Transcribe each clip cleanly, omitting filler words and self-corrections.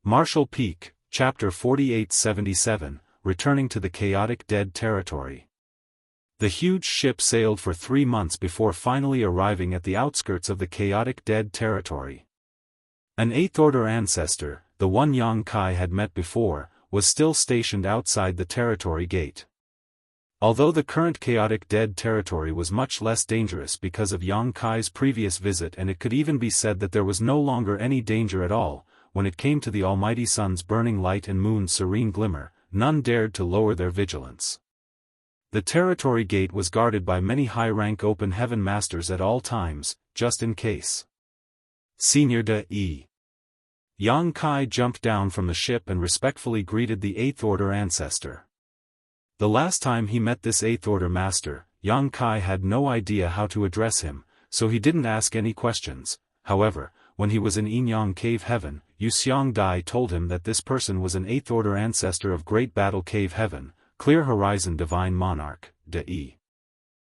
Marshall Peak, Chapter 4877, Returning to the Chaotic Dead Territory. The huge ship sailed for 3 months before finally arriving at the outskirts of the Chaotic Dead Territory. An 8th Order ancestor, the one Yang Kai had met before, was still stationed outside the territory gate. Although the current Chaotic Dead Territory was much less dangerous because of Yang Kai's previous visit, and it could even be said that there was no longer any danger at all, when it came to the almighty sun's burning light and moon's serene glimmer, none dared to lower their vigilance. The territory gate was guarded by many high-rank open heaven masters at all times, just in case. Senior De. Yang Kai jumped down from the ship and respectfully greeted the 8th Order ancestor. The last time he met this 8th Order master, Yang Kai had no idea how to address him, so he didn't ask any questions. However, when he was in Yinyang Cave Heaven, Yu Xiangdai told him that this person was an 8th Order ancestor of Great Battle Cave Heaven, Clear Horizon Divine Monarch, De.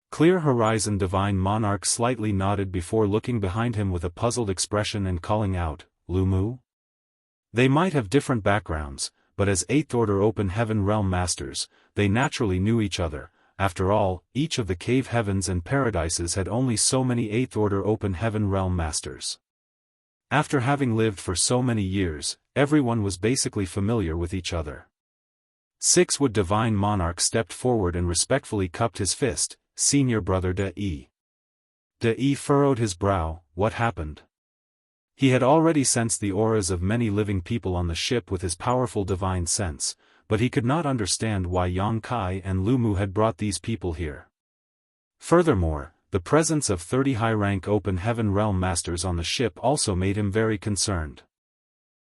Clear Horizon Divine Monarch slightly nodded before looking behind him with a puzzled expression and calling out, Lu Mu? They might have different backgrounds, but as 8th Order Open Heaven Realm Masters, they naturally knew each other. After all, each of the Cave Heavens and Paradises had only so many 8th Order Open Heaven Realm Masters. After having lived for so many years, everyone was basically familiar with each other. 6th Divine Monarch stepped forward and respectfully cupped his fist. Senior brother De. De furrowed his brow. What happened? He had already sensed the auras of many living people on the ship with his powerful divine sense, but he could not understand why Yang Kai and Lu Mu had brought these people here. Furthermore, the presence of 30 high-rank open heaven realm masters on the ship also made him very concerned.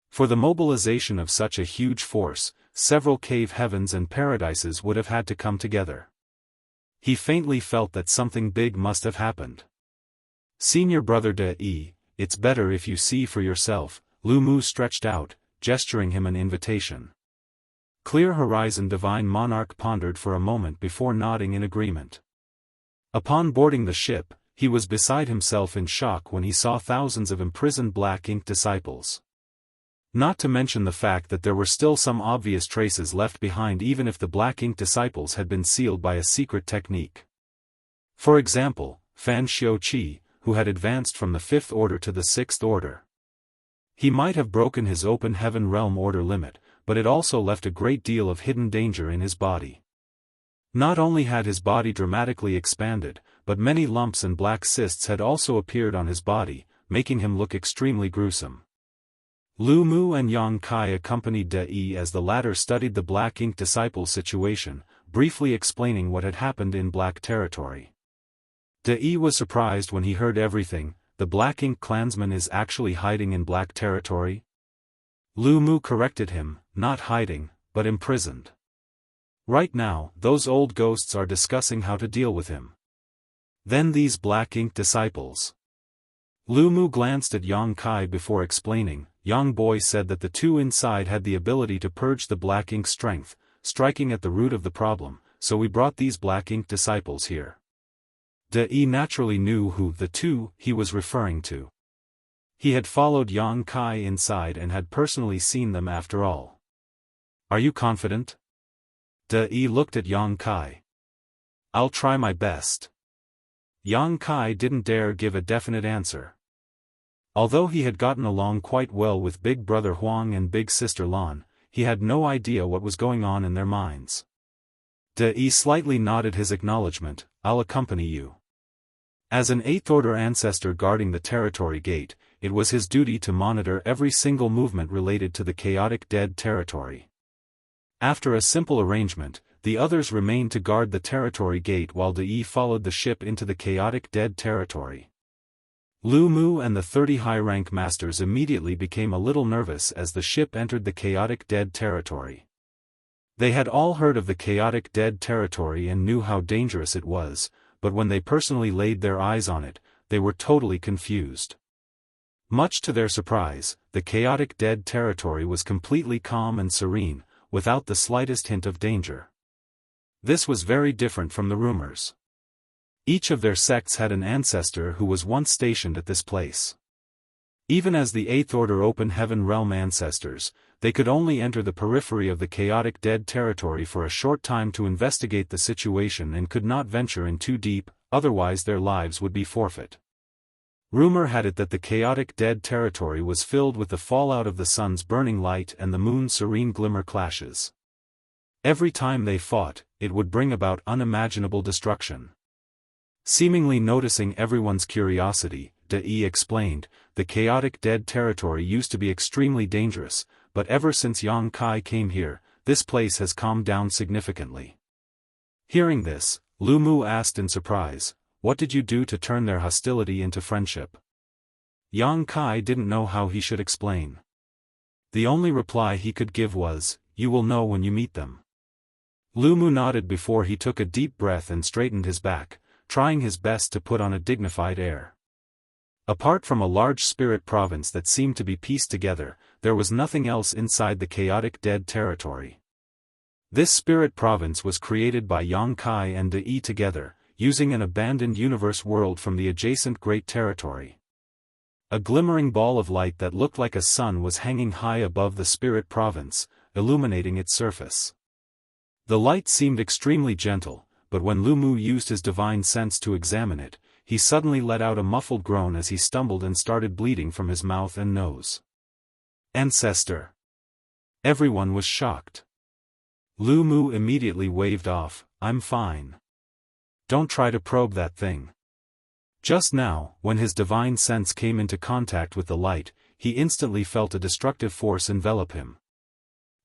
For the mobilization of such a huge force, several cave heavens and paradises would have had to come together. He faintly felt that something big must have happened. Senior brother De, it's better if you see for yourself, Lu Mu stretched out, gesturing him an invitation. Clear Horizon Divine Monarch pondered for a moment before nodding in agreement. Upon boarding the ship, he was beside himself in shock when he saw thousands of imprisoned Black Ink disciples. Not to mention the fact that there were still some obvious traces left behind even if the Black Ink disciples had been sealed by a secret technique. For example, Fan Xiuqi, who had advanced from the 5th Order to the 6th Order. He might have broken his Open Heaven Realm Order limit, but it also left a great deal of hidden danger in his body. Not only had his body dramatically expanded, but many lumps and black cysts had also appeared on his body, making him look extremely gruesome. Lu Mu and Yang Kai accompanied De as the latter studied the Black Ink disciples' situation, briefly explaining what had happened in Black Territory. De was surprised when he heard everything. The Black Ink clansman is actually hiding in Black Territory? Lu Mu corrected him, not hiding, but imprisoned. Right now, those old ghosts are discussing how to deal with him. Then these Black Ink disciples. Lu Mu glanced at Yang Kai before explaining. Yang Boy said that the two inside had the ability to purge the Black Ink strength, striking at the root of the problem, so we brought these Black Ink disciples here. De naturally knew who the two he was referring to. He had followed Yang Kai inside and had personally seen them after all. Are you confident? De looked at Yang Kai. I'll try my best. Yang Kai didn't dare give a definite answer. Although he had gotten along quite well with Big Brother Huang and Big Sister Lan, he had no idea what was going on in their minds. De slightly nodded his acknowledgement. I'll accompany you. As an 8th Order ancestor guarding the territory gate, it was his duty to monitor every single movement related to the Chaotic Dead Territory. After a simple arrangement, the others remained to guard the territory gate while De followed the ship into the Chaotic Dead Territory. Lu Mu and the 30 high-rank masters immediately became a little nervous as the ship entered the Chaotic Dead Territory. They had all heard of the Chaotic Dead Territory and knew how dangerous it was, but when they personally laid their eyes on it, they were totally confused. Much to their surprise, the Chaotic Dead Territory was completely calm and serene, without the slightest hint of danger. This was very different from the rumors. Each of their sects had an ancestor who was once stationed at this place. Even as the Eighth Order Open Heaven Realm ancestors, they could only enter the periphery of the chaotic dead territory for a short time to investigate the situation and could not venture in too deep, otherwise their lives would be forfeit. Rumor had it that the chaotic dead territory was filled with the fallout of the sun's burning light and the moon's serene glimmer clashes. Every time they fought, it would bring about unimaginable destruction. Seemingly noticing everyone's curiosity, Daoist explained, the chaotic dead territory used to be extremely dangerous, but ever since Yang Kai came here, this place has calmed down significantly. Hearing this, Lu Mu asked in surprise, "What did you do to turn their hostility into friendship?" Yang Kai didn't know how he should explain. The only reply he could give was, "You will know when you meet them." Lu Mu nodded before he took a deep breath and straightened his back, trying his best to put on a dignified air. Apart from a large spirit province that seemed to be pieced together, there was nothing else inside the chaotic dead territory. This spirit province was created by Yang Kai and Daoist together, using an abandoned universe world from the adjacent Great Territory. A glimmering ball of light that looked like a sun was hanging high above the spirit province, illuminating its surface. The light seemed extremely gentle, but when Lu Mu used his divine sense to examine it, he suddenly let out a muffled groan as he stumbled and started bleeding from his mouth and nose. Ancestor! Everyone was shocked. Lu Mu immediately waved off, "I'm fine. Don't try to probe that thing." Just now, when his divine sense came into contact with the light, he instantly felt a destructive force envelop him.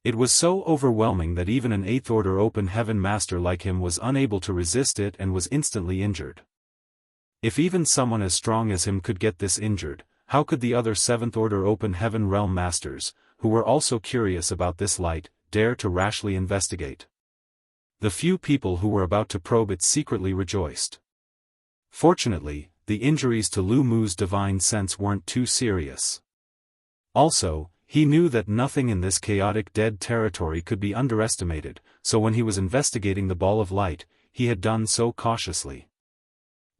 It was so overwhelming that even an Eighth Order Open Heaven master like him was unable to resist it and was instantly injured. If even someone as strong as him could get this injured, how could the other Seventh Order Open Heaven Realm masters, who were also curious about this light, dare to rashly investigate? The few people who were about to probe it secretly rejoiced. Fortunately, the injuries to Lu Mu's divine sense weren't too serious. Also, he knew that nothing in this chaotic dead territory could be underestimated, so when he was investigating the ball of light, he had done so cautiously.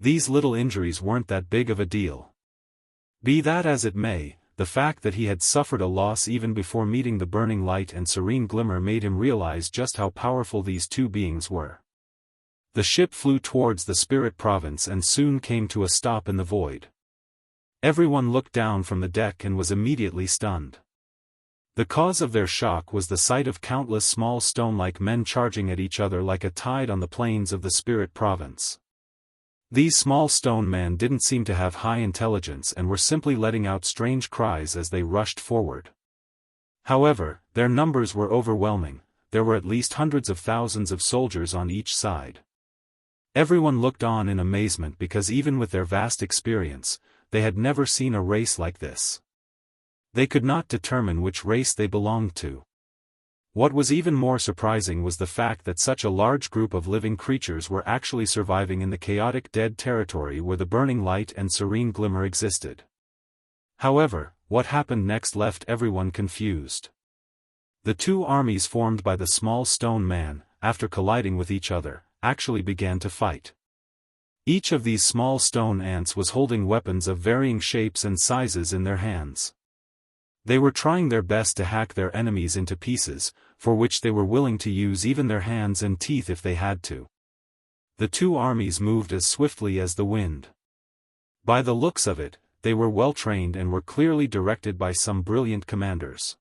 These little injuries weren't that big of a deal. Be that as it may, the fact that he had suffered a loss even before meeting the burning light and serene glimmer made him realize just how powerful these two beings were. The ship flew towards the spirit province and soon came to a stop in the void. Everyone looked down from the deck and was immediately stunned. The cause of their shock was the sight of countless small stone-like men charging at each other like a tide on the plains of the spirit province. These small stone men didn't seem to have high intelligence and were simply letting out strange cries as they rushed forward. However, their numbers were overwhelming. There were at least hundreds of thousands of soldiers on each side. Everyone looked on in amazement because even with their vast experience, they had never seen a race like this. They could not determine which race they belonged to. What was even more surprising was the fact that such a large group of living creatures were actually surviving in the chaotic dead territory where the burning light and serene glimmer existed. However, what happened next left everyone confused. The two armies formed by the small stone man, after colliding with each other, actually began to fight. Each of these small stone ants was holding weapons of varying shapes and sizes in their hands. They were trying their best to hack their enemies into pieces, for which they were willing to use even their hands and teeth if they had to. The two armies moved as swiftly as the wind. By the looks of it, they were well trained and were clearly directed by some brilliant commanders.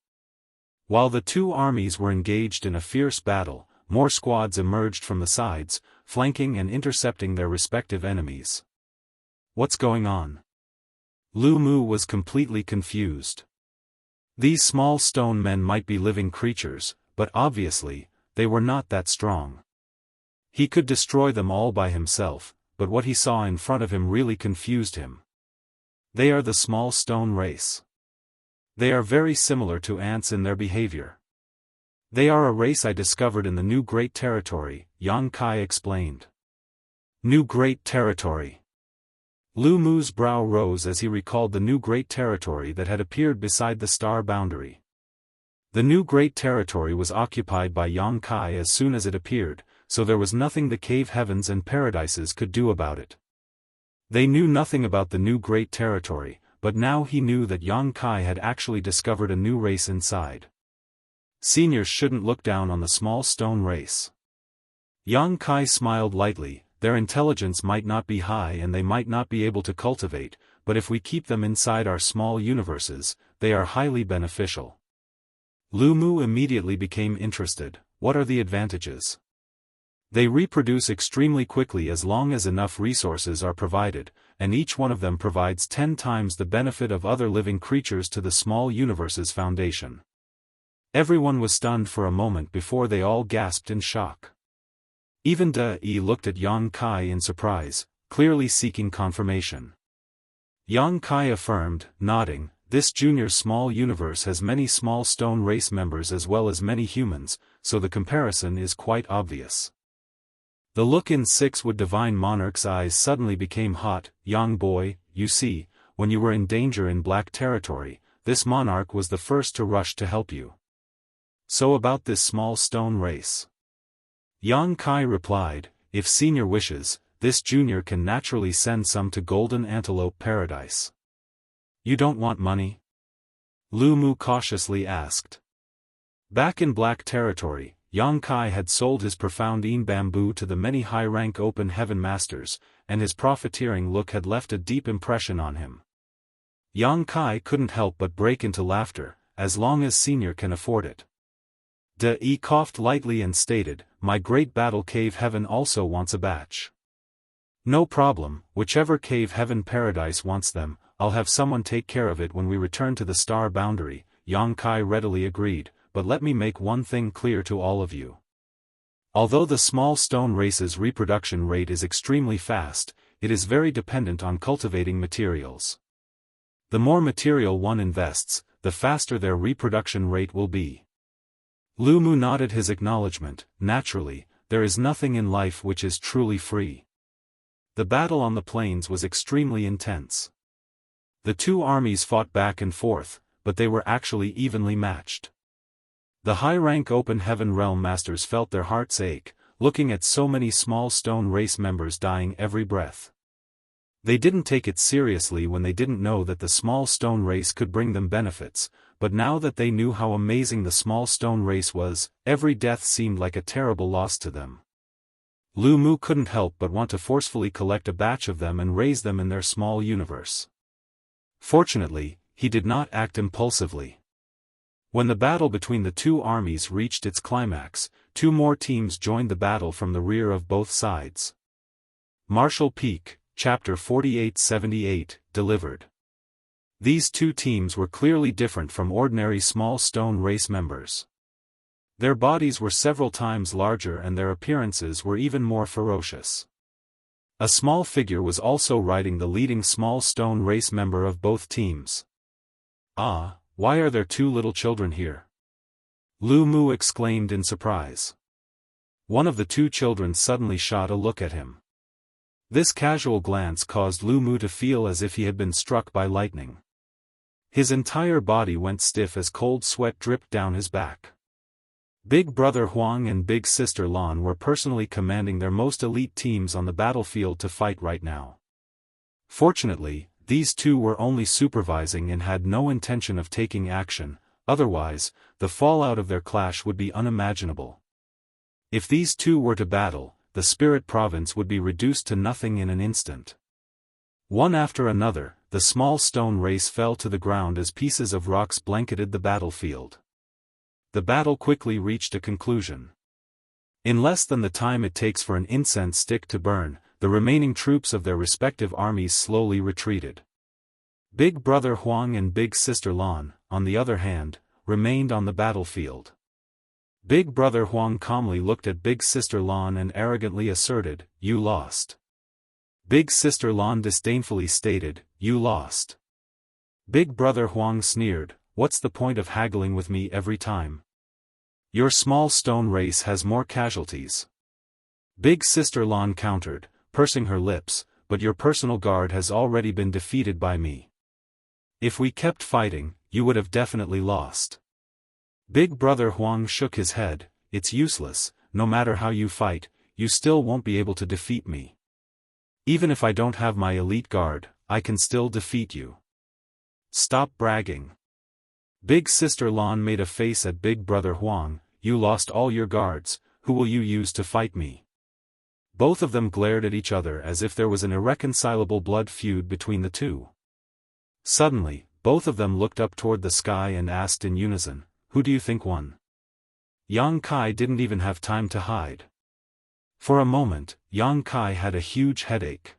While the two armies were engaged in a fierce battle, more squads emerged from the sides, flanking and intercepting their respective enemies. What's going on? Lu Mu was completely confused. These small stone men might be living creatures, but obviously, they were not that strong. He could destroy them all by himself, but what he saw in front of him really confused him. They are the small stone race. They are very similar to ants in their behavior. They are a race I discovered in the New Great Territory, Yang Kai explained. New Great Territory. Lu Mu's brow rose as he recalled the New Great Territory that had appeared beside the star boundary. The New Great Territory was occupied by Yang Kai as soon as it appeared, so there was nothing the cave heavens and paradises could do about it. They knew nothing about the New Great Territory, but now he knew that Yang Kai had actually discovered a new race inside. Seniors shouldn't look down on the small stone race. Yang Kai smiled lightly. Their intelligence might not be high and they might not be able to cultivate, but if we keep them inside our small universes, they are highly beneficial. Lu Mu immediately became interested. What are the advantages? They reproduce extremely quickly as long as enough resources are provided, and each one of them provides 10 times the benefit of other living creatures to the small universe's foundation. Everyone was stunned for a moment before they all gasped in shock. Even De-Yi looked at Yang Kai in surprise, clearly seeking confirmation. Yang Kai affirmed, nodding, this junior small universe has many small stone race members as well as many humans, so the comparison is quite obvious. The look in Six-Wood Divine Monarch's eyes suddenly became hot. Young boy, you see, when you were in danger in Black Territory, this monarch was the first to rush to help you. So about this small stone race. Yang Kai replied, if senior wishes, this junior can naturally send some to Golden Antelope Paradise. You don't want money? Lu Mu cautiously asked. Back in Black Territory, Yang Kai had sold his profound bamboo to the many high-rank open heaven masters, and his profiteering look had left a deep impression on him. Yang Kai couldn't help but break into laughter, as long as senior can afford it. De-Yi coughed lightly and stated, my great battle cave heaven also wants a batch. No problem, whichever cave heaven paradise wants them, I'll have someone take care of it when we return to the star boundary. Yang Kai readily agreed, but let me make one thing clear to all of you. Although the small stone race's reproduction rate is extremely fast, it is very dependent on cultivating materials. The more material one invests, the faster their reproduction rate will be. Lu Mu nodded his acknowledgement. Naturally, there is nothing in life which is truly free. The battle on the plains was extremely intense. The two armies fought back and forth, but they were actually evenly matched. The high-rank open heaven realm masters felt their hearts ache, looking at so many small stone race members dying every breath. They didn't take it seriously when they didn't know that the small stone race could bring them benefits, but now that they knew how amazing the small stone race was, every death seemed like a terrible loss to them. Lu Mu couldn't help but want to forcefully collect a batch of them and raise them in their small universe. Fortunately, he did not act impulsively. When the battle between the two armies reached its climax, two more teams joined the battle from the rear of both sides. Martial Peak, Chapter 4878, delivered. These two teams were clearly different from ordinary small stone race members. Their bodies were several times larger and their appearances were even more ferocious. A small figure was also riding the leading small stone race member of both teams. Ah, why are there two little children here? Lu Mu exclaimed in surprise. One of the two children suddenly shot a look at him. This casual glance caused Lu Mu to feel as if he had been struck by lightning. His entire body went stiff as cold sweat dripped down his back. Big Brother Huang and Big Sister Lan were personally commanding their most elite teams on the battlefield to fight right now. Fortunately, these two were only supervising and had no intention of taking action, otherwise, the fallout of their clash would be unimaginable. If these two were to battle, the Spirit Province would be reduced to nothing in an instant. One after another, the small stone race fell to the ground as pieces of rocks blanketed the battlefield. The battle quickly reached a conclusion. In less than the time it takes for an incense stick to burn, the remaining troops of their respective armies slowly retreated. Big Brother Huang and Big Sister Lan, on the other hand, remained on the battlefield. Big Brother Huang calmly looked at Big Sister Lan and arrogantly asserted, "You lost." Big Sister Lan disdainfully stated, "You lost." Big Brother Huang sneered, "What's the point of haggling with me every time? Your small stone race has more casualties." Big Sister Lan countered, pursing her lips, "But your personal guard has already been defeated by me. If we kept fighting, you would have definitely lost." Big Brother Huang shook his head, "It's useless, no matter how you fight, you still won't be able to defeat me. Even if I don't have my elite guard, I can still defeat you." stop bragging. Big Sister Lan made a face at Big Brother Huang. You lost all your guards, who will you use to fight me? Both of them glared at each other as if there was an irreconcilable blood feud between the two. Suddenly, both of them looked up toward the sky and asked in unison, who do you think won? Yang Kai didn't even have time to hide. For a moment, Yang Kai had a huge headache.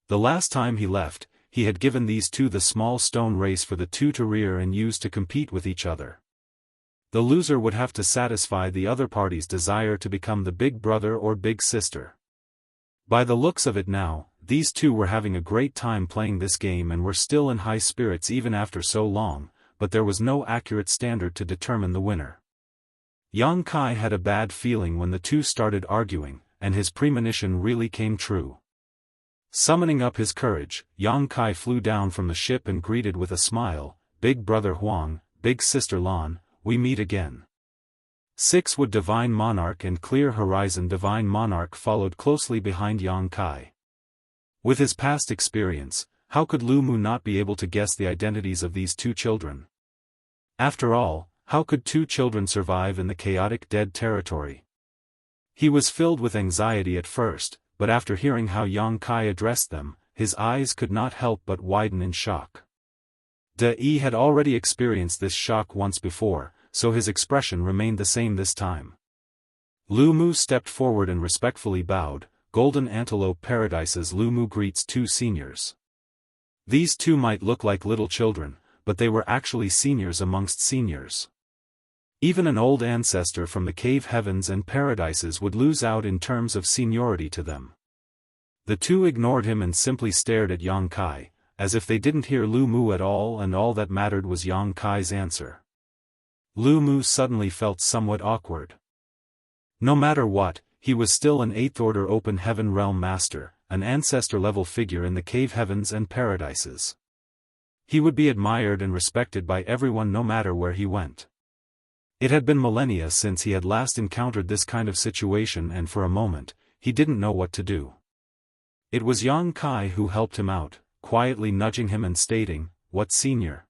The last time he left, he had given these two the small stone race for the two to rear and use to compete with each other. The loser would have to satisfy the other party's desire to become the big brother or big sister. By the looks of it now, these two were having a great time playing this game and were still in high spirits even after so long, but there was no accurate standard to determine the winner. Yang Kai had a bad feeling when the two started arguing, and his premonition really came true. Summoning up his courage, Yang Kai flew down from the ship and greeted with a smile, Big Brother Huang, Big Sister Lan, we meet again. 6 Wood Divine Monarch and Clear Horizon Divine Monarch followed closely behind Yang Kai. With his past experience, how could Lu Mu not be able to guess the identities of these two children? After all, how could two children survive in the chaotic dead territory? He was filled with anxiety at first, but after hearing how Yang Kai addressed them, his eyes could not help but widen in shock. De had already experienced this shock once before, so his expression remained the same this time. Lu Mu stepped forward and respectfully bowed. Golden Antelope Paradise's Lu Mu greets two seniors. These two might look like little children, but they were actually seniors amongst seniors. Even an old ancestor from the cave heavens and paradises would lose out in terms of seniority to them. The two ignored him and simply stared at Yang Kai, as if they didn't hear Lu Mu at all and all that mattered was Yang Kai's answer. Lu Mu suddenly felt somewhat awkward. No matter what, he was still an 8th Order Open Heaven Realm Master, an ancestor-level figure in the cave heavens and paradises. He would be admired and respected by everyone no matter where he went. It had been millennia since he had last encountered this kind of situation and for a moment, he didn't know what to do. It was Yang Kai who helped him out, quietly nudging him and stating, "What senior?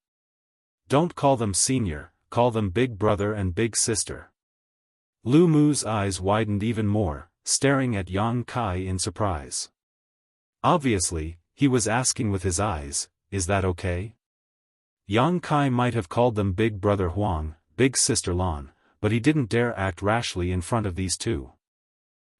Don't call them senior, call them big brother and big sister." Lu Mu's eyes widened even more, staring at Yang Kai in surprise. Obviously, he was asking with his eyes, is that okay? Yang Kai might have called them Big Brother Huang, Big Sister Lan, but he didn't dare act rashly in front of these two.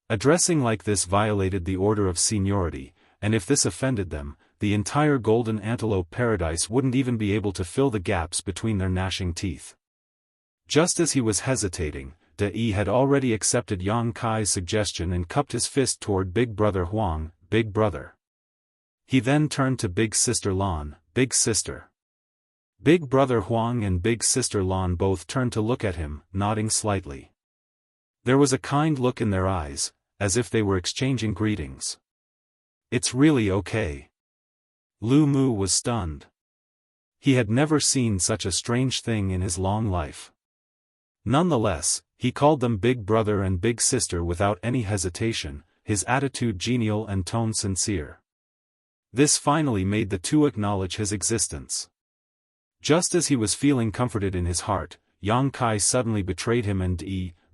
Addressing like this violated the order of seniority, and if this offended them, the entire Golden Antelope Paradise wouldn't even be able to fill the gaps between their gnashing teeth. Just as he was hesitating, De had already accepted Yang Kai's suggestion and cupped his fist toward Big Brother Huang, Big Brother. He then turned to Big Sister Lan, Big Sister. Big Brother Huang and Big Sister Lan both turned to look at him, nodding slightly. There was a kind look in their eyes, as if they were exchanging greetings. It's really okay. Lu Mu was stunned. He had never seen such a strange thing in his long life. Nonetheless, he called them Big Brother and Big Sister without any hesitation, his attitude genial and tone sincere. This finally made the two acknowledge his existence. Just as he was feeling comforted in his heart, Yang Kai suddenly betrayed him and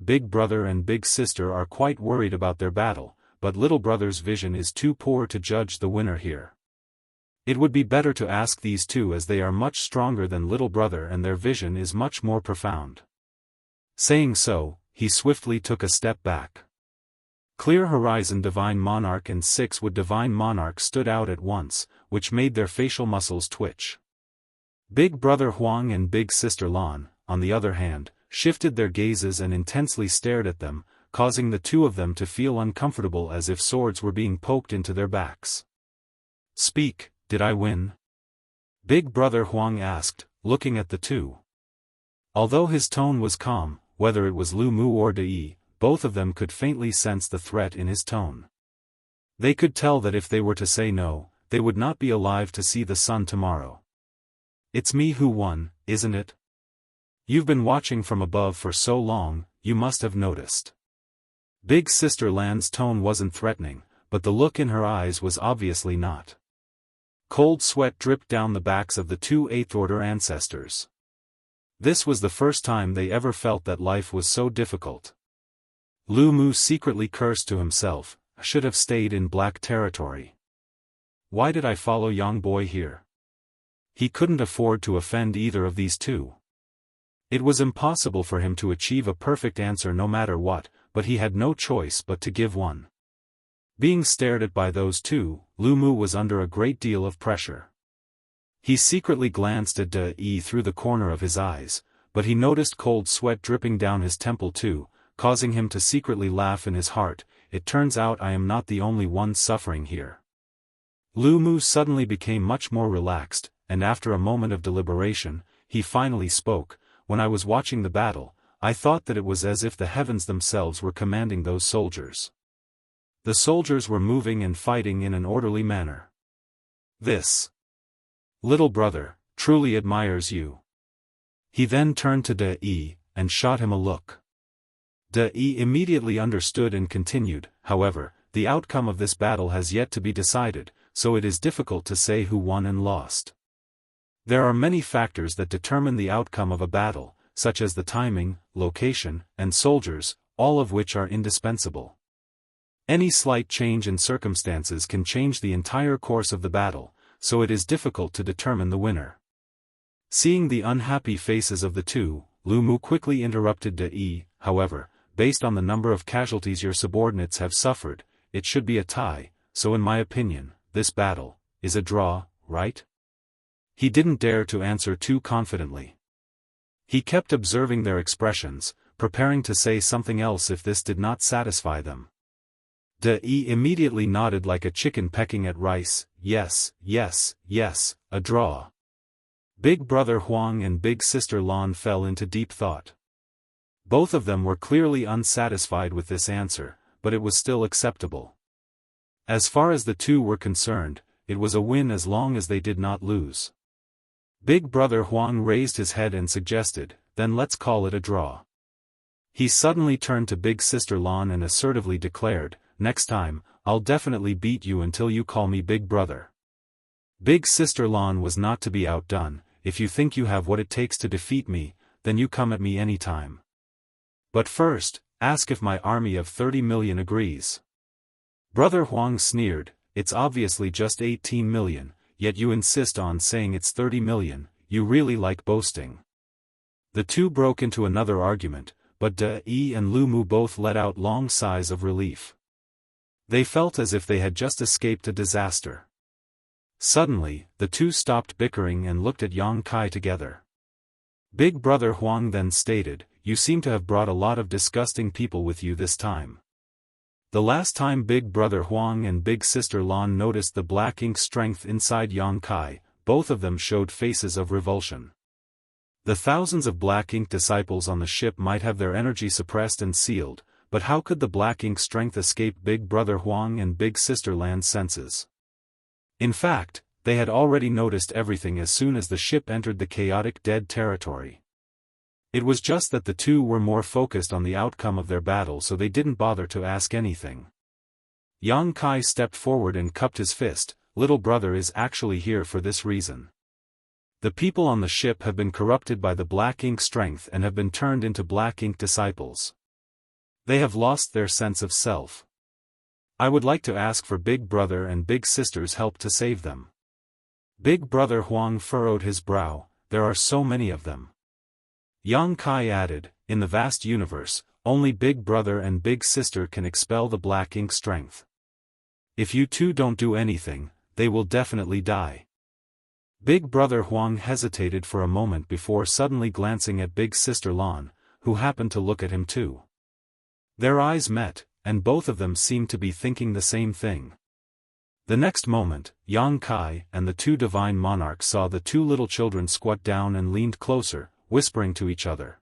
Big Brother and Big Sister are quite worried about their battle, but Little Brother's vision is too poor to judge the winner here. It would be better to ask these two as they are much stronger than Little Brother and their vision is much more profound. Saying so, he swiftly took a step back. Clear Horizon Divine Monarch and 6 Wood Divine Monarch stood out at once, which made their facial muscles twitch. Big Brother Huang and Big Sister Lan, on the other hand, shifted their gazes and intensely stared at them, causing the two of them to feel uncomfortable as if swords were being poked into their backs. "Speak, did I win?" Big Brother Huang asked, looking at the two. Although his tone was calm, whether it was Lu Mu or De, both of them could faintly sense the threat in his tone. They could tell that if they were to say no, they would not be alive to see the sun tomorrow. "It's me who won, isn't it? You've been watching from above for so long, you must have noticed." Big Sister Lan's tone wasn't threatening, but the look in her eyes was obviously not. Cold sweat dripped down the backs of the two Eighth-Order ancestors. This was the first time they ever felt that life was so difficult. Lu Mu secretly cursed to himself, "I should have stayed in black territory. Why did I follow young boy here?" He couldn't afford to offend either of these two. It was impossible for him to achieve a perfect answer no matter what, but he had no choice but to give one. Being stared at by those two, Lu Mu was under a great deal of pressure. He secretly glanced at De through the corner of his eyes, but he noticed cold sweat dripping down his temple too, causing him to secretly laugh in his heart. It turns out I am not the only one suffering here. Lu Mu suddenly became much more relaxed, and after a moment of deliberation, he finally spoke. When I was watching the battle, I thought that it was as if the heavens themselves were commanding those soldiers. The soldiers were moving and fighting in an orderly manner. This little brother truly admires you. He then turned to De and shot him a look. De immediately understood and continued, "However, the outcome of this battle has yet to be decided, so it is difficult to say who won and lost. There are many factors that determine the outcome of a battle, such as the timing, location, and soldiers, all of which are indispensable. Any slight change in circumstances can change the entire course of the battle, so it is difficult to determine the winner." Seeing the unhappy faces of the two, Lu Mu quickly interrupted De, "However, based on the number of casualties your subordinates have suffered, it should be a tie, so in my opinion, this battle is a draw, right?" He didn't dare to answer too confidently. He kept observing their expressions, preparing to say something else if this did not satisfy them. De immediately nodded like a chicken pecking at rice. "Yes, yes, yes, a draw." Big brother Huang and big sister Lan fell into deep thought. Both of them were clearly unsatisfied with this answer, but it was still acceptable. As far as the two were concerned, it was a win as long as they did not lose. Big brother Huang raised his head and suggested, "Then let's call it a draw." He suddenly turned to big sister Lan and assertively declared, "Next time, I'll definitely beat you until you call me big brother." Big sister Lan was not to be outdone. "If you think you have what it takes to defeat me, then you come at me anytime. But first, ask if my army of 30 million agrees." Brother Huang sneered, "It's obviously just 18 million, yet you insist on saying it's 30 million, you really like boasting." The two broke into another argument, but De and Lu Mu both let out long sighs of relief. They felt as if they had just escaped a disaster. Suddenly, the two stopped bickering and looked at Yang Kai together. Big brother Huang then stated, "You seem to have brought a lot of disgusting people with you this time." The last time big brother Huang and big sister Lan noticed the black ink strength inside Yang Kai, both of them showed faces of revulsion. The thousands of black ink disciples on the ship might have their energy suppressed and sealed, but how could the black ink strength escape big brother Huang and big sister Lan's senses? In fact, they had already noticed everything as soon as the ship entered the chaotic dead territory. It was just that the two were more focused on the outcome of their battle, so they didn't bother to ask anything. Yang Kai stepped forward and cupped his fist. "Little brother is actually here for this reason. The people on the ship have been corrupted by the black ink strength and have been turned into black ink disciples. They have lost their sense of self. I would like to ask for big brother and big sister's help to save them." Big brother Huang furrowed his brow, "There are so many of them." Yang Kai added, "In the vast universe, only big brother and big sister can expel the black ink strength. If you two don't do anything, they will definitely die." Big brother Huang hesitated for a moment before suddenly glancing at big sister Lan, who happened to look at him too. Their eyes met, and both of them seemed to be thinking the same thing. The next moment, Yang Kai and the two divine monarchs saw the two little children squat down and leaned closer, whispering to each other.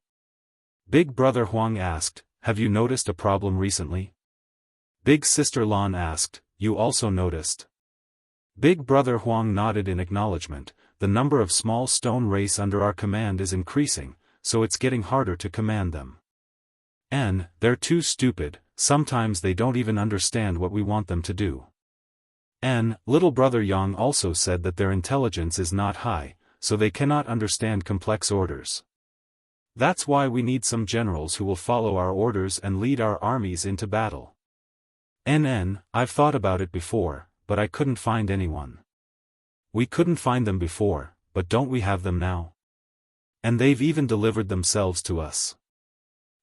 Big brother Huang asked, "Have you noticed a problem recently?" Big sister Lan asked, "You also noticed?" Big brother Huang nodded in acknowledgement. "The number of small stone race under our command is increasing, so it's getting harder to command them. And they're too stupid, sometimes they don't even understand what we want them to do." Little brother Yang also said that their intelligence is not high, so they cannot understand complex orders. That's why we need some generals who will follow our orders and lead our armies into battle. I've thought about it before, but I couldn't find anyone. We couldn't find them before, but don't we have them now? And they've even delivered themselves to us.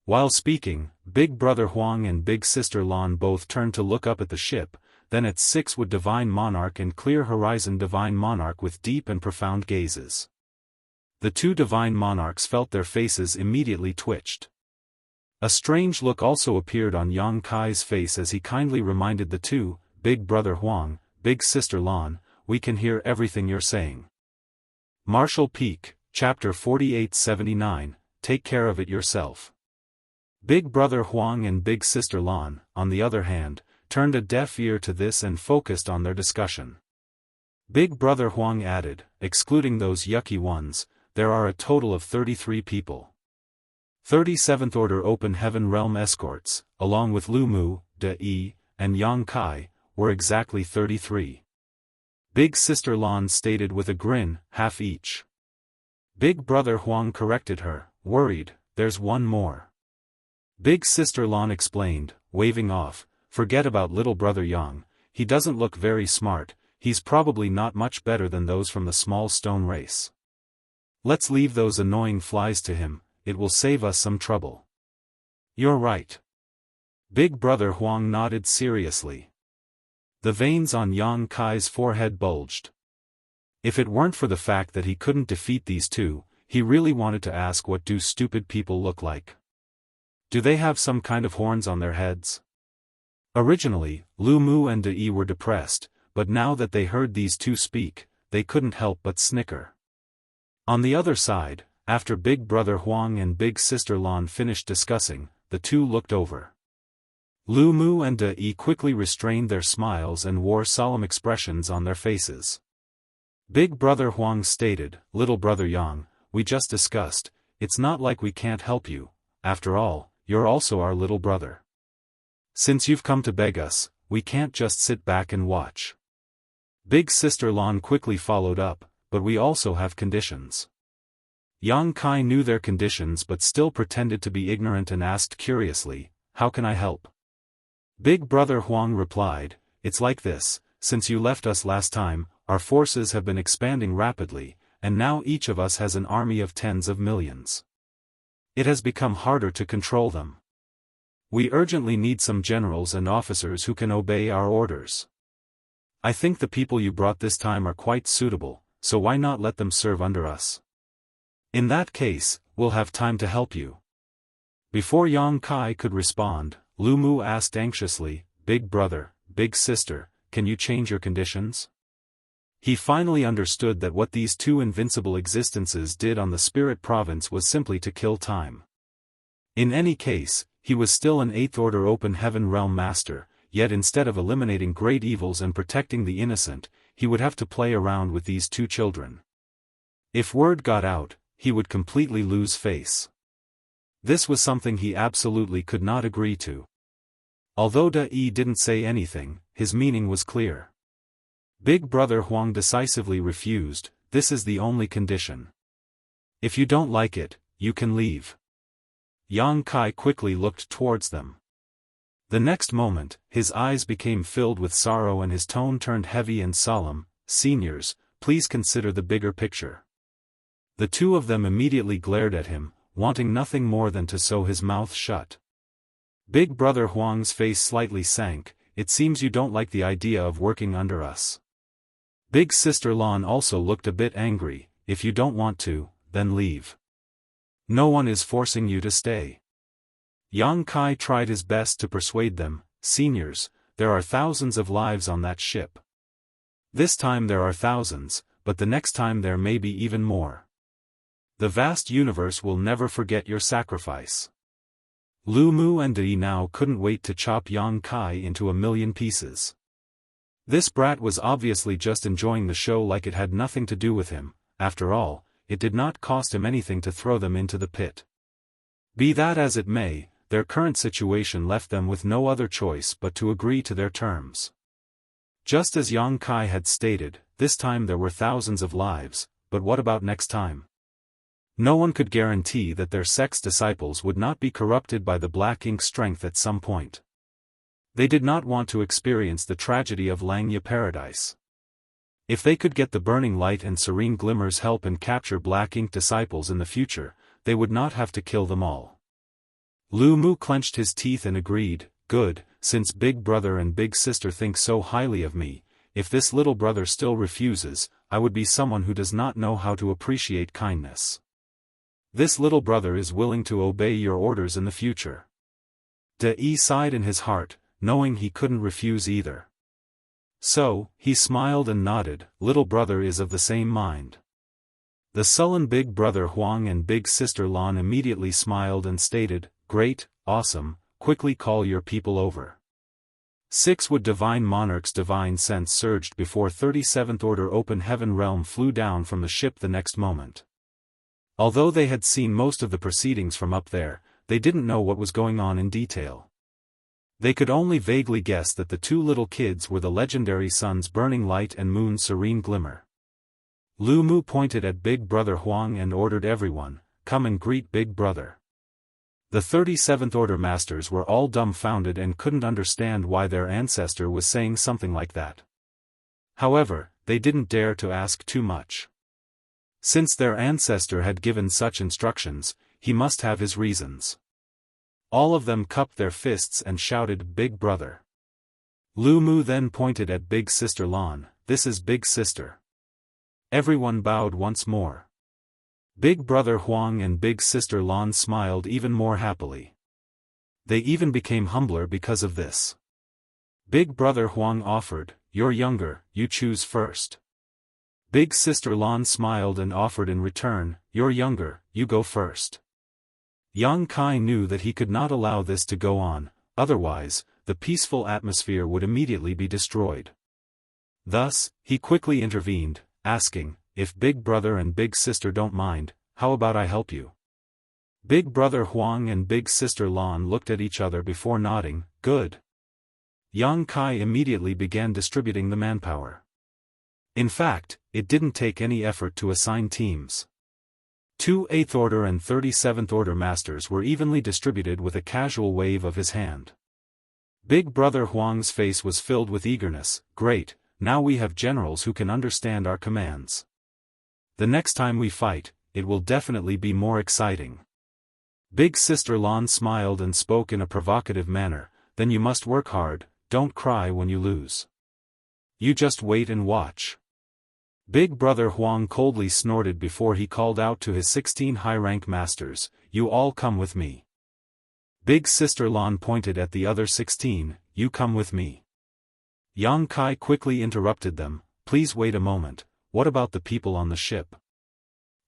While speaking, Big Brother Huang and Big Sister Lan both turned to look up at the ship, then at 6 would Divine Monarch and Clear Horizon Divine Monarch with deep and profound gazes. The two Divine Monarchs felt their faces immediately twitched. A strange look also appeared on Yang Kai's face as he kindly reminded the two, Big Brother Huang, Big Sister Lan, we can hear everything you're saying. Marshall Peak, Chapter 4879, Take care of it yourself. Big Brother Huang and Big Sister Lan, on the other hand, turned a deaf ear to this and focused on their discussion. Big Brother Huang added, excluding those yucky ones, there are a total of 33 people. 37th Order Open Heaven Realm escorts, along with Lu Mu, De Yi, and Yang Kai, were exactly 33. Big Sister Lan stated with a grin, half each. Big Brother Huang corrected her, worried, there's one more. Big Sister Lan explained, waving off, forget about little brother Yang, he doesn't look very smart, he's probably not much better than those from the small stone race. Let's leave those annoying flies to him, it will save us some trouble. You're right. Big Brother Huang nodded seriously. The veins on Yang Kai's forehead bulged. If it weren't for the fact that he couldn't defeat these two, he really wanted to ask what do stupid people look like. Do they have some kind of horns on their heads? Originally, Lu Mu and De Yi were depressed, but now that they heard these two speak, they couldn't help but snicker. On the other side, after Big Brother Huang and Big Sister Lan finished discussing, the two looked over. Lu Mu and De Yi quickly restrained their smiles and wore solemn expressions on their faces. Big Brother Huang stated, little brother Yang, we just discussed, it's not like we can't help you, after all, you're also our little brother. Since you've come to beg us, we can't just sit back and watch. Big Sister Lan quickly followed up, but we also have conditions. Yang Kai knew their conditions but still pretended to be ignorant and asked curiously, how can I help? Big Brother Huang replied, it's like this, since you left us last time, our forces have been expanding rapidly, and now each of us has an army of tens of millions. It has become harder to control them. We urgently need some generals and officers who can obey our orders. I think the people you brought this time are quite suitable, so why not let them serve under us? In that case, we'll have time to help you. Before Yang Kai could respond, Lu Mu asked anxiously, Big Brother, Big Sister, can you change your conditions? He finally understood that what these two invincible existences did on the Spirit Province was simply to kill time. In any case, he was still an 8th Order Open Heaven Realm Master, yet instead of eliminating great evils and protecting the innocent, he would have to play around with these two children. If word got out, he would completely lose face. This was something he absolutely could not agree to. Although De Yi didn't say anything, his meaning was clear. Big Brother Huang decisively refused, this is the only condition. If you don't like it, you can leave. Yang Kai quickly looked towards them. The next moment, his eyes became filled with sorrow and his tone turned heavy and solemn, seniors, please consider the bigger picture. The two of them immediately glared at him, wanting nothing more than to sew his mouth shut. Big Brother Huang's face slightly sank, it seems you don't like the idea of working under us. Big Sister Lan also looked a bit angry, if you don't want to, then leave. No one is forcing you to stay. Yang Kai tried his best to persuade them, seniors, there are thousands of lives on that ship. This time there are thousands, but the next time there may be even more. The vast universe will never forget your sacrifice. Lu Mu and De Yi now couldn't wait to chop Yang Kai into a million pieces. This brat was obviously just enjoying the show like it had nothing to do with him, after all, it did not cost him anything to throw them into the pit. Be that as it may, their current situation left them with no other choice but to agree to their terms. Just as Yang Kai had stated, this time there were thousands of lives, but what about next time? No one could guarantee that their sect's disciples would not be corrupted by the black ink strength at some point. They did not want to experience the tragedy of Langya Paradise. If they could get the burning light and serene glimmer's help and capture black ink disciples in the future, they would not have to kill them all. Lu Mu clenched his teeth and agreed, good, since Big Brother and Big Sister think so highly of me, if this little brother still refuses, I would be someone who does not know how to appreciate kindness. This little brother is willing to obey your orders in the future. De sighed in his heart, knowing he couldn't refuse either. So, he smiled and nodded, little brother is of the same mind. The sullen Big Brother Huang and Big Sister Lan immediately smiled and stated, great, awesome, quickly call your people over. 6 Would Divine Monarch's divine sense surged before 37th Order Open Heaven Realm flew down from the ship the next moment. Although they had seen most of the proceedings from up there, they didn't know what was going on in detail. They could only vaguely guess that the 2 little kids were the legendary sun's burning light and moon's serene glimmer. Lu Mu pointed at Big Brother Huang and ordered everyone, come and greet Big Brother. The 37th Order Masters were all dumbfounded and couldn't understand why their ancestor was saying something like that. However, they didn't dare to ask too much. Since their ancestor had given such instructions, he must have his reasons. All of them cupped their fists and shouted, Big Brother. Lu Mu then pointed at Big Sister Lan, this is Big Sister. Everyone bowed once more. Big Brother Huang and Big Sister Lan smiled even more happily. They even became humbler because of this. Big Brother Huang offered, you're younger, you choose first. Big Sister Lan smiled and offered in return, you're younger, you go first. Yang Kai knew that he could not allow this to go on, otherwise, the peaceful atmosphere would immediately be destroyed. Thus, he quickly intervened, asking, if Big Brother and Big Sister don't mind, how about I help you? Big Brother Huang and Big Sister Lan looked at each other before nodding, good. Yang Kai immediately began distributing the manpower. In fact, it didn't take any effort to assign teams. 2 8th Order and 37th Order Masters were evenly distributed with a casual wave of his hand. Big Brother Huang's face was filled with eagerness, great, now we have generals who can understand our commands. The next time we fight, it will definitely be more exciting. Big Sister Lan smiled and spoke in a provocative manner, then you must work hard, don't cry when you lose. You just wait and watch. Big Brother Huang coldly snorted before he called out to his 16 high-rank masters, you all come with me. Big Sister Lan pointed at the other 16, you come with me. Yang Kai quickly interrupted them, please wait a moment, what about the people on the ship?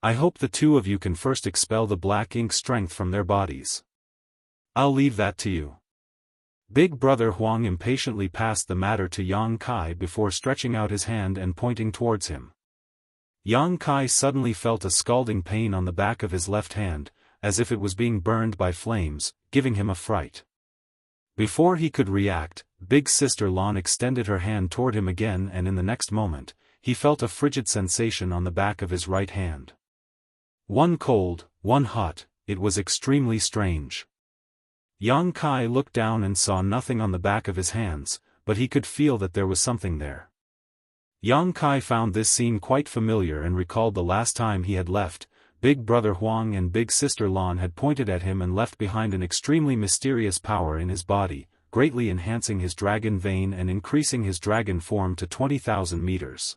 I hope the 2 of you can first expel the black ink strength from their bodies. I'll leave that to you. Big Brother Huang impatiently passed the matter to Yang Kai before stretching out his hand and pointing towards him. Yang Kai suddenly felt a scalding pain on the back of his left hand, as if it was being burned by flames, giving him a fright. Before he could react, Big Sister Lan extended her hand toward him again and in the next moment, he felt a frigid sensation on the back of his right hand. One cold, one hot, it was extremely strange. Yang Kai looked down and saw nothing on the back of his hands, but he could feel that there was something there. Yang Kai found this scene quite familiar and recalled the last time he had left. Big Brother Huang and Big Sister Lan had pointed at him and left behind an extremely mysterious power in his body, greatly enhancing his dragon vein and increasing his dragon form to 20,000 meters.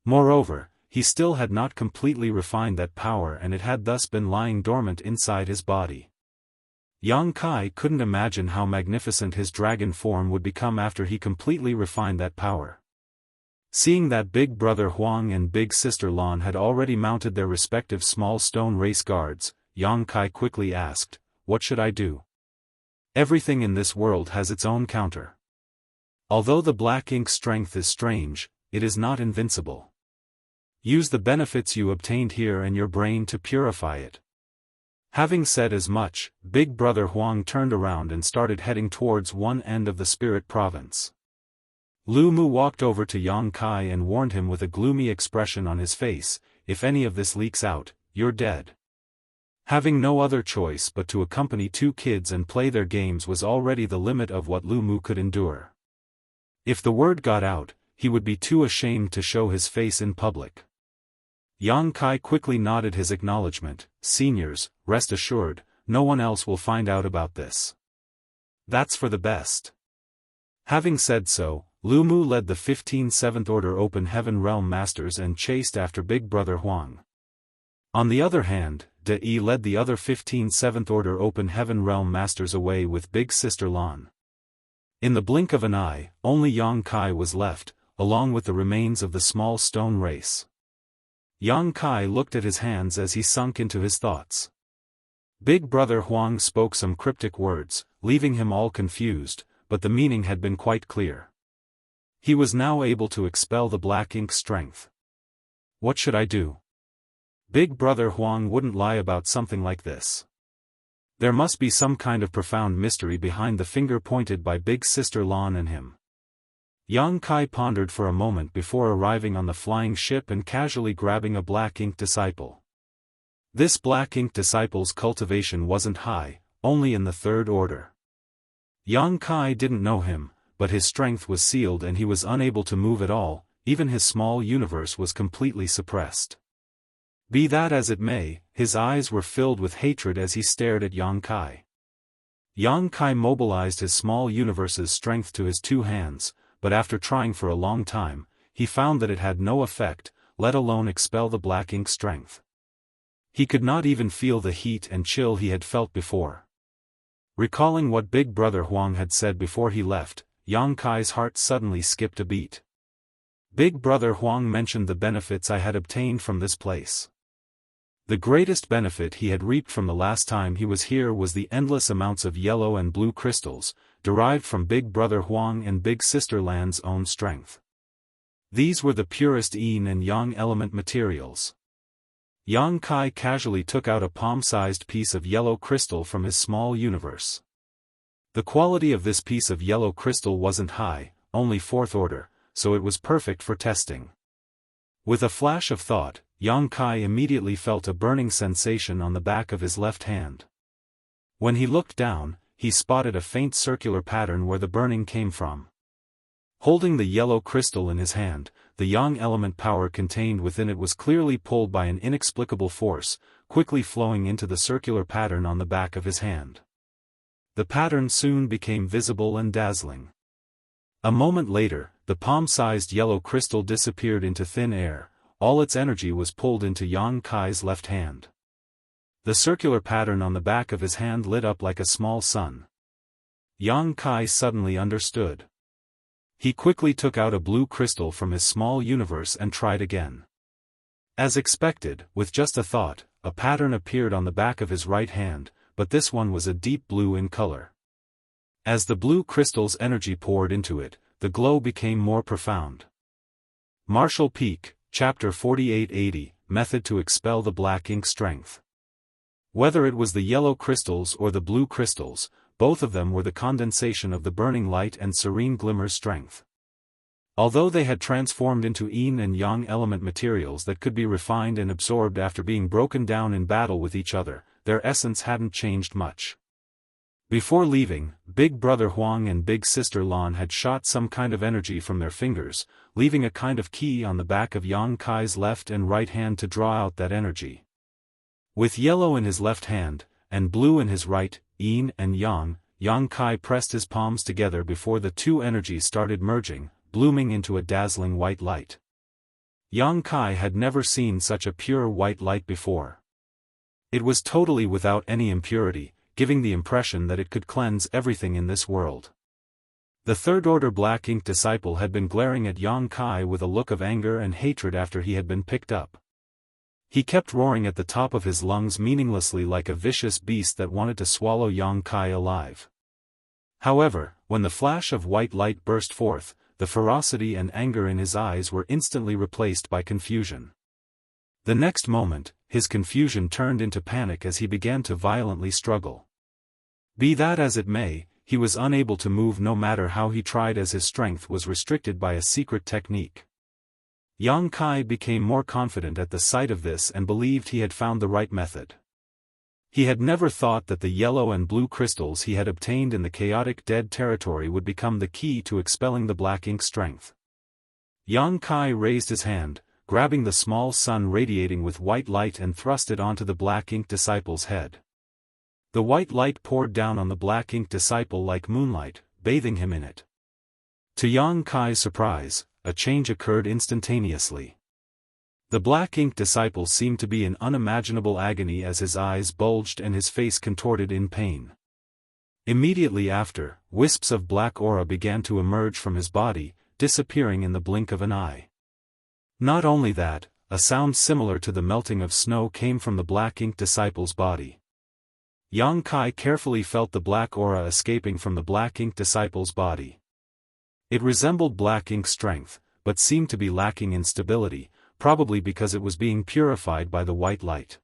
Moreover, he still had not completely refined that power and it had thus been lying dormant inside his body. Yang Kai couldn't imagine how magnificent his dragon form would become after he completely refined that power. Seeing that Big Brother Huang and Big Sister Lan had already mounted their respective small stone race guards, Yang Kai quickly asked, what should I do? Everything in this world has its own counter. Although the black ink strength is strange, it is not invincible. Use the benefits you obtained here and your brain to purify it. Having said as much, Big Brother Huang turned around and started heading towards one end of the spirit province. Lu Mu walked over to Yang Kai and warned him with a gloomy expression on his face, "If any of this leaks out, you're dead." Having no other choice but to accompany two kids and play their games was already the limit of what Lu Mu could endure. If the word got out, he would be too ashamed to show his face in public. Yang Kai quickly nodded his acknowledgement. "Seniors, rest assured, no one else will find out about this. That's for the best." Having said so, Lu Mu led the 15 Seventh Order Open Heaven Realm Masters and chased after Big Brother Huang. On the other hand, De led the other 15 Seventh Order Open Heaven Realm Masters away with Big Sister Lan. In the blink of an eye, only Yang Kai was left, along with the remains of the small stone race. Yang Kai looked at his hands as he sunk into his thoughts. Big Brother Huang spoke some cryptic words, leaving him all confused, but the meaning had been quite clear. He was now able to expel the black ink strength. What should I do? Big Brother Huang wouldn't lie about something like this. There must be some kind of profound mystery behind the finger pointed by Big Sister Lan and him. Yang Kai pondered for a moment before arriving on the flying ship and casually grabbing a black ink disciple. This black ink disciple's cultivation wasn't high, only in the third order. Yang Kai didn't know him, but his strength was sealed and he was unable to move at all, even his small universe was completely suppressed. Be that as it may, his eyes were filled with hatred as he stared at Yang Kai. Yang Kai mobilized his small universe's strength to his two hands, but after trying for a long time, he found that it had no effect, let alone expel the black ink strength. He could not even feel the heat and chill he had felt before. Recalling what Big Brother Huang had said before he left, Yang Kai's heart suddenly skipped a beat. Big Brother Huang mentioned the benefits I had obtained from this place. The greatest benefit he had reaped from the last time he was here was the endless amounts of yellow and blue crystals, derived from Big Brother Huang and Big Sister Lan's own strength. These were the purest yin and yang element materials. Yang Kai casually took out a palm-sized piece of yellow crystal from his small universe. The quality of this piece of yellow crystal wasn't high, only fourth order, so it was perfect for testing. With a flash of thought, Yang Kai immediately felt a burning sensation on the back of his left hand. When he looked down, he spotted a faint circular pattern where the burning came from. Holding the yellow crystal in his hand, the yang element power contained within it was clearly pulled by an inexplicable force, quickly flowing into the circular pattern on the back of his hand. The pattern soon became visible and dazzling. A moment later, the palm-sized yellow crystal disappeared into thin air. All its energy was pulled into Yang Kai's left hand. The circular pattern on the back of his hand lit up like a small sun. Yang Kai suddenly understood. He quickly took out a blue crystal from his small universe and tried again. As expected, with just a thought, a pattern appeared on the back of his right hand, but this one was a deep blue in color. As the blue crystal's energy poured into it, the glow became more profound. Martial Peak, Chapter 4880, Method to Expel the Black Ink Strength. Whether it was the yellow crystals or the blue crystals, both of them were the condensation of the burning light and serene glimmer's strength. Although they had transformed into yin and yang element materials that could be refined and absorbed after being broken down in battle with each other, their essence hadn't changed much. Before leaving, Big Brother Huang and Big Sister Lan had shot some kind of energy from their fingers, leaving a kind of key on the back of Yang Kai's left and right hand to draw out that energy. With yellow in his left hand, and blue in his right, yin and yang, Yang Kai pressed his palms together before the two energies started merging, blooming into a dazzling white light. Yang Kai had never seen such a pure white light before. It was totally without any impurity, giving the impression that it could cleanse everything in this world. The third-order black ink disciple had been glaring at Yang Kai with a look of anger and hatred after he had been picked up. He kept roaring at the top of his lungs meaninglessly like a vicious beast that wanted to swallow Yang Kai alive. However, when the flash of white light burst forth, the ferocity and anger in his eyes were instantly replaced by confusion. The next moment, his confusion turned into panic as he began to violently struggle. Be that as it may, he was unable to move no matter how he tried, as his strength was restricted by a secret technique. Yang Kai became more confident at the sight of this and believed he had found the right method. He had never thought that the yellow and blue crystals he had obtained in the chaotic dead territory would become the key to expelling the black ink strength. Yang Kai raised his hand, grabbing the small sun radiating with white light, and thrust it onto the black ink disciple's head. The white light poured down on the black ink disciple like moonlight, bathing him in it. To Yang Kai's surprise, a change occurred instantaneously. The black ink disciple seemed to be in unimaginable agony as his eyes bulged and his face contorted in pain. Immediately after, wisps of black aura began to emerge from his body, disappearing in the blink of an eye. Not only that, a sound similar to the melting of snow came from the black ink disciple's body. Yang Kai carefully felt the black aura escaping from the black ink disciple's body. It resembled black ink strength, but seemed to be lacking in stability, probably because it was being purified by the white light.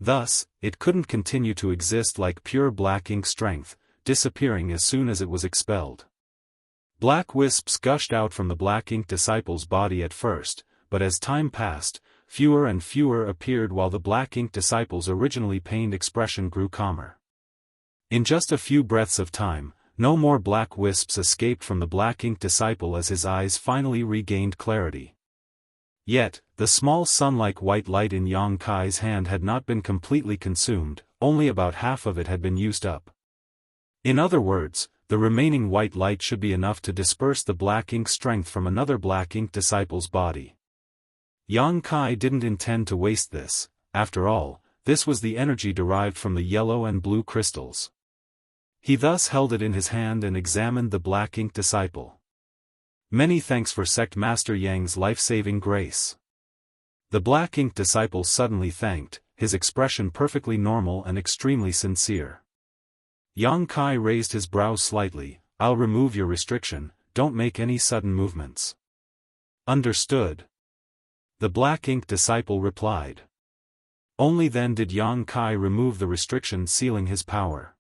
Thus, it couldn't continue to exist like pure black ink strength, disappearing as soon as it was expelled. Black wisps gushed out from the black ink disciple's body at first, but as time passed, fewer and fewer appeared while the black ink disciple's originally pained expression grew calmer. In just a few breaths of time, no more black wisps escaped from the black ink disciple as his eyes finally regained clarity. Yet, the small sun-like white light in Yang Kai's hand had not been completely consumed, only about half of it had been used up. In other words, the remaining white light should be enough to disperse the black ink strength from another black ink disciple's body. Yang Kai didn't intend to waste this. After all, this was the energy derived from the yellow and blue crystals. He thus held it in his hand and examined the black ink disciple. Many thanks for Sect Master Yang's life-saving grace. The black ink disciple suddenly thanked, his expression perfectly normal and extremely sincere. Yang Kai raised his brows slightly. I'll remove your restriction, don't make any sudden movements. Understood. The black ink disciple replied. Only then did Yang Kai remove the restriction sealing his power.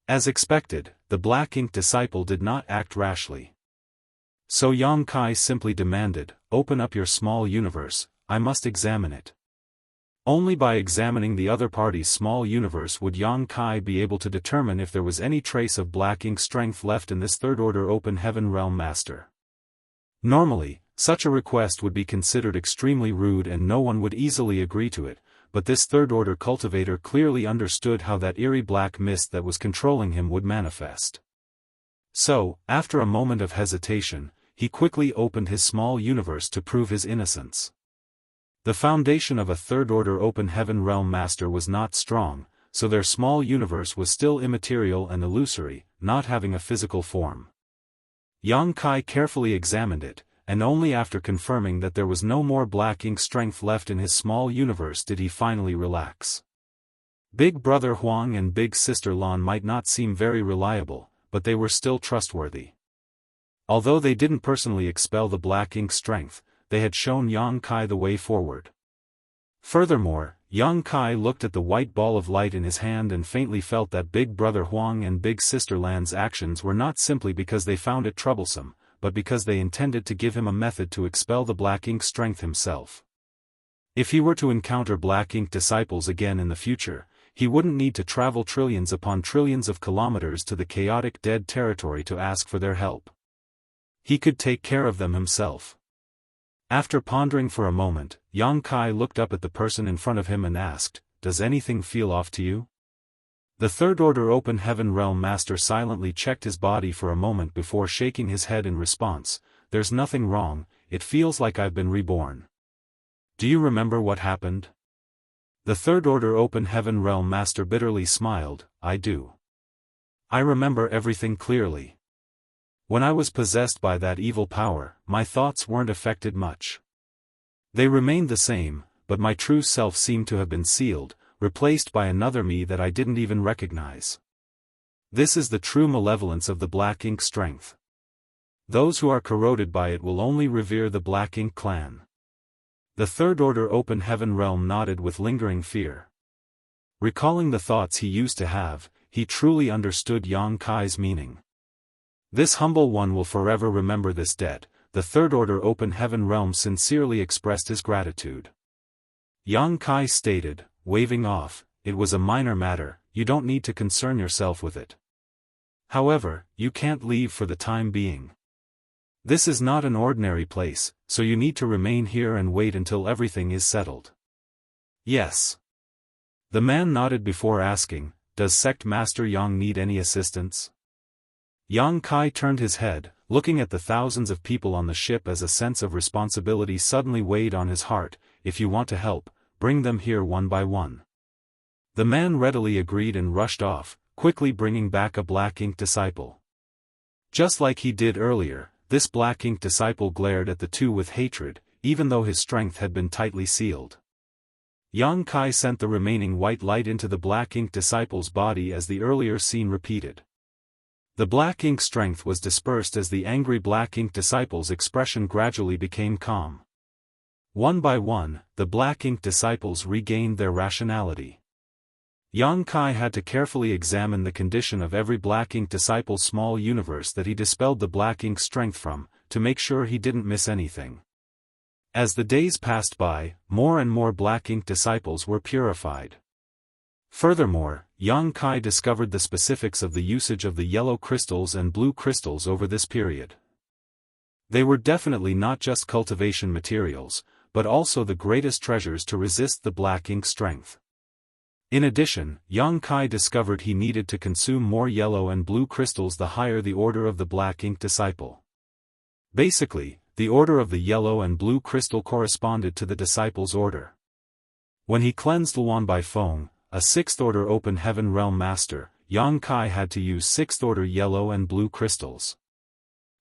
As expected, the black ink disciple did not act rashly. So Yang Kai simply demanded, open up your small universe, I must examine it. Only by examining the other party's small universe would Yang Kai be able to determine if there was any trace of black ink strength left in this third-order open heaven realm master. Normally, such a request would be considered extremely rude and no one would easily agree to it, but this third-order cultivator clearly understood how that eerie black mist that was controlling him would manifest. So, after a moment of hesitation, he quickly opened his small universe to prove his innocence. The foundation of a third-order open heaven realm master was not strong, so their small universe was still immaterial and illusory, not having a physical form. Yang Kai carefully examined it, and only after confirming that there was no more black ink strength left in his small universe did he finally relax. Big Brother Huang and Big Sister Lan might not seem very reliable, but they were still trustworthy. Although they didn't personally expel the black ink strength, they had shown Yang Kai the way forward. Furthermore, Yang Kai looked at the white ball of light in his hand and faintly felt that Big Brother Huang and Big Sister Lan's actions were not simply because they found it troublesome, but because they intended to give him a method to expel the black ink strength himself. If he were to encounter black ink disciples again in the future, he wouldn't need to travel trillions upon trillions of kilometers to the chaotic dead territory to ask for their help. He could take care of them himself. After pondering for a moment, Yang Kai looked up at the person in front of him and asked, "Does anything feel off to you?" The third-order open heaven realm master silently checked his body for a moment before shaking his head in response, "There's nothing wrong, it feels like I've been reborn." "Do you remember what happened?" The third-order open heaven realm master bitterly smiled, "I do. I remember everything clearly. When I was possessed by that evil power, my thoughts weren't affected much. They remained the same, but my true self seemed to have been sealed, replaced by another me that I didn't even recognize. This is the true malevolence of the black ink strength. Those who are corroded by it will only revere the black ink clan." The third-order open heaven realm nodded with lingering fear. Recalling the thoughts he used to have, he truly understood Yang Kai's meaning. This humble one will forever remember this debt. The Third Order Open Heaven Realm sincerely expressed his gratitude. Yang Kai stated, waving off, "It was a minor matter, you don't need to concern yourself with it. However, you can't leave for the time being. This is not an ordinary place, so you need to remain here and wait until everything is settled." "Yes." The man nodded before asking, "Does Sect Master Yang need any assistance?" Yang Kai turned his head, looking at the thousands of people on the ship as a sense of responsibility suddenly weighed on his heart. "If you want to help, bring them here one by one." The man readily agreed and rushed off, quickly bringing back a black ink disciple. Just like he did earlier, this black ink disciple glared at the two with hatred, even though his strength had been tightly sealed. Yang Kai sent the remaining white light into the black ink disciple's body as the earlier scene repeated. The black ink strength was dispersed as the angry black ink disciple's expression gradually became calm. One by one, the black ink disciples regained their rationality. Yang Kai had to carefully examine the condition of every black ink disciple's small universe that he dispelled the black ink strength from, to make sure he didn't miss anything. As the days passed by, more and more black ink disciples were purified. Furthermore, Yang Kai discovered the specifics of the usage of the yellow crystals and blue crystals over this period. They were definitely not just cultivation materials, but also the greatest treasures to resist the black ink strength. In addition, Yang Kai discovered he needed to consume more yellow and blue crystals the higher the order of the black ink disciple. Basically, the order of the yellow and blue crystal corresponded to the disciple's order. When he cleansed Luan Bai Feng, a 6th Order Open Heaven Realm Master, Yang Kai had to use 6th Order yellow and blue crystals.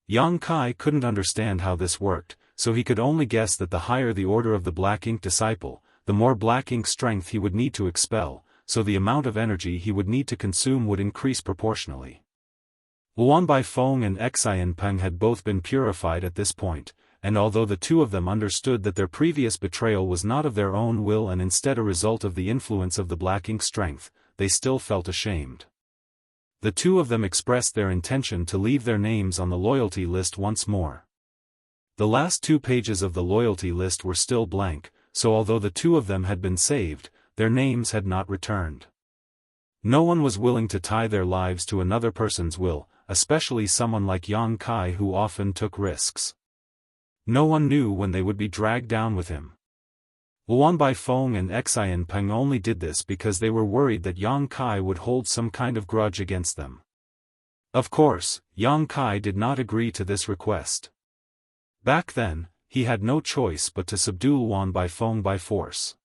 Yang Kai couldn't understand how this worked, so he could only guess that the higher the order of the black ink disciple, the more black ink strength he would need to expel, so the amount of energy he would need to consume would increase proportionally. Luan Bai Feng and Xian Peng had both been purified at this point, and although the two of them understood that their previous betrayal was not of their own will and instead a result of the influence of the black ink strength, they still felt ashamed. The two of them expressed their intention to leave their names on the loyalty list once more. The last 2 pages of the loyalty list were still blank, so although the two of them had been saved, their names had not returned. No one was willing to tie their lives to another person's will, especially someone like Yang Kai who often took risks. No one knew when they would be dragged down with him. Luan Bai Feng and Xian Peng only did this because they were worried that Yang Kai would hold some kind of grudge against them. Of course, Yang Kai did not agree to this request. Back then, he had no choice but to subdue Luan Bai Feng by force.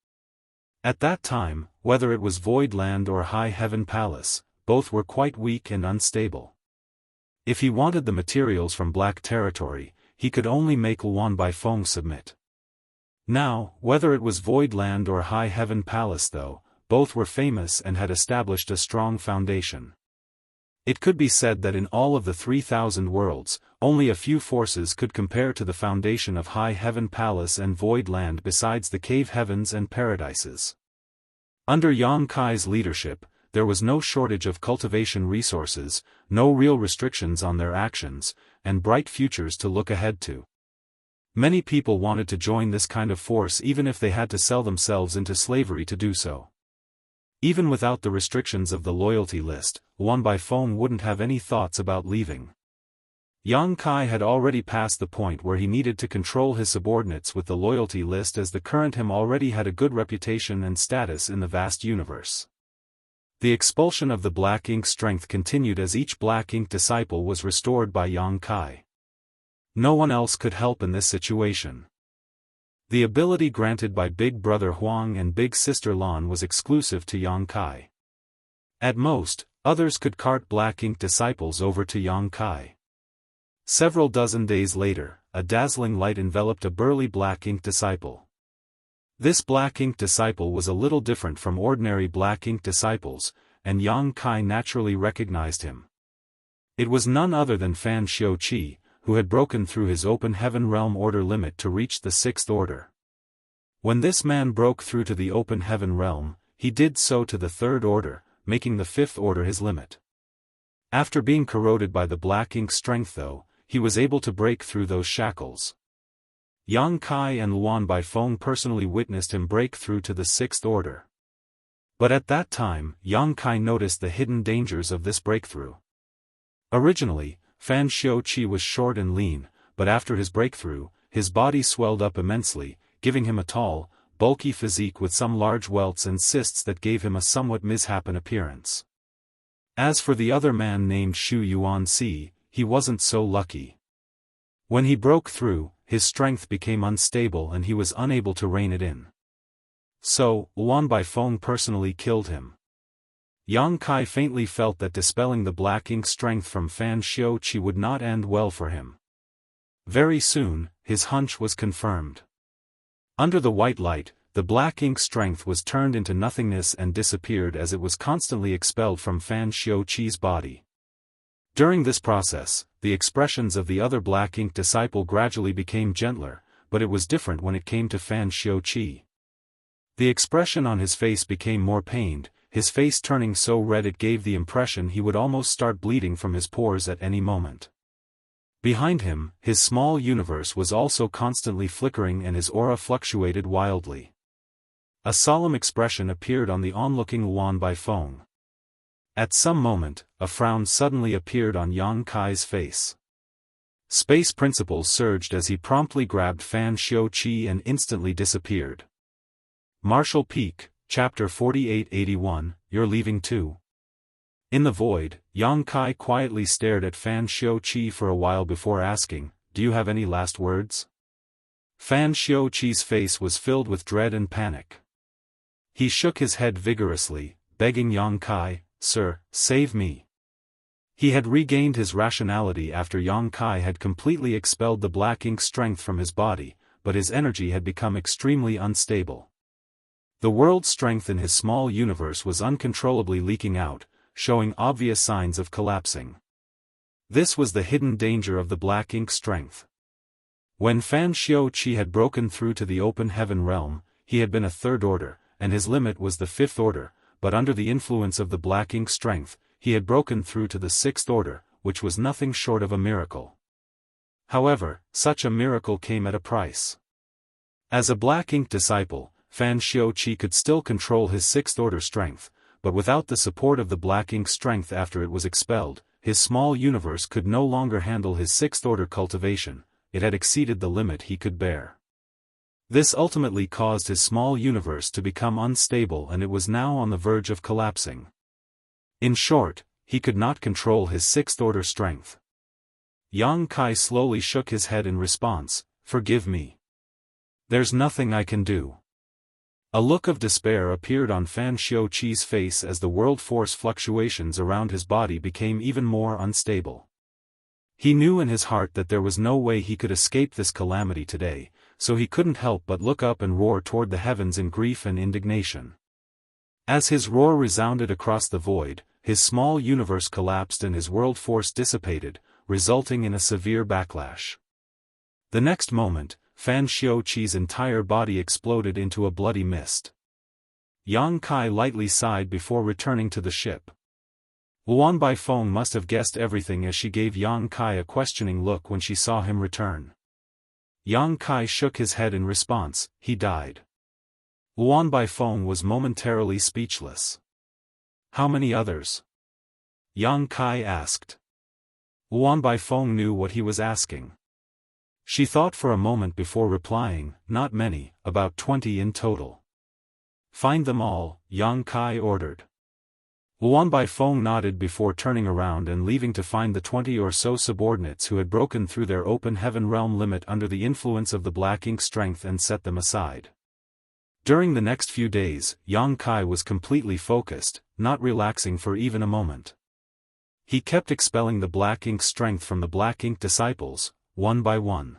At that time, whether it was Void Land or High Heaven Palace, both were quite weak and unstable. If he wanted the materials from Black Territory, he could only make Luan Bai Feng submit. Now, whether it was Void Land or High Heaven Palace though, both were famous and had established a strong foundation. It could be said that in all of the 3,000 worlds, only a few forces could compare to the foundation of High Heaven Palace and Void Land besides the Cave Heavens and Paradises. Under Yang Kai's leadership, there was no shortage of cultivation resources, no real restrictions on their actions, and bright futures to look ahead to. Many people wanted to join this kind of force even if they had to sell themselves into slavery to do so. Even without the restrictions of the loyalty list, Luan Bai Feng wouldn't have any thoughts about leaving. Yang Kai had already passed the point where he needed to control his subordinates with the loyalty list as the current him already had a good reputation and status in the vast universe. The expulsion of the black ink strength continued as each black ink disciple was restored by Yang Kai. No one else could help in this situation. The ability granted by Big Brother Huang and Big Sister Lan was exclusive to Yang Kai. At most, others could cart black ink disciples over to Yang Kai. Several dozen days later, a dazzling light enveloped a burly black ink disciple. This black ink disciple was a little different from ordinary black ink disciples, and Yang Kai naturally recognized him. It was none other than Fan Xiuqi, who had broken through his open heaven realm order limit to reach the 6th order. When this man broke through to the open heaven realm, he did so to the 3rd order, making the fifth order his limit. After being corroded by the black ink strength though, he was able to break through those shackles. Yang Kai and Luan Baifeng personally witnessed him break through to the sixth order. But at that time, Yang Kai noticed the hidden dangers of this breakthrough. Originally, Fan Xiuqi was short and lean, but after his breakthrough, his body swelled up immensely, giving him a tall, bulky physique with some large welts and cysts that gave him a somewhat misshapen appearance. As for the other man named Xu Yuanxi, he wasn't so lucky. When he broke through, his strength became unstable and he was unable to rein it in. So, Luan Baifeng personally killed him. Yang Kai faintly felt that dispelling the black ink strength from Fan Xiuqi would not end well for him. Very soon, his hunch was confirmed. Under the white light, the black ink strength was turned into nothingness and disappeared as it was constantly expelled from Fan Xiuqi's body. During this process, the expressions of the other black ink disciple gradually became gentler, but it was different when it came to Fan Xiuqi. The expression on his face became more pained, his face turning so red it gave the impression he would almost start bleeding from his pores at any moment. Behind him, his small universe was also constantly flickering and his aura fluctuated wildly. A solemn expression appeared on the onlooking Luan Baifeng. At some moment, a frown suddenly appeared on Yang Kai's face. Space principles surged as he promptly grabbed Fan Xiuqi and instantly disappeared. Martial Peak, Chapter 4881, You're leaving too? In the void, Yang Kai quietly stared at Fan Xiuqi for a while before asking, "Do you have any last words?" Fan Xiuqi's face was filled with dread and panic. He shook his head vigorously, begging Yang Kai, "Sir, save me." He had regained his rationality after Yang Kai had completely expelled the black ink strength from his body, but his energy had become extremely unstable. The world strength in his small universe was uncontrollably leaking out, showing obvious signs of collapsing. This was the hidden danger of the black ink strength. When Fan Xiuqi had broken through to the open heaven realm, he had been a third order, and his limit was the fifth order, but under the influence of the black ink strength, he had broken through to the sixth order, which was nothing short of a miracle. However, such a miracle came at a price. As a black ink disciple, Fan Xiuqi could still control his sixth order strength, but without the support of the black ink strength after it was expelled, his small universe could no longer handle his sixth order cultivation. It had exceeded the limit he could bear. This ultimately caused his small universe to become unstable and it was now on the verge of collapsing. In short, he could not control his sixth order strength. Yang Kai slowly shook his head in response, "Forgive me. There's nothing I can do." A look of despair appeared on Fan Xiuqi's face as the world force fluctuations around his body became even more unstable. He knew in his heart that there was no way he could escape this calamity today, so he couldn't help but look up and roar toward the heavens in grief and indignation. As his roar resounded across the void, his small universe collapsed and his world force dissipated, resulting in a severe backlash. The next moment, Fan Xiuqi's entire body exploded into a bloody mist. Yang Kai lightly sighed before returning to the ship. Luan Baifeng must have guessed everything as she gave Yang Kai a questioning look when she saw him return. Yang Kai shook his head in response, "He died." Luan Baifeng was momentarily speechless. "How many others?" Yang Kai asked. Luan Baifeng knew what he was asking. She thought for a moment before replying, "Not many, about 20 in total." "Find them all," Yang Kai ordered. Luan Baifeng nodded before turning around and leaving to find the 20 or so subordinates who had broken through their open heaven realm limit under the influence of the black ink strength and set them aside. During the next few days, Yang Kai was completely focused, not relaxing for even a moment. He kept expelling the black ink strength from the black ink disciples, one by one.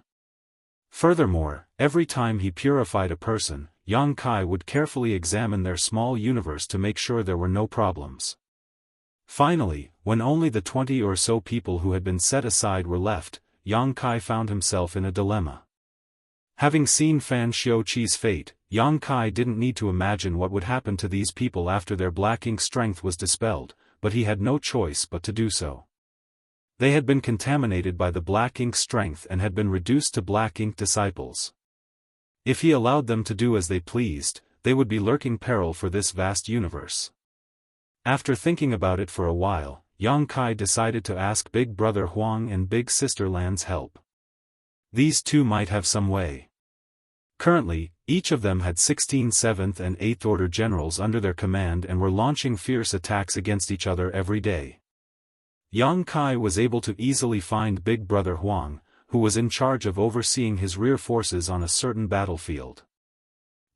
Furthermore, every time he purified a person, Yang Kai would carefully examine their small universe to make sure there were no problems. Finally, when only the 20 or so people who had been set aside were left, Yang Kai found himself in a dilemma. Having seen Fan Xiuqi's fate, Yang Kai didn't need to imagine what would happen to these people after their black ink strength was dispelled, but he had no choice but to do so. They had been contaminated by the black ink strength and had been reduced to black ink disciples. If he allowed them to do as they pleased, they would be lurking peril for this vast universe. After thinking about it for a while, Yang Kai decided to ask Big Brother Huang and Big Sister Lan's help. These two might have some way. Currently, each of them had 16 7th and 8th Order generals under their command and were launching fierce attacks against each other every day. Yang Kai was able to easily find Big Brother Huang, who was in charge of overseeing his rear forces on a certain battlefield.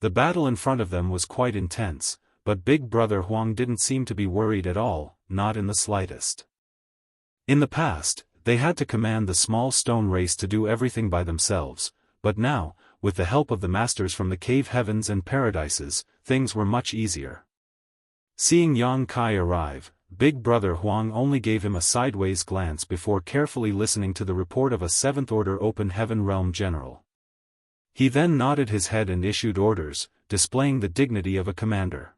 The battle in front of them was quite intense, but Big Brother Huang didn't seem to be worried at all, not in the slightest. In the past, they had to command the small stone race to do everything by themselves, but now, with the help of the masters from the cave heavens and paradises, things were much easier. Seeing Yang Kai arrive, Big Brother Huang only gave him a sideways glance before carefully listening to the report of a 7th Order Open Heaven Realm general. He then nodded his head and issued orders, displaying the dignity of a commander.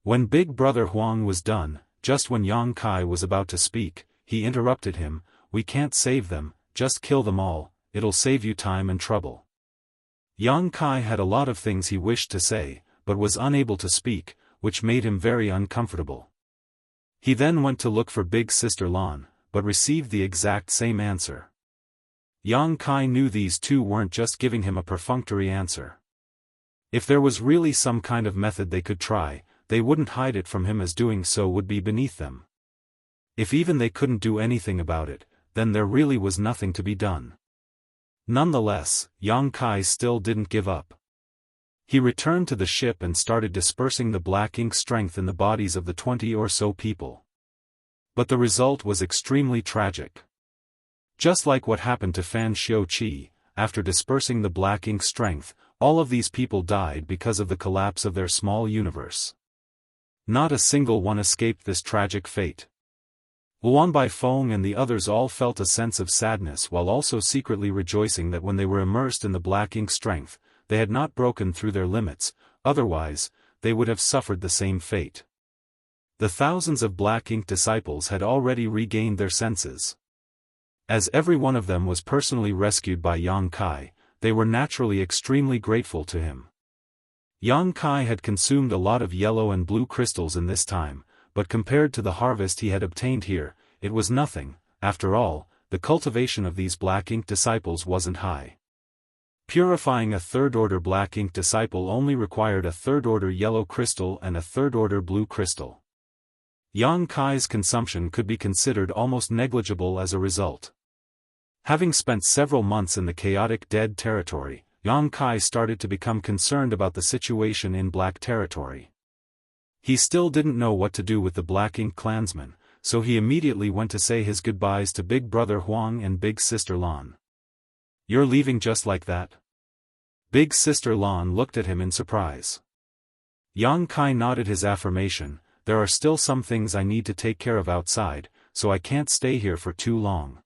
When Big Brother Huang was done, just when Yang Kai was about to speak, he interrupted him, "We can't save them, just kill them all, it'll save you time and trouble." Yang Kai had a lot of things he wished to say, but was unable to speak, which made him very uncomfortable. He then went to look for Big Sister Lan, but received the exact same answer. Yang Kai knew these two weren't just giving him a perfunctory answer. If there was really some kind of method they could try, they wouldn't hide it from him, as doing so would be beneath them. If even they couldn't do anything about it, then there really was nothing to be done. Nonetheless, Yang Kai still didn't give up. He returned to the ship and started dispersing the black ink strength in the bodies of the 20 or so people. But the result was extremely tragic. Just like what happened to Fan Xiuqi, after dispersing the black ink strength, all of these people died because of the collapse of their small universe. Not a single one escaped this tragic fate. Luan Baifeng and the others all felt a sense of sadness while also secretly rejoicing that when they were immersed in the black ink strength, they had not broken through their limits, otherwise, they would have suffered the same fate. The thousands of black ink disciples had already regained their senses. As every one of them was personally rescued by Yang Kai, they were naturally extremely grateful to him. Yang Kai had consumed a lot of yellow and blue crystals in this time, but compared to the harvest he had obtained here, it was nothing. After all, the cultivation of these black ink disciples wasn't high. Purifying a 3rd Order black ink disciple only required a 3rd Order yellow crystal and a 3rd Order blue crystal. Yang Kai's consumption could be considered almost negligible as a result. Having spent several months in the chaotic dead territory, Yang Kai started to become concerned about the situation in Black Territory. He still didn't know what to do with the Black Ink clansmen, so he immediately went to say his goodbyes to Big Brother Huang and Big Sister Lan. "You're leaving just like that?" Big Sister Lan looked at him in surprise. Yang Kai nodded his affirmation. "There are still some things I need to take care of outside, so I can't stay here for too long.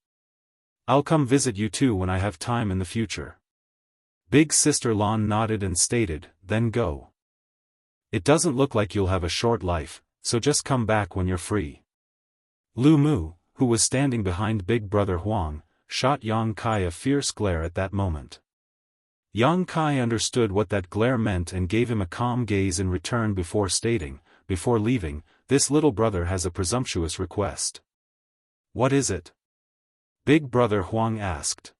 I'll come visit you too when I have time in the future." Big Sister Lan nodded and stated, "Then go. It doesn't look like you'll have a short life, so just come back when you're free." Lu Mu, who was standing behind Big Brother Huang, shot Yang Kai a fierce glare at that moment. Yang Kai understood what that glare meant and gave him a calm gaze in return before stating, "Before leaving, this little brother has a presumptuous request." "What is it?" Big Brother Huang asked.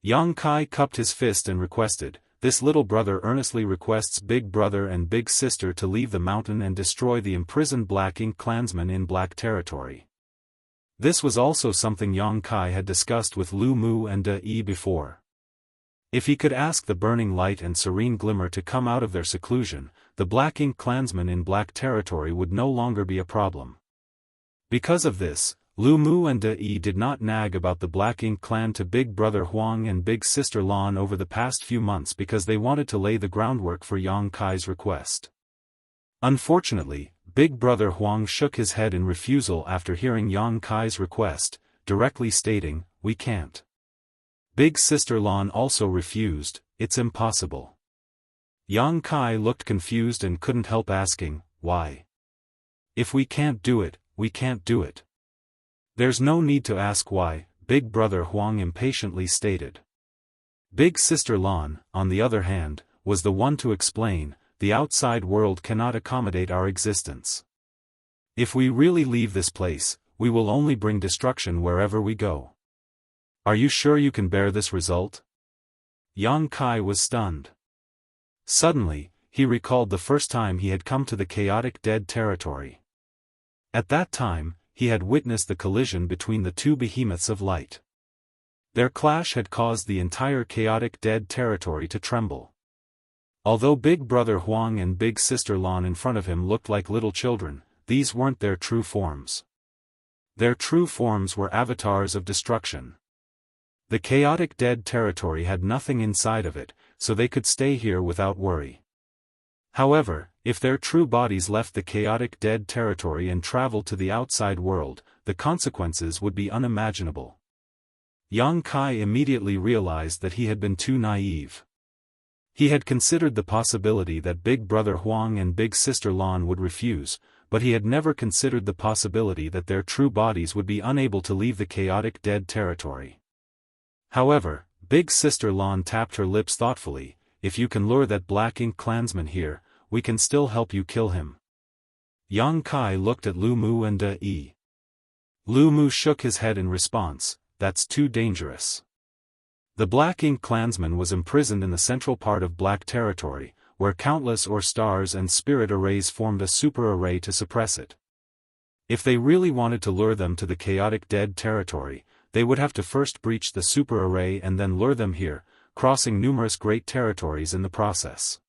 Yang Kai cupped his fist and requested, "This little brother earnestly requests Big Brother and Big Sister to leave the mountain and destroy the imprisoned Black Ink clansmen in Black Territory." This was also something Yang Kai had discussed with Lu Mu and De Yi before. If he could ask the Burning Light and Serene Glimmer to come out of their seclusion, the Black Ink clansmen in Black Territory would no longer be a problem. Because of this, Lu Mu and De Yi did not nag about the Black Ink clan to Big Brother Huang and Big Sister Lan over the past few months because they wanted to lay the groundwork for Yang Kai's request. Unfortunately, Big Brother Huang shook his head in refusal after hearing Yang Kai's request, directly stating, "We can't." Big Sister Lan also refused, "It's impossible." Yang Kai looked confused and couldn't help asking, why? If we can't do it, we can't do it. There's no need to ask why, Big Brother Huang impatiently stated. Big Sister Lan, on the other hand, was the one to explain, the outside world cannot accommodate our existence. If we really leave this place, we will only bring destruction wherever we go. Are you sure you can bear this result? Yang Kai was stunned. Suddenly, he recalled the first time he had come to the chaotic dead territory. At that time, he had witnessed the collision between the two behemoths of light. Their clash had caused the entire chaotic dead territory to tremble. Although Big Brother Huang and Big Sister Lan in front of him looked like little children, these weren't their true forms. Their true forms were avatars of destruction. The chaotic dead territory had nothing inside of it, so they could stay here without worry. However, if their true bodies left the chaotic dead territory and traveled to the outside world, the consequences would be unimaginable. Yang Kai immediately realized that he had been too naive. He had considered the possibility that Big Brother Huang and Big Sister Lan would refuse, but he had never considered the possibility that their true bodies would be unable to leave the chaotic dead territory. However, Big Sister Lan tapped her lips thoughtfully. If you can lure that black ink clansman here, we can still help you kill him. Yang Kai looked at Lu Mu and De Yi. Lu Mu shook his head in response, that's too dangerous. The black ink clansman was imprisoned in the central part of Black Territory, where countless ore stars and spirit arrays formed a super array to suppress it. If they really wanted to lure them to the chaotic dead territory, they would have to first breach the super array and then lure them here, crossing numerous great territories in the process.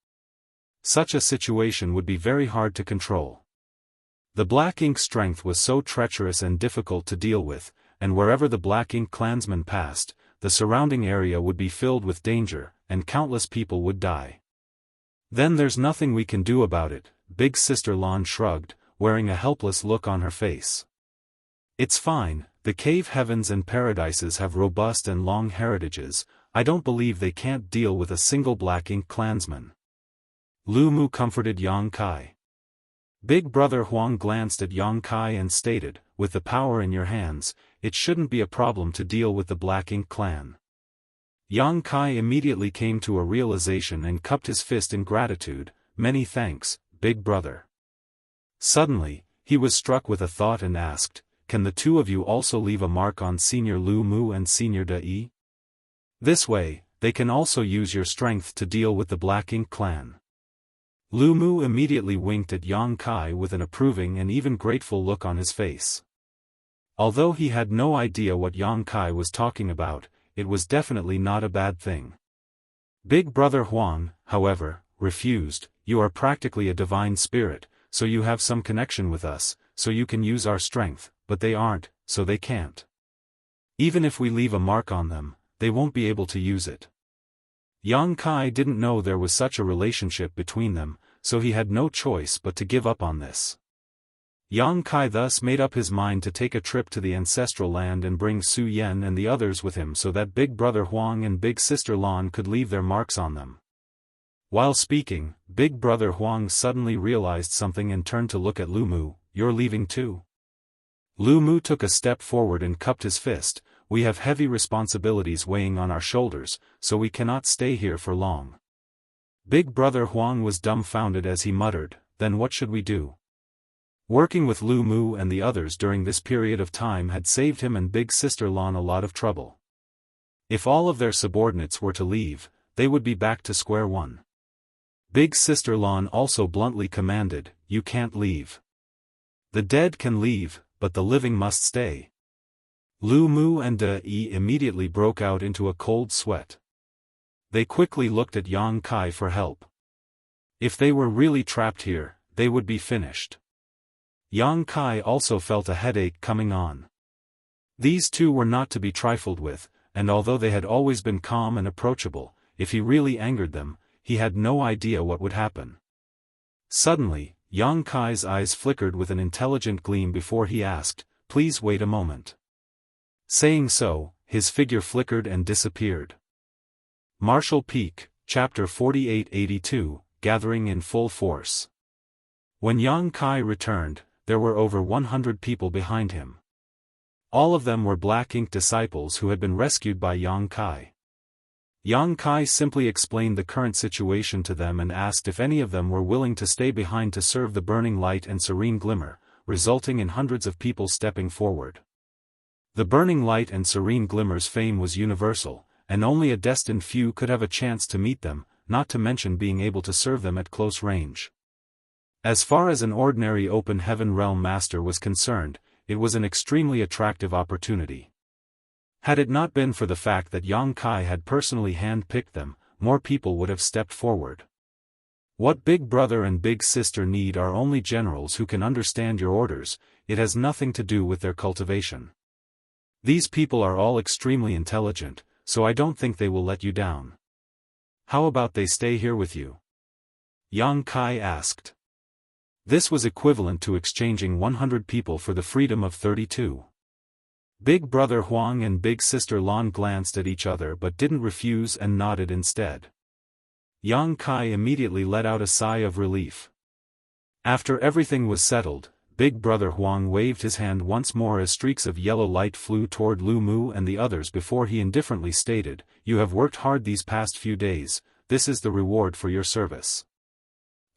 Such a situation would be very hard to control. The black ink strength was so treacherous and difficult to deal with, and wherever the black ink clansman passed, the surrounding area would be filled with danger, and countless people would die. Then there's nothing we can do about it, Big Sister Lan shrugged, wearing a helpless look on her face. It's fine, the cave heavens and paradises have robust and long heritages. I don't believe they can't deal with a single black ink clansman. Lu Mu comforted Yang Kai. Big Brother Huang glanced at Yang Kai and stated, with the power in your hands, it shouldn't be a problem to deal with the black ink clan. Yang Kai immediately came to a realization and cupped his fist in gratitude, many thanks, Big Brother. Suddenly, he was struck with a thought and asked, can the two of you also leave a mark on Senior Lu Mu and Senior De Yi? This way, they can also use your strength to deal with the black ink clan. Lu Mu immediately winked at Yang Kai with an approving and even grateful look on his face. Although he had no idea what Yang Kai was talking about, it was definitely not a bad thing. Big Brother Huang, however, refused. You are practically a divine spirit, so you have some connection with us, so you can use our strength, but they aren't, so they can't. Even if we leave a mark on them, they won't be able to use it. Yang Kai didn't know there was such a relationship between them, so he had no choice but to give up on this. Yang Kai thus made up his mind to take a trip to the ancestral land and bring Su Yan and the others with him so that Big Brother Huang and Big Sister Lan could leave their marks on them. While speaking, Big Brother Huang suddenly realized something and turned to look at Lu Mu. You're leaving too? Lu Mu took a step forward and cupped his fist. We have heavy responsibilities weighing on our shoulders, so we cannot stay here for long. Big Brother Huang was dumbfounded as he muttered, then what should we do? Working with Lu Mu and the others during this period of time had saved him and Big Sister Lan a lot of trouble. If all of their subordinates were to leave, they would be back to square one. Big Sister Lan also bluntly commanded, you can't leave. The dead can leave, but the living must stay. Lu Mu and De Yi immediately broke out into a cold sweat. They quickly looked at Yang Kai for help. If they were really trapped here, they would be finished. Yang Kai also felt a headache coming on. These two were not to be trifled with, and although they had always been calm and approachable, if he really angered them, he had no idea what would happen. Suddenly, Yang Kai's eyes flickered with an intelligent gleam before he asked, please wait a moment. Saying so, his figure flickered and disappeared. Martial Peak, Chapter 4882, gathering in full force. When Yang Kai returned, there were over 100 people behind him. All of them were Black Ink disciples who had been rescued by Yang Kai. Yang Kai simply explained the current situation to them and asked if any of them were willing to stay behind to serve the burning light and serene glimmer, resulting in hundreds of people stepping forward. The burning light and serene glimmer's fame was universal, and only a destined few could have a chance to meet them, not to mention being able to serve them at close range. As far as an ordinary open heaven realm master was concerned, it was an extremely attractive opportunity. Had it not been for the fact that Yang Kai had personally hand-picked them, more people would have stepped forward. What Big Brother and Big Sister need are only generals who can understand your orders. It has nothing to do with their cultivation. These people are all extremely intelligent, so I don't think they will let you down. How about they stay here with you? Yang Kai asked. This was equivalent to exchanging 100 people for the freedom of 32. Big Brother Huang and Big Sister Lan glanced at each other but didn't refuse and nodded instead. Yang Kai immediately let out a sigh of relief. After everything was settled, Big Brother Huang waved his hand once more as streaks of yellow light flew toward Lu Mu and the others before he indifferently stated, "You have worked hard these past few days, this is the reward for your service."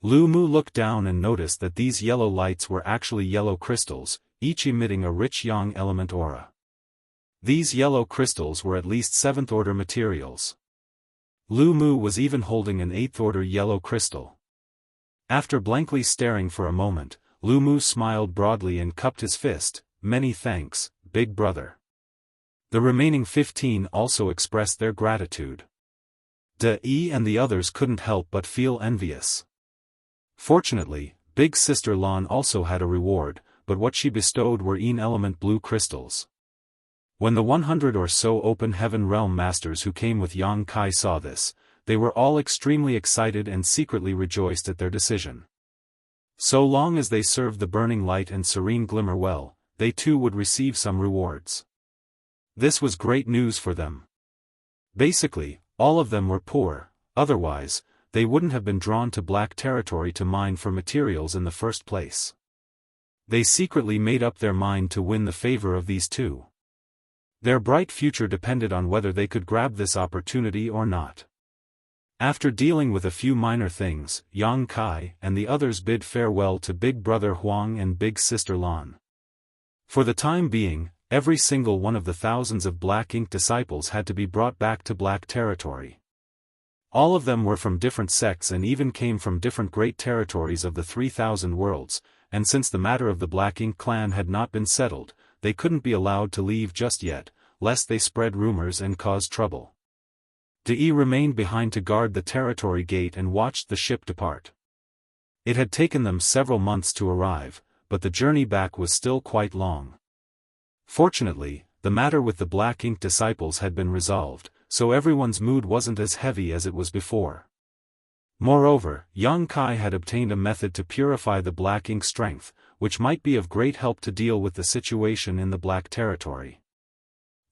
Lu Mu looked down and noticed that these yellow lights were actually yellow crystals, each emitting a rich yang element aura. These yellow crystals were at least 7th-order materials. Lu Mu was even holding an 8th-order yellow crystal. After blankly staring for a moment, Lu Mu smiled broadly and cupped his fist. "Many thanks, Big Brother." The remaining 15 also expressed their gratitude. De and the others couldn't help but feel envious. Fortunately, Big Sister Lan also had a reward, but what she bestowed were element blue crystals. When the 100 or so open heaven realm masters who came with Yang Kai saw this, they were all extremely excited and secretly rejoiced at their decision. So long as they served the burning light and serene glimmer well, they too would receive some rewards. This was great news for them. Basically, all of them were poor, otherwise, they wouldn't have been drawn to black territory to mine for materials in the first place. They secretly made up their mind to win the favor of these two. Their bright future depended on whether they could grab this opportunity or not. After dealing with a few minor things, Yang Kai and the others bid farewell to Big Brother Huang and Big Sister Lan. For the time being, every single one of the thousands of Black Ink disciples had to be brought back to black territory. All of them were from different sects and even came from different great territories of the 3,000 worlds, and since the matter of the Black Ink clan had not been settled, they couldn't be allowed to leave just yet, lest they spread rumors and cause trouble. De remained behind to guard the territory gate and watched the ship depart. It had taken them several months to arrive, but the journey back was still quite long. Fortunately, the matter with the Black Ink disciples had been resolved, so everyone's mood wasn't as heavy as it was before. Moreover, Yang Kai had obtained a method to purify the Black Ink strength, which might be of great help to deal with the situation in the Black Territory.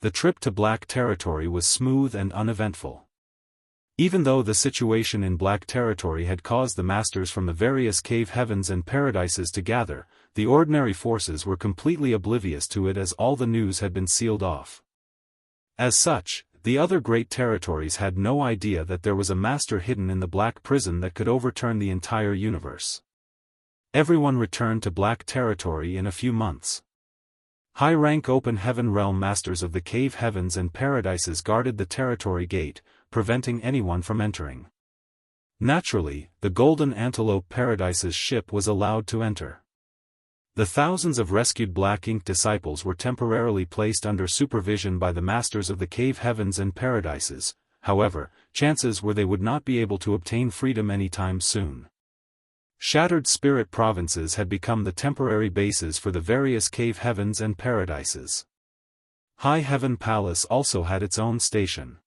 The trip to Black Territory was smooth and uneventful. Even though the situation in Black Territory had caused the masters from the various cave heavens and paradises to gather, the ordinary forces were completely oblivious to it as all the news had been sealed off. As such, the other great territories had no idea that there was a master hidden in the Black Prison that could overturn the entire universe. Everyone returned to Black Territory in a few months. High-rank open heaven realm masters of the cave heavens and paradises guarded the territory gate, preventing anyone from entering. Naturally, the Golden Antelope Paradise's ship was allowed to enter. The thousands of rescued Black Ink disciples were temporarily placed under supervision by the masters of the cave heavens and paradises. However, chances were they would not be able to obtain freedom anytime soon. Shattered spirit provinces had become the temporary bases for the various cave heavens and paradises. High Heaven Palace also had its own station.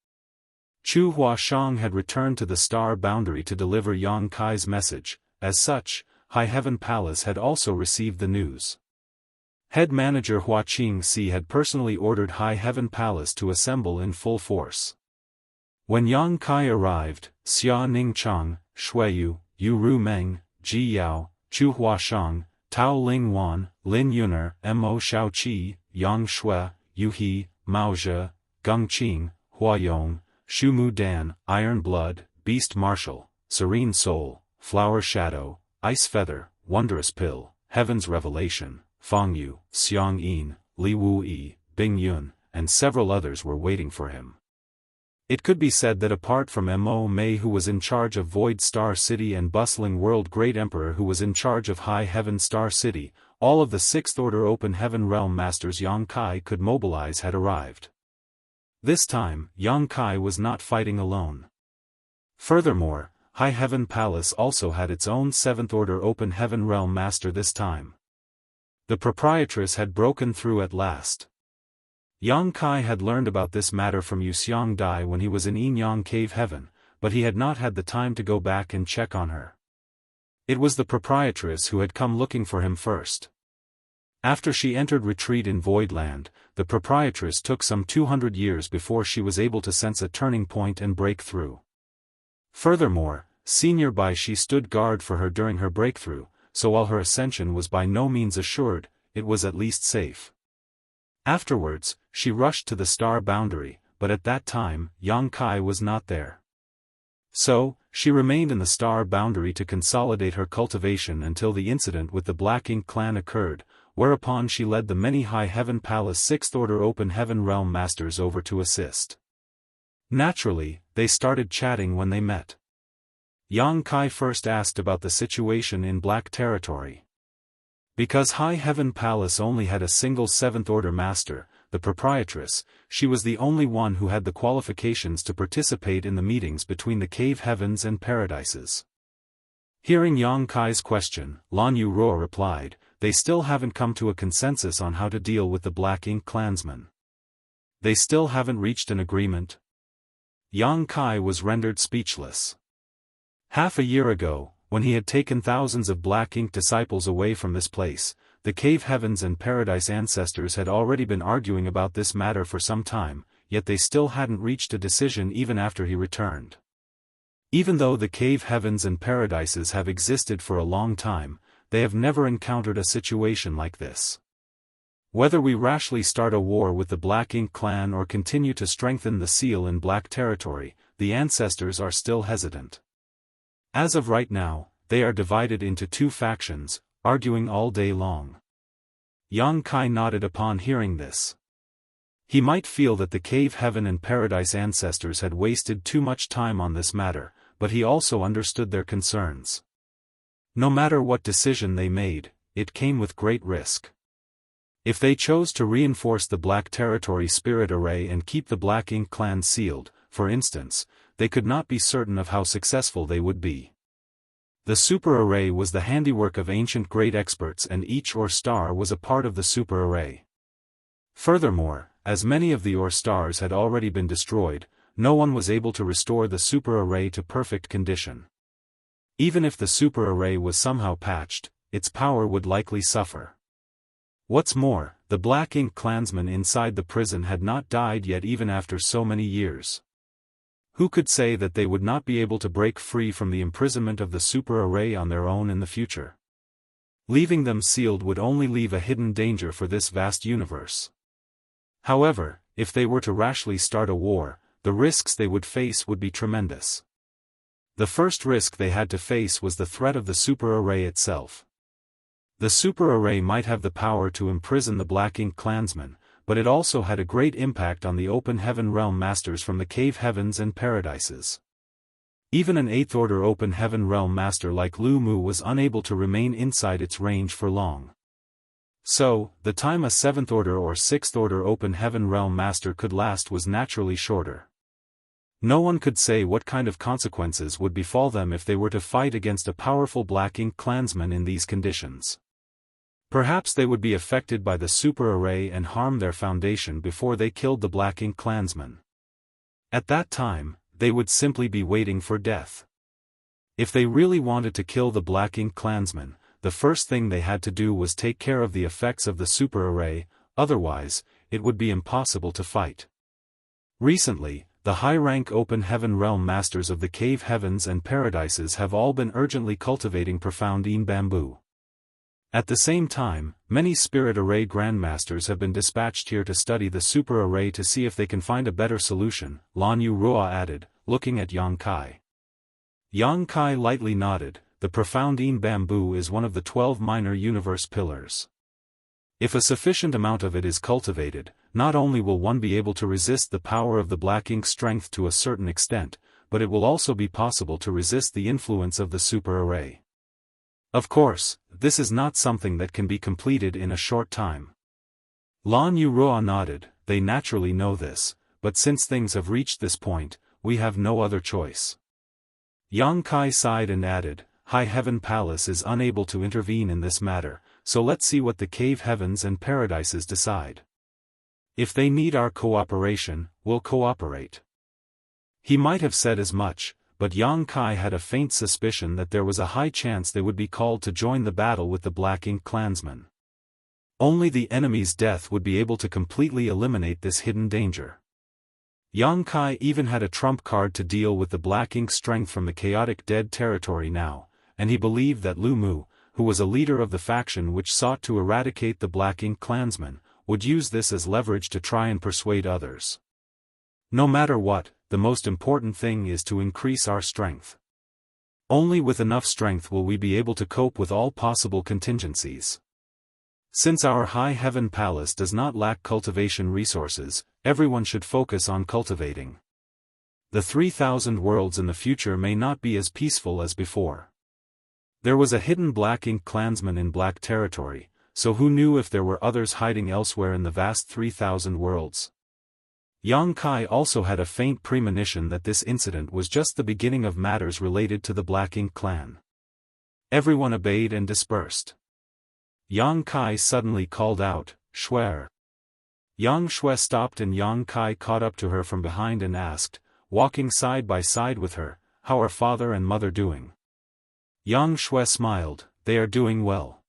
Chu Huashang had returned to the star boundary to deliver Yang Kai's message. As such, High Heaven Palace had also received the news. Head manager Hua Qingxi had personally ordered High Heaven Palace to assemble in full force. When Yang Kai arrived, Xia Ningchang, Shuiyu, Yu Ru Meng, Ji Yao, Chu Huashang, Tao Ling Wan, Lin Yuner, Mo Shaoqi, Yang Shui, Yu He, Mao Zhe, Gung Qing, Hua Yong, Shu Mu Dan, Iron Blood, Beast Martial, Serene Soul, Flower Shadow, Ice Feather, Wondrous Pill, Heaven's Revelation, Feng Yu, Xiang Yin, Li Wu Yi, Bing Yun, and several others were waiting for him. It could be said that apart from Mo Mei, who was in charge of Void Star City, and Bustling World Great Emperor, who was in charge of High Heaven Star City, all of the Sixth Order Open Heaven Realm Masters Yang Kai could mobilize had arrived. This time, Yang Kai was not fighting alone. Furthermore, High Heaven Palace also had its own Seventh Order Open Heaven Realm Master this time. The proprietress had broken through at last. Yang Kai had learned about this matter from Yuxiang Dai when he was in Yinyang Cave Heaven, but he had not had the time to go back and check on her. It was the proprietress who had come looking for him first. After she entered retreat in Voidland, the proprietress took some 200 years before she was able to sense a turning point and break through. Furthermore, Senior Bai Shi stood guard for her during her breakthrough, so while her ascension was by no means assured, it was at least safe. Afterwards, she rushed to the star boundary, but at that time, Yang Kai was not there. So, she remained in the star boundary to consolidate her cultivation until the incident with the Black Ink clan occurred, whereupon she led the many High Heaven Palace Sixth Order Open Heaven Realm Masters over to assist. Naturally, they started chatting when they met. Yang Kai first asked about the situation in Black Territory. Because High Heaven Palace only had a single Seventh Order Master, the proprietress, she was the only one who had the qualifications to participate in the meetings between the Cave Heavens and Paradises. Hearing Yang Kai's question, Lan Yu Ruo replied, "They still haven't come to a consensus on how to deal with the Black Ink clansmen. They still haven't reached an agreement?" Yang Kai was rendered speechless. Half a year ago, when he had taken thousands of Black Ink disciples away from this place, the Cave Heavens and Paradise ancestors had already been arguing about this matter for some time, yet they still hadn't reached a decision even after he returned. Even though the Cave Heavens and Paradises have existed for a long time, they have never encountered a situation like this. Whether we rashly start a war with the Black Ink clan or continue to strengthen the seal in Black Territory, the ancestors are still hesitant. As of right now, they are divided into two factions, arguing all day long. Yang Kai nodded upon hearing this. He might feel that the Cave Heaven and Paradise ancestors had wasted too much time on this matter, but he also understood their concerns. No matter what decision they made, it came with great risk. If they chose to reinforce the Black Territory Spirit Array and keep the Black Ink clan sealed, for instance, they could not be certain of how successful they would be. The Super Array was the handiwork of ancient great experts, and each Or star was a part of the Super Array. Furthermore, as many of the Or stars had already been destroyed, no one was able to restore the Super Array to perfect condition. Even if the Super Array was somehow patched, its power would likely suffer. What's more, the Black Ink clansmen inside the prison had not died yet even after so many years. Who could say that they would not be able to break free from the imprisonment of the Super Array on their own in the future? Leaving them sealed would only leave a hidden danger for this vast universe. However, if they were to rashly start a war, the risks they would face would be tremendous. The first risk they had to face was the threat of the Super Array itself. The Super Array might have the power to imprison the Black Ink clansmen, but it also had a great impact on the Open Heaven Realm Masters from the Cave Heavens and Paradises. Even an 8th Order Open Heaven Realm Master like Lu Mu was unable to remain inside its range for long. So, the time a 7th Order or 6th Order Open Heaven Realm Master could last was naturally shorter. No one could say what kind of consequences would befall them if they were to fight against a powerful Black Ink clansman in these conditions. Perhaps they would be affected by the Super Array and harm their foundation before they killed the Black Ink clansmen. At that time, they would simply be waiting for death. If they really wanted to kill the Black Ink clansmen, the first thing they had to do was take care of the effects of the Super Array, otherwise, it would be impossible to fight. Recently, the high-rank open heaven realm masters of the cave heavens and paradises have all been urgently cultivating profound Yin bamboo. At the same time, many spirit array grandmasters have been dispatched here to study the super array to see if they can find a better solution, Lan Yu Ruo added, looking at Yang Kai. Yang Kai lightly nodded. The profound Yin bamboo is one of the 12 minor universe pillars. If a sufficient amount of it is cultivated, not only will one be able to resist the power of the black ink strength to a certain extent, but it will also be possible to resist the influence of the super array. Of course, this is not something that can be completed in a short time. Lan Yu Ruo nodded. They naturally know this, but since things have reached this point, we have no other choice. Yang Kai sighed and added, High Heaven Palace is unable to intervene in this matter, so let's see what the cave heavens and paradises decide. If they need our cooperation, we'll cooperate. He might have said as much, but Yang Kai had a faint suspicion that there was a high chance they would be called to join the battle with the Black Ink clansmen. Only the enemy's death would be able to completely eliminate this hidden danger. Yang Kai even had a trump card to deal with the Black Ink strength from the chaotic dead territory now, and he believed that Lu Mu, who was a leader of the faction which sought to eradicate the Black Ink clansmen, would use this as leverage to try and persuade others. No matter what, the most important thing is to increase our strength. Only with enough strength will we be able to cope with all possible contingencies. Since our High Heaven Palace does not lack cultivation resources, everyone should focus on cultivating. The 3,000 worlds in the future may not be as peaceful as before. There was a hidden Black Ink clansman in Black Territory, so who knew if there were others hiding elsewhere in the vast 3,000 worlds? Yang Kai also had a faint premonition that this incident was just the beginning of matters related to the Black Ink clan. Everyone obeyed and dispersed. Yang Kai suddenly called out, Shuer. Yang Shuer stopped and Yang Kai caught up to her from behind and asked, walking side by side with her, how are father and mother doing? Yang Shuer smiled, they are doing well.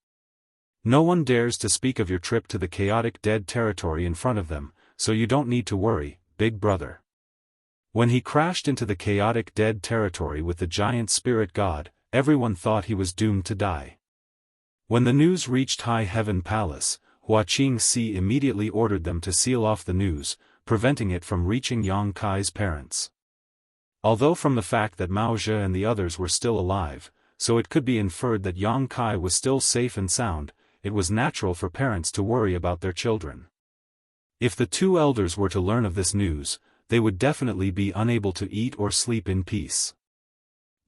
No one dares to speak of your trip to the chaotic dead territory in front of them, so you don't need to worry, big brother. When he crashed into the chaotic dead territory with the giant spirit god, everyone thought he was doomed to die. When the news reached High Heaven Palace, Hua Qingxi immediately ordered them to seal off the news, preventing it from reaching Yang Kai's parents. Although from the fact that Mao Zhe and the others were still alive, so it could be inferred that Yang Kai was still safe and sound, it was natural for parents to worry about their children. If the two elders were to learn of this news, they would definitely be unable to eat or sleep in peace.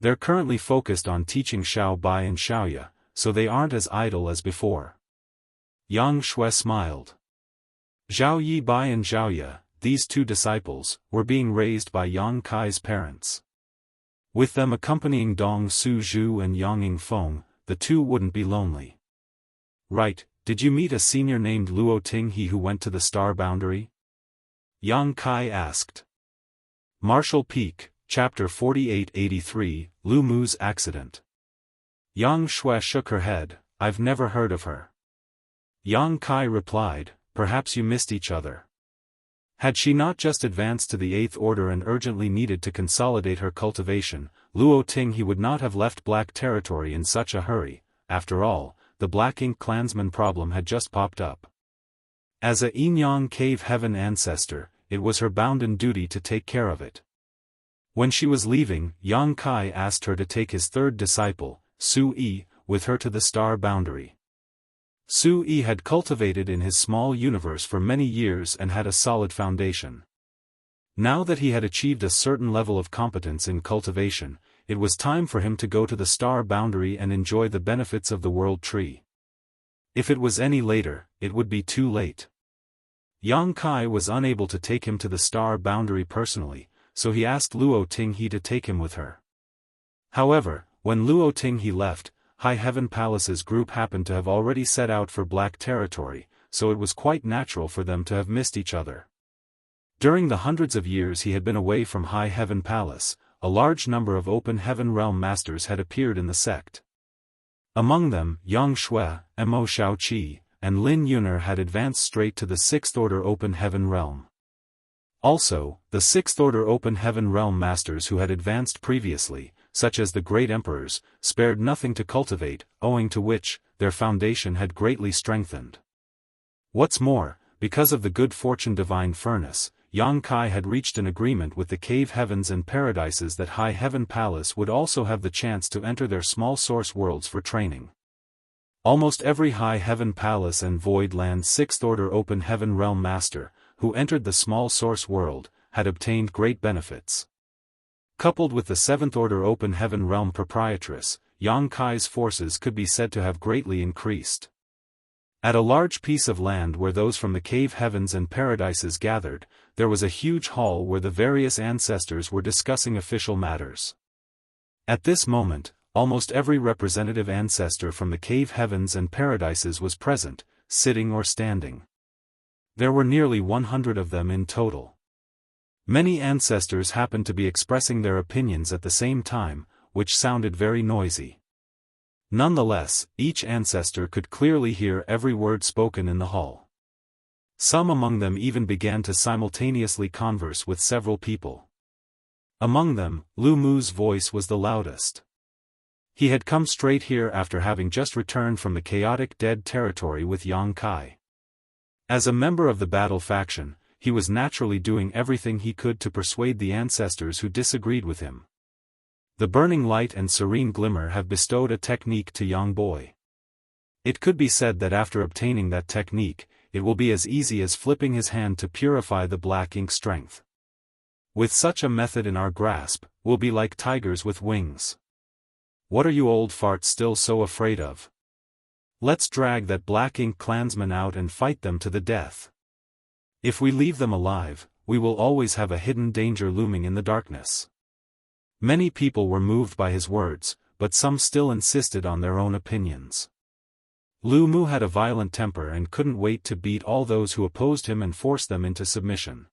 They're currently focused on teaching Xiao Bai and Xiaoya, so they aren't as idle as before. Yang Shuai smiled. Zhao Yi Bai and Xiaoya, these two disciples, were being raised by Yang Kai's parents. With them accompanying Dong Su Zhu and Yang Yingfeng, the two wouldn't be lonely. Right, did you meet a senior named Luo Tinghe who went to the Star Boundary? Yang Kai asked. Martial Peak, Chapter 4883, Lu Mu's Accident. Yang Shuai shook her head, I've never heard of her. Yang Kai replied, perhaps you missed each other. Had she not just advanced to the 8th Order and urgently needed to consolidate her cultivation, Luo Tinghe would not have left Black Territory in such a hurry. After all, the Black Ink clansman problem had just popped up. As a Yinyang Cave Heaven ancestor, it was her bounden duty to take care of it. When she was leaving, Yang Kai asked her to take his third disciple, Su Yi, with her to the Star Boundary. Su Yi had cultivated in his small universe for many years and had a solid foundation. Now that he had achieved a certain level of competence in cultivation, it was time for him to go to the Star Boundary and enjoy the benefits of the World Tree. If it was any later, it would be too late. Yang Kai was unable to take him to the Star Boundary personally, so he asked Luo Tinghe to take him with her. However, when Luo Tinghe left, High Heaven Palace's group happened to have already set out for Black Territory, so it was quite natural for them to have missed each other. During the hundreds of years he had been away from High Heaven Palace, a large number of Open Heaven Realm Masters had appeared in the sect. Among them, Yang Shuai, Mo Shaoqi, and Lin Yuner had advanced straight to the 6th Order Open Heaven Realm. Also, the Sixth Order Open Heaven Realm Masters who had advanced previously, such as the Great Emperors, spared nothing to cultivate, owing to which, their foundation had greatly strengthened. What's more, because of the good fortune Divine Furnace, Yang Kai had reached an agreement with the Cave Heavens and Paradises that High Heaven Palace would also have the chance to enter their small source worlds for training. Almost every High Heaven Palace and Void Land Sixth Order Open Heaven Realm Master, who entered the small source world, had obtained great benefits. Coupled with the Seventh Order Open Heaven Realm Proprietress, Yang Kai's forces could be said to have greatly increased. At a large piece of land where those from the Cave Heavens and Paradises gathered, there was a huge hall where the various ancestors were discussing official matters. At this moment, almost every representative ancestor from the Cave Heavens and Paradises was present, sitting or standing. There were nearly 100 of them in total. Many ancestors happened to be expressing their opinions at the same time, which sounded very noisy. Nonetheless, each ancestor could clearly hear every word spoken in the hall. Some among them even began to simultaneously converse with several people. Among them, Lu Mu's voice was the loudest. He had come straight here after having just returned from the chaotic dead territory with Yang Kai. As a member of the battle faction, he was naturally doing everything he could to persuade the ancestors who disagreed with him. The burning light and serene glimmer have bestowed a technique to young boy. It could be said that after obtaining that technique, it will be as easy as flipping his hand to purify the black ink strength. With such a method in our grasp, we'll be like tigers with wings. What are you old farts still so afraid of? Let's drag that black ink clansman out and fight them to the death. If we leave them alive, we will always have a hidden danger looming in the darkness. Many people were moved by his words, but some still insisted on their own opinions. Lu Mu had a violent temper and couldn't wait to beat all those who opposed him and force them into submission.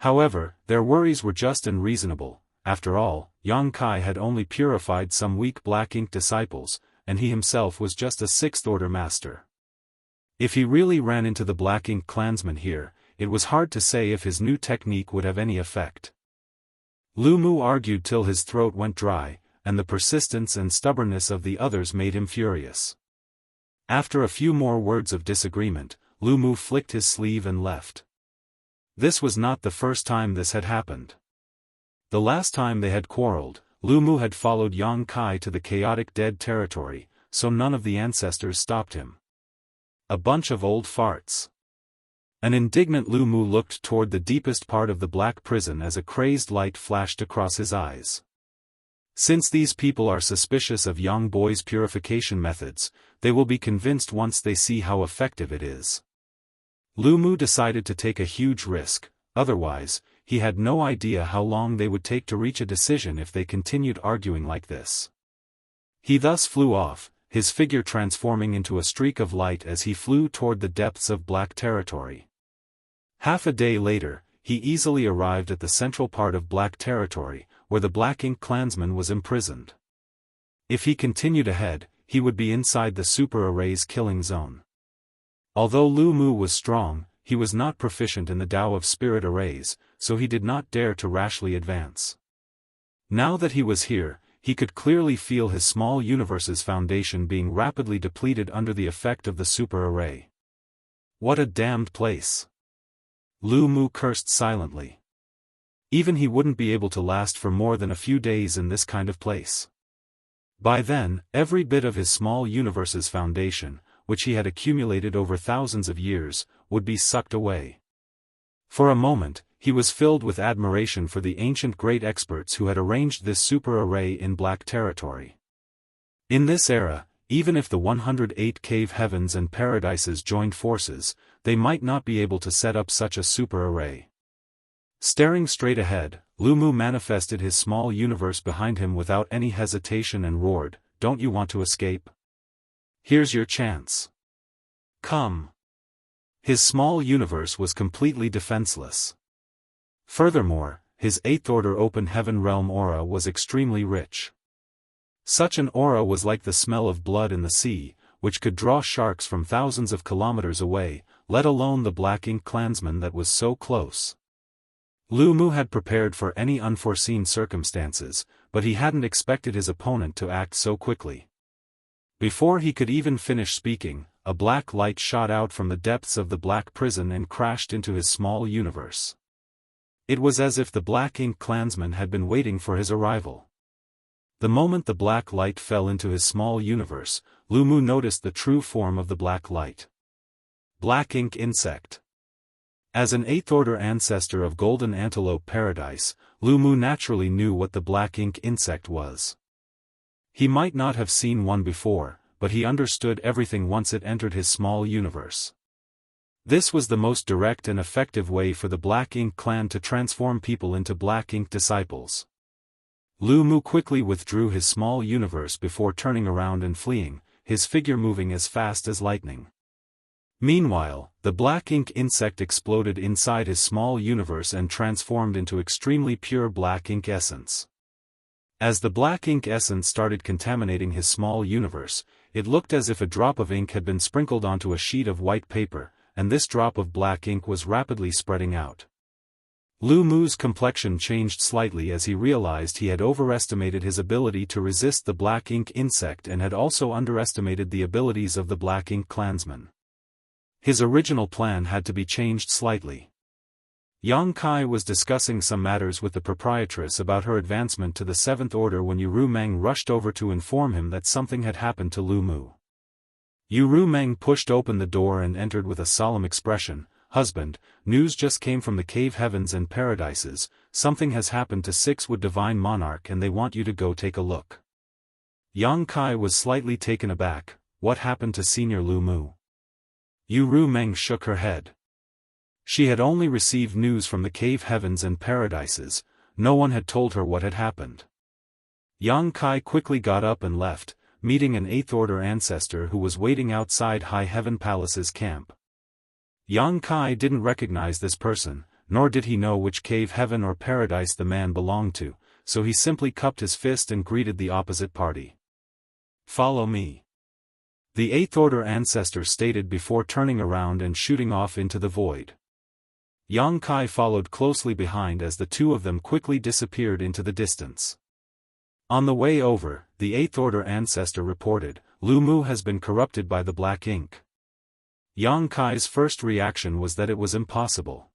However, their worries were just and reasonable. After all, Yang Kai had only purified some weak black ink disciples, and he himself was just a Sixth Order Master. If he really ran into the black ink clansmen here, it was hard to say if his new technique would have any effect. Lu Mu argued till his throat went dry, and the persistence and stubbornness of the others made him furious. After a few more words of disagreement, Lu Mu flicked his sleeve and left. This was not the first time this had happened. The last time they had quarreled, Lu Mu had followed Yang Kai to the chaotic dead territory, so none of the ancestors stopped him. A bunch of old farts. An indignant Lu Mu looked toward the deepest part of the black prison as a crazed light flashed across his eyes. Since these people are suspicious of young boy's purification methods, they will be convinced once they see how effective it is. Lu Mu decided to take a huge risk, otherwise, he had no idea how long they would take to reach a decision if they continued arguing like this. He thus flew off, his figure transforming into a streak of light as he flew toward the depths of black territory. Half a day later, he easily arrived at the central part of black territory, where the black ink clansman was imprisoned. If he continued ahead, he would be inside the super array's killing zone. Although Lu Mu was strong, he was not proficient in the Tao of spirit arrays, so he did not dare to rashly advance. Now that he was here, he could clearly feel his small universe's foundation being rapidly depleted under the effect of the super array. What a damned place! Lu Mu cursed silently. Even he wouldn't be able to last for more than a few days in this kind of place. By then, every bit of his small universe's foundation, which he had accumulated over thousands of years, would be sucked away. For a moment, he was filled with admiration for the ancient great experts who had arranged this super array in black territory. In this era, even if the 108 Cave Heavens and Paradises joined forces, they might not be able to set up such a super array. Staring straight ahead, Lu Mu manifested his small universe behind him without any hesitation and roared, "Don't you want to escape? Here's your chance. Come." His small universe was completely defenseless. Furthermore, his Eighth Order Open Heaven Realm aura was extremely rich. Such an aura was like the smell of blood in the sea, which could draw sharks from thousands of kilometers away, let alone the black ink clansman that was so close. Lu Mu had prepared for any unforeseen circumstances, but he hadn't expected his opponent to act so quickly. Before he could even finish speaking, a black light shot out from the depths of the black prison and crashed into his small universe. It was as if the Black Ink clansman had been waiting for his arrival. The moment the black light fell into his small universe, Lu Mu noticed the true form of the black light. Black Ink Insect. As an 8th-order ancestor of Golden Antelope Paradise, Lu Mu naturally knew what the Black Ink insect was. He might not have seen one before, but he understood everything once it entered his small universe. This was the most direct and effective way for the Black Ink clan to transform people into Black Ink disciples. Lu Mu quickly withdrew his small universe before turning around and fleeing, his figure moving as fast as lightning. Meanwhile, the Black Ink insect exploded inside his small universe and transformed into extremely pure Black Ink essence. As the Black Ink essence started contaminating his small universe, it looked as if a drop of ink had been sprinkled onto a sheet of white paper, and this drop of black ink was rapidly spreading out. Lu Mu's complexion changed slightly as he realized he had overestimated his ability to resist the Black Ink insect and had also underestimated the abilities of the Black Ink clansman. His original plan had to be changed slightly. Yang Kai was discussing some matters with the proprietress about her advancement to the 7th Order when Yu Meng rushed over to inform him that something had happened to Lu Mu. Yu Meng pushed open the door and entered with a solemn expression. "Husband, news just came from the cave heavens and paradises, something has happened to 6-Wood Divine Monarch and they want you to go take a look." Yang Kai was slightly taken aback. What happened to Senior Lu Mu? Yu Meng shook her head. She had only received news from the cave heavens and paradises, no one had told her what had happened. Yang Kai quickly got up and left, meeting an 8th Order ancestor who was waiting outside High Heaven Palace's camp. Yang Kai didn't recognize this person, nor did he know which cave heaven or paradise the man belonged to, so he simply cupped his fist and greeted the opposite party. "Follow me," the 8th Order ancestor stated before turning around and shooting off into the void. Yang Kai followed closely behind as the two of them quickly disappeared into the distance. On the way over, the 8th Order ancestor reported, "Lu Mu has been corrupted by the Black Ink." Yang Kai's first reaction was that it was impossible.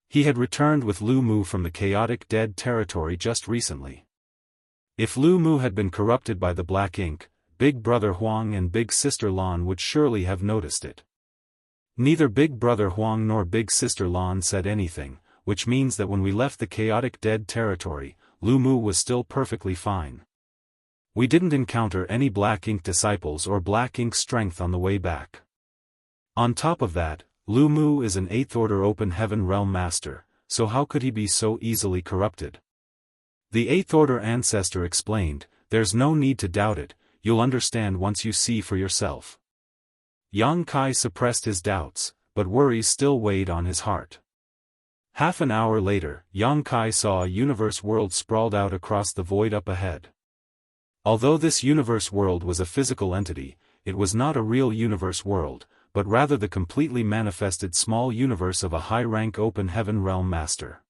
He had returned with Lu Mu from the chaotic dead territory just recently. If Lu Mu had been corrupted by the Black Ink, Big Brother Huang and Big Sister Lan would surely have noticed it. Neither Big Brother Huang nor Big Sister Lan said anything, which means that when we left the chaotic dead territory, Lu Mu was still perfectly fine. We didn't encounter any Black Ink disciples or Black Ink strength on the way back. On top of that, Lu Mu is an 8th Order Open Heaven Realm Master, so how could he be so easily corrupted? The 8th Order ancestor explained, "There's no need to doubt it, you'll understand once you see for yourself." Yang Kai suppressed his doubts, but worries still weighed on his heart. Half an hour later, Yang Kai saw a universe world sprawled out across the void up ahead. Although this universe world was a physical entity, it was not a real universe world, but rather the completely manifested small universe of a high-rank Open Heaven Realm Master.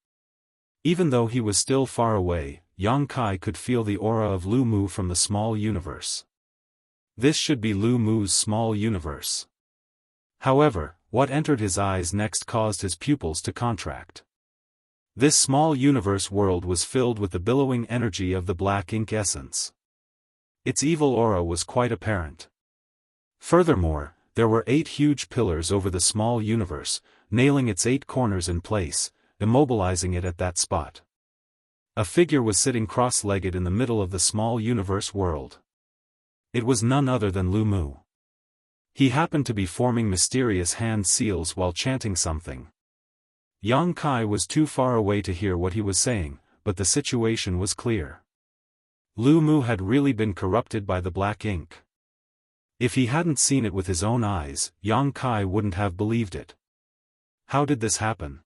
Even though he was still far away, Yang Kai could feel the aura of Lu Mu from the small universe. This should be Lu Mu's small universe. However, what entered his eyes next caused his pupils to contract. This small universe world was filled with the billowing energy of the Black Ink essence. Its evil aura was quite apparent. Furthermore, there were 8 huge pillars over the small universe, nailing its 8 corners in place, immobilizing it at that spot. A figure was sitting cross-legged in the middle of the small universe world. It was none other than Lu Mu. He happened to be forming mysterious hand seals while chanting something. Yang Kai was too far away to hear what he was saying, but the situation was clear. Lu Mu had really been corrupted by the Black Ink. If he hadn't seen it with his own eyes, Yang Kai wouldn't have believed it. How did this happen?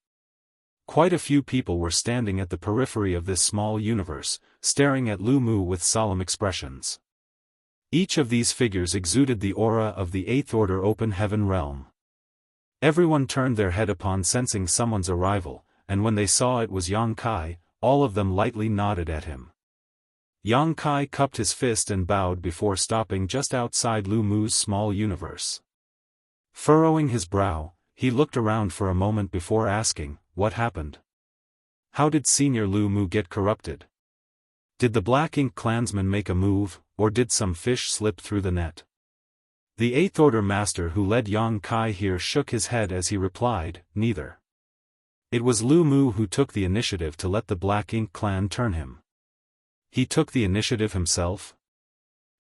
Quite a few people were standing at the periphery of this small universe, staring at Lu Mu with solemn expressions. Each of these figures exuded the aura of the 8th Order Open Heaven Realm. Everyone turned their head upon sensing someone's arrival, and when they saw it was Yang Kai, all of them lightly nodded at him. Yang Kai cupped his fist and bowed before stopping just outside Lu Mu's small universe. Furrowing his brow, he looked around for a moment before asking, "What happened? How did Senior Lu Mu get corrupted? Did the Black Ink clansmen make a move, or did some fish slip through the net?" The Eighth Order Master who led Yang Kai here shook his head as he replied, "Neither. It was Lu Mu who took the initiative to let the Black Ink clan turn him." "He took the initiative himself?"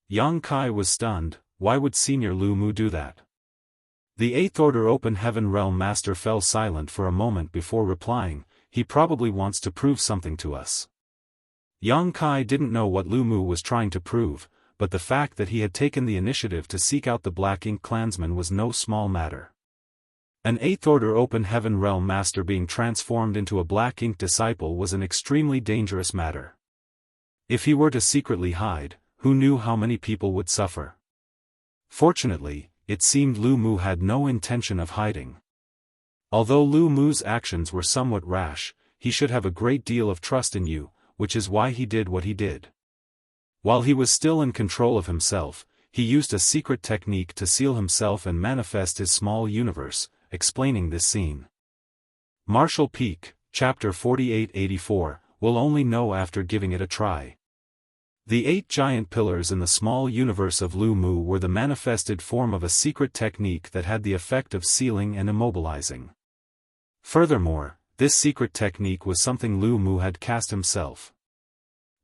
Yang Kai was stunned. Why would Senior Lu Mu do that? The Eighth Order Open Heaven Realm Master fell silent for a moment before replying, "He probably wants to prove something to us." Yang Kai didn't know what Lu Mu was trying to prove, but the fact that he had taken the initiative to seek out the Black Ink clansmen was no small matter. An Eighth Order Open Heaven Realm Master being transformed into a Black Ink disciple was an extremely dangerous matter. If he were to secretly hide, who knew how many people would suffer? Fortunately, it seemed Lu Mu had no intention of hiding. Although Lu Mu's actions were somewhat rash, he should have a great deal of trust in you, which is why he did what he did. While he was still in control of himself, he used a secret technique to seal himself and manifest his small universe, explaining this scene. Martial Peak, Chapter 4884, will only know after giving it a try. The 8 giant pillars in the small universe of Lu Mu were the manifested form of a secret technique that had the effect of sealing and immobilizing. Furthermore, this secret technique was something Lu Mu had cast himself.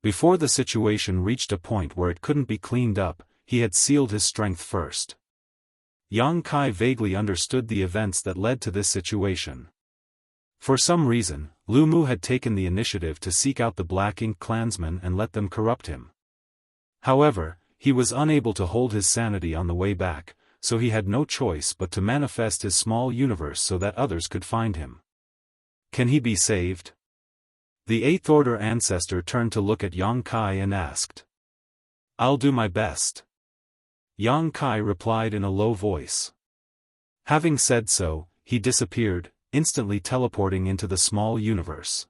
Before the situation reached a point where it couldn't be cleaned up, he had sealed his strength first. Yang Kai vaguely understood the events that led to this situation. For some reason, Lu Mu had taken the initiative to seek out the Black Ink clansmen and let them corrupt him. However, he was unable to hold his sanity on the way back, so he had no choice but to manifest his small universe so that others could find him. Can he be saved? The Eighth Order Ancestor turned to look at Yang Kai and asked. "I'll do my best." Yang Kai replied in a low voice. Having said so, he disappeared, instantly teleporting into the small universe.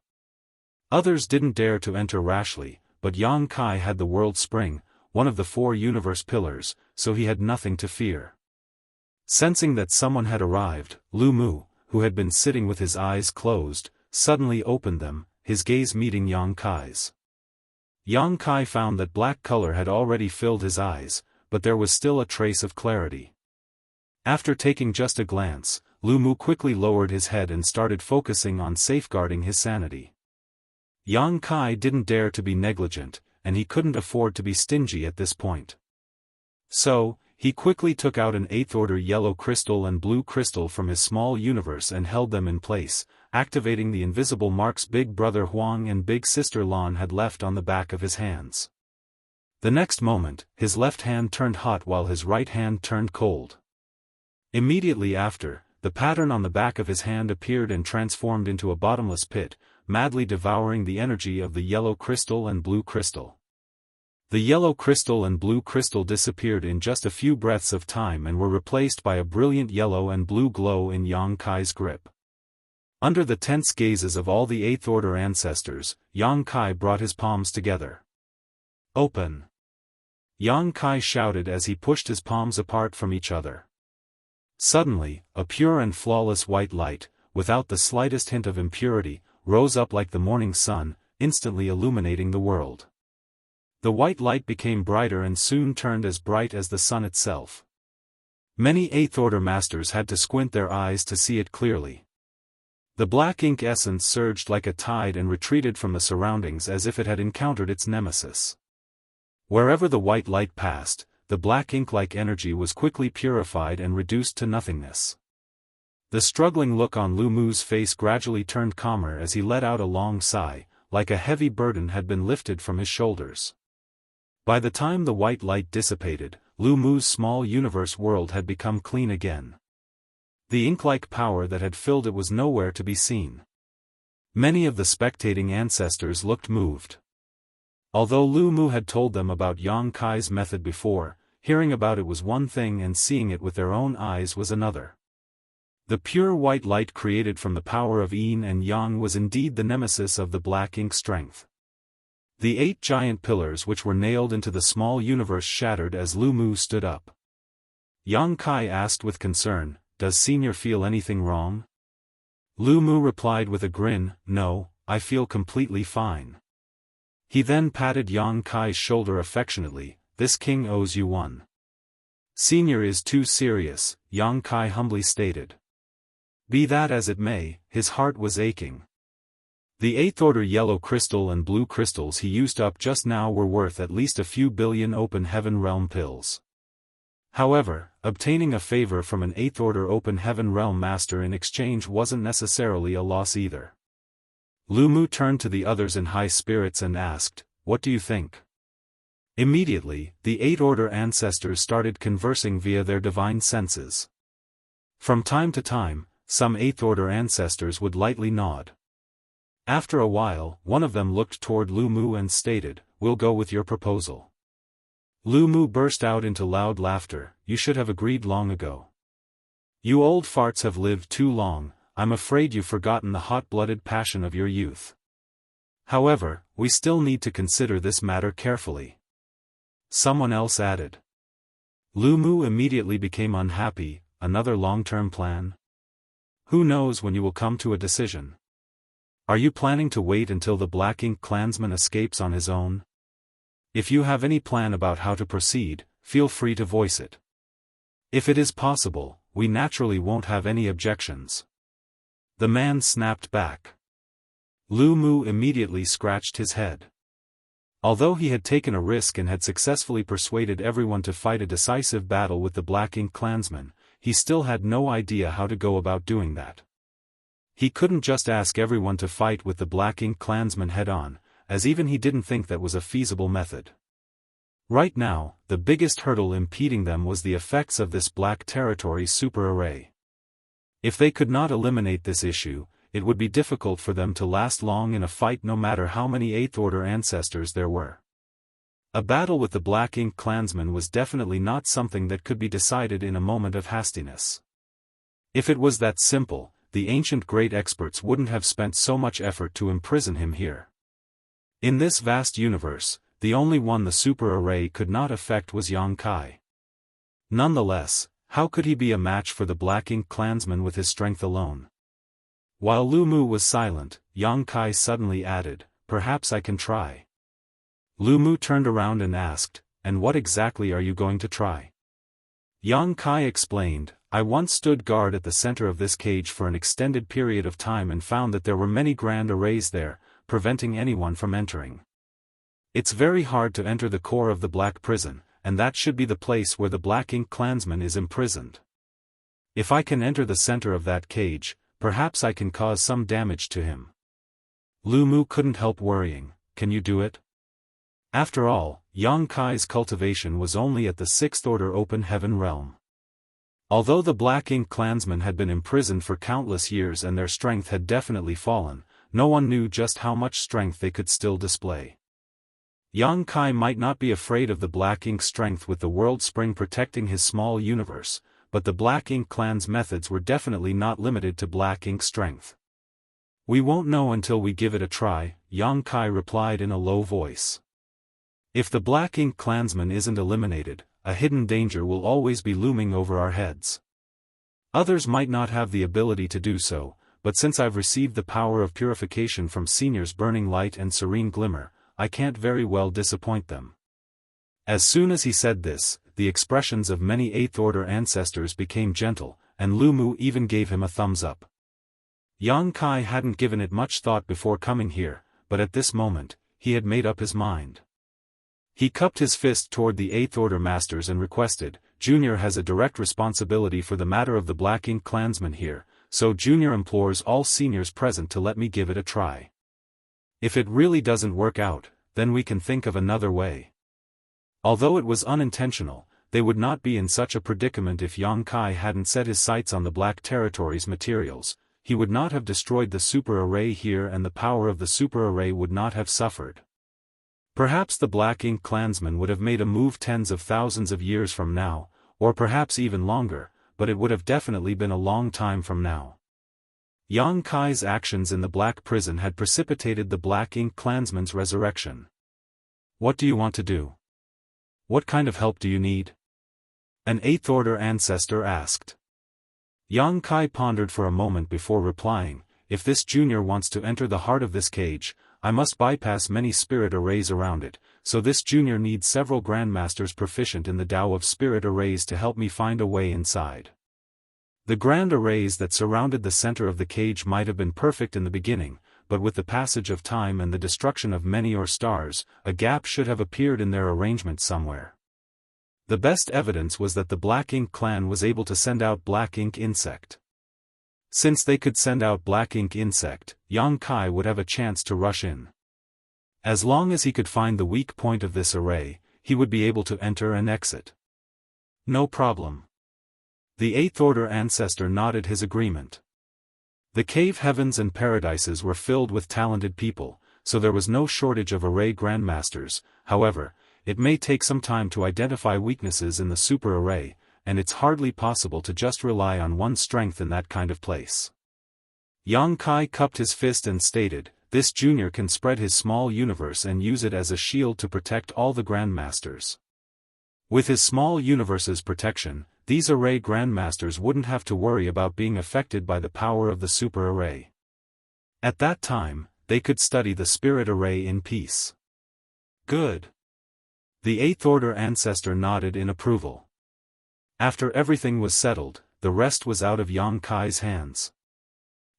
Others didn't dare to enter rashly, but Yang Kai had the World Spring, one of the 4 universe pillars, so he had nothing to fear. Sensing that someone had arrived, Lu Mu, who had been sitting with his eyes closed, suddenly opened them, his gaze meeting Yang Kai's. Yang Kai found that black color had already filled his eyes, but there was still a trace of clarity. After taking just a glance, Lu Mu quickly lowered his head and started focusing on safeguarding his sanity. Yang Kai didn't dare to be negligent, and he couldn't afford to be stingy at this point. So, he quickly took out an Eighth Order yellow crystal and blue crystal from his small universe and held them in place, activating the invisible marks Big Brother Huang and Big Sister Lan had left on the back of his hands. The next moment, his left hand turned hot while his right hand turned cold. Immediately after, the pattern on the back of his hand appeared and transformed into a bottomless pit, madly devouring the energy of the yellow crystal and blue crystal. The yellow crystal and blue crystal disappeared in just a few breaths of time and were replaced by a brilliant yellow and blue glow in Yang Kai's grip. Under the tense gazes of all the Eighth Order ancestors, Yang Kai brought his palms together. "Open!" Yang Kai shouted as he pushed his palms apart from each other. Suddenly, a pure and flawless white light, without the slightest hint of impurity, rose up like the morning sun, instantly illuminating the world. The white light became brighter and soon turned as bright as the sun itself. Many Eighth Order masters had to squint their eyes to see it clearly. The black ink essence surged like a tide and retreated from the surroundings as if it had encountered its nemesis. Wherever the white light passed, the black ink-like energy was quickly purified and reduced to nothingness. The struggling look on Lu Mu's face gradually turned calmer as he let out a long sigh, like a heavy burden had been lifted from his shoulders. By the time the white light dissipated, Lu Mu's small universe world had become clean again. The ink-like power that had filled it was nowhere to be seen. Many of the spectating ancestors looked moved. Although Lu Mu had told them about Yang Kai's method before, hearing about it was one thing and seeing it with their own eyes was another. The pure white light created from the power of yin and yang was indeed the nemesis of the black ink strength. The 8 giant pillars which were nailed into the small universe shattered as Lu Mu stood up. Yang Kai asked with concern, "Does Senior feel anything wrong?" Lu Mu replied with a grin, "No, I feel completely fine." He then patted Yang Kai's shoulder affectionately, "This king owes you one." "Senior is too serious," Yang Kai humbly stated. Be that as it may, his heart was aching. The 8th order yellow crystal and blue crystals he used up just now were worth at least a few billion open heaven realm pills. However, obtaining a favor from an 8th order open heaven realm master in exchange wasn't necessarily a loss either. Lu Mu turned to the others in high spirits and asked, "What do you think?" Immediately, the 8th order ancestors started conversing via their divine senses. From time to time, some 8th order ancestors would lightly nod. After a while, one of them looked toward Lu Mu and stated, "We'll go with your proposal." Lu Mu burst out into loud laughter, "You should have agreed long ago. You old farts have lived too long, I'm afraid you've forgotten the hot-blooded passion of your youth. However, we still need to consider this matter carefully." Someone else added. Lu Mu immediately became unhappy. Another long-term plan? Who knows when you will come to a decision? Are you planning to wait until the Black Ink clansman escapes on his own? If you have any plan about how to proceed, feel free to voice it. If it is possible, we naturally won't have any objections. The man snapped back. Lu Mu immediately scratched his head. Although he had taken a risk and had successfully persuaded everyone to fight a decisive battle with the Black Ink clansman, he still had no idea how to go about doing that. He couldn't just ask everyone to fight with the Black Ink clansman head-on, as even he didn't think that was a feasible method. Right now, the biggest hurdle impeding them was the effects of this Black Territory super array. If they could not eliminate this issue, it would be difficult for them to last long in a fight no matter how many 8th order ancestors there were. A battle with the Black Ink clansman was definitely not something that could be decided in a moment of hastiness. If it was that simple, the ancient great experts wouldn't have spent so much effort to imprison him here. In this vast universe, the only one the super array could not affect was Yang Kai. Nonetheless, how could he be a match for the Black Ink clansman with his strength alone? While Lu Mu was silent, Yang Kai suddenly added, "Perhaps I can try." Lu Mu turned around and asked, "And what exactly are you going to try?" Yang Kai explained, "I once stood guard at the center of this cage for an extended period of time and found that there were many grand arrays there, preventing anyone from entering. It's very hard to enter the core of the Black Prison, and that should be the place where the Black Ink clansman is imprisoned. If I can enter the center of that cage, perhaps I can cause some damage to him." Lu Mu couldn't help worrying, "Can you do it?" After all, Yang Kai's cultivation was only at the 6th order open heaven realm. Although the Black Ink clansmen had been imprisoned for countless years and their strength had definitely fallen, no one knew just how much strength they could still display. Yang Kai might not be afraid of the Black Ink strength with the world spring protecting his small universe, but the Black Ink clan's methods were definitely not limited to Black Ink strength. "We won't know until we give it a try," Yang Kai replied in a low voice. "If the Black Ink clansman isn't eliminated, a hidden danger will always be looming over our heads. Others might not have the ability to do so, but since I've received the power of purification from Senior's burning light and serene glimmer, I can't very well disappoint them." As soon as he said this, the expressions of many 8th order ancestors became gentle, and Lu Mu even gave him a thumbs up. Yang Kai hadn't given it much thought before coming here, but at this moment, he had made up his mind. He cupped his fist toward the 8th order masters and requested, "Junior has a direct responsibility for the matter of the Black Ink clansman here, so Junior implores all seniors present to let me give it a try. If it really doesn't work out, then we can think of another way." Although it was unintentional, they would not be in such a predicament if Yang Kai hadn't set his sights on the Black Territory's materials. He would not have destroyed the super array here and the power of the super array would not have suffered. Perhaps the Black Ink clansmen would have made a move tens of thousands of years from now, or perhaps even longer, but it would have definitely been a long time from now. Yang Kai's actions in the Black Prison had precipitated the Black Ink clansman's resurrection. What do you want to do? What kind of help do you need? An Eighth Order ancestor asked. Yang Kai pondered for a moment before replying, if this junior wants to enter the heart of this cage, I must bypass many spirit arrays around it, so this junior needs several grandmasters proficient in the Tao of spirit arrays to help me find a way inside. The grand arrays that surrounded the center of the cage might have been perfect in the beginning, but with the passage of time and the destruction of many or stars, a gap should have appeared in their arrangement somewhere. The best evidence was that the Black Ink clan was able to send out Black Ink insect. Since they could send out Black Ink insect, Yang Kai would have a chance to rush in. As long as he could find the weak point of this array, he would be able to enter and exit. No problem. The Eighth Order ancestor nodded his agreement. The cave heavens and paradises were filled with talented people, so there was no shortage of array grandmasters. However, it may take some time to identify weaknesses in the super array, and it's hardly possible to just rely on one's strength in that kind of place. Yang Kai cupped his fist and stated, this junior can spread his small universe and use it as a shield to protect all the grandmasters. With his small universe's protection, these array grandmasters wouldn't have to worry about being affected by the power of the super array. At that time, they could study the spirit array in peace. Good. The Eighth Order ancestor nodded in approval. After everything was settled, the rest was out of Yang Kai's hands.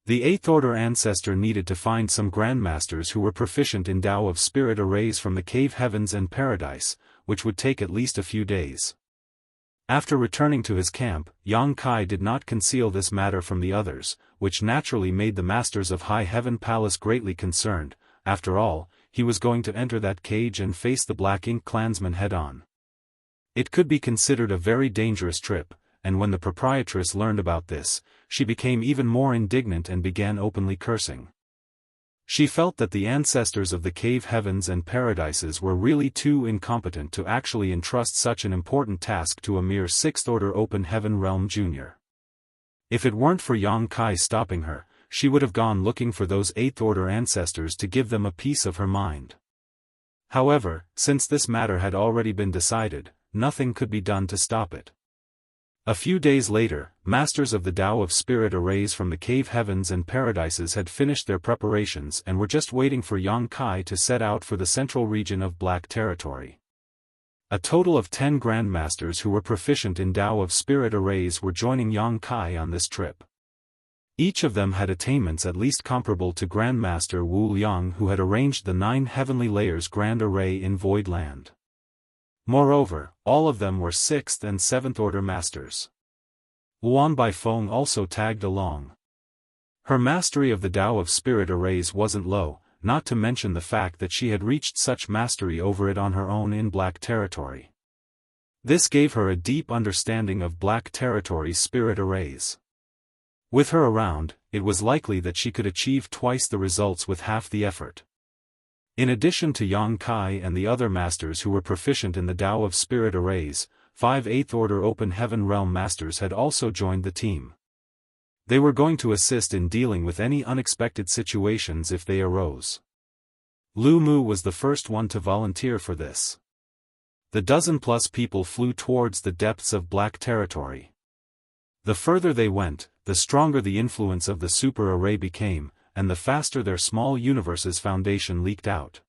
The Eighth Order ancestor needed to find some grandmasters who were proficient in Tao of spirit arrays from the cave heavens and paradise, which would take at least a few days. After returning to his camp, Yang Kai did not conceal this matter from the others, which naturally made the masters of High Heaven Palace greatly concerned. After all, he was going to enter that cage and face the Black Ink clansmen head-on. It could be considered a very dangerous trip, and when the proprietress learned about this, she became even more indignant and began openly cursing. She felt that the ancestors of the cave heavens and paradises were really too incompetent to actually entrust such an important task to a mere Sixth Order Open Heaven Realm junior. If it weren't for Yang Kai stopping her, she would have gone looking for those Eighth Order ancestors to give them a piece of her mind. However, since this matter had already been decided, nothing could be done to stop it. A few days later, masters of the Tao of spirit arrays from the cave heavens and paradises had finished their preparations and were just waiting for Yang Kai to set out for the central region of Black Territory. A total of 10 grandmasters who were proficient in Tao of spirit arrays were joining Yang Kai on this trip. Each of them had attainments at least comparable to Grandmaster Wu Liang, who had arranged the 9 heavenly layers grand array in Void Land. Moreover, all of them were 6th and 7th Order masters. Luan Baifeng also tagged along. Her mastery of the Tao of spirit arrays wasn't low, not to mention the fact that she had reached such mastery over it on her own in Black Territory. This gave her a deep understanding of Black Territory's spirit arrays. With her around, it was likely that she could achieve twice the results with half the effort. In addition to Yang Kai and the other masters who were proficient in the Tao of spirit arrays, 5 Eighth Order Open Heaven Realm masters had also joined the team. They were going to assist in dealing with any unexpected situations if they arose. Lu Mu was the first one to volunteer for this. The dozen-plus people flew towards the depths of Black Territory. The further they went, the stronger the influence of the super array became, and the faster their small universe's foundation leaked out.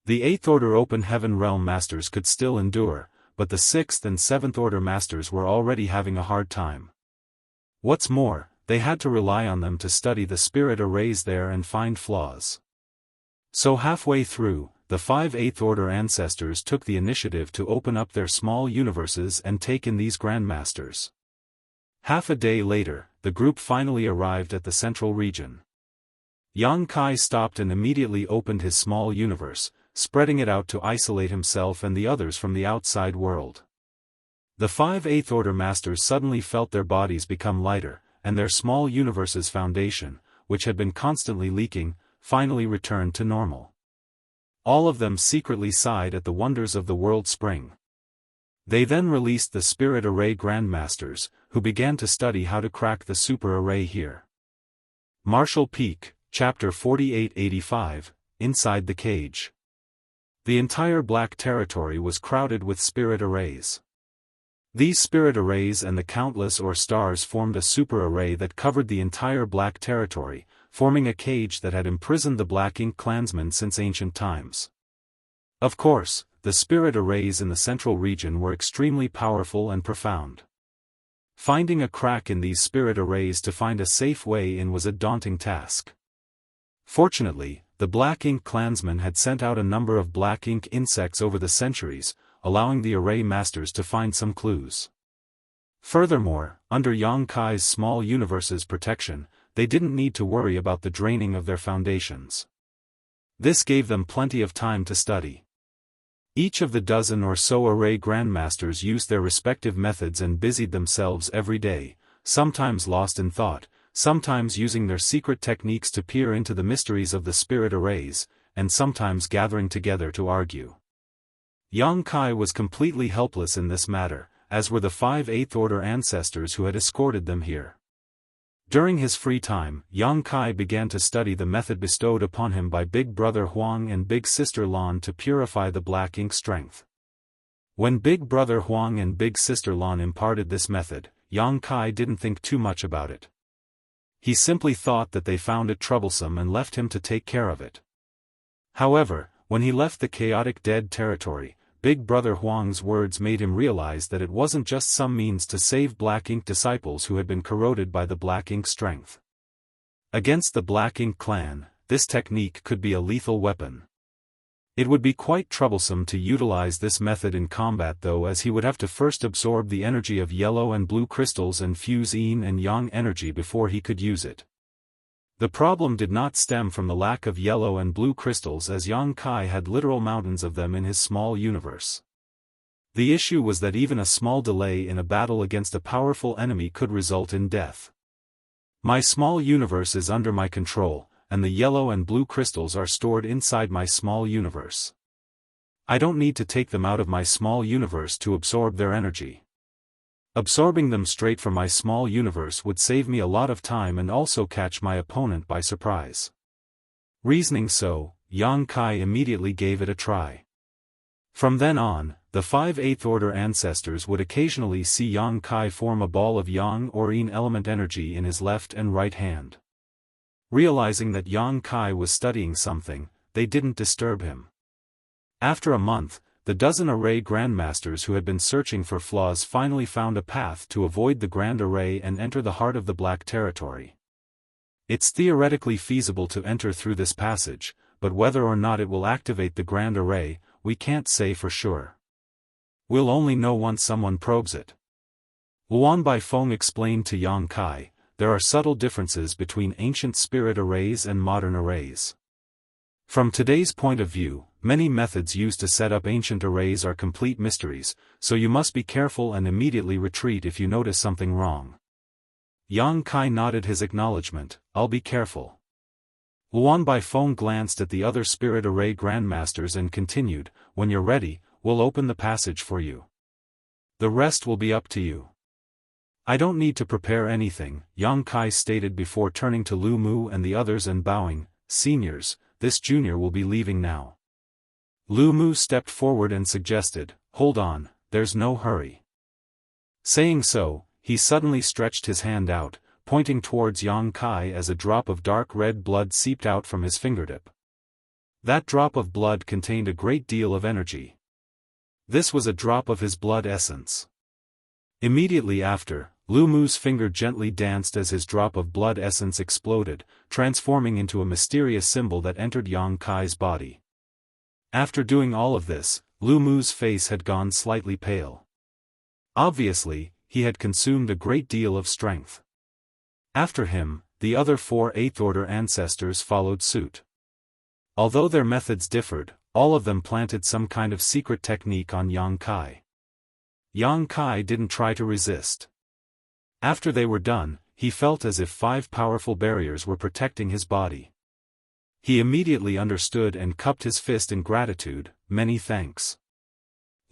The 8th Order Open Heaven Realm Masters could still endure, but the 6th and 7th Order Masters were already having a hard time. What's more, they had to rely on them to study the spirit arrays there and find flaws. So halfway through, the 5 8th Order Ancestors took the initiative to open up their small universes and take in these Grandmasters. Half a day later, the group finally arrived at the central region. Yang Kai stopped and immediately opened his small universe, spreading it out to isolate himself and the others from the outside world. The 5 8th Order Masters suddenly felt their bodies become lighter, and their small universe's foundation, which had been constantly leaking, finally returned to normal. All of them secretly sighed at the wonders of the world spring. They then released the Spirit Array Grandmasters, who began to study how to crack the Super Array here. Martial Peak, Chapter 4885, Inside the Cage. The entire Black Territory was crowded with Spirit Arrays. These Spirit Arrays and the countless or stars formed a Super Array that covered the entire Black Territory, forming a cage that had imprisoned the Black Ink clansmen since ancient times. Of course, the Spirit Arrays in the central region were extremely powerful and profound. Finding a crack in these Spirit Arrays to find a safe way in was a daunting task. Fortunately, the Black Ink clansmen had sent out a number of Black Ink insects over the centuries, allowing the Array Masters to find some clues. Furthermore, under Yang Kai's small universe's protection, they didn't need to worry about the draining of their foundations. This gave them plenty of time to study. Each of the dozen or so Array Grandmasters used their respective methods and busied themselves every day, sometimes lost in thought, sometimes using their secret techniques to peer into the mysteries of the Spirit Arrays, and sometimes gathering together to argue. Yang Kai was completely helpless in this matter, as were the 5 Eighth Order ancestors who had escorted them here. During his free time, Yang Kai began to study the method bestowed upon him by Big Brother Huang and Big Sister Lan to purify the Black Ink strength. When Big Brother Huang and Big Sister Lan imparted this method, Yang Kai didn't think too much about it. He simply thought that they found it troublesome and left him to take care of it. However, when he left the chaotic dead territory, Big Brother Huang's words made him realize that it wasn't just some means to save Black Ink disciples who had been corroded by the Black Ink strength. Against the Black Ink clan, this technique could be a lethal weapon. It would be quite troublesome to utilize this method in combat though, as he would have to first absorb the energy of yellow and blue crystals and fuse yin and yang energy before he could use it. The problem did not stem from the lack of yellow and blue crystals, as Yang Kai had literal mountains of them in his small universe. The issue was that even a small delay in a battle against a powerful enemy could result in death. My small universe is under my control, and the yellow and blue crystals are stored inside my small universe. I don't need to take them out of my small universe to absorb their energy. Absorbing them straight from my small universe would save me a lot of time and also catch my opponent by surprise. Reasoning so, Yang Kai immediately gave it a try. From then on, the 5 Eighth Order ancestors would occasionally see Yang Kai form a ball of yang or yin element energy in his left and right hand. Realizing that Yang Kai was studying something, they didn't disturb him. After a month, the dozen Array Grandmasters who had been searching for flaws finally found a path to avoid the Grand Array and enter the heart of the Black Territory. It's theoretically feasible to enter through this passage, but whether or not it will activate the Grand Array, we can't say for sure. We'll only know once someone probes it. Luan Baifeng explained to Yang Kai, there are subtle differences between ancient Spirit Arrays and modern arrays. From today's point of view, many methods used to set up ancient arrays are complete mysteries, so you must be careful and immediately retreat if you notice something wrong. Yang Kai nodded his acknowledgement, I'll be careful. Luan Baifeng glanced at the other Spirit Array Grandmasters and continued, when you're ready, we'll open the passage for you. The rest will be up to you. I don't need to prepare anything, Yang Kai stated before turning to Lu Mu and the others and bowing, seniors, this junior will be leaving now. Lu Mu stepped forward and suggested, hold on, there's no hurry. Saying so, he suddenly stretched his hand out, pointing towards Yang Kai as a drop of dark red blood seeped out from his fingertip. That drop of blood contained a great deal of energy. This was a drop of his blood essence. Immediately after, Lu Mu's finger gently danced as his drop of blood essence exploded, transforming into a mysterious symbol that entered Yang Kai's body. After doing all of this, Lu Mu's face had gone slightly pale. Obviously, he had consumed a great deal of strength. After him, the other 4 Eighth Order ancestors followed suit. Although their methods differed, all of them planted some kind of secret technique on Yang Kai. Yang Kai didn't try to resist. After they were done, he felt as if 5 powerful barriers were protecting his body. He immediately understood and cupped his fist in gratitude, many thanks.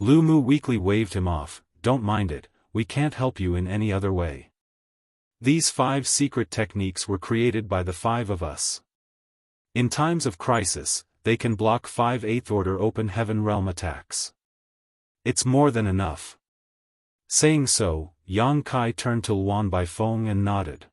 Lu Mu weakly waved him off. Don't mind it, we can't help you in any other way. These 5 secret techniques were created by the 5 of us. In times of crisis, they can block 5 8th order open heaven realm attacks. It's more than enough. Saying so, Yang Kai turned to Luan Baifeng and nodded.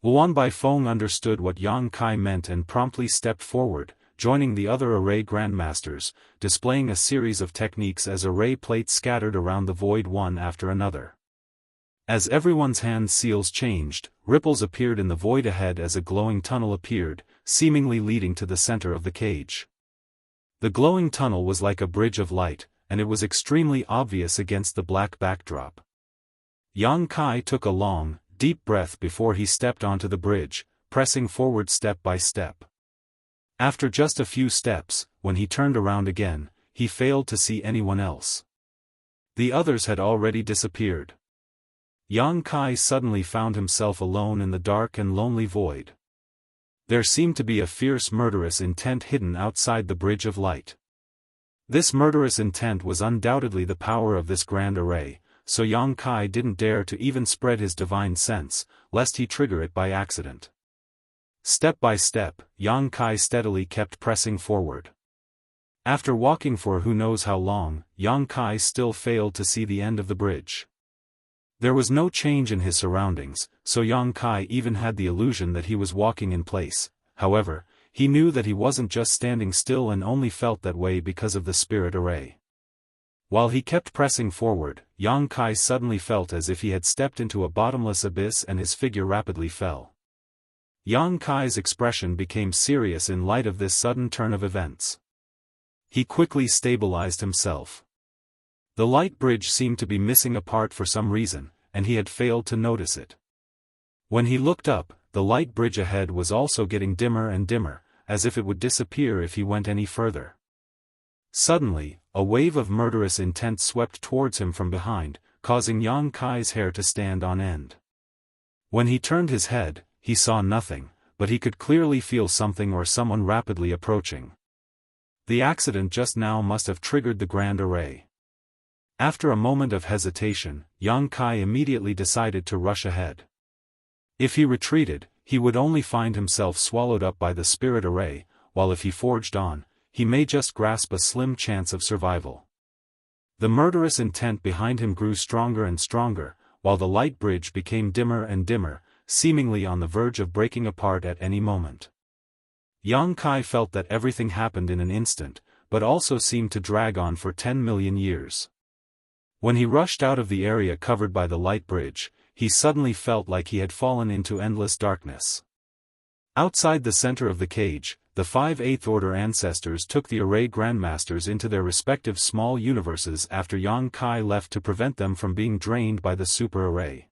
Luan Baifeng understood what Yang Kai meant and promptly stepped forward, joining the other array grandmasters, displaying a series of techniques as array plates scattered around the void one after another. As everyone's hand seals changed, ripples appeared in the void ahead as a glowing tunnel appeared, seemingly leading to the center of the cage. The glowing tunnel was like a bridge of light, and it was extremely obvious against the black backdrop. Yang Kai took a long, deep breath before he stepped onto the bridge, pressing forward step by step. After just a few steps, when he turned around again, he failed to see anyone else. The others had already disappeared. Yang Kai suddenly found himself alone in the dark and lonely void. There seemed to be a fierce murderous intent hidden outside the bridge of light. This murderous intent was undoubtedly the power of this grand array, so Yang Kai didn't dare to even spread his divine sense, lest he trigger it by accident. Step by step, Yang Kai steadily kept pressing forward. After walking for who knows how long, Yang Kai still failed to see the end of the bridge. There was no change in his surroundings, so Yang Kai even had the illusion that he was walking in place. However, he knew that he wasn't just standing still and only felt that way because of the spirit array. While he kept pressing forward, Yang Kai suddenly felt as if he had stepped into a bottomless abyss and his figure rapidly fell. Yang Kai's expression became serious in light of this sudden turn of events. He quickly stabilized himself. The light bridge seemed to be missing a part for some reason, and he had failed to notice it. When he looked up, the light bridge ahead was also getting dimmer and dimmer, as if it would disappear if he went any further. Suddenly, a wave of murderous intent swept towards him from behind, causing Yang Kai's hair to stand on end. When he turned his head, he saw nothing, but he could clearly feel something or someone rapidly approaching. The accident just now must have triggered the grand array. After a moment of hesitation, Yang Kai immediately decided to rush ahead. If he retreated, he would only find himself swallowed up by the spirit array, while if he forged on, he may just grasp a slim chance of survival. The murderous intent behind him grew stronger and stronger, while the light bridge became dimmer and dimmer, seemingly on the verge of breaking apart at any moment. Yang Kai felt that everything happened in an instant, but also seemed to drag on for 10 million years. When he rushed out of the area covered by the light bridge, he suddenly felt like he had fallen into endless darkness. Outside the center of the cage, the 5 8th order ancestors took the array grandmasters into their respective small universes after Yang Kai left to prevent them from being drained by the super array.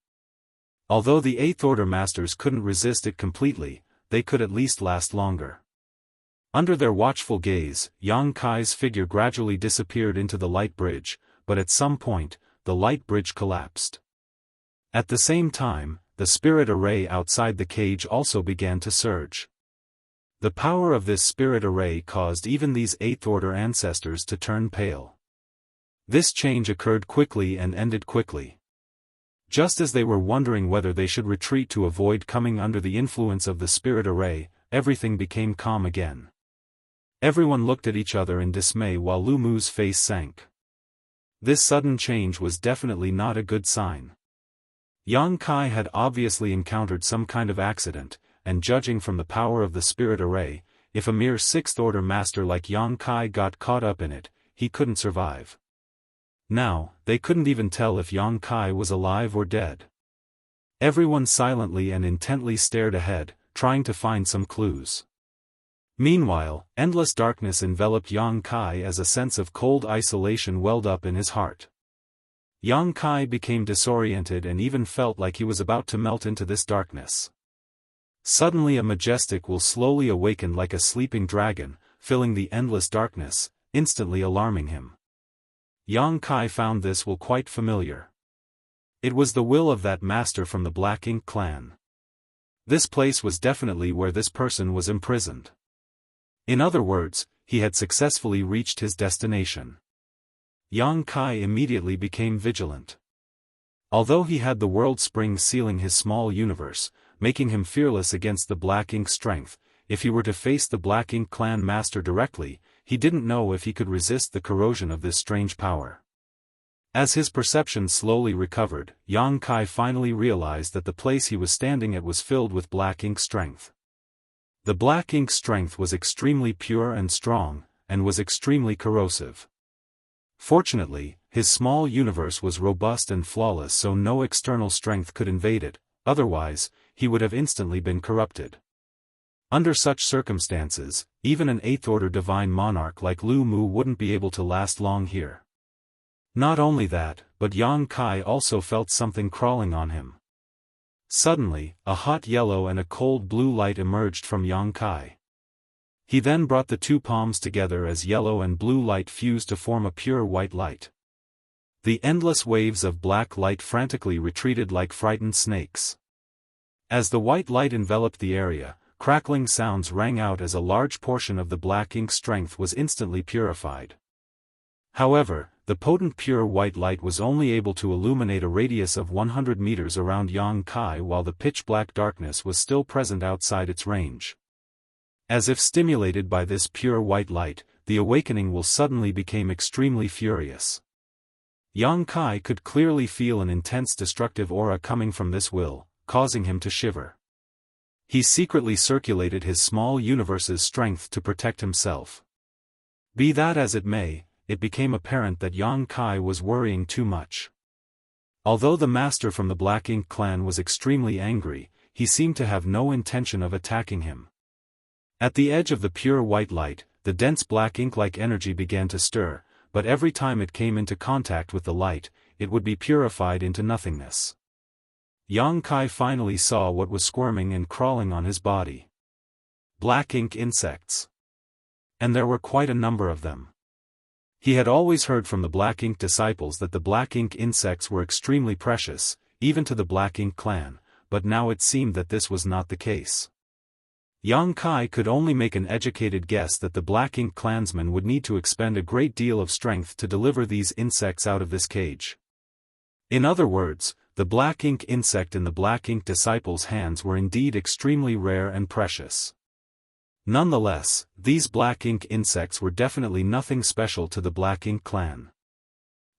Although the 8th order masters couldn't resist it completely, they could at least last longer. Under their watchful gaze, Yang Kai's figure gradually disappeared into the light bridge, but at some point, the light bridge collapsed. At the same time, the spirit array outside the cage also began to surge. The power of this spirit array caused even these 8th order ancestors to turn pale. This change occurred quickly and ended quickly. Just as they were wondering whether they should retreat to avoid coming under the influence of the spirit array, everything became calm again. Everyone looked at each other in dismay while Lu Mu's face sank. This sudden change was definitely not a good sign. Yang Kai had obviously encountered some kind of accident, and judging from the power of the spirit array, if a mere 6th order master like Yang Kai got caught up in it, he couldn't survive. Now, they couldn't even tell if Yang Kai was alive or dead. Everyone silently and intently stared ahead, trying to find some clues. Meanwhile, endless darkness enveloped Yang Kai as a sense of cold isolation welled up in his heart. Yang Kai became disoriented and even felt like he was about to melt into this darkness. Suddenly a majestic will slowly awakened like a sleeping dragon, filling the endless darkness, instantly alarming him. Yang Kai found this will quite familiar. It was the will of that master from the Black Ink clan. This place was definitely where this person was imprisoned. In other words, he had successfully reached his destination. Yang Kai immediately became vigilant. Although he had the world spring sealing his small universe, making him fearless against the Black Ink strength, if he were to face the Black Ink clan master directly, he didn't know if he could resist the corrosion of this strange power. As his perception slowly recovered, Yang Kai finally realized that the place he was standing at was filled with Black Ink strength. The Black Ink strength was extremely pure and strong, and was extremely corrosive. Fortunately, his small universe was robust and flawless, so no external strength could invade it, otherwise, he would have instantly been corrupted. Under such circumstances, even an 8th-order divine monarch like Lu Mu wouldn't be able to last long here. Not only that, but Yang Kai also felt something crawling on him. Suddenly, a hot yellow and a cold blue light emerged from Yang Kai. He then brought the two palms together as yellow and blue light fused to form a pure white light. The endless waves of black light frantically retreated like frightened snakes. As the white light enveloped the area, crackling sounds rang out as a large portion of the Black Ink strength was instantly purified. However, the potent pure white light was only able to illuminate a radius of 100 meters around Yang Kai, while the pitch-black darkness was still present outside its range. As if stimulated by this pure white light, the awakening will suddenly became extremely furious. Yang Kai could clearly feel an intense destructive aura coming from this will, causing him to shiver. He secretly circulated his small universe's strength to protect himself. Be that as it may, it became apparent that Yang Kai was worrying too much. Although the master from the Black Ink clan was extremely angry, he seemed to have no intention of attacking him. At the edge of the pure white light, the dense black ink-like energy began to stir, but every time it came into contact with the light, it would be purified into nothingness. Yang Kai finally saw what was squirming and crawling on his body. Black ink insects. And there were quite a number of them. He had always heard from the Black Ink disciples that the Black Ink insects were extremely precious, even to the Black Ink clan, but now it seemed that this was not the case. Yang Kai could only make an educated guess that the Black Ink clansmen would need to expend a great deal of strength to deliver these insects out of this cage. In other words, the Black Ink insect in the Black Ink disciples' hands were indeed extremely rare and precious. Nonetheless, these Black Ink insects were definitely nothing special to the Black Ink clan.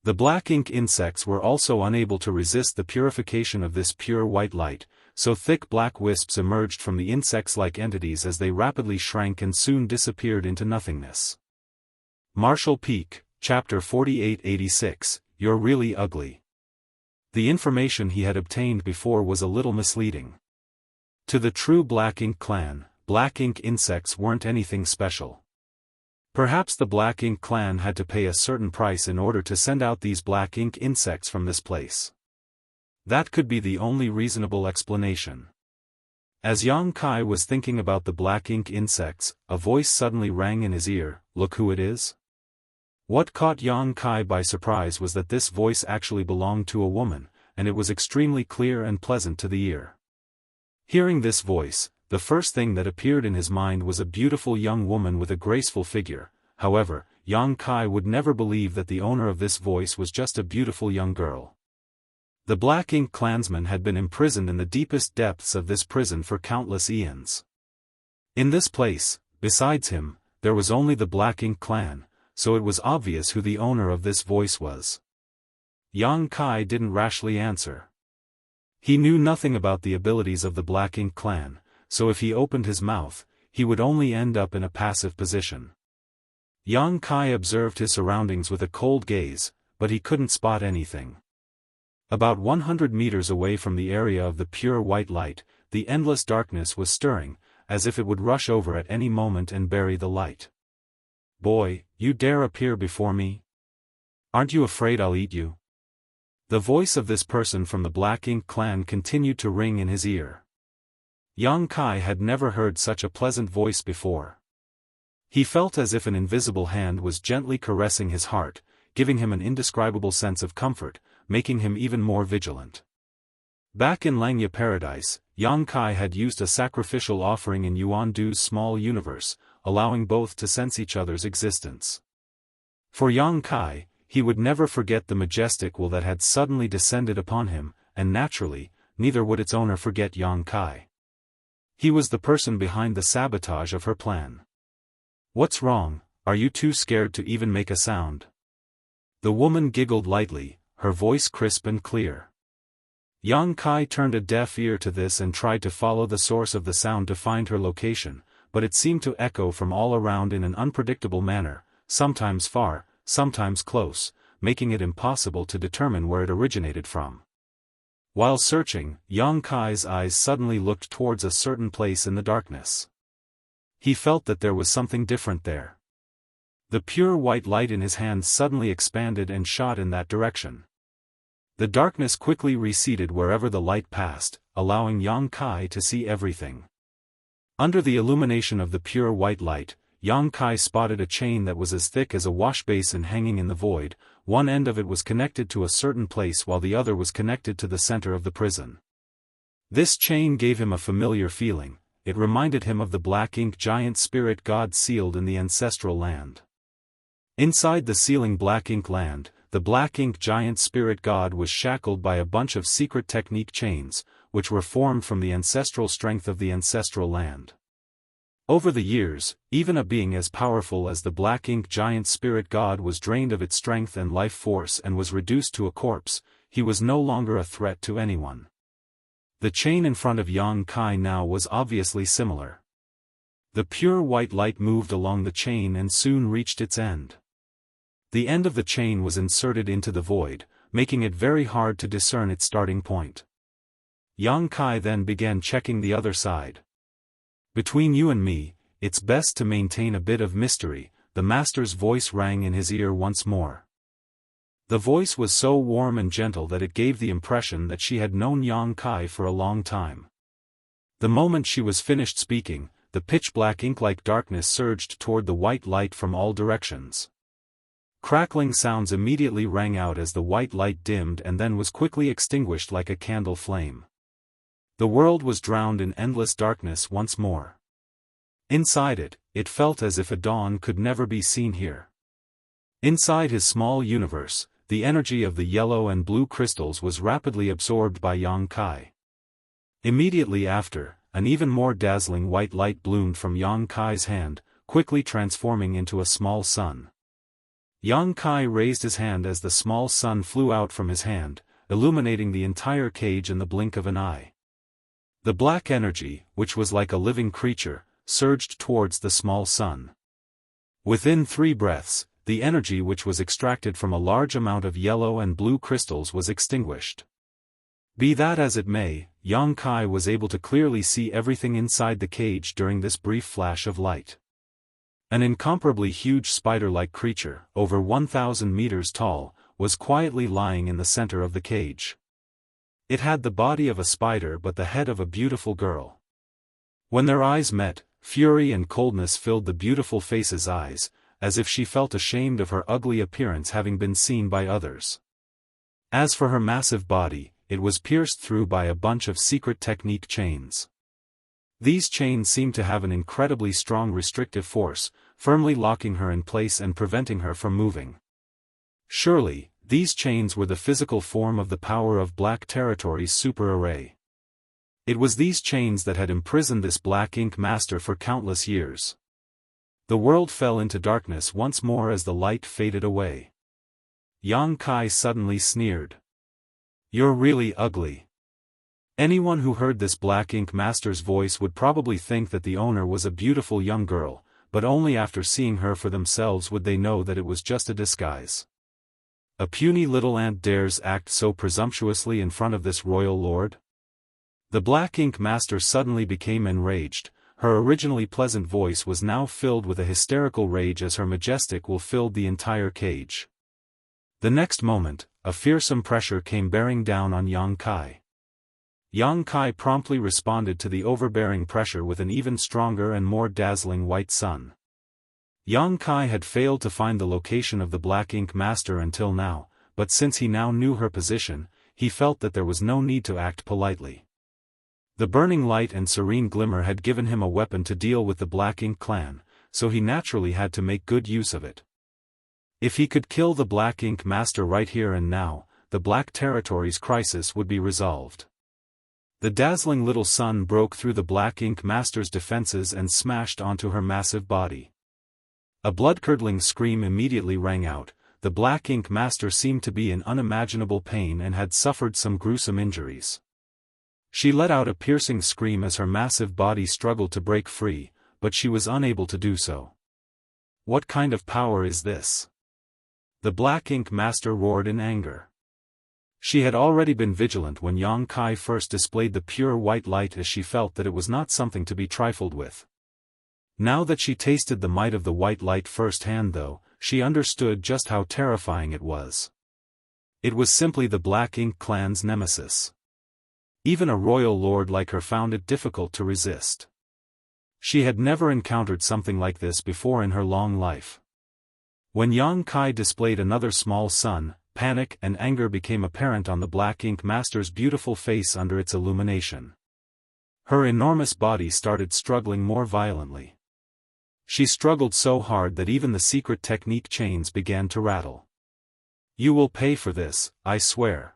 The Black Ink insects were also unable to resist the purification of this pure white light, so thick black wisps emerged from the insects-like entities as they rapidly shrank and soon disappeared into nothingness. Marshall Peak, Chapter 4886, You're Really Ugly. The information he had obtained before was a little misleading. To the true Black Ink clan, Black Ink insects weren't anything special. Perhaps the Black Ink clan had to pay a certain price in order to send out these Black Ink insects from this place. That could be the only reasonable explanation. As Yang Kai was thinking about the Black Ink insects, a voice suddenly rang in his ear, "Look who it is?" What caught Yang Kai by surprise was that this voice actually belonged to a woman, and it was extremely clear and pleasant to the ear. Hearing this voice, the first thing that appeared in his mind was a beautiful young woman with a graceful figure. However, Yang Kai would never believe that the owner of this voice was just a beautiful young girl. The Black Ink clansmen had been imprisoned in the deepest depths of this prison for countless eons. In this place, besides him, there was only the Black Ink clan, so it was obvious who the owner of this voice was. Yang Kai didn't rashly answer. He knew nothing about the abilities of the Black Ink clan, so if he opened his mouth, he would only end up in a passive position. Yang Kai observed his surroundings with a cold gaze, but he couldn't spot anything. About 100 meters away from the area of the pure white light, the endless darkness was stirring, as if it would rush over at any moment and bury the light. "Boy, you dare appear before me? Aren't you afraid I'll eat you?" The voice of this person from the Black Ink clan continued to ring in his ear. Yang Kai had never heard such a pleasant voice before. He felt as if an invisible hand was gently caressing his heart, giving him an indescribable sense of comfort, making him even more vigilant. Back in Langya Paradise, Yang Kai had used a sacrificial offering in Yuan Du's small universe, allowing both to sense each other's existence. For Yang Kai, he would never forget the majestic will that had suddenly descended upon him, and naturally, neither would its owner forget Yang Kai. He was the person behind the sabotage of her plan. "What's wrong? Are you too scared to even make a sound?" The woman giggled lightly, her voice crisp and clear. Yang Kai turned a deaf ear to this and tried to follow the source of the sound to find her location, but it seemed to echo from all around in an unpredictable manner, sometimes far, sometimes close, making it impossible to determine where it originated from. While searching, Yang Kai's eyes suddenly looked towards a certain place in the darkness. He felt that there was something different there. The pure white light in his hand suddenly expanded and shot in that direction. The darkness quickly receded wherever the light passed, allowing Yang Kai to see everything. Under the illumination of the pure white light, Yang Kai spotted a chain that was as thick as a wash basin hanging in the void. One end of it was connected to a certain place while the other was connected to the center of the prison. This chain gave him a familiar feeling. It reminded him of the black ink giant spirit god sealed in the ancestral land. Inside the sealing black ink land, the black ink giant spirit god was shackled by a bunch of secret technique chains, which were formed from the ancestral strength of the ancestral land. Over the years, even a being as powerful as the black ink giant spirit god was drained of its strength and life force and was reduced to a corpse. He was no longer a threat to anyone. The chain in front of Yang Kai now was obviously similar. The pure white light moved along the chain and soon reached its end. The end of the chain was inserted into the void, making it very hard to discern its starting point. Yang Kai then began checking the other side. "Between you and me, it's best to maintain a bit of mystery," the master's voice rang in his ear once more. The voice was so warm and gentle that it gave the impression that she had known Yang Kai for a long time. The moment she was finished speaking, the pitch-black ink-like darkness surged toward the white light from all directions. Crackling sounds immediately rang out as the white light dimmed and then was quickly extinguished like a candle flame. The world was drowned in endless darkness once more. Inside it, it felt as if a dawn could never be seen here. Inside his small universe, the energy of the yellow and blue crystals was rapidly absorbed by Yang Kai. Immediately after, an even more dazzling white light bloomed from Yang Kai's hand, quickly transforming into a small sun. Yang Kai raised his hand as the small sun flew out from his hand, illuminating the entire cage in the blink of an eye. The black energy, which was like a living creature, surged towards the small sun. Within 3 breaths, the energy which was extracted from a large amount of yellow and blue crystals was extinguished. Be that as it may, Yang Kai was able to clearly see everything inside the cage during this brief flash of light. An incomparably huge spider-like creature, over 1,000 meters tall, was quietly lying in the center of the cage. It had the body of a spider but the head of a beautiful girl. When their eyes met, fury and coldness filled the beautiful face's eyes, as if she felt ashamed of her ugly appearance having been seen by others. As for her massive body, it was pierced through by a bunch of secret technique chains. These chains seemed to have an incredibly strong restrictive force, firmly locking her in place and preventing her from moving. Surely, these chains were the physical form of the power of Black Territory's super array. It was these chains that had imprisoned this black ink master for countless years. The world fell into darkness once more as the light faded away. Yang Kai suddenly sneered. "You're really ugly." Anyone who heard this black ink master's voice would probably think that the owner was a beautiful young girl, but only after seeing her for themselves would they know that it was just a disguise. A puny little ant dares act so presumptuously in front of this royal lord? The black ink master suddenly became enraged. Her originally pleasant voice was now filled with a hysterical rage as her majestic will filled the entire cage. The next moment, a fearsome pressure came bearing down on Yang Kai. Yang Kai promptly responded to the overbearing pressure with an even stronger and more dazzling white sun. Yang Kai had failed to find the location of the black ink master until now, but since he now knew her position, he felt that there was no need to act politely. The burning light and serene glimmer had given him a weapon to deal with the Black Ink clan, so he naturally had to make good use of it. If he could kill the Black Ink Master right here and now, the Black Territory's crisis would be resolved. The dazzling little sun broke through the Black Ink Master's defenses and smashed onto her massive body. A blood-curdling scream immediately rang out. The Black Ink Master seemed to be in unimaginable pain and had suffered some gruesome injuries. She let out a piercing scream as her massive body struggled to break free, but she was unable to do so. What kind of power is this? The Black Ink Master roared in anger. She had already been vigilant when Yang Kai first displayed the pure white light, as she felt that it was not something to be trifled with. Now that she tasted the might of the white light firsthand though, she understood just how terrifying it was. It was simply the Black Ink clan's nemesis. Even a royal lord like her found it difficult to resist. She had never encountered something like this before in her long life. When Yang Kai displayed another small sun, panic and anger became apparent on the Black Ink Master's beautiful face under its illumination. Her enormous body started struggling more violently. She struggled so hard that even the secret technique chains began to rattle. You will pay for this, I swear.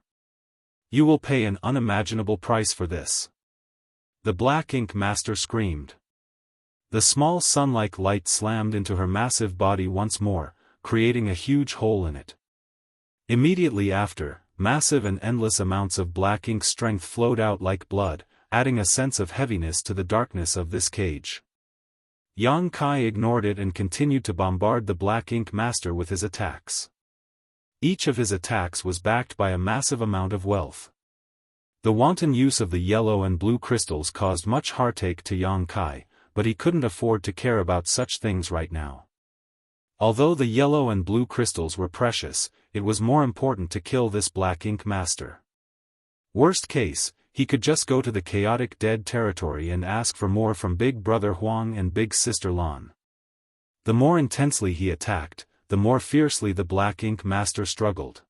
You will pay an unimaginable price for this. The Black Ink Master screamed. The small sun-like light slammed into her massive body once more, creating a huge hole in it. Immediately after, massive and endless amounts of black ink strength flowed out like blood, adding a sense of heaviness to the darkness of this cage. Yang Kai ignored it and continued to bombard the Black Ink Master with his attacks. Each of his attacks was backed by a massive amount of wealth. The wanton use of the yellow and blue crystals caused much heartache to Yang Kai, but he couldn't afford to care about such things right now. Although the yellow and blue crystals were precious, it was more important to kill this Black Ink Master. Worst case, he could just go to the chaotic dead territory and ask for more from Big Brother Huang and Big Sister Lan. The more intensely he attacked, the more fiercely the Black Ink Master struggled.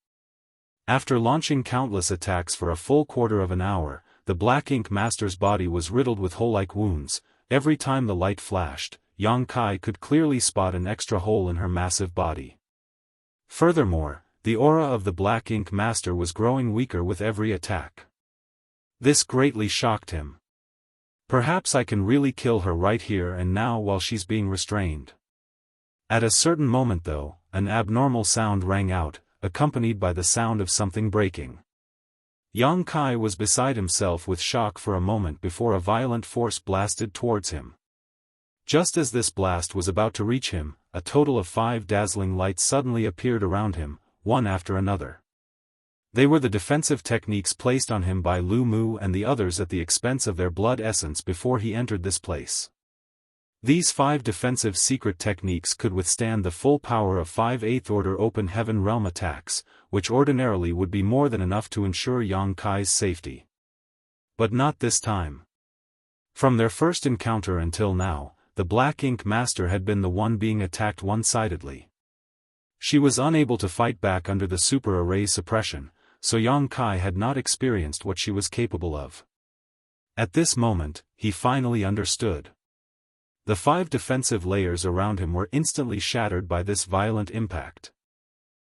After launching countless attacks for a full quarter of an hour, the Black Ink Master's body was riddled with hole-like wounds. Every time the light flashed, Yang Kai could clearly spot an extra hole in her massive body. Furthermore, the aura of the Black Ink Master was growing weaker with every attack. This greatly shocked him. Perhaps I can really kill her right here and now while she's being restrained. At a certain moment though, an abnormal sound rang out, accompanied by the sound of something breaking. Yang Kai was beside himself with shock for a moment before a violent force blasted towards him. Just as this blast was about to reach him, a total of 5 dazzling lights suddenly appeared around him, one after another. They were the defensive techniques placed on him by Lu Mu and the others at the expense of their blood essence before he entered this place. These 5 defensive secret techniques could withstand the full power of 5 8th Order Open Heaven Realm attacks, which ordinarily would be more than enough to ensure Yang Kai's safety. But not this time. From their first encounter until now, the Black Ink Master had been the one being attacked one-sidedly. She was unable to fight back under the super array suppression, so Yang Kai had not experienced what she was capable of. At this moment, he finally understood. The 5 defensive layers around him were instantly shattered by this violent impact.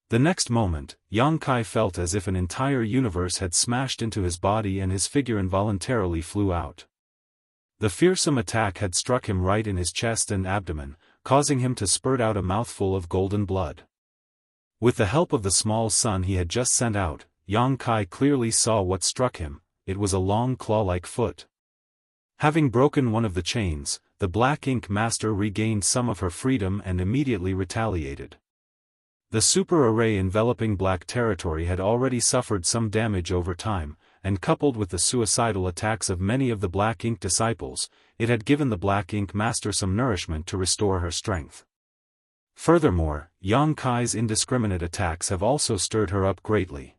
The next moment, Yang Kai felt as if an entire universe had smashed into his body and his figure involuntarily flew out. The fearsome attack had struck him right in his chest and abdomen, causing him to spurt out a mouthful of golden blood. With the help of the small sun he had just sent out, Yang Kai clearly saw what struck him. It was a long claw-like foot. Having broken one of the chains, the Black Ink Master regained some of her freedom and immediately retaliated. The super array enveloping Black Territory had already suffered some damage over time, and coupled with the suicidal attacks of many of the Black Ink disciples, it had given the Black Ink Master some nourishment to restore her strength. Furthermore, Yang Kai's indiscriminate attacks have also stirred her up greatly.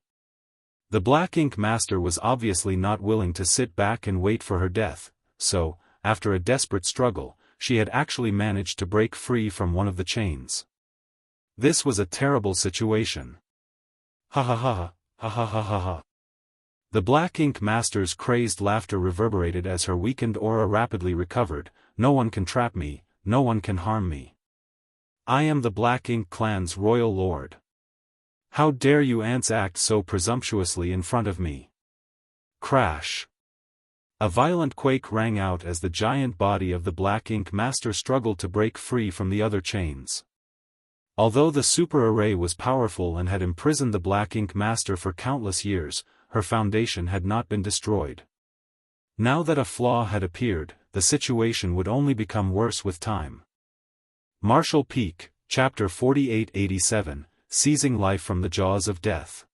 The Black Ink Master was obviously not willing to sit back and wait for her death, so, after a desperate struggle, she had actually managed to break free from one of the chains. This was a terrible situation. Ha ha ha ha ha ha ha ha. The Black Ink Master's crazed laughter reverberated as her weakened aura rapidly recovered. No one can trap me, no one can harm me. I am the Black Ink clan's royal lord. How dare you ants act so presumptuously in front of me? Crash! A violent quake rang out as the giant body of the Black Ink master struggled to break free from the other chains. Although the super array was powerful and had imprisoned the Black Ink master for countless years, her foundation had not been destroyed. Now that a flaw had appeared, the situation would only become worse with time. Martial Peak, Chapter 4887, Seizing Life from the Jaws of Death.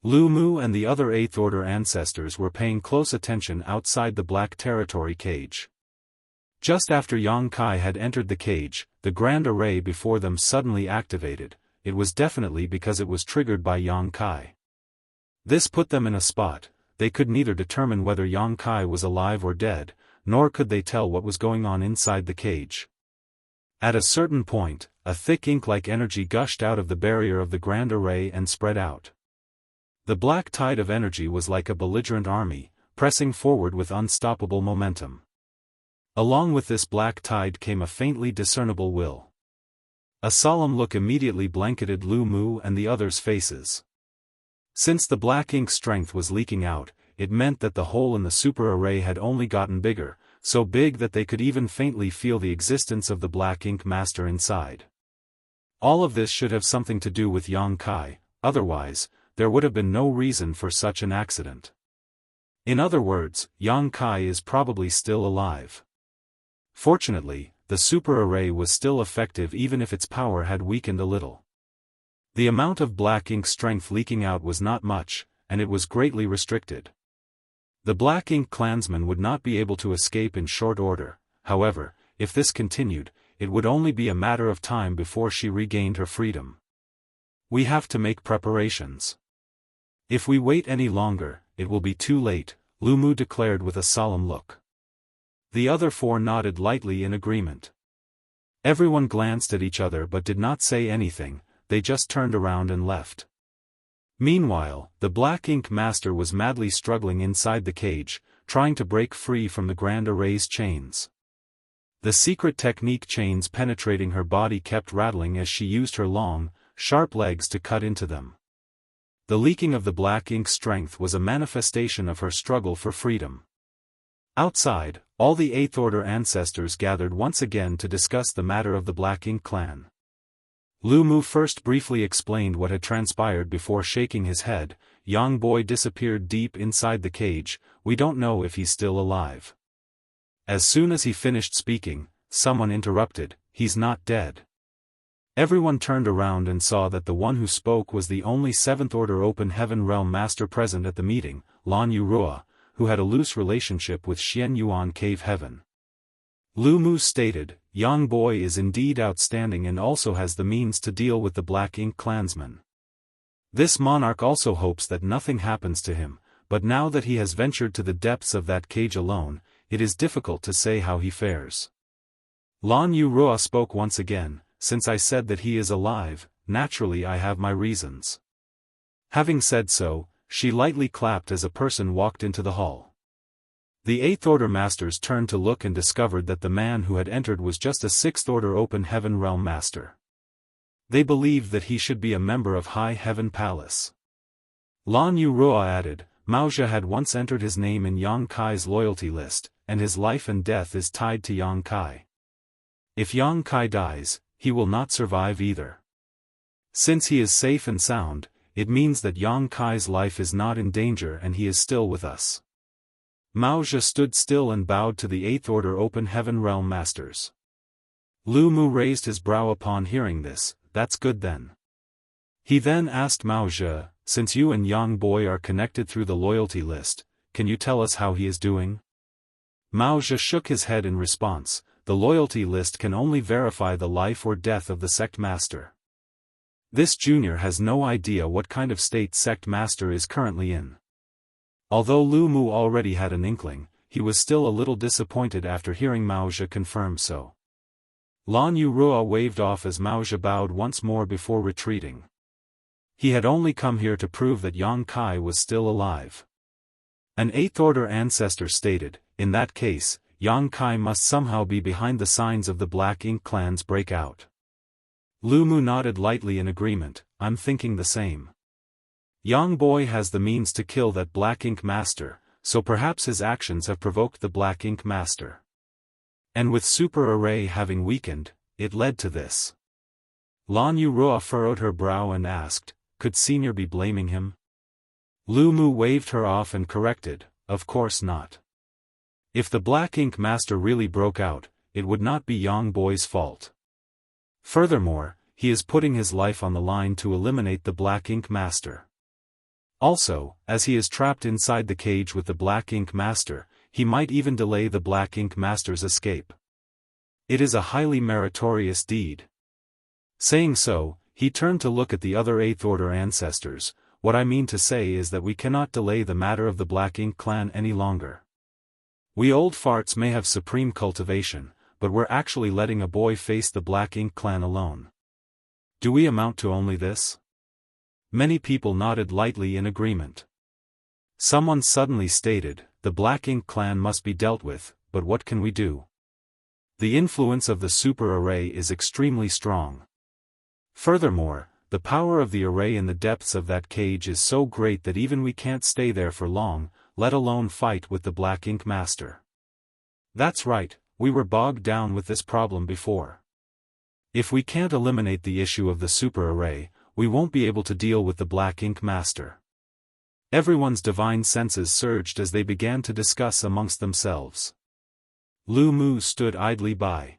Lu Mu and the other 8th Order ancestors were paying close attention outside the Black Territory cage. Just after Yang Kai had entered the cage, the Grand Array before them suddenly activated. It was definitely because it was triggered by Yang Kai. This put them in a spot. They could neither determine whether Yang Kai was alive or dead, nor could they tell what was going on inside the cage. At a certain point, a thick ink-like energy gushed out of the barrier of the Grand Array and spread out. The black tide of energy was like a belligerent army, pressing forward with unstoppable momentum. Along with this black tide came a faintly discernible will. A solemn look immediately blanketed Lu Mu and the others' faces. Since the black ink strength was leaking out, it meant that the hole in the super array had only gotten bigger, so big that they could even faintly feel the existence of the Black Ink Master inside. All of this should have something to do with Yang Kai, otherwise, there would have been no reason for such an accident. In other words, Yang Kai is probably still alive. Fortunately, the super array was still effective even if its power had weakened a little. The amount of black ink strength leaking out was not much, and it was greatly restricted. The Black Ink clansmen would not be able to escape in short order. However, if this continued, it would only be a matter of time before she regained her freedom. We have to make preparations. If we wait any longer, it will be too late, Lu Mu declared with a solemn look. The other 4 nodded lightly in agreement. Everyone glanced at each other but did not say anything. They just turned around and left. Meanwhile, the Black Ink Master was madly struggling inside the cage, trying to break free from the Grand Array's chains. The secret technique chains penetrating her body kept rattling as she used her long, sharp legs to cut into them. The leaking of the black ink strength was a manifestation of her struggle for freedom. Outside, all the 8th Order ancestors gathered once again to discuss the matter of the Black Ink clan. Lu Mu first briefly explained what had transpired before shaking his head. Young boy disappeared deep inside the cage, we don't know if he's still alive. As soon as he finished speaking, someone interrupted, he's not dead. Everyone turned around and saw that the one who spoke was the only 7th Order Open Heaven Realm Master present at the meeting, Lan Yurua, who had a loose relationship with Xian Yuan Cave Heaven. Lu Mu stated, Young boy is indeed outstanding and also has the means to deal with the Black Ink clansmen. This monarch also hopes that nothing happens to him, but now that he has ventured to the depths of that cage alone, it is difficult to say how he fares. Lan Yurua spoke once again, since I said that he is alive, naturally I have my reasons. Having said so, she lightly clapped as a person walked into the hall. The 8th Order Masters turned to look and discovered that the man who had entered was just a 6th Order Open Heaven Realm Master. They believed that he should be a member of High Heaven Palace. Lan Yurua added, Maozha had once entered his name in Yang Kai's loyalty list, and his life and death is tied to Yang Kai. If Yang Kai dies, he will not survive either. Since he is safe and sound, it means that Yang Kai's life is not in danger and he is still with us. Maozha stood still and bowed to the 8th Order Open Heaven Realm Masters. Lu Mu raised his brow upon hearing this, that's good then. He then asked Maozha, since you and Yang boy are connected through the loyalty list, can you tell us how he is doing? Maozha shook his head in response, the loyalty list can only verify the life or death of the sect master. This junior has no idea what kind of state sect master is currently in. Although Lu Mu already had an inkling, he was still a little disappointed after hearing Maozha confirm so. Lan Yurua waved off as Maozha bowed once more before retreating. He had only come here to prove that Yang Kai was still alive. An 8th Order ancestor stated, in that case, Yang Kai must somehow be behind the signs of the Black Ink clan's breakout. Lu Mu nodded lightly in agreement. I'm thinking the same. Yang Boy has the means to kill that Black Ink Master, so perhaps his actions have provoked the Black Ink Master. And with Super Array having weakened, it led to this. Lan Yurua furrowed her brow and asked, could Senior be blaming him? Lu Mu waved her off and corrected, of course not. If the Black Ink Master really broke out, it would not be Yang Boy's fault. Furthermore, he is putting his life on the line to eliminate the Black Ink Master. Also, as he is trapped inside the cage with the Black Ink Master, he might even delay the Black Ink Master's escape. It is a highly meritorious deed. Saying so, he turned to look at the other Eighth Order ancestors. What I mean to say is that we cannot delay the matter of the Black Ink clan any longer. We old farts may have supreme cultivation, but we're actually letting a boy face the Black Ink clan alone. Do we amount to only this? Many people nodded lightly in agreement. Someone suddenly stated, the Black Ink clan must be dealt with, but what can we do? The influence of the Super Array is extremely strong. Furthermore, the power of the array in the depths of that cage is so great that even we can't stay there for long, let alone fight with the Black Ink Master. That's right, we were bogged down with this problem before. If we can't eliminate the issue of the Super Array, we won't be able to deal with the Black Ink Master. Everyone's divine senses surged as they began to discuss amongst themselves. Lu Mu stood idly by.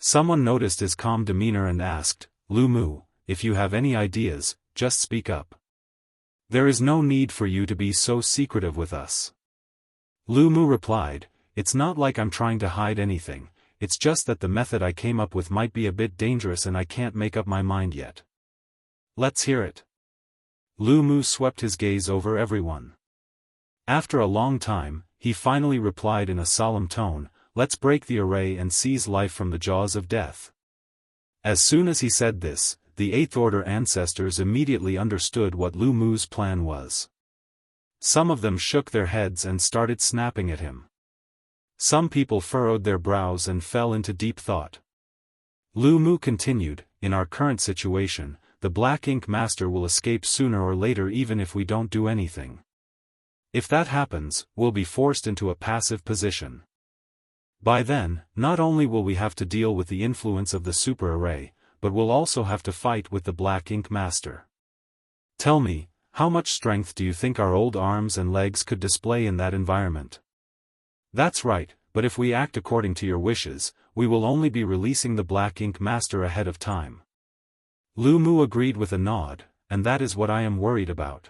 Someone noticed his calm demeanor and asked, Lu Mu, if you have any ideas, just speak up. There is no need for you to be so secretive with us. Lu Mu replied, it's not like I'm trying to hide anything, it's just that the method I came up with might be a bit dangerous and I can't make up my mind yet. Let's hear it. Lu Mu swept his gaze over everyone. After a long time, he finally replied in a solemn tone, let's break the array and seize life from the jaws of death. As soon as he said this, the Eighth Order ancestors immediately understood what Lu Mu's plan was. Some of them shook their heads and started snapping at him. Some people furrowed their brows and fell into deep thought. Lu Mu continued, in our current situation, the Black Ink Master will escape sooner or later even if we don't do anything. If that happens, we'll be forced into a passive position. By then, not only will we have to deal with the influence of the Super Array, but we'll also have to fight with the Black Ink Master. Tell me, how much strength do you think our old arms and legs could display in that environment? That's right, but if we act according to your wishes, we will only be releasing the Black Ink Master ahead of time. Lu Mu agreed with a nod, and that is what I am worried about.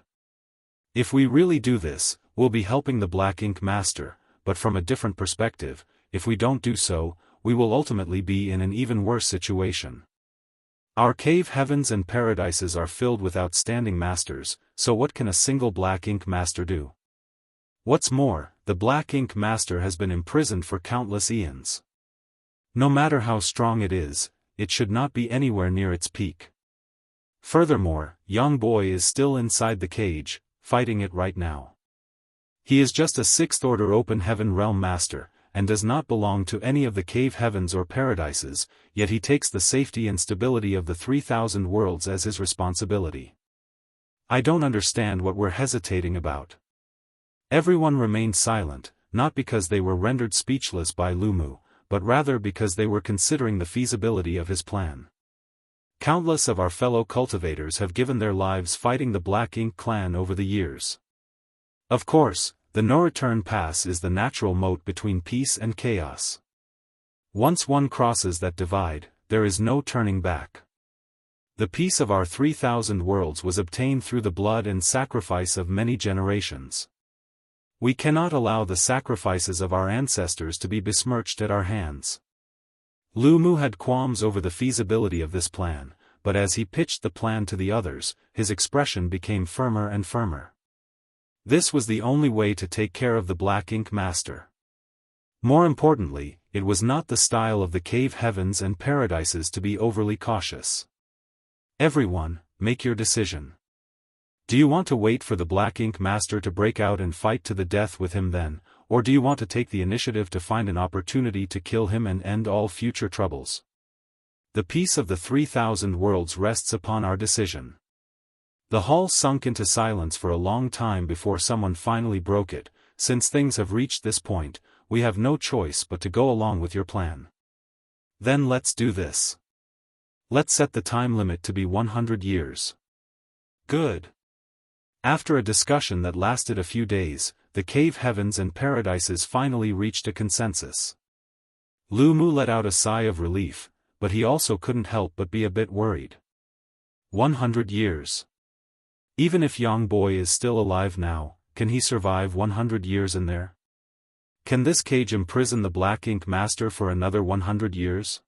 If we really do this, we'll be helping the Black Ink Master, but from a different perspective, if we don't do so, we will ultimately be in an even worse situation. Our cave heavens and paradises are filled with outstanding masters, so what can a single Black Ink Master do? What's more, the Black Ink Master has been imprisoned for countless eons. No matter how strong it is, it should not be anywhere near its peak. Furthermore, Young Boy is still inside the cage, fighting it right now. He is just a Sixth Order Open Heaven Realm Master, and does not belong to any of the cave heavens or paradises, yet he takes the safety and stability of the 3,000 worlds as his responsibility. I don't understand what we're hesitating about. Everyone remained silent, not because they were rendered speechless by Lu Mu, but rather because they were considering the feasibility of his plan. Countless of our fellow cultivators have given their lives fighting the Black Ink clan over the years. Of course, the no-return pass is the natural moat between peace and chaos. Once one crosses that divide, there is no turning back. The peace of our 3,000 worlds was obtained through the blood and sacrifice of many generations. We cannot allow the sacrifices of our ancestors to be besmirched at our hands. Lu Mu had qualms over the feasibility of this plan, but as he pitched the plan to the others, his expression became firmer and firmer. This was the only way to take care of the Black Ink Master. More importantly, it was not the style of the cave heavens and paradises to be overly cautious. Everyone, make your decision. Do you want to wait for the Black Ink Master to break out and fight to the death with him then, or do you want to take the initiative to find an opportunity to kill him and end all future troubles? The peace of the 3,000 worlds rests upon our decision. The hall sunk into silence for a long time before someone finally broke it. Since things have reached this point, we have no choice but to go along with your plan. Then let's do this. Let's set the time limit to be 100 years. Good. After a discussion that lasted a few days, the cave heavens and paradises finally reached a consensus. Lu Mu let out a sigh of relief, but he also couldn't help but be a bit worried. 100 years. Even if Yang Boy is still alive now, can he survive 100 years in there? Can this cage imprison the Black Ink Master for another 100 years?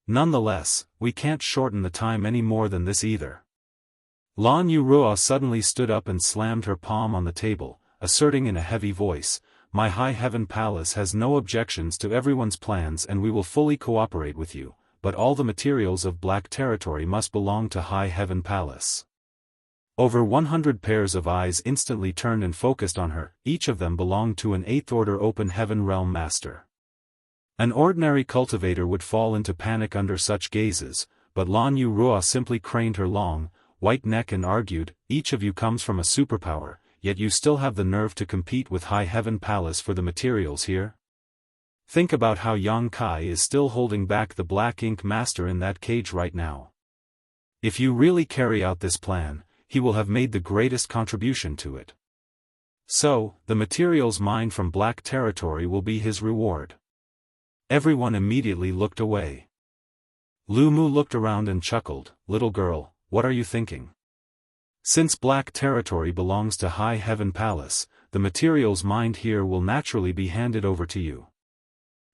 Nonetheless, we can't shorten the time any more than this either. Lan Yurua suddenly stood up and slammed her palm on the table, asserting in a heavy voice, "My High Heaven Palace has no objections to everyone's plans and we will fully cooperate with you, but all the materials of Black Territory must belong to High Heaven Palace." Over 100 pairs of eyes instantly turned and focused on her, each of them belonged to an 8th Order Open Heaven Realm Master. An ordinary cultivator would fall into panic under such gazes, but Lan Yurua simply craned her long, white neck and argued, "Each of you comes from a superpower, yet you still have the nerve to compete with High Heaven Palace for the materials here? Think about how Yang Kai is still holding back the Black Ink Master in that cage right now. If you really carry out this plan, he will have made the greatest contribution to it. So, the materials mined from Black Territory will be his reward." Everyone immediately looked away. Lu Mu looked around and chuckled, "Little girl, what are you thinking? Since Black Territory belongs to High Heaven Palace, the materials mined here will naturally be handed over to you.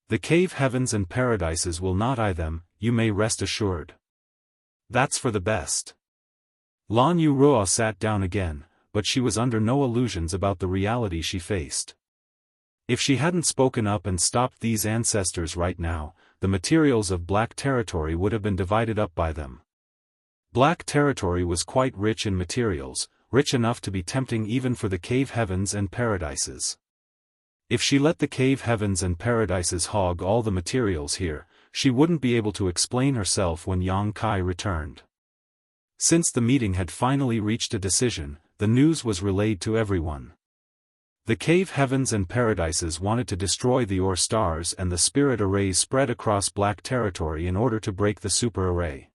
The cave heavens and paradises will not eye them, you may rest assured. That's for the best." Lan Yurua sat down again, but she was under no illusions about the reality she faced. If she hadn't spoken up and stopped these ancestors right now, the materials of Black Territory would have been divided up by them. Black Territory was quite rich in materials, rich enough to be tempting even for the cave heavens and paradises. If she let the cave heavens and paradises hog all the materials here, she wouldn't be able to explain herself when Yang Kai returned. Since the meeting had finally reached a decision, the news was relayed to everyone. The cave heavens and paradises wanted to destroy the ore stars and the spirit arrays spread across Black Territory in order to break the super array.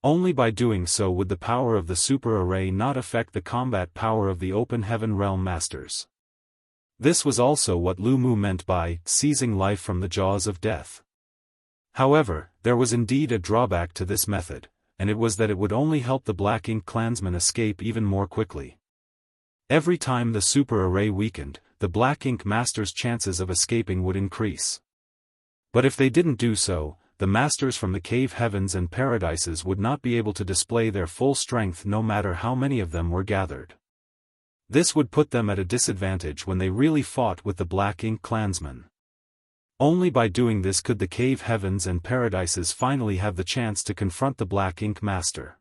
Only by doing so would the power of the super array not affect the combat power of the Open Heaven Realm Masters. This was also what Lu Mu meant by seizing life from the jaws of death. However, there was indeed a drawback to this method, and it was that it would only help the Black Ink clansmen escape even more quickly. Every time the super array weakened, the Black Ink Masters' chances of escaping would increase. But if they didn't do so, the masters from the cave heavens and paradises would not be able to display their full strength no matter how many of them were gathered. This would put them at a disadvantage when they really fought with the Black Ink clansmen. Only by doing this could the cave heavens and paradises finally have the chance to confront the Black Ink Master.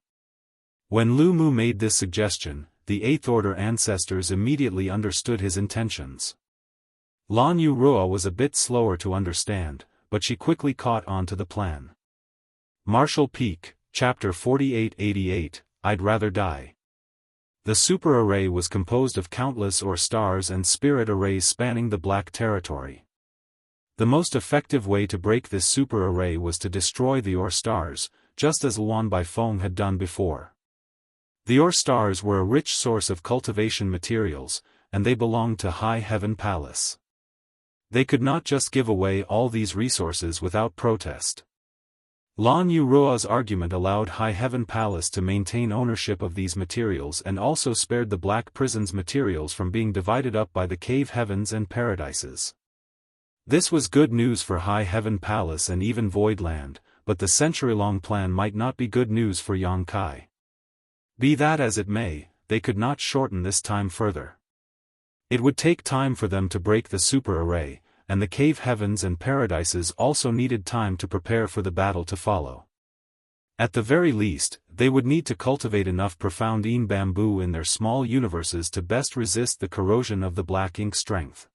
When Lu Mu made this suggestion, the 8th Order ancestors immediately understood his intentions. Lan Yurua was a bit slower to understand, but she quickly caught on to the plan. Martial Peak, Chapter 4888, I'd Rather Die. The super array was composed of countless ore stars and spirit arrays spanning the Black Territory. The most effective way to break this super array was to destroy the ore stars, just as Luan Baifeng had done before. The ore stars were a rich source of cultivation materials, and they belonged to High Heaven Palace. They could not just give away all these resources without protest. Lan Yurua's argument allowed High Heaven Palace to maintain ownership of these materials and also spared the Black Prison's materials from being divided up by the cave heavens and paradises. This was good news for High Heaven Palace and even Voidland, but the century-long plan might not be good news for Yang Kai. Be that as it may, they could not shorten this time further. It would take time for them to break the super array, and the cave heavens and paradises also needed time to prepare for the battle to follow. At the very least, they would need to cultivate enough profound Yin bamboo in their small universes to best resist the corrosion of the Black Ink strength.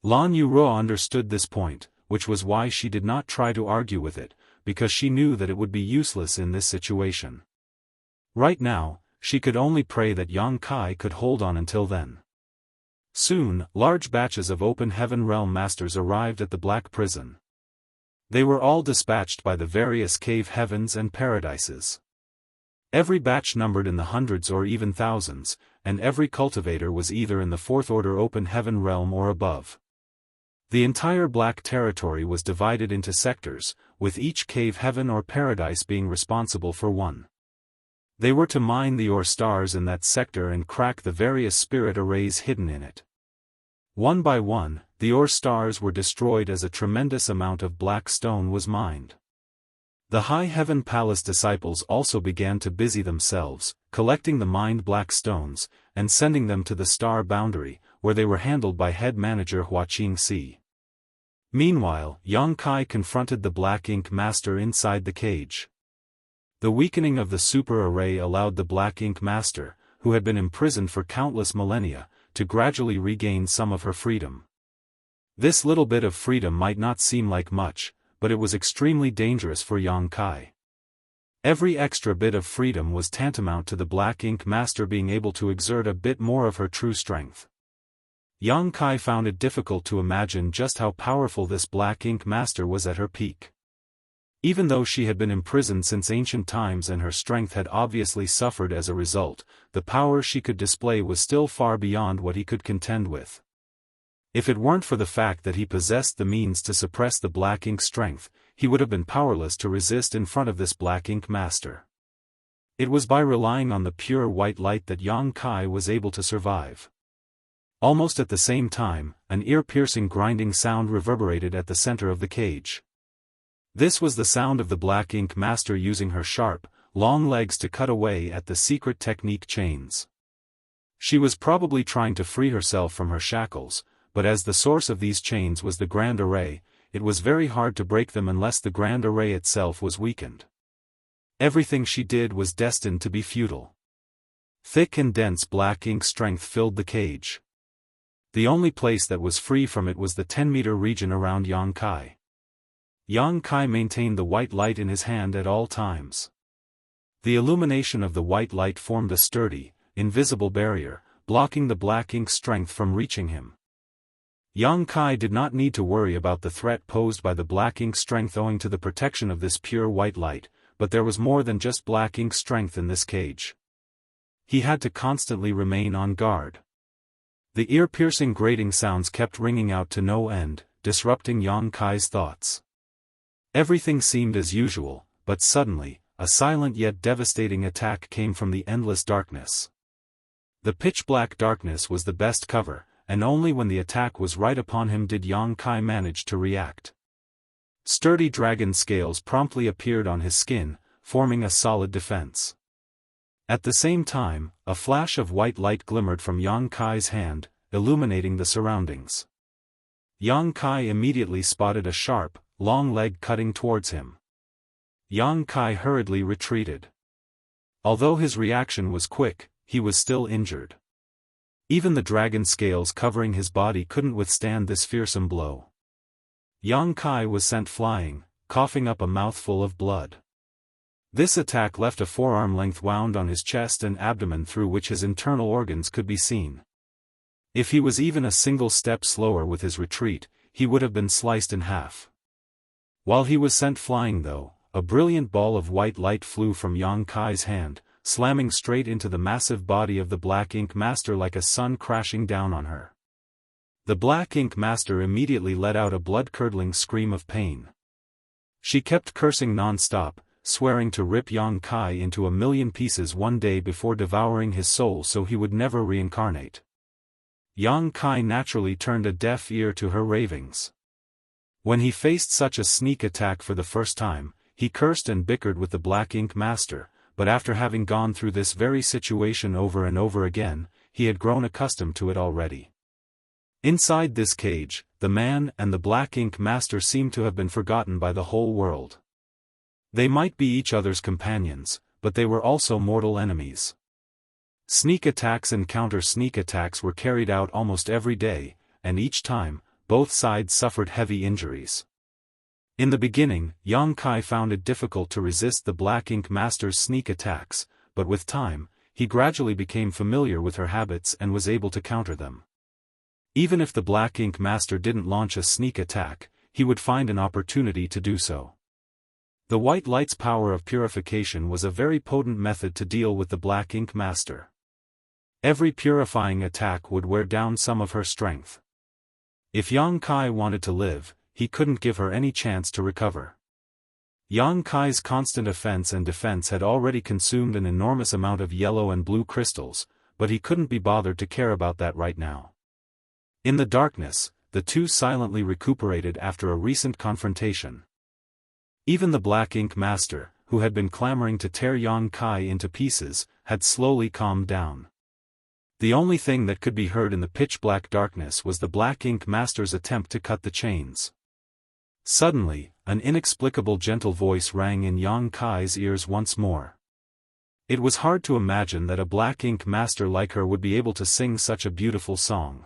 Lan Yurua understood this point, which was why she did not try to argue with it, because she knew that it would be useless in this situation. Right now, she could only pray that Yang Kai could hold on until then. Soon, large batches of Open Heaven Realm Masters arrived at the Black Prison. They were all dispatched by the various cave heavens and paradises. Every batch numbered in the hundreds or even thousands, and every cultivator was either in the Fourth Order Open Heaven Realm or above. The entire Black Territory was divided into sectors, with each cave heaven or paradise being responsible for one. They were to mine the ore stars in that sector and crack the various spirit arrays hidden in it. One by one, the ore stars were destroyed as a tremendous amount of black stone was mined. The High Heaven Palace disciples also began to busy themselves, collecting the mined black stones, and sending them to the star boundary, where they were handled by head manager Wuxia Xianxia. Meanwhile, Yang Kai confronted the Black Ink Master inside the cage. The weakening of the super array allowed the Black Ink Master, who had been imprisoned for countless millennia, to gradually regain some of her freedom. This little bit of freedom might not seem like much, but it was extremely dangerous for Yang Kai. Every extra bit of freedom was tantamount to the Black Ink Master being able to exert a bit more of her true strength. Yang Kai found it difficult to imagine just how powerful this Black Ink Master was at her peak. Even though she had been imprisoned since ancient times and her strength had obviously suffered as a result, the power she could display was still far beyond what he could contend with. If it weren't for the fact that he possessed the means to suppress the Black Ink strength, he would have been powerless to resist in front of this Black Ink Master. It was by relying on the pure white light that Yang Kai was able to survive. Almost at the same time, an ear-piercing grinding sound reverberated at the center of the cage. This was the sound of the Black Ink Master using her sharp, long legs to cut away at the secret technique chains. She was probably trying to free herself from her shackles, but as the source of these chains was the Grand Array, it was very hard to break them unless the Grand Array itself was weakened. Everything she did was destined to be futile. Thick and dense black ink strength filled the cage. The only place that was free from it was the 10-meter region around Yang Kai. Yang Kai maintained the white light in his hand at all times. The illumination of the white light formed a sturdy, invisible barrier, blocking the black ink strength from reaching him. Yang Kai did not need to worry about the threat posed by the black ink strength owing to the protection of this pure white light, but there was more than just black ink strength in this cage. He had to constantly remain on guard. The ear-piercing grating sounds kept ringing out to no end, disrupting Yang Kai's thoughts. Everything seemed as usual, but suddenly, a silent yet devastating attack came from the endless darkness. The pitch-black darkness was the best cover, and only when the attack was right upon him did Yang Kai manage to react. Sturdy dragon scales promptly appeared on his skin, forming a solid defense. At the same time, a flash of white light glimmered from Yang Kai's hand, illuminating the surroundings. Yang Kai immediately spotted a sharp, long leg cutting towards him. Yang Kai hurriedly retreated. Although his reaction was quick, he was still injured. Even the dragon scales covering his body couldn't withstand this fearsome blow. Yang Kai was sent flying, coughing up a mouthful of blood. This attack left a forearm-length wound on his chest and abdomen through which his internal organs could be seen. If he was even a single step slower with his retreat, he would have been sliced in half. While he was sent flying though, a brilliant ball of white light flew from Yang Kai's hand, slamming straight into the massive body of the Black Ink Master like a sun crashing down on her. The Black Ink Master immediately let out a blood-curdling scream of pain. She kept cursing non-stop, swearing to rip Yang Kai into a million pieces one day before devouring his soul so he would never reincarnate. Yang Kai naturally turned a deaf ear to her ravings. When he faced such a sneak attack for the first time, he cursed and bickered with the Black Ink Master, but after having gone through this very situation over and over again, he had grown accustomed to it already. Inside this cage, the man and the Black Ink Master seemed to have been forgotten by the whole world. They might be each other's companions, but they were also mortal enemies. Sneak attacks and counter-sneak attacks were carried out almost every day, and each time, both sides suffered heavy injuries. In the beginning, Yang Kai found it difficult to resist the Black Ink Master's sneak attacks, but with time, he gradually became familiar with her habits and was able to counter them. Even if the Black Ink Master didn't launch a sneak attack, he would find an opportunity to do so. The white light's power of purification was a very potent method to deal with the Black Ink Master. Every purifying attack would wear down some of her strength. If Yang Kai wanted to live, he couldn't give her any chance to recover. Yang Kai's constant offense and defense had already consumed an enormous amount of yellow and blue crystals, but he couldn't be bothered to care about that right now. In the darkness, the two silently recuperated after a recent confrontation. Even the Black Ink Master, who had been clamoring to tear Yang Kai into pieces, had slowly calmed down. The only thing that could be heard in the pitch-black darkness was the Black Ink Master's attempt to cut the chains. Suddenly, an inexplicable gentle voice rang in Yang Kai's ears once more. It was hard to imagine that a Black Ink Master like her would be able to sing such a beautiful song.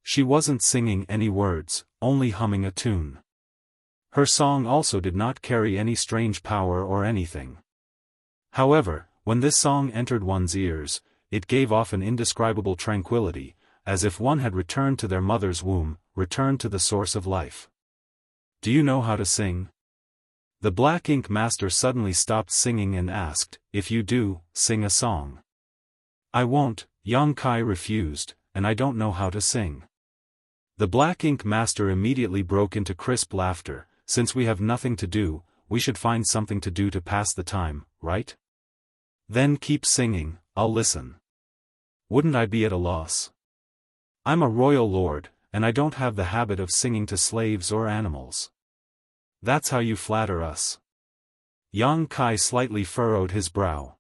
She wasn't singing any words, only humming a tune. Her song also did not carry any strange power or anything. However, when this song entered one's ears, it gave off an indescribable tranquility, as if one had returned to their mother's womb, returned to the source of life. Do you know how to sing? The Black Ink Master suddenly stopped singing and asked, if you do, sing a song. I won't, Yang Kai refused, and I don't know how to sing. The Black Ink Master immediately broke into crisp laughter. Since we have nothing to do, we should find something to do to pass the time, right? Then keep singing, I'll listen. Wouldn't I be at a loss? I'm a royal lord, and I don't have the habit of singing to slaves or animals. That's how you flatter us. Yang Kai slightly furrowed his brow.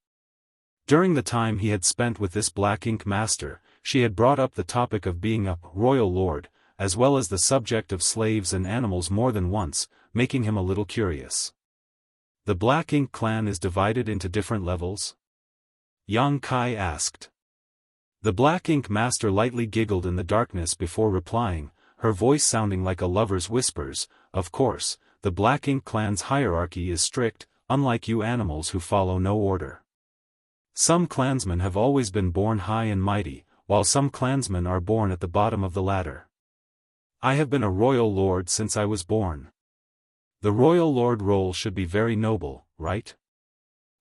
During the time he had spent with this Black Ink Master, she had brought up the topic of being a royal lord, as well as the subject of slaves and animals more than once, making him a little curious. The Black Ink clan is divided into different levels? Yang Kai asked. The Black Ink Master lightly giggled in the darkness before replying, her voice sounding like a lover's whispers. Of course, the Black Ink clan's hierarchy is strict, unlike you animals who follow no order. Some clansmen have always been born high and mighty, while some clansmen are born at the bottom of the ladder. I have been a royal lord since I was born. The royal lord role should be very noble, right?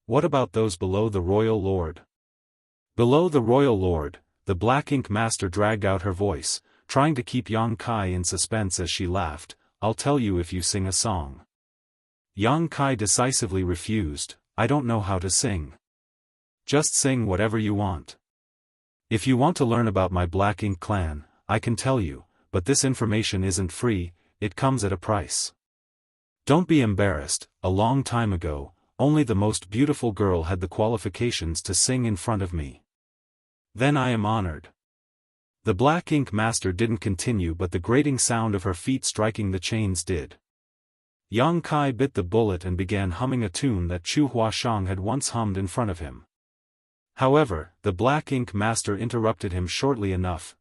What about those below the royal lord? Below the royal lord, the Black Ink Master dragged out her voice, trying to keep Yang Kai in suspense as she laughed. I'll tell you if you sing a song. Yang Kai decisively refused. I don't know how to sing. Just sing whatever you want. If you want to learn about my Black Ink clan, I can tell you. But this information isn't free, it comes at a price. Don't be embarrassed. A long time ago, only the most beautiful girl had the qualifications to sing in front of me. Then I am honored. The Black Ink Master didn't continue, but the grating sound of her feet striking the chains did. Yang Kai bit the bullet and began humming a tune that Chu Huashang had once hummed in front of him. However, the Black Ink Master interrupted him shortly. Enough.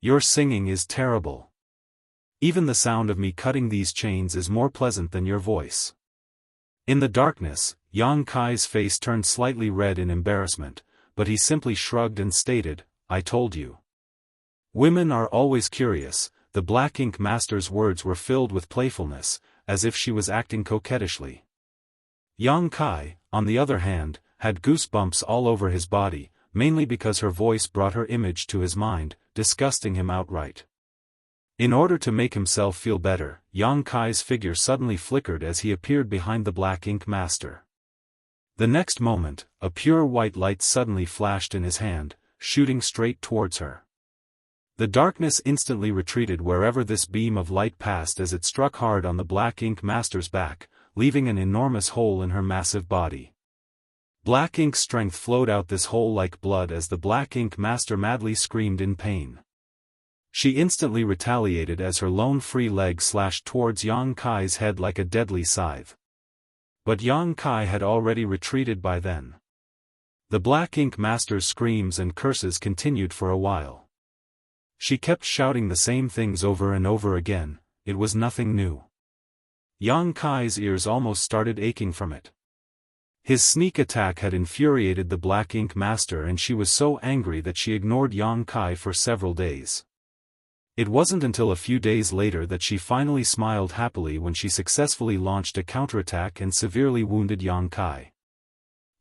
Your singing is terrible. Even the sound of me cutting these chains is more pleasant than your voice. In the darkness, Yang Kai's face turned slightly red in embarrassment, but he simply shrugged and stated, I told you. Women are always curious. The Black Ink Master's words were filled with playfulness, as if she was acting coquettishly. Yang Kai, on the other hand, had goosebumps all over his body, mainly because her voice brought her image to his mind, disgusting him outright. In order to make himself feel better, Yang Kai's figure suddenly flickered as he appeared behind the Black Ink Master. The next moment, a pure white light suddenly flashed in his hand, shooting straight towards her. The darkness instantly retreated wherever this beam of light passed as it struck hard on the Black Ink Master's back, leaving an enormous hole in her massive body. Black Ink's strength flowed out this hole like blood as the Black Ink Master madly screamed in pain. She instantly retaliated as her lone free leg slashed towards Yang Kai's head like a deadly scythe. But Yang Kai had already retreated by then. The Black Ink Master's screams and curses continued for a while. She kept shouting the same things over and over again. It was nothing new. Yang Kai's ears almost started aching from it. His sneak attack had infuriated the Black Ink Master, and she was so angry that she ignored Yang Kai for several days. It wasn't until a few days later that she finally smiled happily when she successfully launched a counterattack and severely wounded Yang Kai.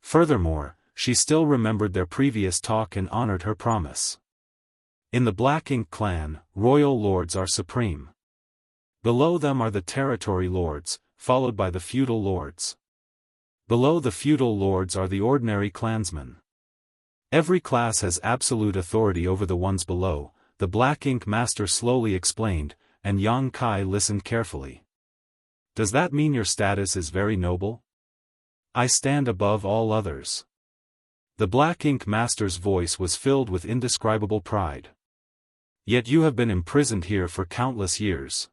Furthermore, she still remembered their previous talk and honored her promise. In the Black Ink clan, royal lords are supreme. Below them are the territory lords, followed by the feudal lords. Below the feudal lords are the ordinary clansmen. Every class has absolute authority over the ones below, the Black Ink Master slowly explained, and Yang Kai listened carefully. Does that mean your status is very noble? I stand above all others. The Black Ink Master's voice was filled with indescribable pride. Yet you have been imprisoned here for countless years.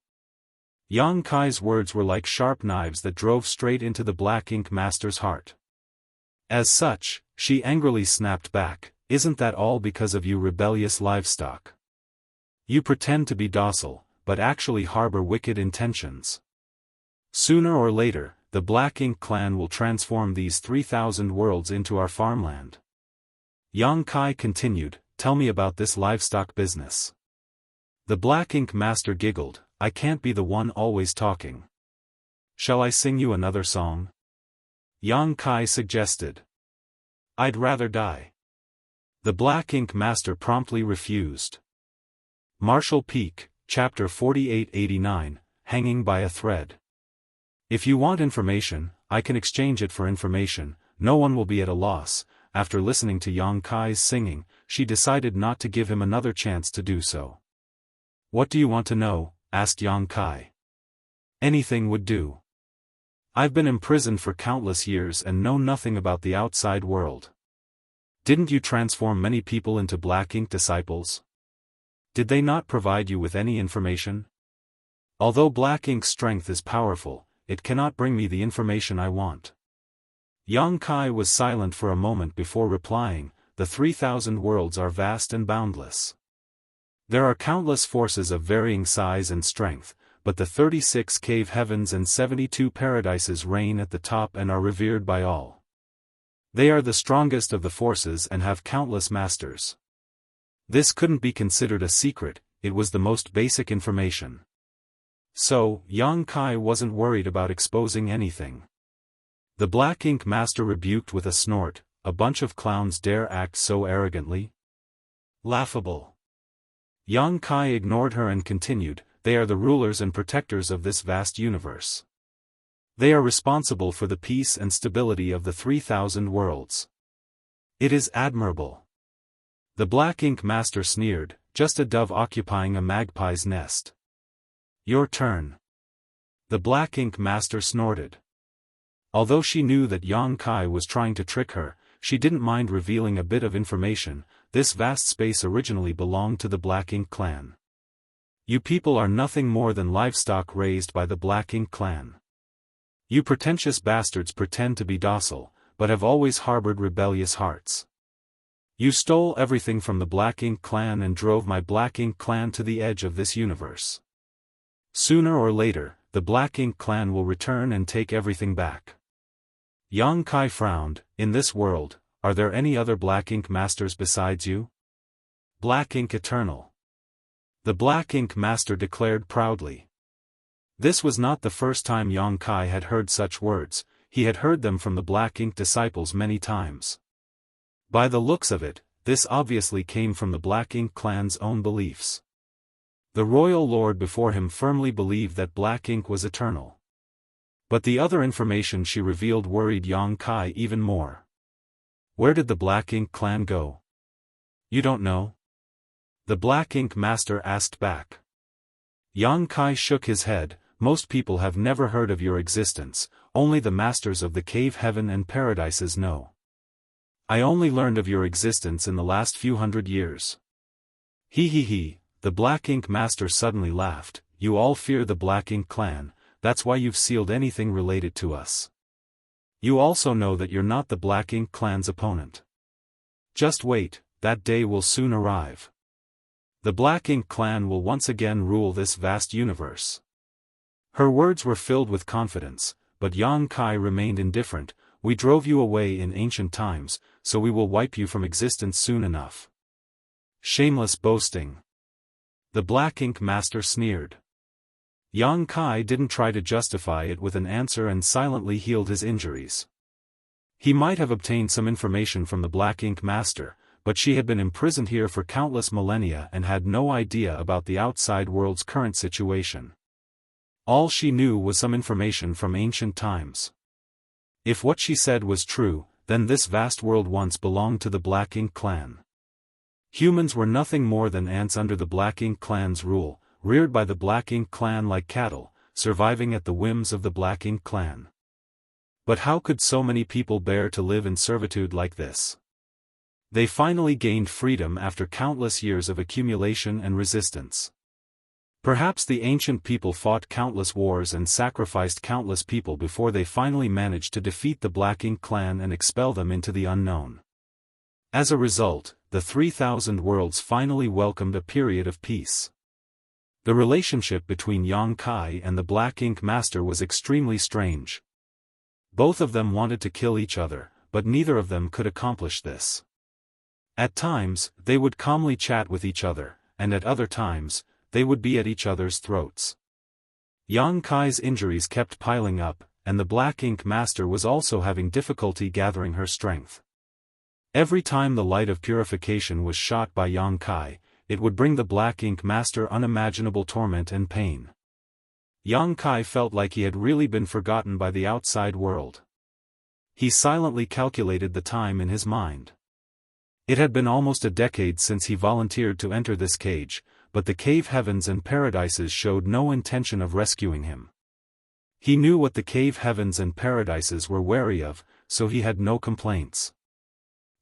Yang Kai's words were like sharp knives that drove straight into the Black Ink Master's heart. As such, she angrily snapped back, "Isn't that all because of you rebellious livestock? You pretend to be docile, but actually harbor wicked intentions. Sooner or later, the Black Ink clan will transform these 3,000 worlds into our farmland." Yang Kai continued, "Tell me about this livestock business." The Black Ink Master giggled, "I can't be the one always talking. Shall I sing you another song?" Yang Kai suggested. "I'd rather die." The Black Ink Master promptly refused. Martial Peak, Chapter 4889, Hanging by a Thread. If you want information, I can exchange it for information, no one will be at a loss. After listening to Yang Kai's singing, she decided not to give him another chance to do so. "What do you want to know?" asked Yang Kai. "Anything would do. I've been imprisoned for countless years and know nothing about the outside world. Didn't you transform many people into Black Ink disciples? Did they not provide you with any information? Although Black Ink's strength is powerful, it cannot bring me the information I want." Yang Kai was silent for a moment before replying, "The 3,000 worlds are vast and boundless. There are countless forces of varying size and strength, but the 36 cave heavens and 72 paradises reign at the top and are revered by all. They are the strongest of the forces and have countless masters." This couldn't be considered a secret, it was the most basic information. So, Yang Kai wasn't worried about exposing anything. The Black Ink Master rebuked with a snort, "A bunch of clowns dare act so arrogantly? Laughable." Yang Kai ignored her and continued, "They are the rulers and protectors of this vast universe. They are responsible for the peace and stability of the 3,000 worlds. It is admirable." The Black Ink Master sneered, "Just a dove occupying a magpie's nest." "Your turn." The Black Ink Master snorted. Although she knew that Yang Kai was trying to trick her, she didn't mind revealing a bit of information. This vast space originally belonged to the Black Ink clan. You people are nothing more than livestock raised by the Black Ink clan. You pretentious bastards pretend to be docile, but have always harbored rebellious hearts. You stole everything from the Black Ink clan and drove my Black Ink clan to the edge of this universe. Sooner or later, the Black Ink clan will return and take everything back." Yang Kai frowned, "In this world, are there any other Black Ink Masters besides you?" "Black Ink Eternal." The Black Ink Master declared proudly. This was not the first time Yang Kai had heard such words, he had heard them from the Black Ink disciples many times. By the looks of it, this obviously came from the Black Ink clan's own beliefs. The royal lord before him firmly believed that Black Ink was eternal. But the other information she revealed worried Yang Kai even more. "Where did the Black Ink clan go?" "You don't know?" the Black Ink Master asked back. Yang Kai shook his head, "Most people have never heard of your existence, only the masters of the cave heaven and paradises know. I only learned of your existence in the last few hundred years." He, the Black Ink Master suddenly laughed, "You all fear the Black Ink clan, that's why you've sealed anything related to us. You also know that you're not the Black Ink clan's opponent. Just wait, that day will soon arrive. The Black Ink clan will once again rule this vast universe. Her words were filled with confidence, but Yang Kai remained indifferent. "We drove you away in ancient times, so we will wipe you from existence soon enough." Shameless boasting. The Black Ink Master sneered. Yang Kai didn't try to justify it with an answer and silently healed his injuries. He might have obtained some information from the Black Ink Master, but she had been imprisoned here for countless millennia and had no idea about the outside world's current situation. All she knew was some information from ancient times. If what she said was true, then this vast world once belonged to the Black Ink clan. Humans were nothing more than ants under the Black Ink clan's rule, reared by the Black Ink clan like cattle, surviving at the whims of the Black Ink clan. But how could so many people bear to live in servitude like this? They finally gained freedom after countless years of accumulation and resistance. Perhaps the ancient people fought countless wars and sacrificed countless people before they finally managed to defeat the Black Ink clan and expel them into the unknown. As a result, the 3,000 worlds finally welcomed a period of peace. The relationship between Yang Kai and the Black Ink Master was extremely strange. Both of them wanted to kill each other, but neither of them could accomplish this. At times, they would calmly chat with each other, and at other times, they would be at each other's throats. Yang Kai's injuries kept piling up, and the Black Ink Master was also having difficulty gathering her strength. Every time the light of purification was shot by Yang Kai, it would bring the Black Ink Master unimaginable torment and pain. Yang Kai felt like he had really been forgotten by the outside world. He silently calculated the time in his mind. It had been almost a decade since he volunteered to enter this cage, but the cave heavens and paradises showed no intention of rescuing him. He knew what the cave heavens and paradises were wary of, so he had no complaints.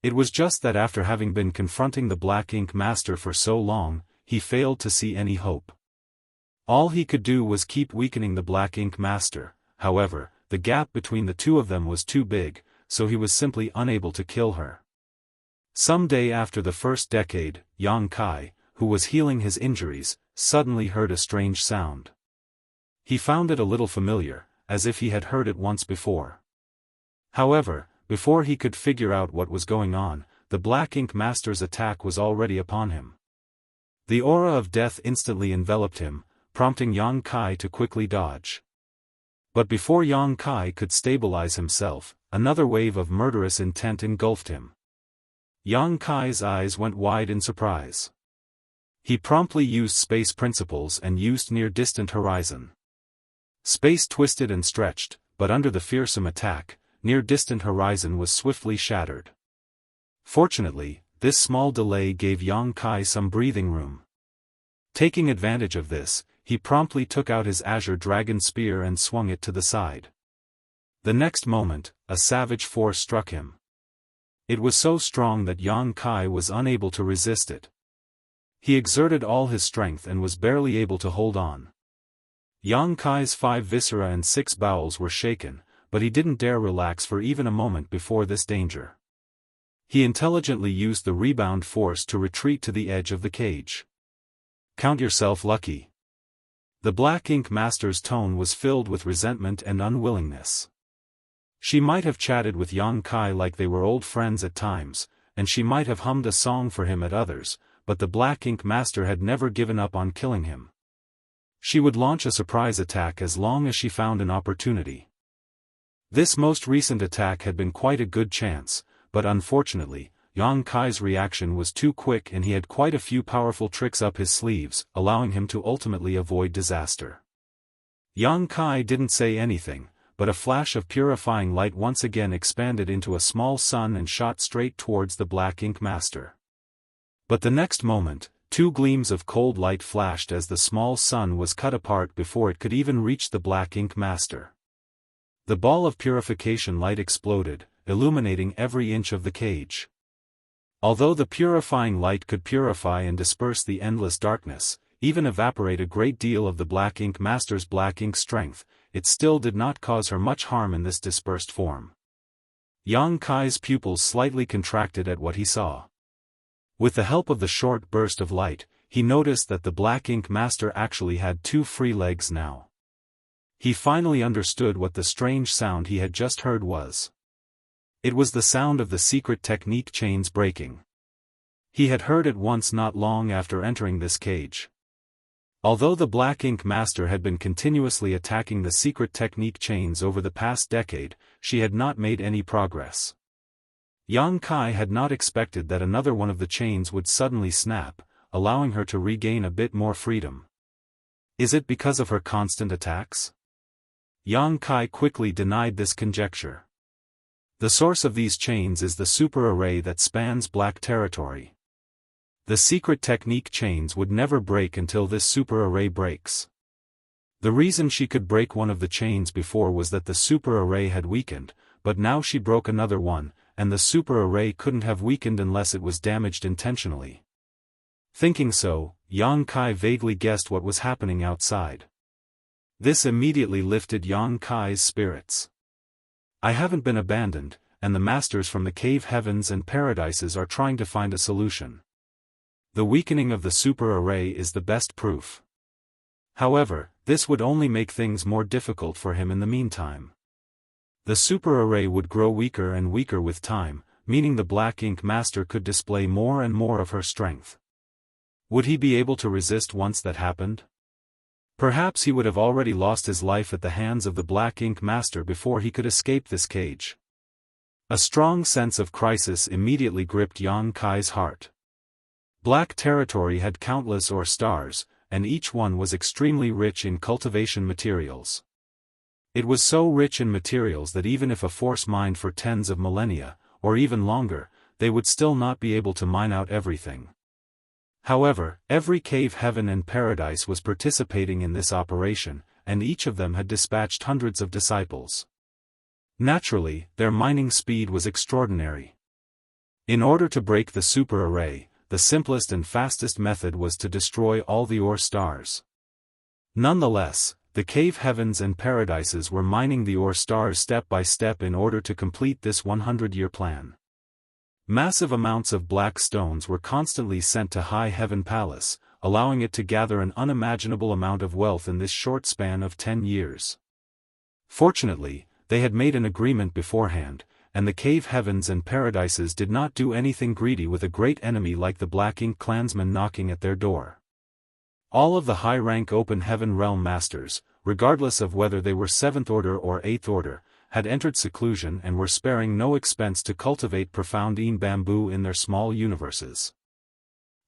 It was just that after having been confronting the Black Ink Master for so long, he failed to see any hope. All he could do was keep weakening the Black Ink Master. However, the gap between the two of them was too big, so he was simply unable to kill her. Some day after the first decade, Yang Kai, who was healing his injuries, suddenly heard a strange sound. He found it a little familiar, as if he had heard it once before. However, before he could figure out what was going on, the Black Ink Master's attack was already upon him. The aura of death instantly enveloped him, prompting Yang Kai to quickly dodge. But before Yang Kai could stabilize himself, another wave of murderous intent engulfed him. Yang Kai's eyes went wide in surprise. He promptly used space principles and used near-distant horizon. Space twisted and stretched, but under the fearsome attack, near-distant horizon was swiftly shattered. Fortunately, this small delay gave Yang Kai some breathing room. Taking advantage of this, he promptly took out his azure dragon spear and swung it to the side. The next moment, a savage force struck him. It was so strong that Yang Kai was unable to resist it. He exerted all his strength and was barely able to hold on. Yang Kai's 5 viscera and 6 bowels were shaken, but he didn't dare relax for even a moment before this danger. He intelligently used the rebound force to retreat to the edge of the cage. "Count yourself lucky." The Black Ink Master's tone was filled with resentment and unwillingness. She might have chatted with Yang Kai like they were old friends at times, and she might have hummed a song for him at others, but the Black Ink Master had never given up on killing him. She would launch a surprise attack as long as she found an opportunity. This most recent attack had been quite a good chance, but unfortunately, Yang Kai's reaction was too quick and he had quite a few powerful tricks up his sleeves, allowing him to ultimately avoid disaster. Yang Kai didn't say anything, but a flash of purifying light once again expanded into a small sun and shot straight towards the Black Ink Master. But the next moment, 2 gleams of cold light flashed as the small sun was cut apart before it could even reach the Black Ink Master. The ball of purification light exploded, illuminating every inch of the cage. Although the purifying light could purify and disperse the endless darkness, even evaporate a great deal of the Black Ink Master's black ink strength, it still did not cause her much harm in this dispersed form. Yang Kai's pupils slightly contracted at what he saw. With the help of the short burst of light, he noticed that the Black Ink Master actually had 2 free legs now. He finally understood what the strange sound he had just heard was. It was the sound of the secret technique chains breaking. He had heard it once not long after entering this cage. Although the Black Ink Master had been continuously attacking the secret technique chains over the past decade, she had not made any progress. Yang Kai had not expected that another one of the chains would suddenly snap, allowing her to regain a bit more freedom. Is it because of her constant attacks? Yang Kai quickly denied this conjecture. The source of these chains is the super array that spans black territory. The secret technique chains would never break until this super array breaks. The reason she could break one of the chains before was that the super array had weakened, but now she broke another one, and the super array couldn't have weakened unless it was damaged intentionally. Thinking so, Yang Kai vaguely guessed what was happening outside. This immediately lifted Yang Kai's spirits. I haven't been abandoned, and the masters from the cave heavens and paradises are trying to find a solution. The weakening of the super array is the best proof. However, this would only make things more difficult for him in the meantime. The super array would grow weaker and weaker with time, meaning the Black Ink Master could display more and more of her strength. Would he be able to resist once that happened? Perhaps he would have already lost his life at the hands of the Black Ink Master before he could escape this cage. A strong sense of crisis immediately gripped Yang Kai's heart. Black territory had countless ore stars, and each one was extremely rich in cultivation materials. It was so rich in materials that even if a force mined for tens of millennia, or even longer, they would still not be able to mine out everything. However, every cave heaven and paradise was participating in this operation, and each of them had dispatched hundreds of disciples. Naturally, their mining speed was extraordinary. In order to break the super array, the simplest and fastest method was to destroy all the ore stars. Nonetheless, the cave heavens and paradises were mining the ore stars step by step in order to complete this 100-year plan. Massive amounts of black stones were constantly sent to High Heaven Palace, allowing it to gather an unimaginable amount of wealth in this short span of 10 years. Fortunately, they had made an agreement beforehand, and the cave heavens and paradises did not do anything greedy with a great enemy like the Black Ink clansmen knocking at their door. All of the high-rank Open Heaven Realm Masters, regardless of whether they were 7th Order or 8th Order, had entered seclusion and were sparing no expense to cultivate profound bamboo in their small universes.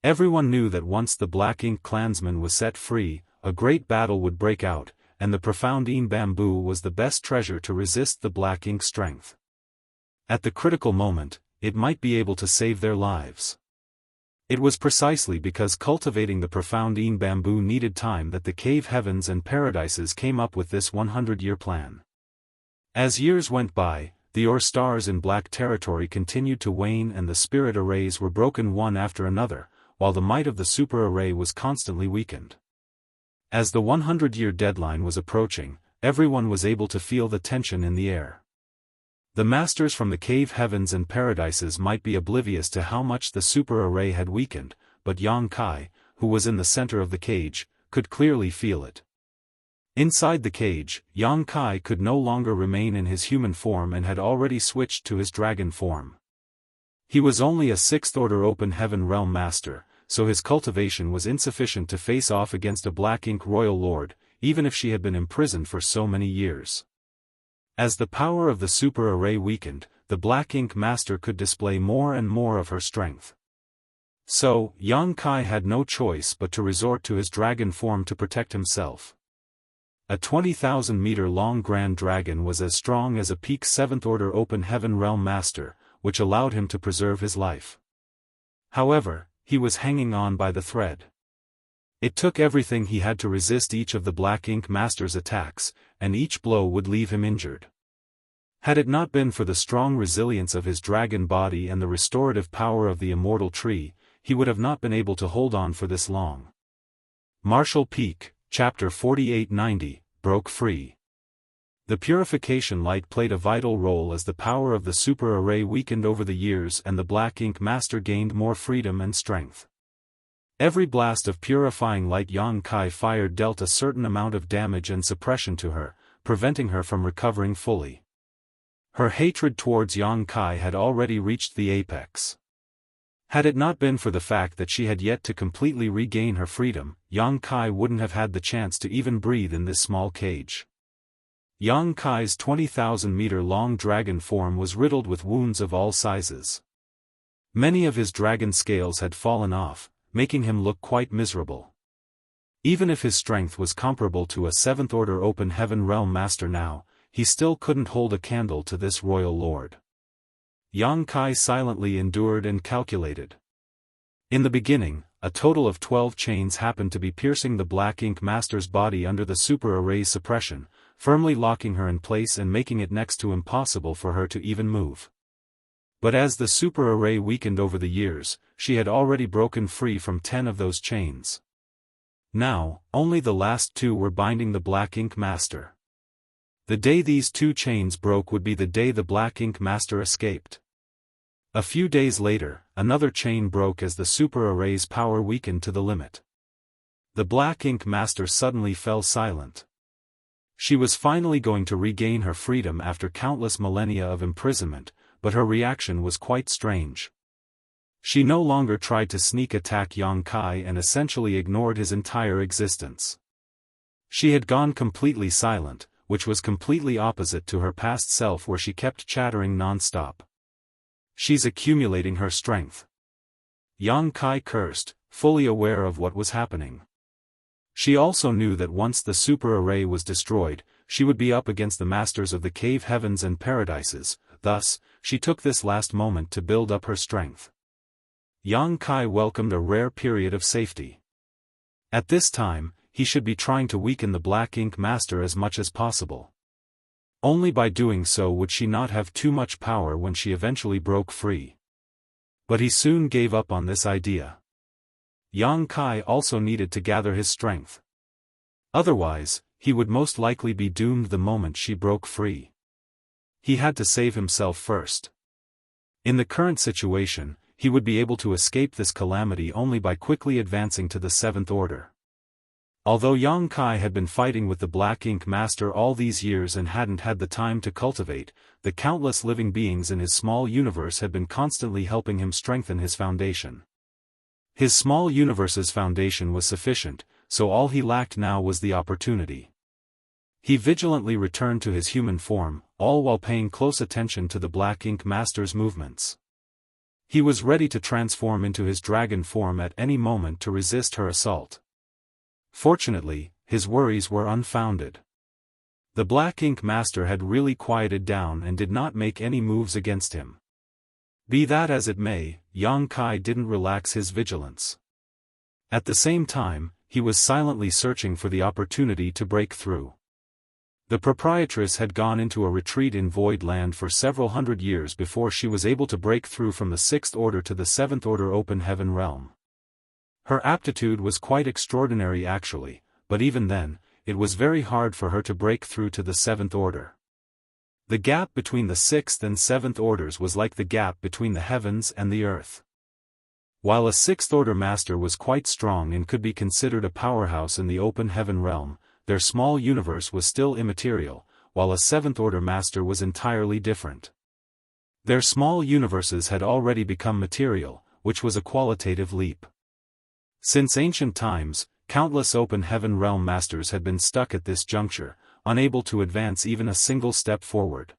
Everyone knew that once the Black Ink clansman was set free, a great battle would break out, and the profound bamboo was the best treasure to resist the Black Ink strength. At the critical moment, it might be able to save their lives. It was precisely because cultivating the profound bamboo needed time that the cave heavens and paradises came up with this 100-year plan. As years went by, the ore stars in black territory continued to wane and the spirit arrays were broken one after another, while the might of the super array was constantly weakened. As the 100-year deadline was approaching, everyone was able to feel the tension in the air. The masters from the cave heavens and paradises might be oblivious to how much the super array had weakened, but Yang Kai, who was in the center of the cage, could clearly feel it. Inside the cage, Yang Kai could no longer remain in his human form and had already switched to his dragon form. He was only a 6th Order Open Heaven Realm Master, so his cultivation was insufficient to face off against a Black Ink Royal Lord, even if she had been imprisoned for so many years. As the power of the super array weakened, the Black Ink Master could display more and more of her strength. So, Yang Kai had no choice but to resort to his dragon form to protect himself. A 20,000-meter-long Grand Dragon was as strong as a peak 7th Order Open Heaven Realm Master, which allowed him to preserve his life. However, he was hanging on by the thread. It took everything he had to resist each of the Black Ink Master's attacks, and each blow would leave him injured. Had it not been for the strong resilience of his dragon body and the restorative power of the Immortal Tree, he would have not been able to hold on for this long. Martial Peak, Chapter 4890, broke free. The purification light played a vital role as the power of the super array weakened over the years and the Black Ink Master gained more freedom and strength. Every blast of purifying light Yang Kai fired dealt a certain amount of damage and suppression to her, preventing her from recovering fully. Her hatred towards Yang Kai had already reached the apex. Had it not been for the fact that she had yet to completely regain her freedom, Yang Kai wouldn't have had the chance to even breathe in this small cage. Yang Kai's 20,000-meter-long dragon form was riddled with wounds of all sizes. Many of his dragon scales had fallen off, making him look quite miserable. Even if his strength was comparable to a 7th Order Open Heaven Realm Master now, he still couldn't hold a candle to this royal lord. Yang Kai silently endured and calculated. In the beginning, a total of 12 chains happened to be piercing the Black Ink Master's body under the super array's suppression, firmly locking her in place and making it next to impossible for her to even move. But as the super array weakened over the years, she had already broken free from 10 of those chains. Now, only the last 2 were binding the Black Ink Master. The day these 2 chains broke would be the day the Black Ink Master escaped. A few days later, another chain broke as the super array's power weakened to the limit. The Black Ink Master suddenly fell silent. She was finally going to regain her freedom after countless millennia of imprisonment, but her reaction was quite strange. She no longer tried to sneak attack Yang Kai and essentially ignored his entire existence. She had gone completely silent, which was completely opposite to her past self where she kept chattering non-stop. She's accumulating her strength. Yang Kai cursed, fully aware of what was happening. She also knew that once the super array was destroyed, she would be up against the masters of the cave heavens and paradises, thus, she took this last moment to build up her strength. Yang Kai welcomed a rare period of safety. At this time, he should be trying to weaken the Black Ink Master as much as possible. Only by doing so would she not have too much power when she eventually broke free. But he soon gave up on this idea. Yang Kai also needed to gather his strength. Otherwise, he would most likely be doomed the moment she broke free. He had to save himself first. In the current situation, he would be able to escape this calamity only by quickly advancing to the 7th Order. Although Yang Kai had been fighting with the Black Ink Master all these years and hadn't had the time to cultivate, the countless living beings in his small universe had been constantly helping him strengthen his foundation. His small universe's foundation was sufficient, so all he lacked now was the opportunity. He vigilantly returned to his human form, all while paying close attention to the Black Ink Master's movements. He was ready to transform into his dragon form at any moment to resist her assault. Fortunately, his worries were unfounded. The Black Ink Master had really quieted down and did not make any moves against him. Be that as it may, Yang Kai didn't relax his vigilance. At the same time, he was silently searching for the opportunity to break through. The proprietress had gone into a retreat in Void Land for several hundred years before she was able to break through from the 6th Order to the 7th Order Open Heaven Realm. Her aptitude was quite extraordinary actually, but even then, it was very hard for her to break through to the 7th Order. The gap between the 6th and 7th Orders was like the gap between the heavens and the earth. While a 6th Order Master was quite strong and could be considered a powerhouse in the Open Heaven Realm, their small universe was still immaterial, while a 7th Order Master was entirely different. Their small universes had already become material, which was a qualitative leap. Since ancient times, countless Open Heaven Realm Masters had been stuck at this juncture, unable to advance even a single step forward.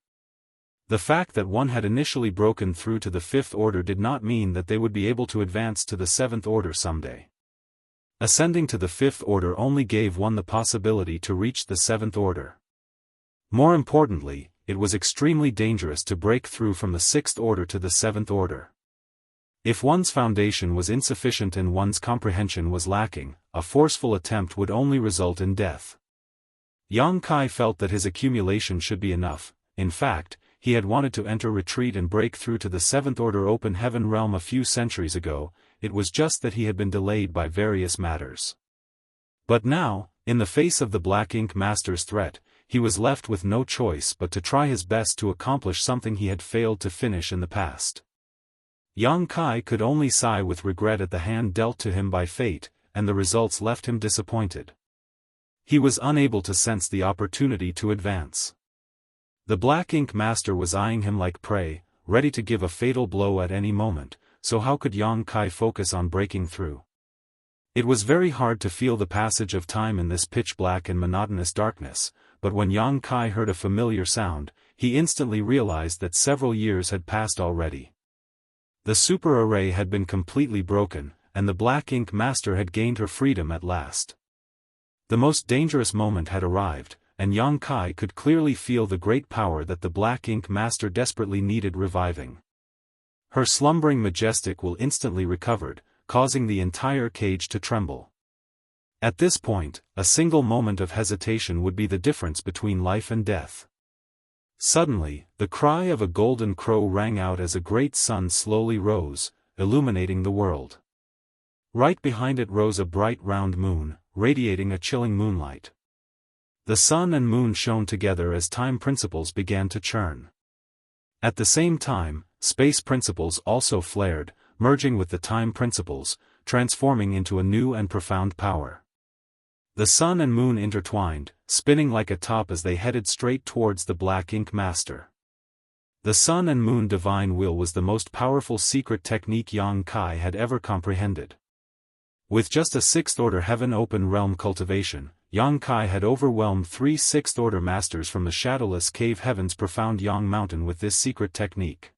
The fact that one had initially broken through to the 5th Order did not mean that they would be able to advance to the 7th Order someday. Ascending to the 5th Order only gave one the possibility to reach the 7th Order. More importantly, it was extremely dangerous to break through from the 6th Order to the 7th Order. If one's foundation was insufficient and one's comprehension was lacking, a forceful attempt would only result in death. Yang Kai felt that his accumulation should be enough. In fact, he had wanted to enter retreat and break through to the 7th Order Open Heaven Realm a few centuries ago, it was just that he had been delayed by various matters. But now, in the face of the Black Ink Master's threat, he was left with no choice but to try his best to accomplish something he had failed to finish in the past. Yang Kai could only sigh with regret at the hand dealt to him by fate, and the results left him disappointed. He was unable to sense the opportunity to advance. The Black Ink Master was eyeing him like prey, ready to give a fatal blow at any moment, so how could Yang Kai focus on breaking through? It was very hard to feel the passage of time in this pitch-black and monotonous darkness, but when Yang Kai heard a familiar sound, he instantly realized that several years had passed already. The super array had been completely broken, and the Black Ink Master had gained her freedom at last. The most dangerous moment had arrived, and Yang Kai could clearly feel the great power that the Black Ink Master desperately needed reviving. Her slumbering majestic will instantly recovered, causing the entire cage to tremble. At this point, a single moment of hesitation would be the difference between life and death. Suddenly, the cry of a golden crow rang out as a great sun slowly rose, illuminating the world. Right behind it rose a bright round moon, radiating a chilling moonlight. The sun and moon shone together as time principles began to churn. At the same time, space principles also flared, merging with the time principles, transforming into a new and profound power. The sun and moon intertwined, spinning like a top as they headed straight towards the Black Ink Master. The sun and moon divine will was the most powerful secret technique Yang Kai had ever comprehended. With just a 6th-order heaven-open realm cultivation, Yang Kai had overwhelmed 3 6th-order masters from the shadowless cave heaven's profound Yang Mountain with this secret technique.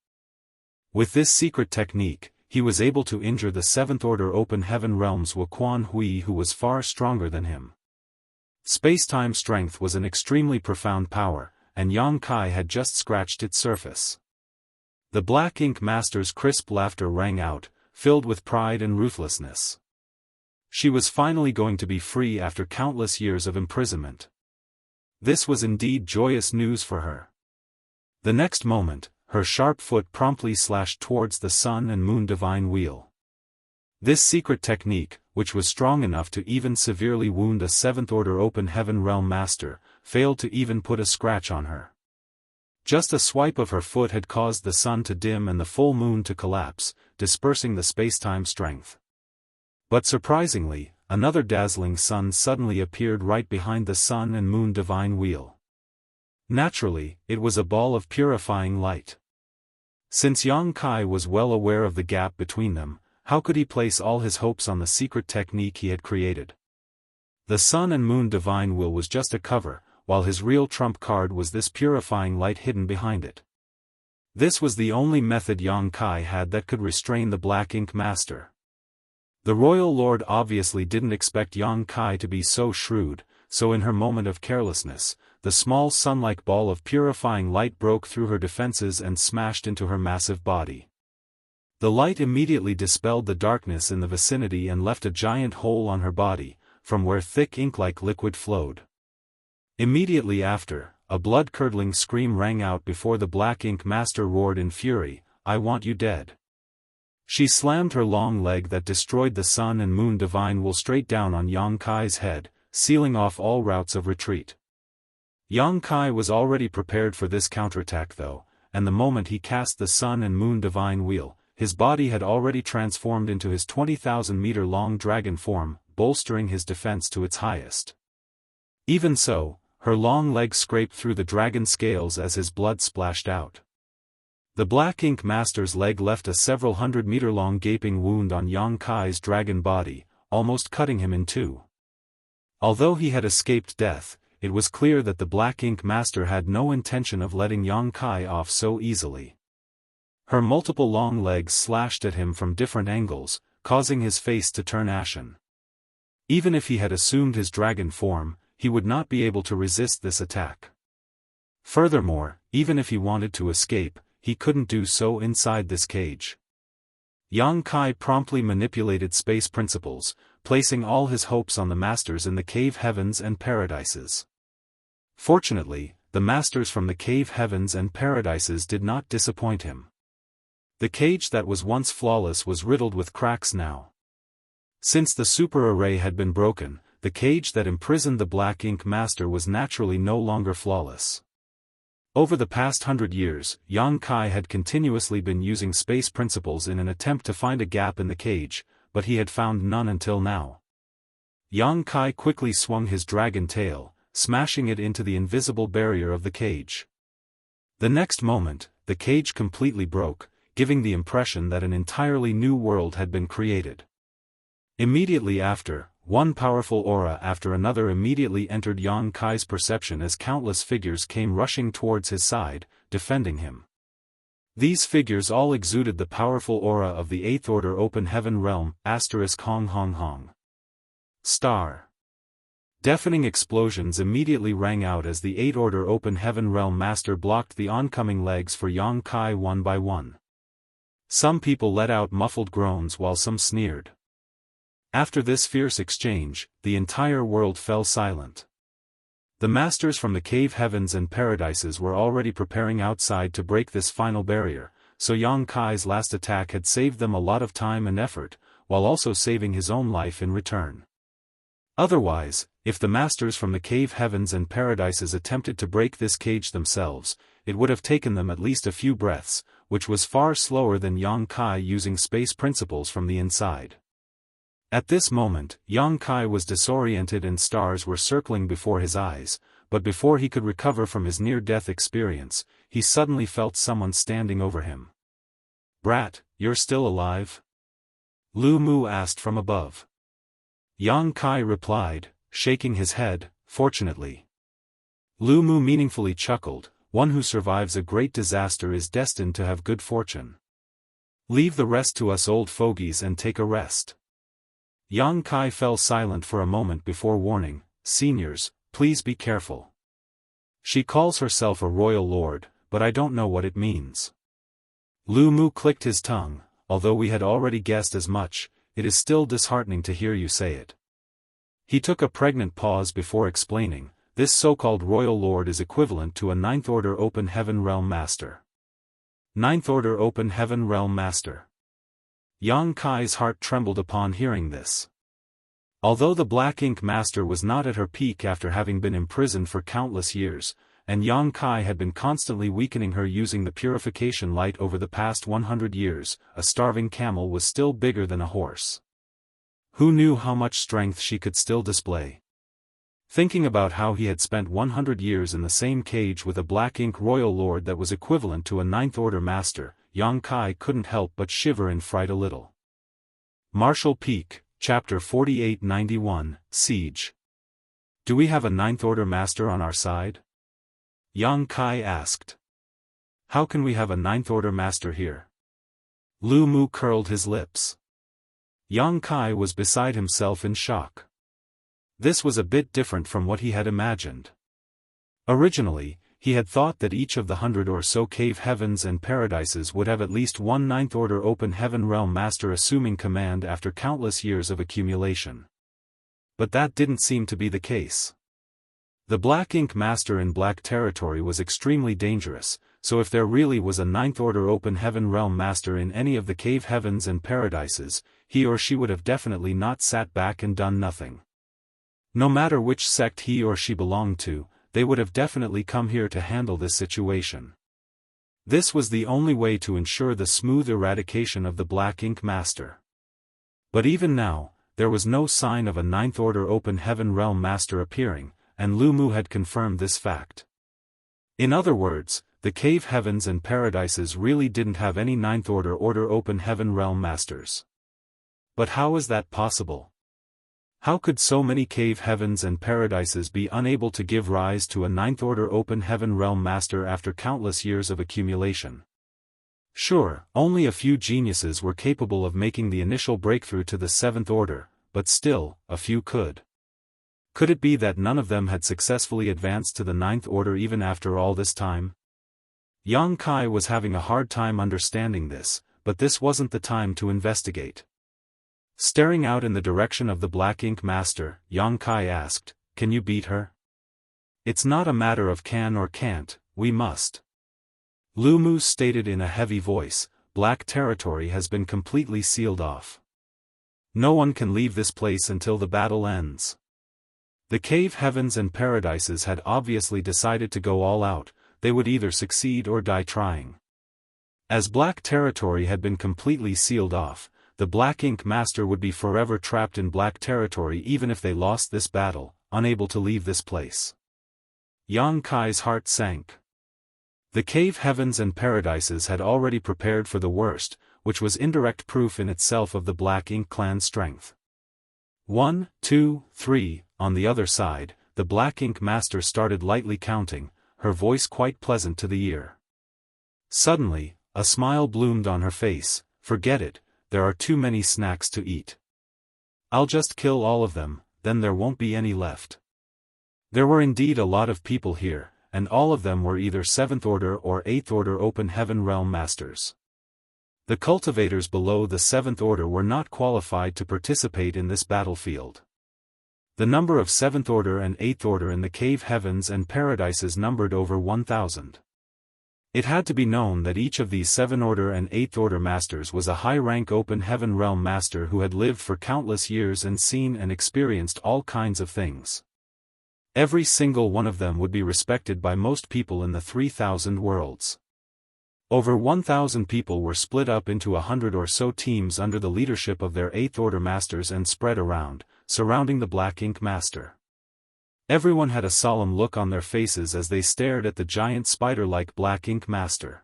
With this secret technique, he was able to injure the 7th-order open heaven realm's Wuquan Hui, who was far stronger than him. Space-time strength was an extremely profound power, and Yang Kai had just scratched its surface. The Black Ink Master's crisp laughter rang out, filled with pride and ruthlessness. She was finally going to be free after countless years of imprisonment. This was indeed joyous news for her. The next moment, her sharp foot promptly slashed towards the sun and moon divine wheel. This secret technique, which was strong enough to even severely wound a 7th-order open heaven realm master, failed to even put a scratch on her. Just a swipe of her foot had caused the sun to dim and the full moon to collapse, dispersing the space-time strength. But surprisingly, another dazzling sun suddenly appeared right behind the sun and moon divine wheel. Naturally, it was a ball of purifying light. Since Yang Kai was well aware of the gap between them, how could he place all his hopes on the secret technique he had created? The sun and moon divine will was just a cover, while his real trump card was this purifying light hidden behind it. This was the only method Yang Kai had that could restrain the Black Ink Master. The Royal Lord obviously didn't expect Yang Kai to be so shrewd, so in her moment of carelessness, the small sun-like ball of purifying light broke through her defenses and smashed into her massive body. The light immediately dispelled the darkness in the vicinity and left a giant hole on her body, from where thick ink-like liquid flowed. Immediately after, a blood-curdling scream rang out before the Black Ink Master roared in fury, "I want you dead." She slammed her long leg that destroyed the sun and moon divine will straight down on Yang Kai's head, sealing off all routes of retreat. Yang Kai was already prepared for this counterattack though, and the moment he cast the sun and moon divine wheel, his body had already transformed into his 20,000-meter-long dragon form, bolstering his defense to its highest. Even so, her long legs scraped through the dragon scales as his blood splashed out. The Black Ink Master's leg left a several 100-meter-long gaping wound on Yang Kai's dragon body, almost cutting him in two. Although he had escaped death, it was clear that the Black Ink Master had no intention of letting Yang Kai off so easily. Her multiple long legs slashed at him from different angles, causing his face to turn ashen. Even if he had assumed his dragon form, he would not be able to resist this attack. Furthermore, even if he wanted to escape, he couldn't do so inside this cage. Yang Kai promptly manipulated space principles, placing all his hopes on the masters in the cave heavens and paradises. Fortunately, the masters from the cave heavens and paradises did not disappoint him. The cage that was once flawless was riddled with cracks now. Since the super array had been broken, the cage that imprisoned the Black Ink Master was naturally no longer flawless. Over the past 100 years, Yang Kai had continuously been using space principles in an attempt to find a gap in the cage, but he had found none until now. Yang Kai quickly swung his dragon tail, smashing it into the invisible barrier of the cage. The next moment, the cage completely broke, giving the impression that an entirely new world had been created. Immediately after, one powerful aura after another immediately entered Yang Kai's perception as countless figures came rushing towards his side, defending him. These figures all exuded the powerful aura of the Eighth Order Open Heaven Realm, Hong Hong Hong. Star. Deafening explosions immediately rang out as the Eighth Order Open Heaven Realm Master blocked the oncoming legs for Yang Kai one by one. Some people let out muffled groans while some sneered. After this fierce exchange, the entire world fell silent. The masters from the cave heavens and paradises were already preparing outside to break this final barrier, so Yang Kai's last attack had saved them a lot of time and effort, while also saving his own life in return. Otherwise, if the masters from the cave heavens and paradises attempted to break this cage themselves, it would have taken them at least a few breaths, which was far slower than Yang Kai using space principles from the inside. At this moment, Yang Kai was disoriented and stars were circling before his eyes, but before he could recover from his near-death experience, he suddenly felt someone standing over him. "Brat, you're still alive?" Lu Mu asked from above. Yang Kai replied, shaking his head, "Fortunately." Lu Mu meaningfully chuckled, "One who survives a great disaster is destined to have good fortune. Leave the rest to us old fogies and take a rest." Yang Kai fell silent for a moment before warning, "Seniors, please be careful. She calls herself a royal lord, but I don't know what it means." Lu Mu clicked his tongue, "Although we had already guessed as much, it is still disheartening to hear you say it." He took a pregnant pause before explaining, "This so-called royal lord is equivalent to a Ninth Order Open Heaven Realm Master." Ninth Order Open Heaven Realm Master. Yang Kai's heart trembled upon hearing this. Although the Black Ink Master was not at her peak after having been imprisoned for countless years, and Yang Kai had been constantly weakening her using the purification light over the past 100 years, a starving camel was still bigger than a horse. Who knew how much strength she could still display? Thinking about how he had spent 100 years in the same cage with a Black Ink Royal Lord that was equivalent to a Ninth Order Master, Yang Kai couldn't help but shiver in fright a little. Martial Peak, Chapter 4891, Siege. "Do we have a Ninth Order Master on our side?" Yang Kai asked. "How can we have a Ninth Order Master here?" Lu Mu curled his lips. Yang Kai was beside himself in shock. This was a bit different from what he had imagined. Originally, he had thought that each of the 100 or so cave heavens and paradises would have at least one Ninth Order Open Heaven Realm Master assuming command after countless years of accumulation. But that didn't seem to be the case. The Black Ink Master in Black Territory was extremely dangerous, so if there really was a Ninth Order Open Heaven Realm Master in any of the cave heavens and paradises, he or she would have definitely not sat back and done nothing. No matter which sect he or she belonged to, they would have definitely come here to handle this situation. This was the only way to ensure the smooth eradication of the Black Ink Master. But even now, there was no sign of a Ninth Order Open Heaven Realm Master appearing, and Lu Mu had confirmed this fact. In other words, the cave heavens and paradises really didn't have any Ninth Order Open Heaven Realm Masters. But how is that possible? How could so many cave heavens and paradises be unable to give rise to a Ninth Order Open Heaven Realm Master after countless years of accumulation? Sure, only a few geniuses were capable of making the initial breakthrough to the Seventh Order, but still, a few could. Could it be that none of them had successfully advanced to the Ninth Order even after all this time? Yang Kai was having a hard time understanding this, but this wasn't the time to investigate. Staring out in the direction of the Black Ink Master, Yang Kai asked, "Can you beat her?" "It's not a matter of can or can't, we must." Lu Mu stated in a heavy voice, "Black Territory has been completely sealed off. No one can leave this place until the battle ends." The cave heavens and paradises had obviously decided to go all out, they would either succeed or die trying. As Black Territory had been completely sealed off, the Black Ink Master would be forever trapped in black territory even if they lost this battle, unable to leave this place. Yang Kai's heart sank. The cave heavens and paradises had already prepared for the worst, which was indirect proof in itself of the Black Ink clan's strength. 1, 2, 3, on the other side, the Black Ink Master started lightly counting, her voice quite pleasant to the ear. Suddenly, a smile bloomed on her face. Forget it, there are too many snacks to eat. I'll just kill all of them, then there won't be any left. There were indeed a lot of people here, and all of them were either 7th Order or 8th Order Open Heaven Realm Masters. The cultivators below the 7th Order were not qualified to participate in this battlefield. The number of 7th Order and 8th Order in the cave heavens and paradises numbered over 1,000. It had to be known that each of these 7th Order and 8th Order Masters was a high-rank Open Heaven Realm Master who had lived for countless years and seen and experienced all kinds of things. Every single one of them would be respected by most people in the 3,000 worlds. Over 1,000 people were split up into 100 or so teams under the leadership of their 8th Order Masters and spread around, surrounding the Black Ink Master. Everyone had a solemn look on their faces as they stared at the giant spider-like Black Ink Master.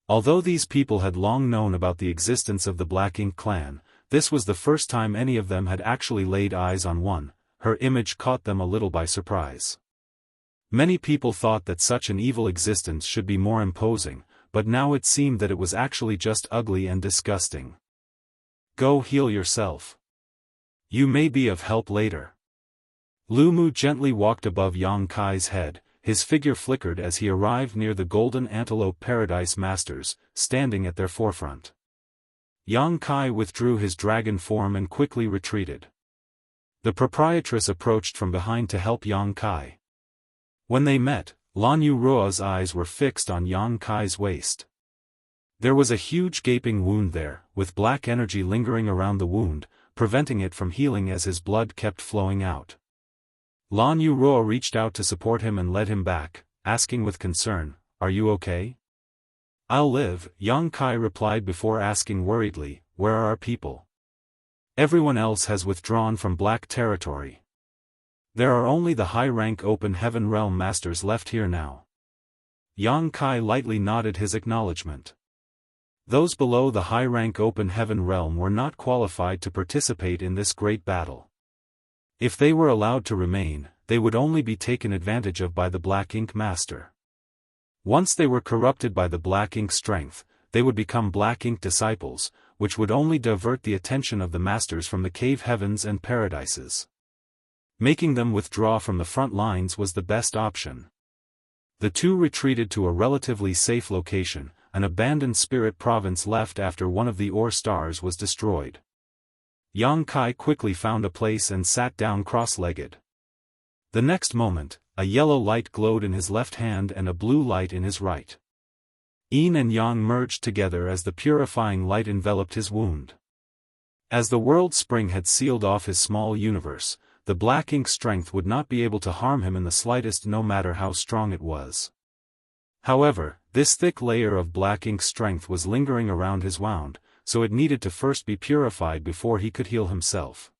Although these people had long known about the existence of the Black Ink clan, this was the first time any of them had actually laid eyes on one. Her image caught them a little by surprise. Many people thought that such an evil existence should be more imposing, but now it seemed that it was actually just ugly and disgusting. Go heal yourself. You may be of help later. Lu Mu gently walked above Yang Kai's head, his figure flickered as he arrived near the Golden Antelope Paradise Masters, standing at their forefront. Yang Kai withdrew his dragon form and quickly retreated. The proprietress approached from behind to help Yang Kai. When they met, Lan Yu Ruo's eyes were fixed on Yang Kai's waist. There was a huge gaping wound there, with black energy lingering around the wound, preventing it from healing as his blood kept flowing out. Lan Yu Ruo reached out to support him and led him back, asking with concern, "Are you okay?" "I'll live," Yang Kai replied before asking worriedly, "Where are our people?" "Everyone else has withdrawn from black territory. There are only the high-rank Open Heaven Realm Masters left here now." Yang Kai lightly nodded his acknowledgement. Those below the high-rank Open Heaven Realm were not qualified to participate in this great battle. If they were allowed to remain, they would only be taken advantage of by the Black Ink Master. Once they were corrupted by the Black Ink strength, they would become Black Ink disciples, which would only divert the attention of the Masters from the cave heavens and paradises. Making them withdraw from the front lines was the best option. The two retreated to a relatively safe location, an abandoned spirit province left after one of the ore stars was destroyed. Yang Kai quickly found a place and sat down cross-legged. The next moment, a yellow light glowed in his left hand and a blue light in his right. Yin and Yang merged together as the purifying light enveloped his wound. As the world spring had sealed off his small universe, the Black Ink strength would not be able to harm him in the slightest no matter how strong it was. However, this thick layer of Black Ink strength was lingering around his wound, so it needed to first be purified before he could heal himself.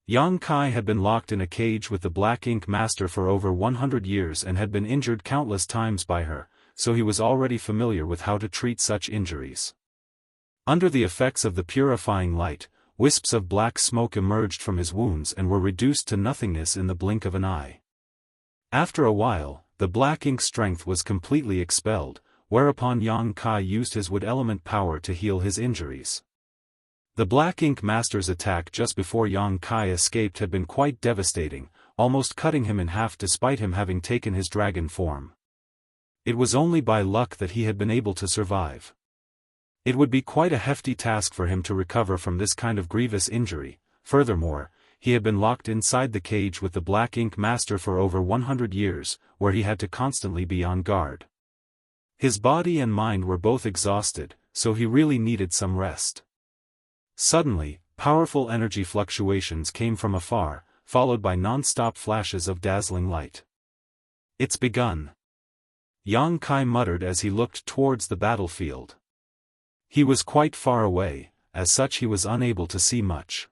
Yang Kai had been locked in a cage with the Black Ink Master for over 100 years and had been injured countless times by her, so he was already familiar with how to treat such injuries. Under the effects of the purifying light, wisps of black smoke emerged from his wounds and were reduced to nothingness in the blink of an eye. After a while, the Black Ink strength was completely expelled, whereupon Yang Kai used his wood element power to heal his injuries. The Black Ink Master's attack just before Yang Kai escaped had been quite devastating, almost cutting him in half despite him having taken his dragon form. It was only by luck that he had been able to survive. It would be quite a hefty task for him to recover from this kind of grievous injury. Furthermore, he had been locked inside the cage with the Black Ink Master for over 100 years, where he had to constantly be on guard. His body and mind were both exhausted, so he really needed some rest. Suddenly, powerful energy fluctuations came from afar, followed by non-stop flashes of dazzling light. "It's begun," Yang Kai muttered as he looked towards the battlefield. He was quite far away, as such he was unable to see much.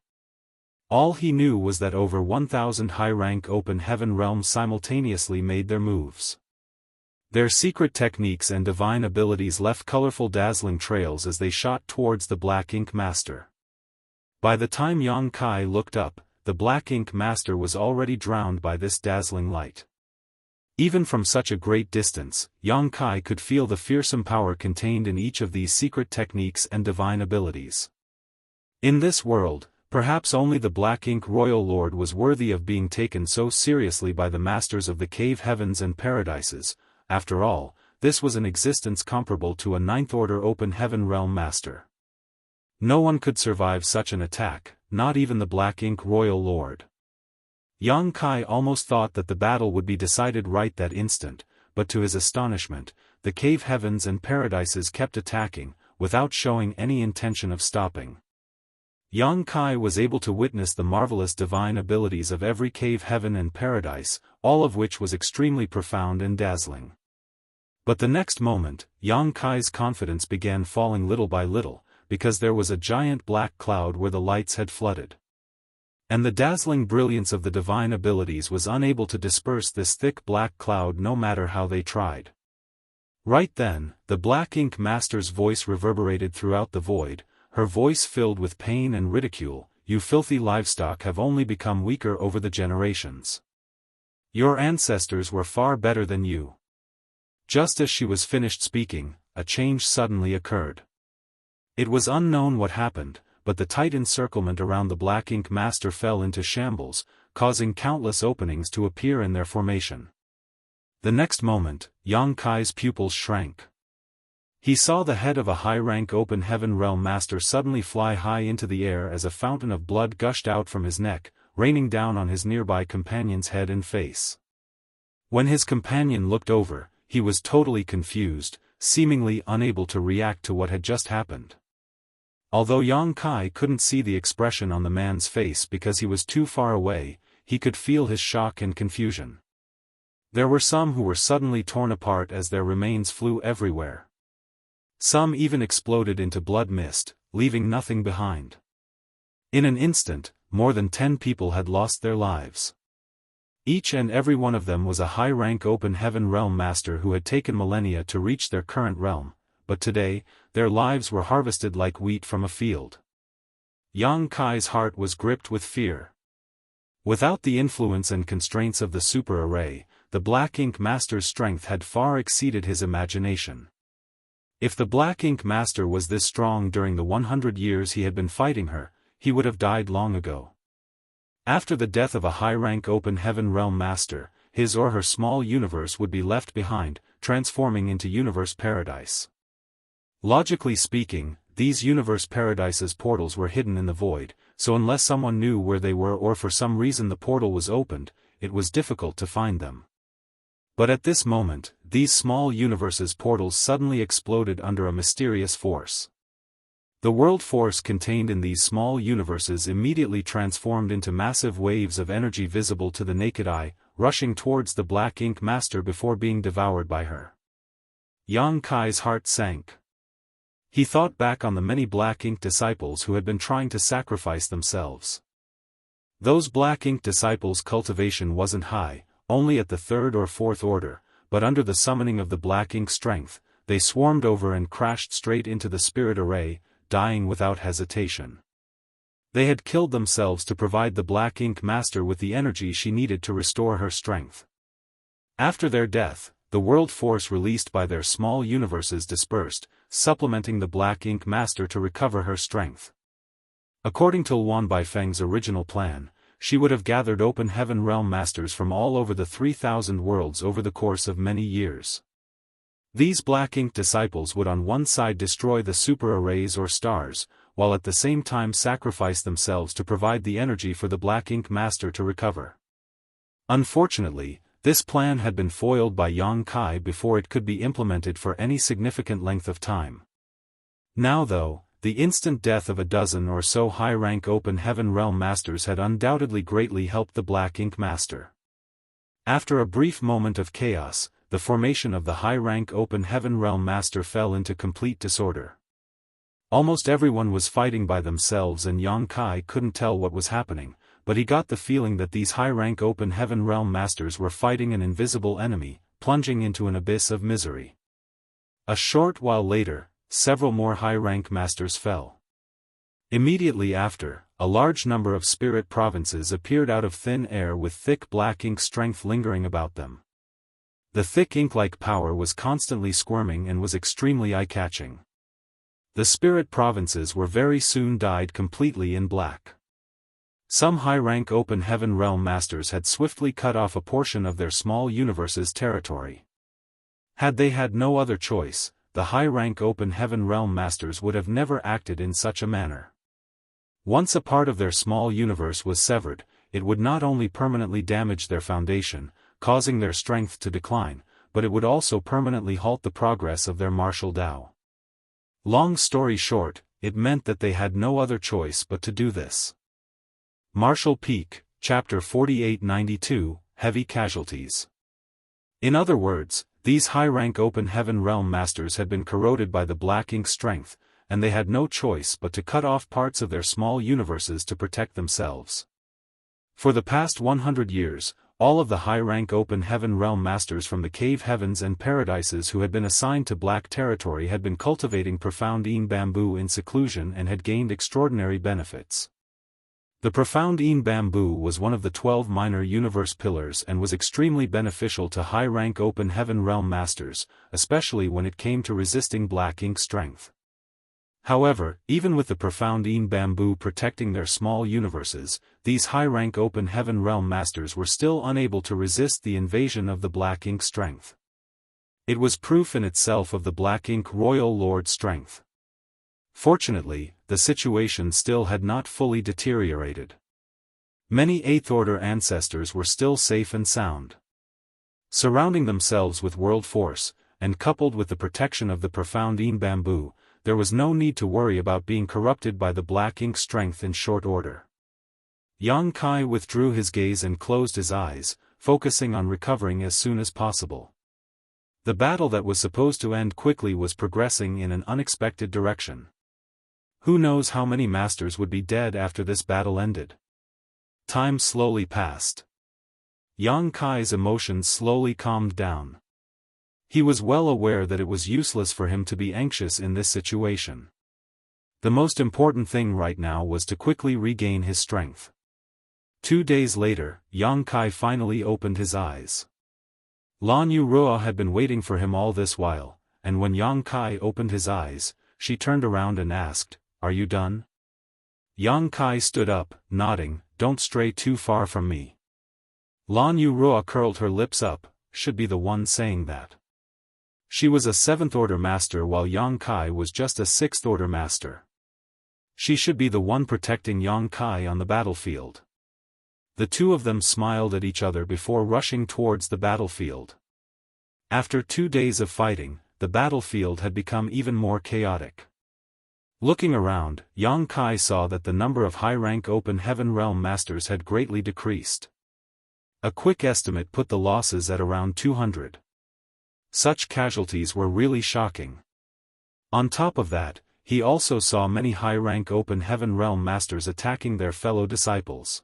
All he knew was that over 1,000 high-rank open heaven realms simultaneously made their moves. Their secret techniques and divine abilities left colorful dazzling trails as they shot towards the Black Ink Master. By the time Yang Kai looked up, the Black Ink Master was already drowned by this dazzling light. Even from such a great distance, Yang Kai could feel the fearsome power contained in each of these secret techniques and divine abilities. In this world, perhaps only the Black Ink Royal Lord was worthy of being taken so seriously by the masters of the cave heavens and paradises. After all, this was an existence comparable to a ninth-order open heaven realm master. No one could survive such an attack, not even the Black Ink Royal Lord. Yang Kai almost thought that the battle would be decided right that instant, but to his astonishment, the cave heavens and paradises kept attacking, without showing any intention of stopping. Yang Kai was able to witness the marvelous divine abilities of every cave heaven and paradise, all of which was extremely profound and dazzling. But the next moment, Yang Kai's confidence began falling little by little, because there was a giant black cloud where the lights had flooded. And the dazzling brilliance of the divine abilities was unable to disperse this thick black cloud no matter how they tried. Right then, the Black Ink Master's voice reverberated throughout the void, her voice filled with pain and ridicule. "You filthy livestock have only become weaker over the generations. Your ancestors were far better than you." Just as she was finished speaking, a change suddenly occurred. It was unknown what happened, but the tight encirclement around the Black Ink Master fell into shambles, causing countless openings to appear in their formation. The next moment, Yang Kai's pupils shrank. He saw the head of a high-rank open heaven realm master suddenly fly high into the air as a fountain of blood gushed out from his neck, raining down on his nearby companion's head and face. When his companion looked over, he was totally confused, seemingly unable to react to what had just happened. Although Yang Kai couldn't see the expression on the man's face because he was too far away, he could feel his shock and confusion. There were some who were suddenly torn apart as their remains flew everywhere. Some even exploded into blood mist, leaving nothing behind. In an instant, more than 10 people had lost their lives. Each and every one of them was a high-rank open heaven realm master who had taken millennia to reach their current realm, but today, their lives were harvested like wheat from a field. Yang Kai's heart was gripped with fear. Without the influence and constraints of the super array, the Black Ink Master's strength had far exceeded his imagination. If the Black Ink Master was this strong during the 100 years he had been fighting her, he would have died long ago. After the death of a high-rank open heaven realm master, his or her small universe would be left behind, transforming into universe paradise. Logically speaking, these universe paradises portals were hidden in the void, so unless someone knew where they were or for some reason the portal was opened, it was difficult to find them. But at this moment, these small universes' portals suddenly exploded under a mysterious force. The world force contained in these small universes immediately transformed into massive waves of energy visible to the naked eye, rushing towards the Black Ink Master before being devoured by her. Yang Kai's heart sank. He thought back on the many Black Ink disciples who had been trying to sacrifice themselves. Those Black Ink disciples' cultivation wasn't high, only at the 3rd or 4th order, but under the summoning of the Black Ink strength, they swarmed over and crashed straight into the spirit array, dying without hesitation. They had killed themselves to provide the Black Ink Master with the energy she needed to restore her strength. After their death, the world force released by their small universes dispersed, supplementing the Black Ink Master to recover her strength. According to Luan Baifeng's original plan, she would have gathered open heaven realm masters from all over the 3,000 worlds over the course of many years. These Black Ink disciples would on one side destroy the super arrays or stars, while at the same time sacrifice themselves to provide the energy for the Black Ink Master to recover. Unfortunately, this plan had been foiled by Yang Kai before it could be implemented for any significant length of time. Now though, the instant death of a dozen or so high-rank open heaven realm masters had undoubtedly greatly helped the Black Ink Master. After a brief moment of chaos, the formation of the high-rank open heaven realm master fell into complete disorder. Almost everyone was fighting by themselves and Yang Kai couldn't tell what was happening, but he got the feeling that these high-rank open heaven realm masters were fighting an invisible enemy, plunging into an abyss of misery. A short while later, several more high-rank masters fell. Immediately after, a large number of spirit provinces appeared out of thin air with thick black ink strength lingering about them. The thick ink-like power was constantly squirming and was extremely eye-catching. The spirit provinces were very soon dyed completely in black. Some high-rank open heaven realm masters had swiftly cut off a portion of their small universe's territory. Had they had no other choice, the high-rank open heaven realm masters would have never acted in such a manner. Once a part of their small universe was severed, it would not only permanently damage their foundation, causing their strength to decline, but it would also permanently halt the progress of their martial Tao. Long story short, it meant that they had no other choice but to do this. Martial Peak, Chapter 4892, Heavy Casualties. In other words, these high-rank open heaven realm masters had been corroded by the black ink strength, and they had no choice but to cut off parts of their small universes to protect themselves. For the past 100 years, all of the high-rank open heaven realm masters from the cave heavens and paradises who had been assigned to black territory had been cultivating profound Yin bamboo in seclusion and had gained extraordinary benefits. The profound Yin bamboo was one of the 12 minor universe pillars and was extremely beneficial to high-rank open heaven realm masters, especially when it came to resisting black ink strength. However, even with the profound Yin bamboo protecting their small universes, these high-rank open heaven realm masters were still unable to resist the invasion of the black ink strength. It was proof in itself of the black ink royal lord strength. Fortunately, the situation still had not fully deteriorated. Many 8th Order ancestors were still safe and sound. Surrounding themselves with world force, and coupled with the protection of the profound Yin bamboo, there was no need to worry about being corrupted by the black ink strength in short order. Yang Kai withdrew his gaze and closed his eyes, focusing on recovering as soon as possible. The battle that was supposed to end quickly was progressing in an unexpected direction. Who knows how many masters would be dead after this battle ended? Time slowly passed. Yang Kai's emotions slowly calmed down. He was well aware that it was useless for him to be anxious in this situation. The most important thing right now was to quickly regain his strength. 2 days later, Yang Kai finally opened his eyes. Lan Yurua had been waiting for him all this while, and when Yang Kai opened his eyes, she turned around and asked, "Are you done?" Yang Kai stood up, nodding, "Don't stray too far from me." Lan Yurua curled her lips up, should be the one saying that. She was a 7th Order master while Yang Kai was just a 6th Order master. She should be the one protecting Yang Kai on the battlefield. The two of them smiled at each other before rushing towards the battlefield. After 2 days of fighting, the battlefield had become even more chaotic. Looking around, Yang Kai saw that the number of high-rank open heaven realm masters had greatly decreased. A quick estimate put the losses at around 200. Such casualties were really shocking. On top of that, he also saw many high-rank open heaven realm masters attacking their fellow disciples.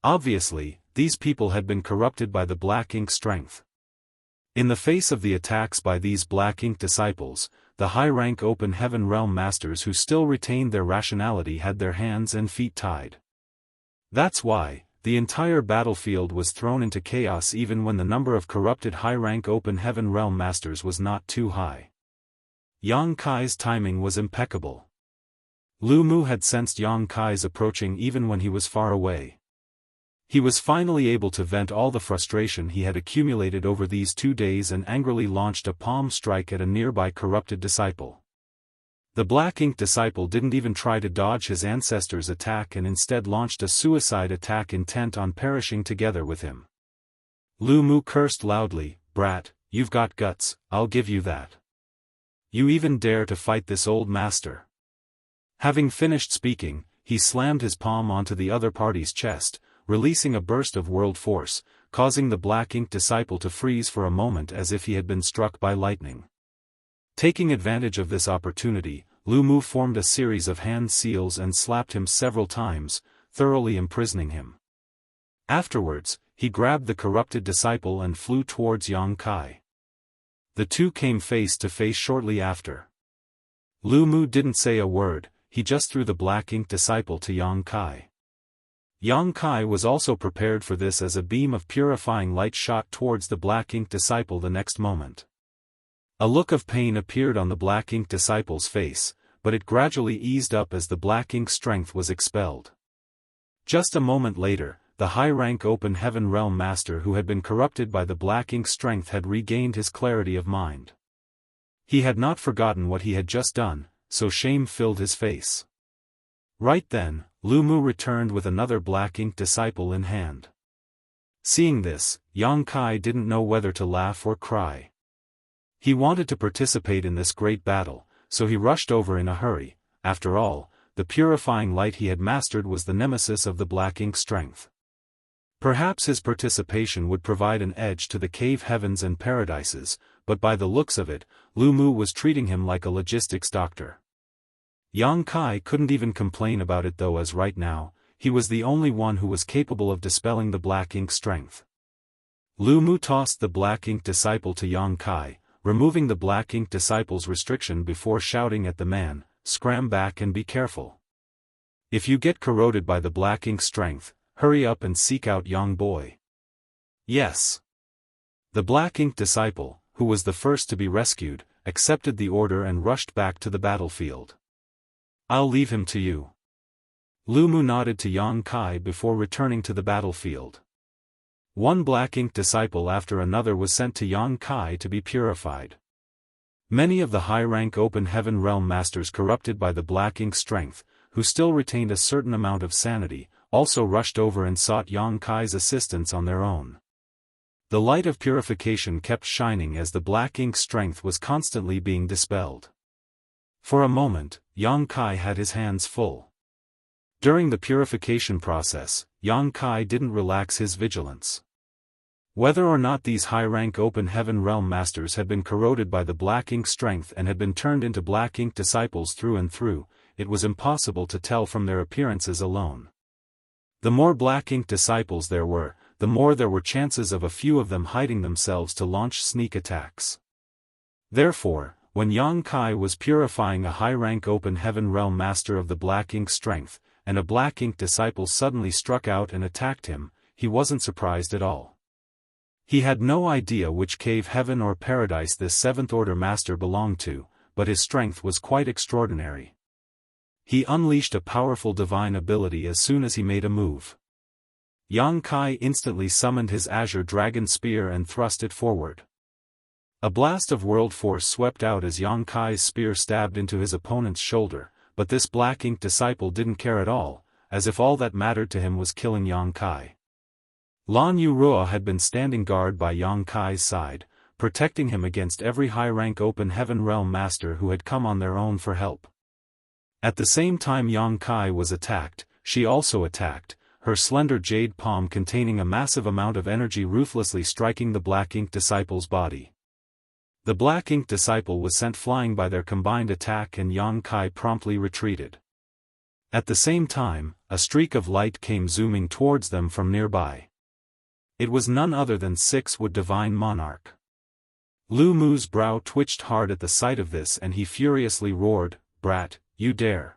Obviously, these people had been corrupted by the black ink strength. In the face of the attacks by these black ink disciples, the high-rank open heaven realm masters who still retained their rationality had their hands and feet tied. That's why the entire battlefield was thrown into chaos even when the number of corrupted high-rank open heaven realm masters was not too high. Yang Kai's timing was impeccable. Lu Mu had sensed Yang Kai's approaching even when he was far away. He was finally able to vent all the frustration he had accumulated over these 2 days and angrily launched a palm strike at a nearby corrupted disciple. The black ink disciple didn't even try to dodge his ancestor's attack and instead launched a suicide attack intent on perishing together with him. Lu Mu cursed loudly, "Brat, you've got guts, I'll give you that. You even dare to fight this old master." Having finished speaking, he slammed his palm onto the other party's chest, releasing a burst of world force, causing the black ink disciple to freeze for a moment as if he had been struck by lightning. Taking advantage of this opportunity, Lu Mu formed a series of hand seals and slapped him several times, thoroughly imprisoning him. Afterwards, he grabbed the corrupted disciple and flew towards Yang Kai. The two came face to face shortly after. Lu Mu didn't say a word, he just threw the black ink disciple to Yang Kai. Yang Kai was also prepared for this as a beam of purifying light shot towards the black ink disciple the next moment. A look of pain appeared on the black ink disciple's face, but it gradually eased up as the black ink strength was expelled. Just a moment later, the high-rank open heaven realm master who had been corrupted by the black ink strength had regained his clarity of mind. He had not forgotten what he had just done, so shame filled his face. Right then, Lu Mu returned with another black ink disciple in hand. Seeing this, Yang Kai didn't know whether to laugh or cry. He wanted to participate in this great battle, so he rushed over in a hurry. After all, the purifying light he had mastered was the nemesis of the black ink strength. Perhaps his participation would provide an edge to the cave heavens and paradises, but by the looks of it, Lu Mu was treating him like a logistics doctor. Yang Kai couldn't even complain about it though, as right now, he was the only one who was capable of dispelling the black ink strength. Lu Mu tossed the black ink disciple to Yang Kai, removing the black ink disciple's restriction before shouting at the man, "Scram back and be careful. If you get corroded by the black ink strength, hurry up and seek out Yang Boy." Yes. The black ink disciple, who was the first to be rescued, accepted the order and rushed back to the battlefield. "I'll leave him to you." Lu Mu nodded to Yang Kai before returning to the battlefield. One black ink disciple after another was sent to Yang Kai to be purified. Many of the high-rank open heaven realm masters corrupted by the black ink strength, who still retained a certain amount of sanity, also rushed over and sought Yang Kai's assistance on their own. The light of purification kept shining as the black ink strength was constantly being dispelled. For a moment, Yang Kai had his hands full. During the purification process, Yang Kai didn't relax his vigilance. Whether or not these high-rank open heaven realm masters had been corroded by the black ink strength and had been turned into black ink disciples through and through, it was impossible to tell from their appearances alone. The more black ink disciples there were, the more there were chances of a few of them hiding themselves to launch sneak attacks. Therefore, when Yang Kai was purifying a high-rank open heaven realm master of the black ink strength, and a black ink disciple suddenly struck out and attacked him, he wasn't surprised at all. He had no idea which cave heaven or paradise this seventh-order master belonged to, but his strength was quite extraordinary. He unleashed a powerful divine ability as soon as he made a move. Yang Kai instantly summoned his azure dragon spear and thrust it forward. A blast of world force swept out as Yang Kai's spear stabbed into his opponent's shoulder, but this black ink disciple didn't care at all, as if all that mattered to him was killing Yang Kai. Lan Yu Ruo had been standing guard by Yang Kai's side, protecting him against every high-rank open heaven realm master who had come on their own for help. At the same time Yang Kai was attacked, she also attacked, her slender jade palm containing a massive amount of energy ruthlessly striking the black ink disciple's body. The black ink disciple was sent flying by their combined attack and Yang Kai promptly retreated. At the same time, a streak of light came zooming towards them from nearby. It was none other than 6-Wood Divine Monarch. Lu Mu's brow twitched hard at the sight of this and he furiously roared, "Brat, you dare!"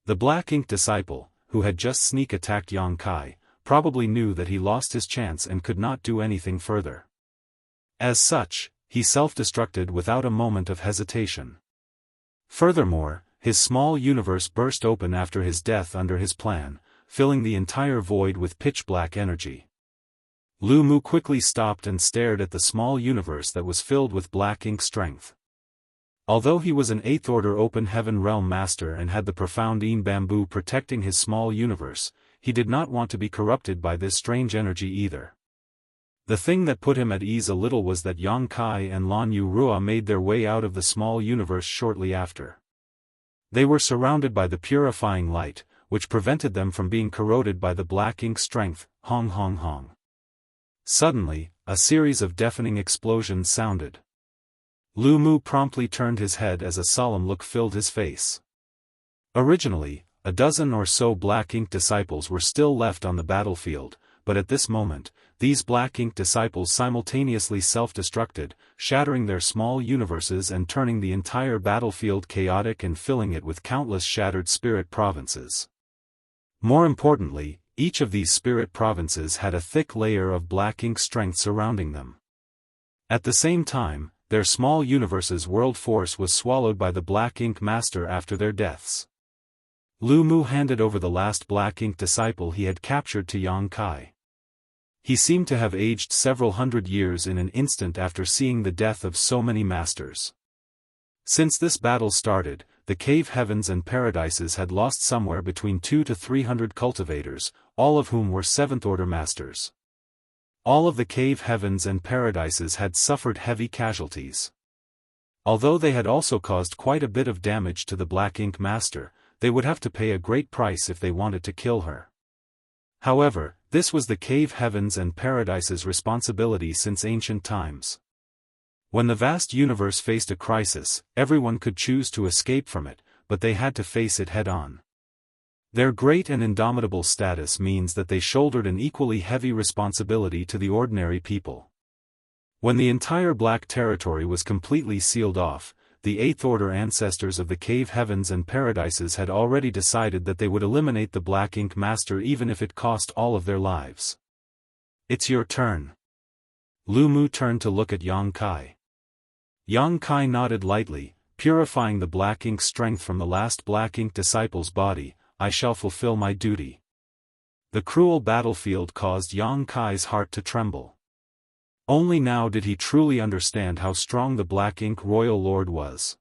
The black ink disciple, who had just sneak attacked Yang Kai, probably knew that he lost his chance and could not do anything further. As such, he self-destructed without a moment of hesitation. Furthermore, his small universe burst open after his death under his plan, filling the entire void with pitch-black energy. Lu Mu quickly stopped and stared at the small universe that was filled with black ink strength. Although he was an 8th-order open heaven realm master and had the profound Een bamboo protecting his small universe, he did not want to be corrupted by this strange energy either. The thing that put him at ease a little was that Yang Kai and Lan Yu Ruo made their way out of the small universe shortly after. They were surrounded by the purifying light, which prevented them from being corroded by the black ink strength. Hong hong hong. Suddenly, a series of deafening explosions sounded. Lu Mu promptly turned his head as a solemn look filled his face. Originally, a dozen or so black ink disciples were still left on the battlefield, but at this moment, these black ink disciples simultaneously self-destructed, shattering their small universes and turning the entire battlefield chaotic and filling it with countless shattered spirit provinces. More importantly, each of these spirit provinces had a thick layer of black ink strength surrounding them. At the same time, their small universe's world force was swallowed by the black ink master after their deaths. Lu Mu handed over the last black ink disciple he had captured to Yang Kai. He seemed to have aged several hundred years in an instant after seeing the death of so many masters. Since this battle started, the cave heavens and paradises had lost somewhere between 200 to 300 cultivators, all of whom were 7th Order masters. All of the cave heavens and paradises had suffered heavy casualties. Although they had also caused quite a bit of damage to the black ink master, they would have to pay a great price if they wanted to kill her. However, this was the cave heavens and paradises' responsibility since ancient times. When the vast universe faced a crisis, everyone could choose to escape from it, but they had to face it head-on. Their great and indomitable status means that they shouldered an equally heavy responsibility to the ordinary people. When the entire Black Territory was completely sealed off, the 8th Order ancestors of the cave heavens and paradises had already decided that they would eliminate the Black Ink Master even if it cost all of their lives. "It's your turn." Lu Mu turned to look at Yang Kai. Yang Kai nodded lightly, purifying the black ink strength from the last black ink disciple's body. "I shall fulfill my duty." The cruel battlefield caused Yang Kai's heart to tremble. Only now did he truly understand how strong the Black Ink Royal Lord was.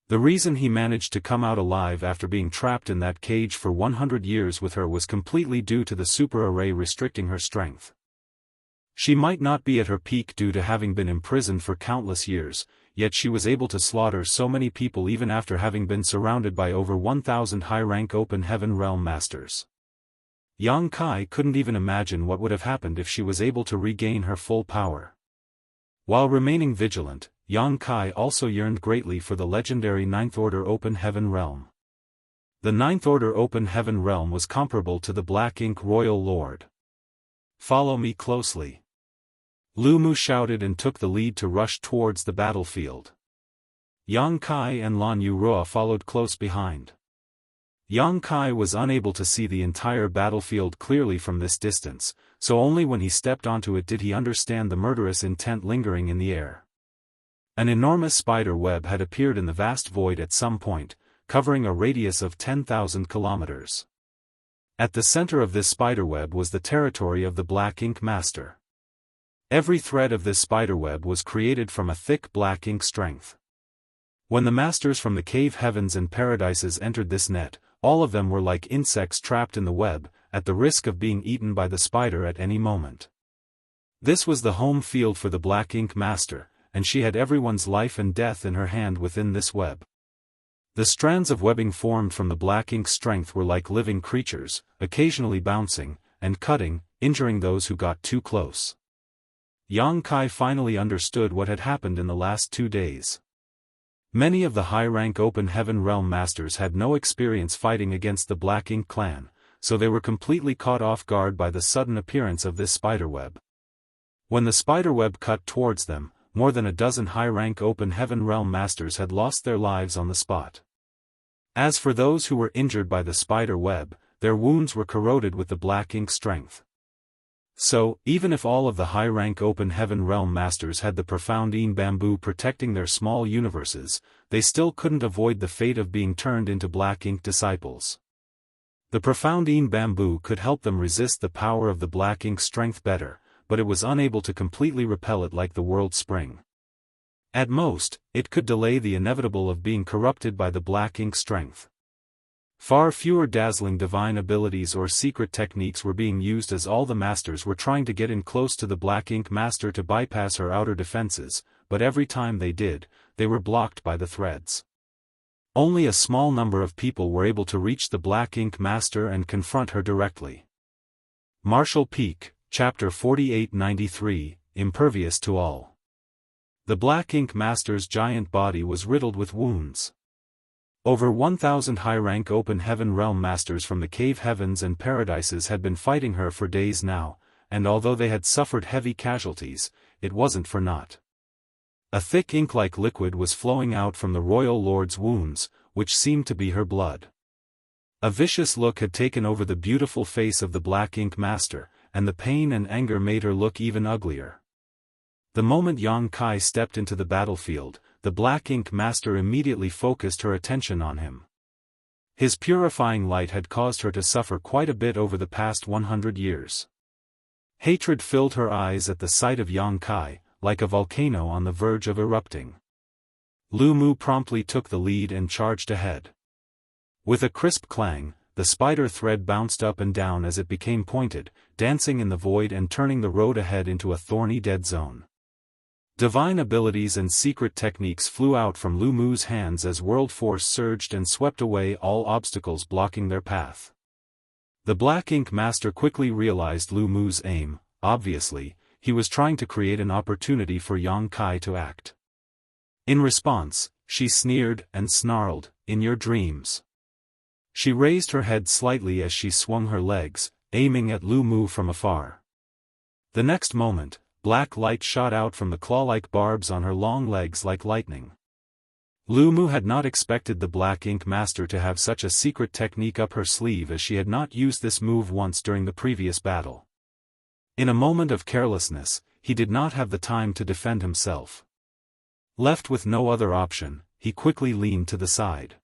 The reason he managed to come out alive after being trapped in that cage for 100 years with her was completely due to the super array restricting her strength. She might not be at her peak due to having been imprisoned for countless years, yet she was able to slaughter so many people even after having been surrounded by over 1,000 high-rank Open Heaven Realm Masters. Yang Kai couldn't even imagine what would have happened if she was able to regain her full power. While remaining vigilant, Yang Kai also yearned greatly for the legendary 9th Order Open Heaven Realm. The 9th Order Open Heaven Realm was comparable to the Black Ink Royal Lord. "Follow me closely." Lu Mu shouted and took the lead to rush towards the battlefield. Yang Kai and Lan Yurua followed close behind. Yang Kai was unable to see the entire battlefield clearly from this distance, so only when he stepped onto it did he understand the murderous intent lingering in the air. An enormous spider web had appeared in the vast void at some point, covering a radius of 10,000 kilometers. At the center of this spiderweb was the territory of the Black Ink Master. Every thread of this spiderweb was created from a thick black ink strength. When the masters from the cave heavens and paradises entered this net, all of them were like insects trapped in the web, at the risk of being eaten by the spider at any moment. This was the home field for the Black Ink Master, and she had everyone's life and death in her hand within this web. The strands of webbing formed from the black ink strength were like living creatures, occasionally bouncing, and cutting, injuring those who got too close. Yang Kai finally understood what had happened in the last 2 days. Many of the high-rank Open Heaven Realm Masters had no experience fighting against the Black Ink clan, so they were completely caught off guard by the sudden appearance of this spiderweb. When the spiderweb cut towards them, more than a dozen high-rank Open Heaven Realm Masters had lost their lives on the spot. As for those who were injured by the spider web, their wounds were corroded with the black ink strength. So, even if all of the high-rank Open Heaven Realm Masters had the profound Een Bamboo protecting their small universes, they still couldn't avoid the fate of being turned into black ink disciples. The profound Een Bamboo could help them resist the power of the black ink strength better, but it was unable to completely repel it like the world spring. At most, it could delay the inevitable of being corrupted by the black ink strength. Far fewer dazzling divine abilities or secret techniques were being used as all the masters were trying to get in close to the Black Ink Master to bypass her outer defenses, but every time they did, they were blocked by the threads. Only a small number of people were able to reach the Black Ink Master and confront her directly. Martial Peak, Chapter 4893, Impervious to All. The Black Ink Master's giant body was riddled with wounds. Over 1,000 high-rank open heaven realm masters from the cave heavens and paradises had been fighting her for days now, and although they had suffered heavy casualties, it wasn't for naught. A thick ink-like liquid was flowing out from the royal lord's wounds, which seemed to be her blood. A vicious look had taken over the beautiful face of the Black Ink Master, and the pain and anger made her look even uglier. The moment Yang Kai stepped into the battlefield, the Black Ink Master immediately focused her attention on him. His purifying light had caused her to suffer quite a bit over the past 100 years. Hatred filled her eyes at the sight of Yang Kai, like a volcano on the verge of erupting. Lu Mu promptly took the lead and charged ahead. With a crisp clang, the spider thread bounced up and down as it became pointed, dancing in the void and turning the road ahead into a thorny dead zone. Divine abilities and secret techniques flew out from Lu Mu's hands as world force surged and swept away all obstacles blocking their path. The Black Ink Master quickly realized Lu Mu's aim. Obviously, he was trying to create an opportunity for Yang Kai to act. In response, she sneered and snarled, "In your dreams." She raised her head slightly as she swung her legs, aiming at Lu Mu from afar. The next moment, black light shot out from the claw-like barbs on her long legs like lightning. Lu Mu had not expected the Black Ink Master to have such a secret technique up her sleeve, as she had not used this move once during the previous battle. In a moment of carelessness, he did not have the time to defend himself. Left with no other option, he quickly leaned to the side.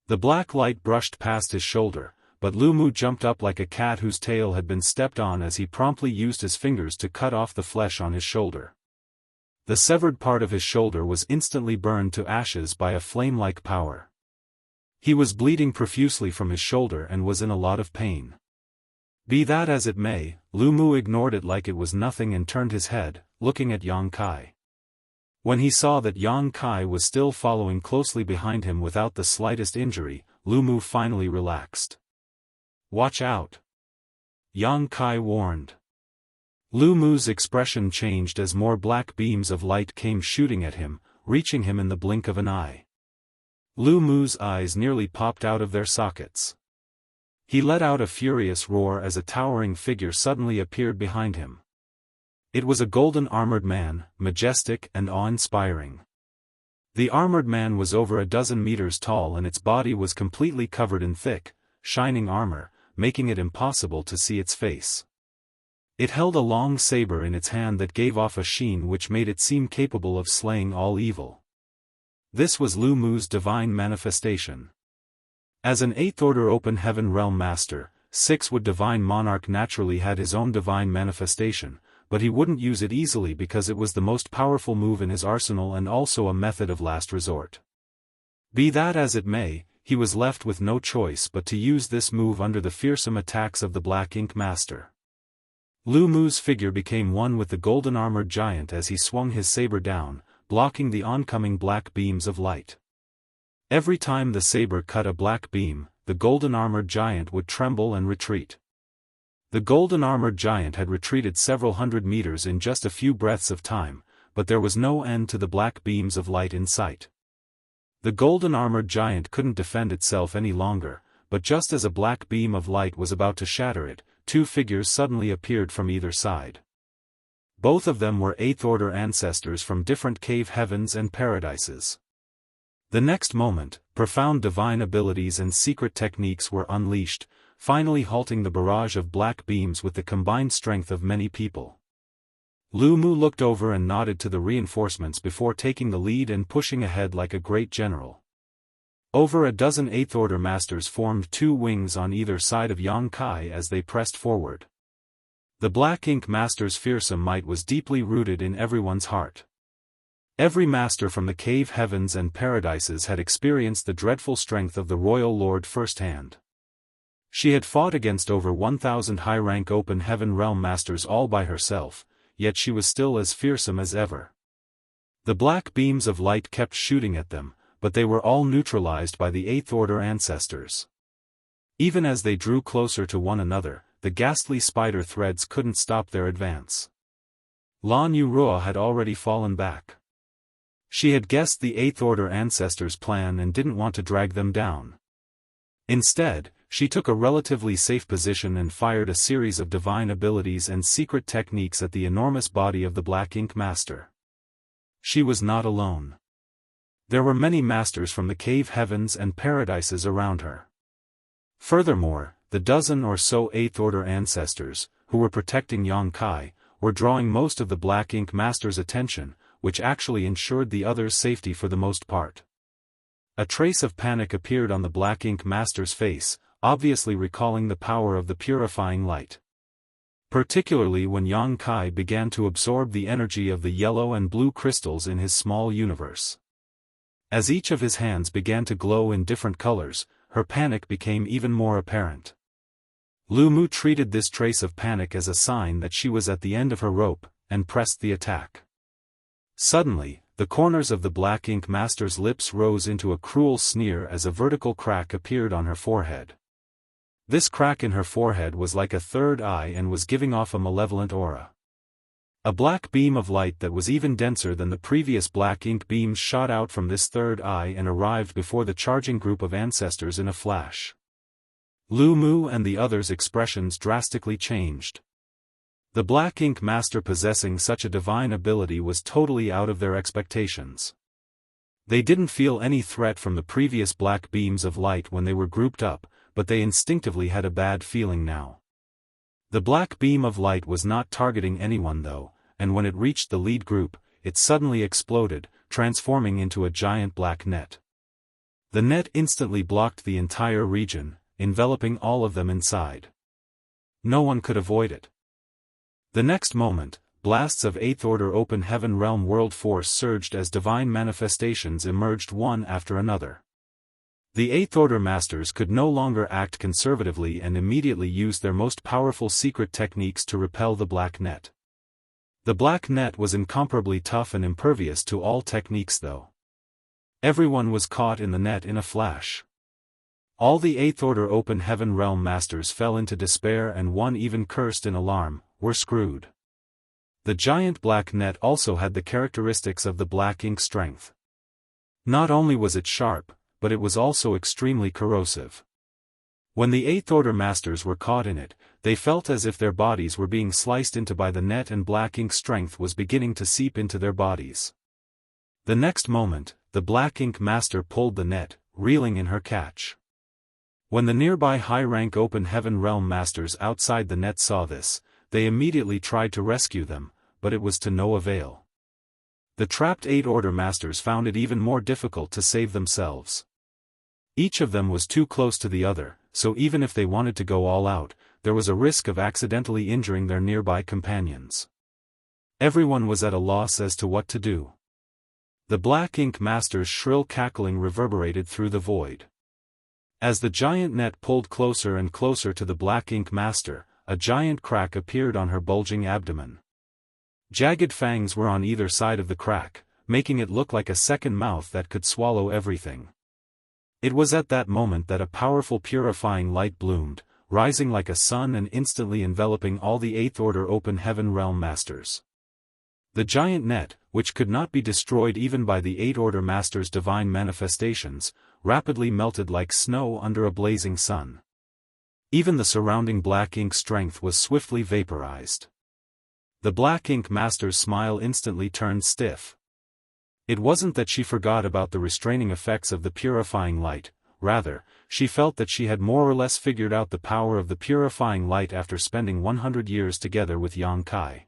The black light brushed past his shoulder, but Lu Mu jumped up like a cat whose tail had been stepped on as he promptly used his fingers to cut off the flesh on his shoulder. The severed part of his shoulder was instantly burned to ashes by a flame-like power. He was bleeding profusely from his shoulder and was in a lot of pain. Be that as it may, Lu Mu ignored it like it was nothing and turned his head, looking at Yang Kai. When he saw that Yang Kai was still following closely behind him without the slightest injury, Lu Mu finally relaxed. "Watch out!" Yang Kai warned. Lu Mu's expression changed as more black beams of light came shooting at him, reaching him in the blink of an eye. Lu Mu's eyes nearly popped out of their sockets. He let out a furious roar as a towering figure suddenly appeared behind him. It was a golden-armored man, majestic and awe-inspiring. The armored man was over a dozen meters tall and its body was completely covered in thick, shining armor, making it impossible to see its face. It held a long saber in its hand that gave off a sheen which made it seem capable of slaying all evil. This was Lu Mu's divine manifestation. As an 8th Order Open Heaven Realm Master, 6th Divine Monarch naturally had his own divine manifestation, but he wouldn't use it easily because it was the most powerful move in his arsenal and also a method of last resort. Be that as it may, he was left with no choice but to use this move under the fearsome attacks of the Black Ink Master. Lu Mu's figure became one with the golden-armored giant as he swung his saber down, blocking the oncoming black beams of light. Every time the saber cut a black beam, the golden-armored giant would tremble and retreat. The golden-armored giant had retreated several hundred meters in just a few breaths of time, but there was no end to the black beams of light in sight. The golden-armored giant couldn't defend itself any longer, but just as a black beam of light was about to shatter it, two figures suddenly appeared from either side. Both of them were 8th Order ancestors from different cave heavens and paradises. The next moment, profound divine abilities and secret techniques were unleashed, finally halting the barrage of black beams with the combined strength of many people. Lu Mu looked over and nodded to the reinforcements before taking the lead and pushing ahead like a great general. Over a dozen 8th Order masters formed two wings on either side of Yang Kai as they pressed forward. The Black Ink Master's fearsome might was deeply rooted in everyone's heart. Every master from the cave heavens and paradises had experienced the dreadful strength of the Royal Lord firsthand. She had fought against over 1,000 high-rank open heaven realm masters all by herself, yet she was still as fearsome as ever. The black beams of light kept shooting at them, but they were all neutralized by the 8th Order ancestors. Even as they drew closer to one another, the ghastly spider threads couldn't stop their advance. Lan Yurua had already fallen back. She had guessed the 8th Order ancestors' plan and didn't want to drag them down. Instead, she took a relatively safe position and fired a series of divine abilities and secret techniques at the enormous body of the Black Ink Master. She was not alone. There were many masters from the cave heavens and paradises around her. Furthermore, the dozen or so 8th Order ancestors, who were protecting Yang Kai, were drawing most of the Black Ink Master's attention, which actually ensured the others' safety for the most part. A trace of panic appeared on the Black Ink Master's face, obviously recalling the power of the purifying light. Particularly when Yang Kai began to absorb the energy of the yellow and blue crystals in his small universe. As each of his hands began to glow in different colors, her panic became even more apparent. Lu Mu treated this trace of panic as a sign that she was at the end of her rope, and pressed the attack. Suddenly, the corners of the Black Ink Master's lips rose into a cruel sneer as a vertical crack appeared on her forehead. This crack in her forehead was like a third eye and was giving off a malevolent aura. A black beam of light that was even denser than the previous black ink beams shot out from this third eye and arrived before the charging group of ancestors in a flash. Lu Mu and the others' expressions drastically changed. The Black Ink Master possessing such a divine ability was totally out of their expectations. They didn't feel any threat from the previous black beams of light when they were grouped up, but they instinctively had a bad feeling now. The black beam of light was not targeting anyone though, and when it reached the lead group, it suddenly exploded, transforming into a giant black net. The net instantly blocked the entire region, enveloping all of them inside. No one could avoid it. The next moment, blasts of 8th Order Open Heaven Realm World Force surged as divine manifestations emerged one after another. The 8th Order Masters could no longer act conservatively and immediately used their most powerful secret techniques to repel the black net. The black net was incomparably tough and impervious to all techniques though. Everyone was caught in the net in a flash. All the 8th Order Open Heaven Realm Masters fell into despair and one even cursed in alarm, "We're screwed." The giant black net also had the characteristics of the black ink strength. Not only was it sharp, but it was also extremely corrosive. When the 8th Order Masters were caught in it, they felt as if their bodies were being sliced into by the net and black ink strength was beginning to seep into their bodies. The next moment, the Black Ink Master pulled the net, reeling in her catch. When the nearby high-rank Open Heaven Realm Masters outside the net saw this, they immediately tried to rescue them, but it was to no avail. The trapped 8 Order Masters found it even more difficult to save themselves. Each of them was too close to the other, so even if they wanted to go all out, there was a risk of accidentally injuring their nearby companions. Everyone was at a loss as to what to do. The Black Ink Master's shrill cackling reverberated through the void. As the giant net pulled closer and closer to the Black Ink Master, a giant crack appeared on her bulging abdomen. Jagged fangs were on either side of the crack, making it look like a second mouth that could swallow everything. It was at that moment that a powerful purifying light bloomed, rising like a sun and instantly enveloping all the 8th Order Open Heaven Realm Masters. The giant net, which could not be destroyed even by the 8 Order Masters' divine manifestations, rapidly melted like snow under a blazing sun. Even the surrounding black ink strength was swiftly vaporized. The Black Ink Master's smile instantly turned stiff. It wasn't that she forgot about the restraining effects of the purifying light, rather, she felt that she had more or less figured out the power of the purifying light after spending 100 years together with Yang Kai.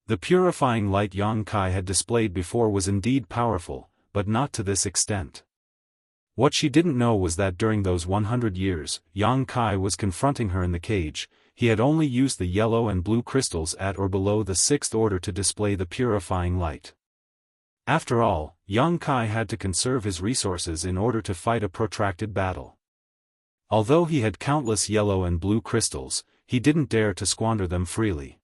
The purifying light Yang Kai had displayed before was indeed powerful, but not to this extent. What she didn't know was that during those 100 years, Yang Kai was confronting her in the cage. He had only used the yellow and blue crystals at or below the 6th Order to display the purifying light. After all, Yang Kai had to conserve his resources in order to fight a protracted battle. Although he had countless yellow and blue crystals, he didn't dare to squander them freely.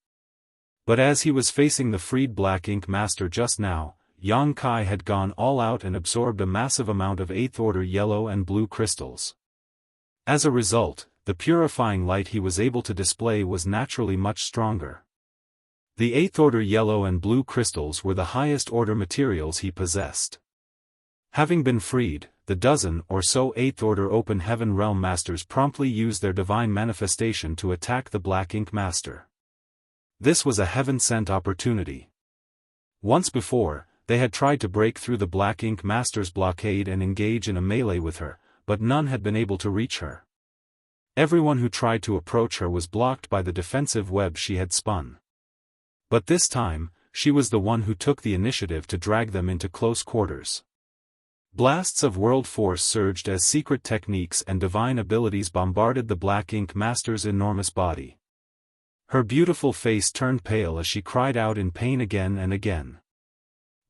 But as he was facing the freed Black Ink Master just now, Yang Kai had gone all out and absorbed a massive amount of 8th Order yellow and blue crystals. As a result, the purifying light he was able to display was naturally much stronger. The 8th order yellow and blue crystals were the highest order materials he possessed. Having been freed, the dozen or so 8th order open heaven realm masters promptly used their divine manifestation to attack the Black Ink Master. This was a heaven-sent opportunity. Once before, they had tried to break through the Black Ink Master's blockade and engage in a melee with her, but none had been able to reach her. Everyone who tried to approach her was blocked by the defensive web she had spun. But this time, she was the one who took the initiative to drag them into close quarters. Blasts of world force surged as secret techniques and divine abilities bombarded the Black Ink Master's enormous body. Her beautiful face turned pale as she cried out in pain again and again.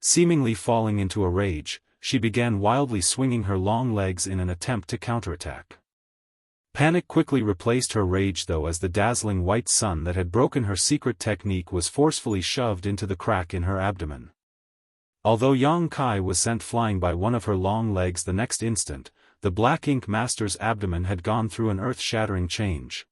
Seemingly falling into a rage, she began wildly swinging her long legs in an attempt to counterattack. Panic quickly replaced her rage though, as the dazzling white sun that had broken her secret technique was forcefully shoved into the crack in her abdomen. Although Yang Kai was sent flying by one of her long legs the next instant, the Black Ink Master's abdomen had gone through an earth-shattering change.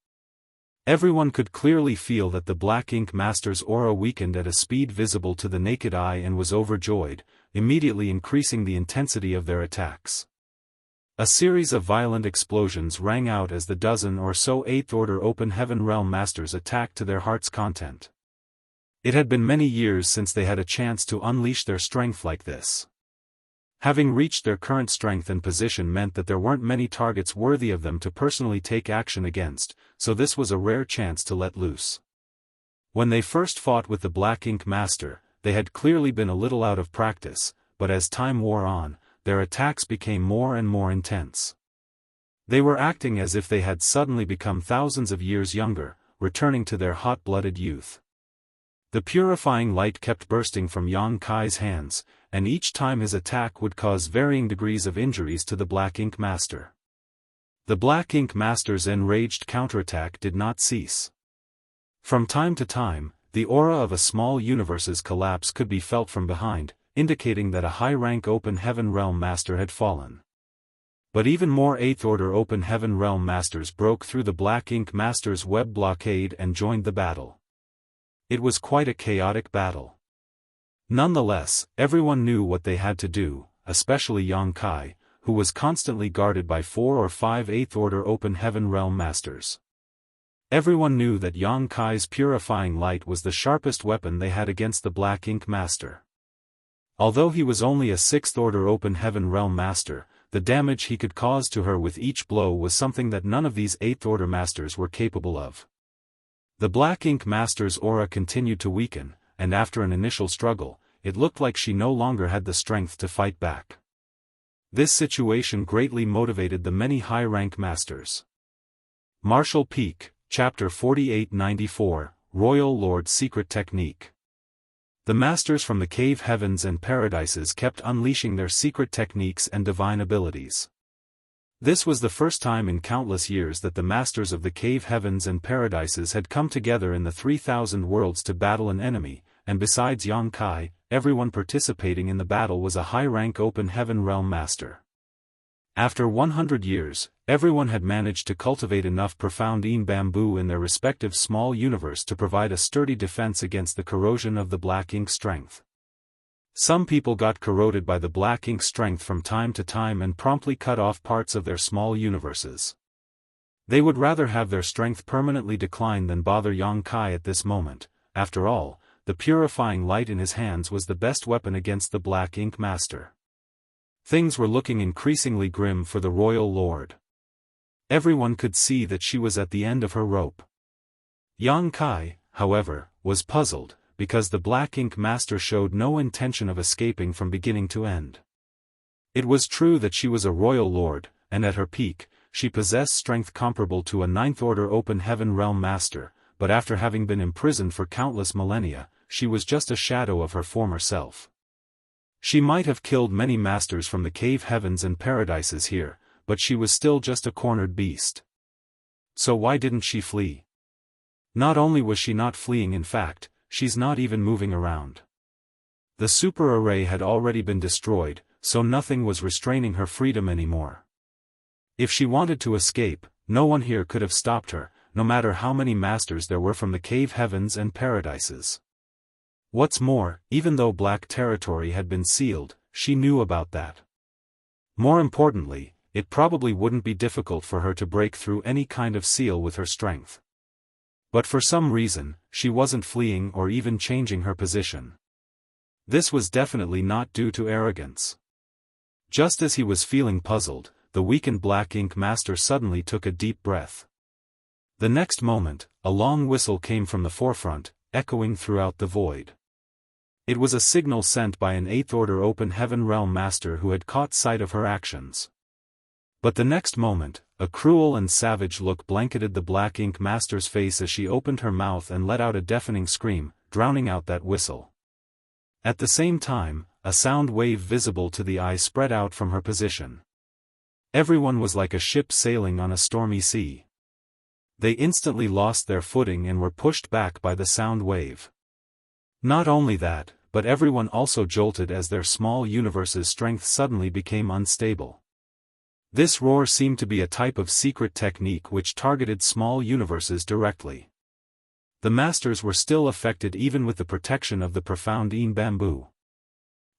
Everyone could clearly feel that the Black Ink Master's aura weakened at a speed visible to the naked eye and was overjoyed, immediately increasing the intensity of their attacks. A series of violent explosions rang out as the dozen or so 8th order open heaven realm masters attacked to their heart's content. It had been many years since they had a chance to unleash their strength like this. Having reached their current strength and position meant that there weren't many targets worthy of them to personally take action against, so this was a rare chance to let loose. When they first fought with the Black Ink Master, they had clearly been a little out of practice, but as time wore on, their attacks became more and more intense. They were acting as if they had suddenly become thousands of years younger, returning to their hot-blooded youth. The purifying light kept bursting from Yang Kai's hands, and each time his attack would cause varying degrees of injuries to the Black Ink Master. The Black Ink Master's enraged counterattack did not cease. From time to time, the aura of a small universe's collapse could be felt from behind, indicating that a high-rank open heaven realm master had fallen. But even more 8th order open heaven realm masters broke through the Black Ink Master's web blockade and joined the battle. It was quite a chaotic battle. Nonetheless, everyone knew what they had to do, especially Yang Kai, who was constantly guarded by 4 or 5 8th order open heaven realm masters. Everyone knew that Yang Kai's purifying light was the sharpest weapon they had against the Black Ink Master. Although he was only a 6th order open heaven realm master, the damage he could cause to her with each blow was something that none of these 8th order masters were capable of. The Black Ink Master's aura continued to weaken, and after an initial struggle, it looked like she no longer had the strength to fight back. This situation greatly motivated the many high-rank masters. Martial Peak, Chapter 4894, Royal Lord's Secret Technique. The masters from the cave heavens and paradises kept unleashing their secret techniques and divine abilities. This was the first time in countless years that the masters of the cave heavens and paradises had come together in the 3,000 worlds to battle an enemy, and besides Yang Kai, everyone participating in the battle was a high-rank open heaven realm master. After 100 years, everyone had managed to cultivate enough profound bamboo in their respective small universe to provide a sturdy defense against the corrosion of the Black Ink strength. Some people got corroded by the Black Ink strength from time to time and promptly cut off parts of their small universes. They would rather have their strength permanently decline than bother Yang Kai at this moment. After all, the purifying light in his hands was the best weapon against the Black Ink Master. Things were looking increasingly grim for the Royal Lord. Everyone could see that she was at the end of her rope. Yang Kai, however, was puzzled, because the Black Ink Master showed no intention of escaping from beginning to end. It was true that she was a royal lord, and at her peak, she possessed strength comparable to a 9th order open heaven realm master, but after having been imprisoned for countless millennia, she was just a shadow of her former self. She might have killed many masters from the cave heavens and paradises here, but she was still just a cornered beast. So why didn't she flee? Not only was she not fleeing, in fact, she's not even moving around. The super array had already been destroyed, so nothing was restraining her freedom anymore. If she wanted to escape, no one here could have stopped her, no matter how many masters there were from the cave heavens and paradises. What's more, even though black territory had been sealed, she knew about that. More importantly, it probably wouldn't be difficult for her to break through any kind of seal with her strength. But for some reason, she wasn't fleeing or even changing her position. This was definitely not due to arrogance. Just as he was feeling puzzled, the weakened Black Ink Master suddenly took a deep breath. The next moment, a long whistle came from the forefront, echoing throughout the void. It was a signal sent by an 8th Order Open Heaven Realm Master who had caught sight of her actions. But the next moment, a cruel and savage look blanketed the Black Ink Master's face as she opened her mouth and let out a deafening scream, drowning out that whistle. At the same time, a sound wave visible to the eye spread out from her position. Everyone was like a ship sailing on a stormy sea. They instantly lost their footing and were pushed back by the sound wave. Not only that, but everyone also jolted as their small universe's strength suddenly became unstable. This roar seemed to be a type of secret technique which targeted small universes directly. The masters were still affected even with the protection of the profound Yin bamboo.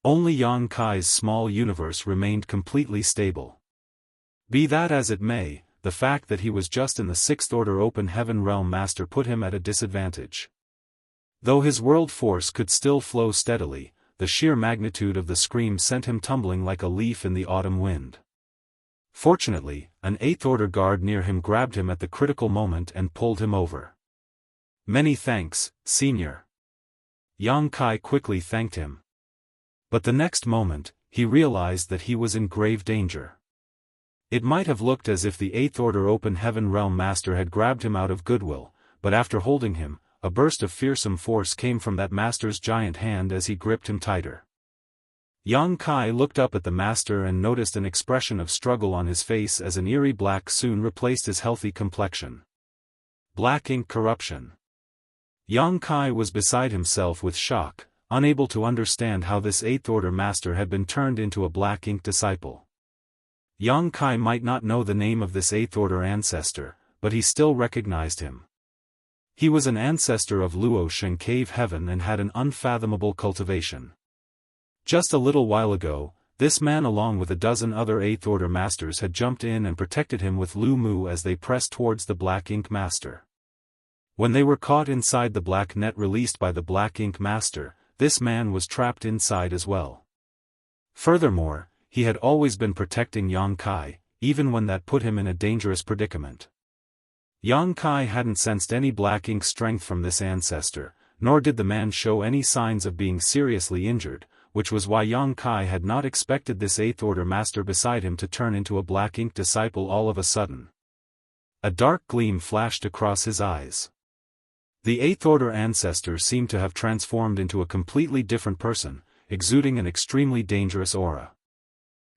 Only Yang Kai's small universe remained completely stable. Be that as it may, the fact that he was just in the 6th Order Open Heaven Realm Master put him at a disadvantage. Though his world force could still flow steadily, the sheer magnitude of the scream sent him tumbling like a leaf in the autumn wind. Fortunately, an 8th Order guard near him grabbed him at the critical moment and pulled him over. "Many thanks, Senior." Yang Kai quickly thanked him. But the next moment, he realized that he was in grave danger. It might have looked as if the 8th Order Open Heaven Realm Master had grabbed him out of goodwill, but after holding him, a burst of fearsome force came from that master's giant hand as he gripped him tighter. Yang Kai looked up at the master and noticed an expression of struggle on his face as an eerie black soon replaced his healthy complexion. Black ink corruption. Yang Kai was beside himself with shock, unable to understand how this 8th Order Master had been turned into a Black Ink disciple. Yang Kai might not know the name of this 8th Order ancestor, but he still recognized him. He was an ancestor of Luosheng Cave Heaven and had an unfathomable cultivation. Just a little while ago, this man along with a dozen other 8th Order Masters had jumped in and protected him with Lu Mu as they pressed towards the Black Ink Master. When they were caught inside the black net released by the Black Ink Master, this man was trapped inside as well. Furthermore, he had always been protecting Yang Kai, even when that put him in a dangerous predicament. Yang Kai hadn't sensed any Black Ink strength from this ancestor, nor did the man show any signs of being seriously injured, which was why Yang Kai had not expected this 8th Order Master beside him to turn into a Black Ink disciple all of a sudden. A dark gleam flashed across his eyes. The 8th Order ancestor seemed to have transformed into a completely different person, exuding an extremely dangerous aura.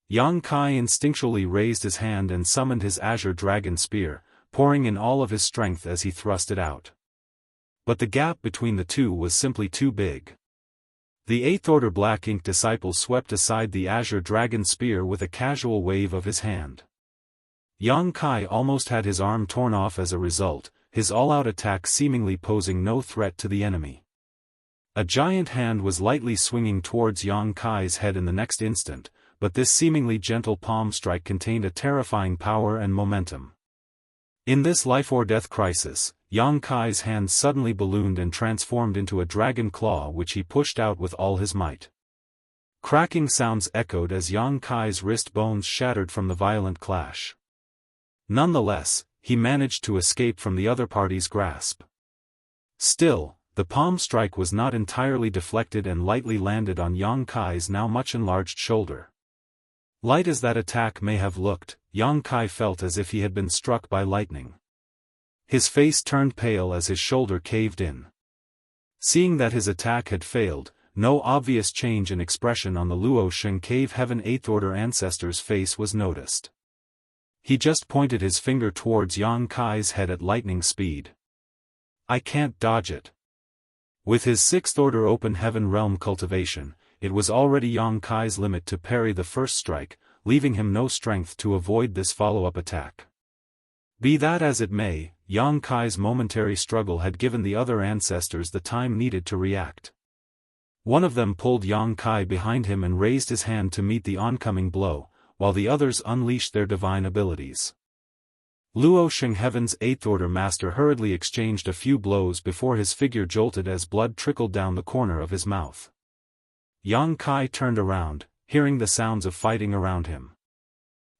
Yang Kai instinctually raised his hand and summoned his Azure Dragon Spear, pouring in all of his strength as he thrust it out. But the gap between the two was simply too big. The 8th Order Black Ink disciple swept aside the Azure Dragon Spear with a casual wave of his hand. Yang Kai almost had his arm torn off as a result, his all-out attack seemingly posing no threat to the enemy. A giant hand was lightly swinging towards Yang Kai's head in the next instant, but this seemingly gentle palm strike contained a terrifying power and momentum. In this life-or-death crisis, Yang Kai's hand suddenly ballooned and transformed into a dragon claw which he pushed out with all his might. Cracking sounds echoed as Yang Kai's wrist bones shattered from the violent clash. Nonetheless, he managed to escape from the other party's grasp. Still, the palm strike was not entirely deflected and lightly landed on Yang Kai's now much enlarged shoulder. Light as that attack may have looked, Yang Kai felt as if he had been struck by lightning. His face turned pale as his shoulder caved in. Seeing that his attack had failed, no obvious change in expression on the Luosheng Cave Heaven 8th Order ancestor's face was noticed. He just pointed his finger towards Yang Kai's head at lightning speed. "I can't dodge it." With his 6th Order Open Heaven Realm cultivation, it was already Yang Kai's limit to parry the first strike, leaving him no strength to avoid this follow-up attack. Be that as it may, Yang Kai's momentary struggle had given the other ancestors the time needed to react. One of them pulled Yang Kai behind him and raised his hand to meet the oncoming blow, while the others unleashed their divine abilities. Luo Sheng, Heaven's 8th Order Master, hurriedly exchanged a few blows before his figure jolted as blood trickled down the corner of his mouth. Yang Kai turned around, hearing the sounds of fighting around him.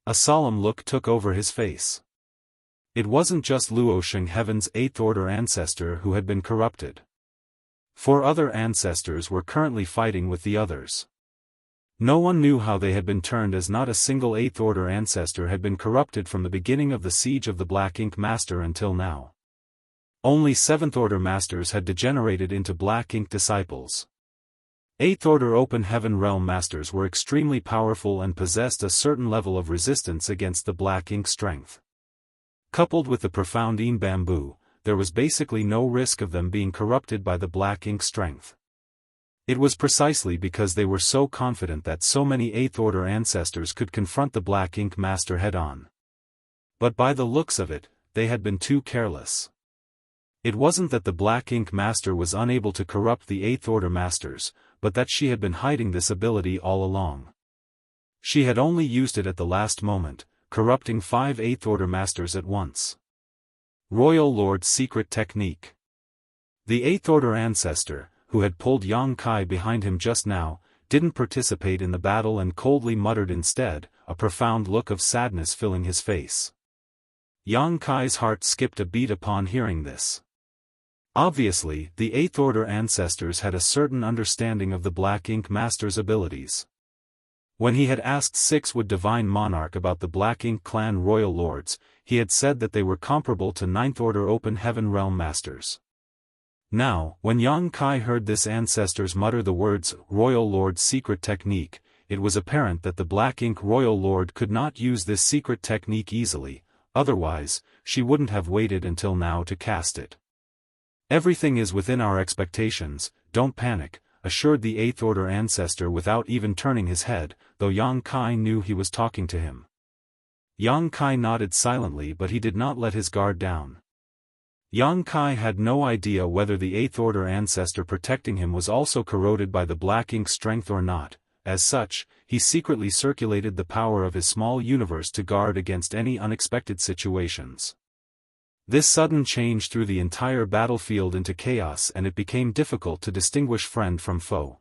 A solemn look took over his face. It wasn't just Luo Sheng, Heaven's 8th Order ancestor, who had been corrupted. 4 other ancestors were currently fighting with the others. No one knew how they had been turned, as not a single 8th Order ancestor had been corrupted from the beginning of the siege of the Black Ink Master until now. Only 7th Order Masters had degenerated into Black Ink disciples. 8th Order Open Heaven Realm Masters were extremely powerful and possessed a certain level of resistance against the Black Ink strength. Coupled with the profound Yin Bamboo, there was basically no risk of them being corrupted by the Black Ink strength. It was precisely because they were so confident that so many 8th Order ancestors could confront the Black Ink Master head-on. But by the looks of it, they had been too careless. It wasn't that the Black Ink Master was unable to corrupt the 8th Order Masters, but that she had been hiding this ability all along. She had only used it at the last moment, corrupting 5 8th Order Masters at once. Royal Lord's secret technique. The 8th Order ancestor, who had pulled Yang Kai behind him just now, didn't participate in the battle and coldly muttered instead, a profound look of sadness filling his face. Yang Kai's heart skipped a beat upon hearing this. Obviously, the 8th Order ancestors had a certain understanding of the Black Ink Master's abilities. When he had asked 6th Divine Monarch about the Black Ink Clan Royal Lords, he had said that they were comparable to 9th Order Open Heaven Realm Masters. Now, when Yang Kai heard this ancestors mutter the words, Royal Lord's secret technique, it was apparent that the Black Ink Royal Lord could not use this secret technique easily, otherwise, she wouldn't have waited until now to cast it. Everything is within our expectations, don't panic, assured the 8th Order ancestor without even turning his head, though Yang Kai knew he was talking to him. Yang Kai nodded silently, but he did not let his guard down. Yang Kai had no idea whether the 8th Order ancestor protecting him was also corroded by the Black Ink strength or not. As such, he secretly circulated the power of his small universe to guard against any unexpected situations. This sudden change threw the entire battlefield into chaos, and it became difficult to distinguish friend from foe.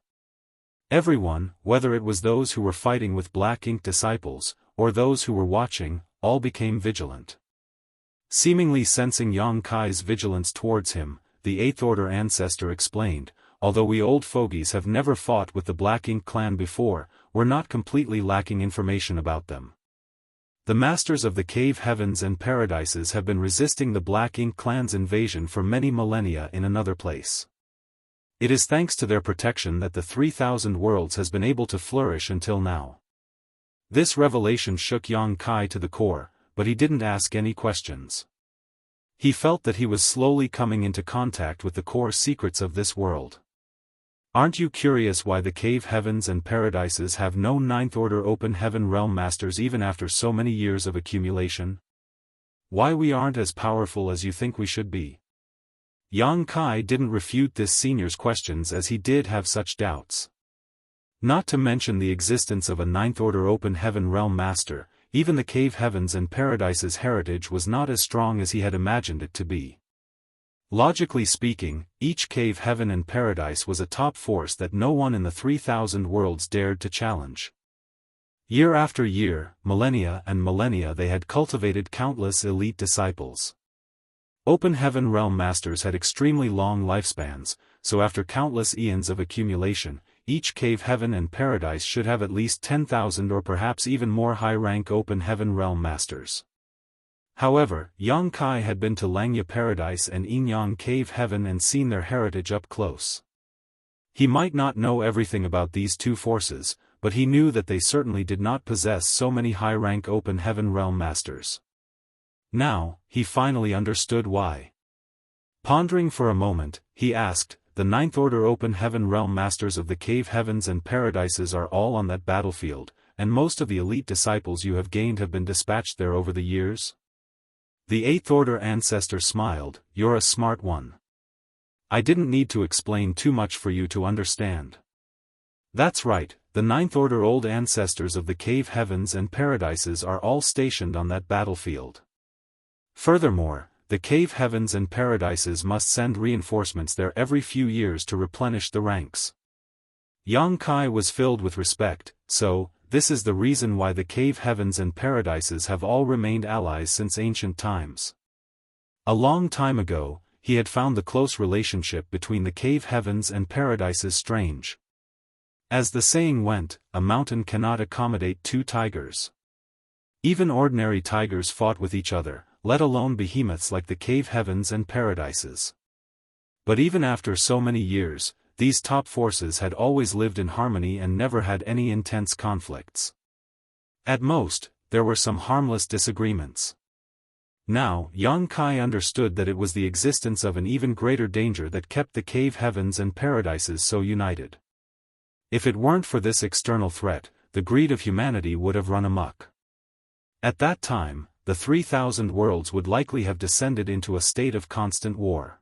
Everyone, whether it was those who were fighting with Black Ink disciples, or those who were watching, all became vigilant. Seemingly sensing Yang Kai's vigilance towards him, the 8th Order ancestor explained, although we old fogies have never fought with the Black Ink clan before, we're not completely lacking information about them. The Masters of the Cave Heavens and Paradises have been resisting the Black Ink clan's invasion for many millennia in another place. It is thanks to their protection that the 3,000 worlds has been able to flourish until now. This revelation shook Yang Kai to the core, but he didn't ask any questions. He felt that he was slowly coming into contact with the core secrets of this world. Aren't you curious why the Cave Heavens and Paradises have no 9th Order Open Heaven Realm Masters even after so many years of accumulation? Why we aren't as powerful as you think we should be? Yang Kai didn't refute this senior's questions, as he did have such doubts. Not to mention the existence of a 9th Order Open Heaven Realm Master, even the Cave Heavens and Paradises heritage was not as strong as he had imagined it to be. Logically speaking, each Cave Heaven and Paradise was a top force that no one in the 3,000 worlds dared to challenge. Year after year, millennia and millennia, they had cultivated countless elite disciples. Open Heaven Realm Masters had extremely long lifespans, so after countless eons of accumulation, each Cave Heaven and Paradise should have at least 10,000 or perhaps even more high-rank Open Heaven Realm Masters. However, Yang Kai had been to Langya Paradise and Yinyang Cave Heaven and seen their heritage up close. He might not know everything about these two forces, but he knew that they certainly did not possess so many high-rank Open Heaven Realm Masters. Now, he finally understood why. Pondering for a moment, he asked, the 9th Order Open Heaven Realm Masters of the Cave Heavens and Paradises are all on that battlefield, and most of the elite disciples you have gained have been dispatched there over the years? The 8th Order ancestor smiled, you're a smart one. I didn't need to explain too much for you to understand. That's right, the Ninth Order old ancestors of the cave heavens and paradises are all stationed on that battlefield. Furthermore, the cave heavens and paradises must send reinforcements there every few years to replenish the ranks. Yang Kai was filled with respect, so, this is the reason why the cave heavens and paradises have all remained allies since ancient times. A long time ago, he had found the close relationship between the cave heavens and paradises strange. As the saying went, a mountain cannot accommodate two tigers. Even ordinary tigers fought with each other, let alone behemoths like the cave heavens and paradises. But even after so many years, these top forces had always lived in harmony and never had any intense conflicts. At most, there were some harmless disagreements. Now, Yang Kai understood that it was the existence of an even greater danger that kept the cave heavens and paradises so united. If it weren't for this external threat, the greed of humanity would have run amok. At that time, the 3,000 worlds would likely have descended into a state of constant war.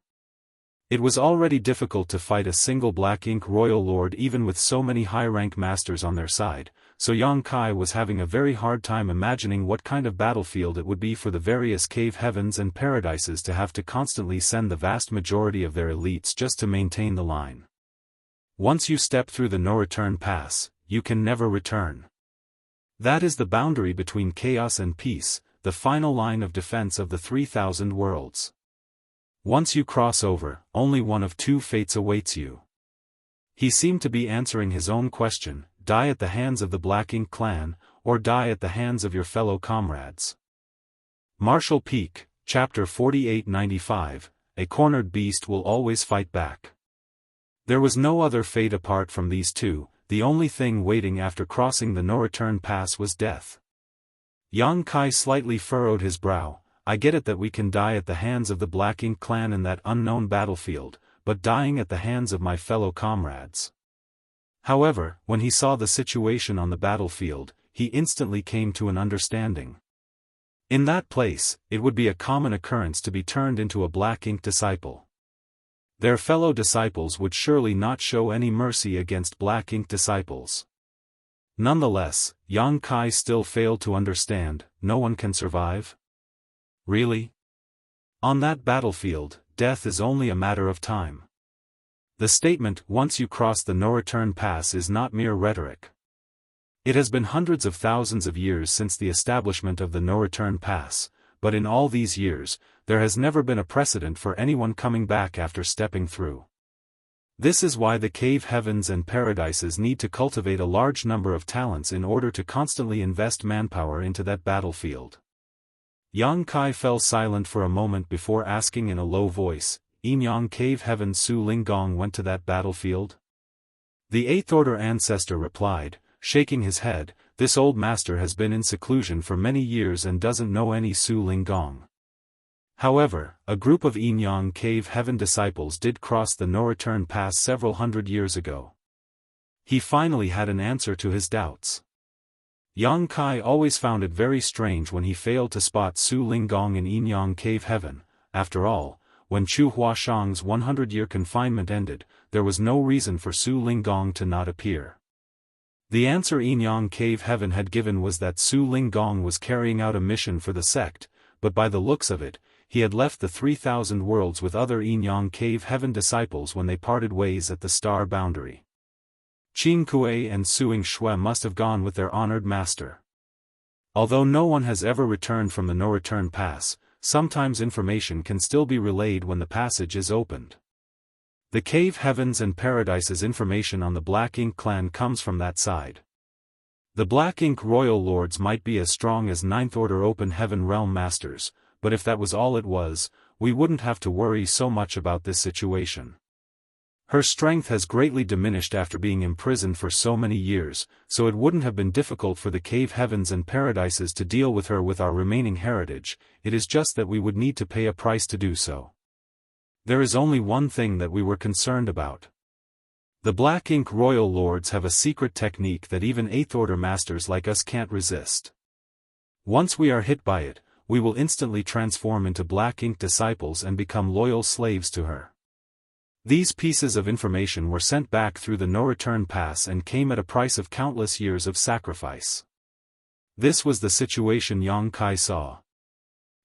It was already difficult to fight a single Black Ink royal lord even with so many high-rank masters on their side, so Yang Kai was having a very hard time imagining what kind of battlefield it would be for the various cave heavens and paradises to have to constantly send the vast majority of their elites just to maintain the line. Once you step through the no-return pass, you can never return. That is the boundary between chaos and peace, the final line of defense of the 3,000 worlds. Once you cross over, only one of two fates awaits you. He seemed to be answering his own question: die at the hands of the Black Ink clan, or die at the hands of your fellow comrades. Martial Peak, Chapter 4895, A cornered beast will always fight back. There was no other fate apart from these two, the only thing waiting after crossing the no-return pass was death. Yang Kai slightly furrowed his brow. I get it that we can die at the hands of the Black Ink clan in that unknown battlefield, but dying at the hands of my fellow comrades. However, when he saw the situation on the battlefield, he instantly came to an understanding. In that place, it would be a common occurrence to be turned into a Black Ink disciple. Their fellow disciples would surely not show any mercy against Black Ink disciples. Nonetheless, Yang Kai still failed to understand. No one can survive? Really? On that battlefield, death is only a matter of time. The statement, once you cross the no-return pass, is not mere rhetoric. It has been hundreds of thousands of years since the establishment of the no-return pass, but in all these years, there has never been a precedent for anyone coming back after stepping through. This is why the cave heavens and paradises need to cultivate a large number of talents in order to constantly invest manpower into that battlefield. Yang Kai fell silent for a moment before asking in a low voice, Enyang Cave Heaven Su Linggong went to that battlefield? The Eighth Order ancestor replied, shaking his head, this old master has been in seclusion for many years and doesn't know any Su Linggong. However, a group of Enyang Cave Heaven disciples did cross the no-return pass several hundred years ago. He finally had an answer to his doubts. Yang Kai always found it very strange when he failed to spot Su Linggong in Enyang Cave Heaven. After all, when Chu Huashang's 100-year confinement ended, there was no reason for Su Linggong to not appear. The answer Enyang Cave Heaven had given was that Su Linggong was carrying out a mission for the sect, but by the looks of it, he had left the 3,000 worlds with other Enyang Cave Heaven disciples when they parted ways at the star boundary. Qing Kuei and Suing Shui must have gone with their honored master. Although no one has ever returned from the no-return pass, sometimes information can still be relayed when the passage is opened. The cave heavens and paradises information on the Black Ink clan comes from that side. The Black Ink royal lords might be as strong as Ninth Order Open Heaven Realm masters, but if that was all it was, we wouldn't have to worry so much about this situation. Her strength has greatly diminished after being imprisoned for so many years, so it wouldn't have been difficult for the cave heavens and paradises to deal with her with our remaining heritage, it is just that we would need to pay a price to do so. There is only one thing that we were concerned about. The Black Ink royal lords have a secret technique that even Eighth Order masters like us can't resist. Once we are hit by it, we will instantly transform into Black Ink disciples and become loyal slaves to her. These pieces of information were sent back through the no-return pass and came at a price of countless years of sacrifice. This was the situation Yang Kai saw.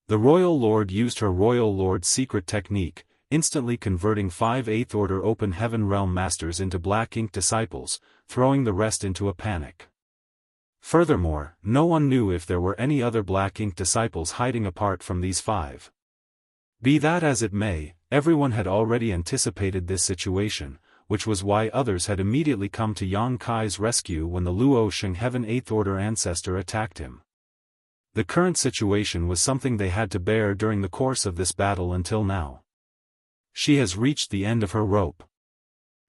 The Royal Lord used her Royal Lord's secret technique, instantly converting 5 8th Order Open Heaven Realm Masters into Black Ink disciples, throwing the rest into a panic. Furthermore, no one knew if there were any other Black Ink disciples hiding apart from these 5. Be that as it may, everyone had already anticipated this situation, which was why others had immediately come to Yang Kai's rescue when the Luo Sheng Heaven 8th Order ancestor attacked him. The current situation was something they had to bear during the course of this battle until now. She has reached the end of her rope.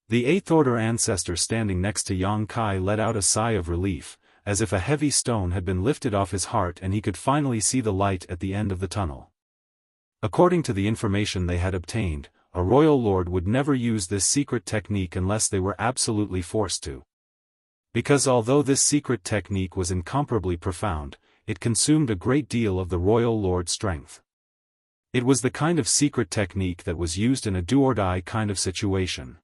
The 8th Order ancestor standing next to Yang Kai let out a sigh of relief, as if a heavy stone had been lifted off his heart and he could finally see the light at the end of the tunnel. According to the information they had obtained, a royal lord would never use this secret technique unless they were absolutely forced to. Because although this secret technique was incomparably profound, it consumed a great deal of the royal lord's strength. It was the kind of secret technique that was used in a do-or-die kind of situation.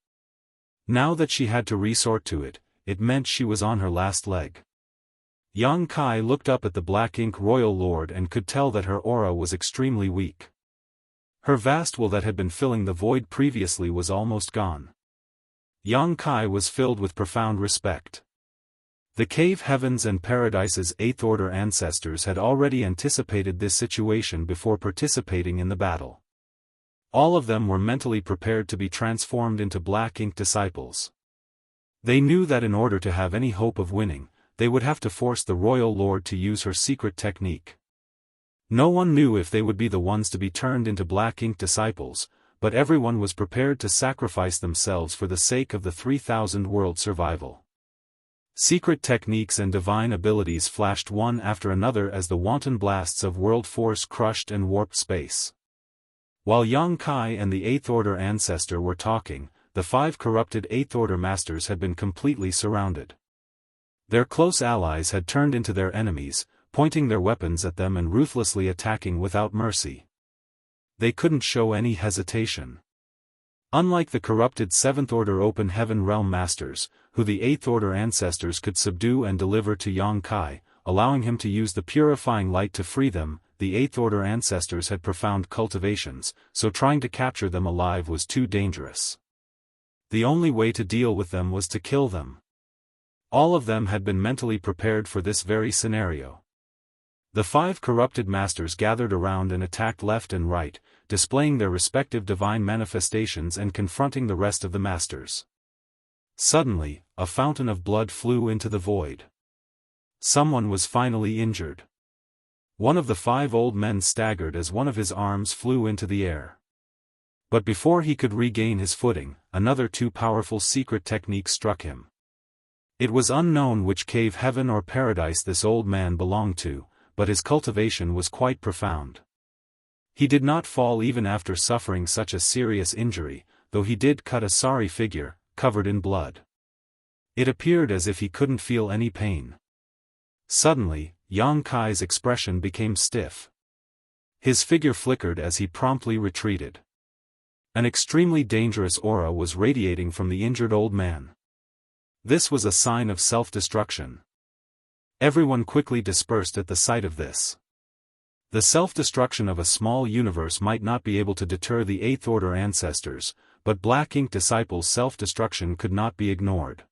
Now that she had to resort to it, it meant she was on her last leg. Yang Kai looked up at the Black Ink Royal Lord and could tell that her aura was extremely weak. Her vast will that had been filling the void previously was almost gone. Yang Kai was filled with profound respect. The Cave Heavens and Paradise's 8th Order ancestors had already anticipated this situation before participating in the battle. All of them were mentally prepared to be transformed into Black Ink disciples. They knew that in order to have any hope of winning, they would have to force the Royal Lord to use her secret technique. No one knew if they would be the ones to be turned into Black Ink disciples, but everyone was prepared to sacrifice themselves for the sake of the 3000 world survival. Secret techniques and divine abilities flashed one after another as the wanton blasts of world force crushed and warped space. While Yang Kai and the 8th Order ancestor were talking, the 5 corrupted 8th Order masters had been completely surrounded. Their close allies had turned into their enemies, pointing their weapons at them and ruthlessly attacking without mercy. They couldn't show any hesitation. Unlike the corrupted 7th Order Open Heaven Realm Masters, who the 8th Order ancestors could subdue and deliver to Yang Kai, allowing him to use the purifying light to free them, the 8th Order ancestors had profound cultivations, so trying to capture them alive was too dangerous. The only way to deal with them was to kill them. All of them had been mentally prepared for this very scenario. The 5 corrupted masters gathered around and attacked left and right, displaying their respective divine manifestations and confronting the rest of the masters. Suddenly, a fountain of blood flew into the void. Someone was finally injured. One of the 5 old men staggered as one of his arms flew into the air. But before he could regain his footing, another 2 powerful secret techniques struck him. It was unknown which cave heaven or paradise this old man belonged to, but his cultivation was quite profound. He did not fall even after suffering such a serious injury, though he did cut a sorry figure, covered in blood. It appeared as if he couldn't feel any pain. Suddenly, Yang Kai's expression became stiff. His figure flickered as he promptly retreated. An extremely dangerous aura was radiating from the injured old man. This was a sign of self-destruction. Everyone quickly dispersed at the sight of this. The self-destruction of a small universe might not be able to deter the 8th Order ancestors, but Black Ink disciples' self-destruction could not be ignored.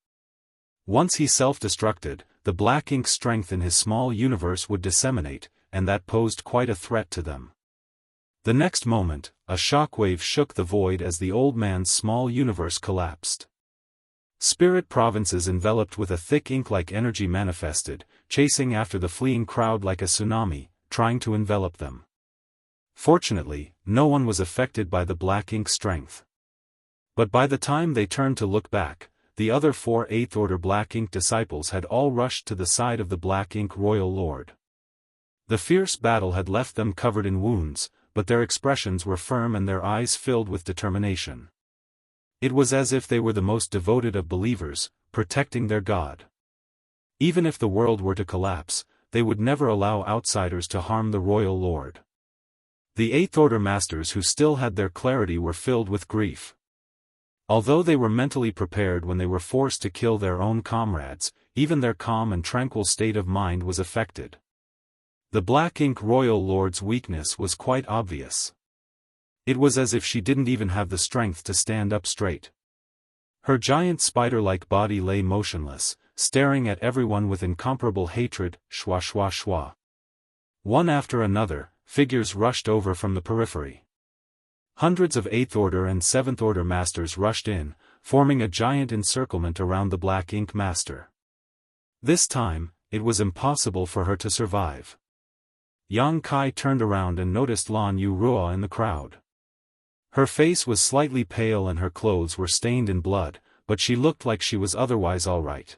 Once he self-destructed, the Black Ink strength in his small universe would disseminate, and that posed quite a threat to them. The next moment, a shockwave shook the void as the old man's small universe collapsed. Spirit provinces enveloped with a thick ink-like energy manifested, chasing after the fleeing crowd like a tsunami, trying to envelop them. Fortunately, no one was affected by the Black Ink strength. But by the time they turned to look back, the other 4 8th Order Black Ink disciples had all rushed to the side of the Black Ink Royal Lord. The fierce battle had left them covered in wounds, but their expressions were firm and their eyes filled with determination. It was as if they were the most devoted of believers, protecting their God. Even if the world were to collapse, they would never allow outsiders to harm the Royal Lord. The 8th Order Masters who still had their clarity were filled with grief. Although they were mentally prepared when they were forced to kill their own comrades, even their calm and tranquil state of mind was affected. The Black Ink Royal Lord's weakness was quite obvious. It was as if she didn't even have the strength to stand up straight. Her giant spider-like body lay motionless, staring at everyone with incomparable hatred. Shwa shwa shwa. One after another, figures rushed over from the periphery. Hundreds of 8th Order and 7th Order Masters rushed in, forming a giant encirclement around the Black Ink Master. This time, it was impossible for her to survive. Yang Kai turned around and noticed Lan Yu Ruo in the crowd. Her face was slightly pale and her clothes were stained in blood, but she looked like she was otherwise all right.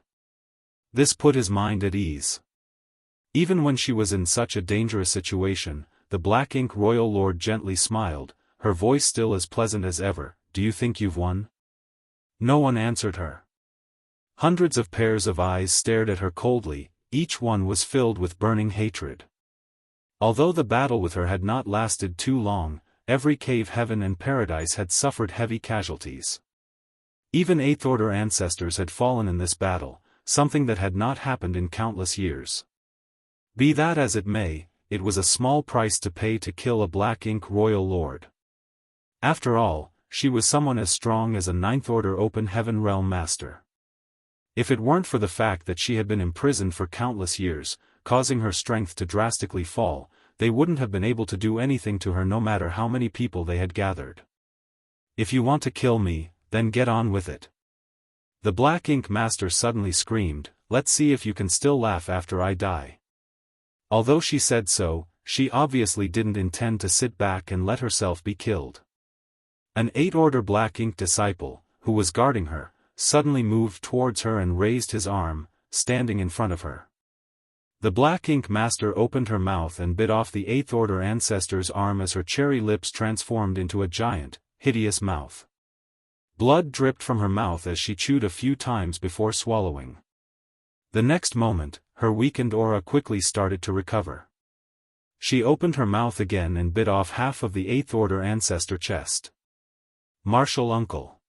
This put his mind at ease. Even when she was in such a dangerous situation, the Black Ink Royal Lord gently smiled, her voice still as pleasant as ever. Do you think you've won? No one answered her. Hundreds of pairs of eyes stared at her coldly, each one was filled with burning hatred. Although the battle with her had not lasted too long, every cave heaven and paradise had suffered heavy casualties. Even 8th Order ancestors had fallen in this battle, something that had not happened in countless years. Be that as it may, it was a small price to pay to kill a Black Ink Royal Lord. After all, she was someone as strong as a 9th Order Open Heaven Realm Master. If it weren't for the fact that she had been imprisoned for countless years, causing her strength to drastically fall, they wouldn't have been able to do anything to her no matter how many people they had gathered. If you want to kill me, then get on with it. The Black Ink Master suddenly screamed, let's see if you can still laugh after I die. Although she said so, she obviously didn't intend to sit back and let herself be killed. An 8th Order Black Ink disciple, who was guarding her, suddenly moved towards her and raised his arm, standing in front of her. The Black Ink Master opened her mouth and bit off the 8th Order ancestor's arm as her cherry lips transformed into a giant, hideous mouth. Blood dripped from her mouth as she chewed a few times before swallowing. The next moment, her weakened aura quickly started to recover. She opened her mouth again and bit off half of the 8th Order ancestor chest. Martial uncle.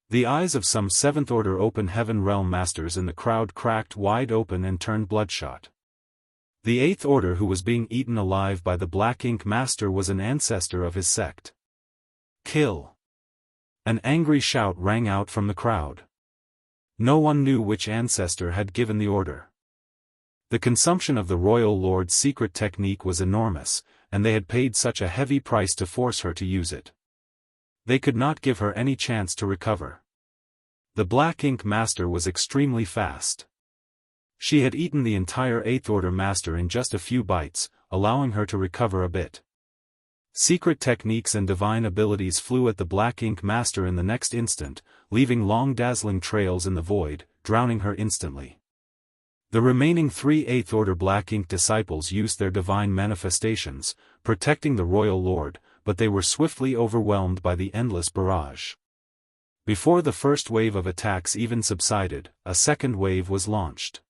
The eyes of some 7th Order Open Heaven Realm Masters in the crowd cracked wide open and turned bloodshot. The 8th Order who was being eaten alive by the Black Ink Master was an ancestor of his sect. Kill! An angry shout rang out from the crowd. No one knew which ancestor had given the order. The consumption of the Royal Lord's secret technique was enormous, and they had paid such a heavy price to force her to use it. They could not give her any chance to recover. The Black Ink Master was extremely fast. She had eaten the entire 8th Order Master in just a few bites, allowing her to recover a bit. Secret techniques and divine abilities flew at the Black Ink Master in the next instant, leaving long dazzling trails in the void, drowning her instantly. The remaining 3 8th Order Black Ink disciples used their divine manifestations, protecting the Royal Lord, but they were swiftly overwhelmed by the endless barrage. Before the first wave of attacks even subsided, a second wave was launched.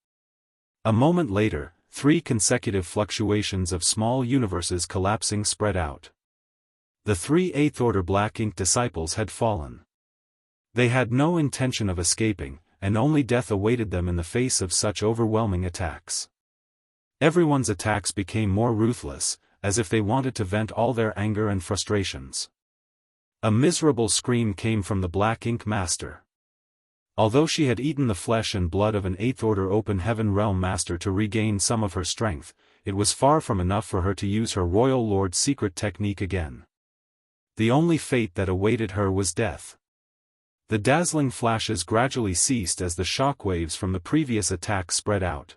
A moment later, 3 consecutive fluctuations of small universes collapsing spread out. The 3 8th Order Black Ink disciples had fallen. They had no intention of escaping, and only death awaited them in the face of such overwhelming attacks. Everyone's attacks became more ruthless, as if they wanted to vent all their anger and frustrations. A miserable scream came from the Black Ink Master. Although she had eaten the flesh and blood of an 8th Order Open Heaven Realm Master to regain some of her strength, it was far from enough for her to use her Royal Lord's secret technique again. The only fate that awaited her was death. The dazzling flashes gradually ceased as the shockwaves from the previous attack spread out.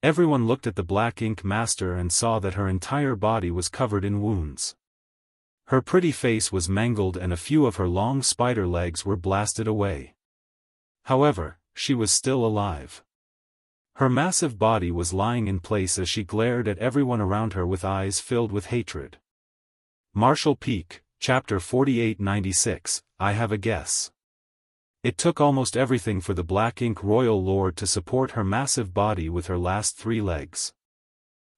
Everyone looked at the Black Ink Master and saw that her entire body was covered in wounds. Her pretty face was mangled and a few of her long spider legs were blasted away. However, she was still alive. Her massive body was lying in place as she glared at everyone around her with eyes filled with hatred. Martial Peak, Chapter 4896, I Have a Guess. It took almost everything for the Black Ink Royal Lord to support her massive body with her last 3 legs.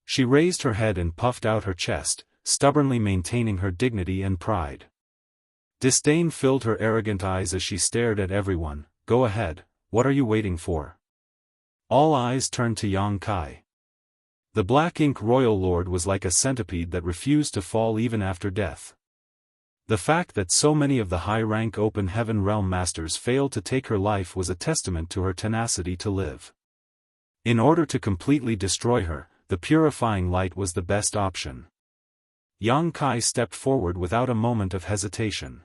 She raised her head and puffed out her chest, stubbornly maintaining her dignity and pride. Disdain filled her arrogant eyes as she stared at everyone. Go ahead, what are you waiting for? All eyes turned to Yang Kai. The Black Ink Royal Lord was like a centipede that refused to fall even after death. The fact that so many of the high-rank Open Heaven Realm Masters failed to take her life was a testament to her tenacity to live. In order to completely destroy her, the purifying light was the best option. Yang Kai stepped forward without a moment of hesitation.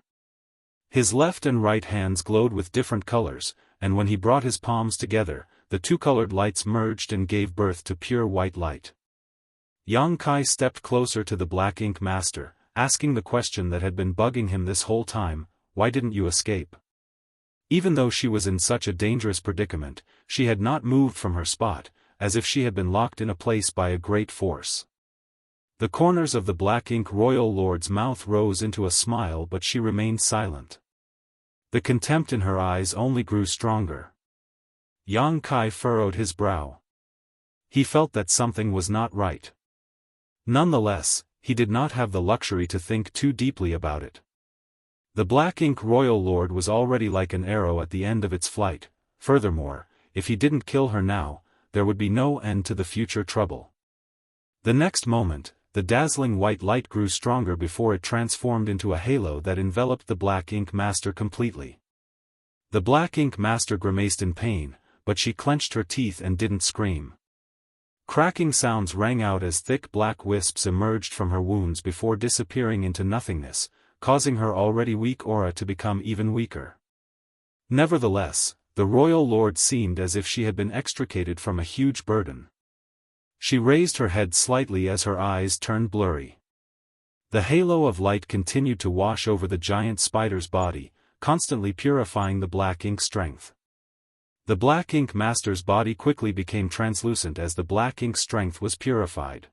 His left and right hands glowed with different colors, and when he brought his palms together, the two-colored lights merged and gave birth to pure white light. Yang Kai stepped closer to the Black Ink Master, asking the question that had been bugging him this whole time: why didn't you escape? Even though she was in such a dangerous predicament, she had not moved from her spot, as if she had been locked in a place by a great force. The corners of the Black Ink Royal Lord's mouth rose into a smile, but she remained silent. The contempt in her eyes only grew stronger. Yang Kai furrowed his brow. He felt that something was not right. Nonetheless, he did not have the luxury to think too deeply about it. The Black Ink Royal Lord was already like an arrow at the end of its flight. Furthermore, if he didn't kill her now, there would be no end to the future trouble. The next moment, the dazzling white light grew stronger before it transformed into a halo that enveloped the Black Ink Master completely. The Black Ink Master grimaced in pain, but she clenched her teeth and didn't scream. Cracking sounds rang out as thick black wisps emerged from her wounds before disappearing into nothingness, causing her already weak aura to become even weaker. Nevertheless, the Royal Lord seemed as if she had been extricated from a huge burden. She raised her head slightly as her eyes turned blurry. The halo of light continued to wash over the giant spider's body, constantly purifying the Black Ink strength. The Black Ink Master's body quickly became translucent as the Black Ink strength was purified.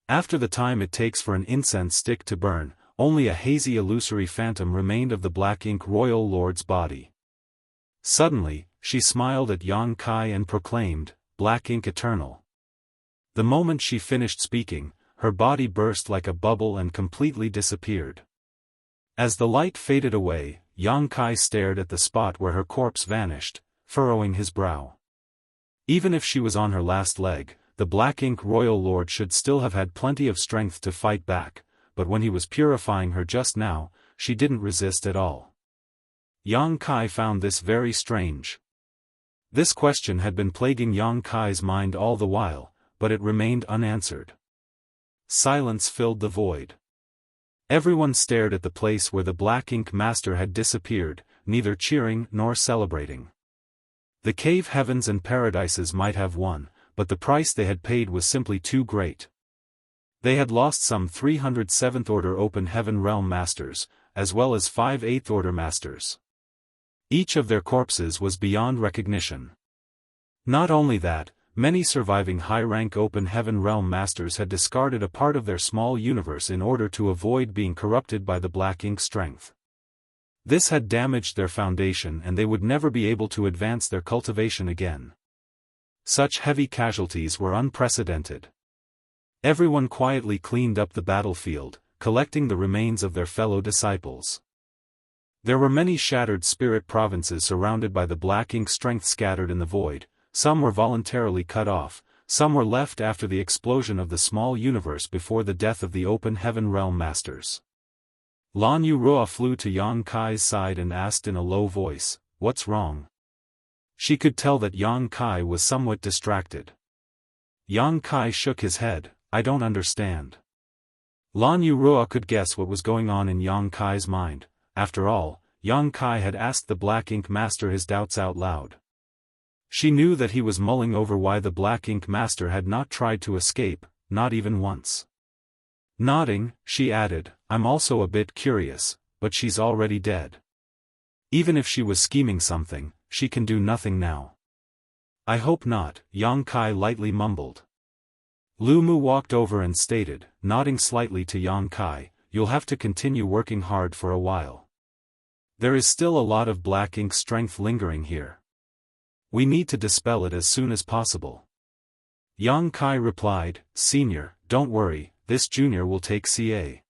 After the time it takes for an incense stick to burn, only a hazy illusory phantom remained of the Black Ink Royal Lord's body. Suddenly, she smiled at Yang Kai and proclaimed, "Black Ink Eternal." The moment she finished speaking, her body burst like a bubble and completely disappeared. As the light faded away, Yang Kai stared at the spot where her corpse vanished, furrowing his brow. Even if she was on her last leg, the Black Ink Royal Lord should still have had plenty of strength to fight back, but when he was purifying her just now, she didn't resist at all. Yang Kai found this very strange. This question had been plaguing Yang Kai's mind all the while, but it remained unanswered. Silence filled the void. Everyone stared at the place where the Black Ink Master had disappeared, neither cheering nor celebrating. The cave heavens and paradises might have won, but the price they had paid was simply too great. They had lost some 300 7th Order Open Heaven Realm Masters, as well as 5 8th Order Masters. Each of their corpses was beyond recognition. Not only that, many surviving high-rank Open Heaven Realm Masters had discarded a part of their small universe in order to avoid being corrupted by the Black Ink strength. This had damaged their foundation and they would never be able to advance their cultivation again. Such heavy casualties were unprecedented. Everyone quietly cleaned up the battlefield, collecting the remains of their fellow disciples. There were many shattered spirit provinces surrounded by the Black Ink strength scattered in the void. Some were voluntarily cut off, some were left after the explosion of the small universe before the death of the Open Heaven Realm Masters. Lan Yurua flew to Yang Kai's side and asked in a low voice, "What's wrong?" She could tell that Yang Kai was somewhat distracted. Yang Kai shook his head, "I don't understand." Lan Yurua could guess what was going on in Yang Kai's mind. After all, Yang Kai had asked the Black Ink Master his doubts out loud. She knew that he was mulling over why the Black Ink Master had not tried to escape, not even once. Nodding, she added, "I'm also a bit curious, but she's already dead. Even if she was scheming something, she can do nothing now." "I hope not," Yang Kai lightly mumbled. Lu Mu walked over and stated, nodding slightly to Yang Kai, "You'll have to continue working hard for a while. There is still a lot of Black Ink strength lingering here. We need to dispel it as soon as possible." Yang Kai replied, "Senior, don't worry, this junior will take CA."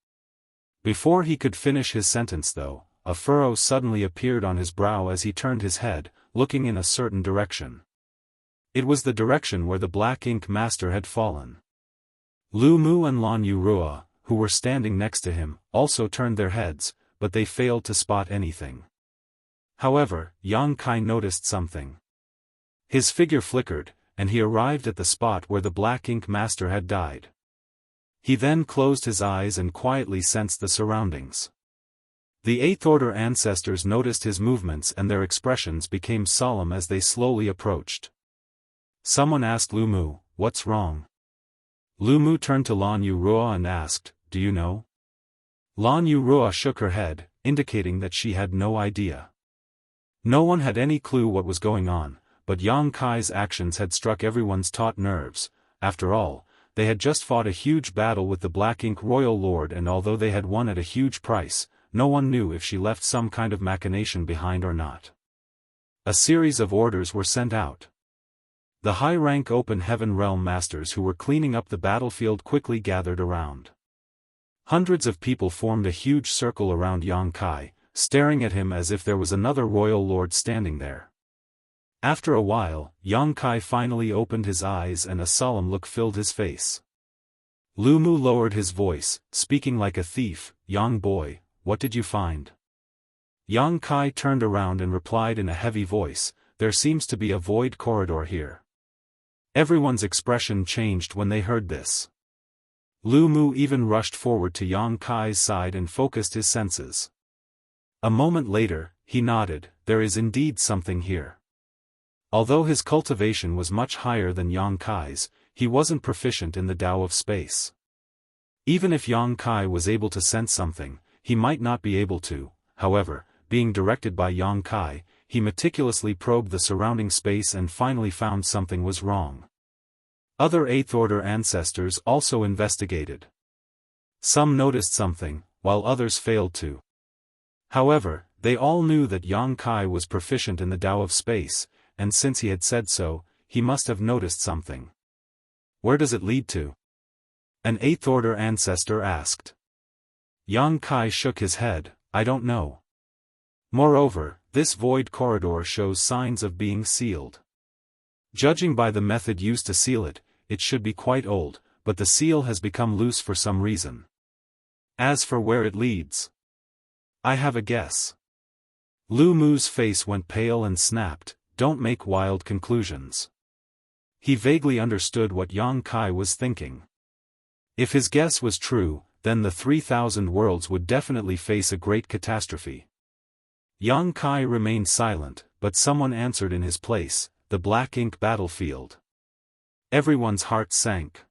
Before he could finish his sentence though, a furrow suddenly appeared on his brow as he turned his head, looking in a certain direction. It was the direction where the Black Ink Master had fallen. Lu Mu and Lan Yurua, who were standing next to him, also turned their heads, but they failed to spot anything. However, Yang Kai noticed something. His figure flickered, and he arrived at the spot where the Black Ink Master had died. He then closed his eyes and quietly sensed the surroundings. The Eighth Order ancestors noticed his movements and their expressions became solemn as they slowly approached. Someone asked Lu Mu, "What's wrong?" Lu Mu turned to Lan Yurua and asked, "Do you know?" Lan Yurua shook her head, indicating that she had no idea. No one had any clue what was going on, but Yang Kai's actions had struck everyone's taut nerves. After all, they had just fought a huge battle with the Black Ink Royal Lord, and although they had won at a huge price, no one knew if she left some kind of machination behind or not. A series of orders were sent out. The high-rank Open Heaven Realm Masters who were cleaning up the battlefield quickly gathered around. Hundreds of people formed a huge circle around Yang Kai, staring at him as if there was another royal lord standing there. After a while, Yang Kai finally opened his eyes and a solemn look filled his face. Lu Mu lowered his voice, speaking like a thief, "Young boy, what did you find?" Yang Kai turned around and replied in a heavy voice, "There seems to be a void corridor here." Everyone's expression changed when they heard this. Lu Mu even rushed forward to Yang Kai's side and focused his senses. A moment later, he nodded, "There is indeed something here." Although his cultivation was much higher than Yang Kai's, he wasn't proficient in the Tao of space. Even if Yang Kai was able to sense something, he might not be able to. However, being directed by Yang Kai, he meticulously probed the surrounding space and finally found something was wrong. Other Eighth Order ancestors also investigated. Some noticed something, while others failed to. However, they all knew that Yang Kai was proficient in the Tao of space, and since he had said so, he must have noticed something. "Where does it lead to?" an Eighth Order ancestor asked. Yang Kai shook his head, "I don't know. Moreover, this void corridor shows signs of being sealed. Judging by the method used to seal it, it should be quite old, but the seal has become loose for some reason. As for where it leads, I have a guess." Lu Mu's face went pale and snapped, "Don't make wild conclusions." He vaguely understood what Yang Kai was thinking. If his guess was true, then the 3,000 worlds would definitely face a great catastrophe. Yang Kai remained silent, but someone answered in his place, "The Black Ink Battlefield." Everyone's heart sank.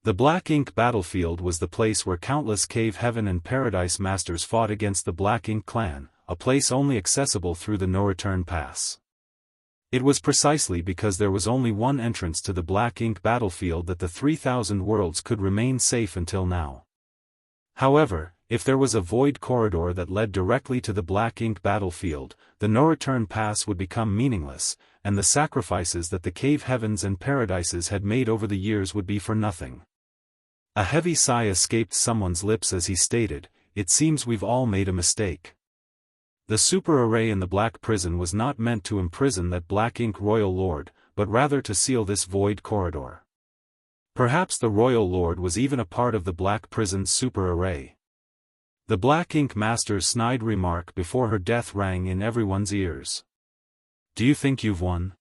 The Black Ink Battlefield was the place where countless Cave Heaven and Paradise Masters fought against the Black Ink Clan, a place only accessible through the No-Return Pass. It was precisely because there was only one entrance to the Black Ink Battlefield that the 3,000 worlds could remain safe until now. However, if there was a void corridor that led directly to the Black Ink Battlefield, the No-Return Pass would become meaningless, and the sacrifices that the Cave Heavens and Paradises had made over the years would be for nothing. A heavy sigh escaped someone's lips as he stated, "It seems we've all made a mistake. The super array in the Black Prison was not meant to imprison that Black Ink Royal Lord, but rather to seal this void corridor. Perhaps the Royal Lord was even a part of the Black Prison's super array." The Black Ink Master's snide remark before her death rang in everyone's ears. "Do you think you've won?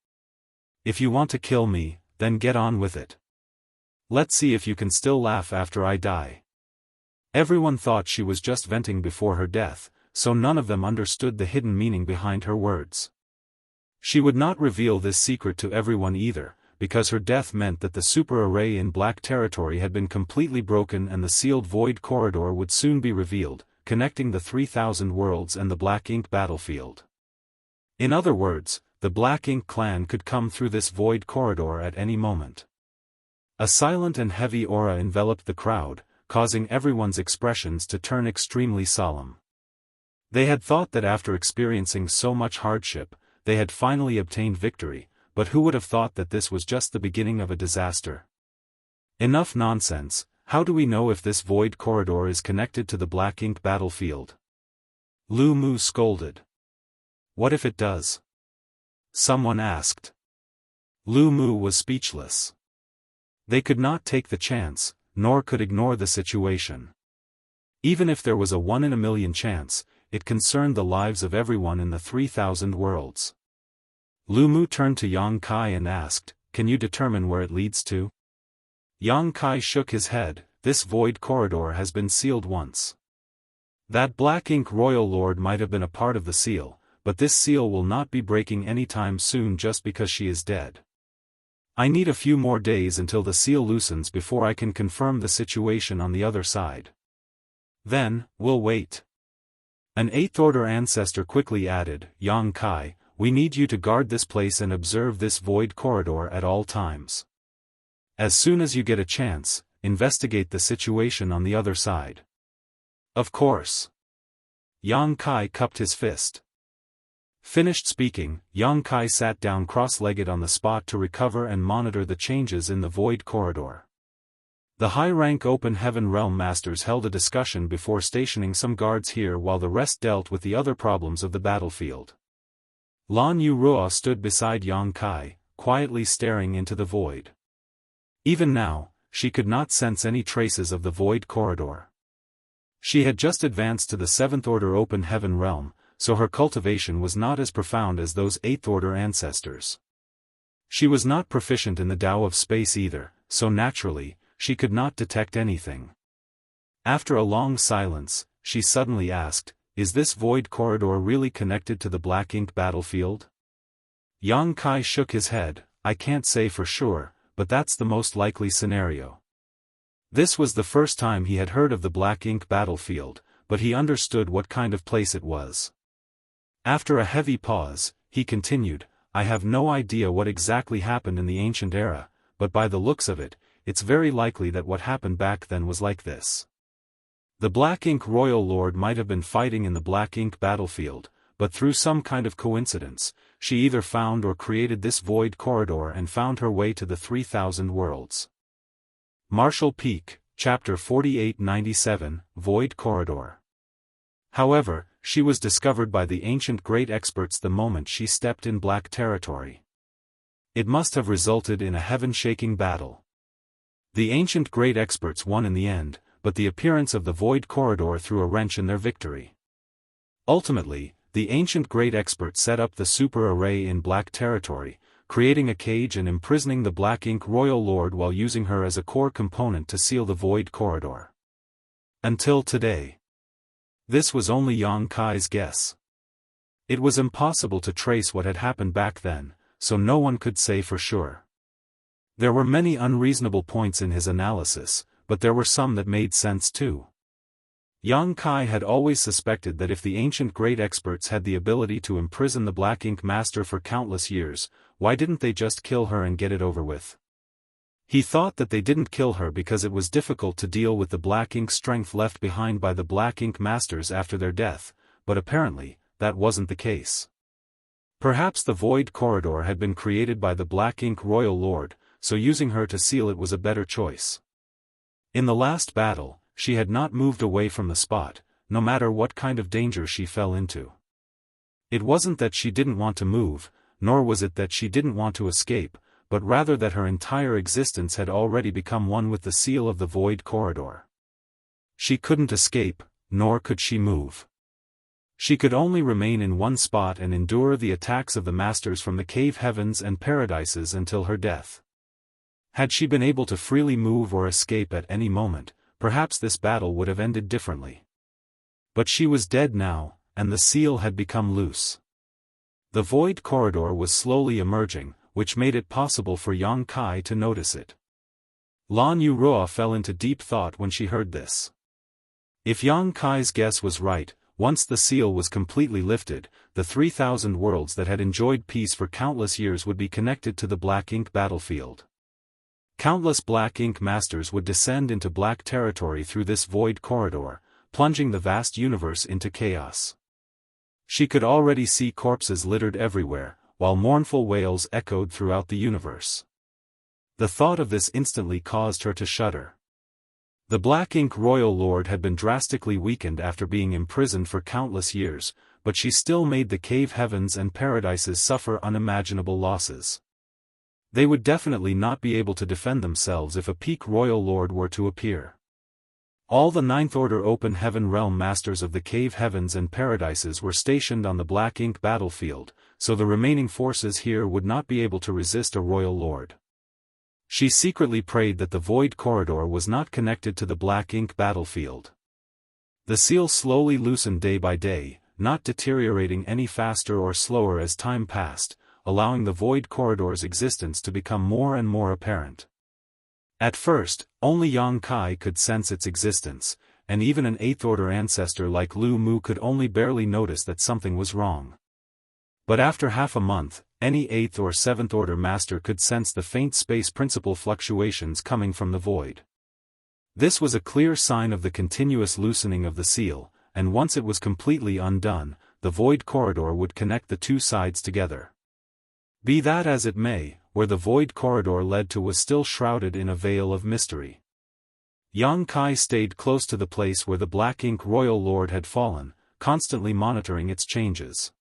If you want to kill me, then get on with it. Let's see if you can still laugh after I die." Everyone thought she was just venting before her death, so none of them understood the hidden meaning behind her words. She would not reveal this secret to everyone either, because her death meant that the super array in Black Territory had been completely broken and the sealed void corridor would soon be revealed, connecting the 3,000 worlds and the Black Ink Battlefield. In other words, the Black Ink Clan could come through this void corridor at any moment. A silent and heavy aura enveloped the crowd, causing everyone's expressions to turn extremely solemn. They had thought that after experiencing so much hardship, they had finally obtained victory, but who would have thought that this was just the beginning of a disaster? Enough nonsense, How do we know if this void corridor is connected to the black ink battlefield? Lu Mu scolded. What if it does? Someone asked. Lu Mu was speechless. They could not take the chance, nor could ignore the situation. Even if there was a 1 in a million chance, it concerned the lives of everyone in the 3,000 worlds. Lu Mu turned to Yang Kai and asked, "Can you determine where it leads to?" Yang Kai shook his head. This void corridor has been sealed once. That black ink royal lord might have been a part of the seal, but this seal will not be breaking anytime soon just because she is dead. I need a few more days until the seal loosens before I can confirm the situation on the other side. Then, we'll wait. An 8th Order ancestor quickly added, Yang Kai, we need you to guard this place and observe this void corridor at all times. As soon as you get a chance, investigate the situation on the other side. Of course. Yang Kai cupped his fist. Finished speaking, Yang Kai sat down cross-legged on the spot to recover and monitor the changes in the void corridor. The high-rank Open Heaven Realm Masters held a discussion before stationing some guards here while the rest dealt with the other problems of the battlefield. Lan Yu Ruo stood beside Yang Kai, quietly staring into the void. Even now, she could not sense any traces of the void corridor. She had just advanced to the 7th Order Open Heaven Realm, so her cultivation was not as profound as those 8th Order ancestors. She was not proficient in the Tao of space either, so naturally, she could not detect anything. After a long silence, she suddenly asked, "Is this void corridor really connected to the black ink battlefield?" Yang Kai shook his head. "I can't say for sure, but that's the most likely scenario." This was the first time he had heard of the black ink battlefield, but he understood what kind of place it was. After a heavy pause, he continued, "I have no idea what exactly happened in the ancient era, but by the looks of it, it's very likely that what happened back then was like this. The Black Ink Royal Lord might have been fighting in the Black Ink battlefield, but through some kind of coincidence, she either found or created this void corridor and found her way to the 3,000 worlds." Marshall Peak, Chapter 4897, Void Corridor. However, she was discovered by the ancient great experts the moment she stepped in black territory. It must have resulted in a heaven-shaking battle. The ancient great experts won in the end, but the appearance of the void corridor threw a wrench in their victory. Ultimately, the ancient great experts set up the super array in black territory, creating a cage and imprisoning the Black Ink Royal Lord while using her as a core component to seal the void corridor. Until today. This was only Yang Kai's guess. It was impossible to trace what had happened back then, so no one could say for sure. There were many unreasonable points in his analysis, but there were some that made sense too. Yang Kai had always suspected that if the ancient great experts had the ability to imprison the Black Ink Master for countless years, why didn't they just kill her and get it over with? He thought that they didn't kill her because it was difficult to deal with the Black Ink strength left behind by the Black Ink Masters after their death, but apparently, that wasn't the case. Perhaps the void corridor had been created by the Black Ink Royal Lord, so using her to seal it was a better choice. In the last battle, she had not moved away from the spot, no matter what kind of danger she fell into. It wasn't that she didn't want to move, nor was it that she didn't want to escape, but rather that her entire existence had already become one with the seal of the void corridor. She couldn't escape, nor could she move. She could only remain in one spot and endure the attacks of the masters from the cave heavens and paradises until her death. Had she been able to freely move or escape at any moment, perhaps this battle would have ended differently. But she was dead now, and the seal had become loose. The void corridor was slowly emerging, which made it possible for Yang Kai to notice it. Lan Yu Ruo fell into deep thought when she heard this. If Yang Kai's guess was right, once the seal was completely lifted, the 3,000 worlds that had enjoyed peace for countless years would be connected to the Black Ink battlefield. Countless Black Ink Masters would descend into black territory through this void corridor, plunging the vast universe into chaos. She could already see corpses littered everywhere, while mournful wails echoed throughout the universe. The thought of this instantly caused her to shudder. The Black Ink Royal Lord had been drastically weakened after being imprisoned for countless years, but she still made the cave heavens and paradises suffer unimaginable losses. They would definitely not be able to defend themselves if a peak Royal Lord were to appear. All the Ninth Order Open Heaven Realm Masters of the Cave Heavens and Paradises were stationed on the Black Ink battlefield, so the remaining forces here would not be able to resist a Royal Lord. She secretly prayed that the Void Corridor was not connected to the Black Ink battlefield. The seal slowly loosened day by day, not deteriorating any faster or slower as time passed, allowing the Void Corridor's existence to become more and more apparent. At first, only Yang Kai could sense its existence, and even an Eighth Order ancestor like Lu Mu could only barely notice that something was wrong. But after half a month, any 8th or 7th Order master could sense the faint space principle fluctuations coming from the void. This was a clear sign of the continuous loosening of the seal, and once it was completely undone, the void corridor would connect the two sides together. Be that as it may, where the void corridor led to was still shrouded in a veil of mystery. Yang Kai stayed close to the place where the Black Ink Royal Lord had fallen, constantly monitoring its changes.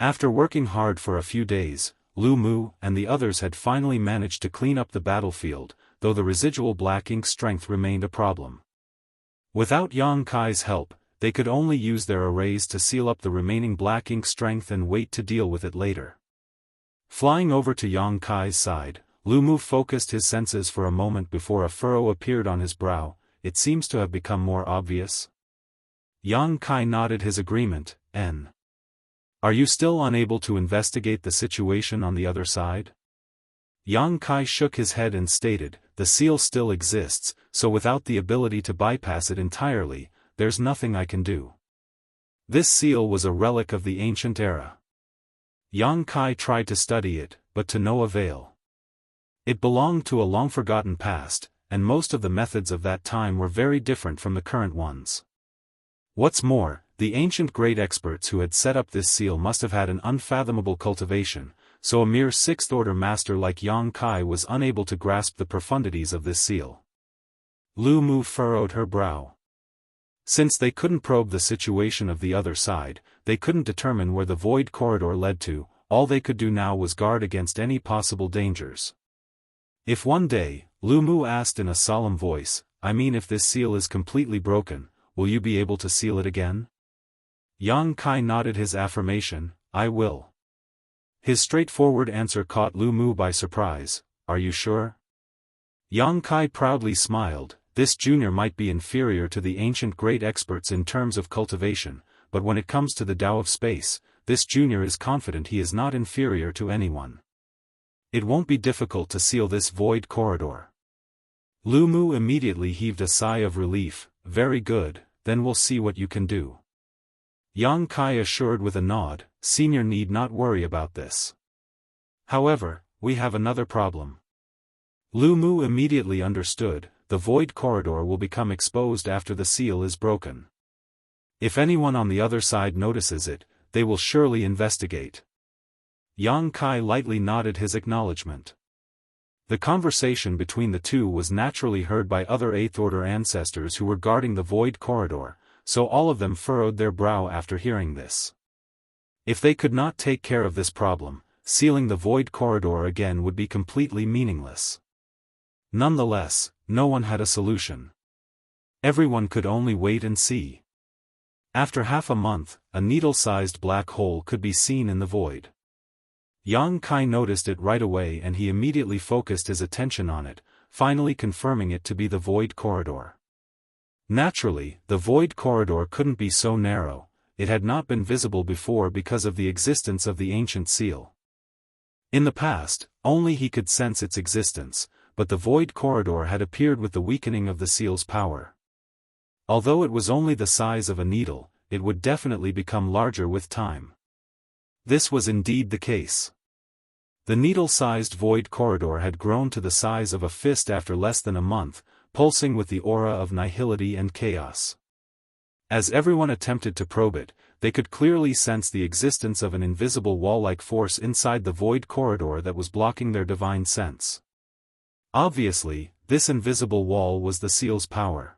After working hard for a few days, Lu Mu and the others had finally managed to clean up the battlefield, though the residual Black Ink strength remained a problem. Without Yang Kai's help, they could only use their arrays to seal up the remaining Black Ink strength and wait to deal with it later. Flying over to Yang Kai's side, Lu Mu focused his senses for a moment before a furrow appeared on his brow. It seems to have become more obvious. Yang Kai nodded his agreement. Are you still unable to investigate the situation on the other side? Yang Kai shook his head and stated, the seal still exists, so without the ability to bypass it entirely, there's nothing I can do. This seal was a relic of the ancient era. Yang Kai tried to study it, but to no avail. It belonged to a long-forgotten past, and most of the methods of that time were very different from the current ones. What's more, the ancient great experts who had set up this seal must have had an unfathomable cultivation, so a mere sixth-order master like Yang Kai was unable to grasp the profundities of this seal. Lu Mu furrowed her brow. Since they couldn't probe the situation of the other side, they couldn't determine where the void corridor led to. All they could do now was guard against any possible dangers. If one day, Lu Mu asked in a solemn voice, if this seal is completely broken, will you be able to seal it again? Yang Kai nodded his affirmation, I will. His straightforward answer caught Lu Mu by surprise, are you sure? Yang Kai proudly smiled. This junior might be inferior to the ancient great experts in terms of cultivation, but when it comes to the Tao of space, this junior is confident he is not inferior to anyone. It won't be difficult to seal this void corridor. Lu Mu immediately heaved a sigh of relief. Very good, then we'll see what you can do. Yang Kai assured with a nod, Senior need not worry about this. However, we have another problem. Lu Mu immediately understood. The void corridor will become exposed after the seal is broken. If anyone on the other side notices it, they will surely investigate. Yang Kai lightly nodded his acknowledgement. The conversation between the two was naturally heard by other Eighth Order ancestors who were guarding the void corridor, so all of them furrowed their brow after hearing this. If they could not take care of this problem, sealing the void corridor again would be completely meaningless. Nonetheless, no one had a solution. Everyone could only wait and see. After half a month, a needle-sized black hole could be seen in the void. Yang Kai noticed it right away and he immediately focused his attention on it, finally confirming it to be the void corridor. Naturally, the void corridor couldn't be so narrow. It had not been visible before because of the existence of the ancient seal. In the past, only he could sense its existence, but the void corridor had appeared with the weakening of the seal's power. Although it was only the size of a needle, it would definitely become larger with time. This was indeed the case. The needle-sized void corridor had grown to the size of a fist after less than a month, pulsing with the aura of nihility and chaos. As everyone attempted to probe it, they could clearly sense the existence of an invisible wall-like force inside the void corridor that was blocking their divine sense. Obviously, this invisible wall was the seal's power.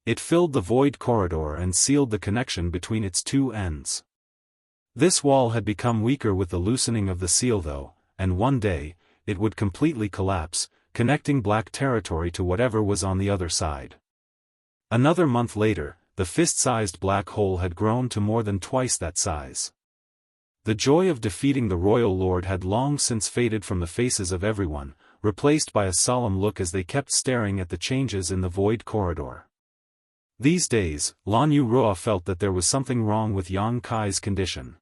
It filled the void corridor and sealed the connection between its two ends. This wall had become weaker with the loosening of the seal though, and one day, it would completely collapse, connecting black territory to whatever was on the other side. Another month later, the fist-sized black hole had grown to more than twice that size. The joy of defeating the royal lord had long since faded from the faces of everyone, replaced by a solemn look as they kept staring at the changes in the void corridor. These days, Lan Yu Ruo felt that there was something wrong with Yang Kai's condition.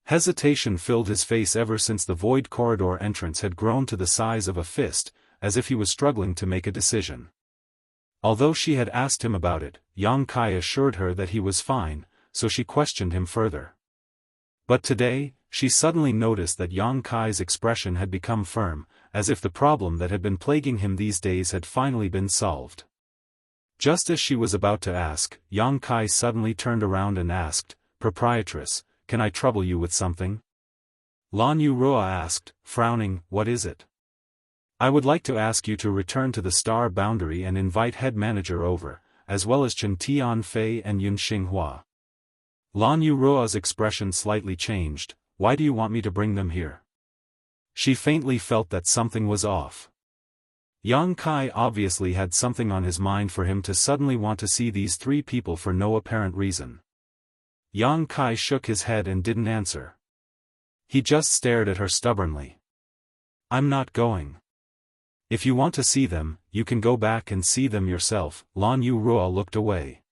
Hesitation filled his face ever since the void corridor entrance had grown to the size of a fist, as if he was struggling to make a decision. Although she had asked him about it, Yang Kai assured her that he was fine, so she questioned him further. But today, she suddenly noticed that Yang Kai's expression had become firm, as if the problem that had been plaguing him these days had finally been solved. Just as she was about to ask, Yang Kai suddenly turned around and asked, "Proprietress, can I trouble you with something?" Lan Yu Ruo asked, frowning, "What is it?" "I would like to ask you to return to the star boundary and invite head manager over, as well as Chen Tianfei and Yun Xinghua." Lan Yu Ruo's expression slightly changed. "Why do you want me to bring them here?" She faintly felt that something was off. Yang Kai obviously had something on his mind for him to suddenly want to see these three people for no apparent reason. Yang Kai shook his head and didn't answer. He just stared at her stubbornly. "I'm not going. If you want to see them, you can go back and see them yourself." Lan Yu Ruo looked away.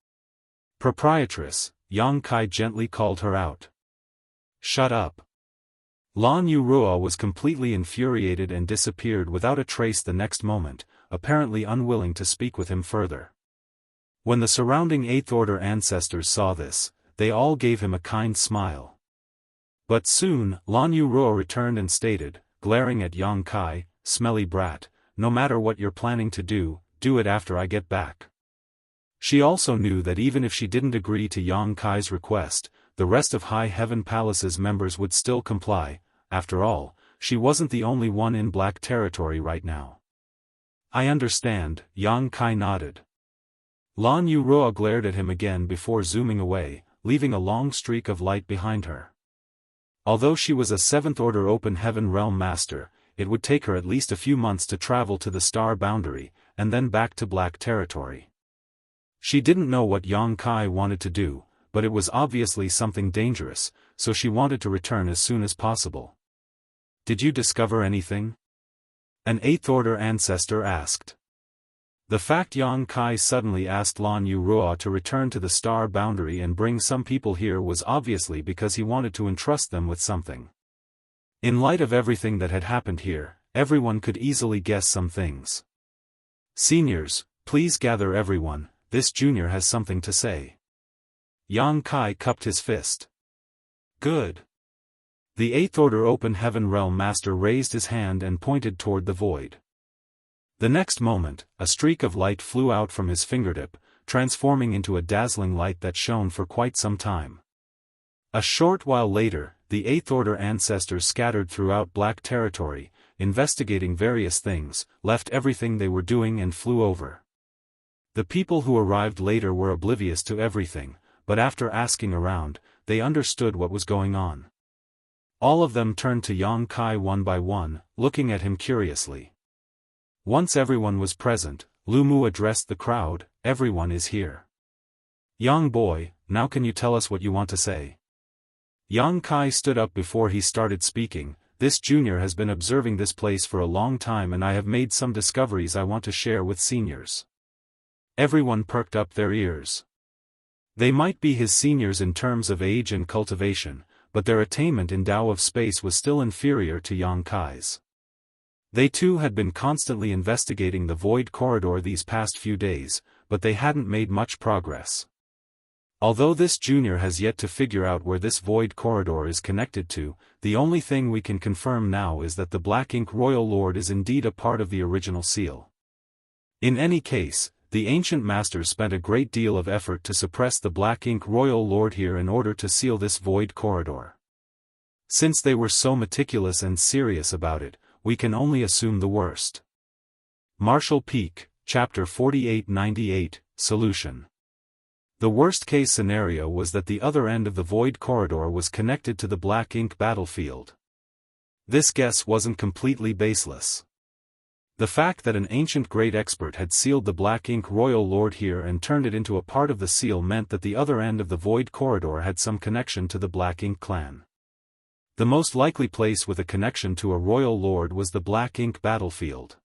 "Proprietress," Yang Kai gently called her out. "Shut up." Lan Yu Ruo was completely infuriated and disappeared without a trace the next moment, apparently unwilling to speak with him further. When the surrounding Eighth Order ancestors saw this, they all gave him a kind smile. But soon, Lan Yu Ruo returned and stated, glaring at Yang Kai, "Smelly brat, no matter what you're planning to do it after I get back." She also knew that even if she didn't agree to Yang Kai's request, the rest of High Heaven Palace's members would still comply. After all, she wasn't the only one in black territory right now. "I understand," Yang Kai nodded. Lan Yu Ruo glared at him again before zooming away, leaving a long streak of light behind her. Although she was a Seventh Order Open Heaven Realm Master, it would take her at least a few months to travel to the star boundary, and then back to black territory. She didn't know what Yang Kai wanted to do, but it was obviously something dangerous, so she wanted to return as soon as possible. "Did you discover anything?" an Eighth Order ancestor asked. The fact Yang Kai suddenly asked Lan Yu Ruo to return to the star boundary and bring some people here was obviously because he wanted to entrust them with something. In light of everything that had happened here, everyone could easily guess some things. "Seniors, please gather everyone, this junior has something to say." Yang Kai cupped his fist. "Good." The Eighth Order Open Heaven Realm Master raised his hand and pointed toward the void. The next moment, a streak of light flew out from his fingertip, transforming into a dazzling light that shone for quite some time. A short while later, the Eighth Order ancestors scattered throughout black territory, investigating various things, left everything they were doing and flew over. The people who arrived later were oblivious to everything, but after asking around, they understood what was going on. All of them turned to Yang Kai one by one, looking at him curiously. Once everyone was present, Lu Mu addressed the crowd, "Everyone is here. Young boy, now can you tell us what you want to say?" Yang Kai stood up before he started speaking. "This junior has been observing this place for a long time and I have made some discoveries I want to share with seniors." Everyone perked up their ears. They might be his seniors in terms of age and cultivation, but their attainment in Tao of space was still inferior to Yang Kai's. They too had been constantly investigating the void corridor these past few days, but they hadn't made much progress. Although this junior has yet to figure out where this void corridor is connected to, the only thing we can confirm now is that the Black Ink Royal Lord is indeed a part of the original seal. In any case, the ancient masters spent a great deal of effort to suppress the Black Ink Royal Lord here in order to seal this void corridor. Since they were so meticulous and serious about it, we can only assume the worst. Marshall Peak, Chapter 4898, Solution. The worst-case scenario was that the other end of the void corridor was connected to the black ink battlefield. This guess wasn't completely baseless. The fact that an ancient great expert had sealed the black ink royal lord here and turned it into a part of the seal meant that the other end of the void corridor had some connection to the black ink clan. The most likely place with a connection to a royal lord was the black ink battlefield.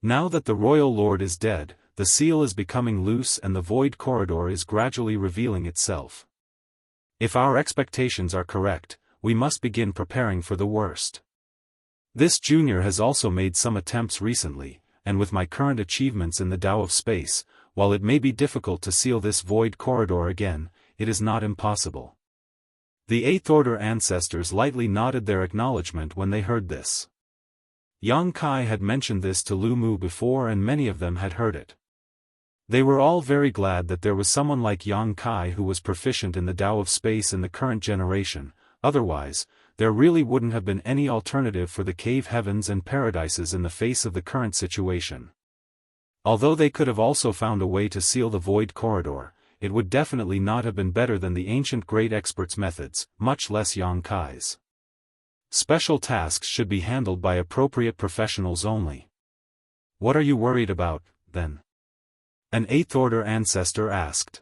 Now that the royal lord is dead, the seal is becoming loose and the void corridor is gradually revealing itself. If our expectations are correct, we must begin preparing for the worst. This junior has also made some attempts recently, and with my current achievements in the Tao of space, while it may be difficult to seal this void corridor again, it is not impossible. The Eighth Order ancestors lightly nodded their acknowledgement when they heard this. Yang Kai had mentioned this to Lu Mu before and many of them had heard it. They were all very glad that there was someone like Yang Kai who was proficient in the Tao of space in the current generation, otherwise, there really wouldn't have been any alternative for the cave heavens and paradises in the face of the current situation. Although they could have also found a way to seal the void corridor, it would definitely not have been better than the ancient great experts' methods, much less Yang Kai's. Special tasks should be handled by appropriate professionals only. What are you worried about, then? An Eighth Order ancestor asked.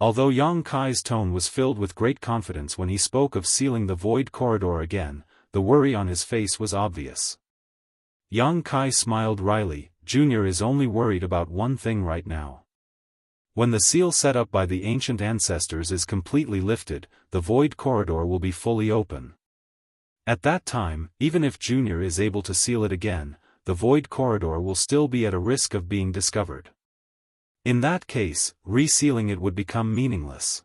Although Yang Kai's tone was filled with great confidence when he spoke of sealing the void corridor again, the worry on his face was obvious. Yang Kai smiled wryly. Junior is only worried about one thing right now. When the seal set up by the ancient ancestors is completely lifted, the void corridor will be fully open. At that time, even if Junior is able to seal it again, the void corridor will still be at a risk of being discovered. In that case, resealing it would become meaningless.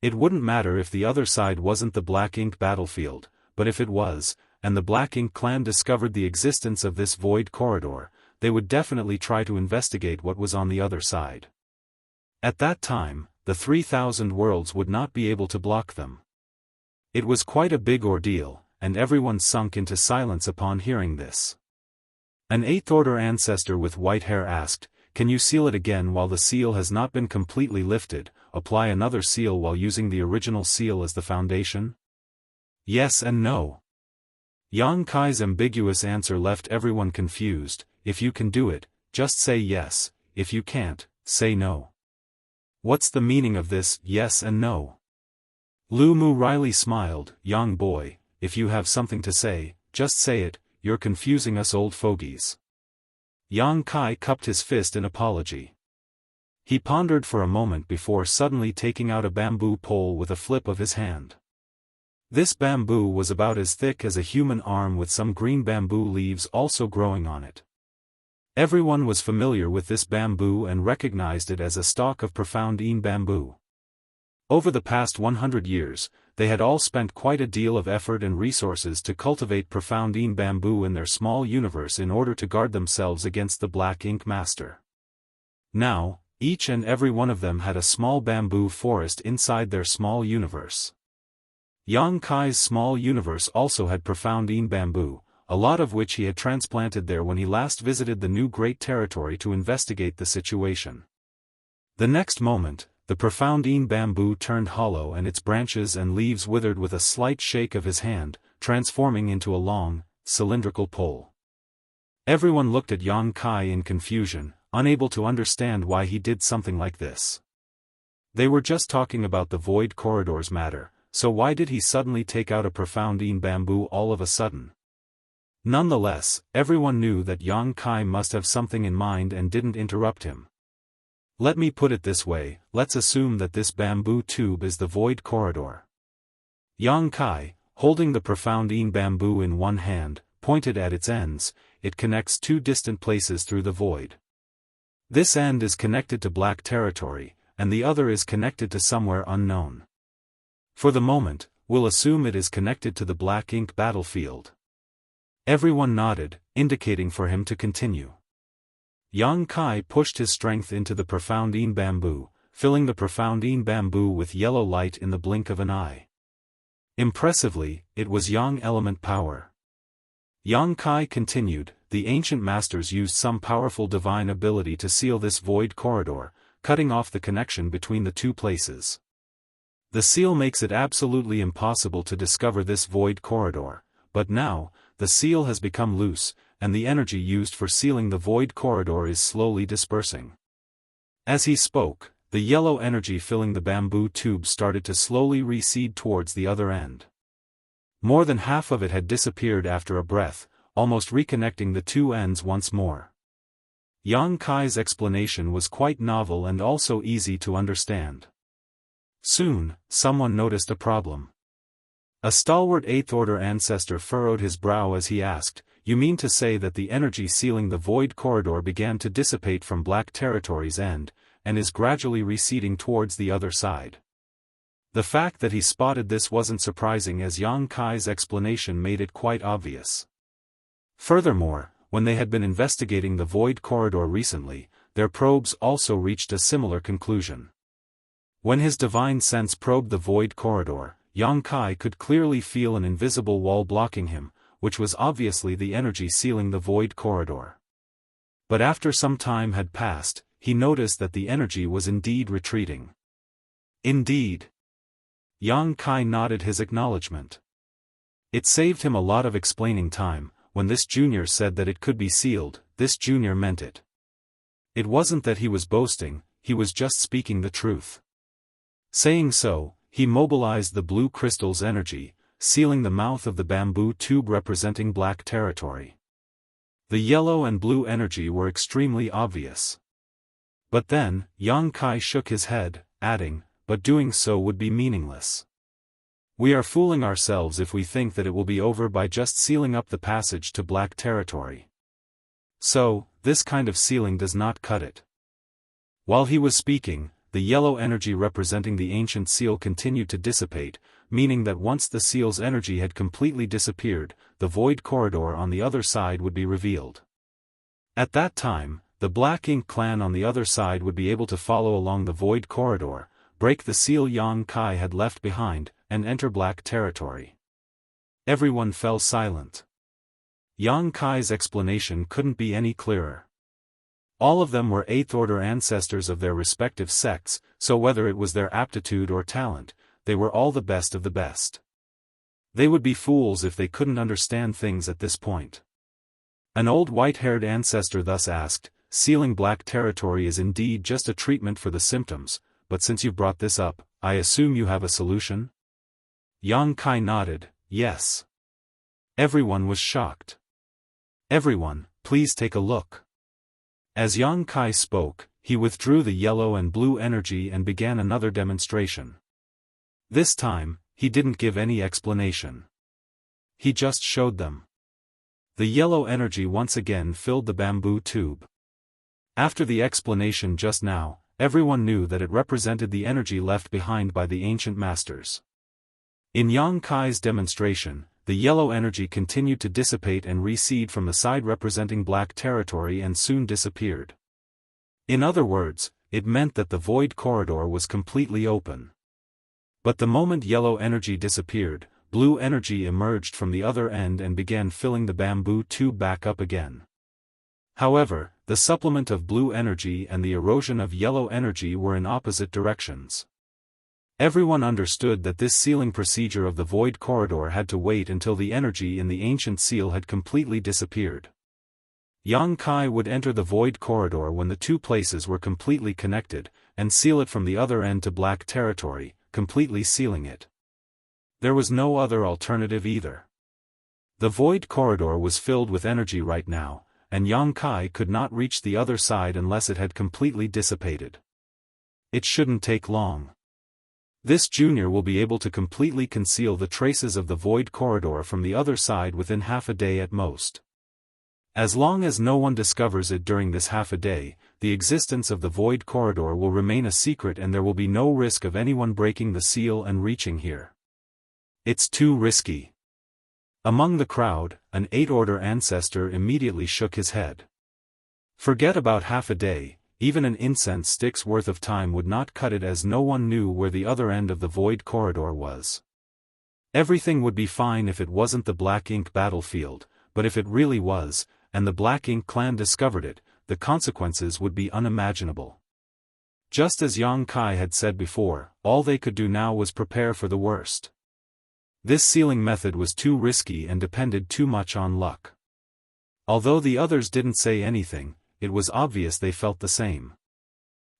It wouldn't matter if the other side wasn't the black ink battlefield, but if it was, and the black ink clan discovered the existence of this void corridor, they would definitely try to investigate what was on the other side. At that time, the 3,000 worlds would not be able to block them. It was quite a big ordeal, and everyone sunk into silence upon hearing this. An Eighth Order ancestor with white hair asked, "Can you seal it again while the seal has not been completely lifted, apply another seal while using the original seal as the foundation?" Yes and no. Yang Kai's ambiguous answer left everyone confused. If you can do it, just say yes, if you can't, say no. What's the meaning of this, yes and no? Lu Mu wryly smiled. Young boy, if you have something to say, just say it, you're confusing us old fogies. Yang Kai cupped his fist in apology. He pondered for a moment before suddenly taking out a bamboo pole with a flip of his hand. This bamboo was about as thick as a human arm with some green bamboo leaves also growing on it. Everyone was familiar with this bamboo and recognized it as a stalk of profound bamboo. Over the past 100 years, they had all spent quite a deal of effort and resources to cultivate profound bamboo in their small universe in order to guard themselves against the Black Ink Master. Now, each and every one of them had a small bamboo forest inside their small universe. Yang Kai's small universe also had profound bamboo, a lot of which he had transplanted there when he last visited the new Great Territory to investigate the situation. The next moment, the profound bamboo turned hollow and its branches and leaves withered with a slight shake of his hand, transforming into a long, cylindrical pole. Everyone looked at Yang Kai in confusion, unable to understand why he did something like this. They were just talking about the void corridors matter, so why did he suddenly take out a profound bamboo all of a sudden? Nonetheless, everyone knew that Yang Kai must have something in mind and didn't interrupt him. Let me put it this way, let's assume that this bamboo tube is the void corridor. Yang Kai, holding the profound bamboo in one hand, pointed at its ends. It connects two distant places through the void. This end is connected to Black Territory, and the other is connected to somewhere unknown. For the moment, we'll assume it is connected to the Black Ink battlefield. Everyone nodded, indicating for him to continue. Yang Kai pushed his strength into the profound bamboo, filling the profound bamboo with yellow light in the blink of an eye. Impressively, it was Yang element power. Yang Kai continued, the ancient masters used some powerful divine ability to seal this void corridor, cutting off the connection between the two places. The seal makes it absolutely impossible to discover this void corridor, but now, the seal has become loose, and the energy used for sealing the void corridor is slowly dispersing. As he spoke, the yellow energy filling the bamboo tube started to slowly recede towards the other end. More than half of it had disappeared after a breath, almost reconnecting the two ends once more. Yang Kai's explanation was quite novel and also easy to understand. Soon, someone noticed a problem. A stalwart 8th Order ancestor furrowed his brow as he asked, "You mean to say that the energy sealing the void corridor began to dissipate from Black Territory's end, and is gradually receding towards the other side?" The fact that he spotted this wasn't surprising, as Yang Kai's explanation made it quite obvious. Furthermore, when they had been investigating the void corridor recently, their probes also reached a similar conclusion. When his divine sense probed the void corridor, Yang Kai could clearly feel an invisible wall blocking him, which was obviously the energy sealing the void corridor. But after some time had passed, he noticed that the energy was indeed retreating. Indeed. Yang Kai nodded his acknowledgement. It saved him a lot of explaining time. When this junior said that it could be sealed, this junior meant it. It wasn't that he was boasting, he was just speaking the truth. Saying so, he mobilized the blue crystal's energy, sealing the mouth of the bamboo tube representing Black Territory. The yellow and blue energy were extremely obvious. But then, Yang Kai shook his head, adding, "But doing so would be meaningless. We are fooling ourselves if we think that it will be over by just sealing up the passage to Black Territory. So, this kind of sealing does not cut it." While he was speaking, the yellow energy representing the ancient seal continued to dissipate, meaning that once the seal's energy had completely disappeared, the void corridor on the other side would be revealed. At that time, the Black Ink clan on the other side would be able to follow along the void corridor, break the seal Yang Kai had left behind, and enter Black Territory. Everyone fell silent. Yang Kai's explanation couldn't be any clearer. All of them were 8th Order ancestors of their respective sects, so whether it was their aptitude or talent, they were all the best of the best. They would be fools if they couldn't understand things at this point. An old white-haired ancestor thus asked, "Sealing Black Territory is indeed just a treatment for the symptoms, but since you've brought this up, I assume you have a solution?" Yang Kai nodded, "Yes." Everyone was shocked. "Everyone, please take a look." As Yang Kai spoke, he withdrew the yellow and blue energy and began another demonstration. This time, he didn't give any explanation. He just showed them. The yellow energy once again filled the bamboo tube. After the explanation just now, everyone knew that it represented the energy left behind by the ancient masters. In Yang Kai's demonstration, the yellow energy continued to dissipate and recede from the side representing Black Territory and soon disappeared. In other words, it meant that the void corridor was completely open. But the moment yellow energy disappeared, blue energy emerged from the other end and began filling the bamboo tube back up again. However, the supplement of blue energy and the erosion of yellow energy were in opposite directions. Everyone understood that this sealing procedure of the void corridor had to wait until the energy in the ancient seal had completely disappeared. Yang Kai would enter the void corridor when the two places were completely connected, and seal it from the other end to Black Territory, completely sealing it. There was no other alternative either. The void corridor was filled with energy right now, and Yang Kai could not reach the other side unless it had completely dissipated. It shouldn't take long. This junior will be able to completely conceal the traces of the void corridor from the other side within half a day at most. As long as no one discovers it during this half a day, the existence of the void corridor will remain a secret and there will be no risk of anyone breaking the seal and reaching here. It's too risky. Among the crowd, an 8th Order ancestor immediately shook his head. Forget about half a day. Even an incense stick's worth of time would not cut it, as no one knew where the other end of the void corridor was. Everything would be fine if it wasn't the Black Ink battlefield, but if it really was, and the Black Ink clan discovered it, the consequences would be unimaginable. Just as Yang Kai had said before, all they could do now was prepare for the worst. This sealing method was too risky and depended too much on luck. Although the others didn't say anything, it was obvious they felt the same.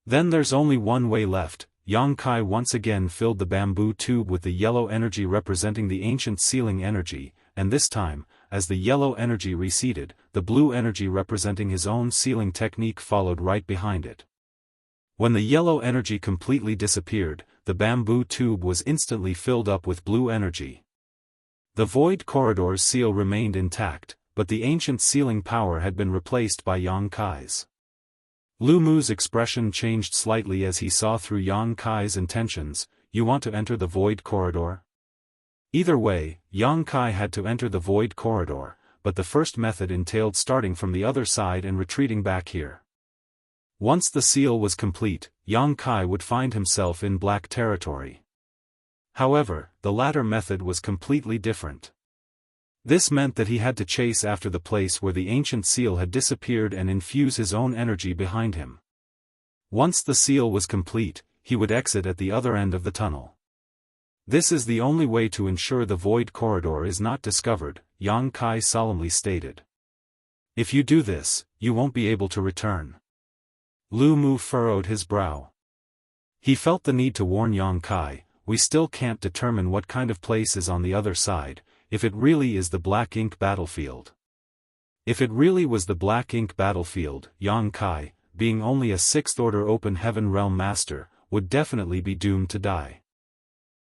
Then there's only one way left. Yang Kai once again filled the bamboo tube with the yellow energy representing the ancient sealing energy, and this time, as the yellow energy receded, the blue energy representing his own sealing technique followed right behind it. When the yellow energy completely disappeared, the bamboo tube was instantly filled up with blue energy. The void corridor's seal remained intact, but the ancient sealing power had been replaced by Yang Kai's. Lu Mu's expression changed slightly as he saw through Yang Kai's intentions. You want to enter the void corridor? Either way, Yang Kai had to enter the void corridor, but the first method entailed starting from the other side and retreating back here. Once the seal was complete, Yang Kai would find himself in black territory. However, the latter method was completely different. This meant that he had to chase after the place where the ancient seal had disappeared and infuse his own energy behind him. Once the seal was complete, he would exit at the other end of the tunnel. This is the only way to ensure the void corridor is not discovered, Yang Kai solemnly stated. If you do this, you won't be able to return. Lu Mu furrowed his brow. He felt the need to warn Yang Kai, we still can't determine what kind of place is on the other side, if it really is the Black Ink battlefield. If it really was the Black Ink battlefield, Yang Kai, being only a 6th order open heaven realm master, would definitely be doomed to die.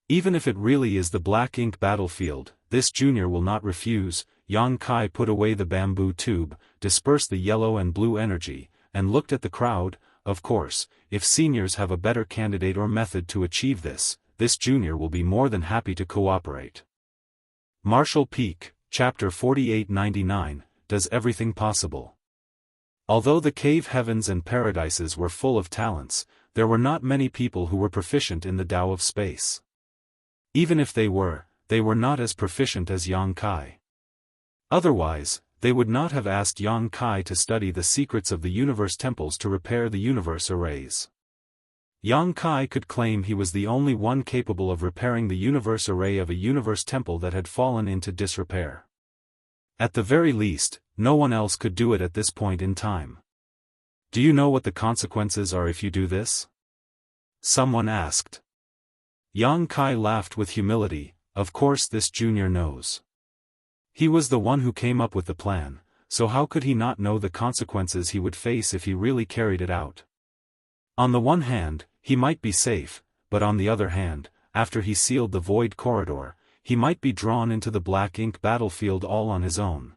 Even if it really is the Black Ink battlefield, this junior will not refuse. Yang Kai put away the bamboo tube, dispersed the yellow and blue energy, and looked at the crowd. Of course, if seniors have a better candidate or method to achieve this junior will be more than happy to cooperate. Martial Peak, Chapter 4899, Does Everything Possible. Although the cave heavens and paradises were full of talents, there were not many people who were proficient in the Tao of space. Even if they were not as proficient as Yang Kai. Otherwise, they would not have asked Yang Kai to study the secrets of the universe temples to repair the universe arrays. Yang Kai could claim he was the only one capable of repairing the universe array of a universe temple that had fallen into disrepair. At the very least, no one else could do it at this point in time. Do you know what the consequences are if you do this? Someone asked. Yang Kai laughed with humility. Of course this junior knows. He was the one who came up with the plan, so how could he not know the consequences he would face if he really carried it out? On the one hand, he might be safe, but on the other hand, after he sealed the void corridor, he might be drawn into the Black Ink battlefield all on his own.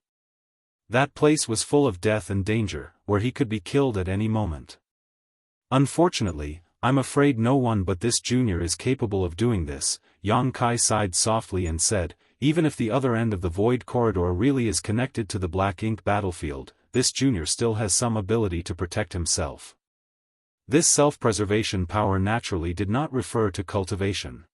That place was full of death and danger, where he could be killed at any moment. Unfortunately, I'm afraid no one but this junior is capable of doing this. Yang Kai sighed softly and said, even if the other end of the void corridor really is connected to the Black Ink battlefield, this junior still has some ability to protect himself. This self-preservation power naturally did not refer to cultivation.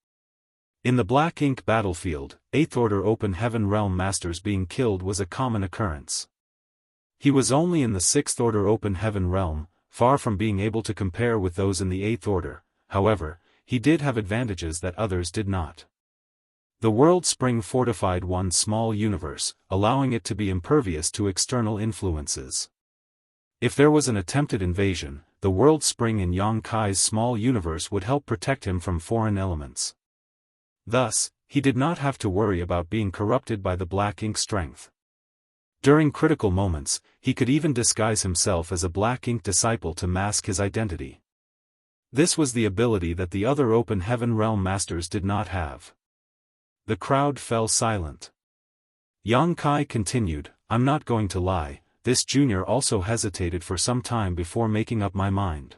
In the Black Ink battlefield, 8th Order Open Heaven Realm Masters being killed was a common occurrence. He was only in the 6th Order Open Heaven Realm, far from being able to compare with those in the 8th Order. However, he did have advantages that others did not. The World Spring fortified one small universe, allowing it to be impervious to external influences. If there was an attempted invasion, the World Spring in Yang Kai's small universe would help protect him from foreign elements. Thus, he did not have to worry about being corrupted by the Black Ink strength. During critical moments, he could even disguise himself as a Black Ink disciple to mask his identity. This was the ability that the other Open Heaven Realm Masters did not have. The crowd fell silent. Yang Kai continued, I'm not going to lie, this junior also hesitated for some time before making up my mind.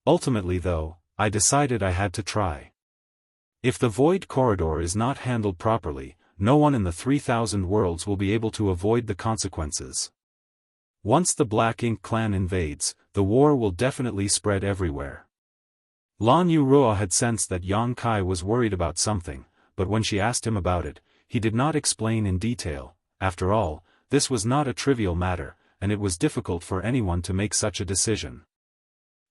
Ultimately though, I decided I had to try. If the void corridor is not handled properly, no one in the 3,000 worlds will be able to avoid the consequences. Once the Black Ink clan invades, the war will definitely spread everywhere. Lan Yurua had sensed that Yang Kai was worried about something, but when she asked him about it, he did not explain in detail. After all, this was not a trivial matter, and it was difficult for anyone to make such a decision.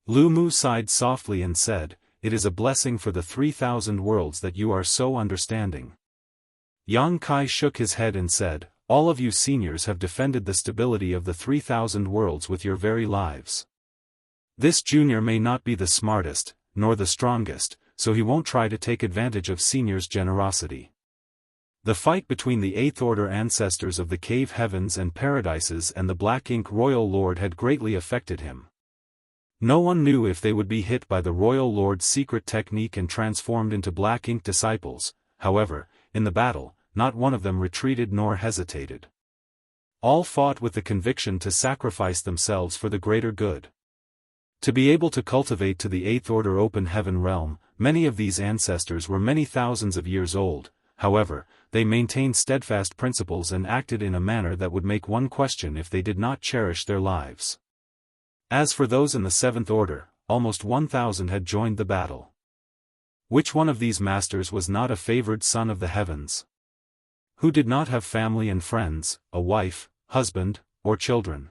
Lu Mu sighed softly and said, "It is a blessing for the 3,000 worlds that you are so understanding." Yang Kai shook his head and said, "All of you seniors have defended the stability of the 3,000 worlds with your very lives. This junior may not be the smartest, nor the strongest, so he won't try to take advantage of seniors' generosity." The fight between the Eighth Order ancestors of the Cave Heavens and Paradises and the Black Ink Royal Lord had greatly affected him. No one knew if they would be hit by the Royal Lord's secret technique and transformed into Black Ink disciples. However, in the battle, not one of them retreated nor hesitated. All fought with the conviction to sacrifice themselves for the greater good. To be able to cultivate to the Eighth Order open heaven realm, many of these ancestors were many thousands of years old. However, they maintained steadfast principles and acted in a manner that would make one question if they did not cherish their lives. As for those in the Seventh Order, almost 1,000 had joined the battle. Which one of these masters was not a favored son of the heavens? Who did not have family and friends, a wife, husband, or children?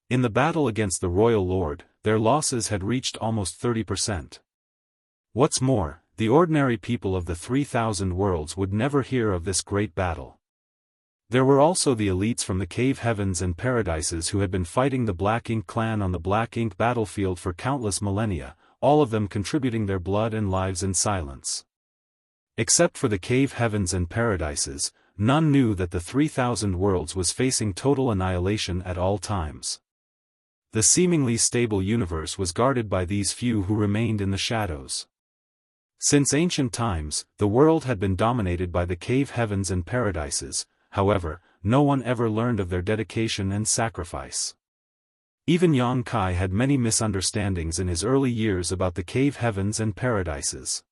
In the battle against the Royal Lord, their losses had reached almost 30%. What's more, the ordinary people of the 3,000 worlds would never hear of this great battle. There were also the elites from the Cave Heavens and Paradises who had been fighting the Black Ink clan on the Black Ink battlefield for countless millennia, all of them contributing their blood and lives in silence. Except for the Cave Heavens and Paradises, none knew that the 3,000 worlds was facing total annihilation at all times. The seemingly stable universe was guarded by these few who remained in the shadows. Since ancient times, the world had been dominated by the Cave Heavens and Paradises. However, no one ever learned of their dedication and sacrifice. Even Yang Kai had many misunderstandings in his early years about the Cave Heavens and Paradises.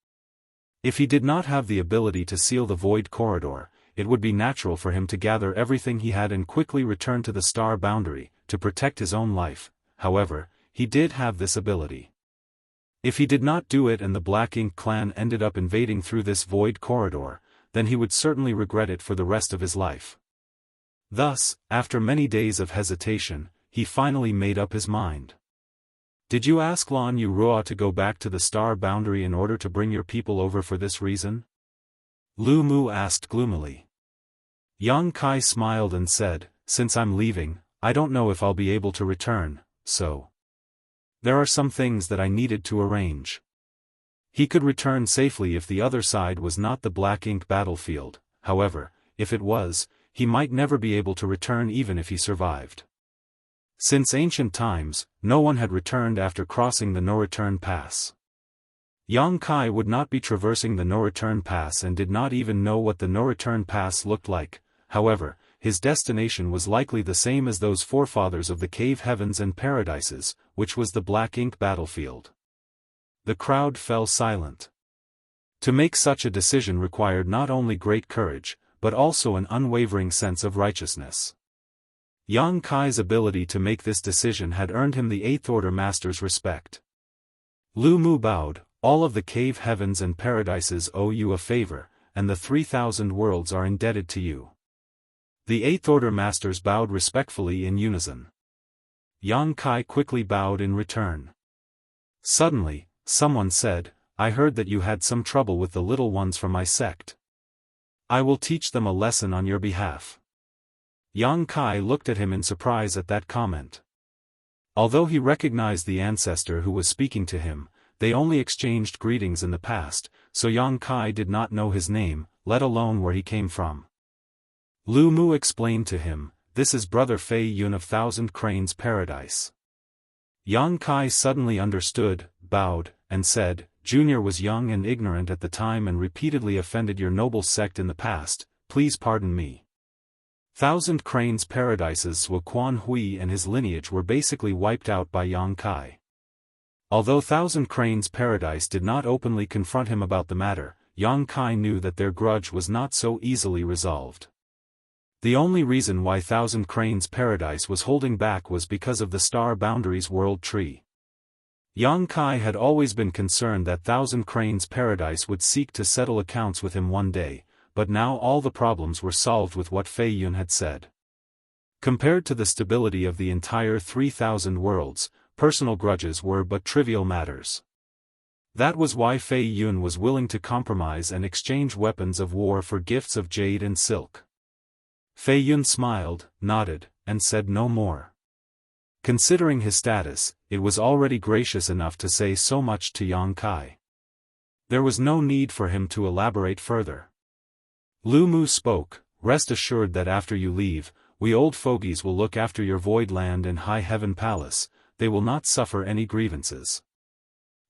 If he did not have the ability to seal the Void Corridor, it would be natural for him to gather everything he had and quickly return to the Star Boundary, to protect his own life. However, he did have this ability. If he did not do it and the Black Ink clan ended up invading through this Void Corridor, then he would certainly regret it for the rest of his life. Thus, after many days of hesitation, he finally made up his mind. "Did you ask Lan Yu Ruo to go back to the Star Boundary in order to bring your people over for this reason?" Lu Mu asked gloomily. Yang Kai smiled and said, "Since I'm leaving, I don't know if I'll be able to return, so there are some things that I needed to arrange." He could return safely if the other side was not the Black Ink battlefield. However, if it was, he might never be able to return even if he survived. Since ancient times, no one had returned after crossing the no-return pass. Yang Kai would not be traversing the no-return pass and did not even know what the no-return pass looked like. However, his destination was likely the same as those forefathers of the Cave Heavens and Paradises, which was the Black Ink battlefield. The crowd fell silent. To make such a decision required not only great courage, but also an unwavering sense of righteousness. Yang Kai's ability to make this decision had earned him the Eighth Order Master's respect. Lu Mu bowed, "All of the Cave Heavens and Paradises owe you a favor, and the 3,000 worlds are indebted to you." The Eighth Order Masters bowed respectfully in unison. Yang Kai quickly bowed in return. Suddenly, someone said, "I heard that you had some trouble with the little ones from my sect. I will teach them a lesson on your behalf." Yang Kai looked at him in surprise at that comment. Although he recognized the ancestor who was speaking to him, they only exchanged greetings in the past, so Yang Kai did not know his name, let alone where he came from. Lu Mu explained to him, "This is Brother Fei Yun of Thousand Cranes Paradise." Yang Kai suddenly understood, bowed, and said, "Junior was young and ignorant at the time and repeatedly offended your noble sect in the past, please pardon me." Thousand Cranes Paradise's Wu Quan Hui and his lineage were basically wiped out by Yang Kai. Although Thousand Cranes Paradise did not openly confront him about the matter, Yang Kai knew that their grudge was not so easily resolved. The only reason why Thousand Cranes Paradise was holding back was because of the Star Boundaries World Tree. Yang Kai had always been concerned that Thousand Cranes Paradise would seek to settle accounts with him one day, but now all the problems were solved with what Fei Yun had said. Compared to the stability of the entire 3,000 worlds, personal grudges were but trivial matters. That was why Fei Yun was willing to compromise and exchange weapons of war for gifts of jade and silk. Fei Yun smiled, nodded, and said no more. Considering his status, it was already gracious enough to say so much to Yang Kai. There was no need for him to elaborate further. Lu Mu spoke, "Rest assured that after you leave, we old fogies will look after your void land and high heaven palace. They will not suffer any grievances.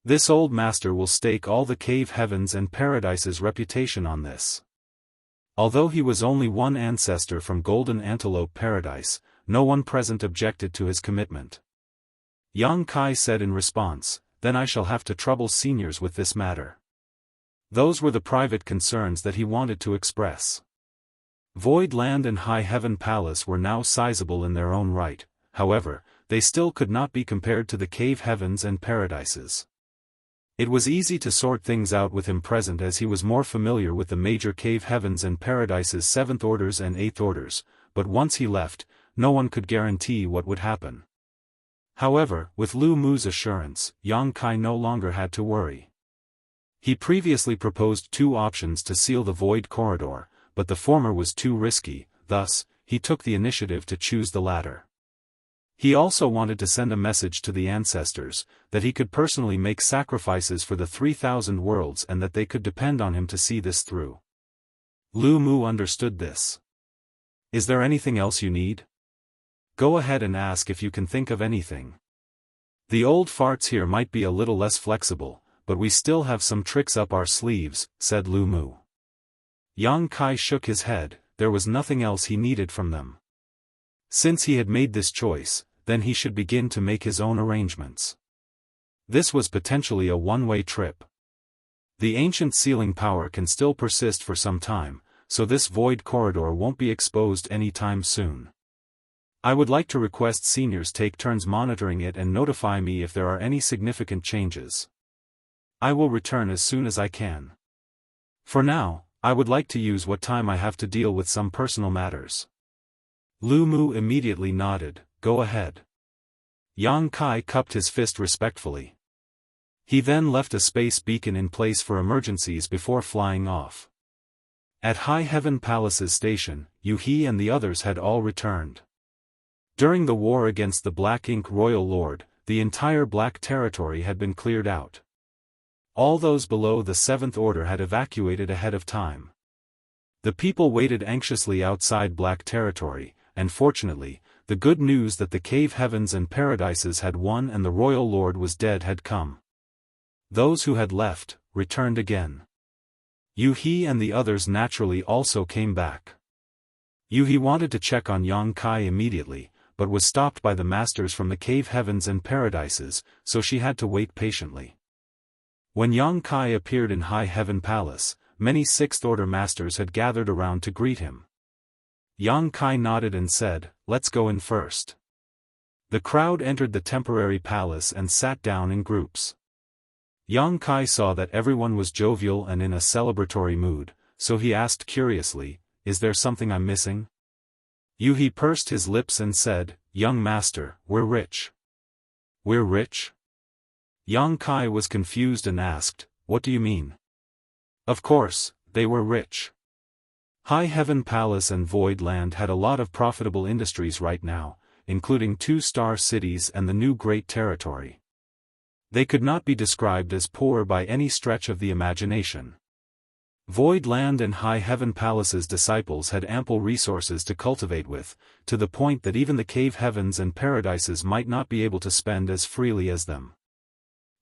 This old master will stake all the cave heavens and paradise's reputation on this." Although he was only one ancestor from Golden Antelope Paradise, no one present objected to his commitment. Yang Kai said in response, "Then I shall have to trouble seniors with this matter." Those were the private concerns that he wanted to express. Void Land and High Heaven Palace were now sizable in their own right, however, they still could not be compared to the cave heavens and paradises. It was easy to sort things out with him present as he was more familiar with the major cave heavens and paradises' 7th orders and 8th orders, but once he left, no one could guarantee what would happen. However, with Lu Mu's assurance, Yang Kai no longer had to worry. He previously proposed 2 options to seal the Void Corridor, but the former was too risky, thus, he took the initiative to choose the latter. He also wanted to send a message to the ancestors, that he could personally make sacrifices for the 3,000 worlds and that they could depend on him to see this through. Lu Mu understood this. "Is there anything else you need? Go ahead and ask if you can think of anything. The old farts here might be a little less flexible, but we still have some tricks up our sleeves," said Lu Mu. Yang Kai shook his head, there was nothing else he needed from them. Since he had made this choice, then he should begin to make his own arrangements. This was potentially a one-way trip. The ancient sealing power can still persist for some time, so this void corridor won't be exposed anytime soon. I would like to request seniors take turns monitoring it and notify me if there are any significant changes. I will return as soon as I can. For now, I would like to use what time I have to deal with some personal matters. Lu Mu immediately nodded, "Go ahead." Yang Kai cupped his fist respectfully. He then left a space beacon in place for emergencies before flying off. At High Heaven Palace's station, Yu He and the others had all returned. During the war against the Black Ink Royal Lord, the entire Black Territory had been cleared out. All those below the 7th Order had evacuated ahead of time. The people waited anxiously outside Black Territory, and fortunately, the good news that the cave heavens and paradises had won and the Royal Lord was dead had come. Those who had left, returned again. Yu He and the others naturally also came back. Yu He wanted to check on Yang Kai immediately, but was stopped by the masters from the cave heavens and paradises, so she had to wait patiently. When Yang Kai appeared in High Heaven Palace, many 6th Order masters had gathered around to greet him. Yang Kai nodded and said, "Let's go in first." The crowd entered the temporary palace and sat down in groups. Yang Kai saw that everyone was jovial and in a celebratory mood, so he asked curiously, "Is there something I'm missing?" Yu He pursed his lips and said, "Young master, we're rich." "We're rich?" Yang Kai was confused and asked, "What do you mean?" Of course, they were rich. High Heaven Palace and Void Land had a lot of profitable industries right now, including 2-star cities and the new Great Territory. They could not be described as poor by any stretch of the imagination. Void Land and High Heaven Palace's disciples had ample resources to cultivate with, to the point that even the cave heavens and paradises might not be able to spend as freely as them.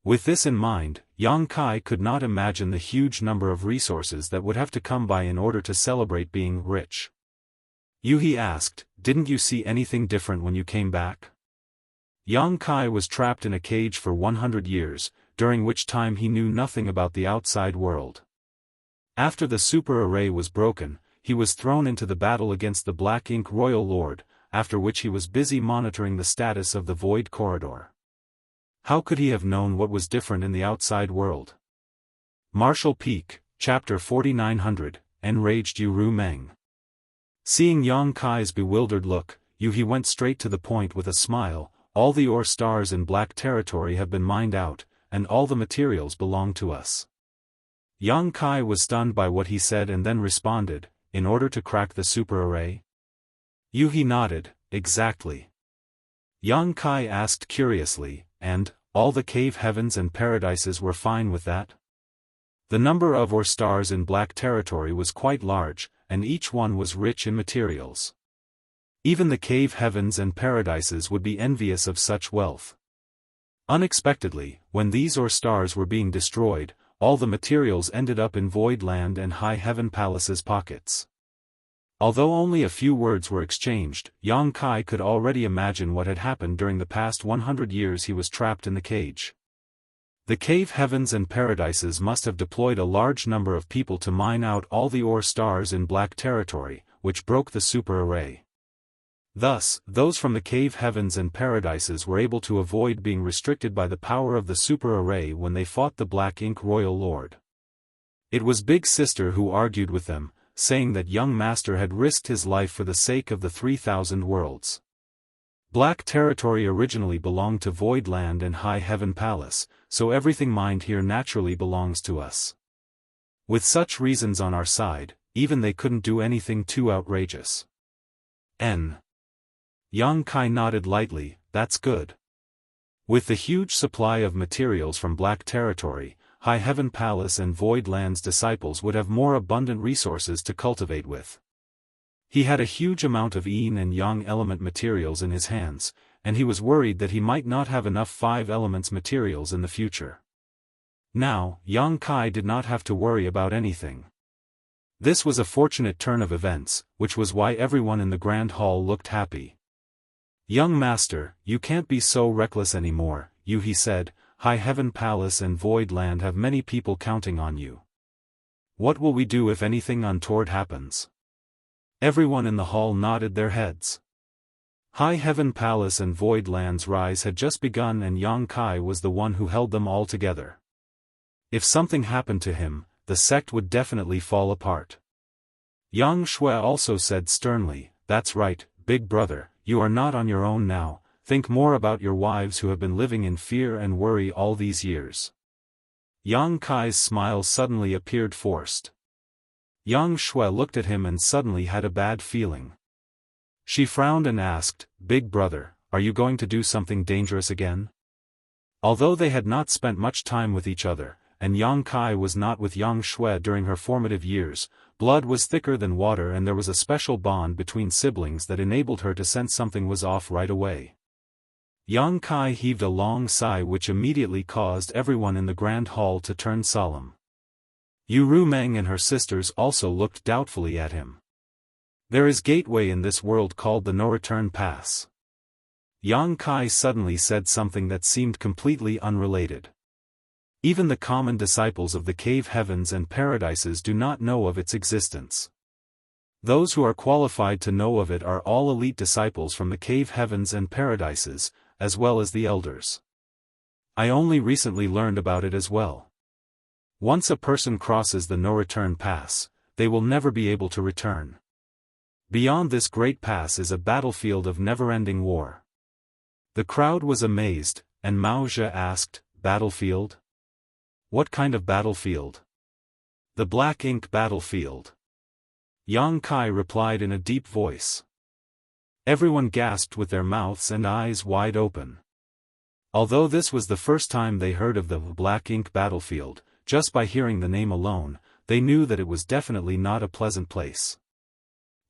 With this in mind, Yang Kai could not imagine the huge number of resources that would have to come by in order to celebrate being rich. Yu He asked, "Didn't you see anything different when you came back?" Yang Kai was trapped in a cage for 100 years, during which time he knew nothing about the outside world. After the super array was broken, he was thrown into the battle against the Black Ink Royal Lord, after which he was busy monitoring the status of the Void Corridor. How could he have known what was different in the outside world? Martial Peak, Chapter 4900, Enraged Yu Ru Meng. Seeing Yang Kai's bewildered look, He went straight to the point with a smile. All the ore stars in Black Territory have been mined out, and all the materials belong to us. Yang Kai was stunned by what he said and then responded, in order to crack the super array? He nodded, exactly. Yang Kai asked curiously, and, all the cave heavens and paradises were fine with that? The number of ore stars in Black Territory was quite large, and each one was rich in materials. Even the cave heavens and paradises would be envious of such wealth. Unexpectedly, when these ore stars were being destroyed, all the materials ended up in Void Land and High Heaven Palace's pockets. Although only a few words were exchanged, Yang Kai could already imagine what had happened during the past 100 years he was trapped in the cage. The cave heavens and paradises must have deployed a large number of people to mine out all the ore stars in Black Territory, which broke the super array. Thus, those from the cave heavens and paradises were able to avoid being restricted by the power of the super array when they fought the Black Ink Royal Lord. It was Big Sister who argued with them, saying that young master had risked his life for the sake of the 3,000 worlds. Black Territory originally belonged to Void Land and High Heaven Palace, so everything mined here naturally belongs to us. With such reasons on our side, even they couldn't do anything too outrageous. Yang Kai nodded lightly, that's good. With the huge supply of materials from Black Territory, High Heaven Palace and Void Land's disciples would have more abundant resources to cultivate with. He had a huge amount of yin and yang element materials in his hands, and he was worried that he might not have enough 5 elements materials in the future. Now, Yang Kai did not have to worry about anything. This was a fortunate turn of events, which was why everyone in the Grand Hall looked happy. Young master, you can't be so reckless anymore, he said. High Heaven Palace and Void Land have many people counting on you. What will we do if anything untoward happens? Everyone in the hall nodded their heads. High Heaven Palace and Void Land's rise had just begun and Yang Kai was the one who held them all together. If something happened to him, the sect would definitely fall apart. Yang Shui also said sternly, that's right, big brother, you are not on your own now, think more about your wives who have been living in fear and worry all these years. Yang Kai's smile suddenly appeared forced. Yang Shui looked at him and suddenly had a bad feeling. She frowned and asked, big brother, are you going to do something dangerous again? Although they had not spent much time with each other, and Yang Kai was not with Yang Shui during her formative years, blood was thicker than water and there was a special bond between siblings that enabled her to sense something was off right away. Yang Kai heaved a long sigh which immediately caused everyone in the Grand Hall to turn solemn. Yu Rumeng and her sisters also looked doubtfully at him. There is gateway in this world called the No-Return Pass. Yang Kai suddenly said something that seemed completely unrelated. Even the common disciples of the cave heavens and paradises do not know of its existence. Those who are qualified to know of it are all elite disciples from the cave heavens and paradises, as well as the elders. I only recently learned about it as well. Once a person crosses the no-return pass, they will never be able to return. Beyond this great pass is a battlefield of never-ending war. The crowd was amazed, and Mao Zhe asked, battlefield? What kind of battlefield? The Black Ink battlefield. Yang Kai replied in a deep voice. Everyone gasped with their mouths and eyes wide open. Although this was the first time they heard of the Black Ink battlefield, just by hearing the name alone, they knew that it was definitely not a pleasant place.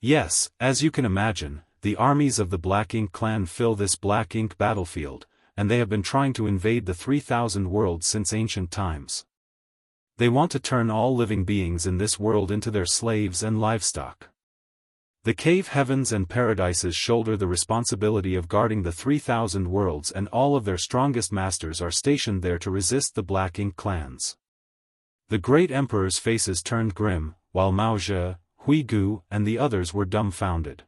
Yes, as you can imagine, the armies of the Black Ink clan fill this Black Ink battlefield, and they have been trying to invade the 3,000 worlds since ancient times. They want to turn all living beings in this world into their slaves and livestock. The cave heavens and paradises shoulder the responsibility of guarding the 3,000 worlds and all of their strongest masters are stationed there to resist the Black Ink clans. The great emperor's faces turned grim, while Mao Zhe, Hui Gu, and the others were dumbfounded.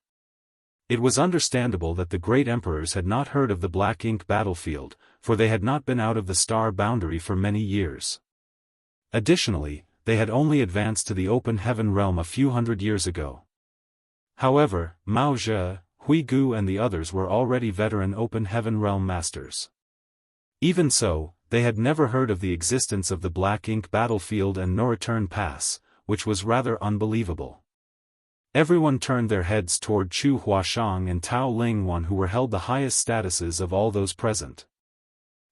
It was understandable that the great emperors had not heard of the Black Ink battlefield, for they had not been out of the star boundary for many years. Additionally, they had only advanced to the open heaven realm a few hundred years ago. However, Mao Zhe, Hui Gu and the others were already veteran Open Heaven Realm Masters. Even so, they had never heard of the existence of the Black Ink Battlefield and No Return Pass, which was rather unbelievable. Everyone turned their heads toward Chu Huashang and Tao Lingwan, who were held the highest statuses of all those present.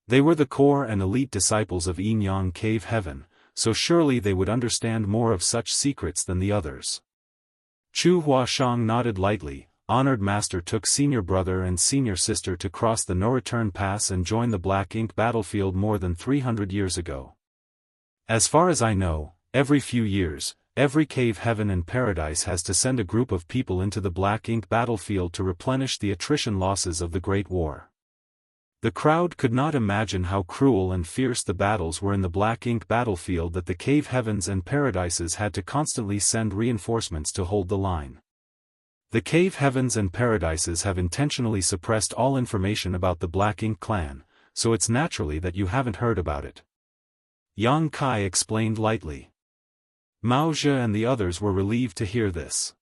They were the core and elite disciples of Yinyang Cave Heaven, so surely they would understand more of such secrets than the others. Chu Huashang nodded lightly. Honored Master took senior brother and senior sister to cross the No-Return Pass and join the Black Ink Battlefield more than 300 years ago. As far as I know, every few years, every cave heaven and paradise has to send a group of people into the Black Ink Battlefield to replenish the attrition losses of the Great War. The crowd could not imagine how cruel and fierce the battles were in the Black Ink Battlefield that the cave heavens and paradises had to constantly send reinforcements to hold the line. The cave heavens and paradises have intentionally suppressed all information about the Black Ink clan, so it's naturally that you haven't heard about it. Yang Kai explained lightly. Mao Zhe and the others were relieved to hear this.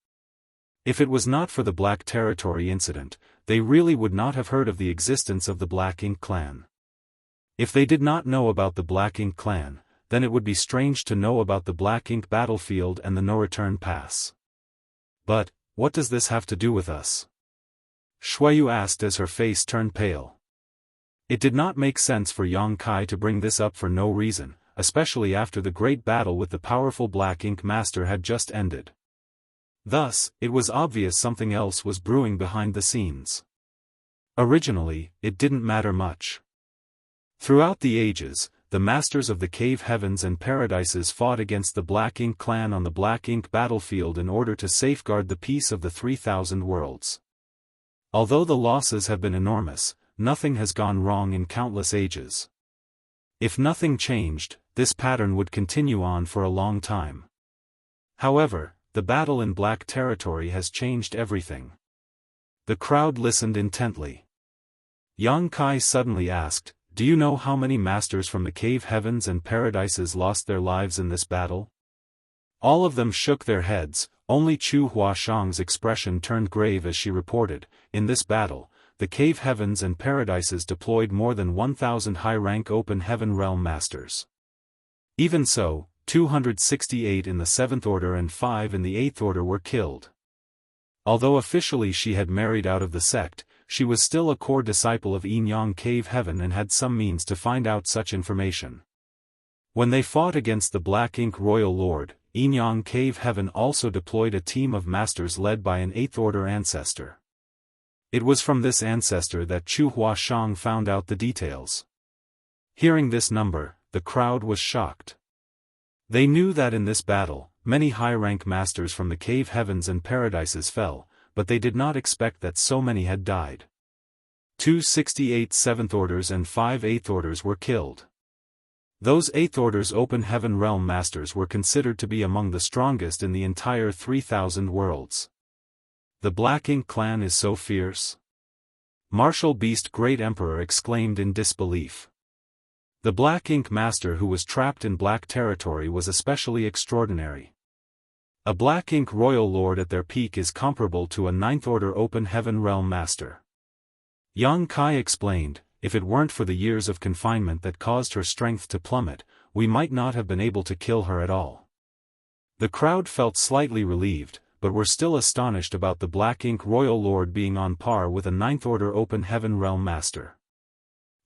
If it was not for the Black Territory incident, they really would not have heard of the existence of the Black Ink clan. If they did not know about the Black Ink clan, then it would be strange to know about the Black Ink Battlefield and the No-Return Pass. But, what does this have to do with us? Shuiyu asked as her face turned pale. It did not make sense for Yang Kai to bring this up for no reason, especially after the great battle with the powerful Black Ink Master had just ended. Thus, it was obvious something else was brewing behind the scenes. Originally, it didn't matter much. Throughout the ages, the masters of the cave heavens and paradises fought against the Black Ink clan on the Black Ink Battlefield in order to safeguard the peace of the 3,000 worlds. Although the losses have been enormous, nothing has gone wrong in countless ages. If nothing changed, this pattern would continue on for a long time. However, the battle in Black Territory has changed everything. The crowd listened intently. Yang Kai suddenly asked, "Do you know how many masters from the cave heavens and paradises lost their lives in this battle?" All of them shook their heads. Only Chu Huashang's expression turned grave as she reported, "In this battle, the cave heavens and paradises deployed more than 1,000 high-rank Open Heaven Realm Masters. Even so, 268 in the 7th Order and 5 in the 8th Order were killed." Although officially she had married out of the sect, she was still a core disciple of Yinyang Cave Heaven and had some means to find out such information. When they fought against the Black Ink Royal Lord, Yinyang Cave Heaven also deployed a team of masters led by an 8th Order ancestor. It was from this ancestor that Chu Huashang found out the details. Hearing this number, the crowd was shocked. They knew that in this battle, many high-rank masters from the cave heavens and paradises fell, but they did not expect that so many had died. 268 7th Orders and 5 8th Orders were killed. Those 8th Orders Open Heaven Realm Masters were considered to be among the strongest in the entire 3,000 worlds. The Black Ink clan is so fierce? Martial Beast Great Emperor exclaimed in disbelief. The Black Ink Master who was trapped in Black Territory was especially extraordinary. A Black Ink Royal Lord at their peak is comparable to a 9th Order Open Heaven Realm Master. Yang Kai explained, "If it weren't for the years of confinement that caused her strength to plummet, we might not have been able to kill her at all." The crowd felt slightly relieved, but were still astonished about the Black Ink Royal Lord being on par with a 9th Order Open Heaven Realm Master.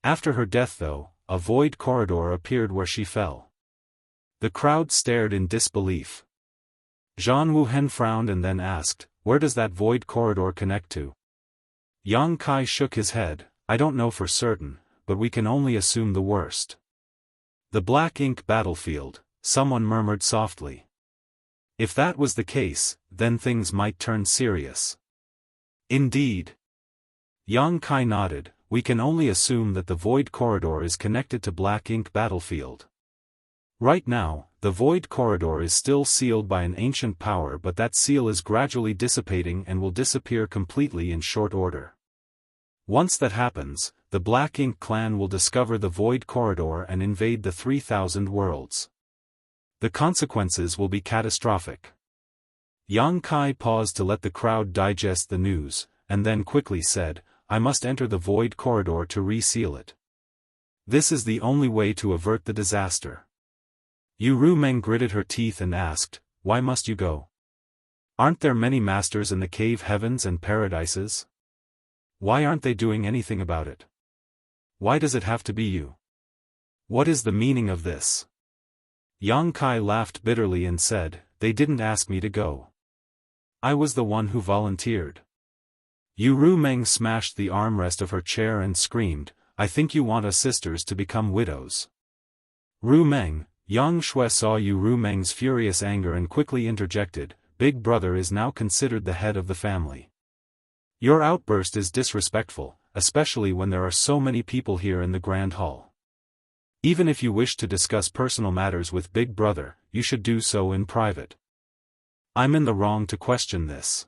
After her death though, a void corridor appeared where she fell. The crowd stared in disbelief. Zhan Wuhen frowned and then asked, "Where does that void corridor connect to?" Yang Kai shook his head, "I don't know for certain, but we can only assume the worst." "The Black Ink Battlefield," someone murmured softly. If that was the case, then things might turn serious. Indeed. Yang Kai nodded, "We can only assume that the void corridor is connected to Black Ink Battlefield. Right now, the void corridor is still sealed by an ancient power, but that seal is gradually dissipating and will disappear completely in short order. Once that happens, the Black Ink clan will discover the void corridor and invade the 3,000 worlds. The consequences will be catastrophic." Yang Kai paused to let the crowd digest the news, and then quickly said, "I must enter the void corridor to reseal it. This is the only way to avert the disaster." Yu Meng gritted her teeth and asked, "Why must you go? Aren't there many masters in the cave heavens and paradises? Why aren't they doing anything about it? Why does it have to be you? What is the meaning of this?" Yang Kai laughed bitterly and said, "They didn't ask me to go. I was the one who volunteered." Yu Meng smashed the armrest of her chair and screamed, "I think you want us sisters to become widows." Ru Meng, Yang Shui saw Yu Meng's furious anger and quickly interjected, "Big brother is now considered the head of the family. Your outburst is disrespectful, especially when there are so many people here in the Grand Hall. Even if you wish to discuss personal matters with Big Brother, you should do so in private. I'm in the wrong to question this."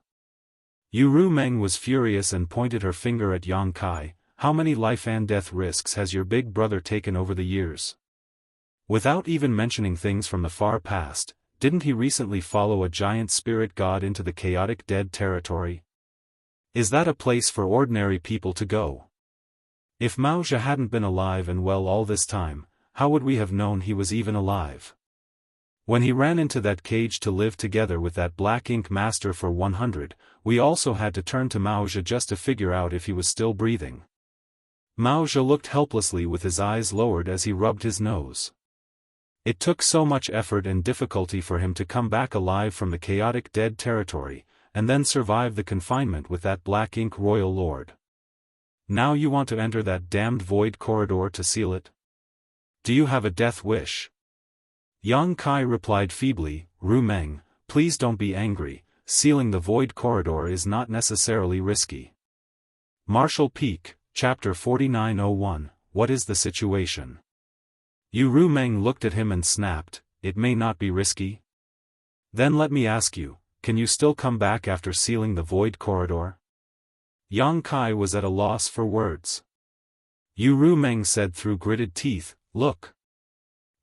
Yu Meng was furious and pointed her finger at Yang Kai. "How many life and death risks has your big brother taken over the years? Without even mentioning things from the far past, didn't he recently follow a giant spirit god into the chaotic dead territory? Is that a place for ordinary people to go? If Mao Zhe hadn't been alive and well all this time, how would we have known he was even alive? When he ran into that cage to live together with that black ink master for 100, we also had to turn to Mao Zhe just to figure out if he was still breathing." Mao Zhe looked helplessly with his eyes lowered as he rubbed his nose. It took so much effort and difficulty for him to come back alive from the chaotic dead territory, and then survive the confinement with that black ink royal lord. Now you want to enter that damned void corridor to seal it? Do you have a death wish? Yang Kai replied feebly, "Ru Meng, please don't be angry, sealing the void corridor is not necessarily risky." Martial Peak, Chapter 4901, What is the situation? Yu Meng looked at him and snapped, "It may not be risky? Then let me ask you, can you still come back after sealing the void corridor?" Yang Kai was at a loss for words. Yu Meng said through gritted teeth, "Look.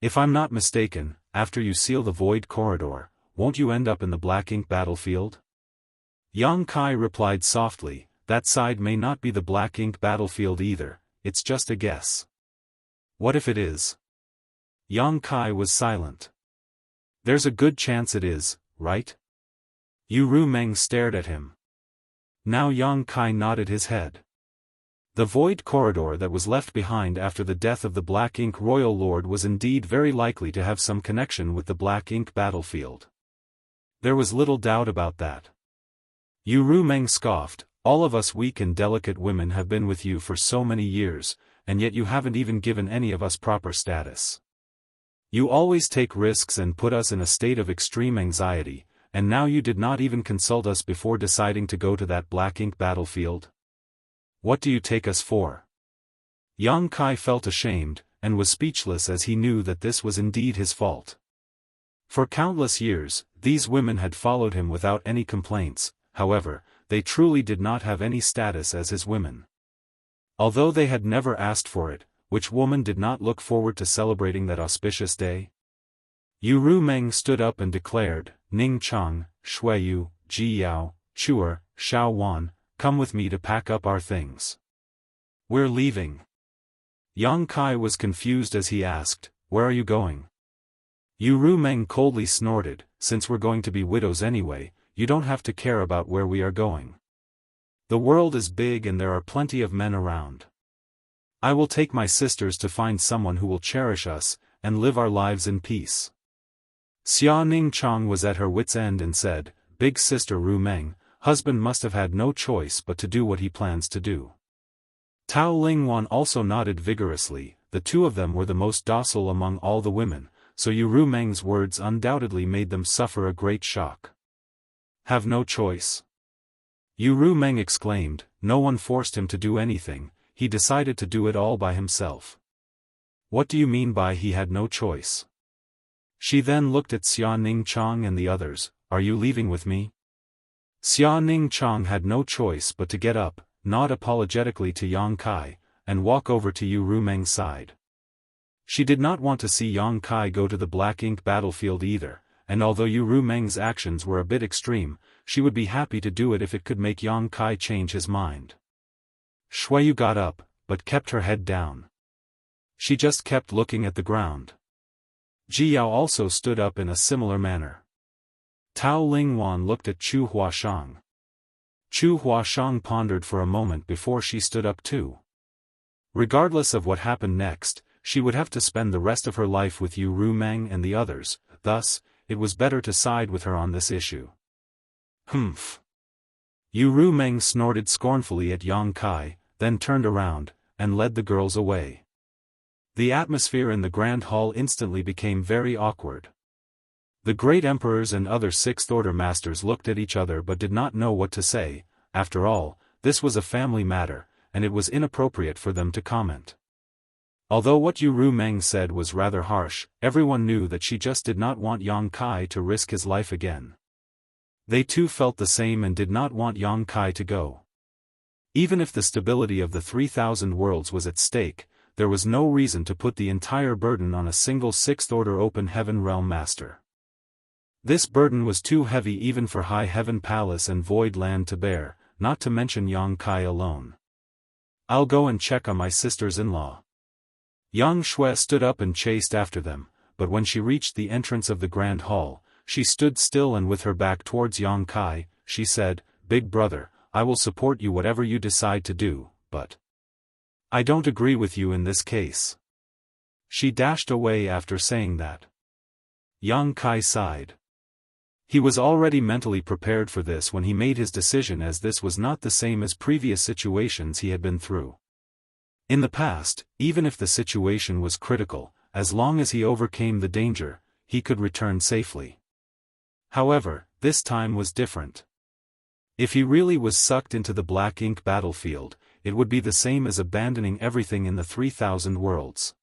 If I'm not mistaken, after you seal the void corridor, won't you end up in the black ink battlefield?" Yang Kai replied softly, "That side may not be the black ink battlefield either, it's just a guess." "What if it is?" Yang Kai was silent. "There's a good chance it is, right?" Yu Meng stared at him. Now Yang Kai nodded his head. The void corridor that was left behind after the death of the Black Ink Royal Lord was indeed very likely to have some connection with the Black Ink battlefield. There was little doubt about that. Yu Meng scoffed, "All of us weak and delicate women have been with you for so many years, and yet you haven't even given any of us proper status. You always take risks and put us in a state of extreme anxiety, and now you did not even consult us before deciding to go to that black ink battlefield. What do you take us for?" Yang Kai felt ashamed, and was speechless as he knew that this was indeed his fault. For countless years, these women had followed him without any complaints, however, they truly did not have any status as his women. Although they had never asked for it, which woman did not look forward to celebrating that auspicious day? Yu Meng stood up and declared, "Ning Chang, Shuiyu, Ji Yao, Chuer, Xiao Wan, come with me to pack up our things. We're leaving." Yang Kai was confused as he asked, "Where are you going?" Yu Meng coldly snorted, "Since we're going to be widows anyway, you don't have to care about where we are going. The world is big and there are plenty of men around. I will take my sisters to find someone who will cherish us, and live our lives in peace." Xia Ning Chang was at her wit's end and said, "Big sister Ru Meng, husband must have had no choice but to do what he plans to do." Tao Lingwan also nodded vigorously. The two of them were the most docile among all the women, so Yu Meng's words undoubtedly made them suffer a great shock. "Have no choice?" Yu Meng exclaimed. "No one forced him to do anything, he decided to do it all by himself." "What do you mean by he had no choice?" She then looked at Xia Ning Chang and the others, "Are you leaving with me?" Xia Ning Chang had no choice but to get up, nod apologetically to Yang Kai, and walk over to Yu Meng's side. She did not want to see Yang Kai go to the black ink battlefield either, and although Yu Meng's actions were a bit extreme, she would be happy to do it if it could make Yang Kai change his mind. Shuiyu got up, but kept her head down. She just kept looking at the ground. Ji Yao also stood up in a similar manner. Tao Lingwan looked at Chu Huashang. Chu Huashang pondered for a moment before she stood up too. Regardless of what happened next, she would have to spend the rest of her life with Yu Meng and the others, thus, it was better to side with her on this issue. Humph. Yu Meng snorted scornfully at Yang Kai, then turned around, and led the girls away. The atmosphere in the Grand Hall instantly became very awkward. The great emperors and other Sixth Order masters looked at each other but did not know what to say. After all, this was a family matter, and it was inappropriate for them to comment. Although what Yu Meng said was rather harsh, everyone knew that she just did not want Yang Kai to risk his life again. They too felt the same and did not want Yang Kai to go. Even if the stability of the 3,000 worlds was at stake, there was no reason to put the entire burden on a single Sixth Order Open Heaven Realm Master. This burden was too heavy even for High Heaven Palace and Void Land to bear, not to mention Yang Kai alone. I'll go and check on my sisters-in-law. Yang Shui stood up and chased after them, but when she reached the entrance of the Grand Hall, she stood still and with her back towards Yang Kai, she said, "Big brother, I will support you whatever you decide to do, but I don't agree with you in this case." She dashed away after saying that. Yang Kai sighed. He was already mentally prepared for this when he made his decision, as this was not the same as previous situations he had been through. In the past, even if the situation was critical, as long as he overcame the danger, he could return safely. However, this time was different. If he really was sucked into the black ink battlefield, it would be the same as abandoning everything in the 3,000 worlds.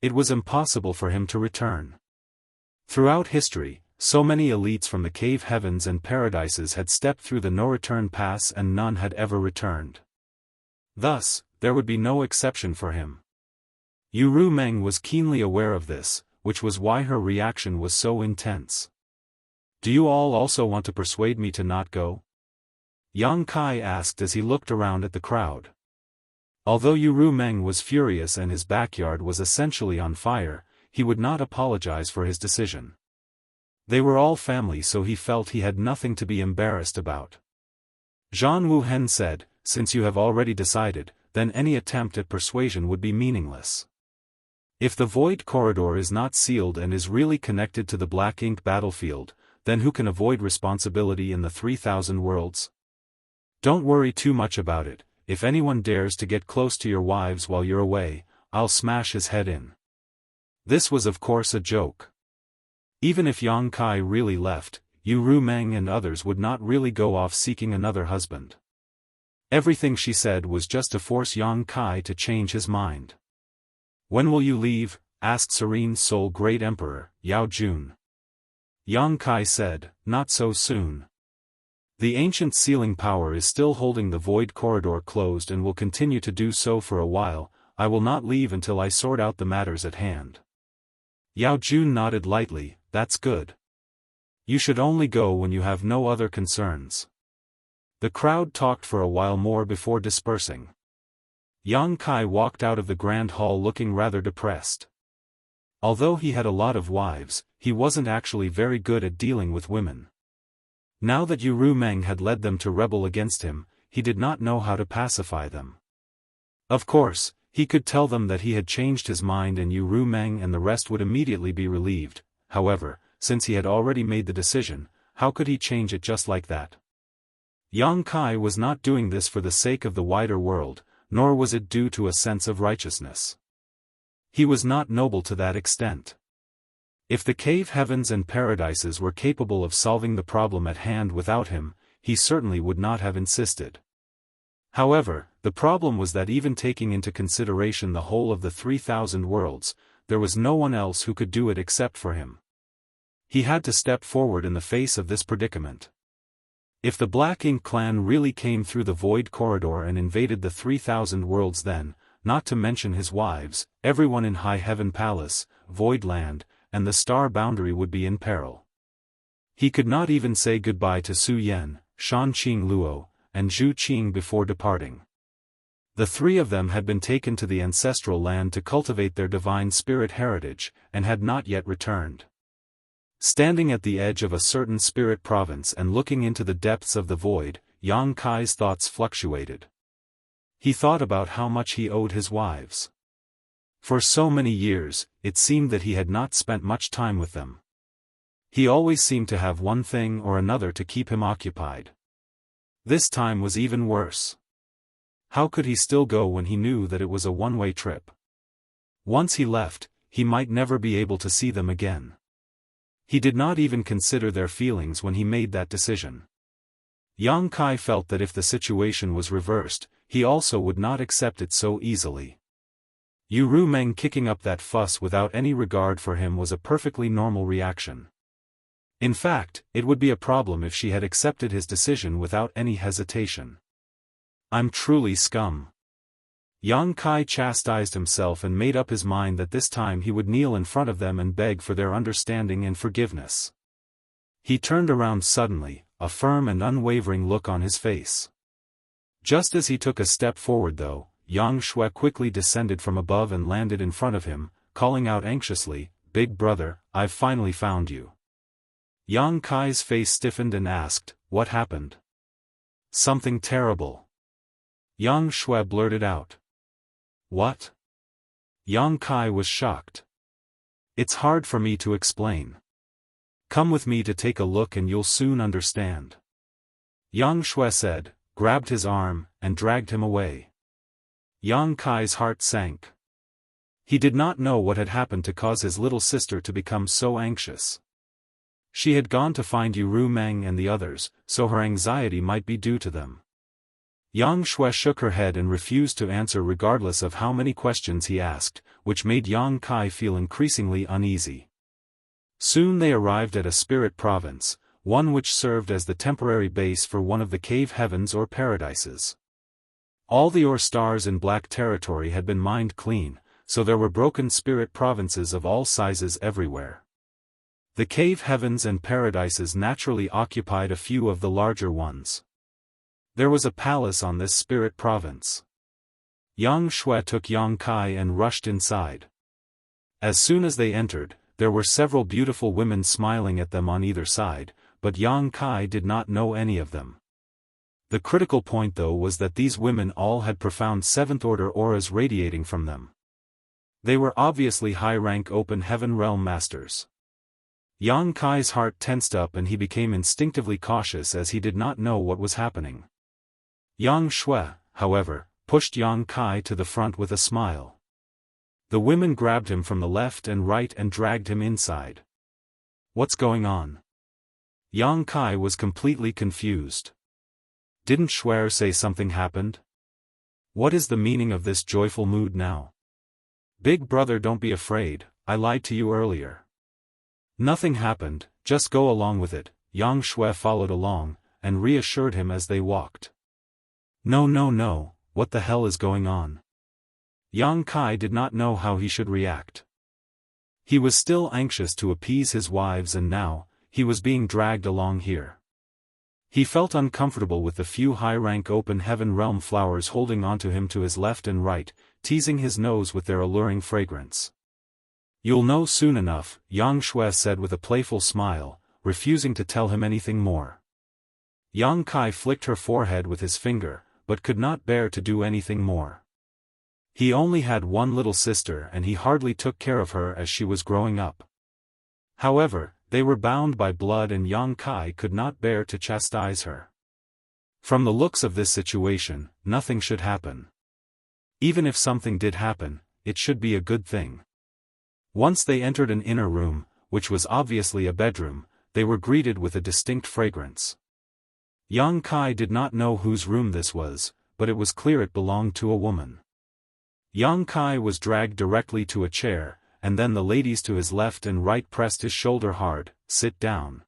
It was impossible for him to return. Throughout history, so many elites from the cave heavens and paradises had stepped through the no-return pass and none had ever returned. Thus, there would be no exception for him. Yu Meng was keenly aware of this, which was why her reaction was so intense. "Do you all also want to persuade me to not go?" Yang Kai asked as he looked around at the crowd. Although Yu Meng was furious and his backyard was essentially on fire, he would not apologize for his decision. They were all family, so he felt he had nothing to be embarrassed about. Zhan Wuhen said, "Since you have already decided, then any attempt at persuasion would be meaningless. If the Void Corridor is not sealed and is really connected to the black ink battlefield, then who can avoid responsibility in the 3,000 worlds? Don't worry too much about it. If anyone dares to get close to your wives while you're away, I'll smash his head in." This was of course a joke. Even if Yang Kai really left, Yu Meng and others would not really go off seeking another husband. Everything she said was just to force Yang Kai to change his mind. "When will you leave?" asked Serene Soul Great Emperor, Yao Jun. Yang Kai said, "Not so soon. The ancient sealing power is still holding the Void Corridor closed and will continue to do so for a while. I will not leave until I sort out the matters at hand." Yao Jun nodded lightly. "That's good. You should only go when you have no other concerns." The crowd talked for a while more before dispersing. Yang Kai walked out of the Grand Hall looking rather depressed. Although he had a lot of wives, he wasn't actually very good at dealing with women. Now that Yu Meng had led them to rebel against him, he did not know how to pacify them. Of course, he could tell them that he had changed his mind and Yu Meng and the rest would immediately be relieved. However, since he had already made the decision, how could he change it just like that? Yang Kai was not doing this for the sake of the wider world, nor was it due to a sense of righteousness. He was not noble to that extent. If the cave heavens and paradises were capable of solving the problem at hand without him, he certainly would not have insisted. However, the problem was that even taking into consideration the whole of the 3,000 worlds, there was no one else who could do it except for him. He had to step forward in the face of this predicament. If the Black Ink clan really came through the Void Corridor and invaded the 3,000 worlds, then, not to mention his wives, everyone in High Heaven Palace, Void Land, and the Star Boundary would be in peril. He could not even say goodbye to Su Yan, Shan Qing Luo, and Zhu Qing before departing. The three of them had been taken to the ancestral land to cultivate their divine spirit heritage, and had not yet returned. Standing at the edge of a certain spirit province and looking into the depths of the void, Yang Kai's thoughts fluctuated. He thought about how much he owed his wives. For so many years, it seemed that he had not spent much time with them. He always seemed to have one thing or another to keep him occupied. This time was even worse. How could he still go when he knew that it was a one-way trip? Once he left, he might never be able to see them again. He did not even consider their feelings when he made that decision. Yang Kai felt that if the situation was reversed, he also would not accept it so easily. Yu Rumeng kicking up that fuss without any regard for him was a perfectly normal reaction. In fact, it would be a problem if she had accepted his decision without any hesitation. I'm truly scum. Yang Kai chastised himself and made up his mind that this time he would kneel in front of them and beg for their understanding and forgiveness. He turned around suddenly, a firm and unwavering look on his face. Just as he took a step forward though, Yang Shui quickly descended from above and landed in front of him, calling out anxiously, "Big brother, I've finally found you." Yang Kai's face stiffened and asked, "What happened?" "Something terrible." Yang Shui blurted out. "What?" Yang Kai was shocked. "It's hard for me to explain. Come with me to take a look and you'll soon understand." Yang Shui said, grabbed his arm, and dragged him away. Yang Kai's heart sank. He did not know what had happened to cause his little sister to become so anxious. She had gone to find Yu Rumeng and the others, so her anxiety might be due to them. Yang Shui shook her head and refused to answer regardless of how many questions he asked, which made Yang Kai feel increasingly uneasy. Soon they arrived at a spirit province, one which served as the temporary base for one of the cave heavens or paradises. All the ore stars in Black Territory had been mined clean, so there were broken spirit provinces of all sizes everywhere. The cave heavens and paradises naturally occupied a few of the larger ones. There was a palace on this spirit province. Yang Shui took Yang Kai and rushed inside. As soon as they entered, there were several beautiful women smiling at them on either side, but Yang Kai did not know any of them. The critical point though was that these women all had profound seventh-order auras radiating from them. They were obviously high-rank open heaven realm masters. Yang Kai's heart tensed up and he became instinctively cautious as he did not know what was happening. Yang Shui, however, pushed Yang Kai to the front with a smile. The women grabbed him from the left and right and dragged him inside. "What's going on?" Yang Kai was completely confused. Didn't Shui say something happened? What is the meaning of this joyful mood now? "Big brother, don't be afraid, I lied to you earlier. Nothing happened, just go along with it." Yang Shui followed along, and reassured him as they walked. No, what the hell is going on?" Yang Kai did not know how he should react. He was still anxious to appease his wives and now, he was being dragged along here. He felt uncomfortable with the few high-rank open heaven realm flowers holding onto him to his left and right, teasing his nose with their alluring fragrance. "You'll know soon enough," Yang Shui said with a playful smile, refusing to tell him anything more. Yang Kai flicked her forehead with his finger, but could not bear to do anything more. He only had one little sister and he hardly took care of her as she was growing up. However, they were bound by blood and Yang Kai could not bear to chastise her. From the looks of this situation, nothing should happen. Even if something did happen, it should be a good thing. Once they entered an inner room, which was obviously a bedroom, they were greeted with a distinct fragrance. Yang Kai did not know whose room this was, but it was clear it belonged to a woman. Yang Kai was dragged directly to a chair, and then the ladies to his left and right pressed his shoulder hard. "Sit down."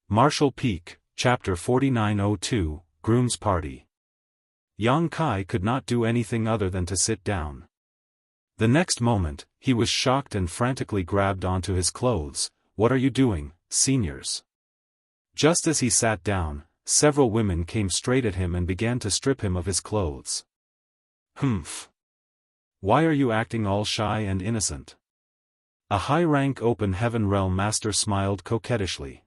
Martial Peak, Chapter 4902, Groom's Party. Yang Kai could not do anything other than to sit down. The next moment, he was shocked and frantically grabbed onto his clothes. "What are you doing, seniors? Just as he sat down, several women came straight at him and began to strip him of his clothes. Humph! Why are you acting all shy and innocent? A high-rank open heaven realm master smiled coquettishly.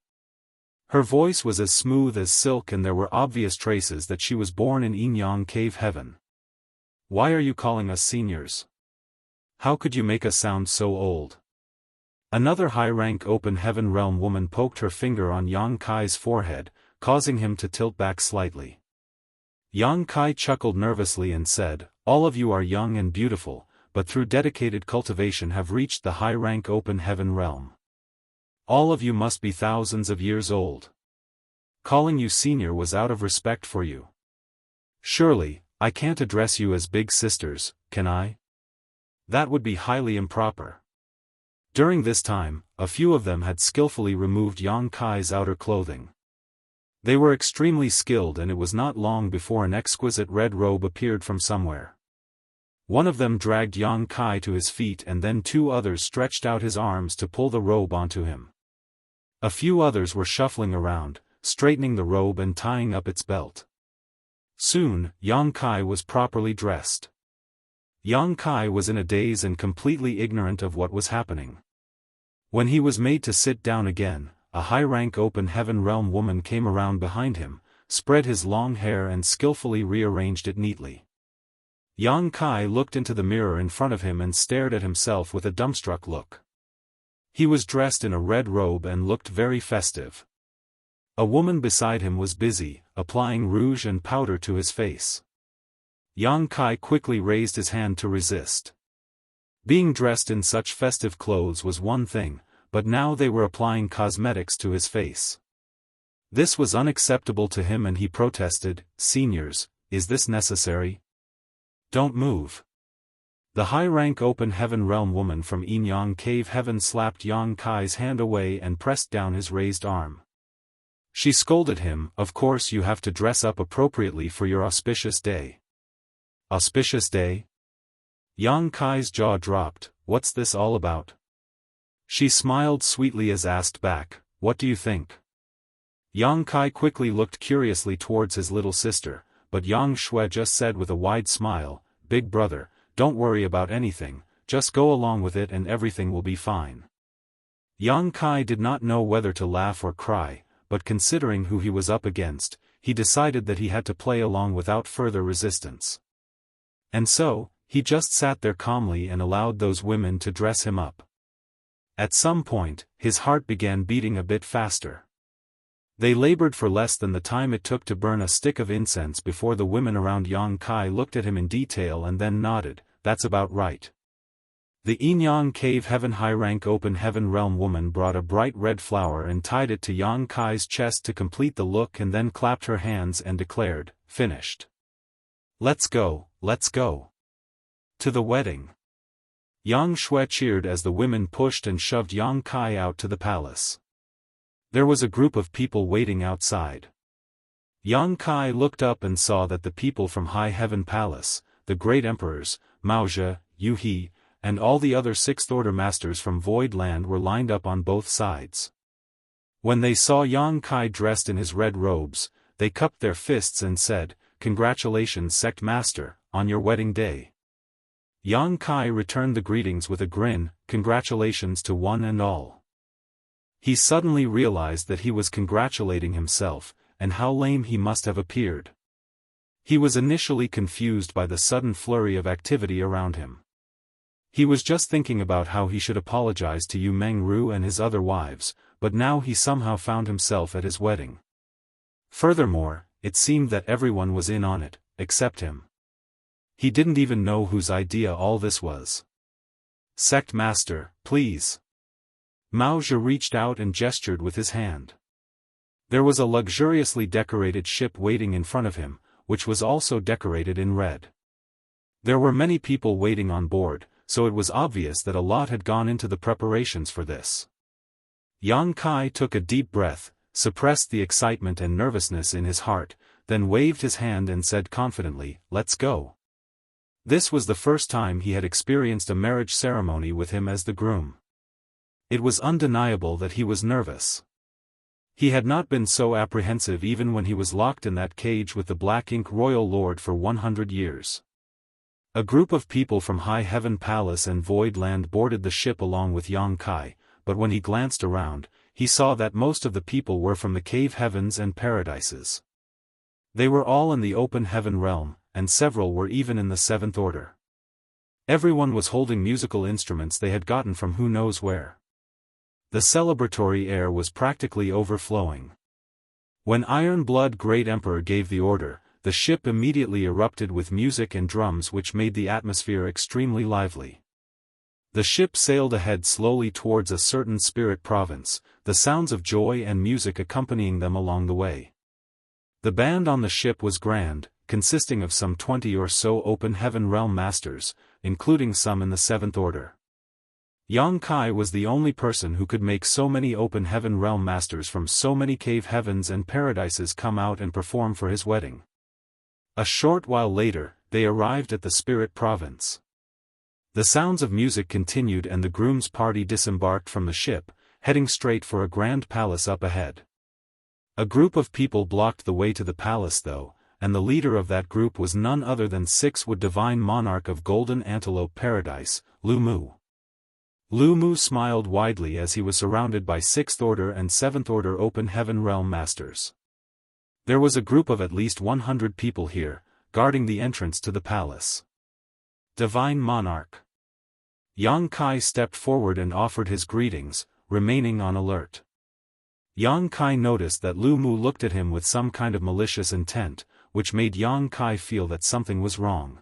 Her voice was as smooth as silk and there were obvious traces that she was born in Yin cave heaven. Why are you calling us seniors? How could you make us sound so old? Another high-rank open heaven realm woman poked her finger on Yang Kai's forehead, causing him to tilt back slightly. Yang Kai chuckled nervously and said, "All of you are young and beautiful, but through dedicated cultivation have reached the high-rank open heaven realm. All of you must be thousands of years old. Calling you senior was out of respect for you. Surely, I can't address you as big sisters, can I? That would be highly improper." During this time, a few of them had skillfully removed Yang Kai's outer clothing. They were extremely skilled and it was not long before an exquisite red robe appeared from somewhere. One of them dragged Yang Kai to his feet and then two others stretched out his arms to pull the robe onto him. A few others were shuffling around, straightening the robe and tying up its belt. Soon, Yang Kai was properly dressed. Yang Kai was in a daze and completely ignorant of what was happening. When he was made to sit down again, a high-rank open heaven realm woman came around behind him, spread his long hair and skillfully rearranged it neatly. Yang Kai looked into the mirror in front of him and stared at himself with a dumbstruck look. He was dressed in a red robe and looked very festive. A woman beside him was busy, applying rouge and powder to his face. Yang Kai quickly raised his hand to resist. Being dressed in such festive clothes was one thing, but now they were applying cosmetics to his face. This was unacceptable to him and he protested, "Seniors, is this necessary? Don't move." The high-rank open heaven realm woman from Yin cave heaven slapped Yang Kai's hand away and pressed down his raised arm. She scolded him, "Of course you have to dress up appropriately for your auspicious day." Auspicious day? Yang Kai's jaw dropped. What's this all about? She smiled sweetly as asked back, "What do you think?" Yang Kai quickly looked curiously towards his little sister, but Yang Shui just said with a wide smile, "Big brother, don't worry about anything, just go along with it and everything will be fine." Yang Kai did not know whether to laugh or cry, but considering who he was up against, he decided that he had to play along without further resistance. And so, he just sat there calmly and allowed those women to dress him up. At some point, his heart began beating a bit faster. They labored for less than the time it took to burn a stick of incense before the women around Yang Kai looked at him in detail and then nodded, "That's about right." The Yin cave heaven high-rank open heaven realm woman brought a bright red flower and tied it to Yang Kai's chest to complete the look and then clapped her hands and declared, "Finished. Let's go, let's go. To the wedding." Yang Shui cheered as the women pushed and shoved Yang Kai out to the palace. There was a group of people waiting outside. Yang Kai looked up and saw that the people from High Heaven Palace, the great emperors, Maozhe, Yu He, and all the other sixth-order masters from Void Land were lined up on both sides. When they saw Yang Kai dressed in his red robes, they cupped their fists and said, "Congratulations sect master, on your wedding day." Yang Kai returned the greetings with a grin, "Congratulations to one and all." He suddenly realized that he was congratulating himself, and how lame he must have appeared. He was initially confused by the sudden flurry of activity around him. He was just thinking about how he should apologize to Yu Mengru and his other wives, but now he somehow found himself at his wedding. Furthermore, it seemed that everyone was in on it, except him. He didn't even know whose idea all this was. "Sect master, please." Maozhe reached out and gestured with his hand. There was a luxuriously decorated ship waiting in front of him, which was also decorated in red. There were many people waiting on board, so it was obvious that a lot had gone into the preparations for this. Yang Kai took a deep breath, suppressed the excitement and nervousness in his heart, then waved his hand and said confidently, "Let's go." This was the first time he had experienced a marriage ceremony with him as the groom. It was undeniable that he was nervous. He had not been so apprehensive even when he was locked in that cage with the Black Ink Royal Lord for 100 years. A group of people from High Heaven Palace and Void Land boarded the ship along with Yang Kai, but when he glanced around, he saw that most of the people were from the cave heavens and paradises. They were all in the open heaven realm, and several were even in the Seventh Order. Everyone was holding musical instruments they had gotten from who knows where. The celebratory air was practically overflowing. When Iron Blood Great Emperor gave the order, the ship immediately erupted with music and drums which made the atmosphere extremely lively. The ship sailed ahead slowly towards a certain spirit province, the sounds of joy and music accompanying them along the way. The band on the ship was grand, consisting of some 20 or so open heaven realm masters, including some in the Seventh Order. Yang Kai was the only person who could make so many open heaven realm masters from so many cave heavens and paradises come out and perform for his wedding. A short while later, they arrived at the spirit province. The sounds of music continued and the groom's party disembarked from the ship, heading straight for a grand palace up ahead. A group of people blocked the way to the palace though, and the leader of that group was none other than Six-Wood Divine Monarch of Golden Antelope Paradise, Lu Mu. Lu Mu smiled widely as he was surrounded by Sixth Order and Seventh Order Open Heaven Realm Masters. There was a group of at least 100 people here, guarding the entrance to the palace. Divine Monarch. Yang Kai stepped forward and offered his greetings, remaining on alert. Yang Kai noticed that Lu Mu looked at him with some kind of malicious intent, which made Yang Kai feel that something was wrong.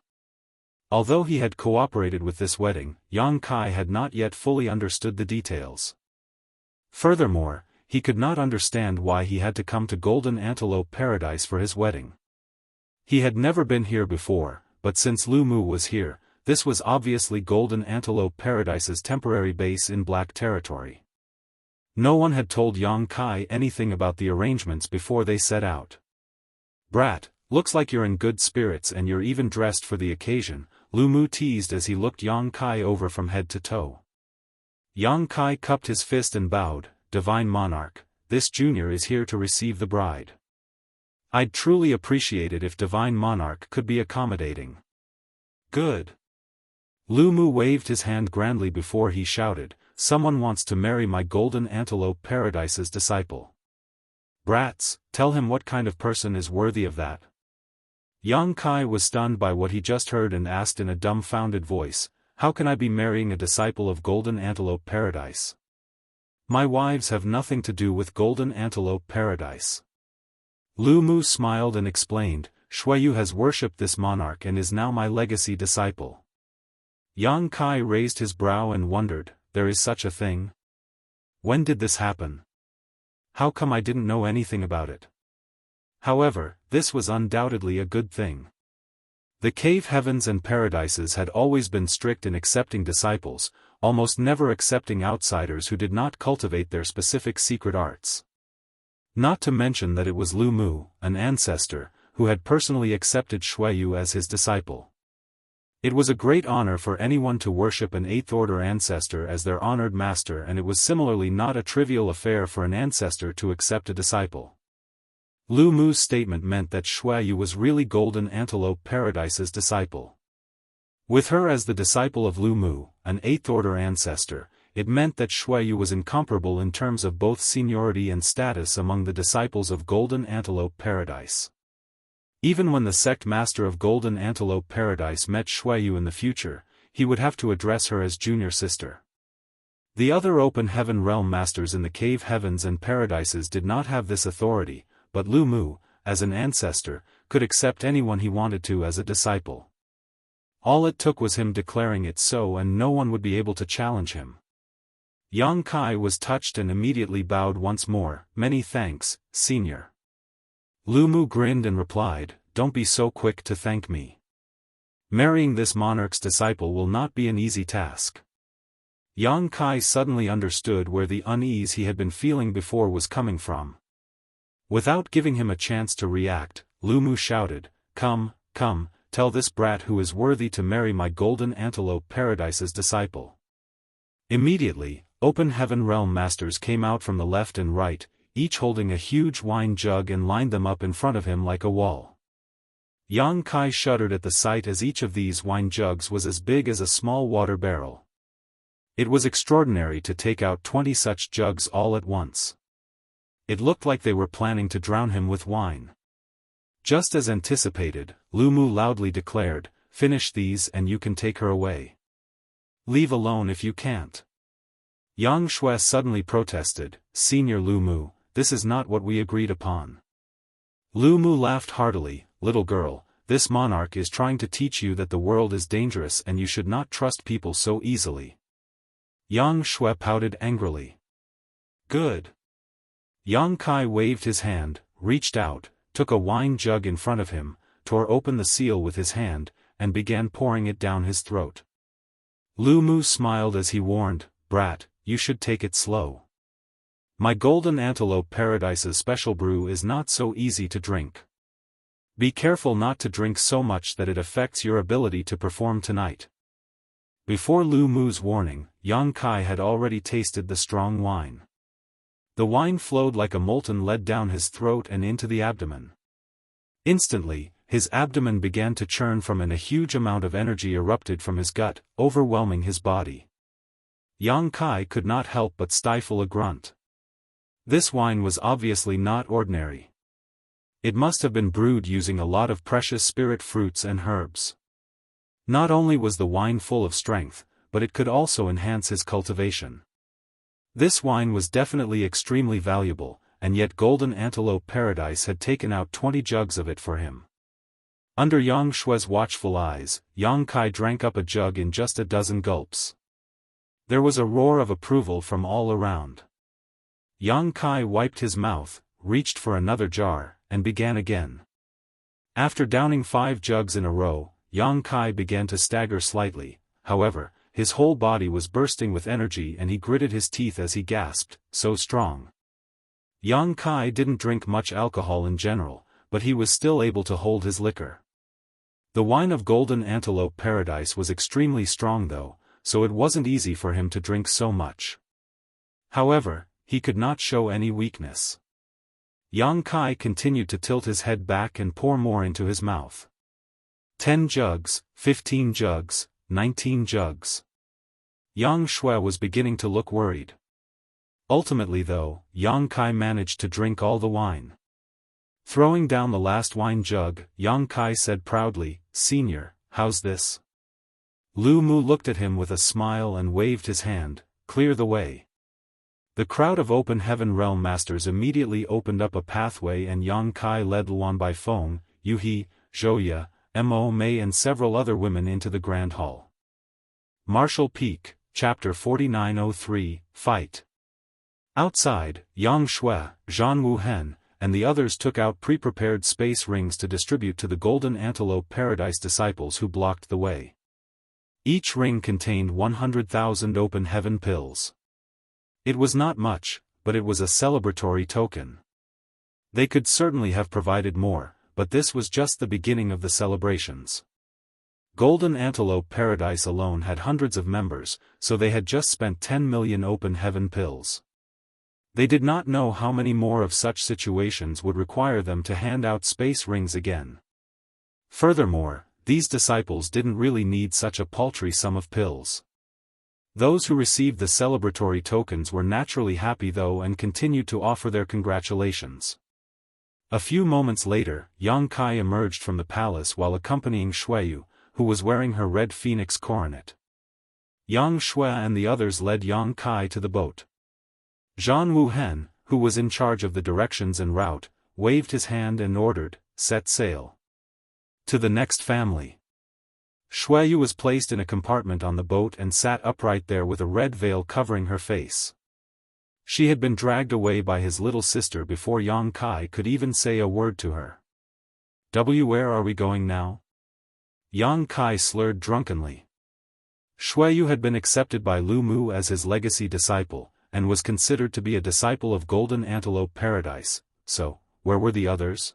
Although he had cooperated with this wedding, Yang Kai had not yet fully understood the details. Furthermore, he could not understand why he had to come to Golden Antelope Paradise for his wedding. He had never been here before, but since Lu Mu was here, this was obviously Golden Antelope Paradise's temporary base in Black Territory. No one had told Yang Kai anything about the arrangements before they set out. "Brat, looks like you're in good spirits and you're even dressed for the occasion," Lu Mu teased as he looked Yang Kai over from head to toe. Yang Kai cupped his fist and bowed, "Divine Monarch, this junior is here to receive the bride. I'd truly appreciate it if Divine Monarch could be accommodating." "Good." Lu Mu waved his hand grandly before he shouted, "Someone wants to marry my Golden Antelope Paradise's disciple. Brats, tell him what kind of person is worthy of that." Yang Kai was stunned by what he just heard and asked in a dumbfounded voice, "How can I be marrying a disciple of Golden Antelope Paradise? My wives have nothing to do with Golden Antelope Paradise." Lu Mu smiled and explained, "Xueyu has worshipped this monarch and is now my legacy disciple." Yang Kai raised his brow and wondered, "There is such a thing? When did this happen? How come I didn't know anything about it?" However, this was undoubtedly a good thing. The cave heavens and paradises had always been strict in accepting disciples, almost never accepting outsiders who did not cultivate their specific secret arts. Not to mention that it was Lu Mu, an ancestor, who had personally accepted Xueyu as his disciple. It was a great honor for anyone to worship an Eighth Order ancestor as their honored master, and it was similarly not a trivial affair for an ancestor to accept a disciple. Lu Mu's statement meant that Xueyu was really Golden Antelope Paradise's disciple. With her as the disciple of Lu Mu, an Eighth Order ancestor, it meant that Xueyu was incomparable in terms of both seniority and status among the disciples of Golden Antelope Paradise. Even when the sect master of Golden Antelope Paradise met Xueyu in the future, he would have to address her as junior sister. The other open heaven realm masters in the cave heavens and paradises did not have this authority, but Lu Mu, as an ancestor, could accept anyone he wanted to as a disciple. All it took was him declaring it so, and no one would be able to challenge him. Yang Kai was touched and immediately bowed once more, "Many thanks, senior." Lu Mu grinned and replied, "Don't be so quick to thank me. Marrying this monarch's disciple will not be an easy task." Yang Kai suddenly understood where the unease he had been feeling before was coming from. Without giving him a chance to react, Lu Mu shouted, Come, tell this brat who is worthy to marry my Golden Antelope Paradise's disciple." Immediately, open heaven realm masters came out from the left and right, each holding a huge wine jug, and lined them up in front of him like a wall. Yang Kai shuddered at the sight, as each of these wine jugs was as big as a small water barrel. It was extraordinary to take out 20 such jugs all at once. It looked like they were planning to drown him with wine. Just as anticipated, Lu Mu loudly declared, "Finish these and you can take her away. Leave alone if you can't." Yang Shui suddenly protested, "Senior Lu Mu, this is not what we agreed upon." Lu Mu laughed heartily, "Little girl, this monarch is trying to teach you that the world is dangerous and you should not trust people so easily." Yang Shui pouted angrily. "Good." Yang Kai waved his hand, reached out, took a wine jug in front of him, tore open the seal with his hand, and began pouring it down his throat. Lu Mu smiled as he warned, "Brat, you should take it slow. My Golden Antelope Paradise's special brew is not so easy to drink. Be careful not to drink so much that it affects your ability to perform tonight." Before Lu Mu's warning, Yang Kai had already tasted the strong wine. The wine flowed like a molten lead down his throat and into the abdomen. Instantly, his abdomen began to churn from and a huge amount of energy erupted from his gut, overwhelming his body. Yang Kai could not help but stifle a grunt. This wine was obviously not ordinary. It must have been brewed using a lot of precious spirit fruits and herbs. Not only was the wine full of strength, but it could also enhance his cultivation. This wine was definitely extremely valuable, and yet Golden Antelope Paradise had taken out 20 jugs of it for him. Under Yang Shui's watchful eyes, Yang Kai drank up a jug in just a dozen gulps. There was a roar of approval from all around. Yang Kai wiped his mouth, reached for another jar, and began again. After downing 5 jugs in a row, Yang Kai began to stagger slightly. However, his whole body was bursting with energy and he gritted his teeth as he gasped, "So strong." Yang Kai didn't drink much alcohol in general, but he was still able to hold his liquor. The wine of Golden Antelope Paradise was extremely strong though, so it wasn't easy for him to drink so much. However, he could not show any weakness. Yang Kai continued to tilt his head back and pour more into his mouth. 10 jugs, 15 jugs, 19 jugs. Yang Shui was beginning to look worried. Ultimately though, Yang Kai managed to drink all the wine. Throwing down the last wine jug, Yang Kai said proudly, "Senior, how's this?" Lu Mu looked at him with a smile and waved his hand, "Clear the way." The crowd of Open Heaven Realm Masters immediately opened up a pathway and Yang Kai led Luan Baifeng, Yu He, Zhou Ye, Mo Mei and several other women into the Grand Hall. Martial Peak, Chapter 4903, Fight. Outside, Yang Shui, Zhan Wuhen, and the others took out pre-prepared space rings to distribute to the Golden Antelope Paradise disciples who blocked the way. Each ring contained 100,000 Open Heaven pills. It was not much, but it was a celebratory token. They could certainly have provided more, but this was just the beginning of the celebrations. Golden Antelope Paradise alone had hundreds of members, so they had just spent 10 million Open Heaven pills. They did not know how many more of such situations would require them to hand out space rings again. Furthermore, these disciples didn't really need such a paltry sum of pills. Those who received the celebratory tokens were naturally happy though and continued to offer their congratulations. A few moments later, Yang Kai emerged from the palace while accompanying Shuiyu, who was wearing her red phoenix coronet. Yang Shui and the others led Yang Kai to the boat. Zhan Wuhen, who was in charge of the directions and route, waved his hand and ordered, "Set sail." To the next family. Shuiyu was placed in a compartment on the boat and sat upright there with a red veil covering her face. She had been dragged away by his little sister before Yang Kai could even say a word to her. Where are we going now?" Yang Kai slurred drunkenly. Shuiyu had been accepted by Lu Mu as his legacy disciple, and was considered to be a disciple of Golden Antelope Paradise, so, where were the others?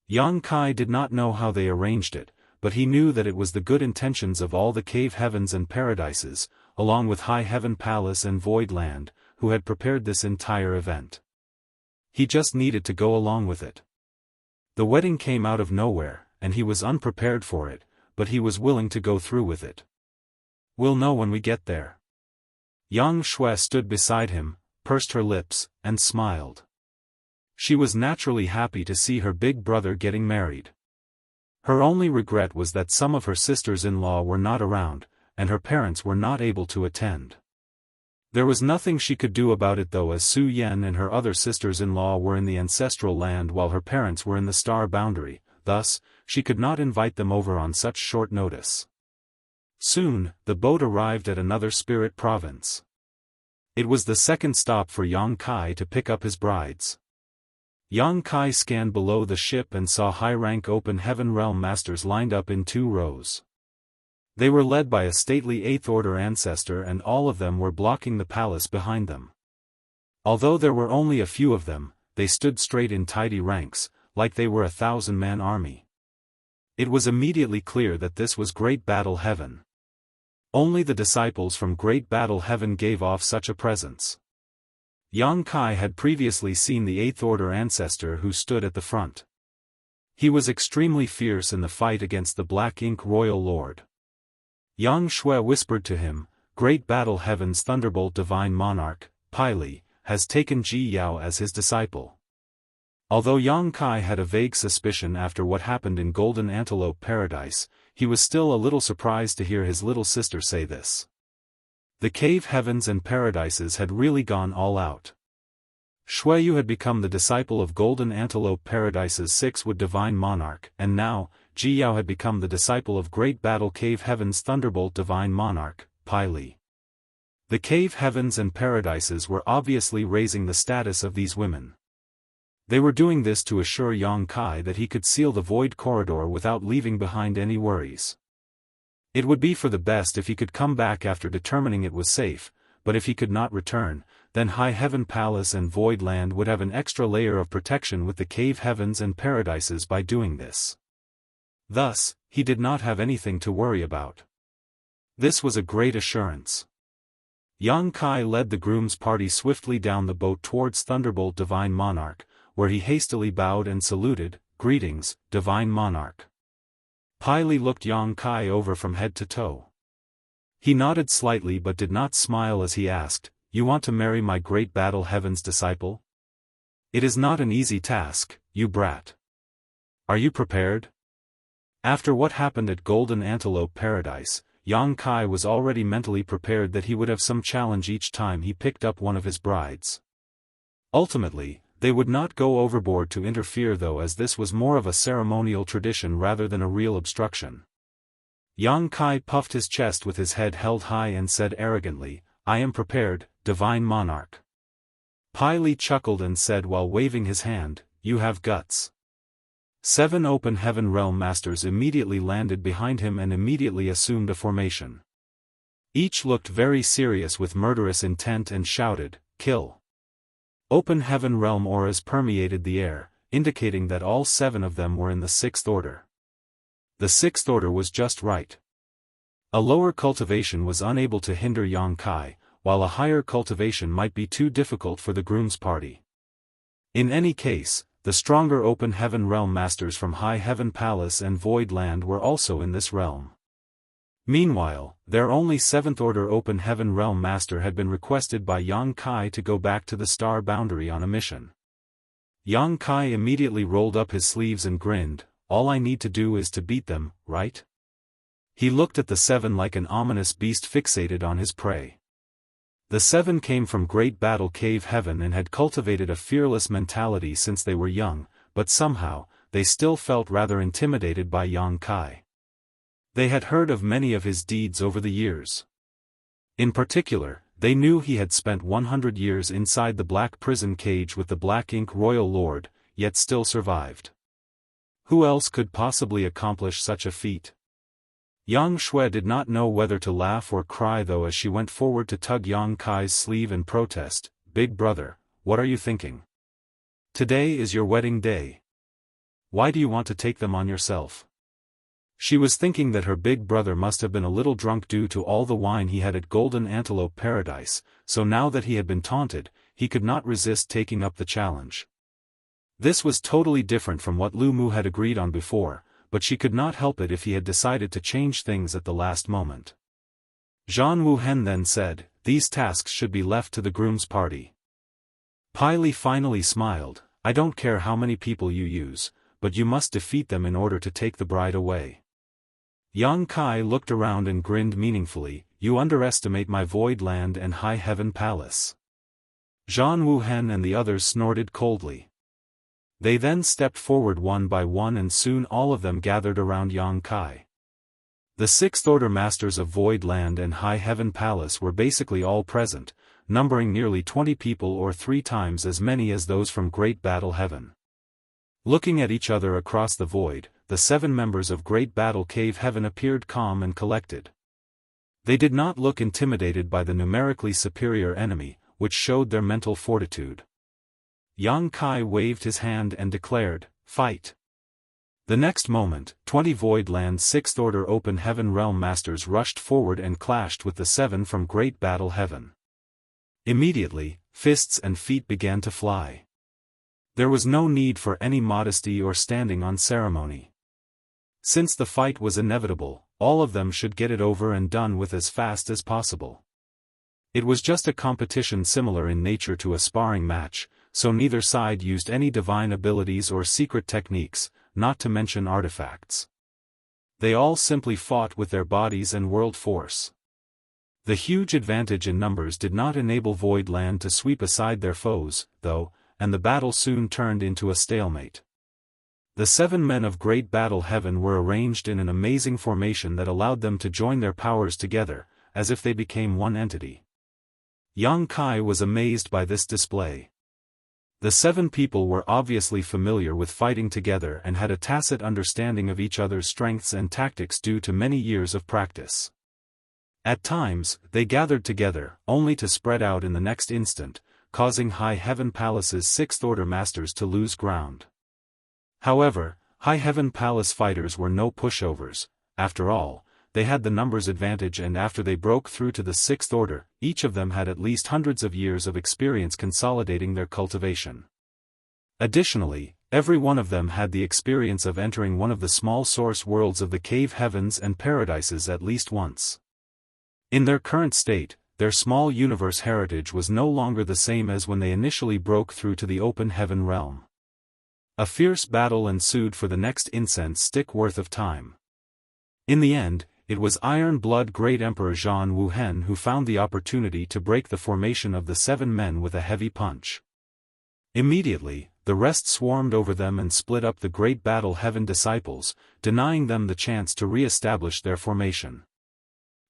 Yang Kai did not know how they arranged it, but he knew that it was the good intentions of all the cave heavens and paradises, along with High Heaven Palace and Void Land, who had prepared this entire event. He just needed to go along with it. The wedding came out of nowhere, and he was unprepared for it, but he was willing to go through with it. We'll know when we get there. Yang Shui stood beside him, pursed her lips, and smiled. She was naturally happy to see her big brother getting married. Her only regret was that some of her sisters-in-law were not around, and her parents were not able to attend. There was nothing she could do about it though, as Su Yan and her other sisters-in-law were in the ancestral land while her parents were in the star boundary, thus, she could not invite them over on such short notice. Soon, the boat arrived at another spirit province. It was the second stop for Yang Kai to pick up his brides. Yang Kai scanned below the ship and saw high-rank open heaven realm masters lined up in 2 rows. They were led by a stately 8th Order ancestor, and all of them were blocking the palace behind them. Although there were only a few of them, they stood straight in tidy ranks, like they were a 1,000-man army. It was immediately clear that this was Great Battle Heaven. Only the disciples from Great Battle Heaven gave off such a presence. Yang Kai had previously seen the 8th Order ancestor who stood at the front. He was extremely fierce in the fight against the Black Ink Royal Lord. Yang Shui whispered to him, Great Battle Heaven's Thunderbolt Divine Monarch, Pai Li, has taken Ji Yao as his disciple. Although Yang Kai had a vague suspicion after what happened in Golden Antelope Paradise, he was still a little surprised to hear his little sister say this. The cave heavens and paradises had really gone all out. Shui Yu had become the disciple of Golden Antelope Paradise's 6-wood Divine Monarch, and now, Ji Yao had become the disciple of Great Battle Cave Heaven's Thunderbolt Divine Monarch, Pai Li. The cave heavens and paradises were obviously raising the status of these women. They were doing this to assure Yang Kai that he could seal the void corridor without leaving behind any worries. It would be for the best if he could come back after determining it was safe, but if he could not return, then High Heaven Palace and Void Land would have an extra layer of protection with the cave heavens and paradises by doing this. Thus, he did not have anything to worry about. This was a great assurance. Yang Kai led the groom's party swiftly down the boat towards Thunderbolt Divine Monarch, where he hastily bowed and saluted, Greetings, Divine Monarch. Pai Li looked Yang Kai over from head to toe. He nodded slightly but did not smile as he asked, You want to marry my Great Battle Heaven's disciple? It is not an easy task, you brat. Are you prepared? After what happened at Golden Antelope Paradise, Yang Kai was already mentally prepared that he would have some challenge each time he picked up one of his brides. Ultimately, they would not go overboard to interfere though, as this was more of a ceremonial tradition rather than a real obstruction. Yang Kai puffed his chest with his head held high and said arrogantly, I am prepared, Divine Monarch. Pai Li chuckled and said while waving his hand, You have guts. 7 open heaven realm masters immediately landed behind him and immediately assumed a formation. Each looked very serious with murderous intent and shouted, Kill. Open heaven realm auras permeated the air, indicating that all 7 of them were in the 6th Order. The 6th Order was just right. A lower cultivation was unable to hinder Yang Kai, while a higher cultivation might be too difficult for the groom's party. In any case, the stronger open heaven realm masters from High Heaven Palace and Void Land were also in this realm. Meanwhile, their only 7th Order open heaven realm master had been requested by Yang Kai to go back to the star boundary on a mission. Yang Kai immediately rolled up his sleeves and grinned, All I need to do is to beat them, right? He looked at the 7 like an ominous beast fixated on his prey. The 7 came from Great Battle Cave Heaven and had cultivated a fearless mentality since they were young, but somehow, they still felt rather intimidated by Yang Kai. They had heard of many of his deeds over the years. In particular, they knew he had spent 100 years inside the black prison cage with the Black Ink Royal Lord, yet still survived. Who else could possibly accomplish such a feat? Yang Shui did not know whether to laugh or cry though, as she went forward to tug Yang Kai's sleeve and protest, Big brother, what are you thinking? Today is your wedding day. Why do you want to take them on yourself? She was thinking that her big brother must have been a little drunk due to all the wine he had at Golden Antelope Paradise, so now that he had been taunted, he could not resist taking up the challenge. This was totally different from what Lu Mu had agreed on before, but she could not help it if he had decided to change things at the last moment. Zhan Wuhen then said, "These tasks should be left to the groom's party." Pai Li finally smiled, "I don't care how many people you use, but you must defeat them in order to take the bride away." Yang Kai looked around and grinned meaningfully, "You underestimate my Void Land and High Heaven Palace." Zhan Wuhen and the others snorted coldly. They then stepped forward one by one and soon all of them gathered around Yang Kai. The Sixth Order Masters of Void Land and High Heaven Palace were basically all present, numbering nearly 20 people or 3 times as many as those from Great Battle Heaven. Looking at each other across the void, the 7 members of Great Battle Cave Heaven appeared calm and collected. They did not look intimidated by the numerically superior enemy, which showed their mental fortitude. Yang Kai waved his hand and declared, "Fight." The next moment, 20 Void Land Sixth Order Open Heaven Realm Masters rushed forward and clashed with the 7 from Great Battle Heaven. Immediately, fists and feet began to fly. There was no need for any modesty or standing on ceremony. Since the fight was inevitable, all of them should get it over and done with as fast as possible. It was just a competition similar in nature to a sparring match, so neither side used any divine abilities or secret techniques, not to mention artifacts. They all simply fought with their bodies and world force. The huge advantage in numbers did not enable Void Land to sweep aside their foes, though, and the battle soon turned into a stalemate. The 7 men of Great Battle Heaven were arranged in an amazing formation that allowed them to join their powers together, as if they became one entity. Yang Kai was amazed by this display. The 7 people were obviously familiar with fighting together and had a tacit understanding of each other's strengths and tactics due to many years of practice. At times, they gathered together, only to spread out in the next instant, causing High Heaven Palace's Sixth Order Masters to lose ground. However, High Heaven Palace fighters were no pushovers. After all, they had the numbers advantage, and after they broke through to the Sixth Order, each of them had at least hundreds of years of experience consolidating their cultivation. Additionally, every one of them had the experience of entering one of the small source worlds of the cave heavens and paradises at least once. In their current state, their small universe heritage was no longer the same as when they initially broke through to the open heaven realm. A fierce battle ensued for the next incense stick worth of time. In the end, it was Iron Blood Great Emperor Zhan Wuhen who found the opportunity to break the formation of the 7 men with a heavy punch. Immediately, the rest swarmed over them and split up the Great Battle Heaven disciples, denying them the chance to re-establish their formation.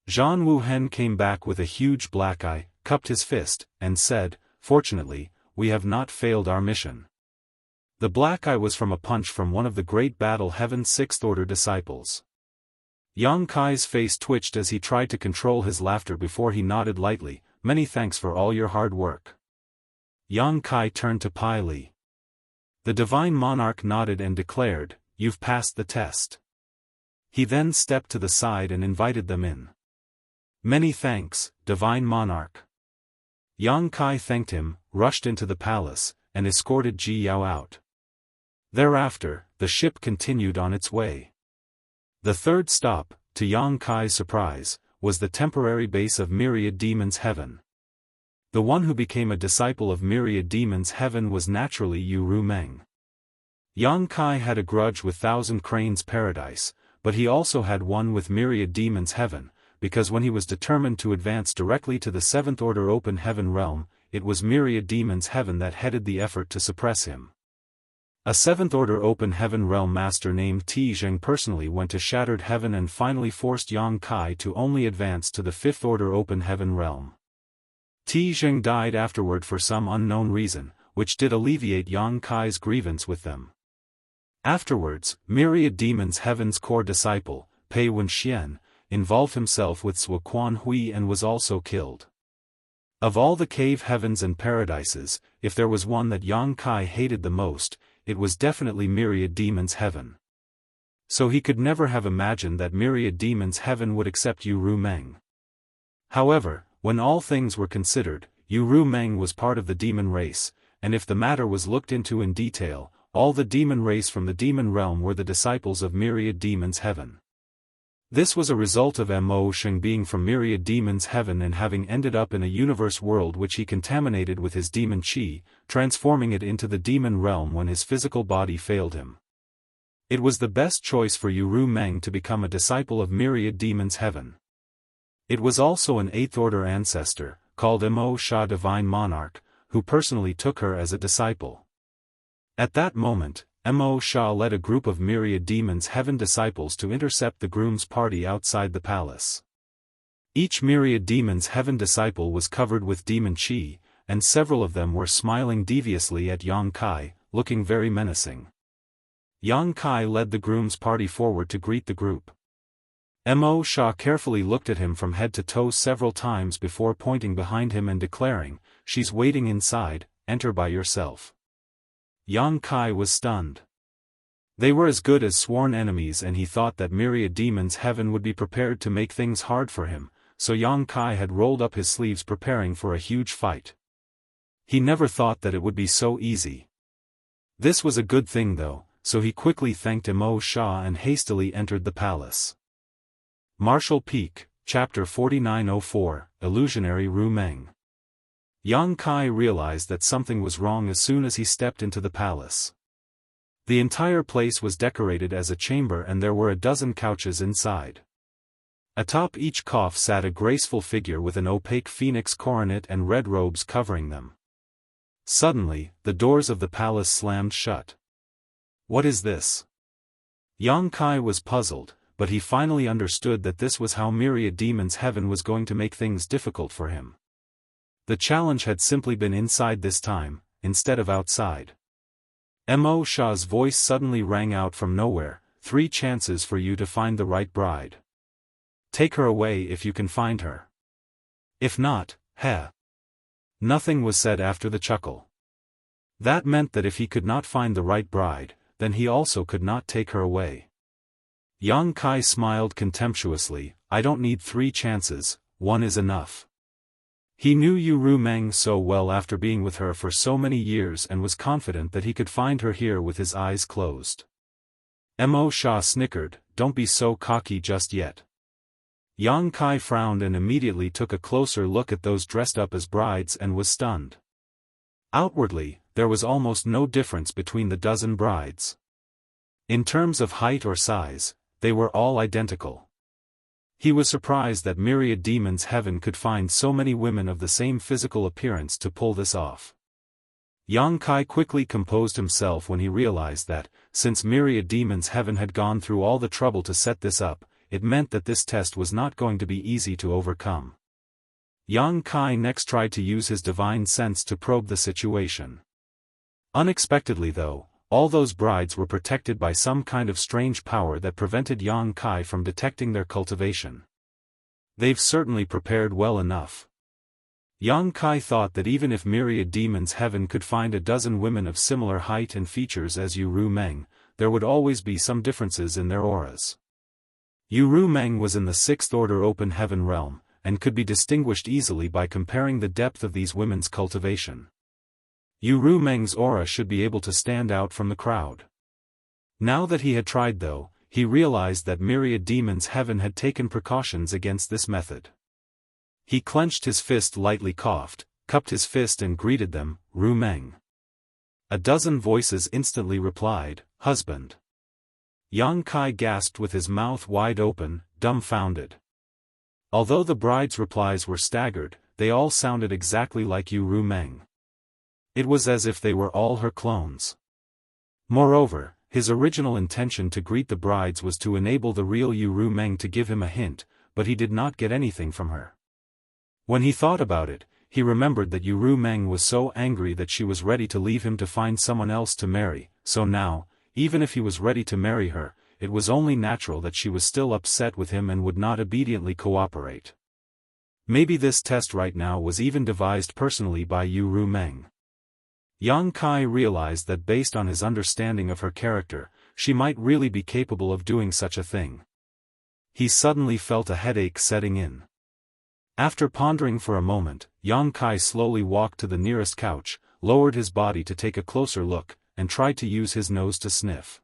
Zhan Wuhen came back with a huge black eye, cupped his fist, and said, "Fortunately, we have not failed our mission." The black eye was from a punch from one of the Great Battle Heaven Sixth Order disciples. Yang Kai's face twitched as he tried to control his laughter before he nodded lightly, "Many thanks for all your hard work." Yang Kai turned to Pai Li. The Divine Monarch nodded and declared, "You've passed the test." He then stepped to the side and invited them in. "Many thanks, Divine Monarch." Yang Kai thanked him, rushed into the palace, and escorted Ji Yao out. Thereafter, the ship continued on its way. The third stop, to Yang Kai's surprise, was the temporary base of Myriad Demons Heaven. The one who became a disciple of Myriad Demons Heaven was naturally Yu Ru Meng. Yang Kai had a grudge with Thousand Cranes Paradise, but he also had one with Myriad Demons Heaven, because when he was determined to advance directly to the Seventh Order Open Heaven realm, it was Myriad Demons Heaven that headed the effort to suppress him. A Seventh Order Open Heaven realm master named Ti Zheng personally went to Shattered Heaven and finally forced Yang Kai to only advance to the Fifth Order Open Heaven realm. Ti Zheng died afterward for some unknown reason, which did alleviate Yang Kai's grievance with them. Afterwards, Myriad Demons Heaven's core disciple, Pei Wenxian, involved himself with Sui Quan Hui and was also killed. Of all the cave heavens and paradises, if there was one that Yang Kai hated the most, it was definitely Myriad Demons Heaven. So he could never have imagined that Myriad Demons Heaven would accept Yu Ru Meng. However, when all things were considered, Yu Ru Meng was part of the demon race, and if the matter was looked into in detail, all the demon race from the demon realm were the disciples of Myriad Demons Heaven. This was a result of Mo Sheng being from Myriad Demons Heaven and having ended up in a universe world which he contaminated with his demon chi, transforming it into the demon realm when his physical body failed him. It was the best choice for Ru Meng to become a disciple of Myriad Demons Heaven. It was also an 8th order ancestor, called Mo Sha Divine Monarch, who personally took her as a disciple. At that moment, Mo Sha led a group of Myriad Demons Heaven disciples to intercept the groom's party outside the palace. Each Myriad Demons Heaven disciple was covered with demon chi, and several of them were smiling deviously at Yang Kai, looking very menacing. Yang Kai led the groom's party forward to greet the group. Mo Sha carefully looked at him from head to toe several times before pointing behind him and declaring, "She's waiting inside, enter by yourself." Yang Kai was stunned. They were as good as sworn enemies and he thought that Myriad Demons Heaven would be prepared to make things hard for him, so Yang Kai had rolled up his sleeves preparing for a huge fight. He never thought that it would be so easy. This was a good thing though, so he quickly thanked Mo Sha and hastily entered the palace. Martial Peak, Chapter 4904, Illusionary Ru Meng. Yang Kai realized that something was wrong as soon as he stepped into the palace. The entire place was decorated as a chamber and there were a dozen couches inside. Atop each cough sat a graceful figure with an opaque phoenix coronet and red robes covering them. Suddenly, the doors of the palace slammed shut. What is this? Yang Kai was puzzled, but he finally understood that this was how Myriad Demons Heaven was going to make things difficult for him. The challenge had simply been inside this time, instead of outside. Mo Sha's voice suddenly rang out from nowhere, 3 chances for you to find the right bride. Take her away if you can find her. If not, heh. Nothing was said after the chuckle. That meant that if he could not find the right bride, then he also could not take her away. Yang Kai smiled contemptuously, I don't need 3 chances, 1 is enough. He knew Ru Meng so well after being with her for so many years and was confident that he could find her here with his eyes closed. Mo Sha snickered, don't be so cocky just yet. Yang Kai frowned and immediately took a closer look at those dressed up as brides and was stunned. Outwardly, there was almost no difference between the dozen brides. In terms of height or size, they were all identical. He was surprised that Myriad Demons Heaven could find so many women of the same physical appearance to pull this off. Yang Kai quickly composed himself when he realized that, since Myriad Demons Heaven had gone through all the trouble to set this up, it meant that this test was not going to be easy to overcome. Yang Kai next tried to use his divine sense to probe the situation. Unexpectedly though, all those brides were protected by some kind of strange power that prevented Yang Kai from detecting their cultivation. They've certainly prepared well enough. Yang Kai thought that even if Myriad Demons Heaven could find a dozen women of similar height and features as Ru Meng, there would always be some differences in their auras. Ru Meng was in the 6th order open heaven realm, and could be distinguished easily by comparing the depth of these women's cultivation. Ru Meng's aura should be able to stand out from the crowd. Now that he had tried though, he realized that Myriad Demons Heaven had taken precautions against this method. He clenched his fist, lightly coughed, cupped his fist and greeted them, Ru Meng. A dozen voices instantly replied, husband. Yang Kai gasped with his mouth wide open, dumbfounded. Although the bride's replies were staggered, they all sounded exactly like Ru Meng. It was as if they were all her clones. Moreover, his original intention to greet the brides was to enable the real Ru Meng to give him a hint, but he did not get anything from her. When he thought about it, he remembered that Ru Meng was so angry that she was ready to leave him to find someone else to marry, so now, even if he was ready to marry her, it was only natural that she was still upset with him and would not obediently cooperate. Maybe this test right now was even devised personally by Ru Meng. Yang Kai realized that based on his understanding of her character, she might really be capable of doing such a thing. He suddenly felt a headache setting in. After pondering for a moment, Yang Kai slowly walked to the nearest couch, lowered his body to take a closer look, and tried to use his nose to sniff.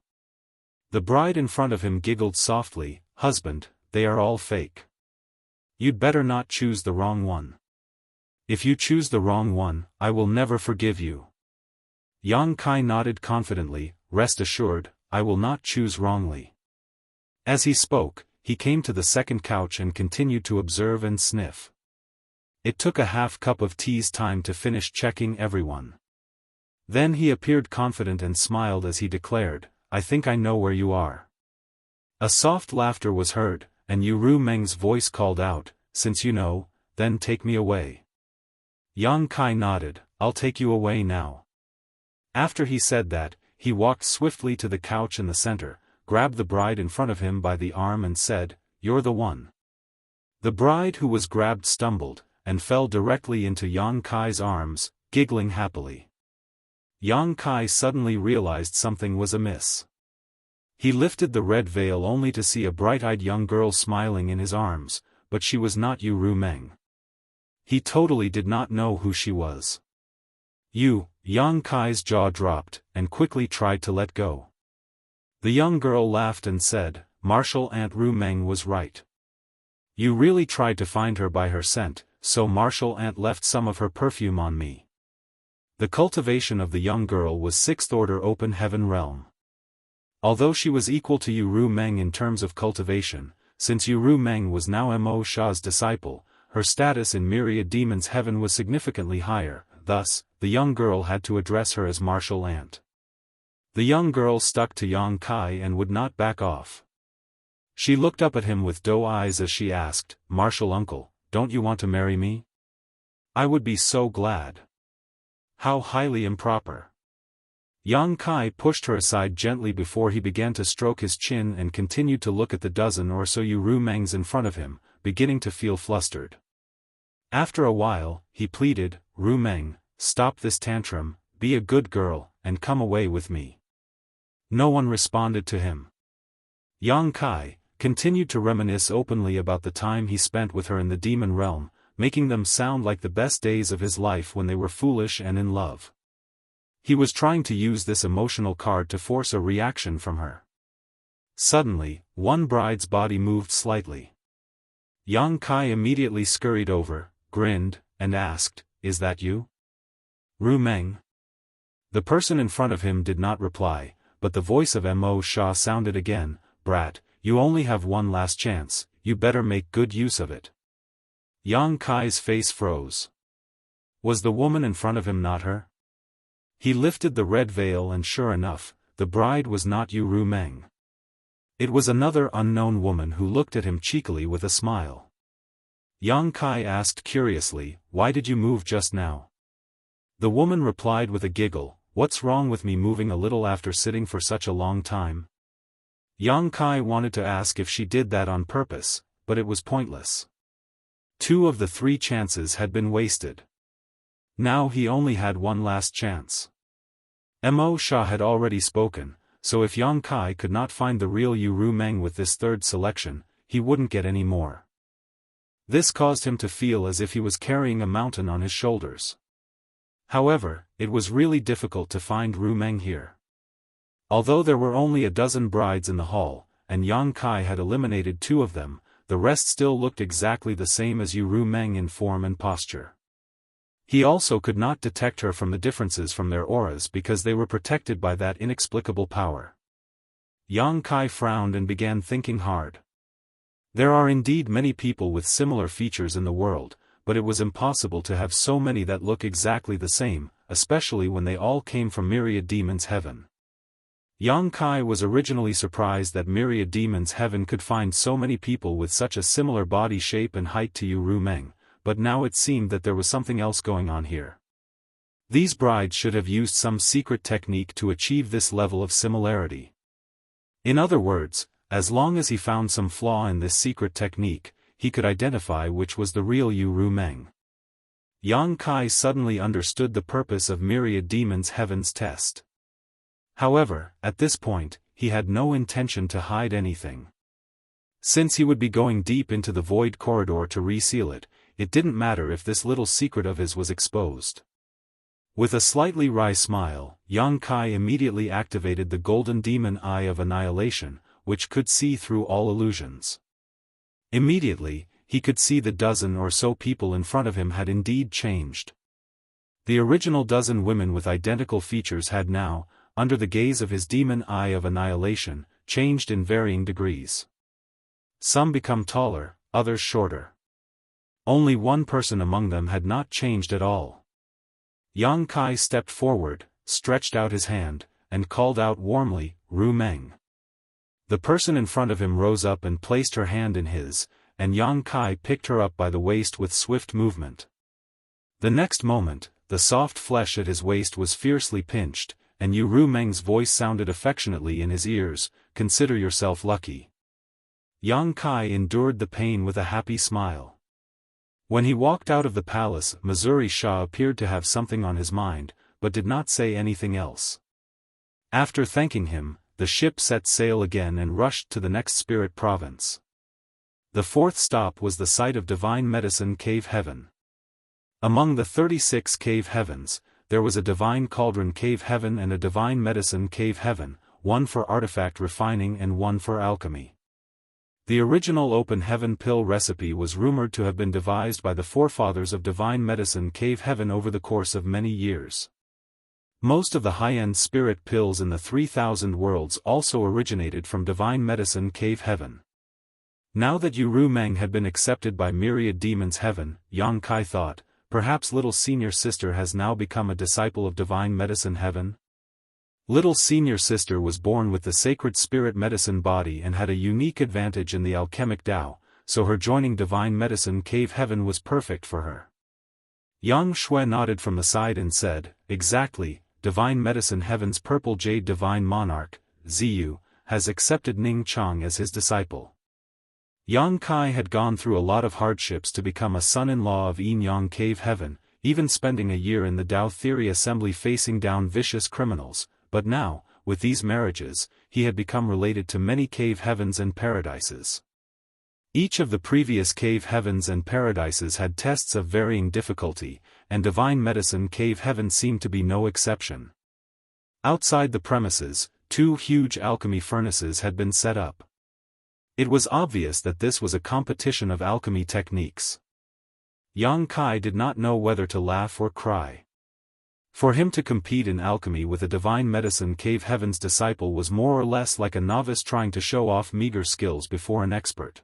The bride in front of him giggled softly, "Husband, they are all fake. You'd better not choose the wrong one. If you choose the wrong one, I will never forgive you." Yang Kai nodded confidently, "Rest assured, I will not choose wrongly." As he spoke, he came to the second couch and continued to observe and sniff. It took a half cup of tea's time to finish checking everyone. Then he appeared confident and smiled as he declared, "I think I know where you are." A soft laughter was heard, and Ru Meng's voice called out, "Since you know, then take me away." Yang Kai nodded, "I'll take you away now." After he said that, he walked swiftly to the couch in the center, grabbed the bride in front of him by the arm and said, "You're the one." The bride who was grabbed stumbled, and fell directly into Yang Kai's arms, giggling happily. Yang Kai suddenly realized something was amiss. He lifted the red veil only to see a bright-eyed young girl smiling in his arms, but she was not Ru Meng. He totally did not know who she was. Yang Kai's jaw dropped, and quickly tried to let go. The young girl laughed and said, "Martial Aunt Ru Meng was right. You really tried to find her by her scent, so Martial Aunt left some of her perfume on me." The cultivation of the young girl was 6th order open heaven realm. Although she was equal to Ru Meng in terms of cultivation, since Ru Meng was now Mo Sha's disciple, her status in Myriad Demons Heaven was significantly higher, thus, the young girl had to address her as Martial Aunt. The young girl stuck to Yang Kai and would not back off. She looked up at him with doe eyes as she asked, "Martial Uncle, don't you want to marry me? I would be so glad." How highly improper. Yang Kai pushed her aside gently before he began to stroke his chin and continued to look at the dozen or so Ru Mengs in front of him, beginning to feel flustered. After a while, he pleaded, "Ru Meng, stop this tantrum, be a good girl, and come away with me." No one responded to him. Yang Kai continued to reminisce openly about the time he spent with her in the demon realm, making them sound like the best days of his life when they were foolish and in love. He was trying to use this emotional card to force a reaction from her. Suddenly, one bride's body moved slightly. Yang Kai immediately scurried over, grinned, and asked, "Is that you? Ru Meng?" The person in front of him did not reply, but the voice of Mo Sha sounded again, "Brat, you only have one last chance, you better make good use of it." Yang Kai's face froze. Was the woman in front of him not her? He lifted the red veil and sure enough, the bride was not Ru Meng. It was another unknown woman who looked at him cheekily with a smile. Yang Kai asked curiously, "Why did you move just now?" The woman replied with a giggle, "What's wrong with me moving a little after sitting for such a long time?" Yang Kai wanted to ask if she did that on purpose, but it was pointless. 2 of the 3 chances had been wasted. Now he only had one last chance. Mo Sha had already spoken, so if Yang Kai could not find the real Ru Meng with this third selection, he wouldn't get any more. This caused him to feel as if he was carrying a mountain on his shoulders. However, it was really difficult to find Ru Meng here. Although there were only a dozen brides in the hall, and Yang Kai had eliminated 2 of them, the rest still looked exactly the same as Ru Meng in form and posture. He also could not detect her from the differences from their auras because they were protected by that inexplicable power. Yang Kai frowned and began thinking hard. There are indeed many people with similar features in the world, but it was impossible to have so many that look exactly the same, especially when they all came from Myriad Demons Heaven. Yang Kai was originally surprised that Myriad Demons Heaven could find so many people with such a similar body shape and height to Ru Meng, but now it seemed that there was something else going on here. These brides should have used some secret technique to achieve this level of similarity. In other words, as long as he found some flaw in this secret technique, he could identify which was the real Ru Meng. Yang Kai suddenly understood the purpose of Myriad Demons Heaven's test. However, at this point, he had no intention to hide anything. Since he would be going deep into the void corridor to reseal it, it didn't matter if this little secret of his was exposed. With a slightly wry smile, Yang Kai immediately activated the golden demon eye of annihilation, which could see through all illusions. Immediately, he could see the dozen or so people in front of him had indeed changed. The original dozen women with identical features had now, under the gaze of his demon eye of annihilation, changed in varying degrees. Some become taller, others shorter. Only one person among them had not changed at all. Yang Kai stepped forward, stretched out his hand, and called out warmly, "Ru Meng." The person in front of him rose up and placed her hand in his, and Yang Kai picked her up by the waist with swift movement. The next moment, the soft flesh at his waist was fiercely pinched, and Ru Meng's voice sounded affectionately in his ears, "Consider yourself lucky." Yang Kai endured the pain with a happy smile. When he walked out of the palace, Missouri Shah appeared to have something on his mind, but did not say anything else. After thanking him, the ship set sail again and rushed to the next spirit province. The fourth stop was the site of Divine Medicine Cave Heaven. Among the 36 cave heavens, there was a Divine Cauldron Cave Heaven and a Divine Medicine Cave Heaven, one for artifact refining and one for alchemy. The original open heaven pill recipe was rumored to have been devised by the forefathers of Divine Medicine Cave Heaven over the course of many years. Most of the high-end spirit pills in the 3000 worlds also originated from Divine Medicine Cave Heaven. Now that Ru Meng had been accepted by myriad demons heaven, Yang Kai thought, perhaps little senior sister has now become a disciple of Divine Medicine Heaven? Little senior sister was born with the sacred spirit medicine body and had a unique advantage in the alchemic Tao, so her joining Divine Medicine Cave Heaven was perfect for her. Yang Shui nodded from the side and said, "Exactly, Divine Medicine Heaven's Purple Jade Divine Monarch, Ziyu, has accepted Ning Chang as his disciple." Yang Kai had gone through a lot of hardships to become a son-in-law of Yin Yang Cave Heaven, even spending a year in the Tao Theory Assembly facing down vicious criminals. But now, with these marriages, he had become related to many cave heavens and paradises. Each of the previous cave heavens and paradises had tests of varying difficulty, and Divine Medicine Cave Heaven seemed to be no exception. Outside the premises, 2 huge alchemy furnaces had been set up. It was obvious that this was a competition of alchemy techniques. Yang Kai did not know whether to laugh or cry. For him to compete in alchemy with a Divine Medicine Cave Heaven's disciple was more or less like a novice trying to show off meager skills before an expert.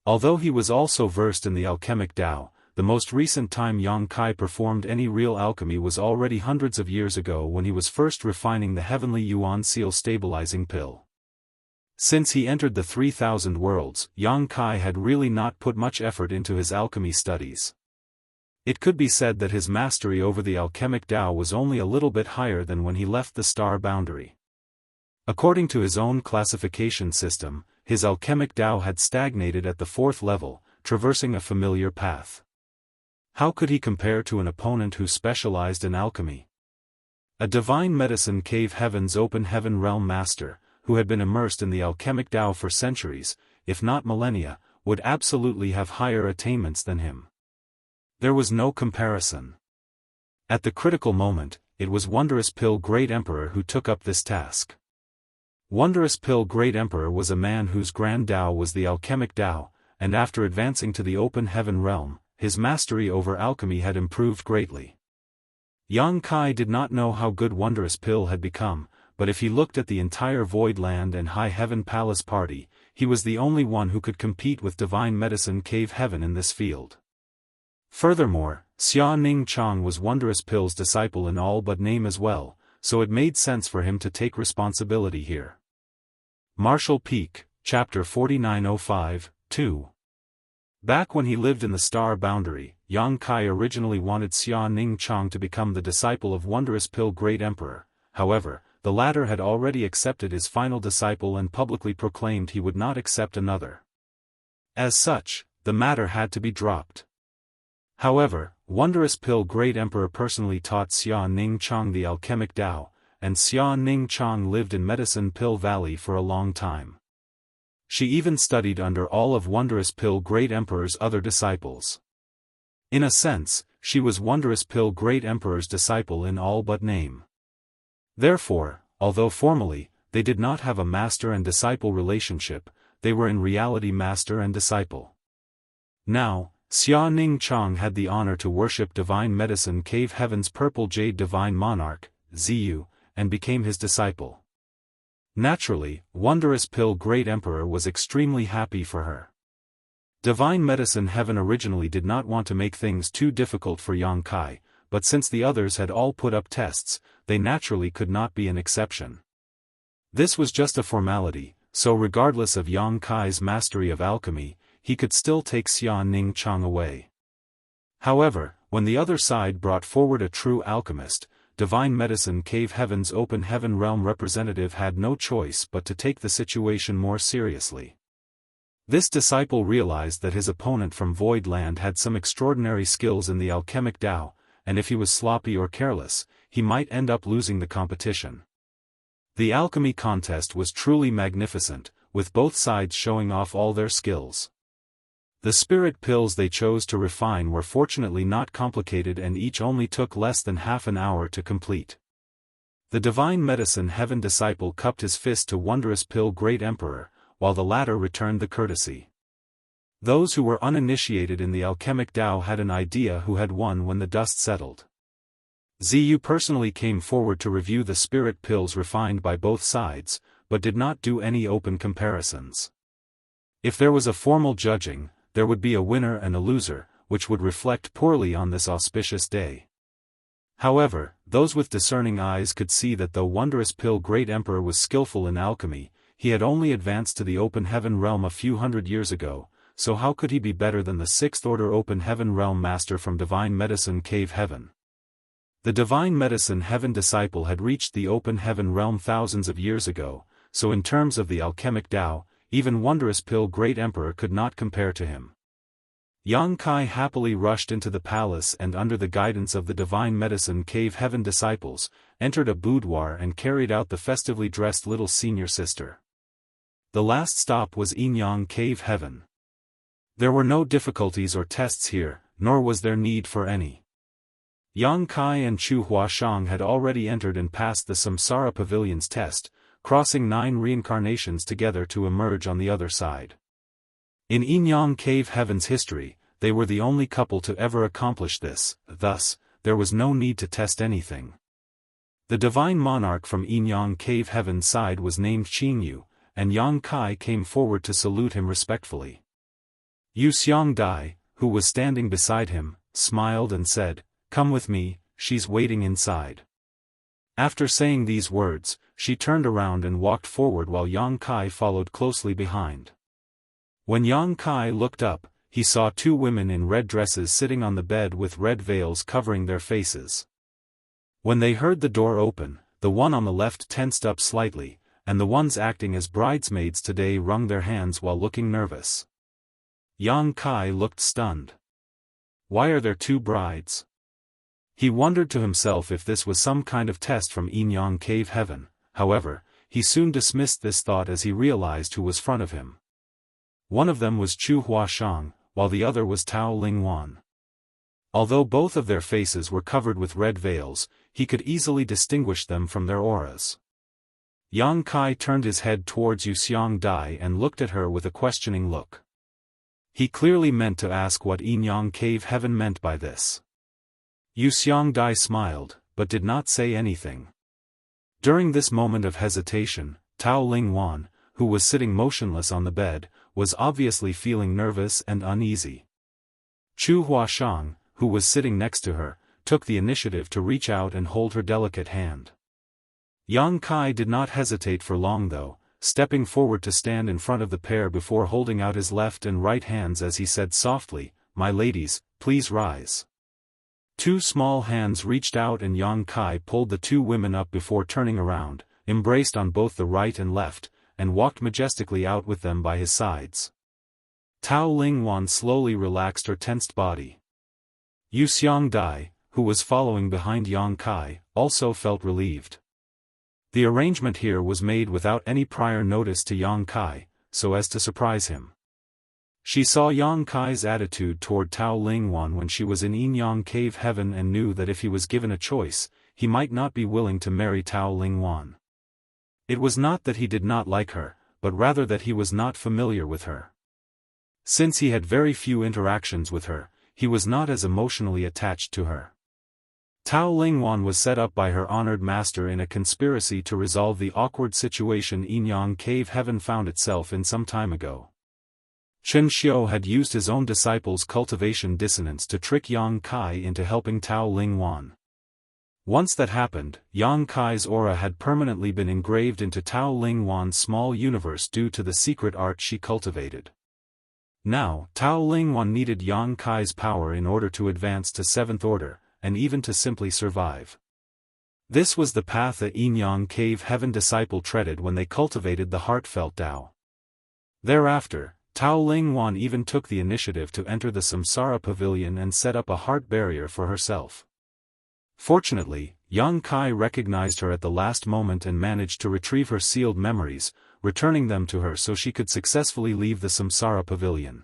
Although he was also versed in the alchemic Tao, the most recent time Yang Kai performed any real alchemy was already hundreds of years ago when he was first refining the heavenly Yuan Seal stabilizing pill. Since he entered the 3000 worlds, Yang Kai had really not put much effort into his alchemy studies. It could be said that his mastery over the alchemic Tao was only a little bit higher than when he left the star boundary. According to his own classification system, his alchemic Tao had stagnated at the 4th level, traversing a familiar path. How could he compare to an opponent who specialized in alchemy? A Divine Medicine Cave Heaven's open heaven realm master, who had been immersed in the alchemic Tao for centuries, if not millennia, would absolutely have higher attainments than him. There was no comparison. At the critical moment, it was Wondrous Pill Great Emperor who took up this task. Wondrous Pill Great Emperor was a man whose grand Tao was the alchemic Tao, and after advancing to the open heaven realm, his mastery over alchemy had improved greatly. Yang Kai did not know how good Wondrous Pill had become, but if he looked at the entire Void Land and High Heaven Palace party, he was the only one who could compete with Divine Medicine Cave Heaven in this field. Furthermore, Xia Ning Chang was Wondrous Pill's disciple in all but name as well, so it made sense for him to take responsibility here. Marshall Peak, Chapter 4905, 2. Back when he lived in the star boundary, Yang Kai originally wanted Xia Ning Chang to become the disciple of Wondrous Pill Great Emperor. However, the latter had already accepted his final disciple and publicly proclaimed he would not accept another. As such, the matter had to be dropped. However, Wondrous Pill Great Emperor personally taught Xia Ning Chang the alchemic Tao, and Xia Ning Chang lived in Medicine Pill Valley for a long time. She even studied under all of Wondrous Pill Great Emperor's other disciples. In a sense, she was Wondrous Pill Great Emperor's disciple in all but name. Therefore, although formally, they did not have a master and disciple relationship, they were in reality master and disciple. Now, Xia Ning Chang had the honor to worship Divine Medicine Cave Heaven's Purple Jade Divine Monarch, Ziyu, and became his disciple. Naturally, Wondrous Pill Great Emperor was extremely happy for her. Divine Medicine Heaven originally did not want to make things too difficult for Yang Kai, but since the others had all put up tests, they naturally could not be an exception. This was just a formality, so regardless of Yang Kai's mastery of alchemy, he could still take Xia Ning Chang away. However, when the other side brought forward a true alchemist, Divine Medicine Cave Heaven's Open Heaven Realm representative had no choice but to take the situation more seriously. This disciple realized that his opponent from Void Land had some extraordinary skills in the alchemic Tao, and if he was sloppy or careless, he might end up losing the competition. The alchemy contest was truly magnificent, with both sides showing off all their skills. The spirit pills they chose to refine were fortunately not complicated and each only took less than half an hour to complete. The Divine Medicine Heaven disciple cupped his fist to Wondrous Pill Great Emperor, while the latter returned the courtesy. Those who were uninitiated in the alchemic Tao had an idea who had won when the dust settled. Ziyu personally came forward to review the spirit pills refined by both sides, but did not do any open comparisons. If there was a formal judging, there would be a winner and a loser, which would reflect poorly on this auspicious day. However, those with discerning eyes could see that though Wondrous Pill Great Emperor was skillful in alchemy, he had only advanced to the Open Heaven Realm a few hundred years ago, so how could he be better than the Sixth Order Open Heaven Realm Master from Divine Medicine Cave Heaven? The Divine Medicine Heaven disciple had reached the Open Heaven Realm thousands of years ago, so in terms of the alchemic Tao, even Wondrous Pill Great Emperor could not compare to him. Yang Kai happily rushed into the palace and under the guidance of the Divine Medicine Cave Heaven disciples, entered a boudoir and carried out the festively dressed little senior sister. The last stop was Yinyang Cave Heaven. There were no difficulties or tests here, nor was there need for any. Yang Kai and Chu Huashang had already entered and passed the Samsara Pavilion's test, crossing 9 reincarnations together to emerge on the other side. In Yinyang Cave Heaven's history, they were the only couple to ever accomplish this, thus, there was no need to test anything. The divine monarch from Yinyang Cave Heaven's side was named Qingyu, and Yang Kai came forward to salute him respectfully. Yu Xiangdai, who was standing beside him, smiled and said, "Come with me, she's waiting inside." After saying these words, she turned around and walked forward while Yang Kai followed closely behind. When Yang Kai looked up, he saw 2 women in red dresses sitting on the bed with red veils covering their faces. When they heard the door open, the one on the left tensed up slightly, and the ones acting as bridesmaids today wrung their hands while looking nervous. Yang Kai looked stunned. Why are there 2 brides? He wondered to himself if this was some kind of test from Yinyang Cave Heaven, however, he soon dismissed this thought as he realized who was front of him. One of them was Chu Huashang, while the other was Tao Lingwan. Although both of their faces were covered with red veils, he could easily distinguish them from their auras. Yang Kai turned his head towards Yu Xiangdai and looked at her with a questioning look. He clearly meant to ask what Yinyang Cave Heaven meant by this. Yu Xiangdai smiled, but did not say anything. During this moment of hesitation, Tao Lingwan, who was sitting motionless on the bed, was obviously feeling nervous and uneasy. Chu Huashang, who was sitting next to her, took the initiative to reach out and hold her delicate hand. Yang Kai did not hesitate for long though, stepping forward to stand in front of the pair before holding out his left and right hands as he said softly, "My ladies, please rise." 2 small hands reached out and Yang Kai pulled the 2 women up before turning around, embraced on both the right and left, and walked majestically out with them by his sides. Tao Lingwan slowly relaxed her tensed body. Yu Xiangdai, who was following behind Yang Kai, also felt relieved. The arrangement here was made without any prior notice to Yang Kai, so as to surprise him. She saw Yang Kai's attitude toward Tao Lingwan when she was in Yin Cave Heaven and knew that if he was given a choice, he might not be willing to marry Tao Lingwan. It was not that he did not like her, but rather that he was not familiar with her. Since he had very few interactions with her, he was not as emotionally attached to her. Tao Lingwan was set up by her honored master in a conspiracy to resolve the awkward situation Yin Cave Heaven found itself in some time ago. Chen Xiu had used his own disciple's cultivation dissonance to trick Yang Kai into helping Tao Lingwan. Once that happened, Yang Kai's aura had permanently been engraved into Tao Lingwan's small universe due to the secret art she cultivated. Now, Tao Lingwan needed Yang Kai's power in order to advance to 7th order, and even to simply survive. This was the path a Yin Cave Heaven disciple treaded when they cultivated the heartfelt Tao. Thereafter, Tao Lingwan even took the initiative to enter the Samsara Pavilion and set up a heart barrier for herself. Fortunately, Yang Kai recognized her at the last moment and managed to retrieve her sealed memories, returning them to her so she could successfully leave the Samsara Pavilion.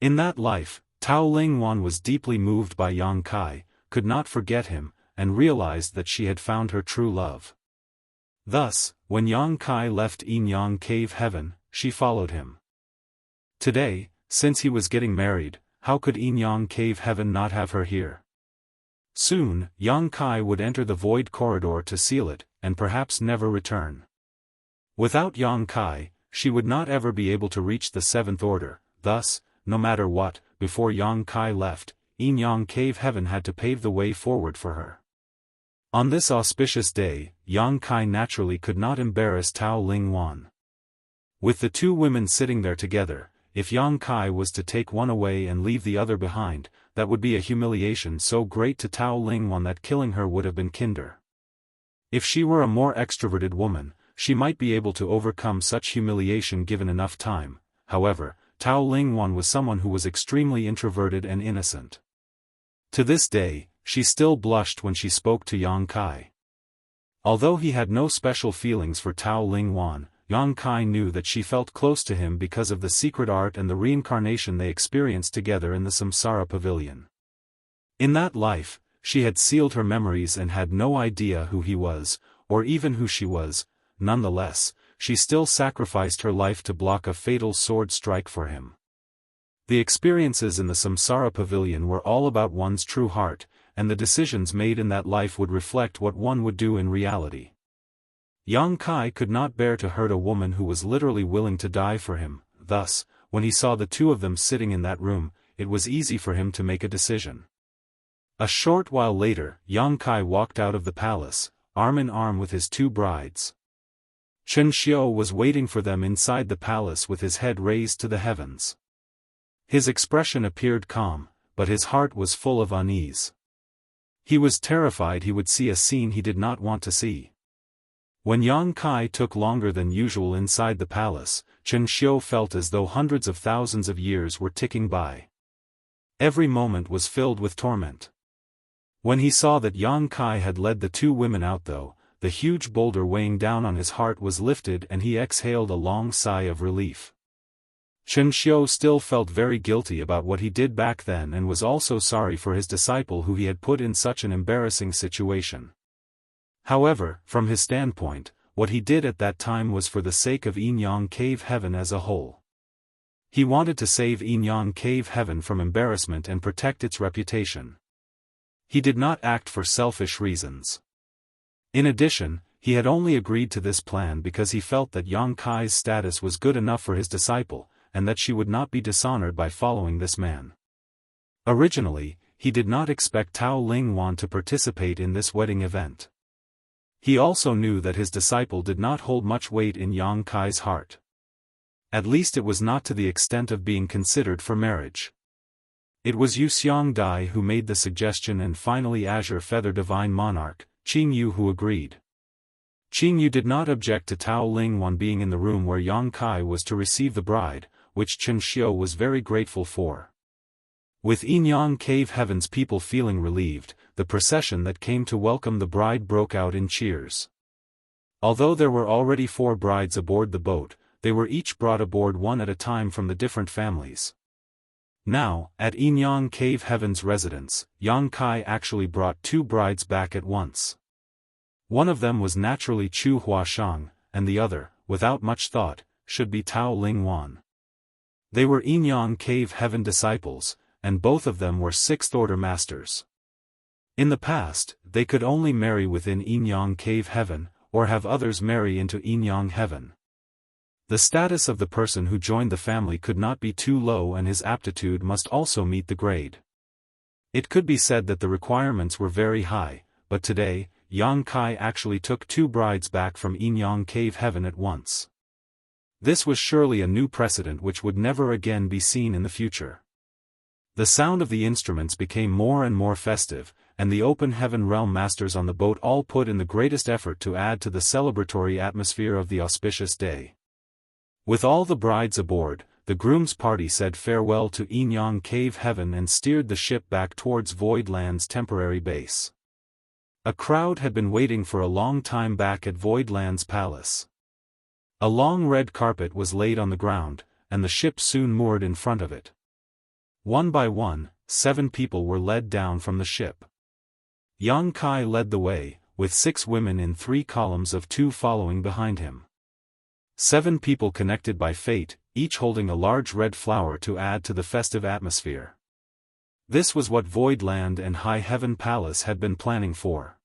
In that life, Tao Lingwan was deeply moved by Yang Kai, could not forget him, and realized that she had found her true love. Thus, when Yang Kai left Yin Cave Heaven, she followed him. Today, since he was getting married, how could Yin Cave Heaven not have her here? Soon, Yang Kai would enter the void corridor to seal it, and perhaps never return. Without Yang Kai, she would not ever be able to reach the 7th order, thus, no matter what, before Yang Kai left, Yin Cave Heaven had to pave the way forward for her. On this auspicious day, Yang Kai naturally could not embarrass Tao Lingwan. With the two women sitting there together, if Yang Kai was to take one away and leave the other behind, that would be a humiliation so great to Tao Lingwan that killing her would have been kinder. If she were a more extroverted woman, she might be able to overcome such humiliation given enough time. However, Tao Lingwan was someone who was extremely introverted and innocent. To this day, she still blushed when she spoke to Yang Kai. Although he had no special feelings for Tao Lingwan, Yang Kai knew that she felt close to him because of the secret art and the reincarnation they experienced together in the Samsara Pavilion. In that life, she had sealed her memories and had no idea who he was, or even who she was. Nonetheless, she still sacrificed her life to block a fatal sword strike for him. The experiences in the Samsara Pavilion were all about one's true heart, and the decisions made in that life would reflect what one would do in reality. Yang Kai could not bear to hurt a woman who was literally willing to die for him, thus, when he saw the two of them sitting in that room, it was easy for him to make a decision. A short while later, Yang Kai walked out of the palace, arm in arm with his two brides. Chen Xiu was waiting for them inside the palace with his head raised to the heavens. His expression appeared calm, but his heart was full of unease. He was terrified he would see a scene he did not want to see. When Yang Kai took longer than usual inside the palace, Chen Xiu felt as though hundreds of thousands of years were ticking by. Every moment was filled with torment. When he saw that Yang Kai had led the two women out though, the huge boulder weighing down on his heart was lifted and he exhaled a long sigh of relief. Chen Xiu still felt very guilty about what he did back then and was also sorry for his disciple who he had put in such an embarrassing situation. However, from his standpoint, what he did at that time was for the sake of Yin Cave Heaven as a whole. He wanted to save Yin Cave Heaven from embarrassment and protect its reputation. He did not act for selfish reasons. In addition, he had only agreed to this plan because he felt that Yang Kai's status was good enough for his disciple, and that she would not be dishonored by following this man. Originally, he did not expect Tao Lingwan to participate in this wedding event. He also knew that his disciple did not hold much weight in Yang Kai's heart. At least it was not to the extent of being considered for marriage. It was Yu Xiangdai who made the suggestion and finally Azure Feather Divine Monarch, Qing Yu who agreed. Qing Yu did not object to Tao Lingwan being in the room where Yang Kai was to receive the bride, which Chen Xiu was very grateful for. With Yin Cave Heaven's people feeling relieved, the procession that came to welcome the bride broke out in cheers. Although there were already 4 brides aboard the boat, they were each brought aboard one at a time from the different families. Now, at Yinyang Cave Heaven's residence, Yang Kai actually brought 2 brides back at once. One of them was naturally Chu Huashang, and the other, without much thought, should be Tao Ling Wan. They were Yinyang Cave Heaven disciples, and both of them were 6th Order Masters. In the past, they could only marry within Yinyang Cave Heaven, or have others marry into Yinyang Heaven. The status of the person who joined the family could not be too low, and his aptitude must also meet the grade. It could be said that the requirements were very high, but today, Yang Kai actually took 2 brides back from Yinyang Cave Heaven at once. This was surely a new precedent which would never again be seen in the future. The sound of the instruments became more and more festive, and the open heaven realm masters on the boat all put in the greatest effort to add to the celebratory atmosphere of the auspicious day. With all the brides aboard, the groom's party said farewell to Yinyang Cave Heaven and steered the ship back towards Voidland's temporary base. A crowd had been waiting for a long time back at Voidland's palace. A long red carpet was laid on the ground, and the ship soon moored in front of it. One by one, 7 people were led down from the ship. Yang Kai led the way, with 6 women in 3 columns of 2 following behind him. 7 people connected by fate, each holding a large red flower to add to the festive atmosphere. This was what Voidland and High Heaven Palace had been planning for.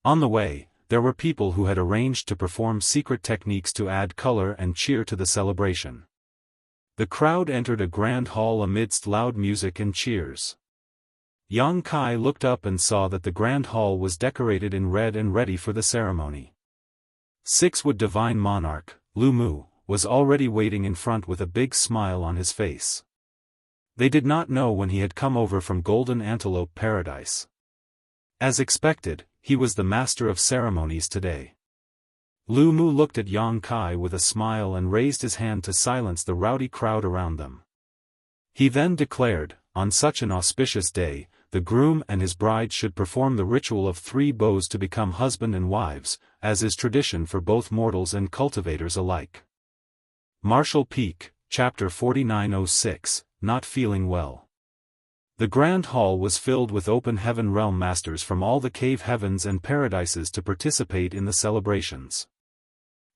On the way, there were people who had arranged to perform secret techniques to add color and cheer to the celebration. The crowd entered a grand hall amidst loud music and cheers. Yang Kai looked up and saw that the grand hall was decorated in red and ready for the ceremony. 6-Wood Divine Monarch, Lu Mu, was already waiting in front with a big smile on his face. They did not know when he had come over from Golden Antelope Paradise. As expected, he was the master of ceremonies today. Lu Mu looked at Yang Kai with a smile and raised his hand to silence the rowdy crowd around them. He then declared, on such an auspicious day, the groom and his bride should perform the ritual of 3 bows to become husband and wives, as is tradition for both mortals and cultivators alike. Martial Peak, Chapter 4906, Not Feeling Well. The Grand Hall was filled with open heaven realm masters from all the cave heavens and paradises to participate in the celebrations.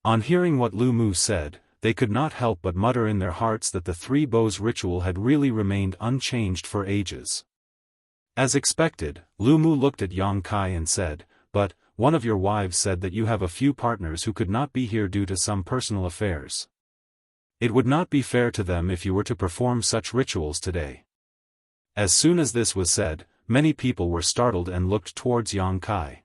On hearing what Lu Mu said, they could not help but mutter in their hearts that the 3 bows ritual had really remained unchanged for ages. As expected, Lu Mu looked at Yang Kai and said, "But, one of your wives said that you have a few partners who could not be here due to some personal affairs. It would not be fair to them if you were to perform such rituals today." As soon as this was said, many people were startled and looked towards Yang Kai.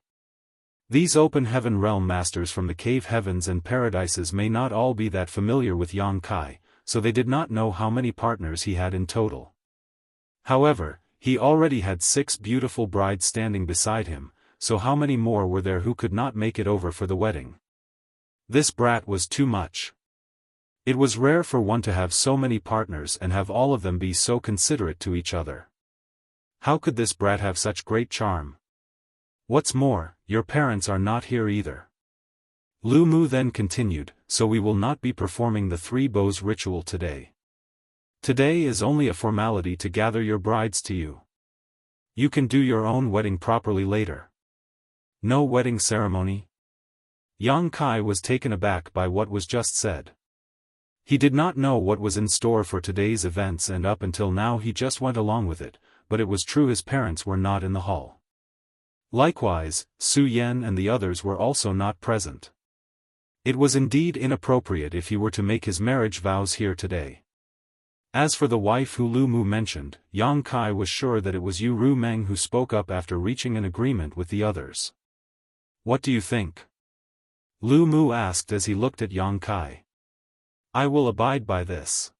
These open heaven realm masters from the cave heavens and paradises may not all be that familiar with Yang Kai, so they did not know how many partners he had in total. However, he already had 6 beautiful brides standing beside him, so how many more were there who could not make it over for the wedding? This brat was too much. It was rare for one to have so many partners and have all of them be so considerate to each other. How could this brat have such great charm? What's more, your parents are not here either. Lu Mu then continued, so we will not be performing the 3 bows ritual today. Today is only a formality to gather your brides to you. You can do your own wedding properly later. No wedding ceremony? Yang Kai was taken aback by what was just said. He did not know what was in store for today's events, and up until now he just went along with it, but it was true his parents were not in the hall. Likewise, Su Yan and the others were also not present. It was indeed inappropriate if he were to make his marriage vows here today. As for the wife who Lu Mu mentioned, Yang Kai was sure that it was Yu Ru Meng who spoke up after reaching an agreement with the others. "What do you think?" Lu Mu asked as he looked at Yang Kai. "I will abide by this."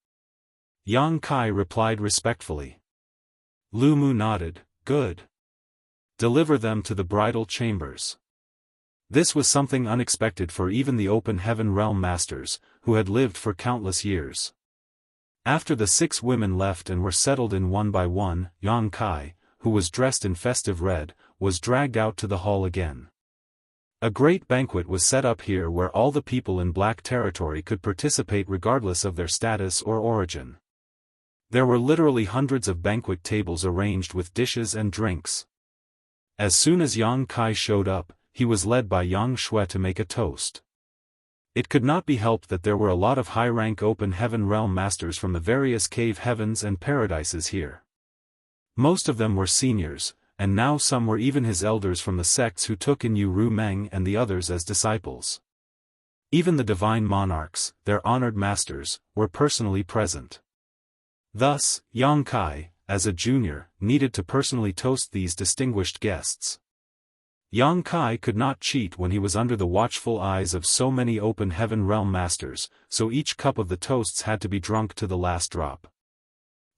Yang Kai replied respectfully. Lu Mu nodded, "Good. Deliver them to the bridal chambers." This was something unexpected for even the open heaven realm masters, who had lived for countless years. After the 6 women left and were settled in one by one, Yang Kai, who was dressed in festive red, was dragged out to the hall again. A great banquet was set up here where all the people in Black Territory could participate regardless of their status or origin. There were literally hundreds of banquet tables arranged with dishes and drinks. As soon as Yang Kai showed up, he was led by Yang Shui to make a toast. It could not be helped that there were a lot of high-rank open heaven realm masters from the various cave heavens and paradises here. Most of them were seniors, and now some were even his elders from the sects who took in Ru Meng and the others as disciples. Even the divine monarchs, their honored masters, were personally present. Thus, Yang Kai, as a junior, needed to personally toast these distinguished guests. Yang Kai could not cheat when he was under the watchful eyes of so many open heaven realm masters, so each cup of the toasts had to be drunk to the last drop.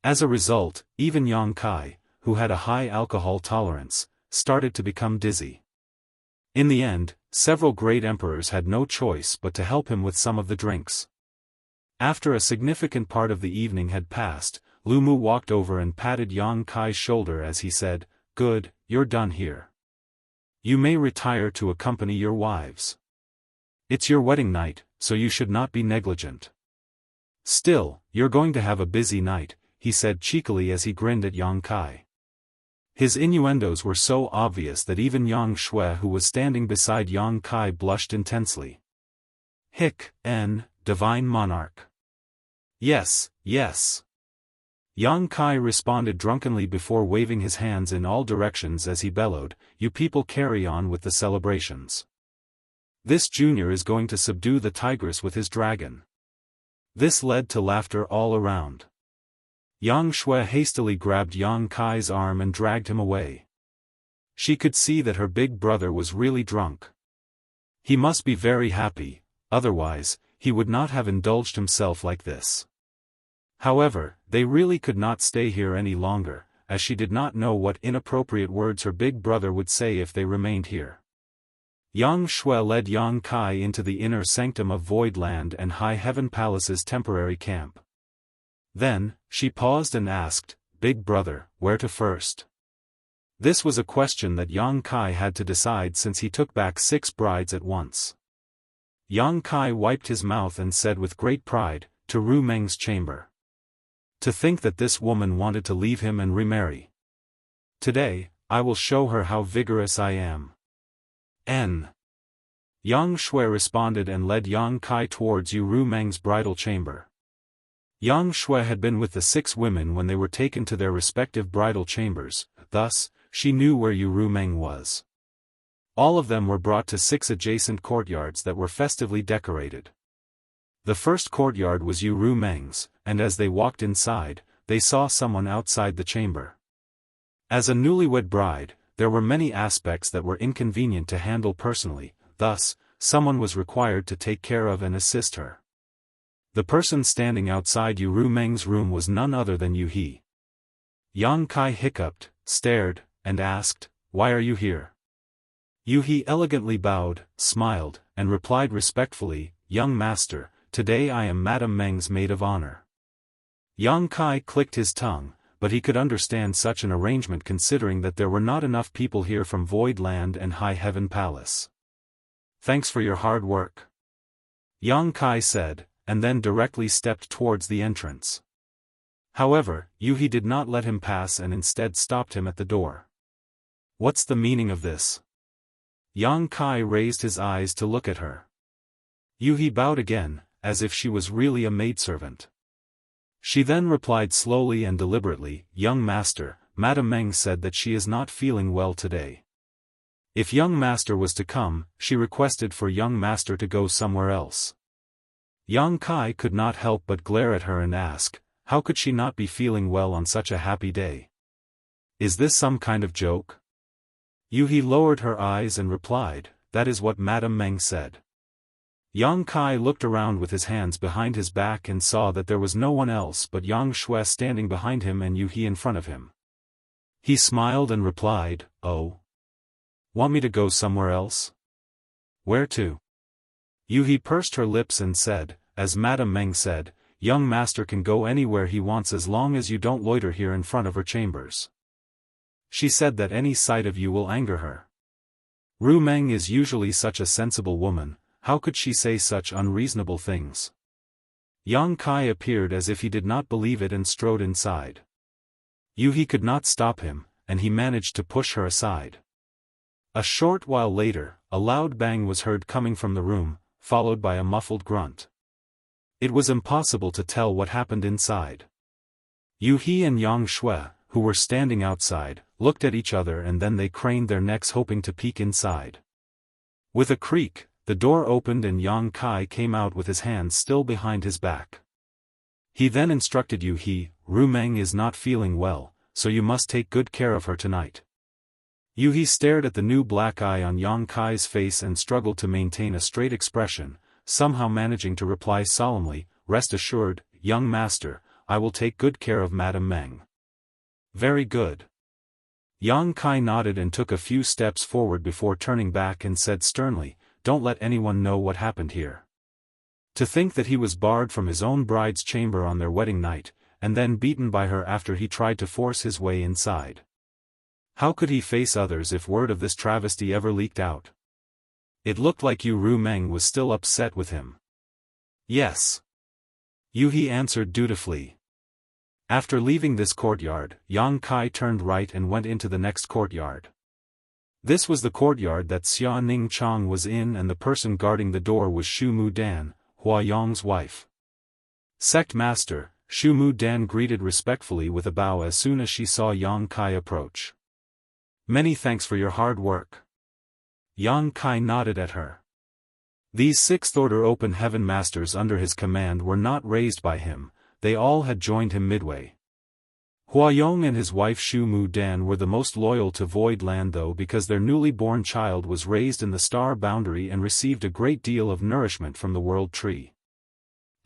As a result, even Yang Kai, who had a high alcohol tolerance, started to become dizzy. In the end, several great emperors had no choice but to help him with some of the drinks. After a significant part of the evening had passed, Lu Mu walked over and patted Yang Kai's shoulder as he said, "Good, you're done here. You may retire to accompany your wives. It's your wedding night, so you should not be negligent. Still, you're going to have a busy night," he said cheekily as he grinned at Yang Kai. His innuendos were so obvious that even Yang Shui who was standing beside Yang Kai blushed intensely. Divine Monarch. Yes, yes. Yang Kai responded drunkenly before waving his hands in all directions as he bellowed, "You people carry on with the celebrations. This junior is going to subdue the tigress with his dragon." This led to laughter all around. Yang Shui hastily grabbed Yang Kai's arm and dragged him away. She could see that her big brother was really drunk. He must be very happy, otherwise, he would not have indulged himself like this. However, they really could not stay here any longer, as she did not know what inappropriate words her big brother would say if they remained here. Yang Shui led Yang Kai into the inner sanctum of Void Land and High Heaven Palace's temporary camp. Then, she paused and asked, "Big brother, where to first?" This was a question that Yang Kai had to decide since he took back 6 brides at once. Yang Kai wiped his mouth and said with great pride, "To Ru Meng's chamber. To think that this woman wanted to leave him and remarry. Today, I will show her how vigorous I am." Yang Shui responded and led Yang Kai towards Ru Meng's bridal chamber. Yang Shui had been with the 6 women when they were taken to their respective bridal chambers, thus, she knew where Ru Meng was. All of them were brought to 6 adjacent courtyards that were festively decorated. The first courtyard was Ru Meng's, and as they walked inside, they saw someone outside the chamber. As a newlywed bride, there were many aspects that were inconvenient to handle personally, thus, someone was required to take care of and assist her. The person standing outside Ru Meng's room was none other than Yu He. Yang Kai hiccuped, stared, and asked, "Why are you here?" Yu He elegantly bowed, smiled, and replied respectfully, "Young master, today I am Madame Meng's maid of honor." Yang Kai clicked his tongue, but he could understand such an arrangement considering that there were not enough people here from Void Land and High Heaven Palace. "Thanks for your hard work," Yang Kai said, and then directly stepped towards the entrance. However, Yu He did not let him pass and instead stopped him at the door. "What's the meaning of this?" Yang Kai raised his eyes to look at her. Yu He bowed again, as if she was really a maidservant. She then replied slowly and deliberately, "Young master, Madame Meng said that she is not feeling well today. If young master was to come, she requested for young master to go somewhere else." Yang Kai could not help but glare at her and ask, how could she not be feeling well on such a happy day? Is this some kind of joke? Yu He lowered her eyes and replied, "That is what Madame Meng said." Yang Kai looked around with his hands behind his back and saw that there was no one else but Yang Shui standing behind him and Yu He in front of him. He smiled and replied, "Oh. Want me to go somewhere else? Where to?" Yu He pursed her lips and said, "As Madame Meng said, young master can go anywhere he wants as long as you don't loiter here in front of her chambers. She said that any sight of you will anger her." Ru Meng is usually such a sensible woman, how could she say such unreasonable things? Yang Kai appeared as if he did not believe it and strode inside. He could not stop him, and he managed to push her aside. A short while later, a loud bang was heard coming from the room, followed by a muffled grunt. It was impossible to tell what happened inside. He and Yang Shui, who were standing outside, looked at each other and then they craned their necks hoping to peek inside. With a creak, the door opened and Yang Kai came out with his hands still behind his back. He then instructed Ru Meng is not feeling well, so you must take good care of her tonight. He stared at the new black eye on Yang Kai's face and struggled to maintain a straight expression, somehow managing to reply solemnly, "Rest assured, young master, I will take good care of Madame Meng." "Very good." Yang Kai nodded and took a few steps forward before turning back and said sternly, "Don't let anyone know what happened here." To think that he was barred from his own bride's chamber on their wedding night, and then beaten by her after he tried to force his way inside. How could he face others if word of this travesty ever leaked out? It looked like Ru Meng was still upset with him. "Yes." He answered dutifully. After leaving this courtyard, Yang Kai turned right and went into the next courtyard. This was the courtyard that Xia Ning Chang was in, and the person guarding the door was Shu Mu Dan, Hua Yong's wife. "Sect Master," Shu Mu Dan greeted respectfully with a bow as soon as she saw Yang Kai approach. "Many thanks for your hard work." Yang Kai nodded at her. These Sixth Order Open Heaven Masters under his command were not raised by him, they all had joined him midway. Hua Yong and his wife Shu Mu Dan were the most loyal to Void Land though, because their newly born child was raised in the star boundary and received a great deal of nourishment from the world tree.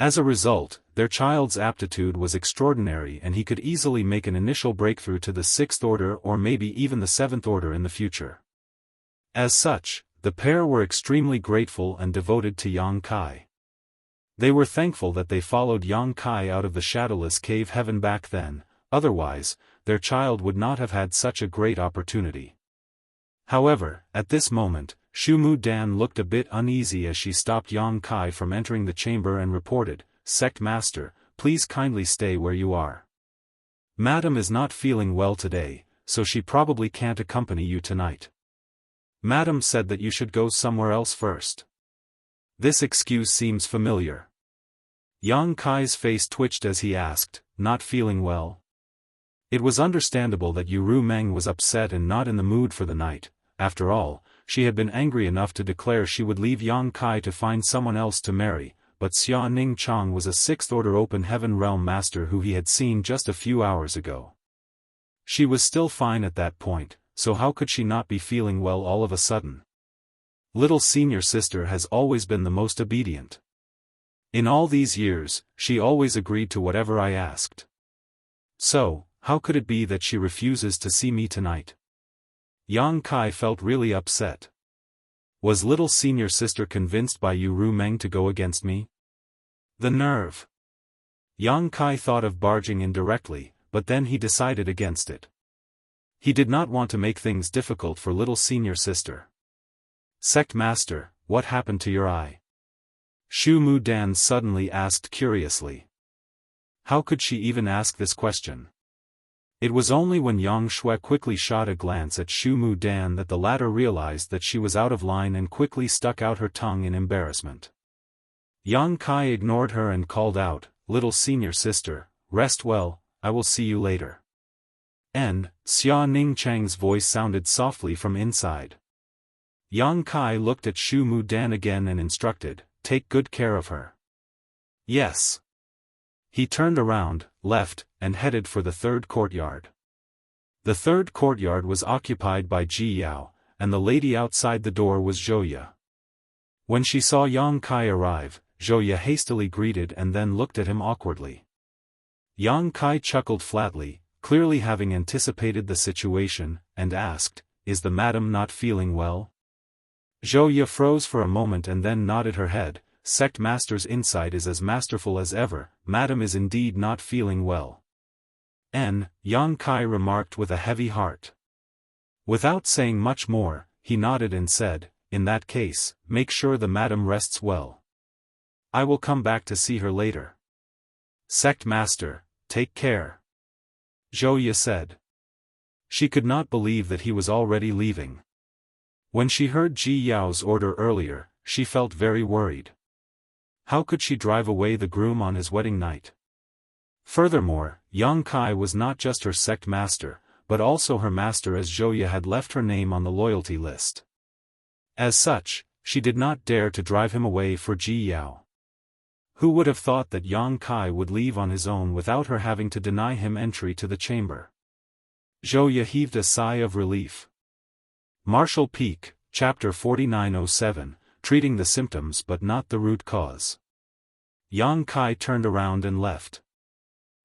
As a result, their child's aptitude was extraordinary and he could easily make an initial breakthrough to the Sixth Order or maybe even the Seventh Order in the future. As such, the pair were extremely grateful and devoted to Yang Kai. They were thankful that they followed Yang Kai out of the shadowless cave heaven back then, otherwise, their child would not have had such a great opportunity. However, at this moment, Shu Mu Dan looked a bit uneasy as she stopped Yang Kai from entering the chamber and reported, "Sect Master, please kindly stay where you are. Madam is not feeling well today, so she probably can't accompany you tonight. Madam said that you should go somewhere else first." This excuse seems familiar. Yang Kai's face twitched as he asked, "Not feeling well?" It was understandable that Ru Meng was upset and not in the mood for the night. After all, she had been angry enough to declare she would leave Yang Kai to find someone else to marry, but Xia Ning Chang was a Sixth Order Open Heaven Realm Master who he had seen just a few hours ago. She was still fine at that point, so how could she not be feeling well all of a sudden? Little senior sister has always been the most obedient. In all these years, she always agreed to whatever I asked. So, how could it be that she refuses to see me tonight? Yang Kai felt really upset. Was little senior sister convinced by Ru Meng to go against me? The nerve! Yang Kai thought of barging in directly, but then he decided against it. He did not want to make things difficult for little senior sister. "Sect Master, what happened to your eye?" Shu Mu Dan suddenly asked curiously. How could she even ask this question? It was only when Yang Shui quickly shot a glance at Shu Mu Dan that the latter realized that she was out of line and quickly stuck out her tongue in embarrassment. Yang Kai ignored her and called out, "Little senior sister, rest well, I will see you later." Xia Ning Chang's voice sounded softly from inside. Yang Kai looked at Shu Mu Dan again and instructed, "Take good care of her." "Yes." He turned around, left, and headed for the third courtyard. The third courtyard was occupied by Ji Yao, and the lady outside the door was Zhouya. When she saw Yang Kai arrive, Zhouya hastily greeted and then looked at him awkwardly. Yang Kai chuckled flatly, clearly having anticipated the situation, and asked, "Is the madam not feeling well?" Zhouya froze for a moment and then nodded her head. "Sect Master's insight is as masterful as ever, Madam is indeed not feeling well." Yang Kai remarked with a heavy heart. Without saying much more, he nodded and said, "In that case, make sure the madam rests well. I will come back to see her later." "Sect master, take care," Zhou said. She could not believe that he was already leaving. When she heard Ji Yao's order earlier, she felt very worried. How could she drive away the groom on his wedding night? Furthermore, Yang Kai was not just her sect master, but also her master, as Zhou had left her name on the loyalty list. As such, she did not dare to drive him away for Ji Yao. Who would have thought that Yang Kai would leave on his own without her having to deny him entry to the chamber? Zhou heaved a sigh of relief. Martial Peak, Chapter 4907, Treating the Symptoms but Not the Root Cause. Yang Kai turned around and left.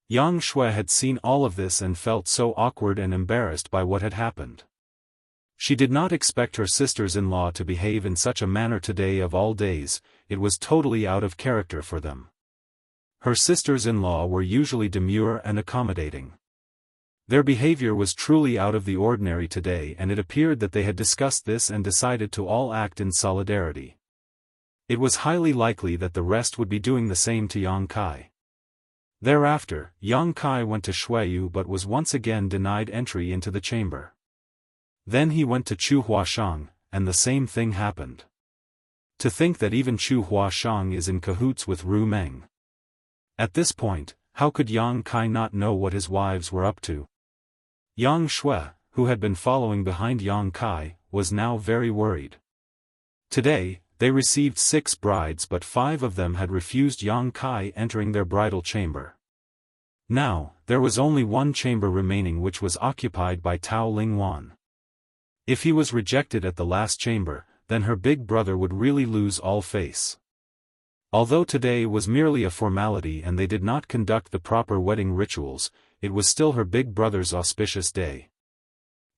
Yang Shui had seen all of this and felt so awkward and embarrassed by what had happened. She did not expect her sisters-in-law to behave in such a manner today of all days. It was totally out of character for them. Her sisters-in-law were usually demure and accommodating. Their behavior was truly out of the ordinary today, and it appeared that they had discussed this and decided to all act in solidarity. It was highly likely that the rest would be doing the same to Yang Kai. Thereafter, Yang Kai went to Shuiyu but was once again denied entry into the chamber. Then he went to Chu Huashang, and the same thing happened. To think that even Chu Huashang is in cahoots with Ru Meng. At this point, how could Yang Kai not know what his wives were up to? Yang Shui, who had been following behind Yang Kai, was now very worried. Today, they received 6 brides, but 5 of them had refused Yang Kai entering their bridal chamber. Now, there was only one chamber remaining, which was occupied by Tao Lingwan. If he was rejected at the last chamber, then her big brother would really lose all face. Although today was merely a formality and they did not conduct the proper wedding rituals, it was still her big brother's auspicious day.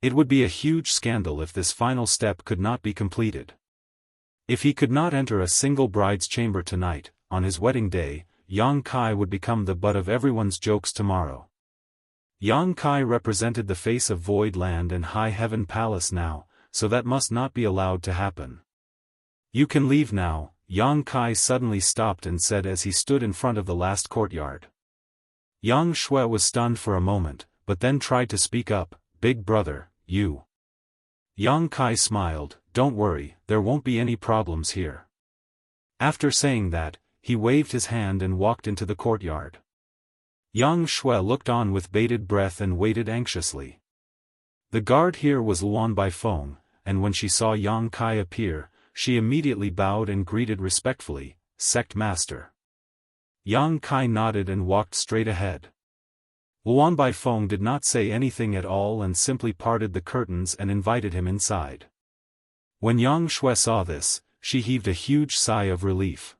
It would be a huge scandal if this final step could not be completed. If he could not enter a single bride's chamber tonight, on his wedding day, Yang Kai would become the butt of everyone's jokes tomorrow. Yang Kai represented the face of Void Land and High Heaven Palace now, so that must not be allowed to happen. "You can leave now," Yang Kai suddenly stopped and said as he stood in front of the last courtyard. Yang Shui was stunned for a moment, but then tried to speak up. "Big brother, you." Yang Kai smiled, "Don't worry, there won't be any problems here." After saying that, he waved his hand and walked into the courtyard. Yang Shui looked on with bated breath and waited anxiously. The guard here was Luan Baifeng, and when she saw Yang Kai appear, she immediately bowed and greeted respectfully, "Sect Master." Yang Kai nodded and walked straight ahead. Luan Baifeng did not say anything at all and simply parted the curtains and invited him inside. When Yang Shui saw this, she heaved a huge sigh of relief.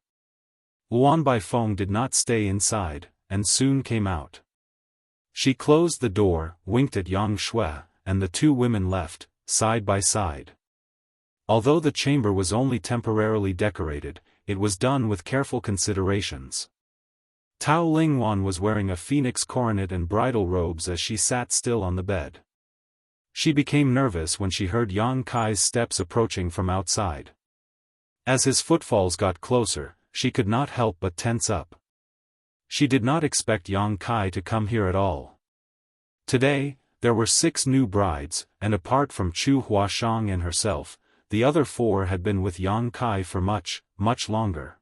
Luan Baifeng did not stay inside, and soon came out. She closed the door, winked at Yang Shui, and the 2 women left, side by side. Although the chamber was only temporarily decorated, it was done with careful considerations. Tao Lingwan was wearing a phoenix coronet and bridal robes as she sat still on the bed. She became nervous when she heard Yang Kai's steps approaching from outside. As his footfalls got closer, she could not help but tense up. She did not expect Yang Kai to come here at all. Today, there were 6 new brides, and apart from Chu Huashang and herself, the other 4 had been with Yang Kai for much, much longer.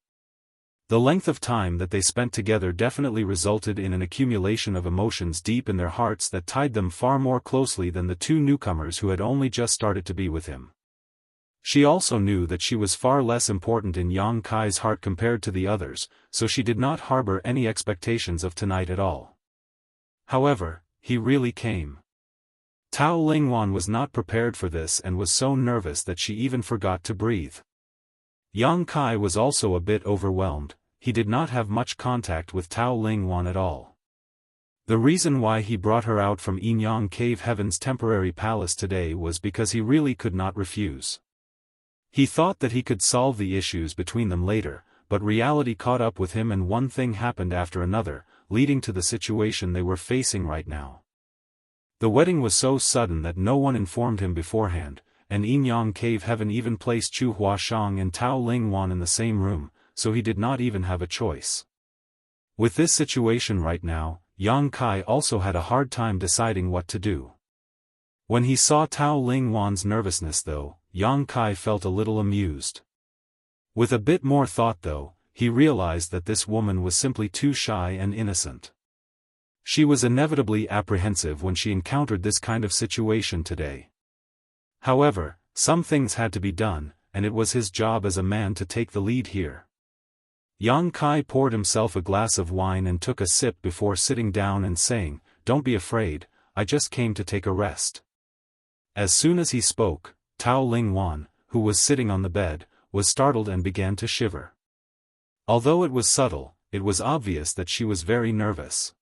The length of time that they spent together definitely resulted in an accumulation of emotions deep in their hearts that tied them far more closely than the 2 newcomers who had only just started to be with him. She also knew that she was far less important in Yang Kai's heart compared to the others, so she did not harbor any expectations of tonight at all. However, he really came. Tao Lingwan was not prepared for this and was so nervous that she even forgot to breathe. Yang Kai was also a bit overwhelmed. He did not have much contact with Tao Lingwan at all. The reason why he brought her out from Yinyang Cave Heaven's temporary palace today was because he really could not refuse. He thought that he could solve the issues between them later, but reality caught up with him and one thing happened after another, leading to the situation they were facing right now. The wedding was so sudden that no one informed him beforehand, and Yinyang Cave Heaven even placed Chu Huashang and Tao Lingwan in the same room, so he did not even have a choice. With this situation right now, Yang Kai also had a hard time deciding what to do. When he saw Tao Lingwan's nervousness though, Yang Kai felt a little amused. With a bit more thought though, he realized that this woman was simply too shy and innocent. She was inevitably apprehensive when she encountered this kind of situation today. However, some things had to be done, and it was his job as a man to take the lead here. Yang Kai poured himself a glass of wine and took a sip before sitting down and saying, "Don't be afraid, I just came to take a rest." As soon as he spoke, Tao Lingwan, who was sitting on the bed, was startled and began to shiver. Although it was subtle, it was obvious that she was very nervous.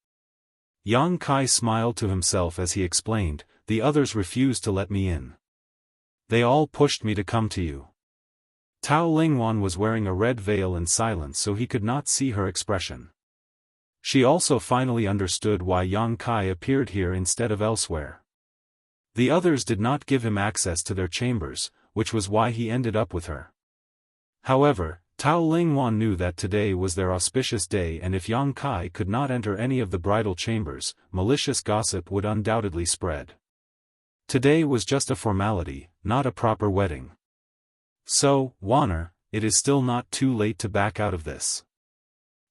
Yang Kai smiled to himself as he explained, "The others refused to let me in. They all pushed me to come to you." Tao Lingwan was wearing a red veil in silence so he could not see her expression. She also finally understood why Yang Kai appeared here instead of elsewhere. The others did not give him access to their chambers, which was why he ended up with her. However, Tao Lingwan knew that today was their auspicious day, and if Yang Kai could not enter any of the bridal chambers, malicious gossip would undoubtedly spread. Today was just a formality, not a proper wedding. So, Wanner, it is still not too late to back out of this.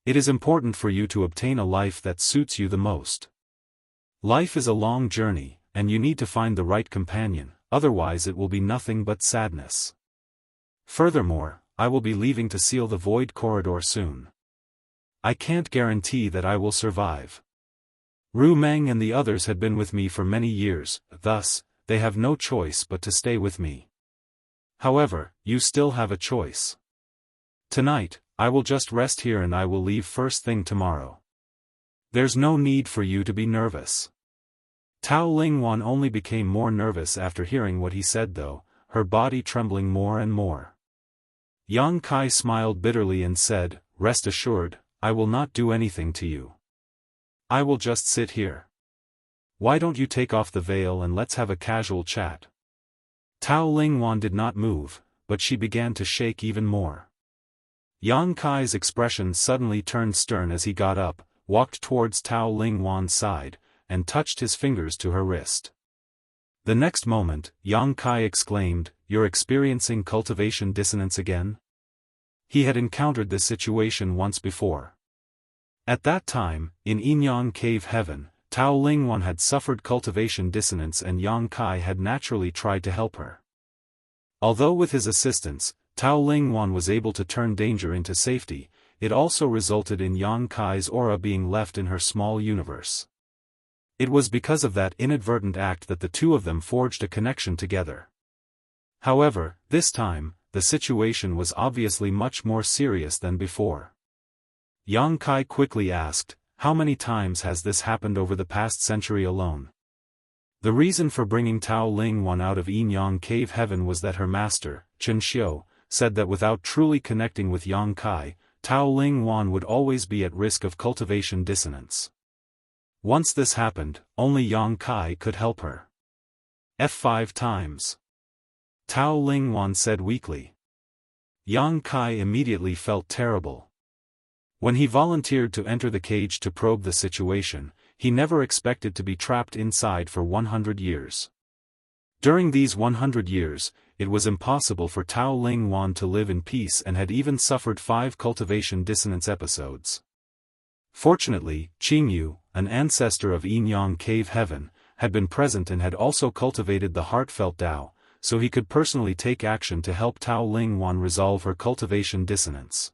It is important for you to obtain a life that suits you the most. Life is a long journey, and you need to find the right companion, otherwise it will be nothing but sadness. Furthermore, I will be leaving to seal the Void Corridor soon. I can't guarantee that I will survive. Ru Meng and the others had been with me for many years, thus, they have no choice but to stay with me. However, you still have a choice. Tonight, I will just rest here and I will leave first thing tomorrow. There's no need for you to be nervous. Tao Lingwan only became more nervous after hearing what he said though, her body trembling more and more. Yang Kai smiled bitterly and said, "Rest assured, I will not do anything to you. I will just sit here. Why don't you take off the veil and let's have a casual chat?" Tao Lingwan did not move, but she began to shake even more. Yang Kai's expression suddenly turned stern as he got up, walked towards Tao Lingwan's side, and touched his fingers to her wrist. The next moment, Yang Kai exclaimed, "You're experiencing cultivation dissonance again?" He had encountered this situation once before. At that time, in Yinyang Cave Heaven, Tao Lingwan had suffered cultivation dissonance and Yang Kai had naturally tried to help her. Although with his assistance, Tao Lingwan was able to turn danger into safety, it also resulted in Yang Kai's aura being left in her small universe. It was because of that inadvertent act that the two of them forged a connection together. However, this time, the situation was obviously much more serious than before. Yang Kai quickly asked, "How many times has this happened over the past century alone?" The reason for bringing Tao Lingwan out of Yinyang Cave Heaven was that her master, Chen Xiu, said that without truly connecting with Yang Kai, Tao Lingwan would always be at risk of cultivation dissonance. Once this happened, only Yang Kai could help her. "5 times. Tao Lingwan said weakly. Yang Kai immediately felt terrible. When he volunteered to enter the cage to probe the situation, he never expected to be trapped inside for 100 years. During these 100 years, it was impossible for Tao Lingwan to live in peace and had even suffered 5 cultivation dissonance episodes. Fortunately, Jianghu, an ancestor of Yinyang Cave Heaven, had been present and had also cultivated the heartfelt Tao, so he could personally take action to help Tao Lingwan resolve her cultivation dissonance.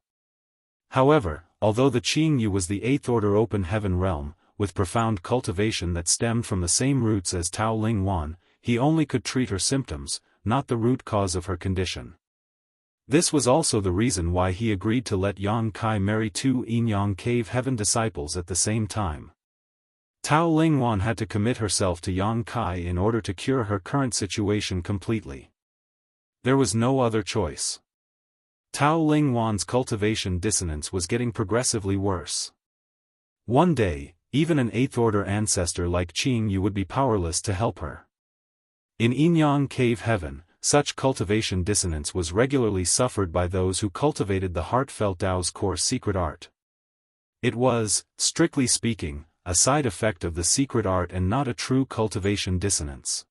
However, although the Jianghu was the 8th order open heaven realm, with profound cultivation that stemmed from the same roots as Tao Lingwan, he only could treat her symptoms, not the root cause of her condition. This was also the reason why he agreed to let Yang Kai marry 2 Yinyang Cave Heaven disciples at the same time. Tao Lingwan had to commit herself to Yang Kai in order to cure her current situation completely. There was no other choice. Tao Lingwan's cultivation dissonance was getting progressively worse. One day, even an 8th order ancestor like Jianghu would be powerless to help her. In Yinyang Cave Heaven, such cultivation dissonance was regularly suffered by those who cultivated the heartfelt Tao's core secret art. It was, strictly speaking, a side effect of the secret art and not a true cultivation dissonance.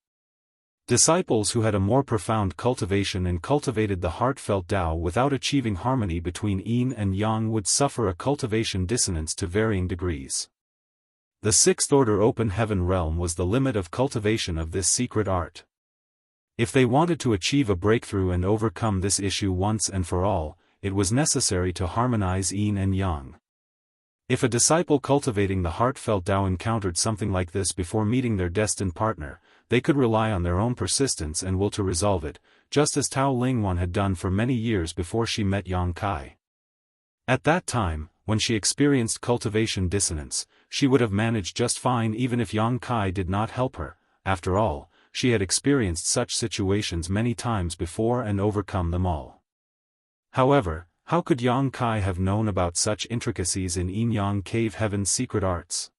Disciples who had a more profound cultivation and cultivated the heartfelt Tao without achieving harmony between yin and yang would suffer a cultivation dissonance to varying degrees. The sixth order open heaven realm was the limit of cultivation of this secret art. If they wanted to achieve a breakthrough and overcome this issue once and for all, it was necessary to harmonize yin and yang. If a disciple cultivating the heartfelt Tao encountered something like this before meeting their destined partner, they could rely on their own persistence and will to resolve it, just as Tao Lingwan had done for many years before she met Yang Kai. At that time, when she experienced cultivation dissonance, she would have managed just fine even if Yang Kai did not help her. After all, she had experienced such situations many times before and overcome them all. However, how could Yang Kai have known about such intricacies in Yin-Yang Cave Heaven's secret arts?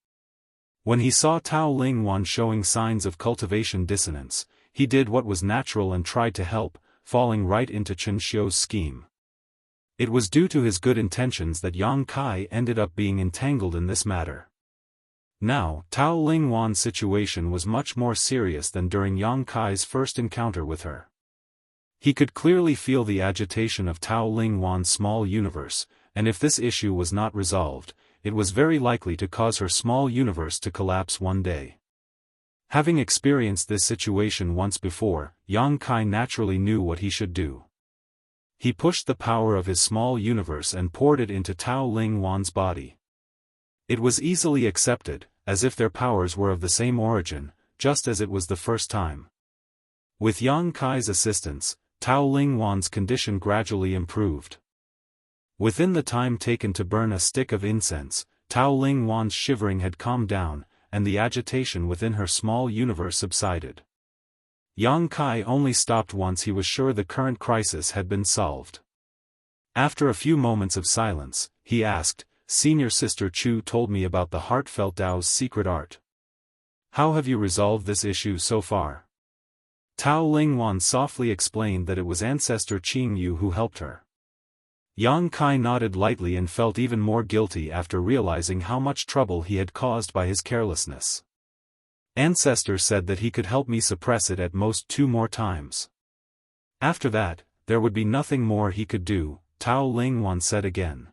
When he saw Tao Lingwan showing signs of cultivation dissonance, he did what was natural and tried to help, falling right into Chen Xiu's scheme. It was due to his good intentions that Yang Kai ended up being entangled in this matter. Now, Tao Lingwan's situation was much more serious than during Yang Kai's first encounter with her. He could clearly feel the agitation of Tao Lingwan's small universe, and if this issue was not resolved, it was very likely to cause her small universe to collapse one day. Having experienced this situation once before, Yang Kai naturally knew what he should do. He pushed the power of his small universe and poured it into Tao Lingwan's body. It was easily accepted, as if their powers were of the same origin, just as it was the first time. With Yang Kai's assistance, Tao Lingwan's condition gradually improved. Within the time taken to burn a stick of incense, Tao Lingwan's shivering had calmed down, and the agitation within her small universe subsided. Yang Kai only stopped once he was sure the current crisis had been solved. After a few moments of silence, he asked, "Senior Sister Chu told me about the heartfelt Tao's secret art. How have you resolved this issue so far?" Tao Lingwan softly explained that it was Ancestor Qing Yu who helped her. Yang Kai nodded lightly and felt even more guilty after realizing how much trouble he had caused by his carelessness. Ancestor said that he could help me suppress it at most 2 more times. After that, there would be nothing more he could do, Tao Lingwan said again.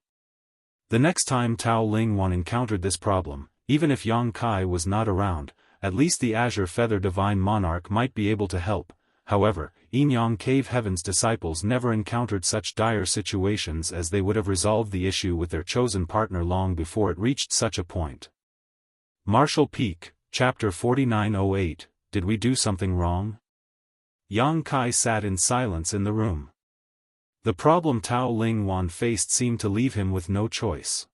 The next time Tao Lingwan encountered this problem, even if Yang Kai was not around, at least the Azure Feather Divine Monarch might be able to help. However, Yin-Yang Cave Heaven's disciples never encountered such dire situations as they would have resolved the issue with their chosen partner long before it reached such a point. Marshall Peak, Chapter 4908, Did we do something wrong? Yang Kai sat in silence in the room. The problem Tao Lingwan faced seemed to leave him with no choice.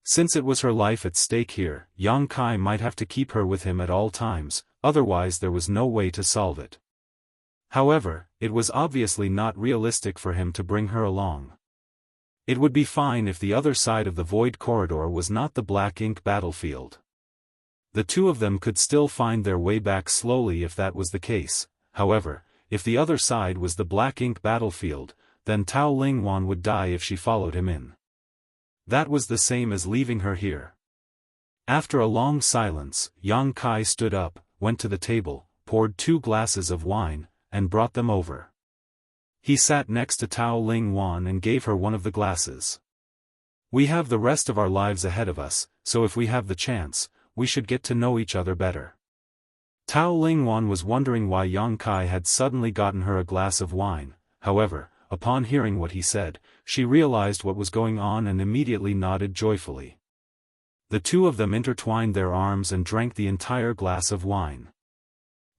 Since it was her life at stake here, Yang Kai might have to keep her with him at all times, otherwise there was no way to solve it. However, it was obviously not realistic for him to bring her along. It would be fine if the other side of the void corridor was not the black ink battlefield. The two of them could still find their way back slowly if that was the case. However, if the other side was the black ink battlefield, then Tao Lingwan would die if she followed him in. That was the same as leaving her here. After a long silence, Yang Kai stood up, went to the table, poured 2 glasses of wine, and brought them over. He sat next to Tao Lingwan and gave her one of the glasses. "We have the rest of our lives ahead of us, so if we have the chance, we should get to know each other better." Tao Lingwan was wondering why Yang Kai had suddenly gotten her a glass of wine. However, upon hearing what he said, she realized what was going on and immediately nodded joyfully. The two of them intertwined their arms and drank the entire glass of wine.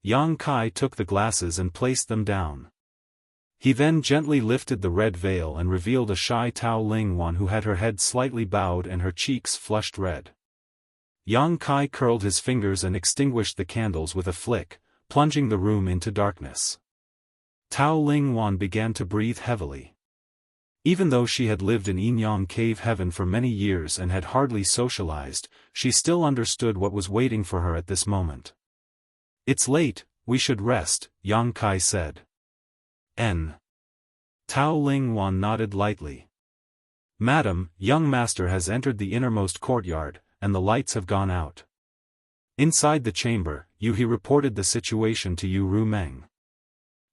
Yang Kai took the glasses and placed them down. He then gently lifted the red veil and revealed a shy Tao Lingwan who had her head slightly bowed and her cheeks flushed red. Yang Kai curled his fingers and extinguished the candles with a flick, plunging the room into darkness. Tao Lingwan began to breathe heavily. Even though she had lived in Yin-Yang Cave Heaven for many years and had hardly socialized, she still understood what was waiting for her at this moment. "It's late, we should rest," Yang Kai said. N. Tao Lingwan nodded lightly. Madam, young master has entered the innermost courtyard, and the lights have gone out. Inside the chamber, He reported the situation to Yu Rumeng.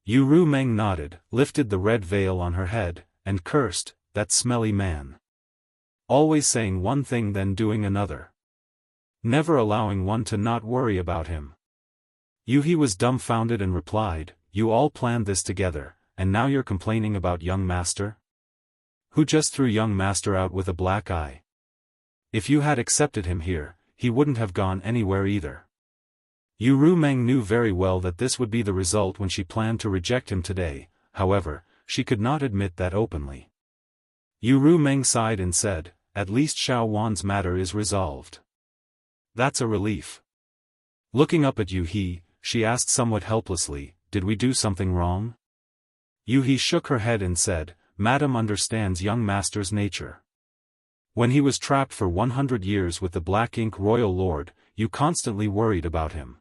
Yu Rumeng nodded, lifted the red veil on her head, and cursed, that smelly man. Always saying one thing then doing another. Never allowing one to not worry about him. He was dumbfounded and replied, You all planned this together, and now you're complaining about young master? Who just threw young master out with a black eye? If you had accepted him here, he wouldn't have gone anywhere either. Yu Rumeng knew very well that this would be the result when she planned to reject him today, however, she could not admit that openly. Yu Rumeng sighed and said, At least Xiao Wan's matter is resolved. That's a relief. Looking up at Yu He, she asked somewhat helplessly, Did we do something wrong? Yu He shook her head and said, Madam understands young master's nature. When he was trapped for 100 years with the Black Ink Royal Lord, you constantly worried about him.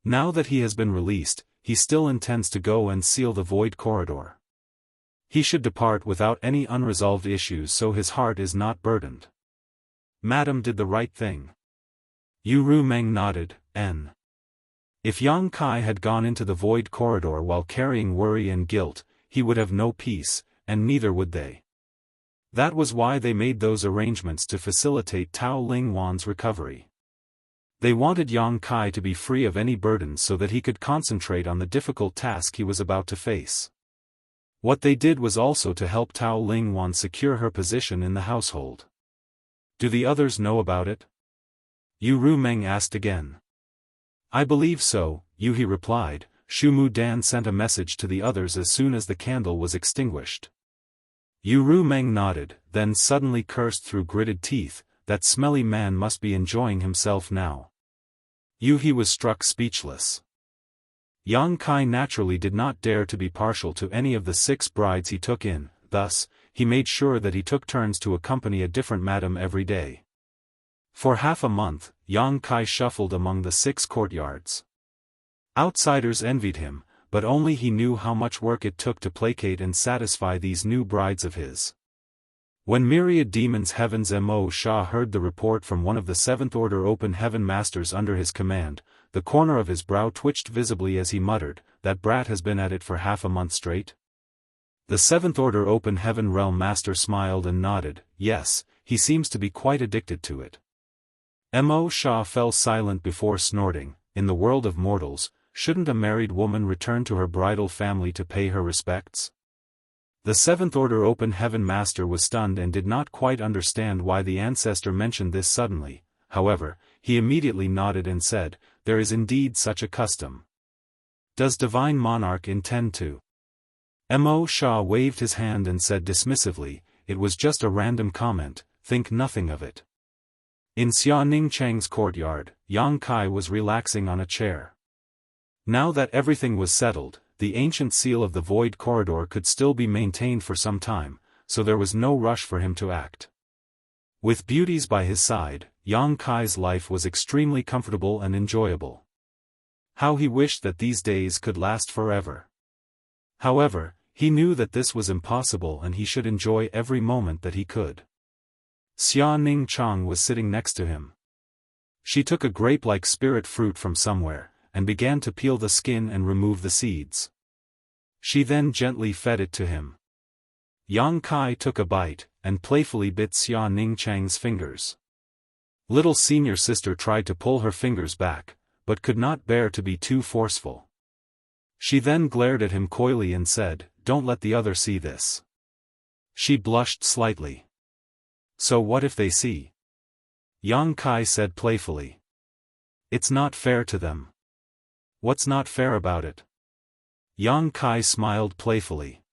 Now that he has been released, he still intends to go and seal the Void Corridor. He should depart without any unresolved issues so his heart is not burdened. Madam did the right thing. Yu Rumeng nodded, N. If Yang Kai had gone into the Void Corridor while carrying worry and guilt, he would have no peace, and neither would they. That was why they made those arrangements to facilitate Tao Lingwan's recovery. They wanted Yang Kai to be free of any burdens so that he could concentrate on the difficult task he was about to face. What they did was also to help Tao Lingwan secure her position in the household. Do the others know about it? Yu Rumeng asked again. I believe so, Yu He replied. Shumu Dan sent a message to the others as soon as the candle was extinguished. Yu Rumeng nodded, then suddenly cursed through gritted teeth, that smelly man must be enjoying himself now. Yu He was struck speechless. Yang Kai naturally did not dare to be partial to any of the 6 brides he took in, thus, he made sure that he took turns to accompany a different madam every day. For half a month, Yang Kai shuffled among the 6 courtyards. Outsiders envied him, but only he knew how much work it took to placate and satisfy these new brides of his. When Myriad Demons Heaven's Mo Shah heard the report from one of the 7th Order Open Heaven Masters under his command, the corner of his brow twitched visibly as he muttered, That brat has been at it for half a month straight? The 7th Order Open Heaven Realm Master smiled and nodded, Yes, he seems to be quite addicted to it. Mo Shah fell silent before snorting, In the world of mortals, shouldn't a married woman return to her bridal family to pay her respects? The 7th Order Open Heaven Master was stunned and did not quite understand why the ancestor mentioned this suddenly, however, he immediately nodded and said, There is indeed such a custom. Does Divine Monarch intend to? Mo Shah waved his hand and said dismissively, It was just a random comment, think nothing of it. In Xia Ningchang's courtyard, Yang Kai was relaxing on a chair. Now that everything was settled, the ancient seal of the Void Corridor could still be maintained for some time, so there was no rush for him to act. With beauties by his side, Yang Kai's life was extremely comfortable and enjoyable. How he wished that these days could last forever. However, he knew that this was impossible and he should enjoy every moment that he could. Xia Ningchang was sitting next to him. She took a grape-like spirit fruit from somewhere, and began to peel the skin and remove the seeds. She then gently fed it to him. Yang Kai took a bite, and playfully bit Xia Ningchang's fingers. Little senior sister tried to pull her fingers back, but could not bear to be too forceful. She then glared at him coyly and said, Don't let the other see this. She blushed slightly. So what if they see? Yang Kai said playfully. It's not fair to them. What's not fair about it? Yang Kai smiled playfully.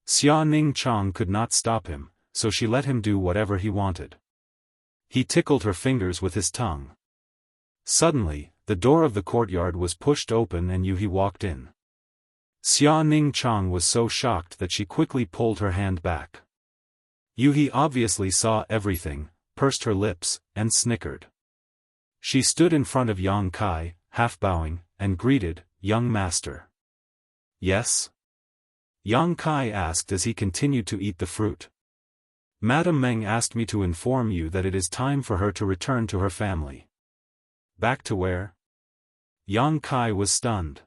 Xia Ningchang could not stop him, so she let him do whatever he wanted. He tickled her fingers with his tongue. Suddenly, the door of the courtyard was pushed open and Yu He walked in. Xia Ningchang was so shocked that she quickly pulled her hand back. Yu He obviously saw everything, pursed her lips, and snickered. She stood in front of Yang Kai, half bowing, and greeted, Young Master. Yes? Yang Kai asked as he continued to eat the fruit. Madame Meng asked me to inform you that it is time for her to return to her family. Back to where? Yang Kai was stunned.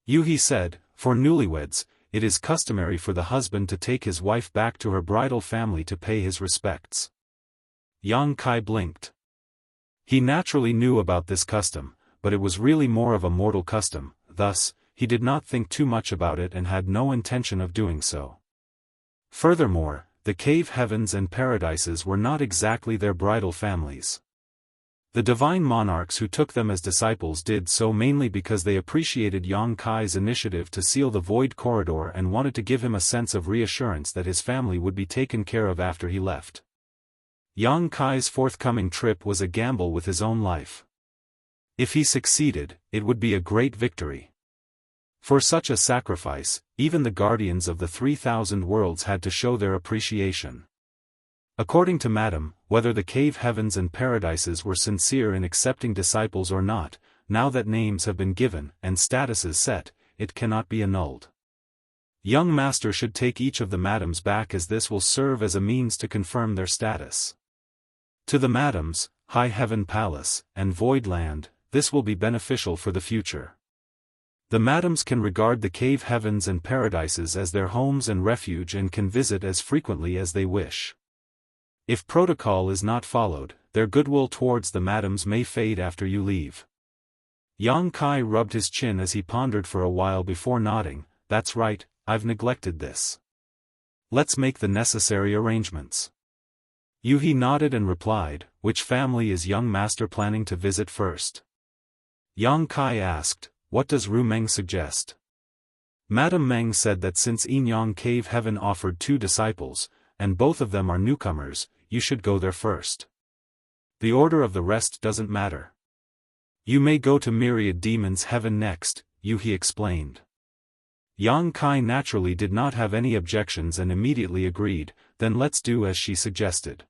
He said, for newlyweds, it is customary for the husband to take his wife back to her bridal family to pay his respects. Yang Kai blinked. He naturally knew about this custom, but it was really more of a mortal custom, thus, he did not think too much about it and had no intention of doing so. Furthermore, the cave heavens and paradises were not exactly their bridal families. The divine monarchs who took them as disciples did so mainly because they appreciated Yang Kai's initiative to seal the void corridor and wanted to give him a sense of reassurance that his family would be taken care of after he left. Yang Kai's forthcoming trip was a gamble with his own life. If he succeeded, it would be a great victory. For such a sacrifice, even the guardians of the 3,000 worlds had to show their appreciation. According to Madame, whether the cave heavens and paradises were sincere in accepting disciples or not, now that names have been given and statuses set, it cannot be annulled. Young Master should take each of the Madames back as this will serve as a means to confirm their status. To the Madames, High Heaven Palace, and Void Land, this will be beneficial for the future. The Madames can regard the cave heavens and paradises as their homes and refuge and can visit as frequently as they wish. If protocol is not followed, their goodwill towards the Madames may fade after you leave. Yang Kai rubbed his chin as he pondered for a while before nodding, that's right, I've neglected this. Let's make the necessary arrangements. He nodded and replied, which family is young master planning to visit first? Yang Kai asked, what does Ru Meng suggest? Madame Meng said that since Inyang Cave Heaven offered 2 disciples, and both of them are newcomers, you should go there first. The order of the rest doesn't matter. You may go to Myriad Demons Heaven next, he explained. Yang Kai naturally did not have any objections and immediately agreed, then let's do as she suggested.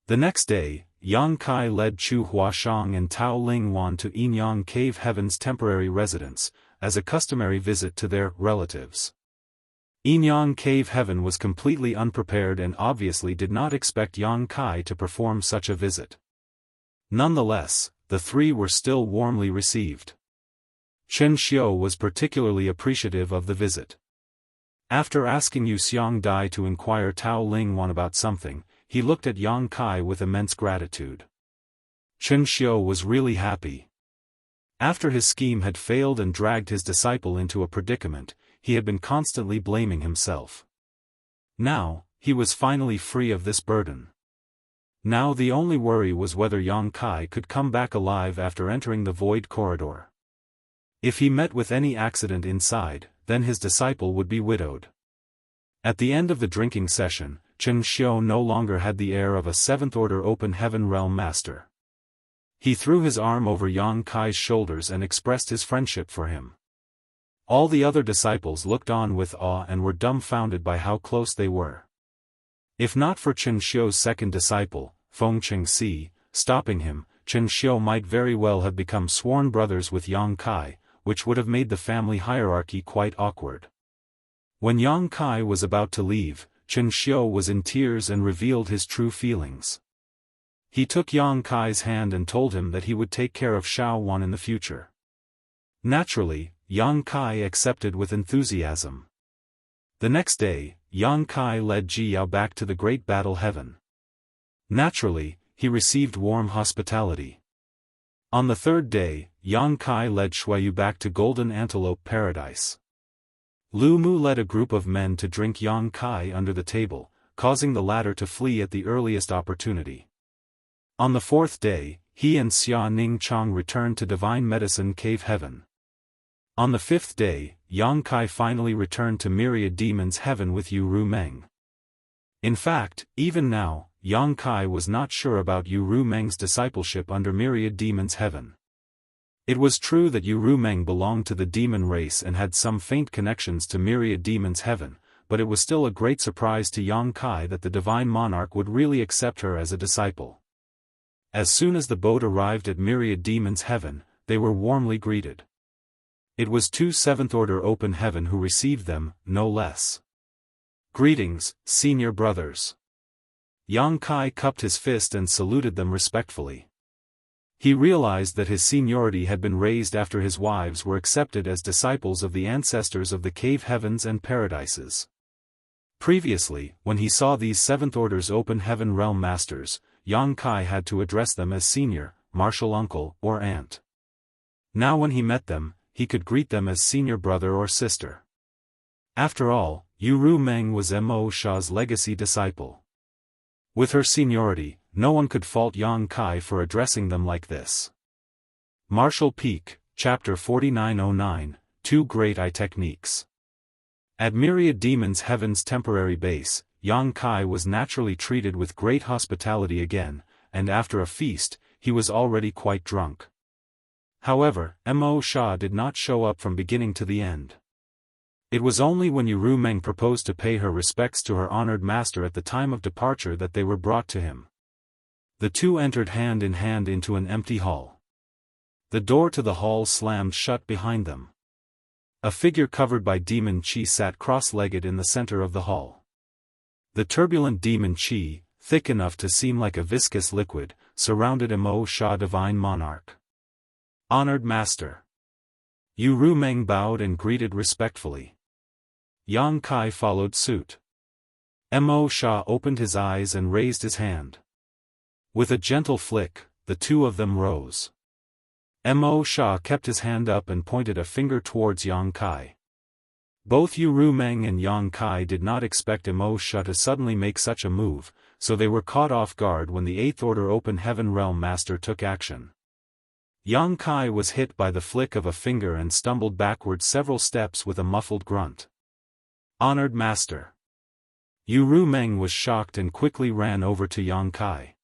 The next day, Yang Kai led Chu Huashang and Tao Ling Wan to Inyang Cave Heaven's temporary residence, as a customary visit to their relatives. Inyang Cave Heaven was completely unprepared and obviously did not expect Yang Kai to perform such a visit. Nonetheless, the 3 were still warmly received. Chen Xiu was particularly appreciative of the visit. After asking Yu Xiang Dai to inquire Tao Ling Wan about something, he looked at Yang Kai with immense gratitude. Chen Xiu was really happy. After his scheme had failed and dragged his disciple into a predicament, he had been constantly blaming himself. Now, he was finally free of this burden. Now the only worry was whether Yang Kai could come back alive after entering the void corridor. If he met with any accident inside, then his disciple would be widowed. At the end of the drinking session, Chen Xiu no longer had the air of a 7th-order open heaven realm master. He threw his arm over Yang Kai's shoulders and expressed his friendship for him. All the other disciples looked on with awe and were dumbfounded by how close they were. If not for Chen Xiu's second disciple, Feng Chengxi, stopping him, Chen Xiu might very well have become sworn brothers with Yang Kai, which would have made the family hierarchy quite awkward. When Yang Kai was about to leave, Chen Xiu was in tears and revealed his true feelings. He took Yang Kai's hand and told him that he would take care of Xiao Wan in the future. Naturally, Yang Kai accepted with enthusiasm. The next day, Yang Kai led Ji Yao back to the Great Battle Heaven. Naturally, he received warm hospitality. On the 3rd day, Yang Kai led Shuayu back to Golden Antelope Paradise. Lu Mu led a group of men to drink Yang Kai under the table, causing the latter to flee at the earliest opportunity. On the 4th day, he and Xia Ning Chang returned to Divine Medicine Cave Heaven. On the 5th day, Yang Kai finally returned to Myriad Demons Heaven with Yu Ru Meng. In fact, even now, Yang Kai was not sure about Yu Ru Meng's discipleship under Myriad Demons Heaven. It was true that Yu Ru Meng belonged to the demon race and had some faint connections to Myriad Demons Heaven, but it was still a great surprise to Yang Kai that the Divine Monarch would really accept her as a disciple. As soon as the boat arrived at Myriad Demons Heaven, they were warmly greeted. It was two Seventh-Order Open Heaven who received them, no less. "Greetings, senior brothers." Yang Kai cupped his fist and saluted them respectfully. He realized that his seniority had been raised after his wives were accepted as disciples of the ancestors of the cave heavens and paradises. Previously, when he saw these Seventh Order's Open Heaven Realm Masters, Yang Kai had to address them as senior, martial uncle, or aunt. Now when he met them, he could greet them as senior brother or sister. After all, Yu Ru Meng was Mo Sha's legacy disciple. With her seniority, no one could fault Yang Kai for addressing them like this. Martial Peak, Chapter 4909, Two Great Eye Techniques. At Myriad Demons Heaven's temporary base, Yang Kai was naturally treated with great hospitality again, and after a feast, he was already quite drunk. However, Mo Sha did not show up from beginning to the end. It was only when Yu Ru Meng proposed to pay her respects to her honored master at the time of departure that they were brought to him. The two entered hand in hand into an empty hall. The door to the hall slammed shut behind them. A figure covered by demon chi sat cross-legged in the center of the hall. The turbulent demon chi, thick enough to seem like a viscous liquid, surrounded Mo Sha Divine Monarch. "Honored Master." Yu Ru Meng bowed and greeted respectfully. Yang Kai followed suit. Mo Sha opened his eyes and raised his hand. With a gentle flick, the two of them rose. Mo Sha kept his hand up and pointed a finger towards Yang Kai. Both Yu Ru Meng and Yang Kai did not expect Mo Sha to suddenly make such a move, so they were caught off guard when the Eighth Order Open Heaven Realm Master took action. Yang Kai was hit by the flick of a finger and stumbled backward several steps with a muffled grunt. "Honored Master." Yu Ru Meng was shocked and quickly ran over to Yang Kai.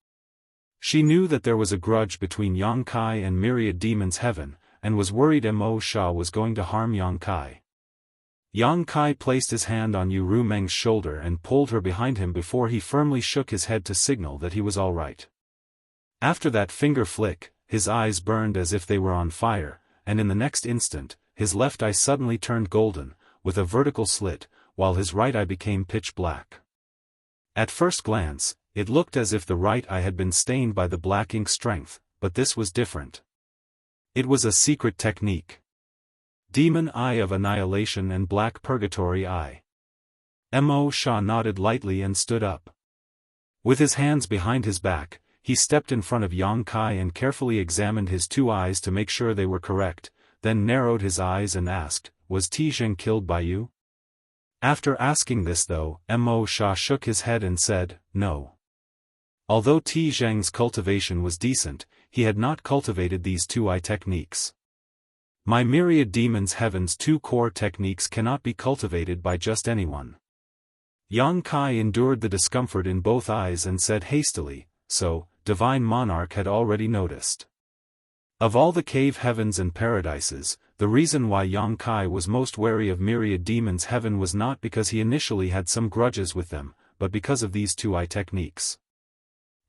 She knew that there was a grudge between Yang Kai and Myriad Demons Heaven, and was worried Mo Sha was going to harm Yang Kai. Yang Kai placed his hand on Yu Ru Meng's shoulder and pulled her behind him before he firmly shook his head to signal that he was all right. After that finger flick, his eyes burned as if they were on fire, and in the next instant, his left eye suddenly turned golden, with a vertical slit, while his right eye became pitch black. At first glance, it looked as if the right eye had been stained by the black ink strength, but this was different. It was a secret technique. Demon Eye of Annihilation and Black Purgatory Eye. Mo Sha nodded lightly and stood up. With his hands behind his back, he stepped in front of Yang Kai and carefully examined his two eyes to make sure they were correct, then narrowed his eyes and asked, "Was Tizheng killed by you?" After asking this though, Mo Sha shook his head and said, "No." Although Tizheng's cultivation was decent, he had not cultivated these two-eye techniques. My Myriad Demons Heaven's two core techniques cannot be cultivated by just anyone. Yang Kai endured the discomfort in both eyes and said hastily, "So, Divine Monarch had already noticed." Of all the cave heavens and paradises, the reason why Yang Kai was most wary of Myriad Demons Heaven was not because he initially had some grudges with them, but because of these two-eye techniques.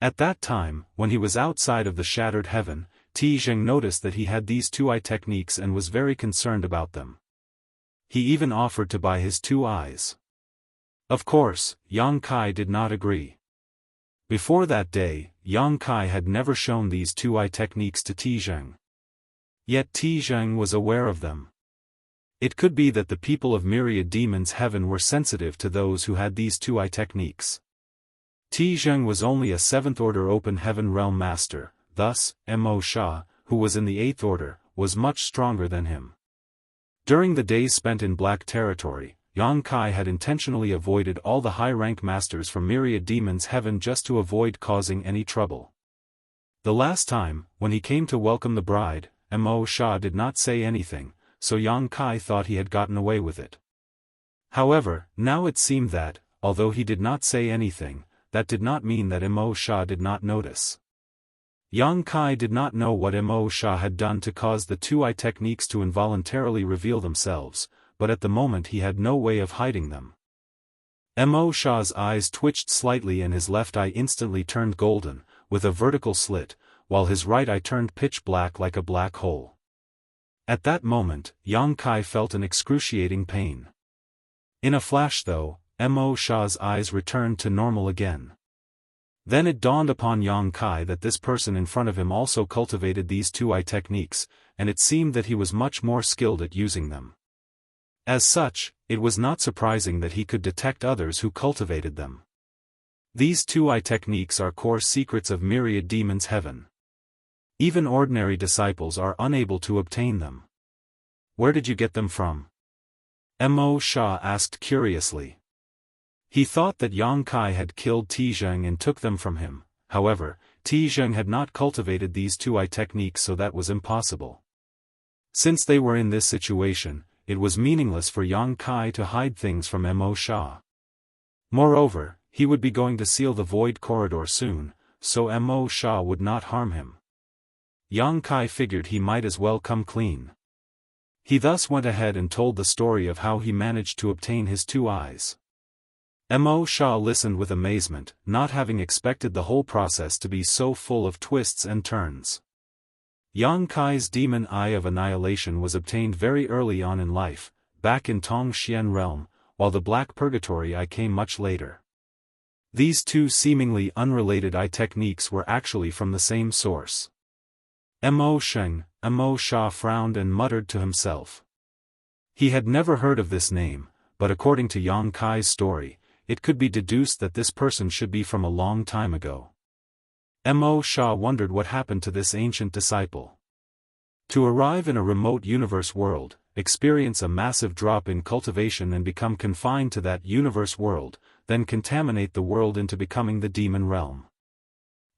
At that time, when he was outside of the Shattered Heaven, Tizheng noticed that he had these two-eye techniques and was very concerned about them. He even offered to buy his two eyes. Of course, Yang Kai did not agree. Before that day, Yang Kai had never shown these two-eye techniques to Tizheng. Yet Tizheng was aware of them. It could be that the people of Myriad Demons Heaven were sensitive to those who had these two-eye techniques. Tizheng was only a Seventh Order Open Heaven Realm Master, thus, Mo Sha, who was in the Eighth Order, was much stronger than him. During the days spent in Black Territory, Yang Kai had intentionally avoided all the high-rank masters from Myriad Demons Heaven just to avoid causing any trouble. The last time, when he came to welcome the bride, Mo Sha did not say anything, so Yang Kai thought he had gotten away with it. However, now it seemed that, although he did not say anything, that did not mean that Mo Sha did not notice. Yang Kai did not know what Mo Sha had done to cause the two-eye techniques to involuntarily reveal themselves, but at the moment he had no way of hiding them. Mo Sha's eyes twitched slightly and his left eye instantly turned golden, with a vertical slit, while his right eye turned pitch black like a black hole. At that moment, Yang Kai felt an excruciating pain. In a flash though, Mo Sha's eyes returned to normal again. Then it dawned upon Yang Kai that this person in front of him also cultivated these two eye techniques, and it seemed that he was much more skilled at using them. As such, it was not surprising that he could detect others who cultivated them. These two eye techniques are core secrets of myriad demons' heaven. Even ordinary disciples are unable to obtain them. Where did you get them from? Mo Sha asked curiously. He thought that Yang Kai had killed Tizheng and took them from him. However, Tizheng had not cultivated these two eye techniques, so that was impossible. Since they were in this situation, it was meaningless for Yang Kai to hide things from Mo Sha. Moreover, he would be going to seal the void corridor soon, so Mo Sha would not harm him. Yang Kai figured he might as well come clean. He thus went ahead and told the story of how he managed to obtain his two eyes. Mo Sha listened with amazement, not having expected the whole process to be so full of twists and turns. Yang Kai's demon eye of annihilation was obtained very early on in life, back in Tongxian realm, while the black purgatory eye came much later. These two seemingly unrelated eye techniques were actually from the same source. Mo Sha frowned and muttered to himself. He had never heard of this name, but according to Yang Kai's story, it could be deduced that this person should be from a long time ago. Mo Sha wondered what happened to this ancient disciple. To arrive in a remote universe world, experience a massive drop in cultivation and become confined to that universe world, then contaminate the world into becoming the demon realm.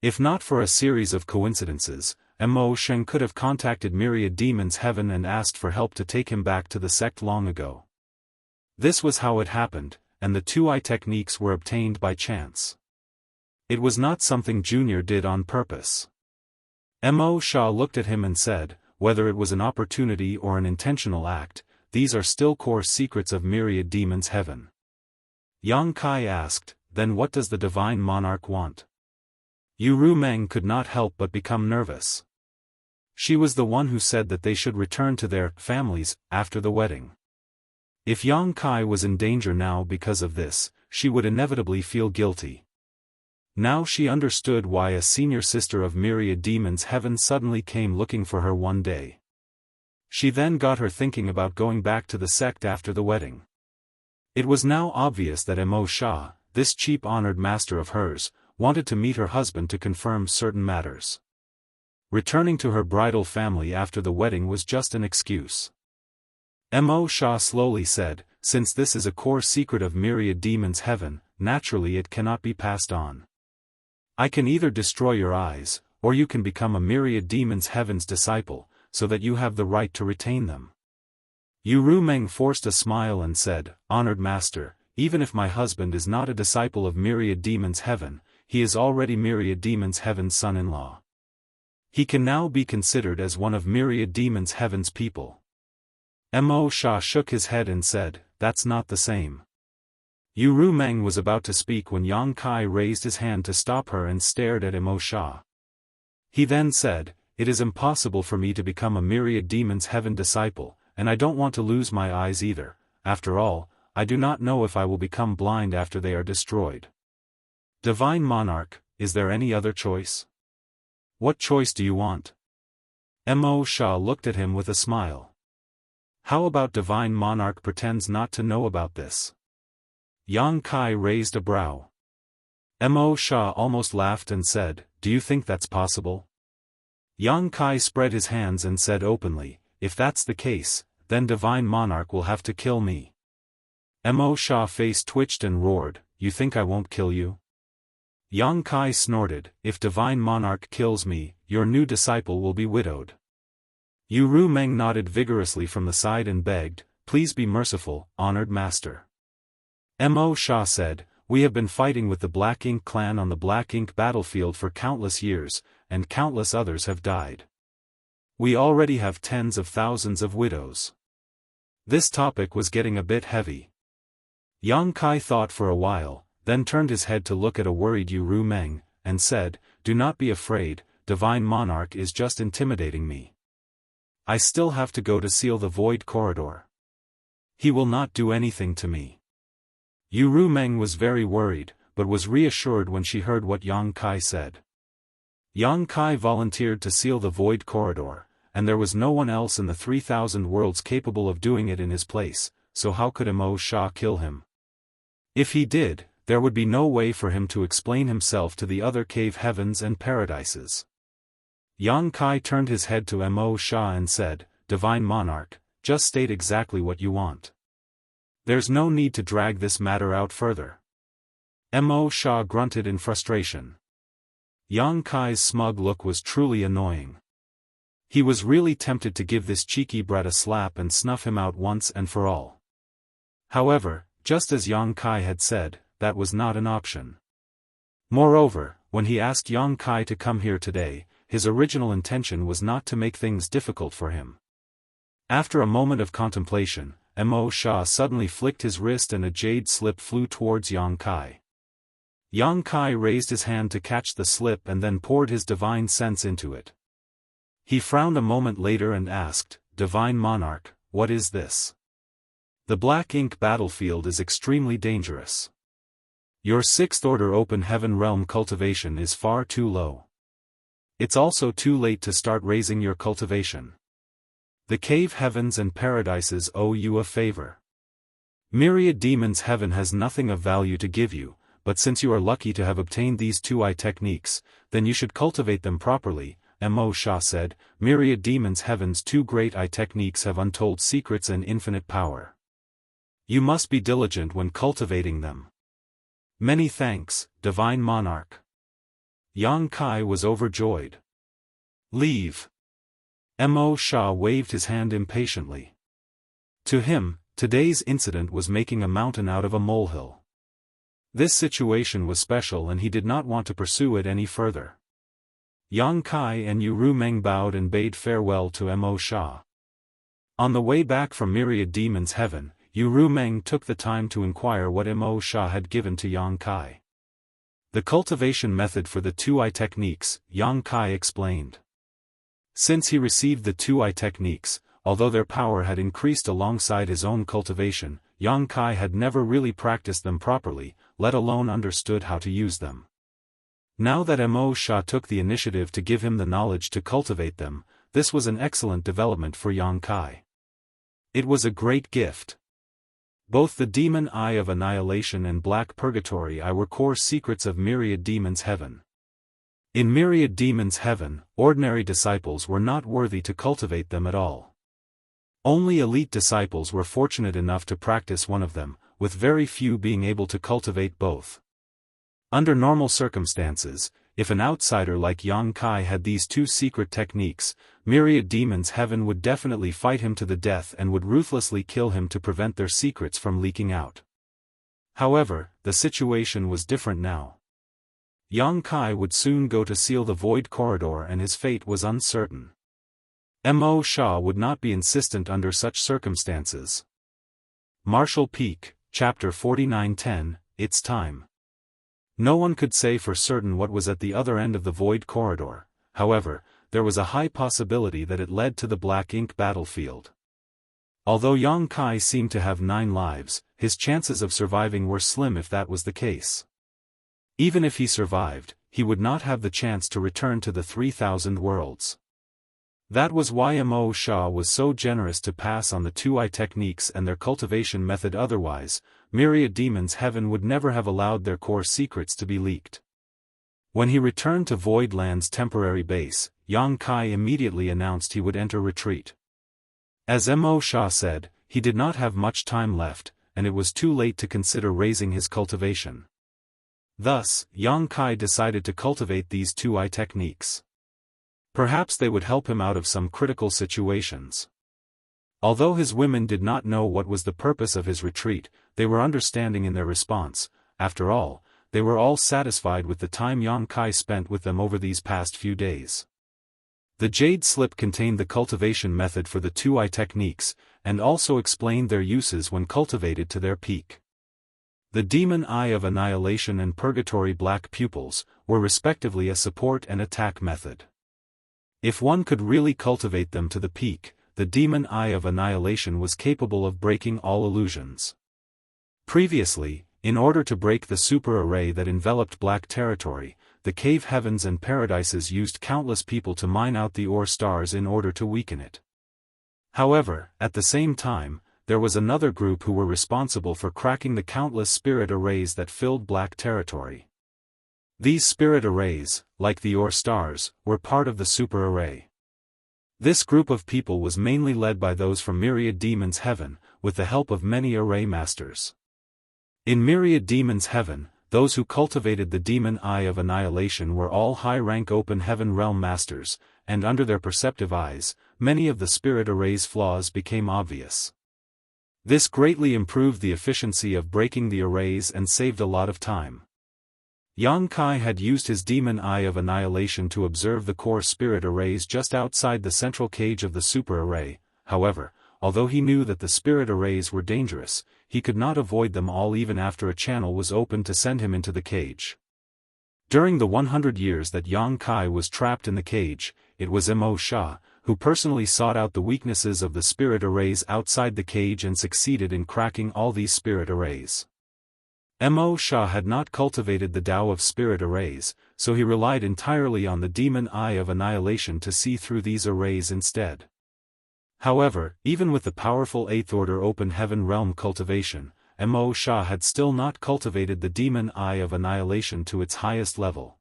If not for a series of coincidences, Mo Sheng could have contacted myriad demons' heaven and asked for help to take him back to the sect long ago. This was how it happened, and the two eye techniques were obtained by chance. It was not something Junior did on purpose. Mo Sha looked at him and said, whether it was an opportunity or an intentional act, these are still core secrets of myriad demons' heaven. Yang Kai asked, then what does the divine monarch want? Yu Rumeng could not help but become nervous. She was the one who said that they should return to their families after the wedding. If Yang Kai was in danger now because of this, she would inevitably feel guilty. Now she understood why a senior sister of myriad demons' heaven suddenly came looking for her one day. She then got her thinking about going back to the sect after the wedding. It was now obvious that Mo Sha, this cheap honored master of hers, wanted to meet her husband to confirm certain matters. Returning to her bridal family after the wedding was just an excuse. Mo Sha slowly said, since this is a core secret of myriad demons' heaven, naturally it cannot be passed on. I can either destroy your eyes, or you can become a myriad demons' heaven's disciple, so that you have the right to retain them. Yu Rumeng forced a smile and said, honored master, even if my husband is not a disciple of myriad demons' heaven, he is already myriad demons' heaven's son-in-law. He can now be considered as one of myriad demons' heaven's people. Mo Sha shook his head and said, that's not the same. Yu Rumeng was about to speak when Yang Kai raised his hand to stop her and stared at Mo Sha. He then said, it is impossible for me to become a myriad demons' heaven disciple, and I don't want to lose my eyes either. After all, I do not know if I will become blind after they are destroyed. Divine Monarch, is there any other choice? What choice do you want? Mo Sha looked at him with a smile. How about Divine Monarch pretends not to know about this? Yang Kai raised a brow. Mo Sha almost laughed and said, do you think that's possible? Yang Kai spread his hands and said openly, if that's the case, then Divine Monarch will have to kill me. Mo Sha's face twitched and roared, you think I won't kill you? Yang Kai snorted, if Divine Monarch kills me, your new disciple will be widowed. Yu Rumeng nodded vigorously from the side and begged, please be merciful, honored master. Mo Sha said, we have been fighting with the Black Ink clan on the Black Ink battlefield for countless years, and countless others have died. We already have tens of thousands of widows. This topic was getting a bit heavy. Yang Kai thought for a while, then turned his head to look at a worried Yu Rumeng, and said, do not be afraid, Divine Monarch is just intimidating me. I still have to go to seal the void corridor. He will not do anything to me. Yu Meng was very worried, but was reassured when she heard what Yang Kai said. Yang Kai volunteered to seal the void corridor, and there was no one else in the 3,000 worlds capable of doing it in his place, so how could Mo Sha kill him? If he did, there would be no way for him to explain himself to the other cave heavens and paradises. Yang Kai turned his head to Mo Sha and said, Divine Monarch, just state exactly what you want. There's no need to drag this matter out further. Mo Sha grunted in frustration. Yang Kai's smug look was truly annoying. He was really tempted to give this cheeky brat a slap and snuff him out once and for all. However, just as Yang Kai had said, that was not an option. Moreover, when he asked Yang Kai to come here today, his original intention was not to make things difficult for him. After a moment of contemplation, Mo Sha suddenly flicked his wrist and a jade slip flew towards Yang Kai. Yang Kai raised his hand to catch the slip and then poured his divine sense into it. He frowned a moment later and asked, Divine Monarch, what is this? The black ink battlefield is extremely dangerous. Your 6th order open heaven realm cultivation is far too low. It's also too late to start raising your cultivation. The cave heavens and paradises owe you a favor. Myriad Demons Heaven has nothing of value to give you, but since you are lucky to have obtained these 2 techniques, then you should cultivate them properly, Mo Sha said. Myriad Demons Heaven's 2 great techniques have untold secrets and infinite power. You must be diligent when cultivating them. Many thanks, Divine Monarch. Yang Kai was overjoyed. Leave. Mo Sha waved his hand impatiently. To him, today's incident was making a mountain out of a molehill. This situation was special and he did not want to pursue it any further. Yang Kai and Yu Meng bowed and bade farewell to Mo Sha. On the way back from Myriad Demons Heaven, Yu Meng took the time to inquire what Mo Sha had given to Yang Kai. The cultivation method for the 2 techniques, Yang Kai explained. Since he received the 2 techniques, although their power had increased alongside his own cultivation, Yang Kai had never really practiced them properly, let alone understood how to use them. Now that Mo Sha took the initiative to give him the knowledge to cultivate them, this was an excellent development for Yang Kai. It was a great gift. Both the Demon Eye of Annihilation and Black Purgatory Eye were core secrets of Myriad Demons Heaven. In Myriad Demons Heaven, ordinary disciples were not worthy to cultivate them at all. Only elite disciples were fortunate enough to practice one of them, with very few being able to cultivate both. Under normal circumstances, if an outsider like Yang Kai had these 2 secret techniques, Myriad Demons Heaven would definitely fight him to the death and would ruthlessly kill him to prevent their secrets from leaking out. However, the situation was different now. Yang Kai would soon go to seal the void corridor and his fate was uncertain. Mo Sha would not be insistent under such circumstances. Martial Peak, Chapter 49:10, It's time. No one could say for certain what was at the other end of the void corridor, however, there was a high possibility that it led to the black ink battlefield. Although Yang Kai seemed to have 9 lives, his chances of surviving were slim if that was the case. Even if he survived, he would not have the chance to return to the 3,000 worlds. That was why Mo Sha was so generous to pass on the 2 techniques and their cultivation method. Otherwise, Myriad Demons Heaven would never have allowed their core secrets to be leaked. When he returned to Voidland's temporary base, Yang Kai immediately announced he would enter retreat. As Mo Sha said, he did not have much time left, and it was too late to consider raising his cultivation. Thus, Yang Kai decided to cultivate these 2 techniques. Perhaps they would help him out of some critical situations. Although his women did not know what was the purpose of his retreat, they were understanding in their response. After all, they were all satisfied with the time Yang Kai spent with them over these past few days. The jade slip contained the cultivation method for the 2 techniques, and also explained their uses when cultivated to their peak. The Demon Eye of Annihilation and Purgatory Black Pupils were respectively a support and attack method. If one could really cultivate them to the peak, the demon Eye of Annihilation was capable of breaking all illusions. Previously, in order to break the super array that enveloped Black Territory, the cave heavens and paradises used countless people to mine out the ore stars in order to weaken it. However, at the same time, there was another group who were responsible for cracking the countless spirit arrays that filled Black Territory. These spirit arrays, like the ore stars, were part of the super array. This group of people was mainly led by those from Myriad Demons Heaven, with the help of many array masters. In Myriad Demons Heaven, those who cultivated the demon Eye of Annihilation were all high-rank open heaven realm masters, and under their perceptive eyes, many of the spirit array's flaws became obvious. This greatly improved the efficiency of breaking the arrays and saved a lot of time. Yang Kai had used his demon Eye of Annihilation to observe the core spirit arrays just outside the central cage of the super array. However, although he knew that the spirit arrays were dangerous, he could not avoid them all even after a channel was opened to send him into the cage. During the 100 years that Yang Kai was trapped in the cage, it was Mo Sha, who personally sought out the weaknesses of the spirit arrays outside the cage and succeeded in cracking all these spirit arrays. Mo Sha had not cultivated the Tao of spirit arrays, so he relied entirely on the demon Eye of Annihilation to see through these arrays instead. However, even with the powerful 8th Order Open Heaven Realm cultivation, Mo Sha had still not cultivated the demon Eye of Annihilation to its highest level.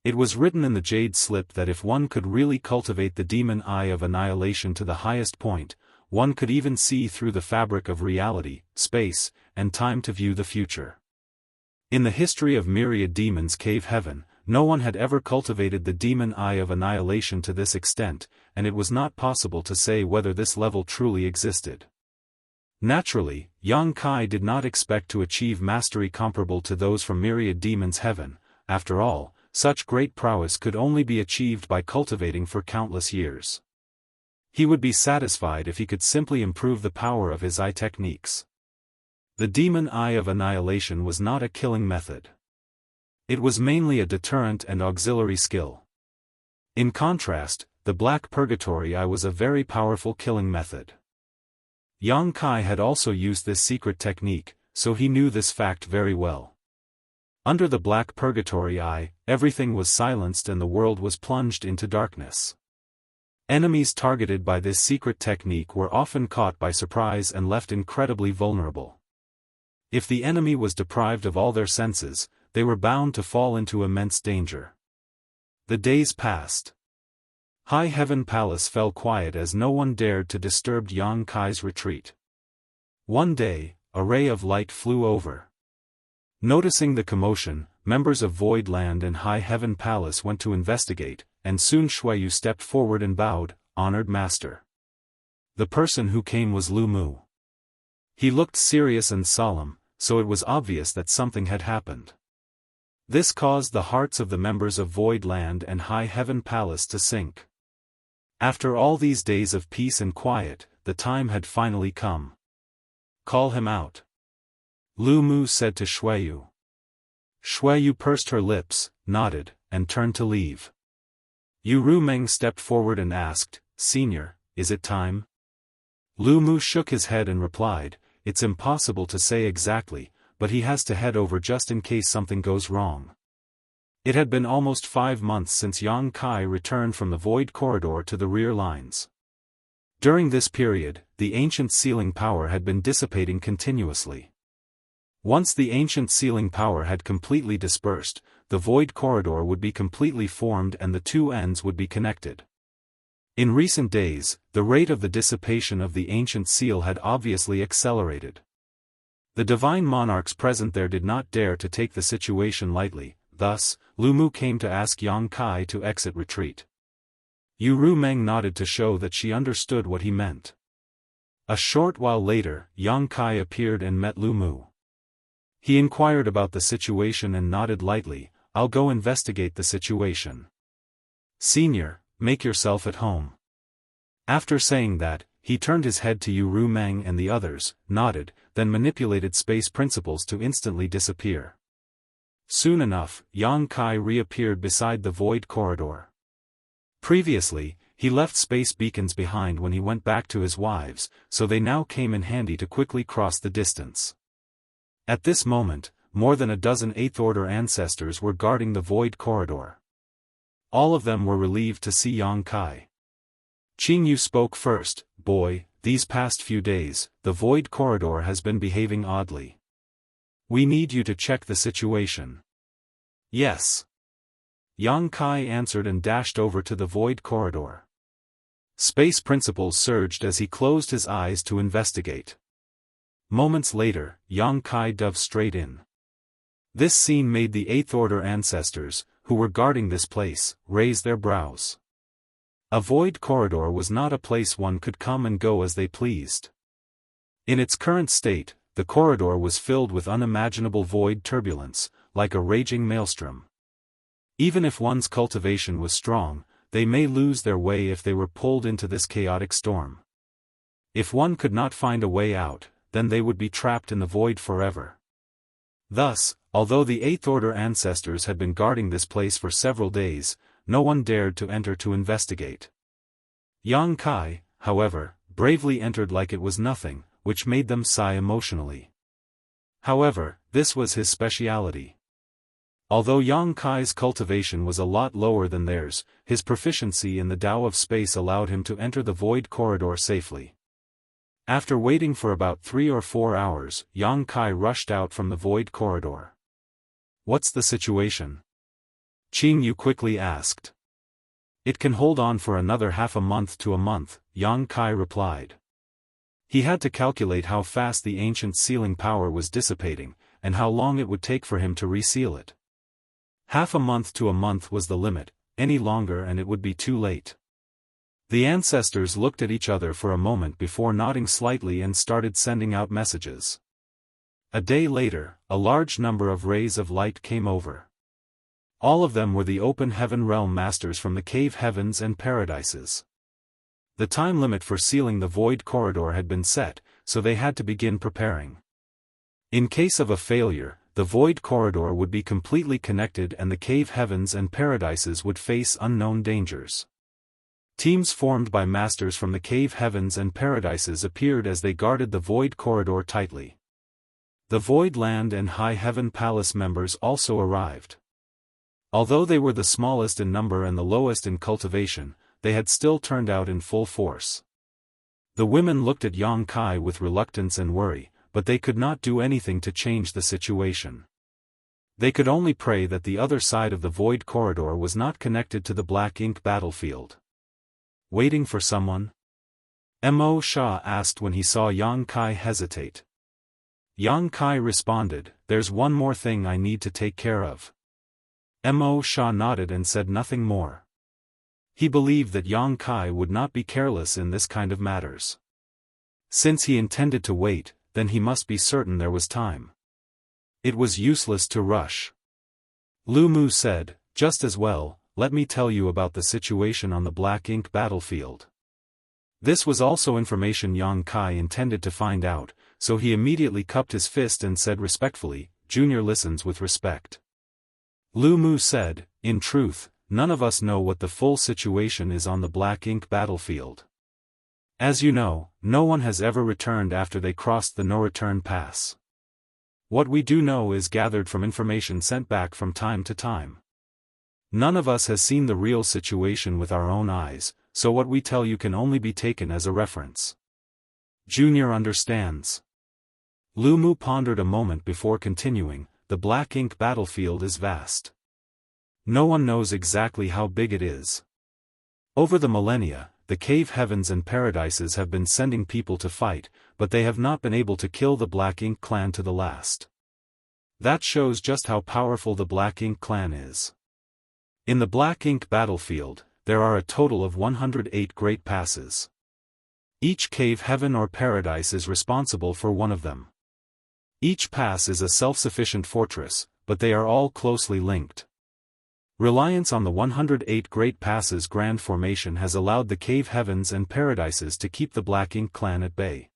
It was written in the Jade Slip that if one could really cultivate the demon Eye of Annihilation to the highest point, one could even see through the fabric of reality, space, and time to view the future. In the history of Myriad Demons Cave Heaven, no one had ever cultivated the demon Eye of Annihilation to this extent, and it was not possible to say whether this level truly existed. Naturally, Yang Kai did not expect to achieve mastery comparable to those from Myriad Demons Heaven. After all, such great prowess could only be achieved by cultivating for countless years. He would be satisfied if he could simply improve the power of his eye techniques. The demon Eye of Annihilation was not a killing method. It was mainly a deterrent and auxiliary skill. In contrast, the Black Purgatory Eye was a very powerful killing method. Yang Kai had also used this secret technique, so he knew this fact very well. Under the Black Purgatory Eye, everything was silenced and the world was plunged into darkness. Enemies targeted by this secret technique were often caught by surprise and left incredibly vulnerable. If the enemy was deprived of all their senses, they were bound to fall into immense danger. The days passed. High Heaven Palace fell quiet as no one dared to disturb Yang Kai's retreat. One day, a ray of light flew over. Noticing the commotion, members of Void Land and High Heaven Palace went to investigate, and soon Shuiyu stepped forward and bowed, "Honored Master." The person who came was Lu Mu. He looked serious and solemn, so it was obvious that something had happened. This caused the hearts of the members of Void Land and High Heaven Palace to sink. After all these days of peace and quiet, the time had finally come. "Call him out," Lu Mu said to Shuiyu. Shuiyu pursed her lips, nodded, and turned to leave. Yu Rumeng stepped forward and asked, "Senior, is it time?" Lu Mu shook his head and replied, "It's impossible to say exactly, but he has to head over just in case something goes wrong." It had been almost 5 months since Yang Kai returned from the Void Corridor to the rear lines. During this period, the ancient sealing power had been dissipating continuously. Once the ancient sealing power had completely dispersed, the Void Corridor would be completely formed and the two ends would be connected. In recent days, the rate of the dissipation of the ancient seal had obviously accelerated. The divine monarchs present there did not dare to take the situation lightly, thus, Lu Mu came to ask Yang Kai to exit retreat. Yu Rumeng nodded to show that she understood what he meant. A short while later, Yang Kai appeared and met Lu Mu. He inquired about the situation and nodded lightly, "I'll go investigate the situation." "Senior, make yourself at home." After saying that, he turned his head to Yu Rumeng and the others, nodded, then manipulated space principles to instantly disappear. Soon enough, Yang Kai reappeared beside the Void Corridor. Previously, He left space beacons behind when he went back to his wives, so they now came in handy to quickly cross the distance. At this moment, more than a dozen Eighth Order ancestors were guarding the Void Corridor. All of them were relieved to see Yang Kai. Jianghu spoke first. "Boy, these past few days, the Void Corridor has been behaving oddly. We need you to check the situation." "Yes." Yang Kai answered and dashed over to the Void Corridor. Space principles surged as he closed his eyes to investigate. Moments later, Yang Kai dove straight in. This scene made the Eighth Order ancestors, who were guarding this place, raise their brows. A void corridor was not a place one could come and go as they pleased. In its current state, the corridor was filled with unimaginable void turbulence, like a raging maelstrom. Even if one's cultivation was strong, they may lose their way if they were pulled into this chaotic storm. If one could not find a way out, then they would be trapped in the void forever. Thus, although the Eighth Order ancestors had been guarding this place for several days, no one dared to enter to investigate. Yang Kai, however, bravely entered like it was nothing, which made them sigh emotionally. However, this was his speciality. Although Yang Kai's cultivation was a lot lower than theirs, his proficiency in the Tao of space allowed him to enter the void corridor safely. After waiting for about 3 or 4 hours, Yang Kai rushed out from the void corridor. "What's the situation?" Jianghu quickly asked. "It can hold on for another half a month to a month," Yang Kai replied. He had to calculate how fast the ancient sealing power was dissipating, and how long it would take for him to reseal it. Half a month to a month was the limit, any longer and it would be too late. The ancestors looked at each other for a moment before nodding slightly and started sending out messages. A day later, a large number of rays of light came over. All of them were the open heaven realm masters from the cave heavens and paradises. The time limit for sealing the void corridor had been set, so they had to begin preparing. In case of a failure, the void corridor would be completely connected and the cave heavens and paradises would face unknown dangers. Teams formed by masters from the cave heavens and paradises appeared as they guarded the void corridor tightly. The Void Land and High Heaven Palace members also arrived. Although they were the smallest in number and the lowest in cultivation, they had still turned out in full force. The women looked at Yang Kai with reluctance and worry, but they could not do anything to change the situation. They could only pray that the other side of the void corridor was not connected to the black ink battlefield. "Waiting for someone?" Mo Sha asked when he saw Yang Kai hesitate. Yang Kai responded, "There's one more thing I need to take care of." Mo Sha nodded and said nothing more. He believed that Yang Kai would not be careless in this kind of matters. Since he intended to wait, then he must be certain there was time. It was useless to rush. Lu Mu said, "Just as well, let me tell you about the situation on the black ink battlefield." This was also information Yang Kai intended to find out, so he immediately cupped his fist and said respectfully, "Junior listens with respect." Lu Mu said, "In truth, none of us know what the full situation is on the black ink battlefield. As you know, no one has ever returned after they crossed the no-return pass. What we do know is gathered from information sent back from time to time. None of us has seen the real situation with our own eyes, so what we tell you can only be taken as a reference. Junior understands." Lu Mu pondered a moment before continuing, "The black ink battlefield is vast. No one knows exactly how big it is. Over the millennia, the cave heavens and paradises have been sending people to fight, but they have not been able to kill the Black Ink clan to the last. That shows just how powerful the Black Ink clan is. In the Black Ink battlefield, there are a total of 108 great passes. Each cave heaven or paradise is responsible for one of them. Each pass is a self-sufficient fortress, but they are all closely linked. Reliance on the 108 Great Passes grand formation has allowed the cave heavens and paradises to keep the Black Ink clan at bay.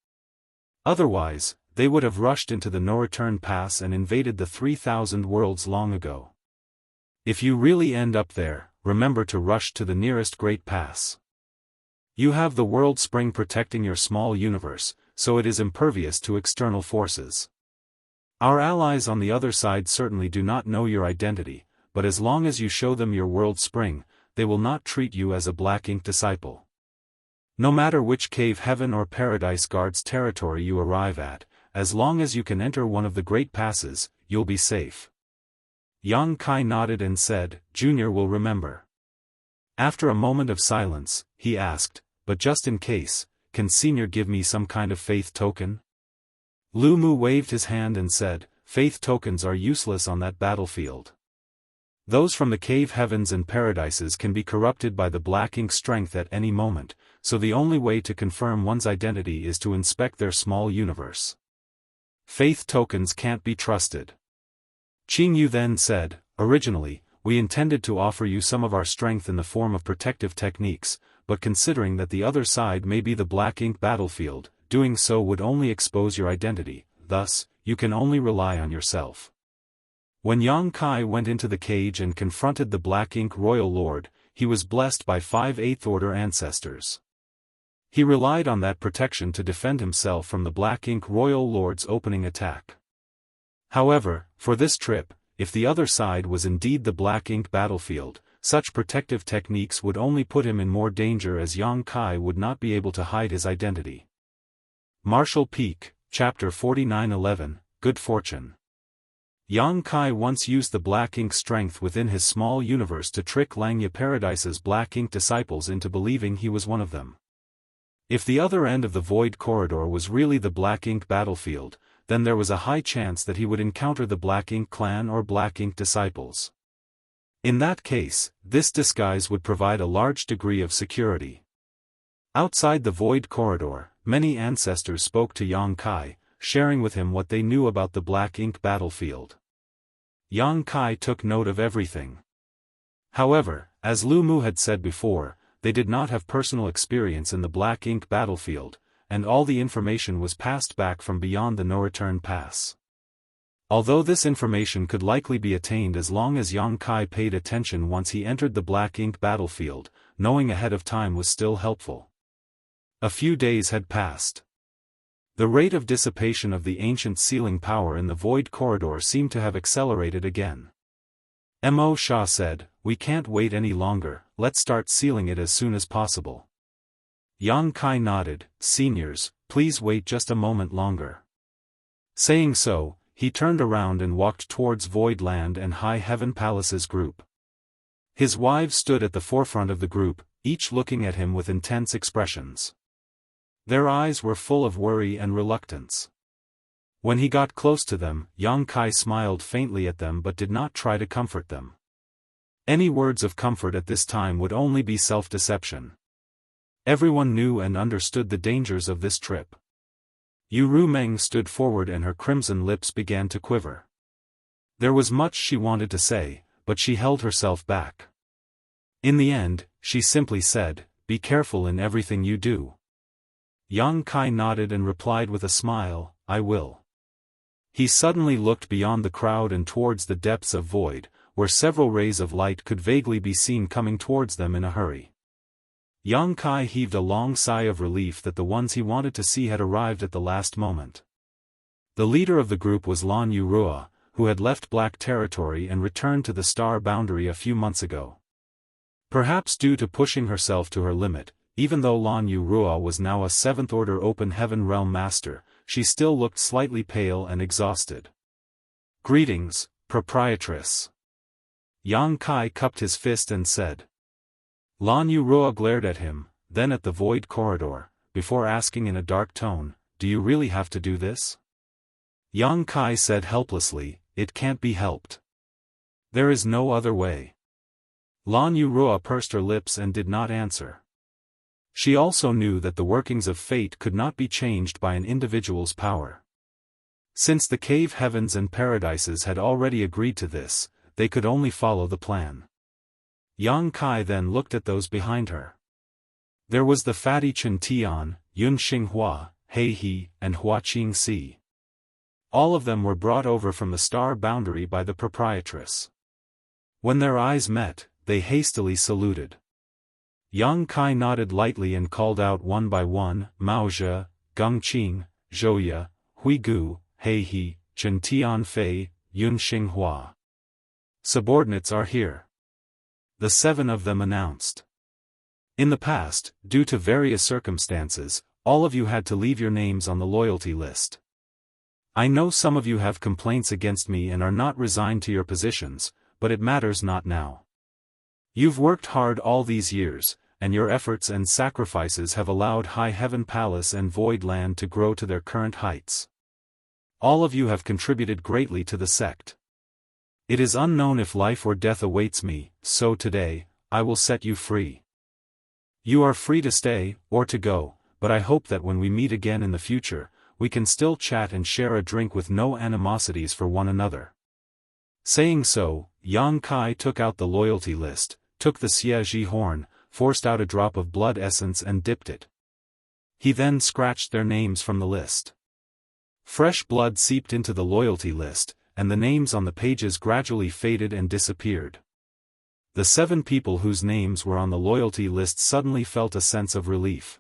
Otherwise, they would have rushed into the no-return pass and invaded the 3,000 worlds long ago. If you really end up there, remember to rush to the nearest Great Pass. You have the world spring protecting your small universe, so it is impervious to external forces. Our allies on the other side certainly do not know your identity, but as long as you show them your world spring, they will not treat you as a black ink disciple. No matter which cave heaven or paradise guards territory you arrive at, as long as you can enter one of the great passes, you'll be safe. Yang Kai nodded and said, Junior will remember. After a moment of silence, he asked, but just in case, can Senior give me some kind of faith token? Lu Mu waved his hand and said, faith tokens are useless on that battlefield. Those from the cave heavens and paradises can be corrupted by the black ink strength at any moment, so the only way to confirm one's identity is to inspect their small universe. Faith tokens can't be trusted. Qing Yu then said, originally, we intended to offer you some of our strength in the form of protective techniques, but considering that the other side may be the black ink battlefield, doing so would only expose your identity, thus, you can only rely on yourself. When Yang Kai went into the cage and confronted the black ink royal lord, he was blessed by 5 8th order ancestors. He relied on that protection to defend himself from the black ink royal lord's opening attack. However, for this trip, if the other side was indeed the black ink battlefield, such protective techniques would only put him in more danger as Yang Kai would not be able to hide his identity. Martial Peak, Chapter 49:11, Good Fortune. Yang Kai once used the black ink strength within his small universe to trick Langya Paradise's black ink disciples into believing he was one of them. If the other end of the void corridor was really the black ink battlefield, then there was a high chance that he would encounter the black ink clan or black ink disciples. In that case, this disguise would provide a large degree of security. Outside the void corridor, many ancestors spoke to Yang Kai, sharing with him what they knew about the black ink battlefield. Yang Kai took note of everything. However, as Lu Mu had said before, they did not have personal experience in the black ink battlefield, and all the information was passed back from beyond the no-return pass. Although this information could likely be attained as long as Yang Kai paid attention once he entered the black ink battlefield, knowing ahead of time was still helpful. A few days had passed. The rate of dissipation of the ancient sealing power in the void corridor seemed to have accelerated again. Mo Sha said, we can't wait any longer, let's start sealing it as soon as possible. Yang Kai nodded, seniors, please wait just a moment longer. Saying so, he turned around and walked towards Void Land and High Heaven Palace's group. His wives stood at the forefront of the group, each looking at him with intense expressions. Their eyes were full of worry and reluctance. When he got close to them, Yang Kai smiled faintly at them but did not try to comfort them. Any words of comfort at this time would only be self-deception. Everyone knew and understood the dangers of this trip. Yu Rumeng stood forward and her crimson lips began to quiver. There was much she wanted to say, but she held herself back. In the end, she simply said, be careful in everything you do. Yang Kai nodded and replied with a smile, I will. He suddenly looked beyond the crowd and towards the depths of void, where several rays of light could vaguely be seen coming towards them in a hurry. Yang Kai heaved a long sigh of relief that the ones he wanted to see had arrived at the last moment. The leader of the group was Lan Yurua, who had left Black Territory and returned to the Star Boundary a few months ago. Perhaps due to pushing herself to her limit, even though Lan Yurua was now a 7th Order Open Heaven Realm Master, she still looked slightly pale and exhausted. Greetings, Proprietress. Yang Kai cupped his fist and said. Lan Yurua glared at him, then at the void corridor, before asking in a dark tone, do you really have to do this? Yang Kai said helplessly, it can't be helped. There is no other way. Lan Yurua pursed her lips and did not answer. She also knew that the workings of fate could not be changed by an individual's power. Since the cave heavens and paradises had already agreed to this, they could only follow the plan. Yang Kai then looked at those behind her. There was the fatty Chen Tian, Yun Xinghua, He He, and Hua Qing Si. All of them were brought over from the Star Boundary by the proprietress. When their eyes met, they hastily saluted. Yang Kai nodded lightly and called out one by one, Mao Zhe, Geng Qing, Zhou Ye, Hui Gu, He He, Chen Tianfei, Yun Xinghua. Subordinates are here. The 7 of them announced. In the past, due to various circumstances, all of you had to leave your names on the loyalty list. I know some of you have complaints against me and are not resigned to your positions, but it matters not now. You've worked hard all these years, and your efforts and sacrifices have allowed High Heaven Palace and Void Land to grow to their current heights. All of you have contributed greatly to the sect. It is unknown if life or death awaits me, so today, I will set you free. You are free to stay, or to go, but I hope that when we meet again in the future, we can still chat and share a drink with no animosities for one another. Saying so, Yang Kai took out the loyalty list, took the Xie horn, forced out a drop of blood essence and dipped it. He then scratched their names from the list. Fresh blood seeped into the loyalty list, and the names on the pages gradually faded and disappeared. The 7 people whose names were on the loyalty list suddenly felt a sense of relief.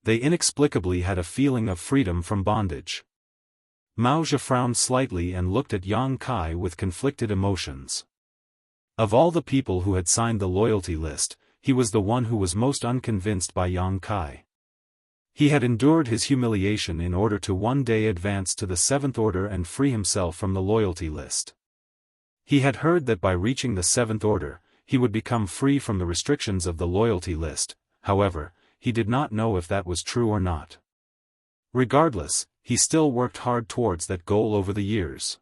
They inexplicably had a feeling of freedom from bondage. Mao Zhe frowned slightly and looked at Yang Kai with conflicted emotions. Of all the people who had signed the loyalty list, he was the one who was most unconvinced by Yang Kai. He had endured his humiliation in order to one day advance to the 7th order and free himself from the loyalty list. He had heard that by reaching the 7th order, he would become free from the restrictions of the loyalty list. However, he did not know if that was true or not. Regardless, he still worked hard towards that goal over the years.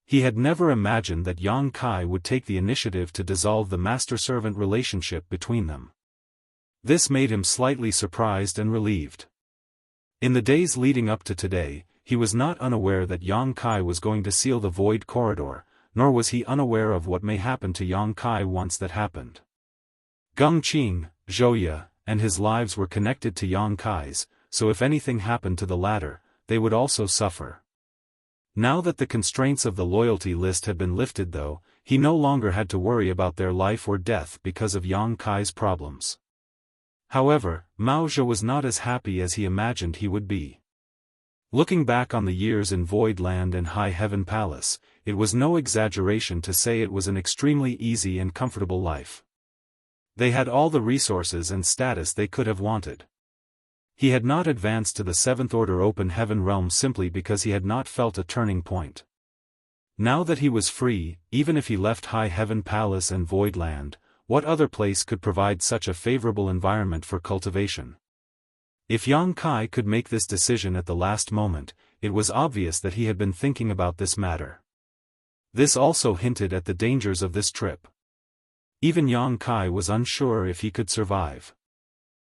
He had never imagined that Yang Kai would take the initiative to dissolve the master-servant relationship between them. This made him slightly surprised and relieved. In the days leading up to today, he was not unaware that Yang Kai was going to seal the Void Corridor, nor was he unaware of what may happen to Yang Kai once that happened. Geng Qing, Zhou Ye, and his lives were connected to Yang Kai's, so if anything happened to the latter, they would also suffer. Now that the constraints of the loyalty list had been lifted though, he no longer had to worry about their life or death because of Yang Kai's problems. However, Mao Zhe was not as happy as he imagined he would be. Looking back on the years in Void Land and High Heaven Palace, it was no exaggeration to say it was an extremely easy and comfortable life. They had all the resources and status they could have wanted. He had not advanced to the 7th Order Open Heaven realm simply because he had not felt a turning point. Now that he was free, even if he left High Heaven Palace and Void Land, what other place could provide such a favorable environment for cultivation? If Yang Kai could make this decision at the last moment, it was obvious that he had been thinking about this matter. This also hinted at the dangers of this trip. Even Yang Kai was unsure if he could survive.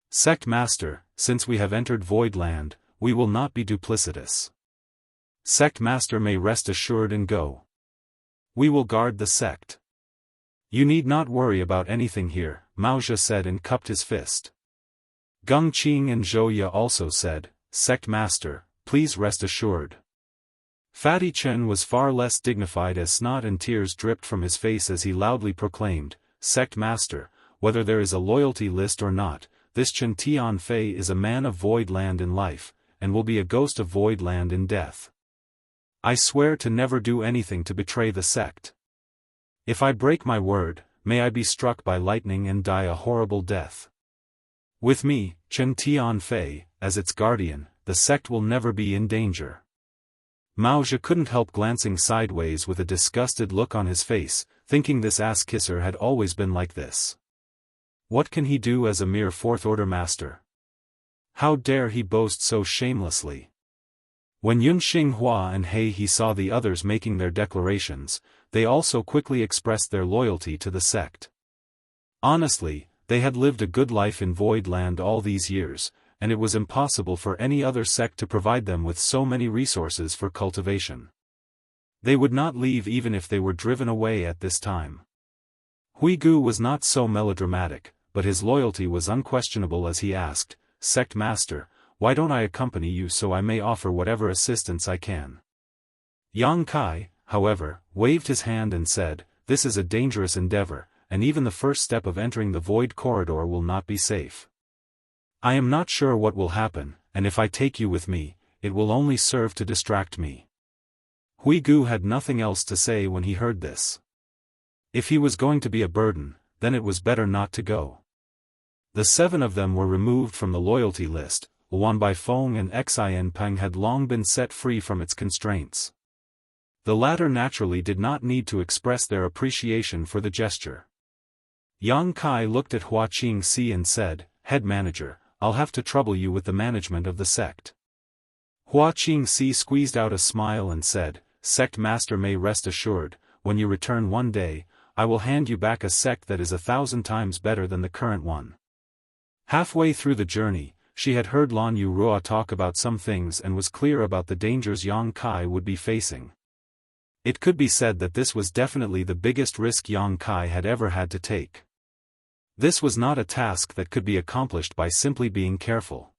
Sect Master, since we have entered Void Land, we will not be duplicitous. Sect Master may rest assured and go. We will guard the sect. You need not worry about anything here, Mao Zhe said and cupped his fist. Geng Qing and Zhou Ye also said, Sect Master, please rest assured. Fatty Chen was far less dignified as snot and tears dripped from his face as he loudly proclaimed, Sect Master, whether there is a loyalty list or not, this Chen Tianfei is a man of Void Land in life, and will be a ghost of Void Land in death. I swear to never do anything to betray the sect. If I break my word, may I be struck by lightning and die a horrible death. With me, Chen Tianfei, as its guardian, the sect will never be in danger. Mao Zhe couldn't help glancing sideways with a disgusted look on his face, thinking this ass-kisser had always been like this. What can he do as a mere 4th Order Master? How dare he boast so shamelessly? When Yun Xinghua and He saw the others making their declarations, they also quickly expressed their loyalty to the sect. Honestly, they had lived a good life in Void Land all these years, and it was impossible for any other sect to provide them with so many resources for cultivation. They would not leave even if they were driven away at this time. Hui Gu was not so melodramatic, but his loyalty was unquestionable as he asked, Sect Master, why don't I accompany you so I may offer whatever assistance I can? Yang Kai, however, waved his hand and said, this is a dangerous endeavor, and even the first step of entering the void corridor will not be safe. I am not sure what will happen, and if I take you with me, it will only serve to distract me." Hui Gu had nothing else to say when he heard this. If he was going to be a burden, then it was better not to go. The 7 of them were removed from the loyalty list. Luan Baifeng and Xian Peng had long been set free from its constraints. The latter naturally did not need to express their appreciation for the gesture. Yang Kai looked at Hua Qingxi and said, "Head manager, I'll have to trouble you with the management of the sect." Hua Qingxi squeezed out a smile and said, "Sect master may rest assured, when you return one day, I will hand you back a sect that is 1,000 times better than the current one." Halfway through the journey, she had heard Lan Yurua talk about some things and was clear about the dangers Yang Kai would be facing. It could be said that this was definitely the biggest risk Yang Kai had ever had to take. This was not a task that could be accomplished by simply being careful.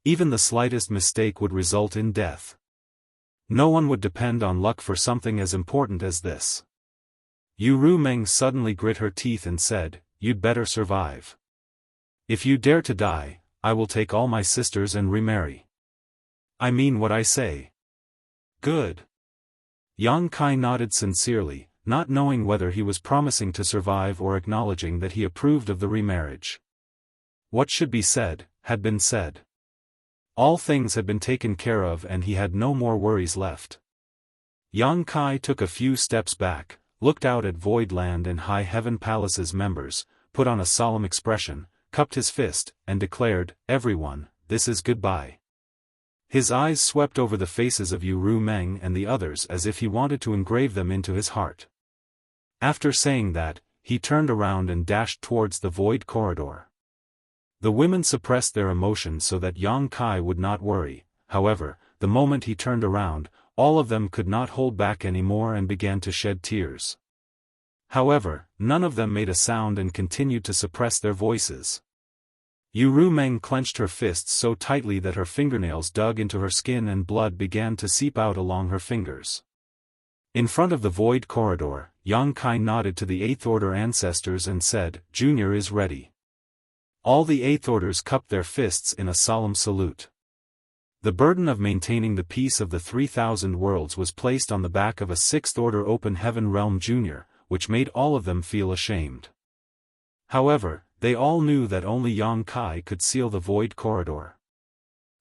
Even the slightest mistake would result in death. No one would depend on luck for something as important as this. Yu Rumeng suddenly grit her teeth and said, "You'd better survive. If you dare to die, I will take all my sisters and remarry. I mean what I say." "Good." Yang Kai nodded sincerely, not knowing whether he was promising to survive or acknowledging that he approved of the remarriage. What should be said, had been said. All things had been taken care of and he had no more worries left. Yang Kai took a few steps back, looked out at Void Land and High Heaven Palace's members, put on a solemn expression, cupped his fist, and declared, "Everyone, this is goodbye." His eyes swept over the faces of Yu Rumeng and the others as if he wanted to engrave them into his heart. After saying that, he turned around and dashed towards the void corridor. The women suppressed their emotions so that Yang Kai would not worry. However, the moment he turned around, all of them could not hold back anymore and began to shed tears. However, none of them made a sound and continued to suppress their voices. Yu Rumeng clenched her fists so tightly that her fingernails dug into her skin and blood began to seep out along her fingers. In front of the void corridor, Yang Kai nodded to the Eighth Order ancestors and said, "Junior is ready." All the Eighth Orders cupped their fists in a solemn salute. The burden of maintaining the peace of the 3,000 worlds was placed on the back of a Sixth Order Open Heaven Realm Junior, which made all of them feel ashamed. However, they all knew that only Yang Kai could seal the void corridor.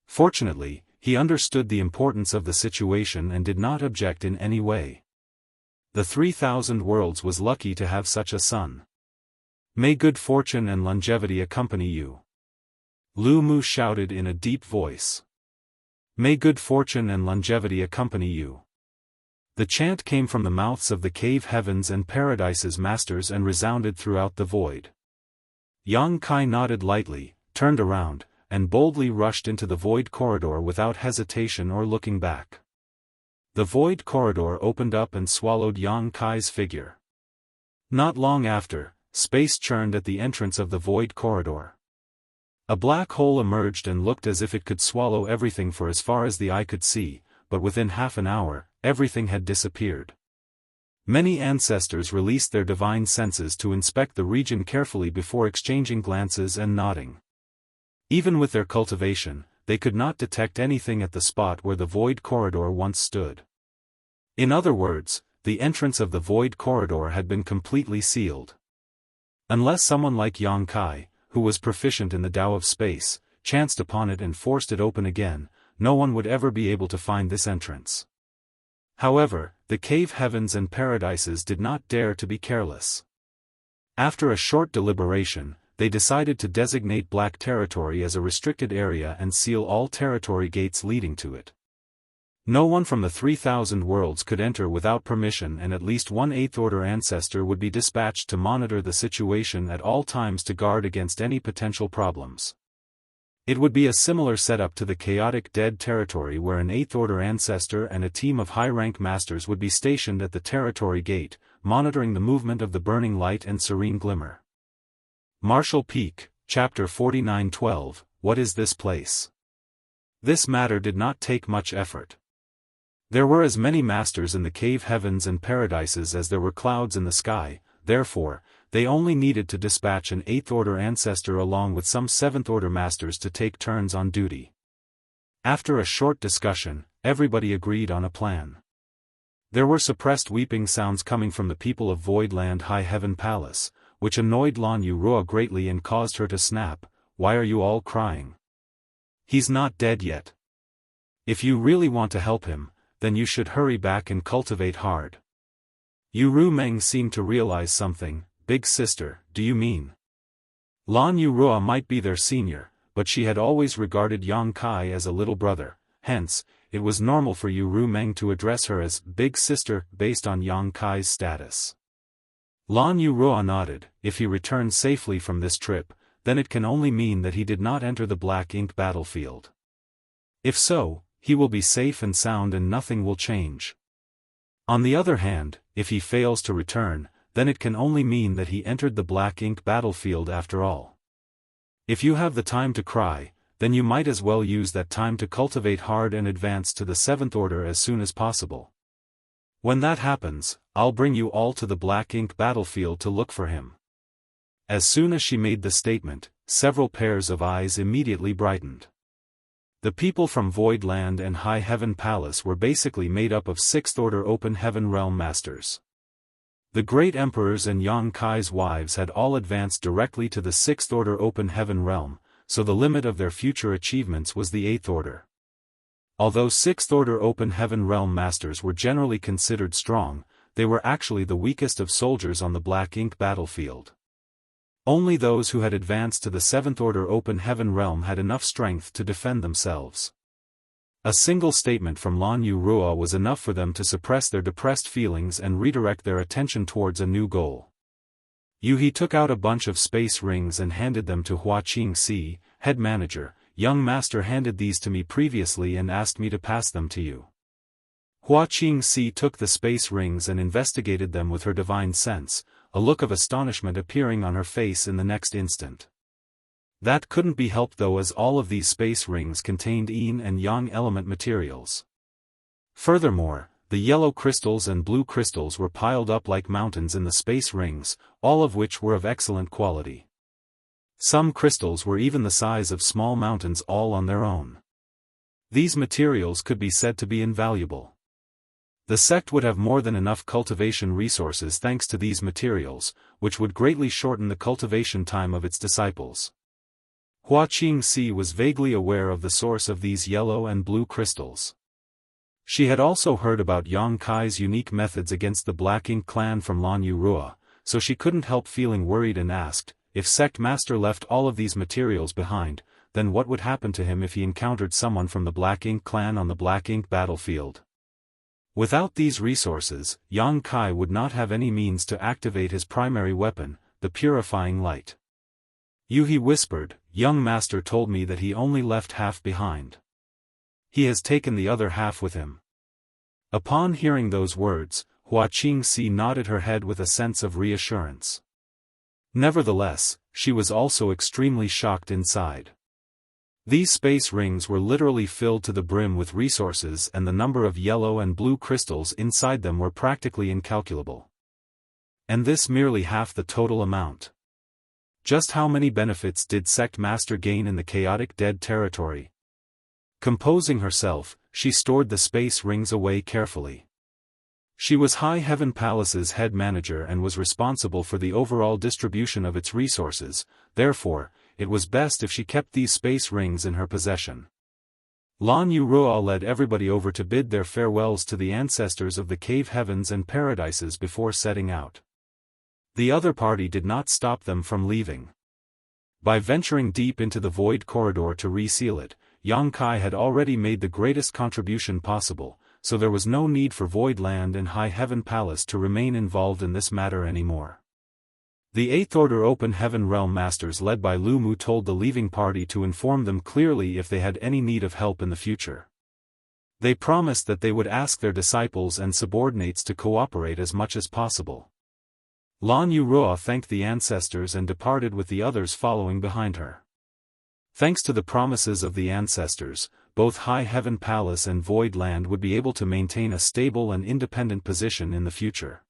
Fortunately, he understood the importance of the situation and did not object in any way. The 3,000 worlds was lucky to have such a son. "May good fortune and longevity accompany you," Lu Mu shouted in a deep voice. "May good fortune and longevity accompany you." The chant came from the mouths of the cave heavens and paradise's masters and resounded throughout the void. Yang Kai nodded lightly, turned around, and boldly rushed into the void corridor without hesitation or looking back. The void corridor opened up and swallowed Yang Kai's figure. Not long after, space churned at the entrance of the void corridor. A black hole emerged and looked as if it could swallow everything for as far as the eye could see, but within half an hour, everything had disappeared. Many ancestors released their divine senses to inspect the region carefully before exchanging glances and nodding. Even with their cultivation, they could not detect anything at the spot where the void corridor once stood. In other words, the entrance of the void corridor had been completely sealed. Unless someone like Yang Kai, who was proficient in the Tao of space, chanced upon it and forced it open again, no one would ever be able to find this entrance. However, the cave heavens and paradises did not dare to be careless. After a short deliberation, they decided to designate Black Territory as a restricted area and seal all territory gates leading to it. No one from the 3,000 worlds could enter without permission, and at least one Eighth Order ancestor would be dispatched to monitor the situation at all times to guard against any potential problems. It would be a similar setup to the chaotic dead territory where an Eighth Order ancestor and a team of high-rank masters would be stationed at the territory gate, monitoring the movement of the burning light and serene glimmer. Marshall Peak, Chapter 49:12, What is this place? This matter did not take much effort. There were as many masters in the cave heavens and paradises as there were clouds in the sky, therefore, they only needed to dispatch an 8th Order ancestor along with some 7th Order masters to take turns on duty. After a short discussion, everybody agreed on a plan. There were suppressed weeping sounds coming from the people of Voidland High Heaven Palace, which annoyed Lan Yurua greatly and caused her to snap. "Why are you all crying? He's not dead yet. If you really want to help him, then you should hurry back and cultivate hard." Yuru Meng seemed to realize something. "Big sister, do you mean?" Lan Yurua might be their senior, but she had always regarded Yang Kai as a little brother, hence, it was normal for Yuru Meng to address her as Big Sister based on Yang Kai's status. Lan Yurua nodded. If he returned safely from this trip, then it can only mean that he did not enter the Black Ink battlefield. If so, he will be safe and sound and nothing will change. On the other hand, if he fails to return, then it can only mean that he entered the Black Ink battlefield after all. If you have the time to cry, then you might as well use that time to cultivate hard and advance to the 7th Order as soon as possible. When that happens, I'll bring you all to the Black Ink battlefield to look for him. As soon as she made the statement, several pairs of eyes immediately brightened. The people from Voidland and High Heaven Palace were basically made up of 6th Order Open Heaven Realm Masters. The Great Emperors and Yang Kai's wives had all advanced directly to the 6th Order Open Heaven Realm, so the limit of their future achievements was the 8th Order. Although 6th Order Open Heaven Realm Masters were generally considered strong, they were actually the weakest of soldiers on the Black Ink battlefield. Only those who had advanced to the 7th Order Open Heaven Realm had enough strength to defend themselves. A single statement from Lan Yurua was enough for them to suppress their depressed feelings and redirect their attention towards a new goal. Yuhi took out a bunch of space rings and handed them to Hua Qingxi, head manager. "Young master handed these to me previously and asked me to pass them to you." Hua Qingxi took the space rings and investigated them with her divine sense, a look of astonishment appearing on her face in the next instant. That couldn't be helped though, as all of these space rings contained yin and yang element materials. Furthermore, the yellow crystals and blue crystals were piled up like mountains in the space rings, all of which were of excellent quality. Some crystals were even the size of small mountains all on their own. These materials could be said to be invaluable. The sect would have more than enough cultivation resources thanks to these materials, which would greatly shorten the cultivation time of its disciples. Hua Qingxi was vaguely aware of the source of these yellow and blue crystals. She had also heard about Yang Kai's unique methods against the Black Ink clan from Lan Yurua, so she couldn't help feeling worried and asked, if Sect Master left all of these materials behind, then what would happen to him if he encountered someone from the Black Ink clan on the Black Ink battlefield? Without these resources, Yang Kai would not have any means to activate his primary weapon, the purifying light. Yuhi whispered, "Young master told me that he only left half behind. He has taken the other half with him." Upon hearing those words, Hua Qingxi nodded her head with a sense of reassurance. Nevertheless, she was also extremely shocked inside. These space rings were literally filled to the brim with resources, and the number of yellow and blue crystals inside them were practically incalculable. And this merely half the total amount. Just how many benefits did Sect Master gain in the chaotic dead territory? Composing herself, she stored the space rings away carefully. She was High Heaven Palace's head manager and was responsible for the overall distribution of its resources, therefore, it was best if she kept these space rings in her possession. Lan Yurua led everybody over to bid their farewells to the ancestors of the cave heavens and paradises before setting out. The other party did not stop them from leaving. By venturing deep into the void corridor to reseal it, Yang Kai had already made the greatest contribution possible, so there was no need for Voidland and High Heaven Palace to remain involved in this matter anymore. The 8th Order Open Heaven Realm Masters led by Lu Mu told the leaving party to inform them clearly if they had any need of help in the future. They promised that they would ask their disciples and subordinates to cooperate as much as possible. Lan Yurua thanked the ancestors and departed with the others following behind her. Thanks to the promises of the ancestors, both High Heaven Palace and Voidland would be able to maintain a stable and independent position in the future.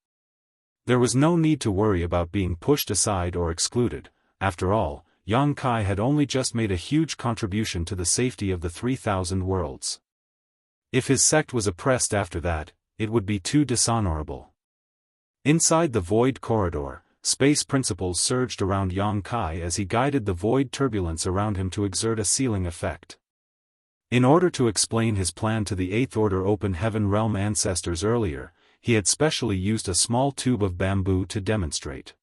There was no need to worry about being pushed aside or excluded. After all, Yang Kai had only just made a huge contribution to the safety of the 3,000 worlds. If his sect was oppressed after that, it would be too dishonorable. Inside the void corridor, space principles surged around Yang Kai as he guided the void turbulence around him to exert a sealing effect. In order to explain his plan to the Eighth Order Open Heaven Realm ancestors earlier, he had specially used a small tube of bamboo to demonstrate.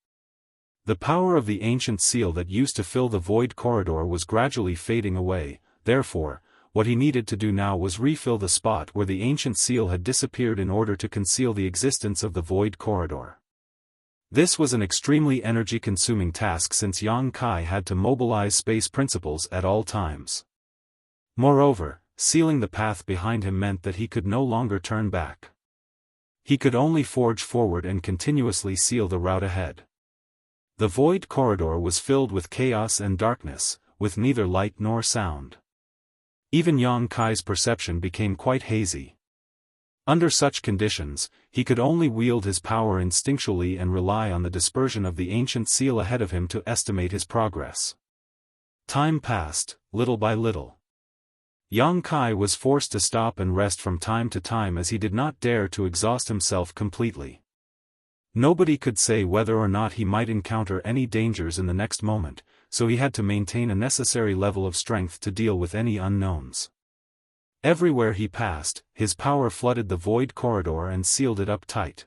The power of the ancient seal that used to fill the void corridor was gradually fading away, therefore, what he needed to do now was refill the spot where the ancient seal had disappeared in order to conceal the existence of the void corridor. This was an extremely energy-consuming task since Yang Kai had to mobilize space principles at all times. Moreover, sealing the path behind him meant that he could no longer turn back. He could only forge forward and continuously seal the route ahead. The void corridor was filled with chaos and darkness, with neither light nor sound. Even Yang Kai's perception became quite hazy. Under such conditions, he could only wield his power instinctually and rely on the dispersion of the ancient seal ahead of him to estimate his progress. Time passed, little by little. Yang Kai was forced to stop and rest from time to time as he did not dare to exhaust himself completely. Nobody could say whether or not he might encounter any dangers in the next moment, so he had to maintain a necessary level of strength to deal with any unknowns. Everywhere he passed, his power flooded the void corridor and sealed it up tight.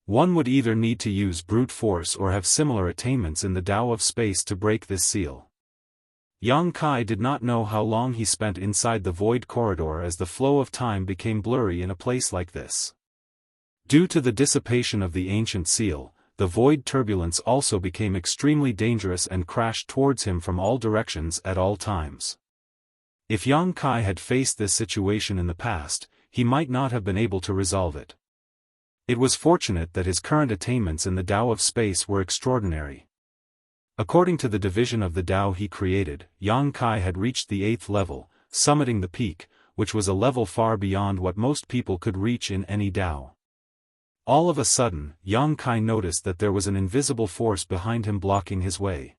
One would either need to use brute force or have similar attainments in the Tao of space to break this seal. Yang Kai did not know how long he spent inside the void corridor as the flow of time became blurry in a place like this. Due to the dissipation of the ancient seal, the void turbulence also became extremely dangerous and crashed towards him from all directions at all times. If Yang Kai had faced this situation in the past, he might not have been able to resolve it. It was fortunate that his current attainments in the Tao of space were extraordinary. According to the division of the Tao he created, Yang Kai had reached the 8th level, summiting the peak, which was a level far beyond what most people could reach in any Tao. All of a sudden, Yang Kai noticed that there was an invisible force behind him blocking his way.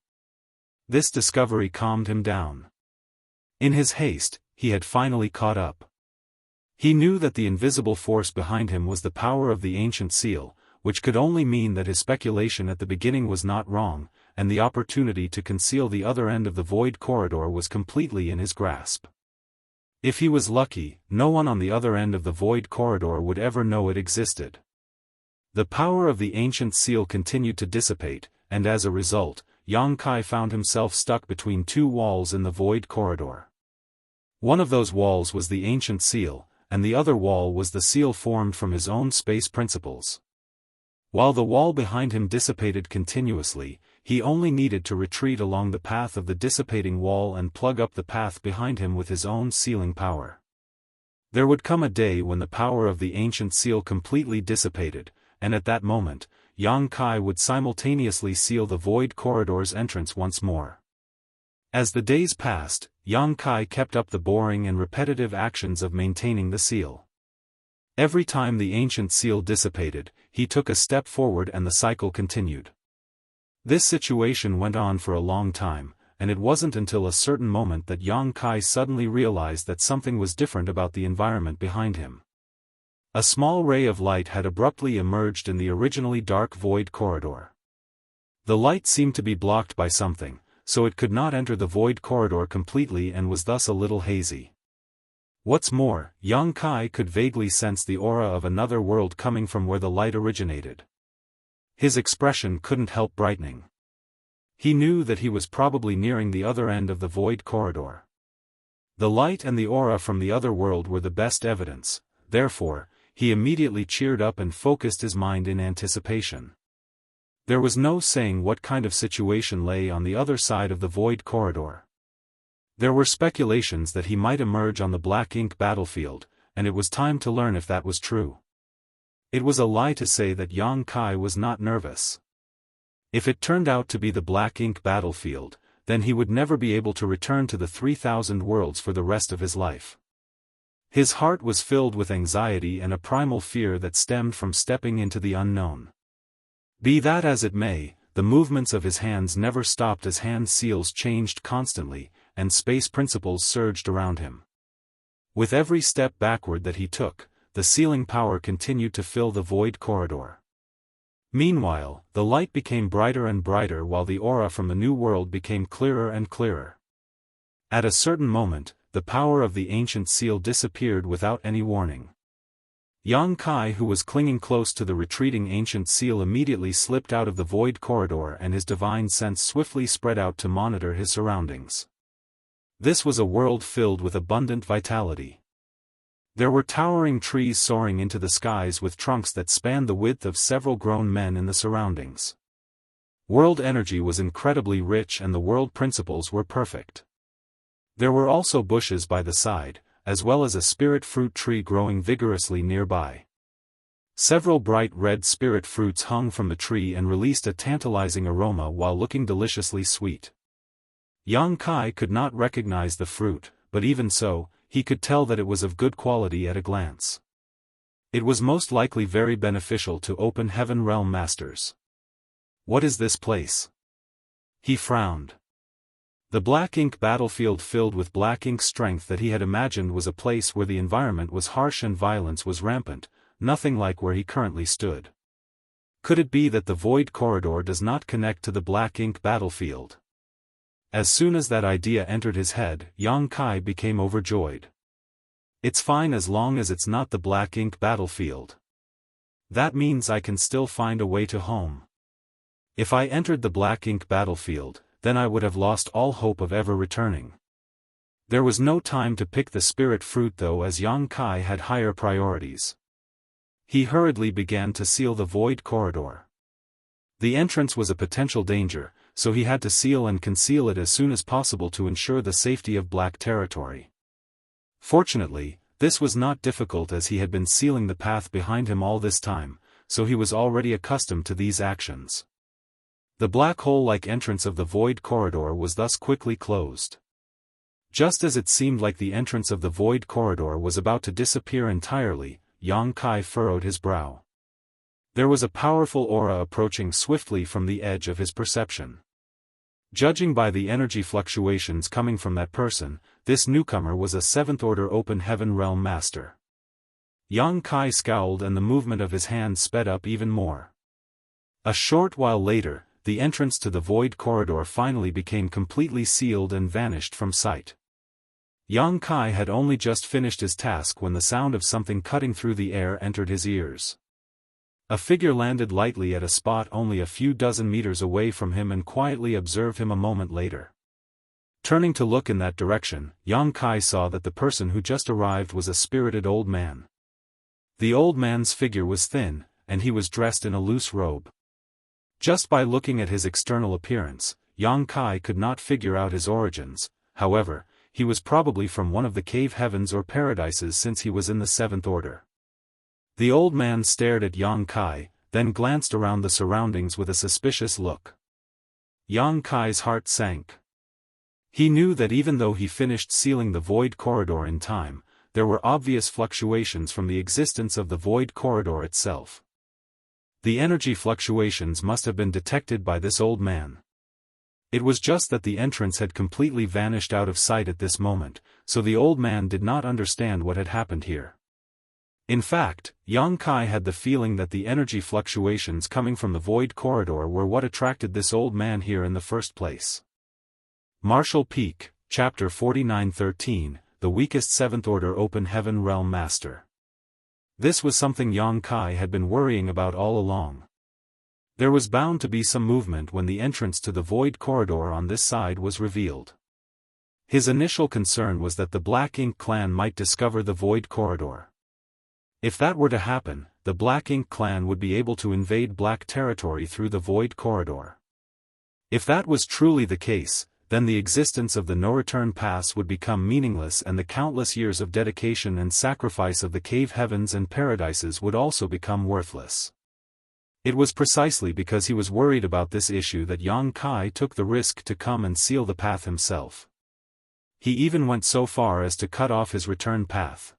This discovery calmed him down. In his haste, he had finally caught up. He knew that the invisible force behind him was the power of the ancient seal, which could only mean that his speculation at the beginning was not wrong, and the opportunity to conceal the other end of the void corridor was completely in his grasp. If he was lucky, no one on the other end of the void corridor would ever know it existed. The power of the ancient seal continued to dissipate, and as a result, Yang Kai found himself stuck between two walls in the void corridor. One of those walls was the ancient seal, and the other wall was the seal formed from his own space principles. While the wall behind him dissipated continuously, he only needed to retreat along the path of the dissipating wall and plug up the path behind him with his own sealing power. There would come a day when the power of the ancient seal completely dissipated, and at that moment, Yang Kai would simultaneously seal the void corridor's entrance once more. As the days passed, Yang Kai kept up the boring and repetitive actions of maintaining the seal. Every time the ancient seal dissipated, he took a step forward and the cycle continued. This situation went on for a long time, and it wasn't until a certain moment that Yang Kai suddenly realized that something was different about the environment behind him. A small ray of light had abruptly emerged in the originally dark void corridor. The light seemed to be blocked by something, so it could not enter the void corridor completely and was thus a little hazy. What's more, Yang Kai could vaguely sense the aura of another world coming from where the light originated. His expression couldn't help brightening. He knew that he was probably nearing the other end of the void corridor. The light and the aura from the other world were the best evidence, therefore, he immediately cheered up and focused his mind in anticipation. There was no saying what kind of situation lay on the other side of the void corridor. There were speculations that he might emerge on the black ink battlefield, and it was time to learn if that was true. It was a lie to say that Yang Kai was not nervous. If it turned out to be the black ink battlefield, then he would never be able to return to the 3,000 worlds for the rest of his life. His heart was filled with anxiety and a primal fear that stemmed from stepping into the unknown. Be that as it may, the movements of his hands never stopped as hand seals changed constantly, and space principles surged around him. With every step backward that he took, the sealing power continued to fill the void corridor. Meanwhile, the light became brighter and brighter while the aura from the new world became clearer and clearer. At a certain moment, the power of the ancient seal disappeared without any warning. Yang Kai, who was clinging close to the retreating ancient seal, immediately slipped out of the void corridor, and his divine sense swiftly spread out to monitor his surroundings. This was a world filled with abundant vitality. There were towering trees soaring into the skies with trunks that spanned the width of several grown men in the surroundings. World energy was incredibly rich and the world principles were perfect. There were also bushes by the side, as well as a spirit fruit tree growing vigorously nearby. Several bright red spirit fruits hung from the tree and released a tantalizing aroma while looking deliciously sweet. Yang Kai could not recognize the fruit, but even so, he could tell that it was of good quality at a glance. It was most likely very beneficial to open heaven realm masters. What is this place? He frowned. The black ink battlefield filled with black ink strength that he had imagined was a place where the environment was harsh and violence was rampant, nothing like where he currently stood. Could it be that the void corridor does not connect to the black ink battlefield? As soon as that idea entered his head, Yang Kai became overjoyed. It's fine as long as it's not the black ink battlefield. That means I can still find a way to home. If I entered the black ink battlefield, then I would have lost all hope of ever returning. There was no time to pick the spirit fruit though, as Yang Kai had higher priorities. He hurriedly began to seal the void corridor. The entrance was a potential danger, so he had to seal and conceal it as soon as possible to ensure the safety of black territory. Fortunately, this was not difficult as he had been sealing the path behind him all this time, so he was already accustomed to these actions. The black hole-like entrance of the void corridor was thus quickly closed. Just as it seemed like the entrance of the void corridor was about to disappear entirely, Yang Kai furrowed his brow. There was a powerful aura approaching swiftly from the edge of his perception. Judging by the energy fluctuations coming from that person, this newcomer was a 7th order open heaven realm master. Yang Kai scowled and the movement of his hand sped up even more. A short while later, the entrance to the void corridor finally became completely sealed and vanished from sight. Yang Kai had only just finished his task when the sound of something cutting through the air entered his ears. A figure landed lightly at a spot only a few dozen meters away from him and quietly observed him a moment later. Turning to look in that direction, Yang Kai saw that the person who just arrived was a spirited old man. The old man's figure was thin, and he was dressed in a loose robe. Just by looking at his external appearance, Yang Kai could not figure out his origins. However, he was probably from one of the cave heavens or paradises since he was in the 7th order. The old man stared at Yang Kai, then glanced around the surroundings with a suspicious look. Yang Kai's heart sank. He knew that even though he finished sealing the void corridor in time, there were obvious fluctuations from the existence of the void corridor itself. The energy fluctuations must have been detected by this old man. It was just that the entrance had completely vanished out of sight at this moment, so the old man did not understand what had happened here. In fact, Yang Kai had the feeling that the energy fluctuations coming from the void corridor were what attracted this old man here in the first place. Martial Peak, Chapter 49-13, The Weakest 7th Order Open Heaven Realm Master. This was something Yang Kai had been worrying about all along. There was bound to be some movement when the entrance to the void corridor on this side was revealed. His initial concern was that the Black Ink clan might discover the void corridor. If that were to happen, the Black Ink clan would be able to invade black territory through the void corridor. If that was truly the case, then the existence of the no-return pass would become meaningless and the countless years of dedication and sacrifice of the cave heavens and paradises would also become worthless. It was precisely because he was worried about this issue that Yang Kai took the risk to come and seal the path himself. He even went so far as to cut off his return path.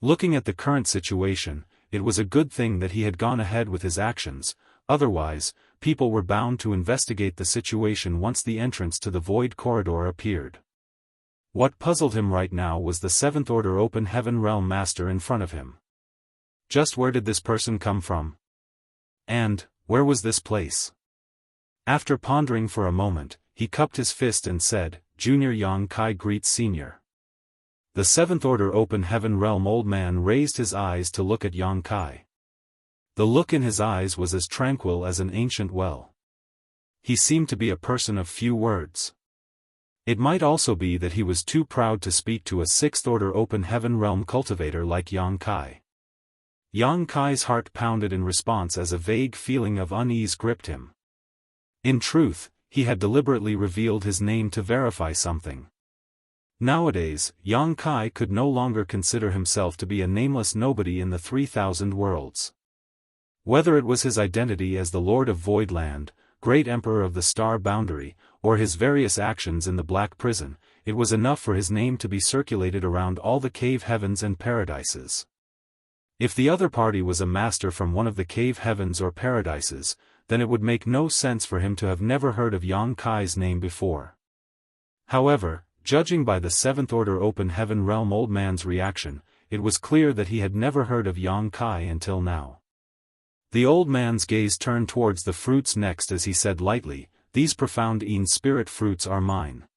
Looking at the current situation, it was a good thing that he had gone ahead with his actions, otherwise, people were bound to investigate the situation once the entrance to the void corridor appeared. What puzzled him right now was the Seventh Order Open Heaven Realm Master in front of him. Just where did this person come from? And, where was this place? After pondering for a moment, he cupped his fist and said, "Junior Yang Kai greets Senior." The Seventh Order Open Heaven Realm old man raised his eyes to look at Yang Kai. The look in his eyes was as tranquil as an ancient well. He seemed to be a person of few words. It might also be that he was too proud to speak to a Sixth Order Open Heaven Realm cultivator like Yang Kai. Yang Kai's heart pounded in response as a vague feeling of unease gripped him. In truth, he had deliberately revealed his name to verify something. Nowadays, Yang Kai could no longer consider himself to be a nameless nobody in the 3,000 worlds. Whether it was his identity as the Lord of Voidland, Great Emperor of the Star Boundary, or his various actions in the Black Prison, it was enough for his name to be circulated around all the cave heavens and paradises. If the other party was a master from one of the cave heavens or paradises, then it would make no sense for him to have never heard of Yang Kai's name before. However, judging by the Seventh Order Open Heaven Realm old man's reaction, it was clear that he had never heard of Yang Kai until now. The old man's gaze turned towards the fruits next as he said lightly, "These profound spirit fruits are mine.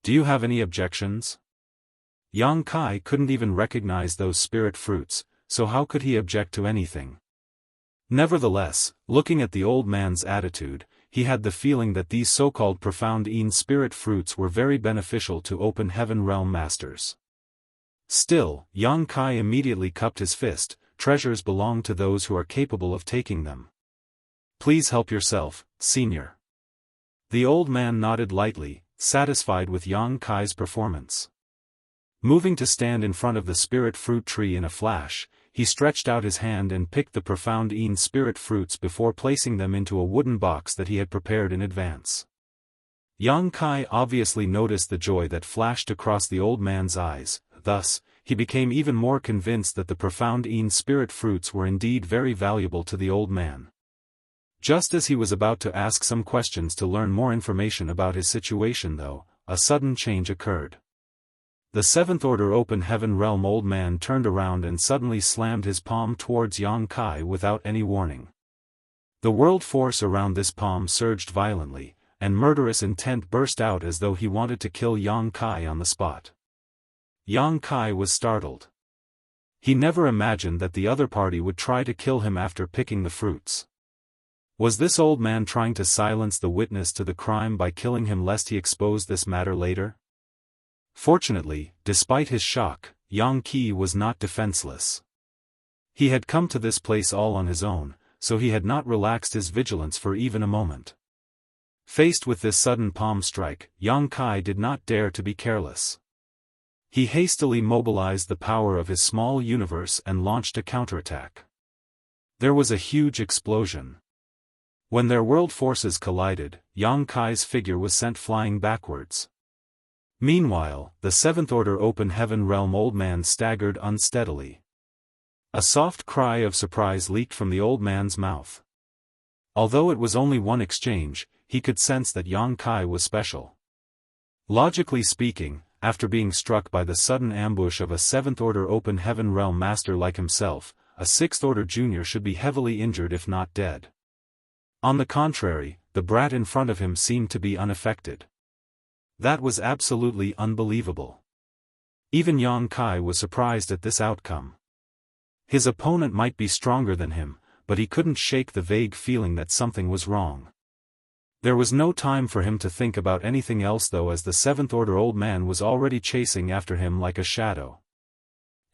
Do you have any objections?" Yang Kai couldn't even recognize those spirit fruits, so how could he object to anything? Nevertheless, looking at the old man's attitude, he had the feeling that these so-called profound spirit fruits were very beneficial to Open Heaven Realm Masters. Still, Yang Kai immediately cupped his fist. Treasures belong to those who are capable of taking them. Please help yourself, Senior. The old man nodded lightly, satisfied with Yang Kai's performance. Moving to stand in front of the spirit fruit tree in a flash, he stretched out his hand and picked the profound spirit fruits before placing them into a wooden box that he had prepared in advance. Yang Kai obviously noticed the joy that flashed across the old man's eyes, thus, he became even more convinced that the profound spirit fruits were indeed very valuable to the old man. Just as he was about to ask some questions to learn more information about his situation though, a sudden change occurred. The Seventh Order Open Heaven Realm old man turned around and suddenly slammed his palm towards Yang Kai without any warning. The world force around this palm surged violently, and murderous intent burst out as though he wanted to kill Yang Kai on the spot. Yang Kai was startled. He never imagined that the other party would try to kill him after picking the fruits. Was this old man trying to silence the witness to the crime by killing him lest he expose this matter later? Fortunately, despite his shock, Yang Kai was not defenseless. He had come to this place all on his own, so he had not relaxed his vigilance for even a moment. Faced with this sudden palm strike, Yang Kai did not dare to be careless. He hastily mobilized the power of his small universe and launched a counterattack. There was a huge explosion. When their world forces collided, Yang Kai's figure was sent flying backwards. Meanwhile, the Seventh Order Open Heaven Realm old man staggered unsteadily. A soft cry of surprise leaked from the old man's mouth. Although it was only one exchange, he could sense that Yang Kai was special. Logically speaking, after being struck by the sudden ambush of a Seventh Order Open Heaven Realm Master like himself, a Sixth Order Junior should be heavily injured if not dead. On the contrary, the brat in front of him seemed to be unaffected. That was absolutely unbelievable. Even Yang Kai was surprised at this outcome. His opponent might be stronger than him, but he couldn't shake the vague feeling that something was wrong. There was no time for him to think about anything else though, as the Seventh Order old man was already chasing after him like a shadow.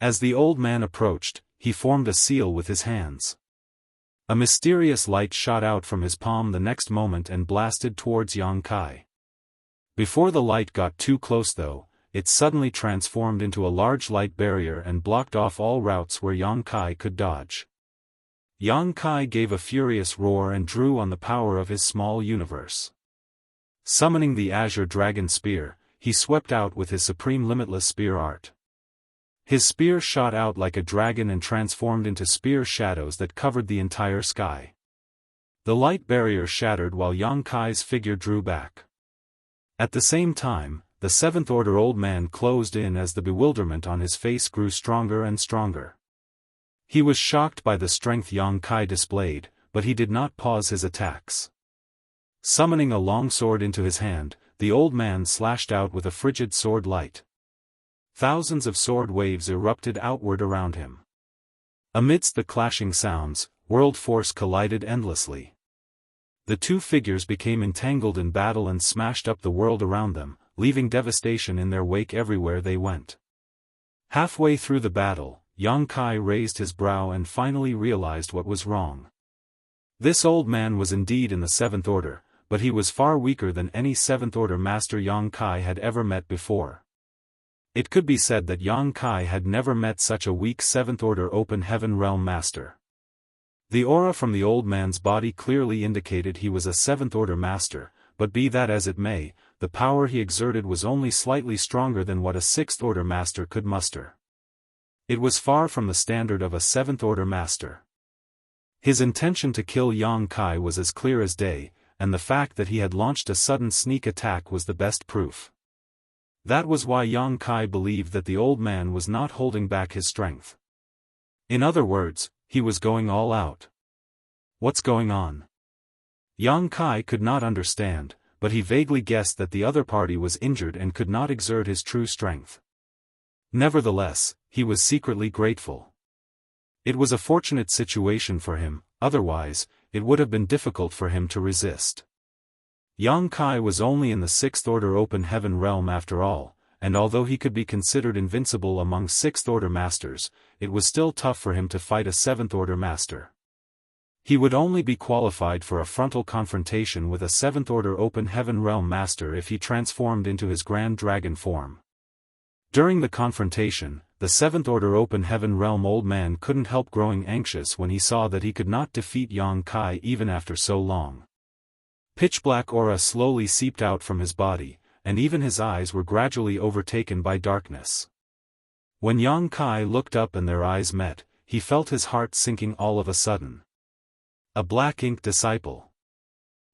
As the old man approached, he formed a seal with his hands. A mysterious light shot out from his palm the next moment and blasted towards Yang Kai. Before the light got too close though, it suddenly transformed into a large light barrier and blocked off all routes where Yang Kai could dodge. Yang Kai gave a furious roar and drew on the power of his small universe. Summoning the Azure Dragon Spear, he swept out with his supreme limitless spear art. His spear shot out like a dragon and transformed into spear shadows that covered the entire sky. The light barrier shattered while Yang Kai's figure drew back. At the same time, the Seventh Order old man closed in as the bewilderment on his face grew stronger and stronger. He was shocked by the strength Yang Kai displayed, but he did not pause his attacks. Summoning a long sword into his hand, the old man slashed out with a frigid sword light. Thousands of sword waves erupted outward around him. Amidst the clashing sounds, world force collided endlessly. The two figures became entangled in battle and smashed up the world around them, leaving devastation in their wake everywhere they went. Halfway through the battle, Yang Kai raised his brow and finally realized what was wrong. This old man was indeed in the Seventh Order, but he was far weaker than any Seventh Order master Yang Kai had ever met before. It could be said that Yang Kai had never met such a weak Seventh Order Open Heaven Realm master. The aura from the old man's body clearly indicated he was a Seventh Order master, but be that as it may, the power he exerted was only slightly stronger than what a Sixth Order master could muster. It was far from the standard of a Seventh Order master. His intention to kill Yang Kai was as clear as day, and the fact that he had launched a sudden sneak attack was the best proof. That was why Yang Kai believed that the old man was not holding back his strength. In other words, he was going all out. What's going on? Yang Kai could not understand, but he vaguely guessed that the other party was injured and could not exert his true strength. Nevertheless, he was secretly grateful. It was a fortunate situation for him, otherwise, it would have been difficult for him to resist. Yang Kai was only in the Sixth Order Open Heaven realm after all, and although he could be considered invincible among Sixth Order masters, it was still tough for him to fight a Seventh Order master. He would only be qualified for a frontal confrontation with a Seventh Order Open Heaven realm master if he transformed into his Grand Dragon form. During the confrontation, the Seventh Order Open Heaven realm old man couldn't help growing anxious when he saw that he could not defeat Yang Kai even after so long. Pitch-black aura slowly seeped out from his body, and even his eyes were gradually overtaken by darkness. When Yang Kai looked up and their eyes met, he felt his heart sinking all of a sudden. A black ink disciple.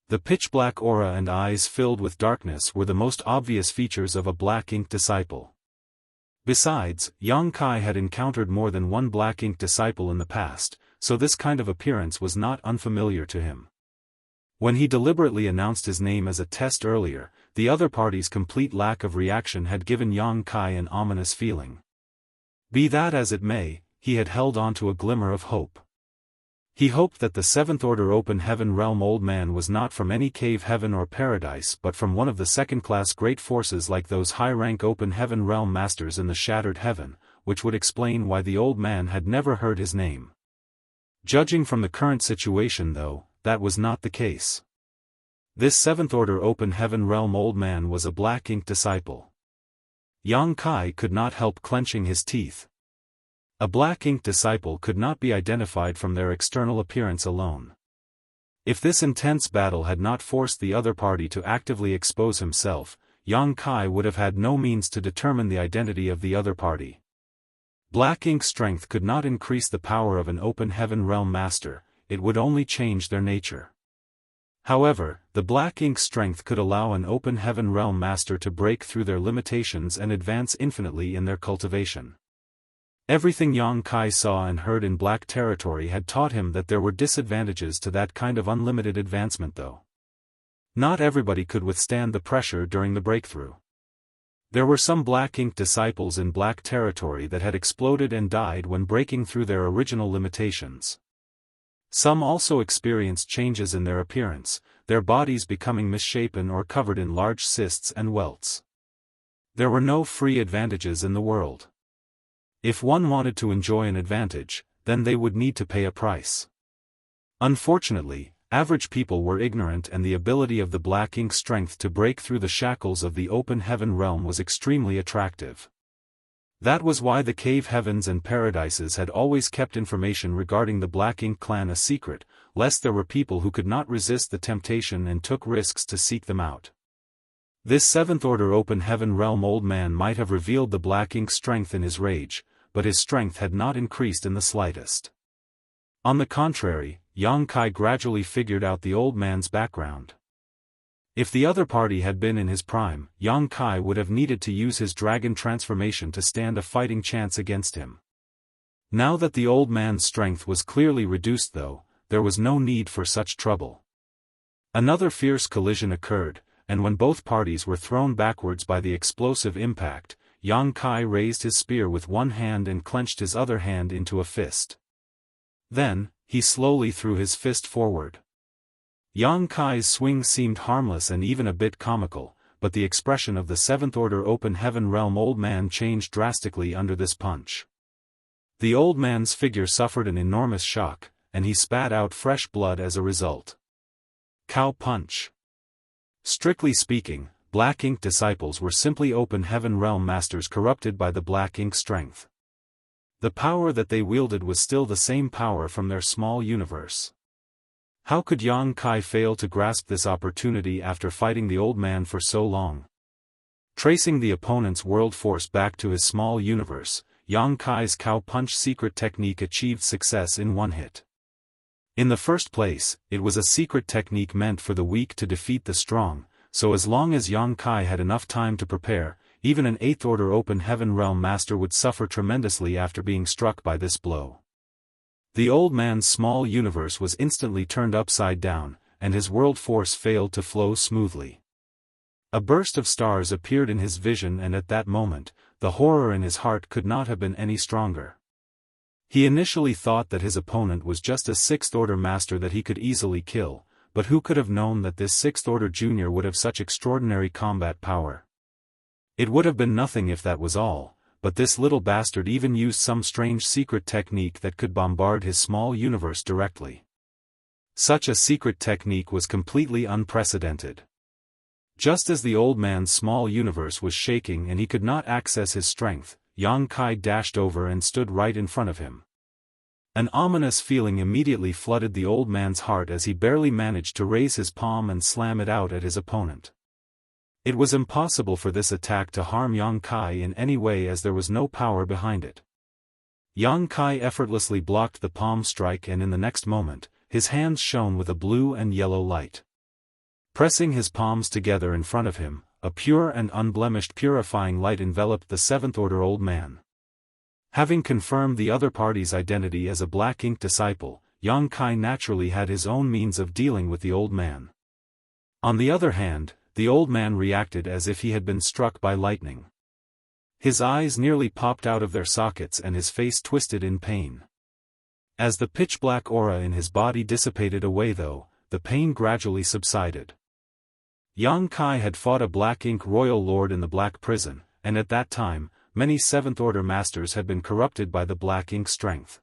The pitch-black aura and eyes filled with darkness were the most obvious features of a black ink disciple. Besides, Yang Kai had encountered more than one black ink disciple in the past, so this kind of appearance was not unfamiliar to him. When he deliberately announced his name as a test earlier, the other party's complete lack of reaction had given Yang Kai an ominous feeling. Be that as it may, he had held on to a glimmer of hope. He hoped that the Seventh Order Open Heaven realm old man was not from any cave heaven or paradise but from one of the second-class great forces like those high-rank Open Heaven realm masters in the Shattered Heaven, which would explain why the old man had never heard his name. Judging from the current situation though, that was not the case. This Seventh Order Open Heaven realm old man was a black ink disciple. Yang Kai could not help clenching his teeth. A black ink disciple could not be identified from their external appearance alone. If this intense battle had not forced the other party to actively expose himself, Yang Kai would have had no means to determine the identity of the other party. Black ink strength could not increase the power of an Open Heaven realm master, it would only change their nature. However, the black ink strength could allow an Open Heaven realm master to break through their limitations and advance infinitely in their cultivation. Everything Yang Kai saw and heard in Black Territory had taught him that there were disadvantages to that kind of unlimited advancement though. Not everybody could withstand the pressure during the breakthrough. There were some Black Ink disciples in Black Territory that had exploded and died when breaking through their original limitations. Some also experienced changes in their appearance, their bodies becoming misshapen or covered in large cysts and welts. There were no free advantages in the world. If one wanted to enjoy an advantage, then they would need to pay a price. Unfortunately, average people were ignorant and the ability of the black ink strength to break through the shackles of the Open Heaven realm was extremely attractive. That was why the cave heavens and paradises had always kept information regarding the Black Ink clan a secret, lest there were people who could not resist the temptation and took risks to seek them out. This Seventh Order Open Heaven realm old man might have revealed the Black Ink strength in his rage, but his strength had not increased in the slightest. On the contrary, Yang Kai gradually figured out the old man's background. If the other party had been in his prime, Yang Kai would have needed to use his dragon transformation to stand a fighting chance against him. Now that the old man's strength was clearly reduced though, there was no need for such trouble. Another fierce collision occurred, and when both parties were thrown backwards by the explosive impact, Yang Kai raised his spear with one hand and clenched his other hand into a fist. Then, he slowly threw his fist forward. Yang Kai's swing seemed harmless and even a bit comical, but the expression of the Seventh Order Open Heaven Realm old man changed drastically under this punch. The old man's figure suffered an enormous shock, and he spat out fresh blood as a result. Cow punch. Strictly speaking, Black Ink disciples were simply Open Heaven Realm masters corrupted by the Black Ink strength. The power that they wielded was still the same power from their small universe. How could Yang Kai fail to grasp this opportunity after fighting the old man for so long? Tracing the opponent's world force back to his small universe, Yang Kai's cow punch secret technique achieved success in one hit. In the first place, it was a secret technique meant for the weak to defeat the strong, so as long as Yang Kai had enough time to prepare, even an 8th Order Open Heaven Realm master would suffer tremendously after being struck by this blow. The old man's small universe was instantly turned upside down, and his world force failed to flow smoothly. A burst of stars appeared in his vision, and at that moment, the horror in his heart could not have been any stronger. He initially thought that his opponent was just a 6th Order master that he could easily kill, but who could have known that this 6th Order junior would have such extraordinary combat power? It would have been nothing if that was all, but this little bastard even used some strange secret technique that could bombard his small universe directly. Such a secret technique was completely unprecedented. Just as the old man's small universe was shaking and he could not access his strength, Yang Kai dashed over and stood right in front of him. An ominous feeling immediately flooded the old man's heart as he barely managed to raise his palm and slam it out at his opponent. It was impossible for this attack to harm Yang Kai in any way as there was no power behind it. Yang Kai effortlessly blocked the palm strike, and in the next moment, his hands shone with a blue and yellow light. Pressing his palms together in front of him, a pure and unblemished purifying light enveloped the 7th Order old man. Having confirmed the other party's identity as a Black Ink disciple, Yang Kai naturally had his own means of dealing with the old man. On the other hand, the old man reacted as if he had been struck by lightning. His eyes nearly popped out of their sockets and his face twisted in pain. As the pitch-black aura in his body dissipated away though, the pain gradually subsided. Yang Kai had fought a Black Ink royal lord in the Black Prison, and at that time, many 7th Order masters had been corrupted by the Black Ink strength.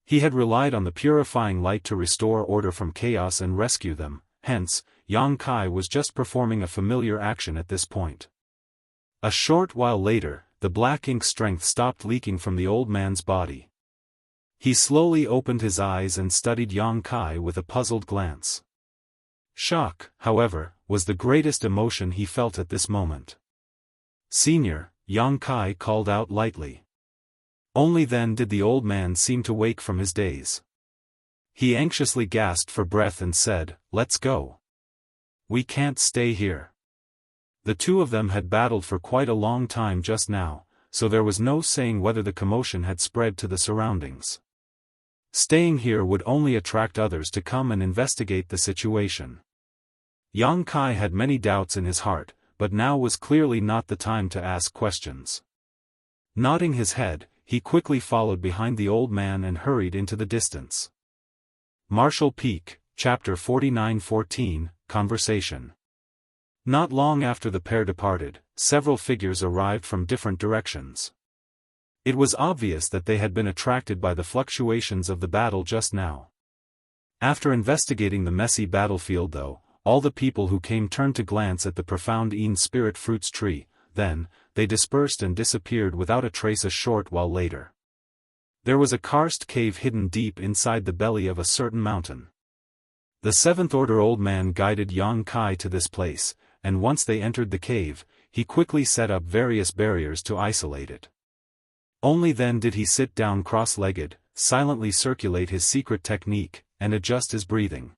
He had relied on the purifying light to restore order from chaos and rescue them, hence, Yang Kai was just performing a familiar action at this point. A short while later, the Black Ink strength stopped leaking from the old man's body. He slowly opened his eyes and studied Yang Kai with a puzzled glance. Shock, however, was the greatest emotion he felt at this moment. "Senior," Yang Kai called out lightly. Only then did the old man seem to wake from his daze. He anxiously gasped for breath and said, "Let's go. We can't stay here." The two of them had battled for quite a long time just now, so there was no saying whether the commotion had spread to the surroundings. Staying here would only attract others to come and investigate the situation. Yang Kai had many doubts in his heart, but now was clearly not the time to ask questions. Nodding his head, he quickly followed behind the old man and hurried into the distance. Martial Peak, Chapter 49-14, Conversation. Not long after the pair departed, several figures arrived from different directions. It was obvious that they had been attracted by the fluctuations of the battle just now. After investigating the messy battlefield though, all the people who came turned to glance at the profound Een Spirit Fruits tree, then, they dispersed and disappeared without a trace a short while later. There was a karst cave hidden deep inside the belly of a certain mountain. The 7th Order old man guided Yang Kai to this place, and once they entered the cave, he quickly set up various barriers to isolate it. Only then did he sit down cross-legged, silently circulate his secret technique, and adjust his breathing.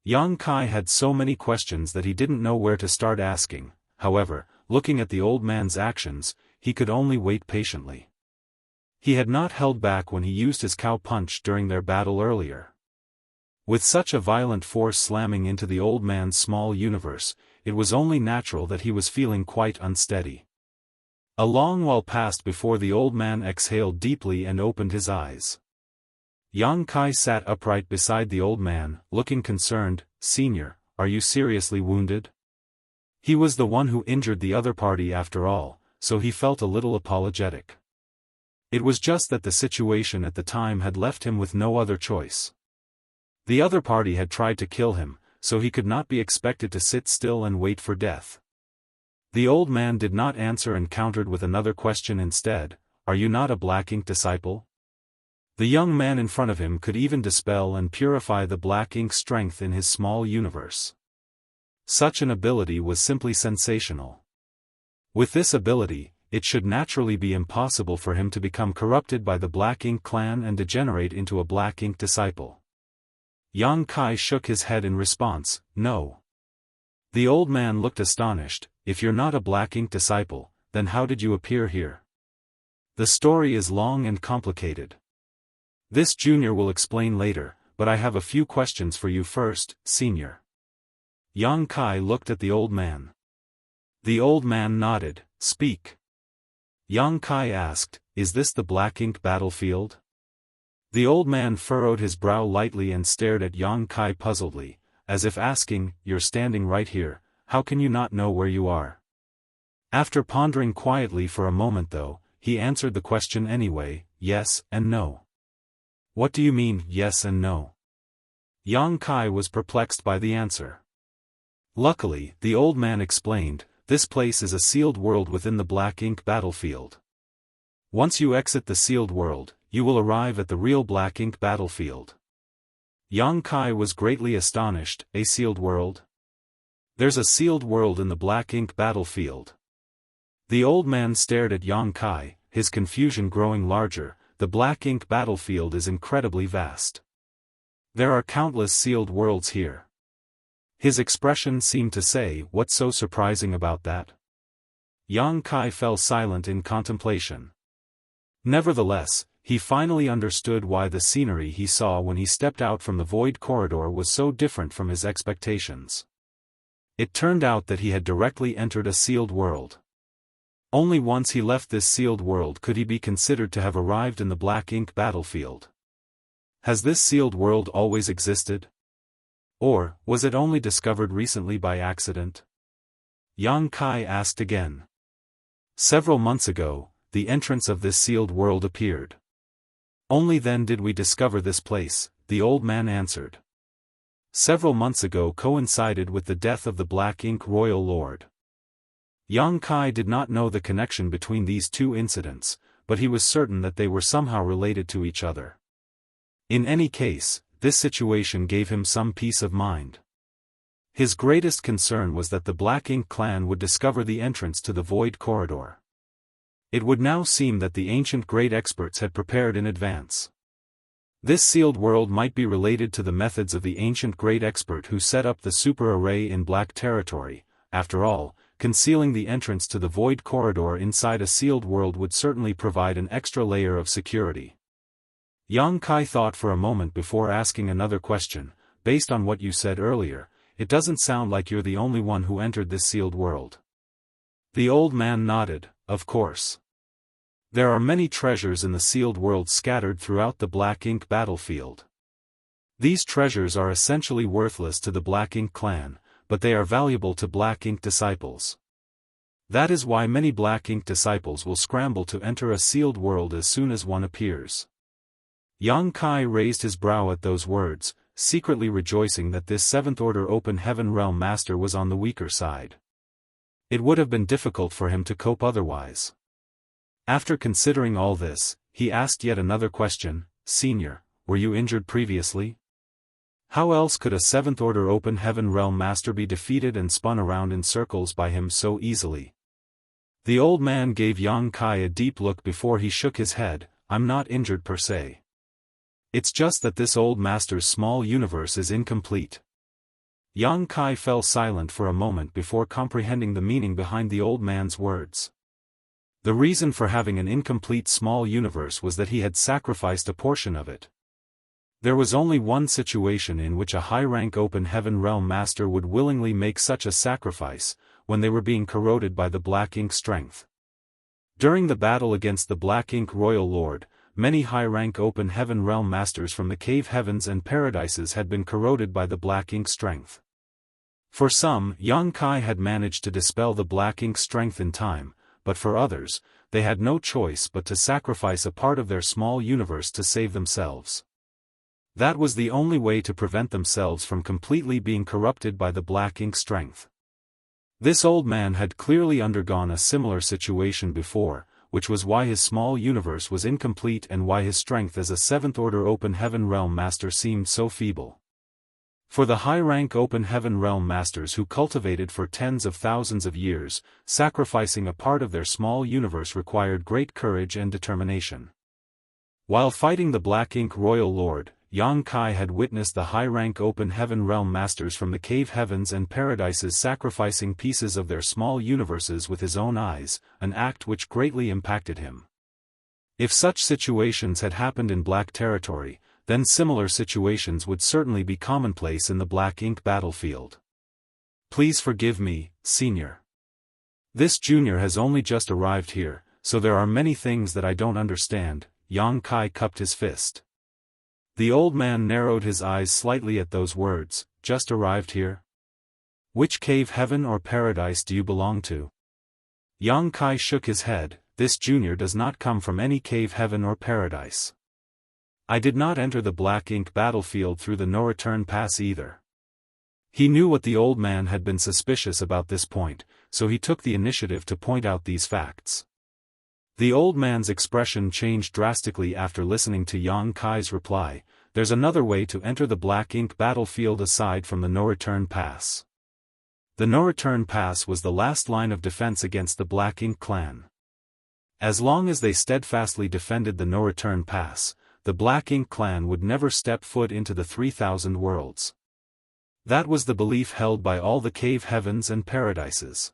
Yang Kai had so many questions that he didn't know where to start asking. However, looking at the old man's actions, he could only wait patiently. He had not held back when he used his cow punch during their battle earlier. With such a violent force slamming into the old man's small universe, it was only natural that he was feeling quite unsteady. A long while passed before the old man exhaled deeply and opened his eyes. Yang Kai sat upright beside the old man, looking concerned. "Senior, are you seriously wounded?" He was the one who injured the other party after all, so he felt a little apologetic. It was just that the situation at the time had left him with no other choice. The other party had tried to kill him, so he could not be expected to sit still and wait for death. The old man did not answer and countered with another question instead. "Are you not a black ink disciple?" The young man in front of him could even dispel and purify the black ink strength in his small universe. Such an ability was simply sensational. With this ability, it should naturally be impossible for him to become corrupted by the black ink clan and degenerate into a black ink disciple. Yang Kai shook his head in response. "No." The old man looked astonished. "If you're not a black ink disciple, then how did you appear here?" "The story is long and complicated. This junior will explain later, but I have a few questions for you first, senior." Yang Kai looked at the old man. The old man nodded. "Speak." Yang Kai asked, "Is this the black ink battlefield?" The old man furrowed his brow lightly and stared at Yang Kai puzzledly, as if asking, "You're standing right here, how can you not know where you are?" After pondering quietly for a moment though, he answered the question anyway, "Yes and no." "What do you mean, yes and no?" Yang Kai was perplexed by the answer. Luckily, the old man explained, "This place is a sealed world within the black ink battlefield. Once you exit the sealed world, you will arrive at the real black ink battlefield." Yang Kai was greatly astonished. "A sealed world? There's a sealed world in the black ink battlefield." The old man stared at Yang Kai, his confusion growing larger. "The black ink battlefield is incredibly vast. There are countless sealed worlds here." His expression seemed to say, "What's so surprising about that?" Yang Kai fell silent in contemplation. Nevertheless, he finally understood why the scenery he saw when he stepped out from the void corridor was so different from his expectations. It turned out that he had directly entered a sealed world. Only once he left this sealed world could he be considered to have arrived in the black ink battlefield. Has this sealed world always existed? Or, was it only discovered recently by accident? Yang Kai asked again. "Several months ago, the entrance of this sealed world appeared. Only then did we discover this place," the old man answered. "Several months ago coincided with the death of the Black Ink Royal Lord." Yang Kai did not know the connection between these two incidents, but he was certain that they were somehow related to each other. In any case, this situation gave him some peace of mind. His greatest concern was that the Black Ink clan would discover the entrance to the Void Corridor. It would now seem that the ancient great experts had prepared in advance. This sealed world might be related to the methods of the ancient great expert who set up the super array in Black Territory. After all, concealing the entrance to the Void Corridor inside a sealed world would certainly provide an extra layer of security. Yang Kai thought for a moment before asking another question. "Based on what you said earlier, it doesn't sound like you're the only one who entered this sealed world." The old man nodded. "Of course. There are many treasures in the sealed world scattered throughout the Black Ink battlefield. These treasures are essentially worthless to the Black Ink clan, but they are valuable to Black Ink disciples. That is why many Black Ink disciples will scramble to enter a sealed world as soon as one appears." Yang Kai raised his brow at those words, secretly rejoicing that this Seventh Order Open Heaven Realm Master was on the weaker side. It would have been difficult for him to cope otherwise. After considering all this, he asked yet another question. "Senior, were you injured previously? How else could a Seventh Order Open Heaven Realm Master be defeated and spun around in circles by him so easily?" The old man gave Yang Kai a deep look before he shook his head. "I'm not injured per se. It's just that this old master's small universe is incomplete. Yang Kai fell silent for a moment before comprehending the meaning behind the old man's words. The reason for having an incomplete small universe was that he had sacrificed a portion of it. There was only one situation in which a high-rank open heaven realm master would willingly make such a sacrifice, when they were being corroded by the black ink strength. During the battle against the Black Ink Royal Lord, many high-rank open heaven realm masters from the cave heavens and paradises had been corroded by the black ink strength. For some, Yang Kai had managed to dispel the black ink strength in time, but for others, they had no choice but to sacrifice a part of their small universe to save themselves. That was the only way to prevent themselves from completely being corrupted by the black ink strength. This old man had clearly undergone a similar situation before, which was why his small universe was incomplete and why his strength as a 7th-order open heaven realm master seemed so feeble. For the high-rank open heaven realm masters who cultivated for tens of thousands of years, sacrificing a part of their small universe required great courage and determination. While fighting the Black Ink Royal Lord, Yang Kai had witnessed the high-rank open heaven realm masters from the cave heavens and paradises sacrificing pieces of their small universes with his own eyes, an act which greatly impacted him. If such situations had happened in Black territory, then similar situations would certainly be commonplace in the Black Ink battlefield. Please forgive me, Senior. This junior has only just arrived here, so there are many things that I don't understand. Yang Kai cupped his fist. The old man narrowed his eyes slightly at those words. Just arrived here? Which cave heaven or paradise do you belong to? Yang Kai shook his head. This junior does not come from any cave heaven or paradise. I did not enter the Black Ink battlefield through the no-return pass either. He knew what the old man had been suspicious about this point, so he took the initiative to point out these facts. The old man's expression changed drastically after listening to Yang Kai's reply. There's another way to enter the Black Ink battlefield aside from the no-return pass. The no-return pass was the last line of defense against the Black Ink clan. As long as they steadfastly defended the no-return pass, the Black Ink clan would never step foot into the 3,000 worlds. That was the belief held by all the cave heavens and paradises.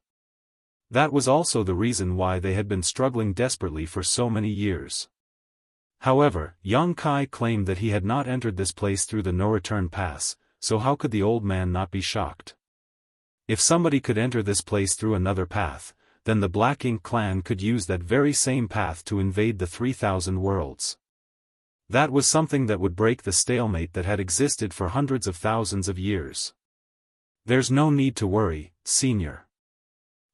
That was also the reason why they had been struggling desperately for so many years. However, Yang Kai claimed that he had not entered this place through the no-return pass, so how could the old man not be shocked? If somebody could enter this place through another path, then the Black Ink clan could use that very same path to invade the 3,000 worlds. That was something that would break the stalemate that had existed for hundreds of thousands of years. There's no need to worry, Senior.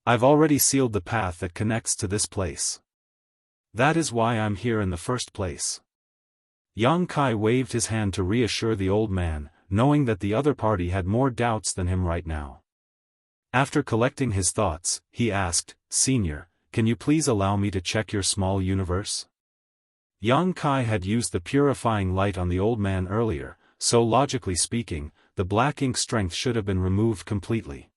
I've already sealed the path that connects to this place. That is why I'm here in the first place. Yang Kai waved his hand to reassure the old man, knowing that the other party had more doubts than him right now. After collecting his thoughts, he asked, Senior, can you please allow me to check your small universe? Yang Kai had used the purifying light on the old man earlier, so logically speaking, the black ink strength should have been removed completely.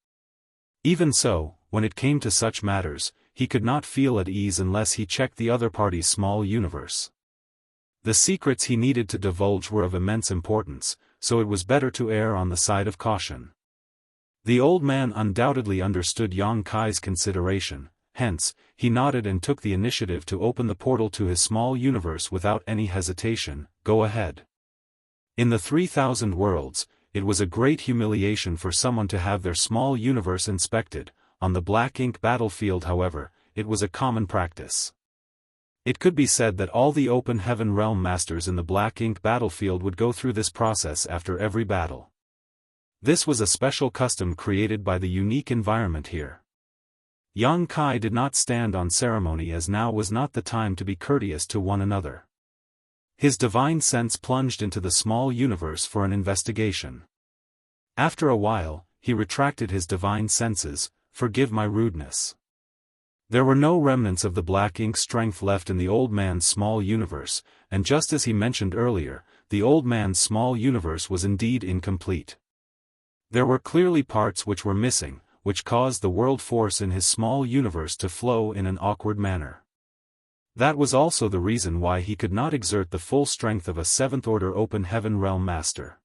Even so, when it came to such matters, he could not feel at ease unless he checked the other party's small universe. The secrets he needed to divulge were of immense importance, so it was better to err on the side of caution. The old man undoubtedly understood Yang Kai's consideration, hence, he nodded and took the initiative to open the portal to his small universe without any hesitation. Go ahead. In the 3,000 worlds, it was a great humiliation for someone to have their small universe inspected. On the black ink battlefield, however, it was a common practice. It could be said that all the open heaven realm masters in the black ink battlefield would go through this process after every battle. This was a special custom created by the unique environment here. Yang Kai did not stand on ceremony, as now was not the time to be courteous to one another. His divine sense plunged into the small universe for an investigation. After a while, he retracted his divine senses. Forgive my rudeness. There were no remnants of the black ink strength left in the old man's small universe, and just as he mentioned earlier, the old man's small universe was indeed incomplete. There were clearly parts which were missing, which caused the world force in his small universe to flow in an awkward manner. That was also the reason why he could not exert the full strength of a seventh-order open heaven realm master.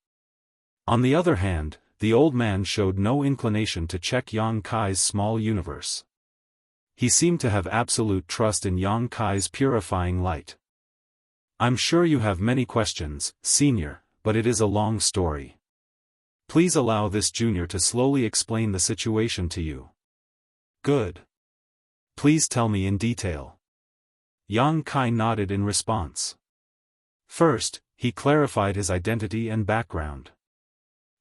On the other hand, the old man showed no inclination to check Yang Kai's small universe. He seemed to have absolute trust in Yang Kai's purifying light. I'm sure you have many questions, Senior, but it is a long story. Please allow this junior to slowly explain the situation to you. Good. Please tell me in detail. Yang Kai nodded in response. First, he clarified his identity and background.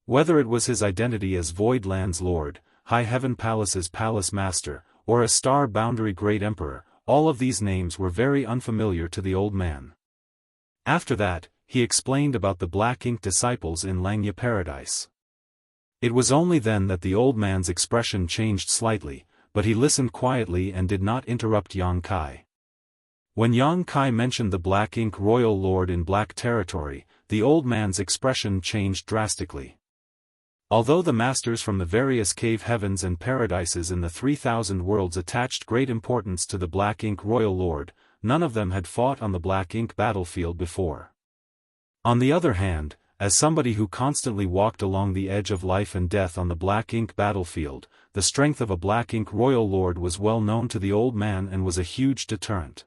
Whether it was his identity as Voidland's Lord, High Heaven Palace's Palace Master, or a Star Boundary Great Emperor, all of these names were very unfamiliar to the old man. After that, he explained about the Black Ink disciples in Langya Paradise. It was only then that the old man's expression changed slightly, but he listened quietly and did not interrupt Yang Kai. When Yang Kai mentioned the Black Ink Royal Lord in Black Territory, the old man's expression changed drastically. Although the masters from the various cave heavens and paradises in the 3,000 worlds attached great importance to the Black Ink Royal Lord, none of them had fought on the Black Ink battlefield before. On the other hand, as somebody who constantly walked along the edge of life and death on the Black Ink battlefield, the strength of a Black Ink Royal Lord was well known to the old man and was a huge deterrent.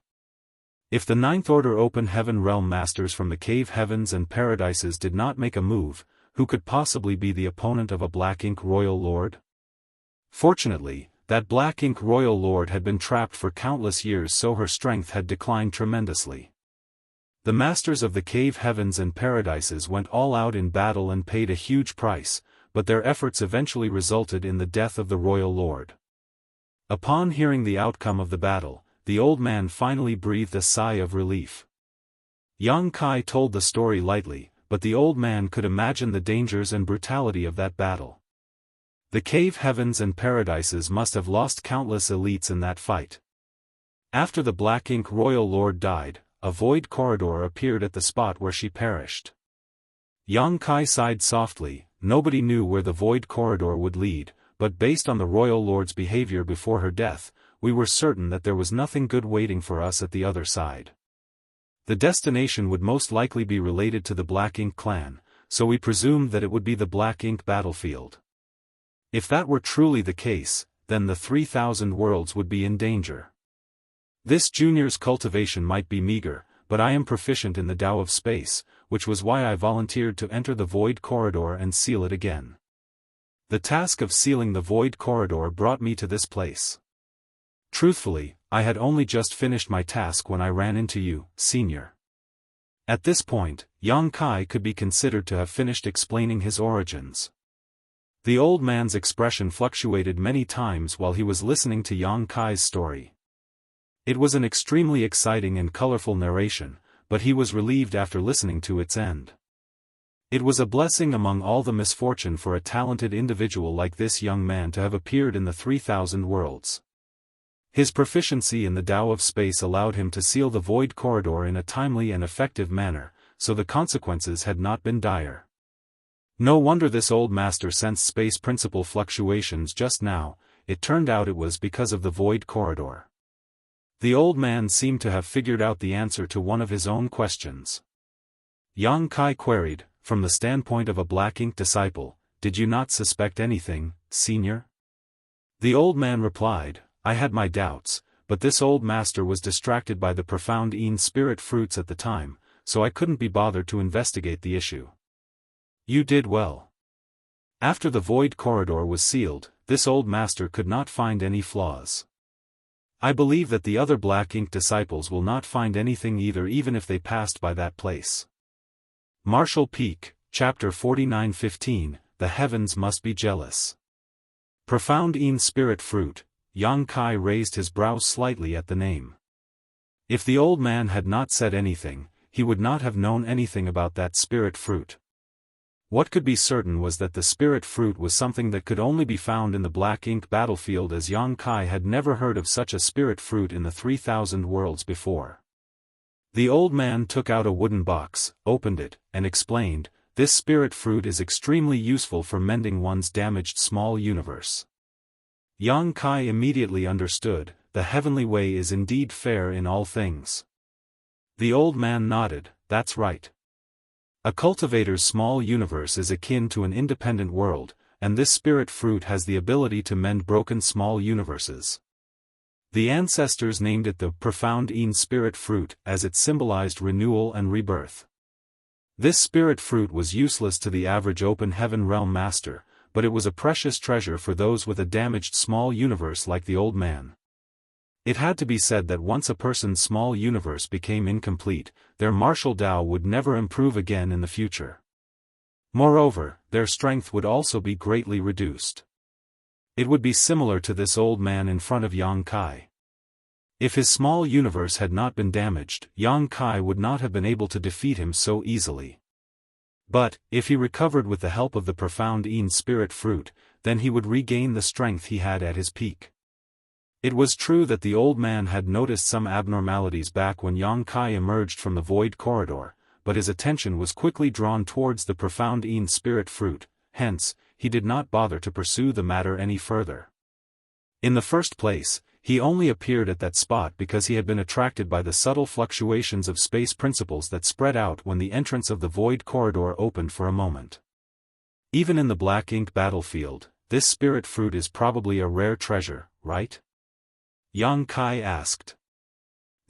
If the Ninth Order Open Heaven Realm Masters from the cave heavens and paradises did not make a move, who could possibly be the opponent of a Black Ink Royal Lord? Fortunately, that Black Ink Royal Lord had been trapped for countless years, so her strength had declined tremendously. The masters of the cave heavens and paradises went all out in battle and paid a huge price, but their efforts eventually resulted in the death of the Royal Lord. Upon hearing the outcome of the battle, the old man finally breathed a sigh of relief. Yang Kai told the story lightly, but the old man could imagine the dangers and brutality of that battle. The cave heavens and paradises must have lost countless elites in that fight. After the Black Ink Royal Lord died, a void corridor appeared at the spot where she perished. Yang Kai sighed softly. Nobody knew where the void corridor would lead, but based on the Royal Lord's behavior before her death, we were certain that there was nothing good waiting for us at the other side. The destination would most likely be related to the Black Ink clan, so we presumed that it would be the Black Ink battlefield. If that were truly the case, then the 3,000 worlds would be in danger. This junior's cultivation might be meager, but I am proficient in the Tao of space, which was why I volunteered to enter the void corridor and seal it again. The task of sealing the void corridor brought me to this place. Truthfully, I had only just finished my task when I ran into you, Senior. At this point, Yang Kai could be considered to have finished explaining his origins. The old man's expression fluctuated many times while he was listening to Yang Kai's story. It was an extremely exciting and colorful narration, but he was relieved after listening to its end. It was a blessing among all the misfortune for a talented individual like this young man to have appeared in the 3,000 worlds. His proficiency in the Tao of space allowed him to seal the void corridor in a timely and effective manner, so the consequences had not been dire. No wonder this old master sensed space principle fluctuations just now. It turned out it was because of the void corridor. The old man seemed to have figured out the answer to one of his own questions. Yang Kai queried, from the standpoint of a Black Ink disciple, did you not suspect anything, Senior? The old man replied, I had my doubts, but this old master was distracted by the profound Een spirit fruits at the time, so I couldn't be bothered to investigate the issue. You did well. After the void corridor was sealed, this old master could not find any flaws. I believe that the other Black Ink disciples will not find anything either, even if they passed by that place. Martial Peak, Chapter 49:15, The Heavens Must Be Jealous. Profound Een Spirit Fruit. Yang Kai raised his brows slightly at the name. If the old man had not said anything, he would not have known anything about that spirit fruit. What could be certain was that the spirit fruit was something that could only be found in the Black Ink battlefield, as Yang Kai had never heard of such a spirit fruit in the 3,000 worlds before. The old man took out a wooden box, opened it, and explained, this spirit fruit is extremely useful for mending one's damaged small universe. Yang Kai immediately understood, the heavenly way is indeed fair in all things. The old man nodded, that's right. A cultivator's small universe is akin to an independent world, and this spirit fruit has the ability to mend broken small universes. The ancestors named it the profound Een spirit fruit as it symbolized renewal and rebirth. This spirit fruit was useless to the average open heaven realm master, but it was a precious treasure for those with a damaged small universe like the old man. It had to be said that once a person's small universe became incomplete, their martial Tao would never improve again in the future. Moreover, their strength would also be greatly reduced. It would be similar to this old man in front of Yang Kai. If his small universe had not been damaged, Yang Kai would not have been able to defeat him so easily. But, if he recovered with the help of the profound Een spirit fruit, then he would regain the strength he had at his peak. It was true that the old man had noticed some abnormalities back when Yang Kai emerged from the void corridor, but his attention was quickly drawn towards the profound Een spirit fruit, hence, he did not bother to pursue the matter any further. In the first place, he only appeared at that spot because he had been attracted by the subtle fluctuations of space principles that spread out when the entrance of the void corridor opened for a moment. Even in the black ink battlefield, this spirit fruit is probably a rare treasure, right? Yang Kai asked.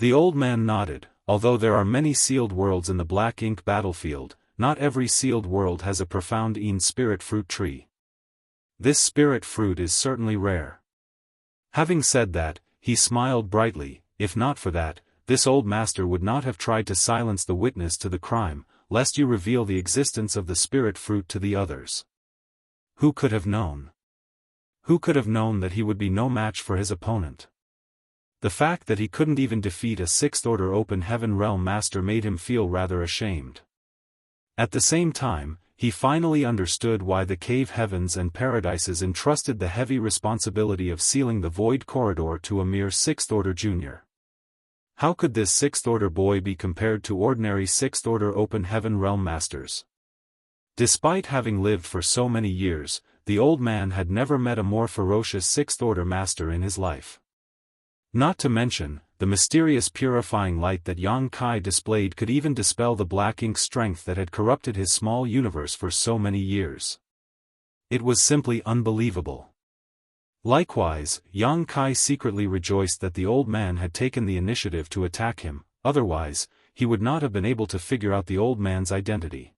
The old man nodded. Although there are many sealed worlds in the black ink battlefield, not every sealed world has a profound Een spirit fruit tree. This spirit fruit is certainly rare. Having said that, he smiled brightly. If not for that, this old master would not have tried to silence the witness to the crime, lest you reveal the existence of the spirit fruit to the others. Who could have known? Who could have known that he would be no match for his opponent? The fact that he couldn't even defeat a sixth-order open heaven realm master made him feel rather ashamed. At the same time, he finally understood why the cave heavens and paradises entrusted the heavy responsibility of sealing the void corridor to a mere sixth-order junior. How could this sixth-order boy be compared to ordinary sixth-order open heaven realm masters? Despite having lived for so many years, the old man had never met a more ferocious sixth-order master in his life. Not to mention, the mysterious purifying light that Yang Kai displayed could even dispel the black ink strength that had corrupted his small universe for so many years. It was simply unbelievable. Likewise, Yang Kai secretly rejoiced that the old man had taken the initiative to attack him, otherwise, he would not have been able to figure out the old man's identity.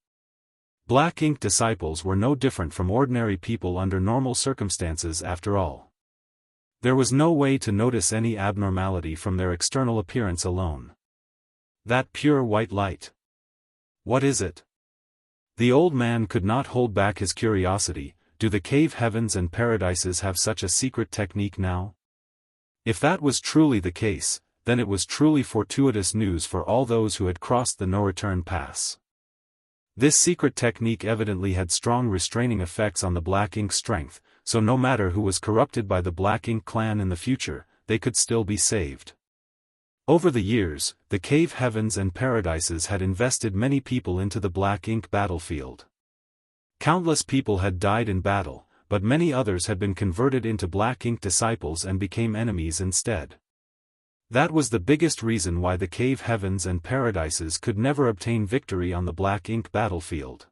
Black ink disciples were no different from ordinary people under normal circumstances after all. There was no way to notice any abnormality from their external appearance alone. That pure white light. What is it? The old man could not hold back his curiosity. Do the cave heavens and paradises have such a secret technique now? If that was truly the case, then it was truly fortuitous news for all those who had crossed the no-return pass. This secret technique evidently had strong restraining effects on the black ink strength, so no matter who was corrupted by the Black Ink clan in the future, they could still be saved. Over the years, the cave heavens and paradises had invested many people into the Black Ink battlefield. Countless people had died in battle, but many others had been converted into Black Ink disciples and became enemies instead. That was the biggest reason why the cave heavens and paradises could never obtain victory on the Black Ink battlefield.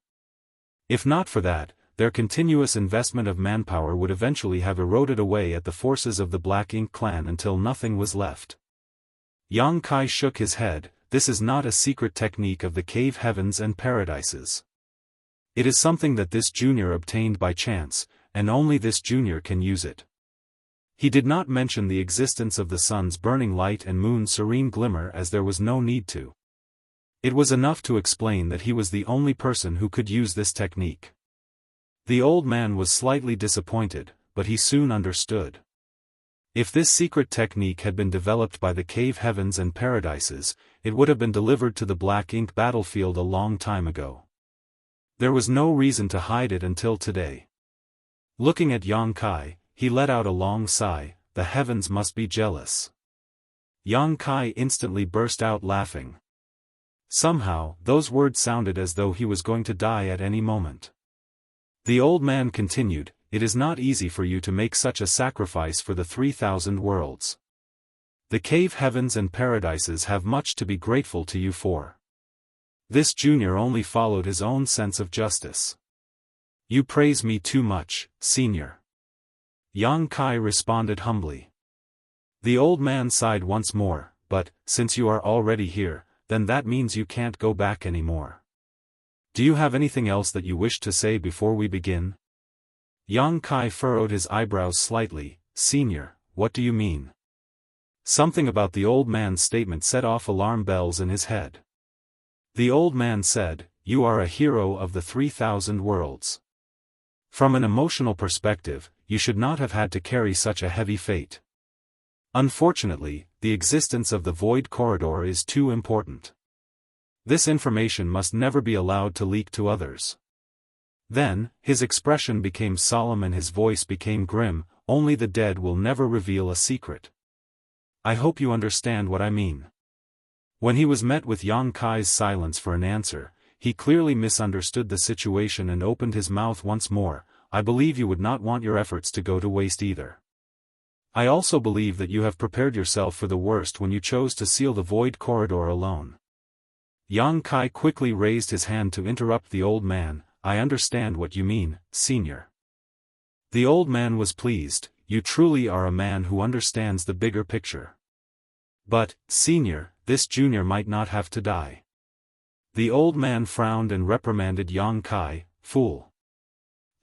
If not for that, their continuous investment of manpower would eventually have eroded away at the forces of the Black Ink clan until nothing was left. Yang Kai shook his head. This is not a secret technique of the cave heavens and paradises. It is something that this junior obtained by chance, and only this junior can use it. He did not mention the existence of the sun's burning light and moon's serene glimmer as there was no need to. It was enough to explain that he was the only person who could use this technique. The old man was slightly disappointed, but he soon understood. If this secret technique had been developed by the cave heavens and paradises, it would have been delivered to the Black Ink battlefield a long time ago. There was no reason to hide it until today. Looking at Yang Kai, he let out a long sigh. The heavens must be jealous. Yang Kai instantly burst out laughing. Somehow, those words sounded as though he was going to die at any moment. The old man continued, "It is not easy for you to make such a sacrifice for the 3,000 worlds. The cave heavens and paradises have much to be grateful to you for. This junior only followed his own sense of justice. You praise me too much, senior. Yang Kai responded humbly. The old man sighed once more, but, since you are already here, then that means you can't go back anymore. Do you have anything else that you wish to say before we begin? Yang Kai furrowed his eyebrows slightly. Senior, what do you mean? Something about the old man's statement set off alarm bells in his head. The old man said, "You are a hero of the 3,000 worlds. From an emotional perspective, you should not have had to carry such a heavy fate. Unfortunately, the existence of the Void Corridor is too important. This information must never be allowed to leak to others." Then, his expression became solemn and his voice became grim. Only the dead will never reveal a secret. I hope you understand what I mean. When he was met with Yang Kai's silence for an answer, he clearly misunderstood the situation and opened his mouth once more. I believe you would not want your efforts to go to waste either. I also believe that you have prepared yourself for the worst when you chose to seal the Void Corridor alone. Yang Kai quickly raised his hand to interrupt the old man. I understand what you mean, senior. The old man was pleased. You truly are a man who understands the bigger picture. But, senior, this junior might not have to die. The old man frowned and reprimanded Yang Kai. Fool.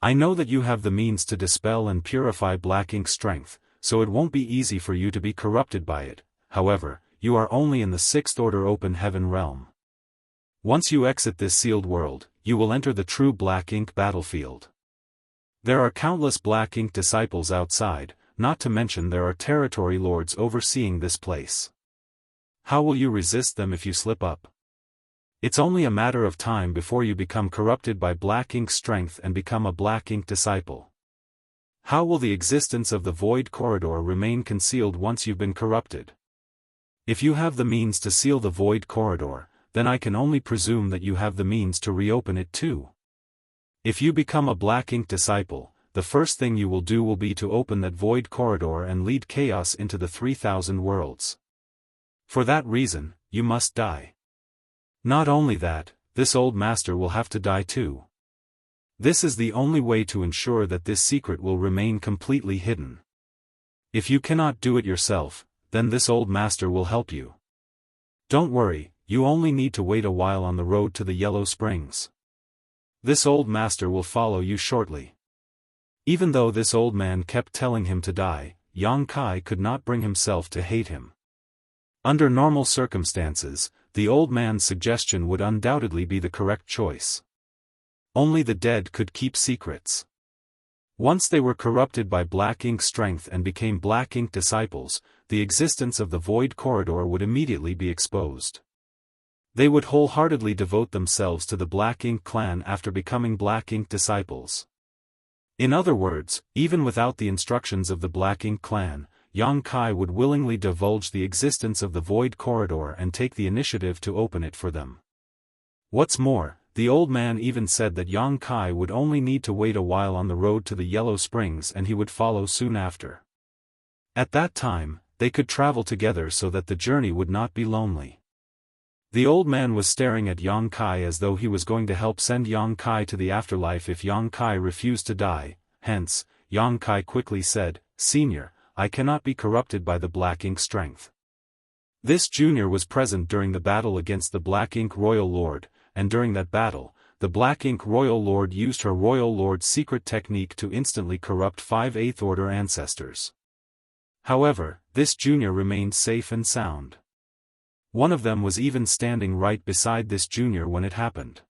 I know that you have the means to dispel and purify black ink strength, so it won't be easy for you to be corrupted by it. However, you are only in the sixth order open heaven realm. Once you exit this sealed world, you will enter the true black ink battlefield. There are countless black ink disciples outside, not to mention there are territory lords overseeing this place. How will you resist them if you slip up? It's only a matter of time before you become corrupted by black ink strength and become a black ink disciple. How will the existence of the Void Corridor remain concealed once you've been corrupted? If you have the means to seal the Void Corridor, then I can only presume that you have the means to reopen it too. If you become a black ink disciple, the first thing you will do will be to open that Void Corridor and lead chaos into the 3,000 worlds. For that reason, you must die. Not only that, this old master will have to die too. This is the only way to ensure that this secret will remain completely hidden. If you cannot do it yourself, then this old master will help you. Don't worry, you only need to wait a while on the road to the Yellow Springs. This old master will follow you shortly. Even though this old man kept telling him to die, Yang Kai could not bring himself to hate him. Under normal circumstances, the old man's suggestion would undoubtedly be the correct choice. Only the dead could keep secrets. Once they were corrupted by black ink strength and became black ink disciples, the existence of the Void Corridor would immediately be exposed. They would wholeheartedly devote themselves to the Black Ink clan after becoming Black Ink disciples. In other words, even without the instructions of the Black Ink clan, Yang Kai would willingly divulge the existence of the Void Corridor and take the initiative to open it for them. What's more, the old man even said that Yang Kai would only need to wait a while on the road to the Yellow Springs and he would follow soon after. At that time, they could travel together so that the journey would not be lonely. The old man was staring at Yang Kai as though he was going to help send Yang Kai to the afterlife if Yang Kai refused to die. Hence, Yang Kai quickly said, "Senior, I cannot be corrupted by the black ink strength." This junior was present during the battle against the Black Ink Royal Lord, and during that battle, the Black Ink Royal Lord used her Royal Lord's secret technique to instantly corrupt 5 8th Order ancestors. However, this junior remained safe and sound. One of them was even standing right beside this junior when it happened.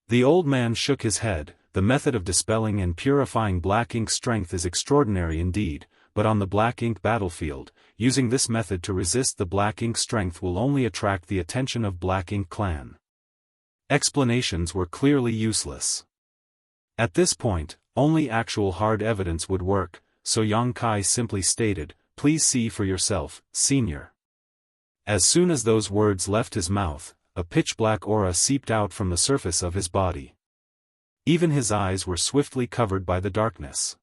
The old man shook his head. The method of dispelling and purifying black ink strength is extraordinary indeed, but on the black ink battlefield, using this method to resist the black ink strength will only attract the attention of Black Ink clan. Explanations were clearly useless. At this point, only actual hard evidence would work, so Yang Kai simply stated, "Please see for yourself, senior." As soon as those words left his mouth, a pitch-black aura seeped out from the surface of his body. Even his eyes were swiftly covered by the darkness.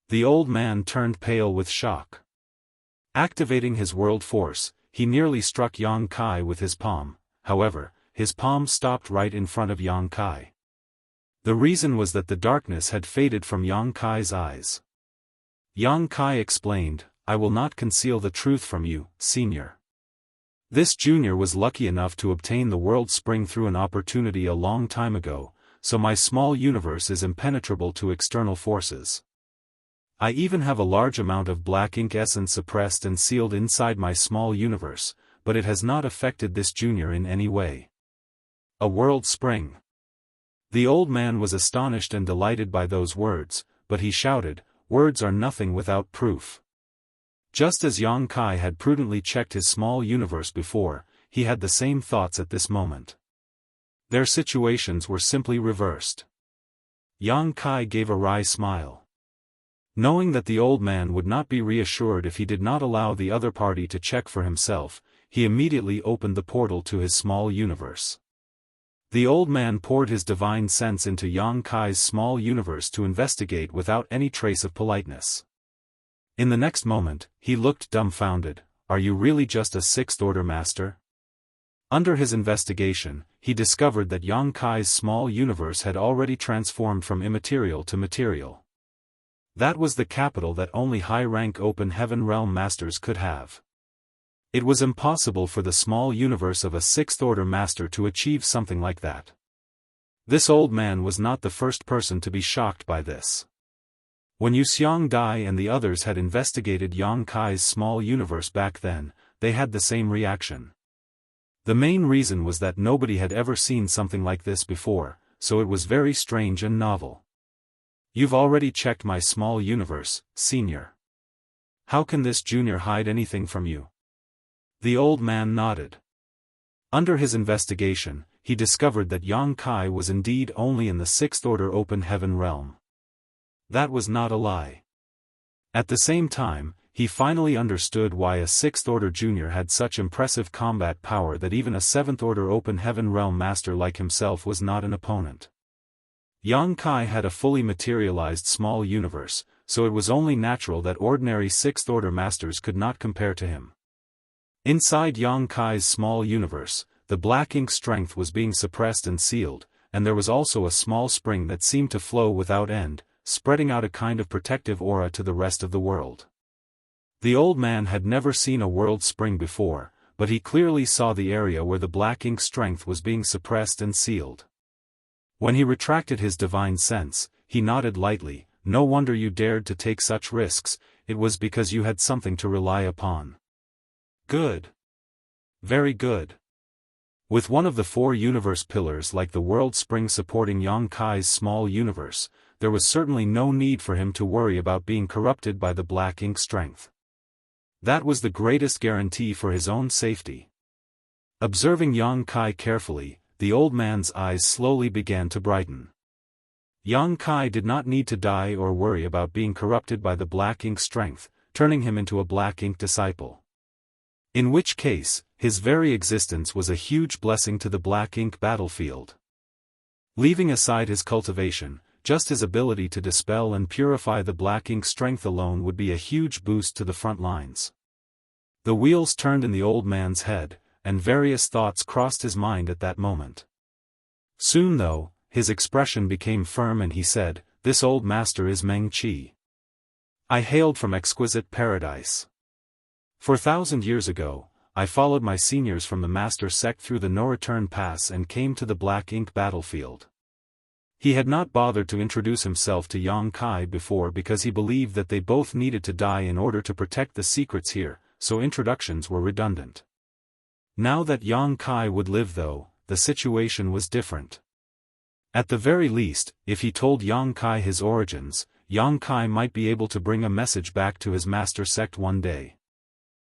The old man turned pale with shock. Activating his world force, he nearly struck Yang Kai with his palm. However, his palm stopped right in front of Yang Kai. The reason was that the darkness had faded from Yang Kai's eyes. Yang Kai explained, "I will not conceal the truth from you, senior. This junior was lucky enough to obtain the world spring through an opportunity a long time ago, so my small universe is impenetrable to external forces. I even have a large amount of black ink essence suppressed and sealed inside my small universe, but it has not affected this junior in any way." A world spring. The old man was astonished and delighted by those words, but he shouted, "Words are nothing without proof." Just as Yang Kai had prudently checked his small universe before, he had the same thoughts at this moment. Their situations were simply reversed. Yang Kai gave a wry smile. Knowing that the old man would not be reassured if he did not allow the other party to check for himself, he immediately opened the portal to his small universe. The old man poured his divine sense into Yang Kai's small universe to investigate without any trace of politeness. In the next moment, he looked dumbfounded. "Are you really just a sixth-order master?" Under his investigation, he discovered that Yang Kai's small universe had already transformed from immaterial to material. That was the capital that only high-rank open heaven realm masters could have. It was impossible for the small universe of a sixth-order master to achieve something like that. This old man was not the first person to be shocked by this. When Yu Xiang Dai and the others had investigated Yang Kai's small universe back then, they had the same reaction. The main reason was that nobody had ever seen something like this before, so it was very strange and novel. "You've already checked my small universe, senior. How can this junior hide anything from you?" The old man nodded. Under his investigation, he discovered that Yang Kai was indeed only in the sixth-order open heaven realm. That was not a lie. At the same time, he finally understood why a sixth-order junior had such impressive combat power that even a seventh-order open heaven realm master like himself was not an opponent. Yang Kai had a fully materialized small universe, so it was only natural that ordinary sixth-order masters could not compare to him. Inside Yang Kai's small universe, the black ink strength was being suppressed and sealed, and there was also a small spring that seemed to flow without end, spreading out a kind of protective aura to the rest of the world. The old man had never seen a world spring before, but he clearly saw the area where the black ink strength was being suppressed and sealed. When he retracted his divine sense, he nodded lightly. "No wonder you dared to take such risks, it was because you had something to rely upon." "Good. Very good." With one of the four universe pillars like the world spring supporting Yang Kai's small universe, there was certainly no need for him to worry about being corrupted by the black ink strength. That was the greatest guarantee for his own safety. Observing Yang Kai carefully, the old man's eyes slowly began to brighten. Yang Kai did not need to die or worry about being corrupted by the black ink strength, turning him into a black ink disciple. In which case, his very existence was a huge blessing to the black ink battlefield. Leaving aside his cultivation, just his ability to dispel and purify the black ink strength alone would be a huge boost to the front lines. The wheels turned in the old man's head, and various thoughts crossed his mind at that moment. Soon though, his expression became firm and he said, "This old master is Meng Qi. I hailed from exquisite paradise. 4,000 years ago, I followed my seniors from the master sect through the no-return pass and came to the black ink battlefield." He had not bothered to introduce himself to Yang Kai before because he believed that they both needed to die in order to protect the secrets here, so introductions were redundant. Now that Yang Kai would live though, the situation was different. At the very least, if he told Yang Kai his origins, Yang Kai might be able to bring a message back to his master sect one day.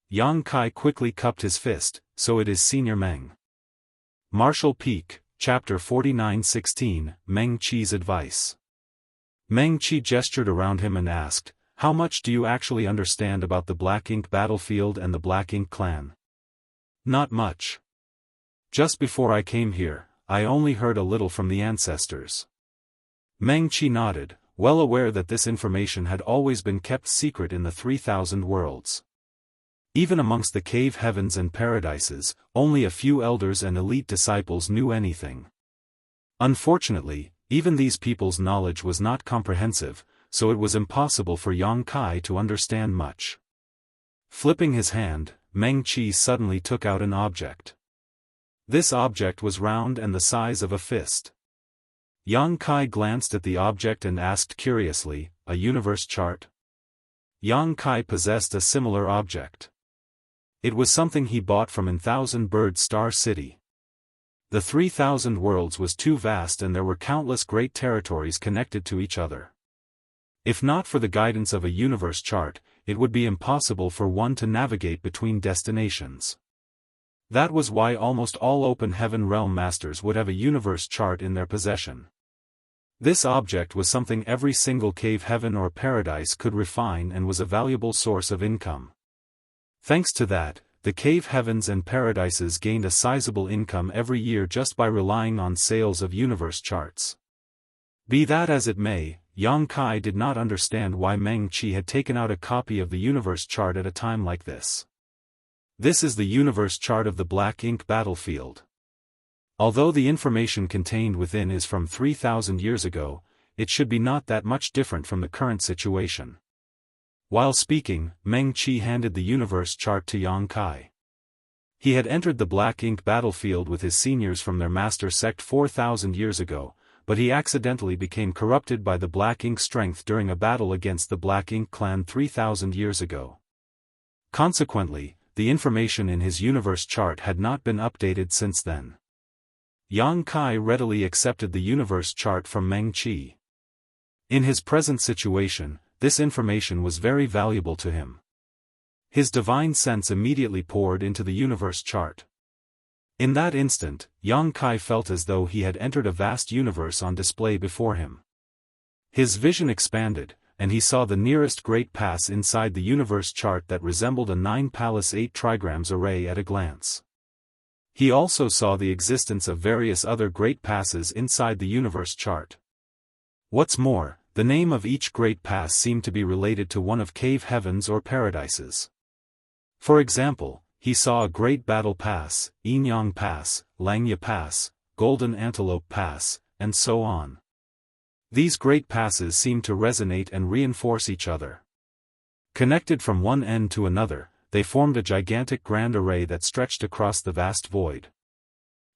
Yang Kai quickly cupped his fist. "So it is Senior Meng." Martial Peak, Chapter 49:16, Meng Qi's Advice. Meng Qi gestured around him and asked, "How much do you actually understand about the Black Ink battlefield and the Black Ink clan?" "Not much. Just before I came here, I only heard a little from the ancestors." Meng Qi nodded, well aware that this information had always been kept secret in the 3,000 worlds. Even amongst the cave heavens and paradises, only a few elders and elite disciples knew anything. Unfortunately, even these people's knowledge was not comprehensive, so it was impossible for Yang Kai to understand much. Flipping his hand, Meng Qi suddenly took out an object. This object was round and the size of a fist. Yang Kai glanced at the object and asked curiously, "A universe chart?" Yang Kai possessed a similar object. It was something he bought from in Thousand Bird Star City. The 3,000 worlds was too vast and there were countless great territories connected to each other. If not for the guidance of a universe chart, it would be impossible for one to navigate between destinations. That was why almost all open heaven realm masters would have a universe chart in their possession. This object was something every single cave heaven or paradise could refine and was a valuable source of income. Thanks to that, the cave heavens and paradises gained a sizable income every year just by relying on sales of universe charts. Be that as it may, Yang Kai did not understand why Meng Qi had taken out a copy of the universe chart at a time like this. This is the universe chart of the Black Ink battlefield. Although the information contained within is from 3,000 years ago, it should be not that much different from the current situation. While speaking, Meng Qi handed the universe chart to Yang Kai. He had entered the Black Ink battlefield with his seniors from their master sect 4,000 years ago, but he accidentally became corrupted by the Black Ink strength during a battle against the Black Ink clan 3,000 years ago. Consequently, the information in his universe chart had not been updated since then. Yang Kai readily accepted the universe chart from Meng Qi. In his present situation, this information was very valuable to him. His divine sense immediately poured into the universe chart. In that instant, Yang Kai felt as though he had entered a vast universe on display before him. His vision expanded, and he saw the nearest great pass inside the universe chart that resembled a 9-palace 8 trigrams array at a glance. He also saw the existence of various other great passes inside the universe chart. What's more, the name of each great pass seemed to be related to one of cave heavens or paradises. For example, he saw a Great Battle Pass, Yinyang Pass, Langya Pass, Golden Antelope Pass, and so on. These great passes seemed to resonate and reinforce each other. Connected from one end to another, they formed a gigantic grand array that stretched across the vast void.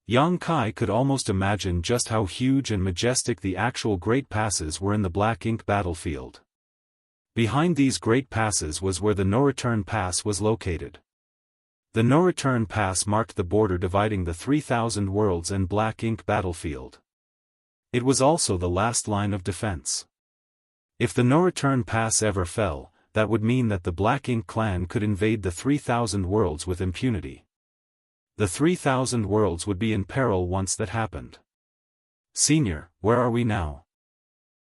Yang Kai could almost imagine just how huge and majestic the actual great passes were in the Black Ink battlefield. Behind these great passes was where the no-return pass was located. The no-return pass marked the border dividing the 3,000 worlds and Black Ink battlefield. It was also the last line of defense. If the no-return pass ever fell, that would mean that the Black Ink clan could invade the 3,000 worlds with impunity. The 3,000 worlds would be in peril once that happened. "Senior, where are we now?"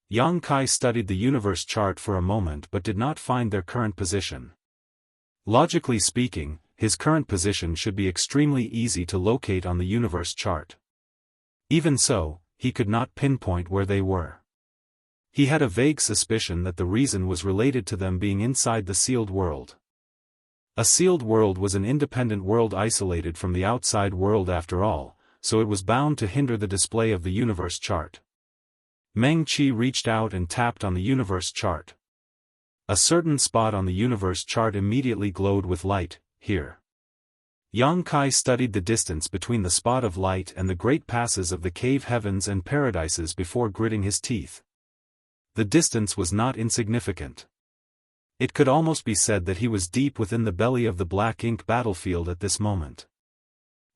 Yang Kai studied the universe chart for a moment but did not find their current position. Logically speaking, his current position should be extremely easy to locate on the universe chart. Even so, he could not pinpoint where they were. He had a vague suspicion that the reason was related to them being inside the sealed world. A sealed world was an independent world isolated from the outside world after all, so it was bound to hinder the display of the universe chart. Meng Qi reached out and tapped on the universe chart. A certain spot on the universe chart immediately glowed with light. Here. Yang Kai studied the distance between the spot of light and the great passes of the cave heavens and paradises before gritting his teeth. The distance was not insignificant. It could almost be said that he was deep within the belly of the Black Ink battlefield at this moment.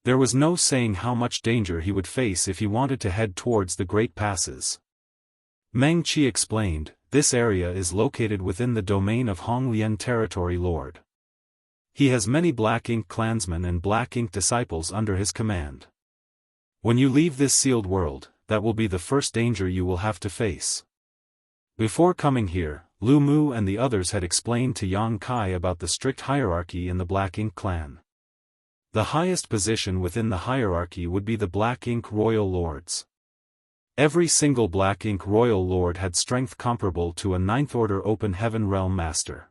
There was no saying how much danger he would face if he wanted to head towards the great passes. Meng Qi explained, "This area is located within the domain of Honglian Territory Lord. He has many Black Ink clansmen and Black Ink disciples under his command. When you leave this sealed world, that will be the first danger you will have to face." Before coming here, Lu Mu and the others had explained to Yang Kai about the strict hierarchy in the Black Ink clan. The highest position within the hierarchy would be the Black Ink Royal Lords. Every single Black Ink Royal Lord had strength comparable to a 9th Order Open Heaven Realm Master.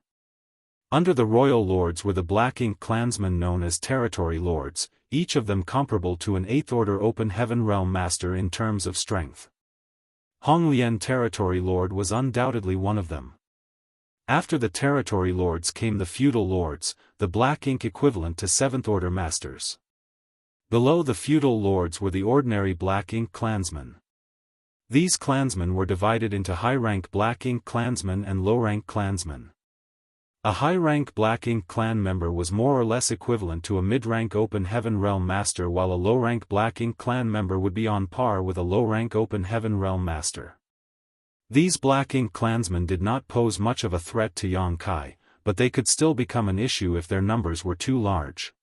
Under the royal lords were the Black Ink clansmen known as territory lords, each of them comparable to an 8th Order Open Heaven Realm Master in terms of strength. Honglian Territory Lord was undoubtedly one of them. After the territory lords came the feudal lords, the Black Ink equivalent to 7th Order Masters. Below the feudal lords were the ordinary Black Ink clansmen. These clansmen were divided into high-rank Black Ink clansmen and low-rank clansmen. A high-rank Black Ink clan member was more or less equivalent to a mid-rank Open Heaven Realm Master, while a low-rank Black Ink clan member would be on par with a low-rank Open Heaven Realm Master. These Black Ink clansmen did not pose much of a threat to Yangkai, but they could still become an issue if their numbers were too large.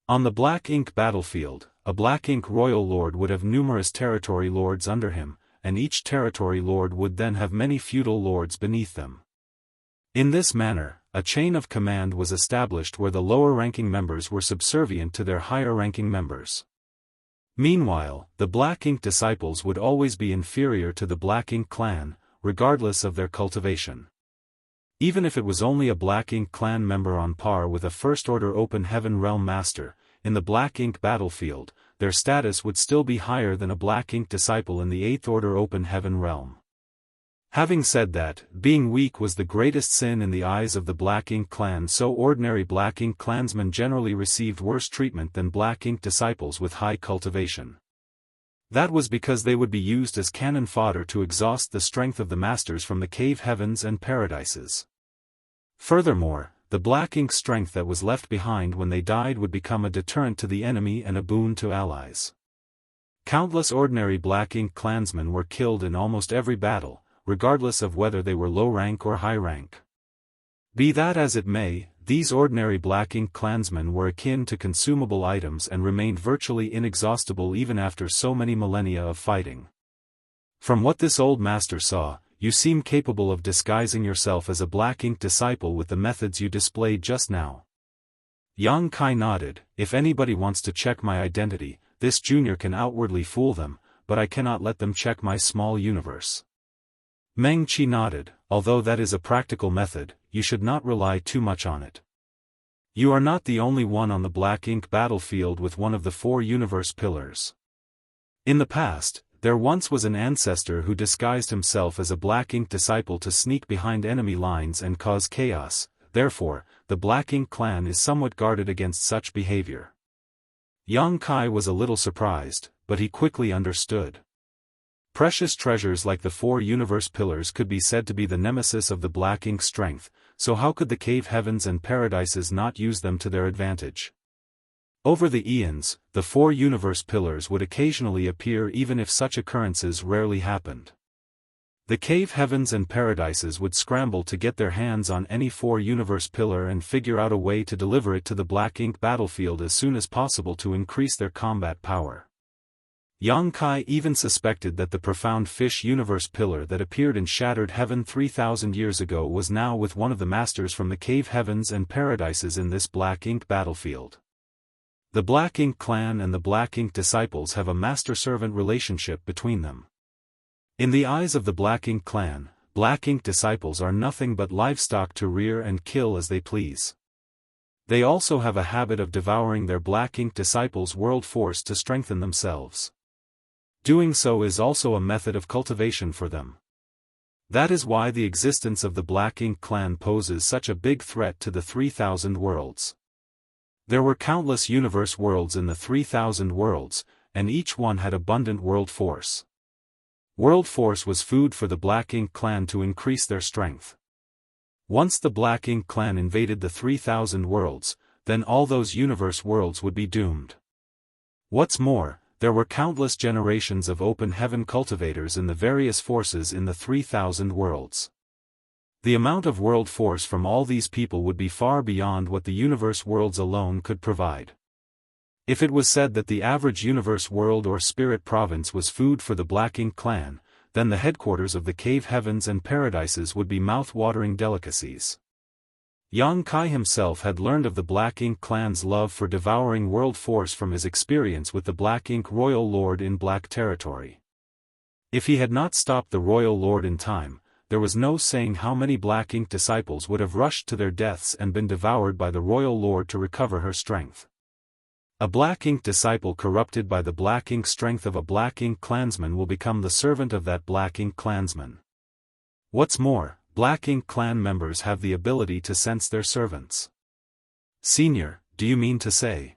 On the Black Ink battlefield, a Black Ink royal lord would have numerous territory lords under him, and each territory lord would then have many feudal lords beneath them. In this manner, a chain of command was established where the lower-ranking members were subservient to their higher-ranking members. Meanwhile, the Black Ink disciples would always be inferior to the Black Ink clan, regardless of their cultivation. Even if it was only a Black Ink clan member on par with a First Order Open Heaven Realm Master, in the Black Ink battlefield, their status would still be higher than a Black Ink disciple in the 8th Order Open Heaven Realm. Having said that, being weak was the greatest sin in the eyes of the Black Ink clan, so ordinary Black Ink clansmen generally received worse treatment than Black Ink disciples with high cultivation. That was because they would be used as cannon fodder to exhaust the strength of the masters from the cave heavens and paradises. Furthermore, the Black Ink strength that was left behind when they died would become a deterrent to the enemy and a boon to allies. Countless ordinary Black Ink clansmen were killed in almost every battle, regardless of whether they were low rank or high rank. Be that as it may, these ordinary Black Ink clansmen were akin to consumable items and remained virtually inexhaustible even after so many millennia of fighting. From what this old master saw, you seem capable of disguising yourself as a Black Ink disciple with the methods you displayed just now. Yang Kai nodded. If anybody wants to check my identity, this junior can outwardly fool them, but I cannot let them check my small universe. Meng Qi nodded. Although that is a practical method, you should not rely too much on it. You are not the only one on the Black Ink battlefield with one of the 4 universe pillars. In the past, there once was an ancestor who disguised himself as a Black Ink disciple to sneak behind enemy lines and cause chaos. Therefore, the Black Ink clan is somewhat guarded against such behavior. Yang Kai was a little surprised, but he quickly understood. Precious treasures like the 4 universe pillars could be said to be the nemesis of the Black Ink strength, so how could the cave heavens and paradises not use them to their advantage? Over the eons, the 4 universe pillars would occasionally appear even if such occurrences rarely happened. The cave heavens and paradises would scramble to get their hands on any 4 universe pillar and figure out a way to deliver it to the Black Ink battlefield as soon as possible to increase their combat power. Yang Kai even suspected that the profound fish universe pillar that appeared in Shattered Heaven 3,000 years ago was now with one of the masters from the cave heavens and paradises in this Black Ink battlefield. The Black Ink clan and the Black Ink disciples have a master-servant relationship between them. In the eyes of the Black Ink clan, Black Ink disciples are nothing but livestock to rear and kill as they please. They also have a habit of devouring their Black Ink disciples' world force to strengthen themselves. Doing so is also a method of cultivation for them. That is why the existence of the Black Ink clan poses such a big threat to the 3,000 worlds. There were countless universe worlds in the 3,000 worlds, and each one had abundant world force. World force was food for the Black Ink clan to increase their strength. Once the Black Ink clan invaded the 3,000 worlds, then all those universe worlds would be doomed. What's more, there were countless generations of open heaven cultivators in the various forces in the 3,000 worlds. The amount of world force from all these people would be far beyond what the universe worlds alone could provide. If it was said that the average universe world or spirit province was food for the Black Ink clan, then the headquarters of the cave heavens and paradises would be mouth-watering delicacies. Yang Kai himself had learned of the Black Ink clan's love for devouring world force from his experience with the Black Ink royal lord in Black territory. If he had not stopped the royal lord in time, there was no saying how many Black Ink disciples would have rushed to their deaths and been devoured by the royal lord to recover her strength. A Black Ink disciple corrupted by the Black Ink strength of a Black Ink clansman will become the servant of that Black Ink clansman. What's more, Black Ink clan members have the ability to sense their servants. Senior, do you mean to say?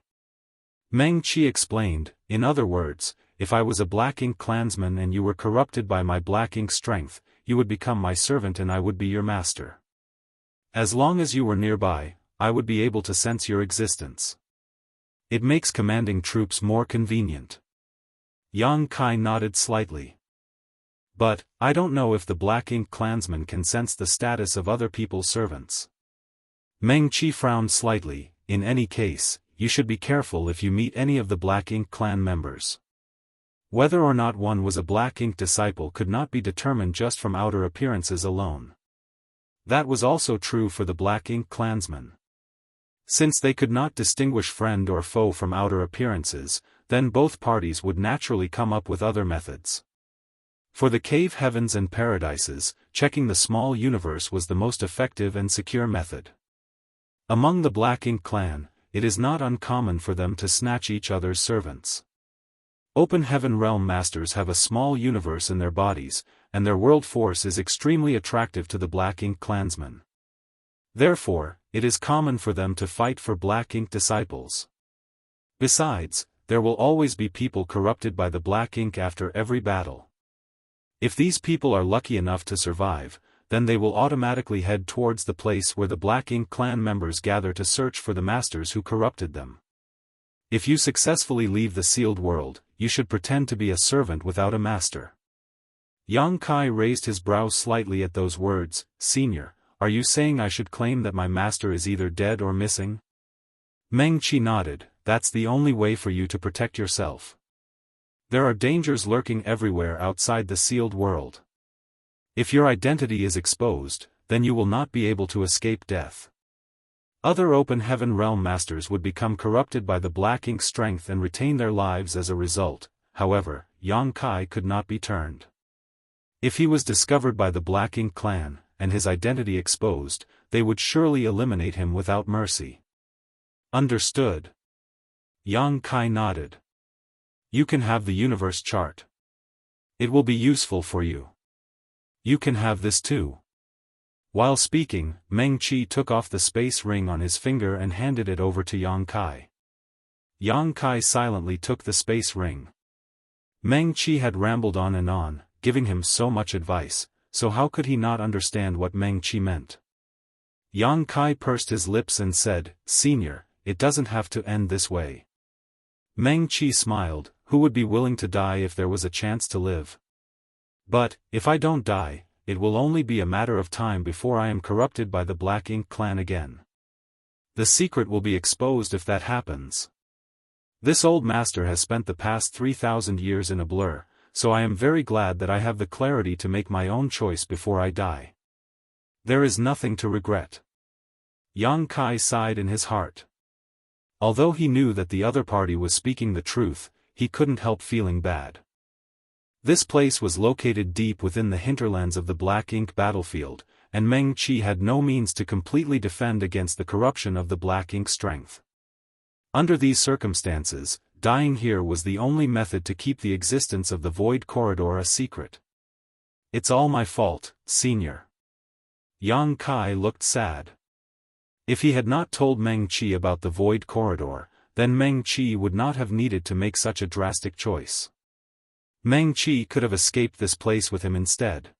Meng Qi explained, in other words, if I was a Black Ink clansman and you were corrupted by my Black Ink strength, you would become my servant and I would be your master. As long as you were nearby, I would be able to sense your existence. It makes commanding troops more convenient. Yang Kai nodded slightly. But, I don't know if the Black Ink clansman can sense the status of other people's servants. Meng Qi frowned slightly. In any case, you should be careful if you meet any of the Black Ink clan members. Whether or not one was a Black Ink disciple could not be determined just from outer appearances alone. That was also true for the Black Ink clansmen. Since they could not distinguish friend or foe from outer appearances, then both parties would naturally come up with other methods. For the cave heavens and paradises, checking the small universe was the most effective and secure method. Among the Black Ink clan, it is not uncommon for them to snatch each other's servants. Open Heaven Realm Masters have a small universe in their bodies, and their world force is extremely attractive to the Black Ink clansmen. Therefore, it is common for them to fight for Black Ink disciples. Besides, there will always be people corrupted by the Black Ink after every battle. If these people are lucky enough to survive, then they will automatically head towards the place where the Black Ink clan members gather to search for the masters who corrupted them. If you successfully leave the sealed world, you should pretend to be a servant without a master. Yang Kai raised his brow slightly at those words. Senior, are you saying I should claim that my master is either dead or missing? Meng Qi nodded. That's the only way for you to protect yourself. There are dangers lurking everywhere outside the sealed world. If your identity is exposed, then you will not be able to escape death. Other Open Heaven Realm Masters would become corrupted by the Black Ink strength and retain their lives as a result. However, Yang Kai could not be turned. If he was discovered by the Black Ink clan, and his identity exposed, they would surely eliminate him without mercy. Understood. Yang Kai nodded. You can have the universe chart. It will be useful for you. You can have this too. While speaking, Meng Qi took off the space ring on his finger and handed it over to Yang Kai. Yang Kai silently took the space ring. Meng Qi had rambled on, giving him so much advice, so how could he not understand what Meng Qi meant? Yang Kai pursed his lips and said, Senior, it doesn't have to end this way. Meng Qi smiled. Who would be willing to die if there was a chance to live? But, if I don't die, it will only be a matter of time before I am corrupted by the Black Ink clan again. The secret will be exposed if that happens. This old master has spent the past 3,000 years in a blur, so I am very glad that I have the clarity to make my own choice before I die. There is nothing to regret. Yang Kai sighed in his heart. Although he knew that the other party was speaking the truth, he couldn't help feeling bad. This place was located deep within the hinterlands of the Black Ink battlefield, and Meng Qi had no means to completely defend against the corruption of the Black Ink strength. Under these circumstances, dying here was the only method to keep the existence of the Void Corridor a secret. It's all my fault, Senior. Yang Kai looked sad. If he had not told Meng Qi about the Void Corridor, then Meng Qi would not have needed to make such a drastic choice. Meng Qi could have escaped this place with him instead.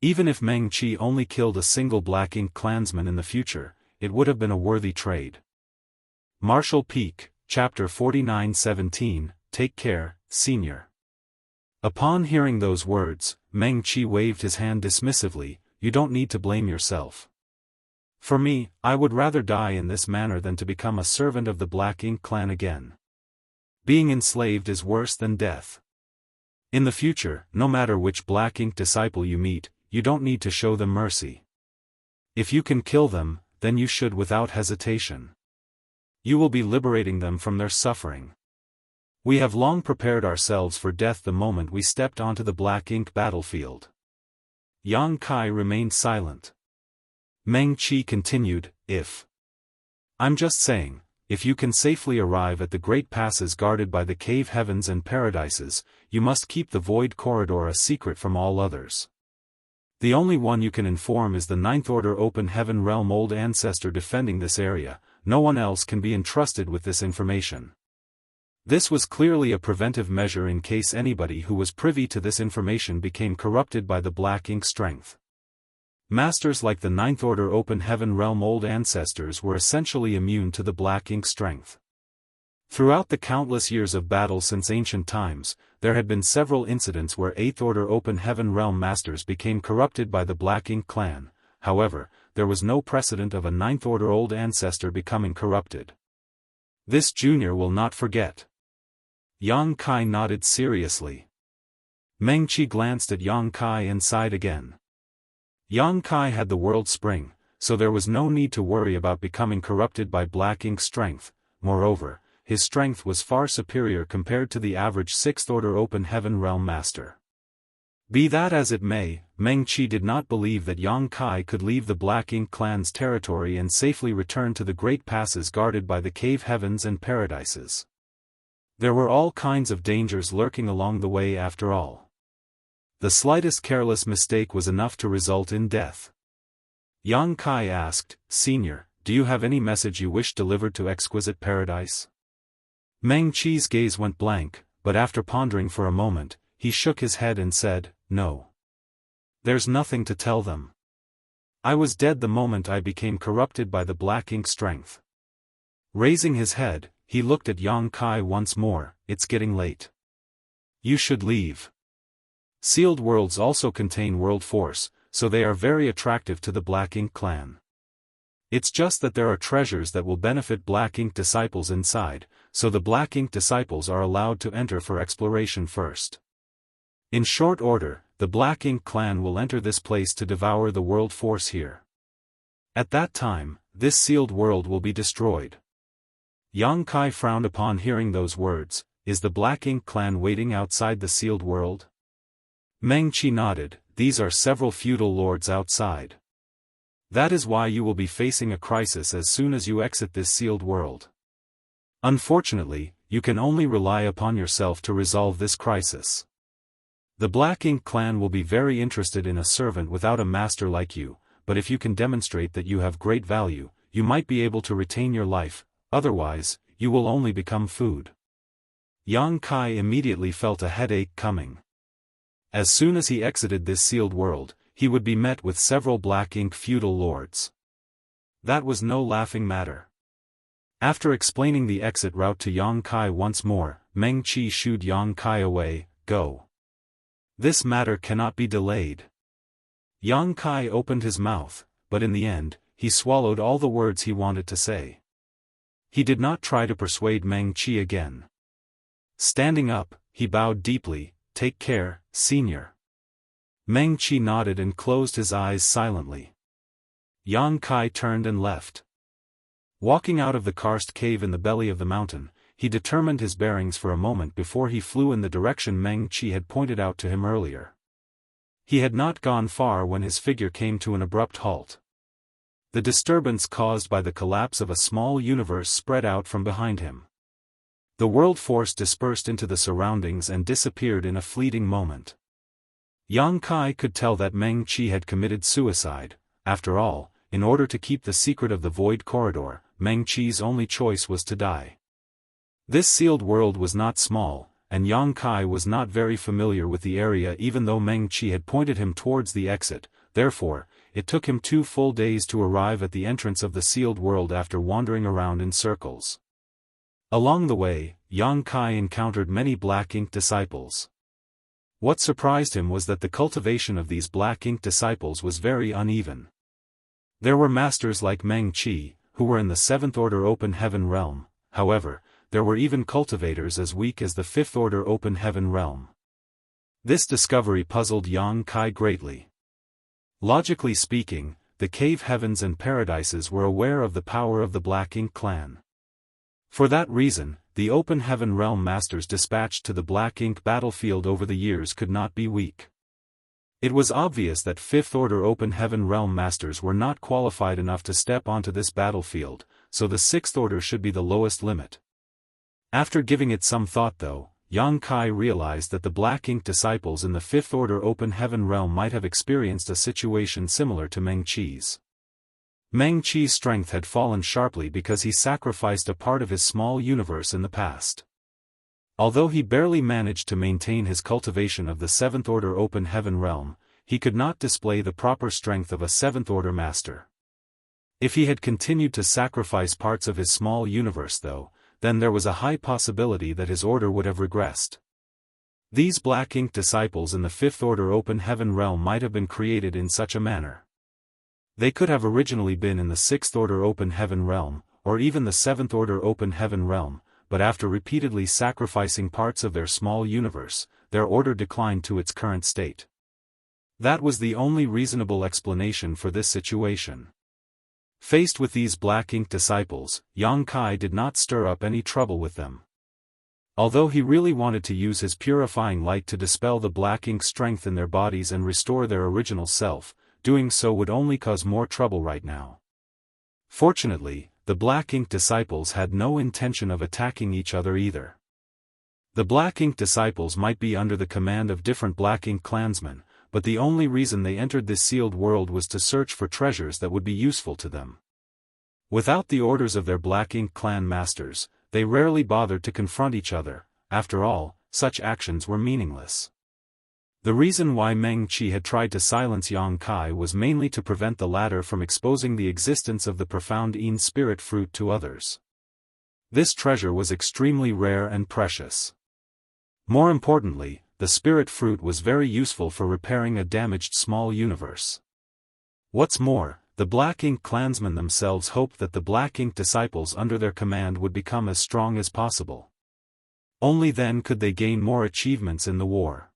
Even if Meng Qi only killed a single Black Ink clansman in the future, it would have been a worthy trade. Marshall Peak, Chapter 49:17, Take care, Senior. Upon hearing those words, Meng Qi waved his hand dismissively. You don't need to blame yourself. For me, I would rather die in this manner than to become a servant of the Black Ink clan again. Being enslaved is worse than death. In the future, no matter which Black Ink disciple you meet, you don't need to show them mercy. If you can kill them, then you should without hesitation. You will be liberating them from their suffering. We have long prepared ourselves for death the moment we stepped onto the Black Ink battlefield. Yang Kai remained silent. Meng Qi continued, I'm just saying, if you can safely arrive at the great passes guarded by the cave heavens and paradises, you must keep the void corridor a secret from all others. The only one you can inform is the Ninth Order Open Heaven Realm Old Ancestor defending this area. No one else can be entrusted with this information. This was clearly a preventive measure in case anybody who was privy to this information became corrupted by the black ink strength. Masters like the Ninth Order Open Heaven Realm Old Ancestors were essentially immune to the black ink strength. Throughout the countless years of battle since ancient times, there had been several incidents where Eighth Order Open Heaven Realm Masters became corrupted by the Black Ink clan. However, there was no precedent of a Ninth Order Old Ancestor becoming corrupted. This junior will not forget. Yang Kai nodded seriously. Meng Qi glanced at Yang Kai and sighed again. Yang Kai had the world spring, so there was no need to worry about becoming corrupted by black ink strength. Moreover, his strength was far superior compared to the average Sixth Order Open Heaven Realm Master. Be that as it may, Meng Qi did not believe that Yang Kai could leave the Black Ink clan's territory and safely return to the great passes guarded by the cave heavens and paradises. There were all kinds of dangers lurking along the way after all. The slightest careless mistake was enough to result in death. Yang Kai asked, Senior, do you have any message you wish delivered to Exquisite Paradise? Meng Qi's gaze went blank, but after pondering for a moment, he shook his head and said, No. There's nothing to tell them. I was dead the moment I became corrupted by the black ink strength. Raising his head, he looked at Yang Kai once more. It's getting late. You should leave. Sealed worlds also contain world force, so they are very attractive to the Black Ink clan. It's just that there are treasures that will benefit Black Ink disciples inside, so the Black Ink disciples are allowed to enter for exploration first. In short order, the Black Ink clan will enter this place to devour the world force here. At that time, this sealed world will be destroyed. Yang Kai frowned upon hearing those words. Is the Black Ink clan waiting outside the sealed world? Meng Qi nodded. These are several feudal lords outside. That is why you will be facing a crisis as soon as you exit this sealed world. Unfortunately, you can only rely upon yourself to resolve this crisis. The Black Ink clan will be very interested in a servant without a master like you, but if you can demonstrate that you have great value, you might be able to retain your life, otherwise, you will only become food. Yang Kai immediately felt a headache coming. As soon as he exited this sealed world, he would be met with several Black Ink feudal lords. That was no laughing matter. After explaining the exit route to Yang Kai once more, Meng Qi shooed Yang Kai away. Go. This matter cannot be delayed. Yang Kai opened his mouth, but in the end, he swallowed all the words he wanted to say. He did not try to persuade Meng Qi again. Standing up, he bowed deeply. Take care, Senior. Meng Qi nodded and closed his eyes silently. Yang Kai turned and left. Walking out of the karst cave in the belly of the mountain, he determined his bearings for a moment before he flew in the direction Meng Qi had pointed out to him earlier. He had not gone far when his figure came to an abrupt halt. The disturbance caused by the collapse of a small universe spread out from behind him. The world force dispersed into the surroundings and disappeared in a fleeting moment. Yang Kai could tell that Meng Qi had committed suicide. After all, in order to keep the secret of the void corridor, Meng Qi's only choice was to die. This sealed world was not small, and Yang Kai was not very familiar with the area even though Meng Qi had pointed him towards the exit. Therefore, it took him 2 full days to arrive at the entrance of the sealed world after wandering around in circles. Along the way, Yang Kai encountered many Black Ink disciples. What surprised him was that the cultivation of these Black Ink disciples was very uneven. There were masters like Meng Qi, who were in the 7th Order Open Heaven Realm. However, there were even cultivators as weak as the 5th Order Open Heaven Realm. This discovery puzzled Yang Kai greatly. Logically speaking, the cave heavens and paradises were aware of the power of the Black Ink clan. For that reason, the Open Heaven Realm Masters dispatched to the Black Ink battlefield over the years could not be weak. It was obvious that Fifth Order Open Heaven Realm Masters were not qualified enough to step onto this battlefield, so the Sixth Order should be the lowest limit. After giving it some thought though, Yang Kai realized that the Black Ink disciples in the Fifth Order Open Heaven Realm might have experienced a situation similar to Meng Qi's. Meng Qi's strength had fallen sharply because he sacrificed a part of his small universe in the past. Although he barely managed to maintain his cultivation of the Seventh Order Open Heaven Realm, he could not display the proper strength of a Seventh Order Master. If he had continued to sacrifice parts of his small universe though, then there was a high possibility that his order would have regressed. These Black Ink disciples in the Fifth Order Open Heaven Realm might have been created in such a manner. They could have originally been in the Sixth Order Open Heaven Realm, or even the Seventh Order Open Heaven Realm, but after repeatedly sacrificing parts of their small universe, their order declined to its current state. That was the only reasonable explanation for this situation. Faced with these Black Ink disciples, Yang Kai did not stir up any trouble with them. Although he really wanted to use his purifying light to dispel the Black Ink strength in their bodies and restore their original self, doing so would only cause more trouble right now. Fortunately, the Black Ink disciples had no intention of attacking each other either. The Black Ink disciples might be under the command of different Black Ink clansmen, but the only reason they entered this sealed world was to search for treasures that would be useful to them. Without the orders of their Black Ink clan masters, they rarely bothered to confront each other. After all, such actions were meaningless. The reason why Meng Qi had tried to silence Yang Kai was mainly to prevent the latter from exposing the existence of the profound Yin spirit fruit to others. This treasure was extremely rare and precious. More importantly, the spirit fruit was very useful for repairing a damaged small universe. What's more, the Black Ink clansmen themselves hoped that the Black Ink disciples under their command would become as strong as possible. Only then could they gain more achievements in the war.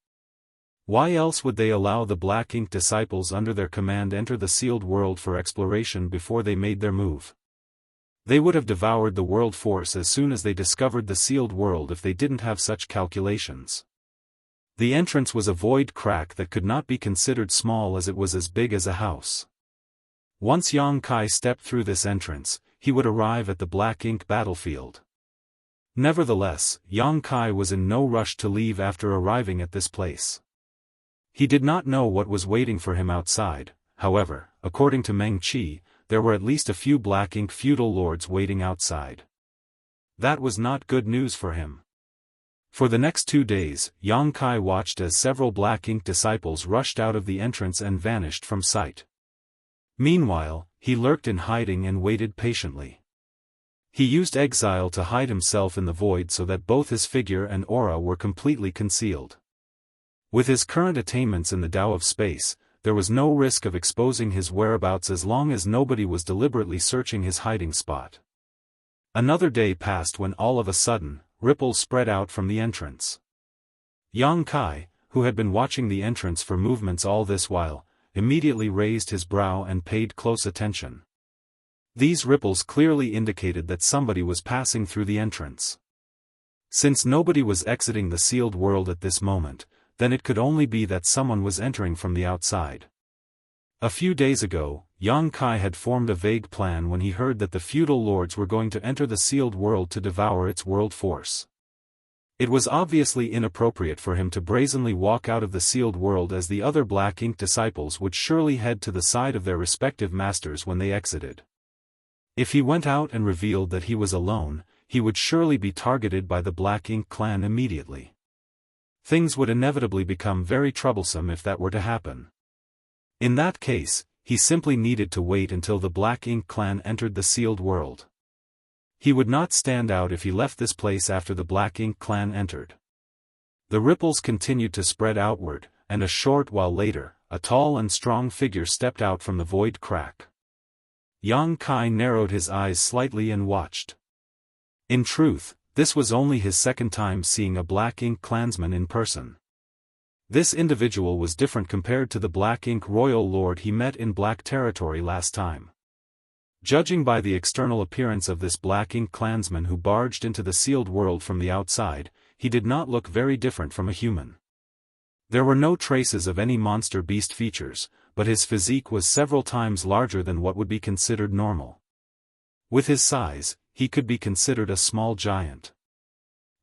Why else would they allow the Black Ink disciples under their command enter the sealed world for exploration before they made their move? They would have devoured the world force as soon as they discovered the sealed world if they didn't have such calculations. The entrance was a void crack that could not be considered small as it was as big as a house. Once Yang Kai stepped through this entrance, he would arrive at the Black Ink battlefield. Nevertheless, Yang Kai was in no rush to leave after arriving at this place. He did not know what was waiting for him outside. However, according to Meng Qi, there were at least a few Black Ink feudal lords waiting outside. That was not good news for him. For the next 2 days, Yang Kai watched as several Black Ink disciples rushed out of the entrance and vanished from sight. Meanwhile, he lurked in hiding and waited patiently. He used exile to hide himself in the void so that both his figure and aura were completely concealed. With his current attainments in the Tao of space, there was no risk of exposing his whereabouts as long as nobody was deliberately searching his hiding spot. Another day passed when all of a sudden, ripples spread out from the entrance. Yang Kai, who had been watching the entrance for movements all this while, immediately raised his brow and paid close attention. These ripples clearly indicated that somebody was passing through the entrance. Since nobody was exiting the sealed world at this moment, then it could only be that someone was entering from the outside. A few days ago, Yang Kai had formed a vague plan when he heard that the feudal lords were going to enter the sealed world to devour its world force. It was obviously inappropriate for him to brazenly walk out of the sealed world, as the other Black Ink disciples would surely head to the side of their respective masters when they exited. If he went out and revealed that he was alone, he would surely be targeted by the Black Ink clan immediately. Things would inevitably become very troublesome if that were to happen. In that case, he simply needed to wait until the Black Ink clan entered the sealed world. He would not stand out if he left this place after the Black Ink clan entered. The ripples continued to spread outward, and a short while later, a tall and strong figure stepped out from the void crack. Yang Kai narrowed his eyes slightly and watched. In truth, this was only his second time seeing a Black Ink clansman in person. This individual was different compared to the Black Ink royal lord he met in Black Territory last time. Judging by the external appearance of this Black Ink clansman who barged into the sealed world from the outside, he did not look very different from a human. There were no traces of any monster beast features, but his physique was several times larger than what would be considered normal. With his size, he could be considered a small giant.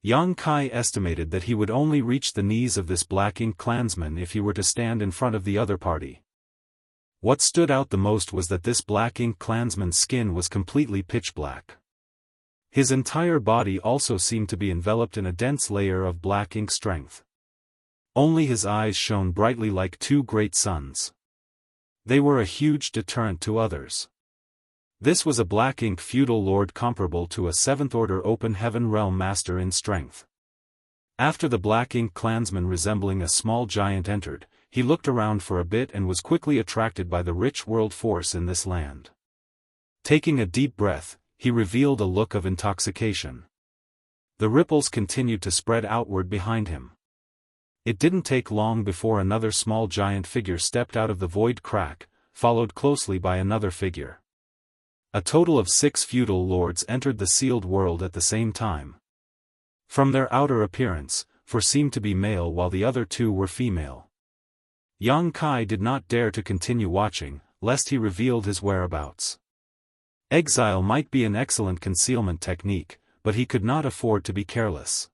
Yang Kai estimated that he would only reach the knees of this Black Ink clansman if he were to stand in front of the other party. What stood out the most was that this Black Ink clansman's skin was completely pitch black. His entire body also seemed to be enveloped in a dense layer of black ink strength. Only his eyes shone brightly like two great suns. They were a huge deterrent to others. This was a Black Ink feudal lord comparable to a 7th Order Open Heaven Realm master in strength. After the Black Ink clansman resembling a small giant entered, he looked around for a bit and was quickly attracted by the rich world force in this land. Taking a deep breath, he revealed a look of intoxication. The ripples continued to spread outward behind him. It didn't take long before another small giant figure stepped out of the void crack, followed closely by another figure. A total of 6 feudal lords entered the sealed world at the same time. From their outer appearance, 4 seemed to be male while the other 2 were female. Yang Kai did not dare to continue watching, lest he revealed his whereabouts. Exile might be an excellent concealment technique, but he could not afford to be careless.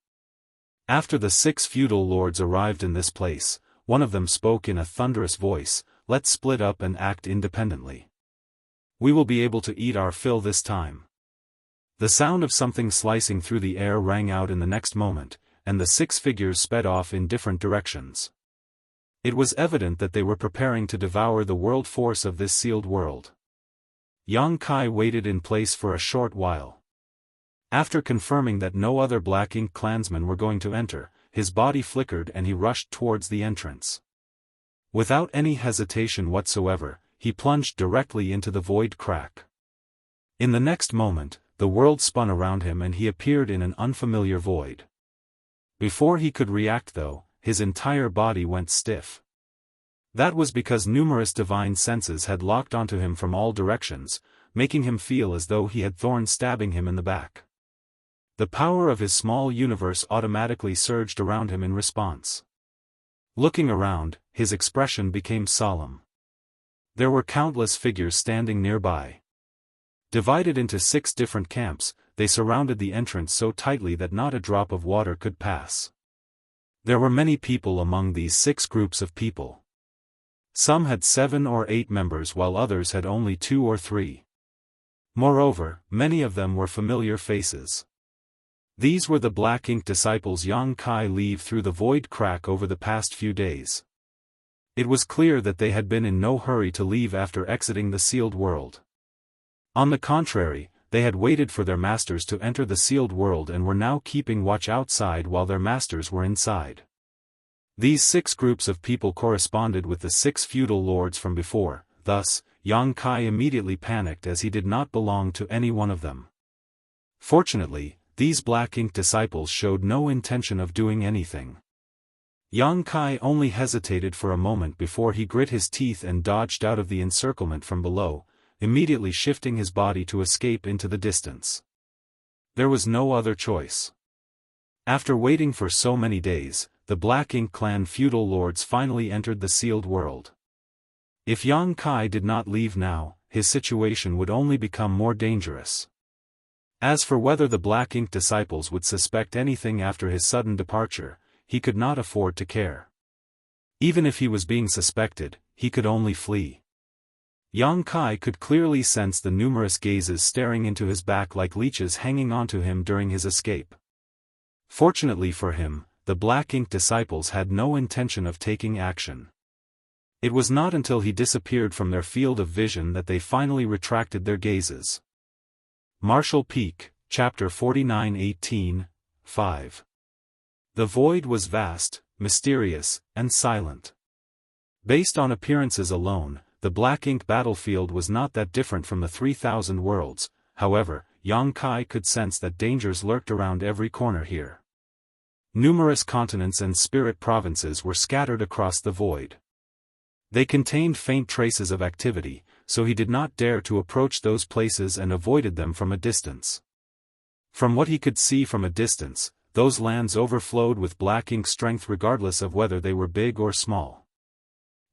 After the 6 feudal lords arrived in this place, one of them spoke in a thunderous voice, "Let's split up and act independently. We will be able to eat our fill this time." The sound of something slicing through the air rang out in the next moment, and the 6 figures sped off in different directions. It was evident that they were preparing to devour the world force of this sealed world. Yang Kai waited in place for a short while. After confirming that no other Black Ink clansmen were going to enter, his body flickered and he rushed towards the entrance. Without any hesitation whatsoever, he plunged directly into the void crack. In the next moment, the world spun around him and he appeared in an unfamiliar void. Before he could react though, his entire body went stiff. That was because numerous divine senses had locked onto him from all directions, making him feel as though he had thorns stabbing him in the back. The power of his small universe automatically surged around him in response. Looking around, his expression became solemn. There were countless figures standing nearby. Divided into 6 different camps, they surrounded the entrance so tightly that not a drop of water could pass. There were many people among these 6 groups of people. Some had 7 or 8 members while others had only 2 or 3. Moreover, many of them were familiar faces. These were the Black Ink disciples Yang Kai leave through the void crack over the past few days. It was clear that they had been in no hurry to leave after exiting the sealed world. On the contrary, they had waited for their masters to enter the sealed world and were now keeping watch outside while their masters were inside. These 6 groups of people corresponded with the 6 feudal lords from before, thus, Yang Kai immediately panicked as he did not belong to any one of them. Fortunately, these Black Ink disciples showed no intention of doing anything. Yang Kai only hesitated for a moment before he grit his teeth and dodged out of the encirclement from below, immediately shifting his body to escape into the distance. There was no other choice. After waiting for so many days, the Black Ink clan feudal lords finally entered the sealed world. If Yang Kai did not leave now, his situation would only become more dangerous. As for whether the Black Ink disciples would suspect anything after his sudden departure, he could not afford to care. Even if he was being suspected, he could only flee. Yang Kai could clearly sense the numerous gazes staring into his back like leeches hanging onto him during his escape. Fortunately for him, the Black Ink disciples had no intention of taking action. It was not until he disappeared from their field of vision that they finally retracted their gazes. Martial Peak, Chapter 49-18, 5. The void was vast, mysterious, and silent. Based on appearances alone, the Black Ink battlefield was not that different from the 3,000 worlds, however, Yang Kai could sense that dangers lurked around every corner here. Numerous continents and spirit provinces were scattered across the void. They contained faint traces of activity, so he did not dare to approach those places and avoided them from a distance. From what he could see from a distance, those lands overflowed with black ink strength regardless of whether they were big or small.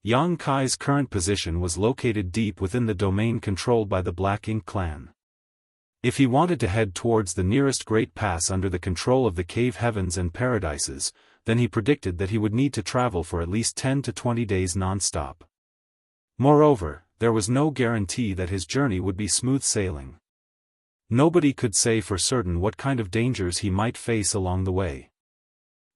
Yang Kai's current position was located deep within the domain controlled by the Black Ink clan. If he wanted to head towards the nearest great pass under the control of the cave heavens and paradises, then he predicted that he would need to travel for at least 10 to 20 days non-stop. Moreover, there was no guarantee that his journey would be smooth sailing. Nobody could say for certain what kind of dangers he might face along the way.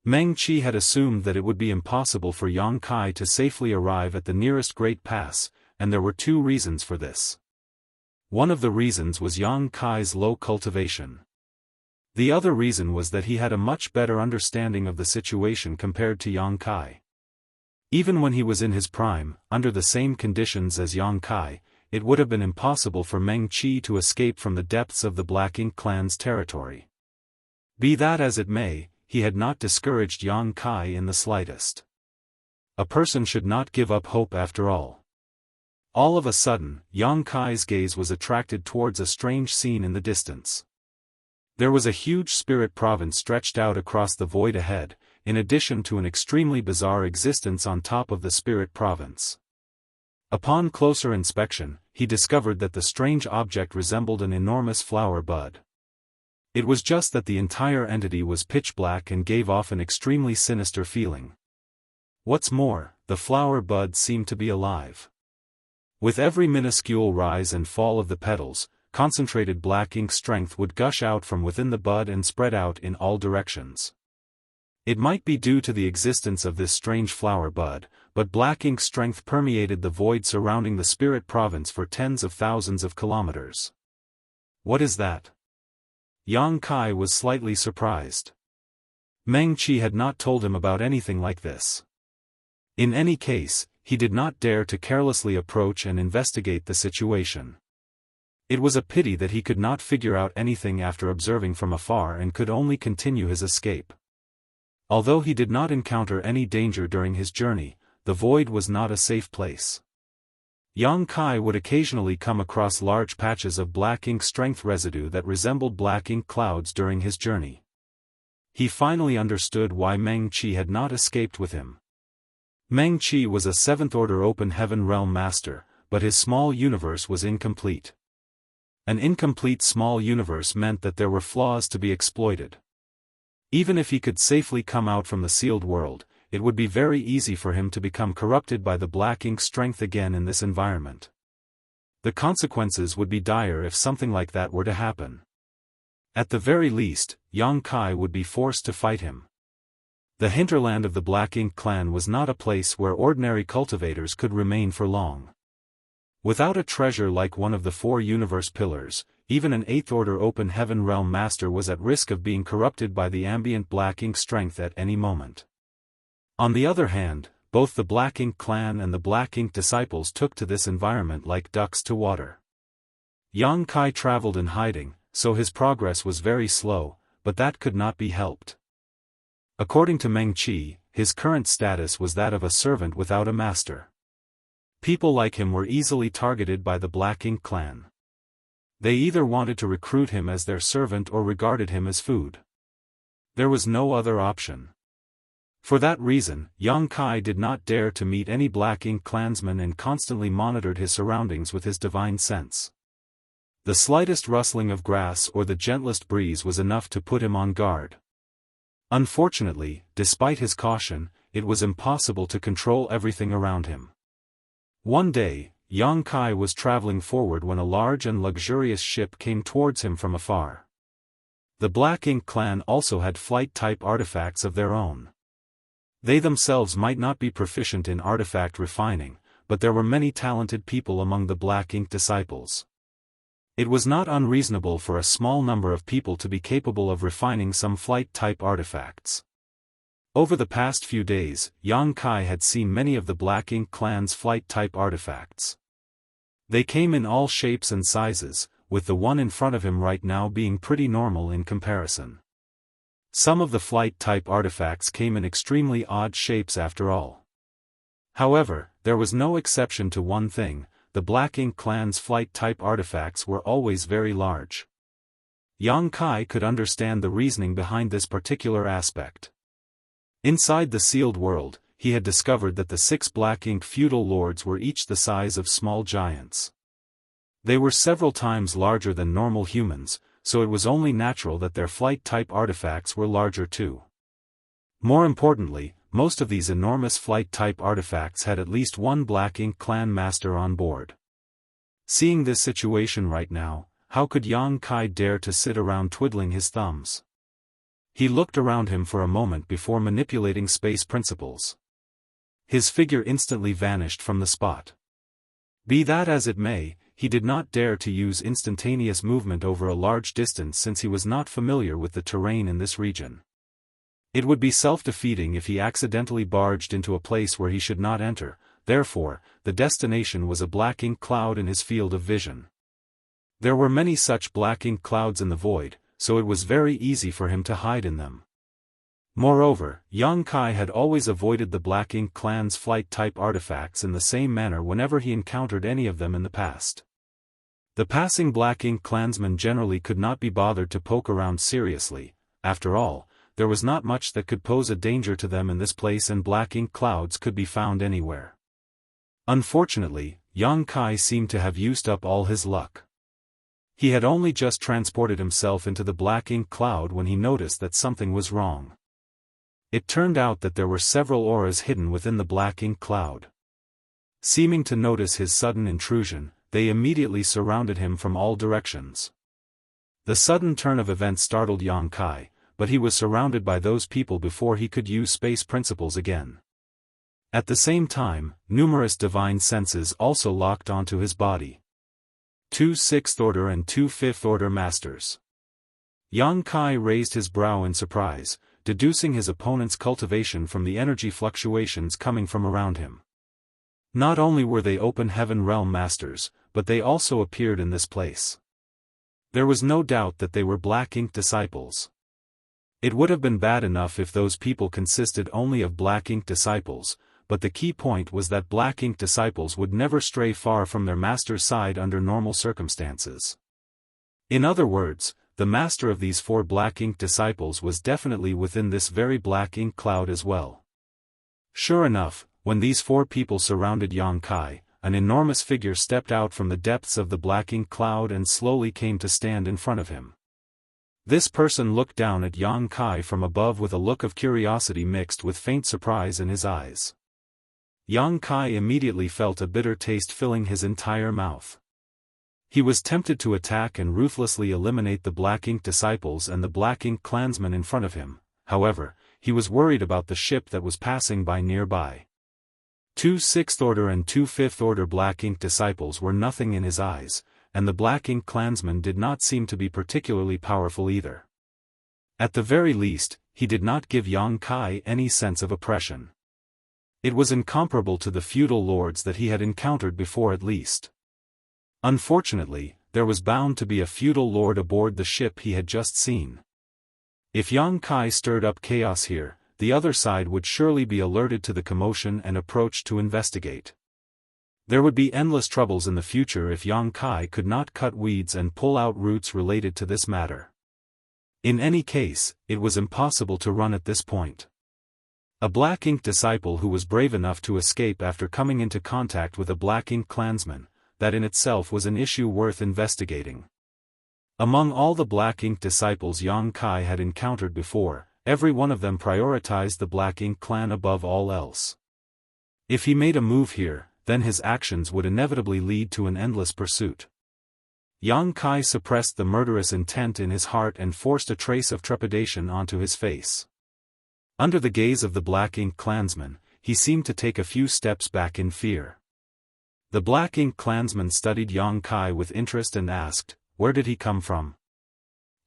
Meng Qi had assumed that it would be impossible for Yang Kai to safely arrive at the nearest great pass, and there were two reasons for this. One of the reasons was Yang Kai's low cultivation. The other reason was that he had a much better understanding of the situation compared to Yang Kai. Even when he was in his prime, under the same conditions as Yang Kai, it would have been impossible for Meng Qi to escape from the depths of the Black Ink clan's territory. Be that as it may, he had not discouraged Yang Kai in the slightest. A person should not give up hope after all. All of a sudden, Yang Kai's gaze was attracted towards a strange scene in the distance. There was a huge spirit province stretched out across the void ahead, in addition to an extremely bizarre existence on top of the spirit province. Upon closer inspection, he discovered that the strange object resembled an enormous flower bud. It was just that the entire entity was pitch black and gave off an extremely sinister feeling. What's more, the flower bud seemed to be alive. With every minuscule rise and fall of the petals, concentrated black ink strength would gush out from within the bud and spread out in all directions. It might be due to the existence of this strange flower bud, but black ink strength permeated the void surrounding the spirit province for tens of thousands of kilometers. What is that? Yang Kai was slightly surprised. Meng Qi had not told him about anything like this. In any case, he did not dare to carelessly approach and investigate the situation. It was a pity that he could not figure out anything after observing from afar and could only continue his escape. Although he did not encounter any danger during his journey, the void was not a safe place. Yang Kai would occasionally come across large patches of black ink strength residue that resembled black ink clouds during his journey. He finally understood why Meng Qi had not escaped with him. Meng Qi was a 7th-order open heaven realm master, but his small universe was incomplete. An incomplete small universe meant that there were flaws to be exploited. Even if he could safely come out from the sealed world, it would be very easy for him to become corrupted by the black ink strength again in this environment. The consequences would be dire if something like that were to happen. At the very least, Yang Kai would be forced to fight him. The hinterland of the Black Ink clan was not a place where ordinary cultivators could remain for long. Without a treasure like one of the 4 universe pillars, even an 8th-order open heaven realm master was at risk of being corrupted by the ambient black ink strength at any moment. On the other hand, both the Black Ink clan and the Black Ink disciples took to this environment like ducks to water. Yang Kai traveled in hiding, so his progress was very slow, but that could not be helped. According to Meng Qi, his current status was that of a servant without a master. People like him were easily targeted by the Black Ink clan. They either wanted to recruit him as their servant or regarded him as food. There was no other option. For that reason, Yang Kai did not dare to meet any Black Ink clansmen and constantly monitored his surroundings with his divine sense. The slightest rustling of grass or the gentlest breeze was enough to put him on guard. Unfortunately, despite his caution, it was impossible to control everything around him. One day, Yang Kai was traveling forward when a large and luxurious ship came towards him from afar. The Black Ink clan also had flight-type artifacts of their own. They themselves might not be proficient in artifact refining, but there were many talented people among the Black Ink disciples. It was not unreasonable for a small number of people to be capable of refining some flight-type artifacts. Over the past few days, Yang Kai had seen many of the Black Ink clan's flight-type artifacts. They came in all shapes and sizes, with the one in front of him right now being pretty normal in comparison. Some of the flight-type artifacts came in extremely odd shapes after all. However, there was no exception to one thing: the Black Ink clan's flight-type artifacts were always very large. Yang Kai could understand the reasoning behind this particular aspect. Inside the sealed world, he had discovered that the 6 black ink feudal lords were each the size of small giants. They were several times larger than normal humans, so it was only natural that their flight-type artifacts were larger too. More importantly, most of these enormous flight-type artifacts had at least one black ink clan master on board. Seeing this situation right now, how could Yang Kai dare to sit around twiddling his thumbs? He looked around him for a moment before manipulating space principles. His figure instantly vanished from the spot. Be that as it may, he did not dare to use instantaneous movement over a large distance since he was not familiar with the terrain in this region. It would be self-defeating if he accidentally barged into a place where he should not enter, therefore, the destination was a black ink cloud in his field of vision. There were many such black ink clouds in the void, so it was very easy for him to hide in them. Moreover, Yang Kai had always avoided the black ink clan's flight-type artifacts in the same manner whenever he encountered any of them in the past. The passing black ink clansmen generally could not be bothered to poke around seriously. After all, there was not much that could pose a danger to them in this place, and black ink clouds could be found anywhere. Unfortunately, Yang Kai seemed to have used up all his luck. He had only just transported himself into the black ink cloud when he noticed that something was wrong. It turned out that there were several auras hidden within the black ink cloud. Seeming to notice his sudden intrusion, they immediately surrounded him from all directions. The sudden turn of events startled Yang Kai, but he was surrounded by those people before he could use space principles again. At the same time, numerous divine senses also locked onto his body. 2 6th Order and 2 5th Order Masters. Yang Kai raised his brow in surprise, deducing his opponent's cultivation from the energy fluctuations coming from around him. Not only were they open heaven realm masters, but they also appeared in this place. There was no doubt that they were black ink disciples. It would have been bad enough if those people consisted only of black ink disciples, but the key point was that black ink disciples would never stray far from their master's side under normal circumstances. In other words, the master of these 4 black ink disciples was definitely within this very black ink cloud as well. Sure enough, when these 4 people surrounded Yang Kai, an enormous figure stepped out from the depths of the black ink cloud and slowly came to stand in front of him. This person looked down at Yang Kai from above with a look of curiosity mixed with faint surprise in his eyes. Yang Kai immediately felt a bitter taste filling his entire mouth. He was tempted to attack and ruthlessly eliminate the black ink disciples and the black ink clansmen in front of him. However, he was worried about the ship that was passing by nearby. 2 6th Order and 2 5th Order black ink disciples were nothing in his eyes, and the black ink clansmen did not seem to be particularly powerful either. At the very least, he did not give Yang Kai any sense of oppression. It was incomparable to the feudal lords that he had encountered before at least. Unfortunately, there was bound to be a feudal lord aboard the ship he had just seen. If Yang Kai stirred up chaos here, the other side would surely be alerted to the commotion and approach to investigate. There would be endless troubles in the future if Yang Kai could not cut weeds and pull out roots related to this matter. In any case, it was impossible to run at this point. A black ink disciple who was brave enough to escape after coming into contact with a black ink clansman, that in itself was an issue worth investigating. Among all the black ink disciples Yang Kai had encountered before, every one of them prioritized the black ink clan above all else. If he made a move here, then his actions would inevitably lead to an endless pursuit. Yang Kai suppressed the murderous intent in his heart and forced a trace of trepidation onto his face. Under the gaze of the black ink clansman, he seemed to take a few steps back in fear. The black ink clansman studied Yang Kai with interest and asked, where did he come from?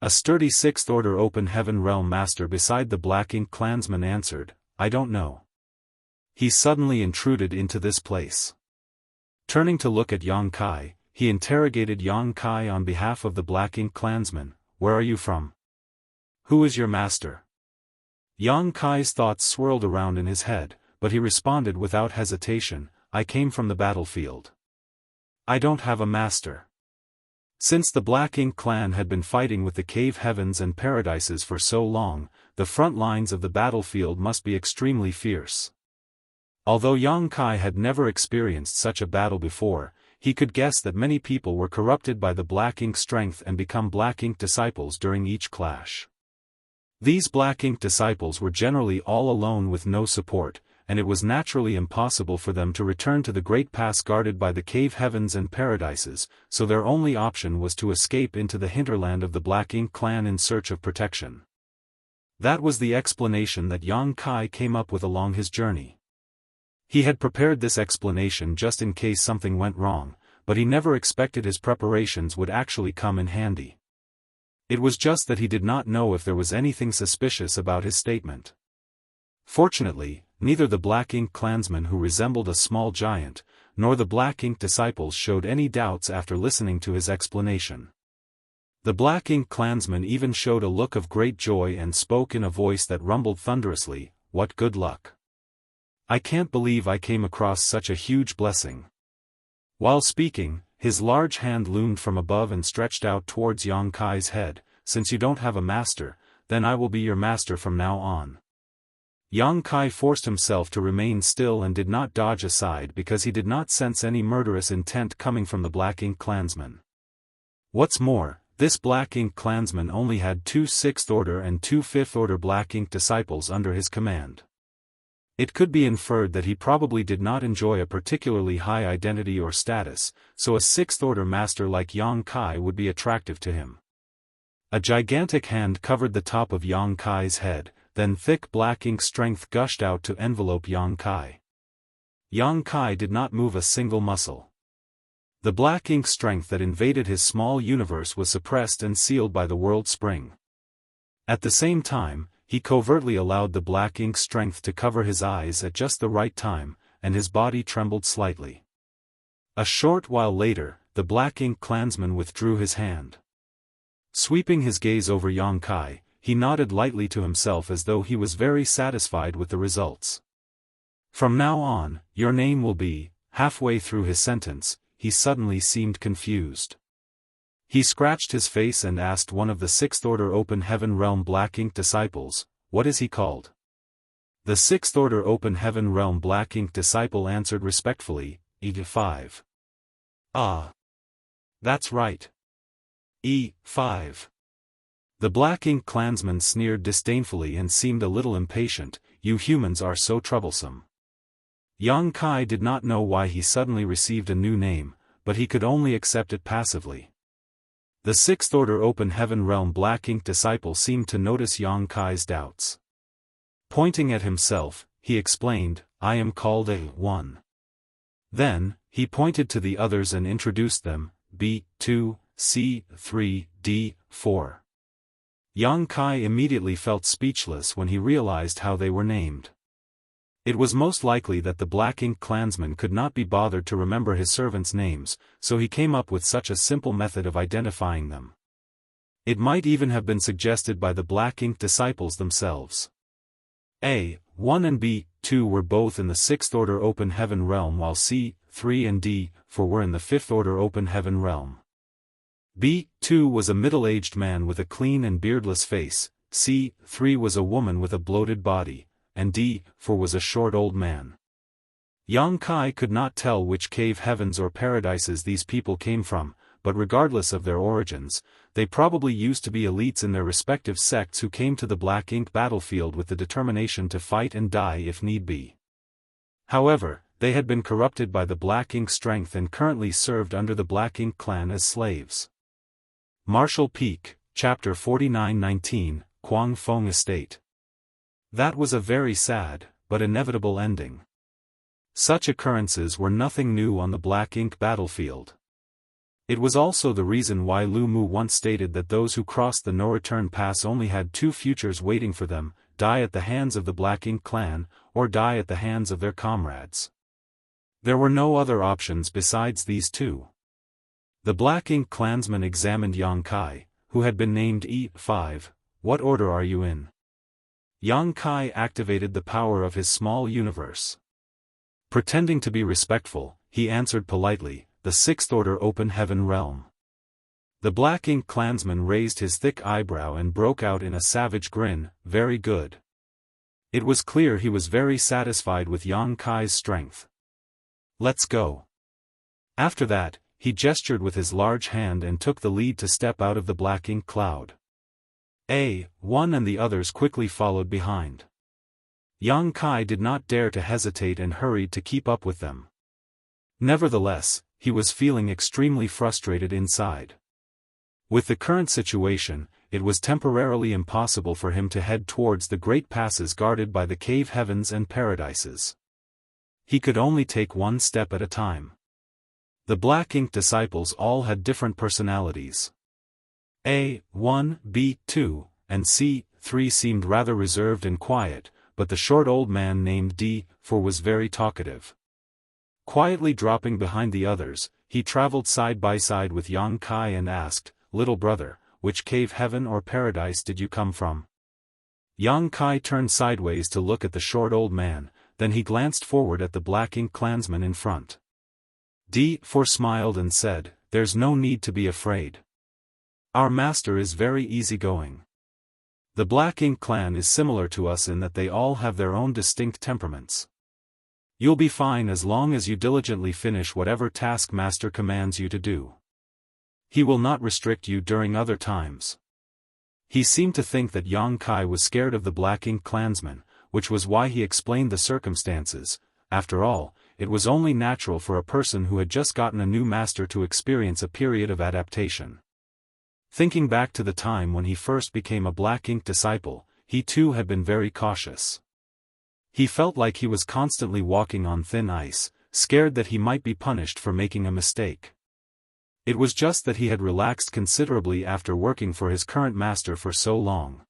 A sturdy 6th Order open heaven realm master beside the black ink clansman answered, I don't know. He suddenly intruded into this place. Turning to look at Yang Kai, he interrogated Yang Kai on behalf of the black ink clansman, where are you from? Who is your master? Yang Kai's thoughts swirled around in his head, but he responded without hesitation, I came from the battlefield. I don't have a master. Since the Black Ink clan had been fighting with the cave heavens and paradises for so long, the front lines of the battlefield must be extremely fierce. Although Yang Kai had never experienced such a battle before, he could guess that many people were corrupted by the Black Ink strength and become Black Ink disciples during each clash. These Black Ink disciples were generally all alone with no support, and it was naturally impossible for them to return to the great pass guarded by the cave heavens and paradises, so their only option was to escape into the hinterland of the Black Ink clan in search of protection. That was the explanation that Yang Kai came up with along his journey. He had prepared this explanation just in case something went wrong, but he never expected his preparations would actually come in handy. It was just that he did not know if there was anything suspicious about his statement. Fortunately, neither the Black Ink clansman who resembled a small giant, nor the Black Ink disciples showed any doubts after listening to his explanation. The Black Ink clansman even showed a look of great joy and spoke in a voice that rumbled thunderously, "What good luck! I can't believe I came across such a huge blessing." While speaking, his large hand loomed from above and stretched out towards Yang Kai's head. "Since you don't have a master, then I will be your master from now on." Yang Kai forced himself to remain still and did not dodge aside because he did not sense any murderous intent coming from the Black Ink clansman. What's more, this Black Ink clansman only had 2 6th order and 2 5th order Black Ink disciples under his command. It could be inferred that he probably did not enjoy a particularly high identity or status, so a 6th order master like Yang Kai would be attractive to him. A gigantic hand covered the top of Yang Kai's head, then thick Black Ink strength gushed out to envelope Yang Kai. Yang Kai did not move a single muscle. The Black Ink strength that invaded his small universe was suppressed and sealed by the world spring. At the same time, he covertly allowed the Black Ink strength to cover his eyes at just the right time, and his body trembled slightly. A short while later, the Black Ink clansman withdrew his hand. Sweeping his gaze over Yang Kai, he nodded lightly to himself as though he was very satisfied with the results. "From now on, your name will be..." Halfway through his sentence, he suddenly seemed confused. He scratched his face and asked one of the 6th order Open Heaven Realm Black Ink disciples, "What is he called?" The 6th order Open Heaven Realm Black Ink disciple answered respectfully, "E5. "Ah. That's right. E5. The Black Ink clansman sneered disdainfully and seemed a little impatient. "You humans are so troublesome." Yang Kai did not know why he suddenly received a new name, but he could only accept it passively. The 6th order Open Heaven Realm Black Ink disciple seemed to notice Yang Kai's doubts. Pointing at himself, he explained, "I am called A1. Then, he pointed to the others and introduced them, B2, C3, D4. Yang Kai immediately felt speechless when he realized how they were named. It was most likely that the Black Ink clansman could not be bothered to remember his servants' names, so he came up with such a simple method of identifying them. It might even have been suggested by the Black Ink disciples themselves. A1 and B2 were both in the 6th order Open Heaven Realm while C3 and D4 were in the 5th order Open Heaven Realm. B2 was a middle-aged man with a clean and beardless face, C3 was a woman with a bloated body, and D4 was a short old man. Yang Kai could not tell which cave heavens or paradises these people came from, but regardless of their origins, they probably used to be elites in their respective sects who came to the Black Ink battlefield with the determination to fight and die if need be. However, they had been corrupted by the Black Ink strength and currently served under the Black Ink clan as slaves. Marshall Peak, Chapter 49-19, Quang Fong Estate. That was a very sad, but inevitable ending. Such occurrences were nothing new on the Black Ink battlefield. It was also the reason why Lu Mu once stated that those who crossed the no-return pass only had 2 futures waiting for them: die at the hands of the Black Ink clan, or die at the hands of their comrades. There were no other options besides these 2. The Black Ink clansman examined Yang Kai, who had been named E5. "What order are you in?" Yang Kai activated the power of his small universe. Pretending to be respectful, he answered politely, "The 6th order Open Heaven Realm." The Black Ink clansman raised his thick eyebrow and broke out in a savage grin. Very good. It was clear he was very satisfied with Yang Kai's strength. Let's go. After that, he gestured with his large hand and took the lead to step out of the black ink cloud. One and the others quickly followed behind. Yang Kai did not dare to hesitate and hurried to keep up with them. Nevertheless, he was feeling extremely frustrated inside. With the current situation, it was temporarily impossible for him to head towards the great passes guarded by the cave heavens and paradises. He could only take one step at a time. The Black Ink disciples all had different personalities. A1, B2, and C3 seemed rather reserved and quiet, but the short old man named D4 was very talkative. Quietly dropping behind the others, he traveled side by side with Yang Kai and asked, "Little brother, which cave heaven or paradise did you come from?" Yang Kai turned sideways to look at the short old man, then he glanced forward at the Black Ink clansman in front. D4 smiled and said, "There's no need to be afraid. Our master is very easygoing. The Black Ink clan is similar to us in that they all have their own distinct temperaments. You'll be fine as long as you diligently finish whatever task master commands you to do. He will not restrict you during other times." He seemed to think that Yang Kai was scared of the Black Ink clansman, which was why he explained the circumstances. After all, it was only natural for a person who had just gotten a new master to experience a period of adaptation. Thinking back to the time when he first became a Black Ink disciple, he too had been very cautious. He felt like he was constantly walking on thin ice, scared that he might be punished for making a mistake. It was just that he had relaxed considerably after working for his current master for so long.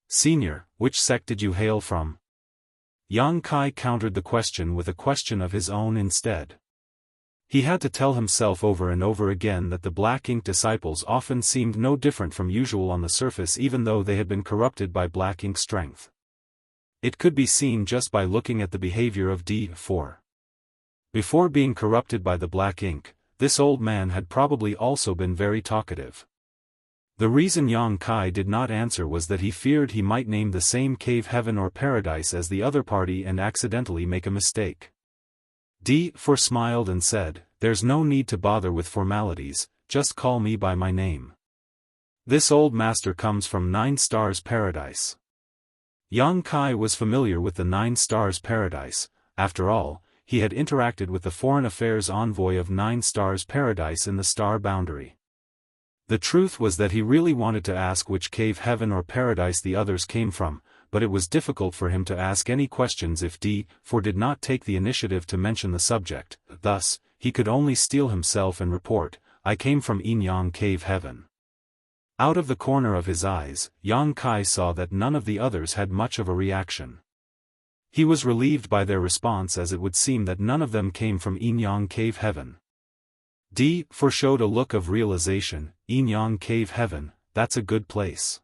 "Senior, which sect did you hail from?" Yang Kai countered the question with a question of his own instead. He had to tell himself over and over again that the Black Ink disciples often seemed no different from usual on the surface even though they had been corrupted by Black Ink strength. It could be seen just by looking at the behavior of D4. Before being corrupted by the Black Ink, this old man had probably also been very talkative. The reason Yang Kai did not answer was that he feared he might name the same cave heaven or paradise as the other party and accidentally make a mistake. D4 smiled and said, "There's no need to bother with formalities, just call me by my name. This old master comes from 9 Stars Paradise." Yang Kai was familiar with the 9 Stars Paradise. After all, he had interacted with the foreign affairs envoy of 9 Stars Paradise in the star boundary. The truth was that he really wanted to ask which cave heaven or paradise the others came from, but it was difficult for him to ask any questions if D4 did not take the initiative to mention the subject. Thus, he could only steel himself and report, "I came from Inyang Cave Heaven." Out of the corner of his eyes, Yang Kai saw that none of the others had much of a reaction. He was relieved by their response as it would seem that none of them came from Inyang Cave Heaven. D4 showed a look of realization. "Inyang Cave Heaven, that's a good place."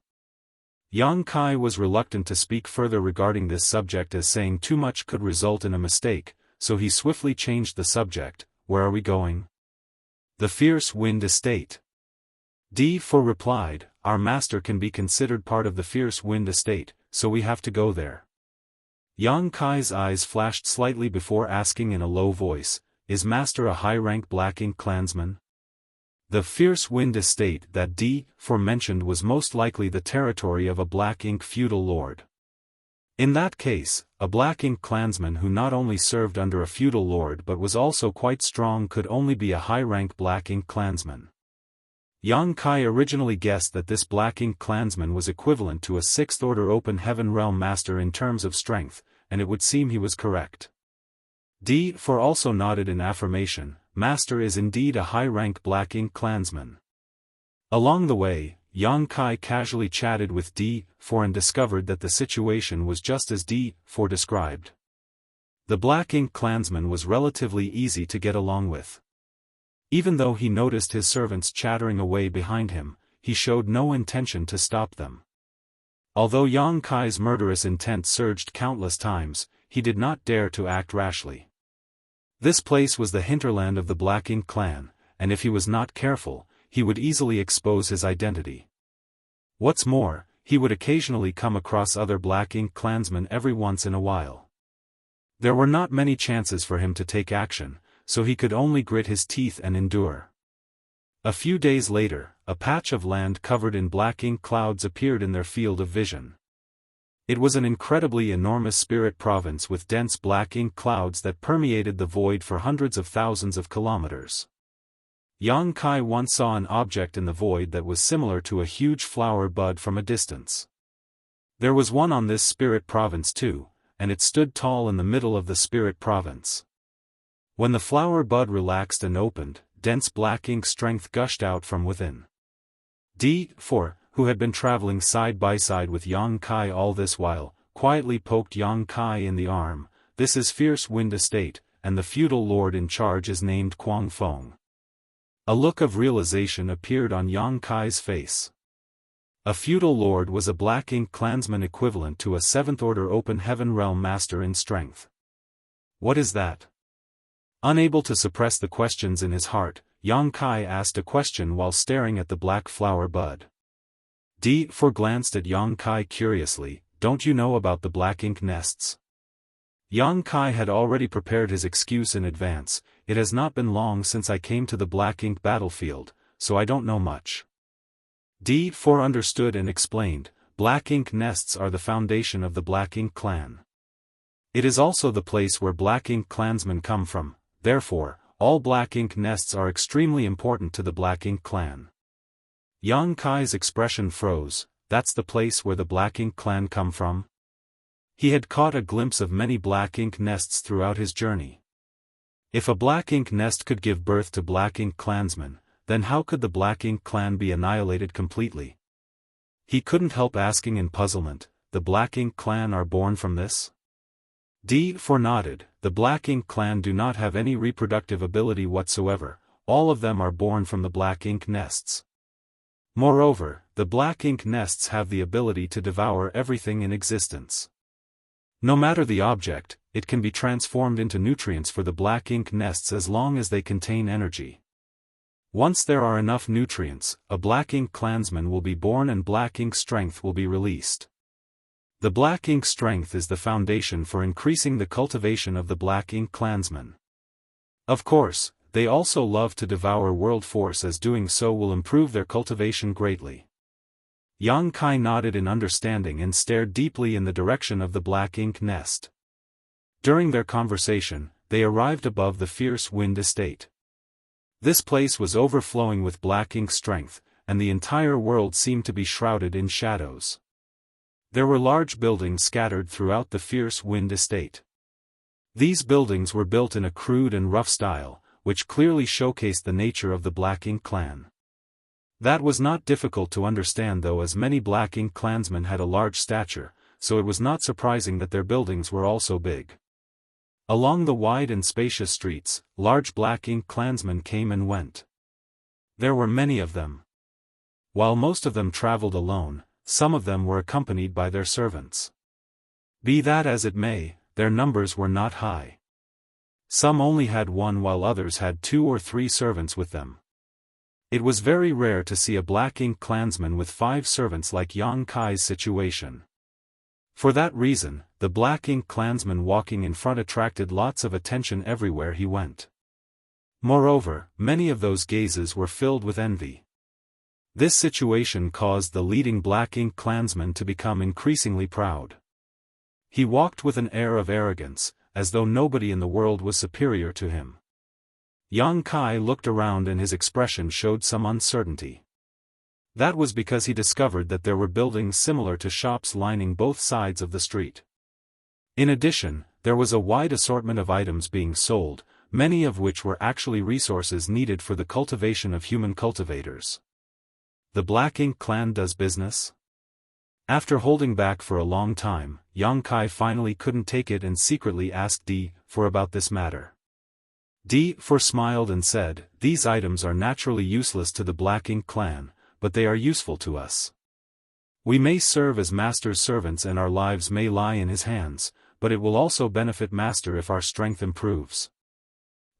Yang Kai was reluctant to speak further regarding this subject as saying too much could result in a mistake, so he swiftly changed the subject. "Where are we going?" "The Fierce Wind Estate." D4 replied, "Our master can be considered part of the Fierce Wind Estate, so we have to go there." Yang Kai's eyes flashed slightly before asking in a low voice, "Is master a high-rank Black Ink clansman?" The Fierce Wind Estate that D4 mentioned was most likely the territory of a Black Ink feudal lord. In that case, a Black Ink clansman who not only served under a feudal lord but was also quite strong could only be a high-rank Black Ink clansman. Yang Kai originally guessed that this Black Ink clansman was equivalent to a 6th Order Open Heaven Realm Master in terms of strength, and it would seem he was correct. D4 also nodded in affirmation. Master is indeed a high-rank Black Ink clansman. Along the way, Yang Kai casually chatted with D4 and discovered that the situation was just as D4 described. The Black Ink clansman was relatively easy to get along with. Even though he noticed his servants chattering away behind him, he showed no intention to stop them. Although Yang Kai's murderous intent surged countless times, he did not dare to act rashly. This place was the hinterland of the Black Ink clan, and if he was not careful, he would easily expose his identity. What's more, he would occasionally come across other Black Ink clansmen every once in a while. There were not many chances for him to take action, so he could only grit his teeth and endure. A few days later, a patch of land covered in black ink clouds appeared in their field of vision. It was an incredibly enormous spirit province with dense black ink clouds that permeated the void for hundreds of thousands of kilometers. Yang Kai once saw an object in the void that was similar to a huge flower bud from a distance. There was one on this spirit province too, and it stood tall in the middle of the spirit province. When the flower bud relaxed and opened, dense black ink strength gushed out from within. D4, who had been traveling side by side with Yang Kai all this while, quietly poked Yang Kai in the arm. This is Fierce Wind Estate, and the feudal lord in charge is named Kuang Feng. A look of realization appeared on Yang Kai's face. A feudal lord was a black ink clansman equivalent to a 7th order open heaven realm master in strength. What is that? Unable to suppress the questions in his heart, Yang Kai asked a question while staring at the black flower bud. D4 glanced at Yang Kai curiously. Don't you know about the black ink nests? Yang Kai had already prepared his excuse in advance. It has not been long since I came to the black ink battlefield, so I don't know much. D4 understood and explained. Black ink nests are the foundation of the black ink clan. It is also the place where black ink clansmen come from, therefore, all black ink nests are extremely important to the black ink clan. Yang Kai's expression froze. That's the place where the black ink clan come from? He had caught a glimpse of many black ink nests throughout his journey. If a black ink nest could give birth to black ink clansmen, then how could the black ink clan be annihilated completely? He couldn't help asking in puzzlement, the black ink clan are born from this? D4 nodded. The black ink clan do not have any reproductive ability whatsoever, all of them are born from the black ink nests. Moreover, the black ink nests have the ability to devour everything in existence. No matter the object, it can be transformed into nutrients for the black ink nests as long as they contain energy. Once there are enough nutrients, a black ink clansman will be born and black ink strength will be released. The black ink strength is the foundation for increasing the cultivation of the black ink clansmen. Of course, they also love to devour world force, as doing so will improve their cultivation greatly. Yang Kai nodded in understanding and stared deeply in the direction of the black ink nest. During their conversation, they arrived above the Fierce Wind Estate. This place was overflowing with black ink strength, and the entire world seemed to be shrouded in shadows. There were large buildings scattered throughout the Fierce Wind Estate. These buildings were built in a crude and rough style, which clearly showcased the nature of the black ink clan. That was not difficult to understand though, as many black ink clansmen had a large stature, so it was not surprising that their buildings were also big. Along the wide and spacious streets, large black ink clansmen came and went. There were many of them. While most of them traveled alone, some of them were accompanied by their servants. Be that as it may, their numbers were not high. Some only had one while others had 2 or 3 servants with them. It was very rare to see a black ink clansman with 5 servants like Yang Kai's situation. For that reason, the black ink clansman walking in front attracted lots of attention everywhere he went. Moreover, many of those gazes were filled with envy. This situation caused the leading black ink clansman to become increasingly proud. He walked with an air of arrogance, as though nobody in the world was superior to him. Yang Kai looked around and his expression showed some uncertainty. That was because he discovered that there were buildings similar to shops lining both sides of the street. In addition, there was a wide assortment of items being sold, many of which were actually resources needed for the cultivation of human cultivators. The black ink clan does business? After holding back for a long time, Yang Kai finally couldn't take it and secretly asked D4 about this matter. D4 smiled and said, "These items are naturally useless to the black ink clan, but they are useful to us. We may serve as master's servants and our lives may lie in his hands, but it will also benefit master if our strength improves.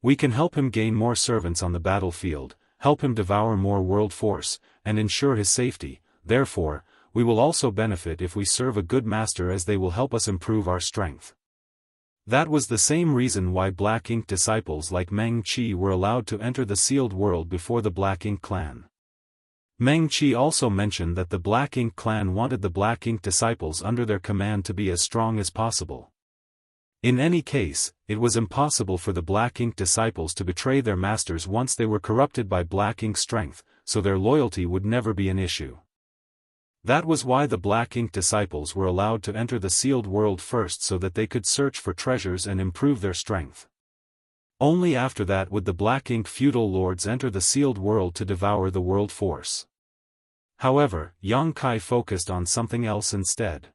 We can help him gain more servants on the battlefield, help him devour more world force, and ensure his safety. Therefore, we will also benefit if we serve a good master, as they will help us improve our strength. That was the same reason why Black Ink disciples like Meng Qi were allowed to enter the sealed world before the Black Ink clan. Meng Qi also mentioned that the Black Ink clan wanted the Black Ink disciples under their command to be as strong as possible. In any case, it was impossible for the Black Ink disciples to betray their masters once they were corrupted by Black Ink's strength, so their loyalty would never be an issue. That was why the Black Ink disciples were allowed to enter the sealed world first, so that they could search for treasures and improve their strength. Only after that would the Black Ink feudal lords enter the sealed world to devour the world force. However, Yang Kai focused on something else instead.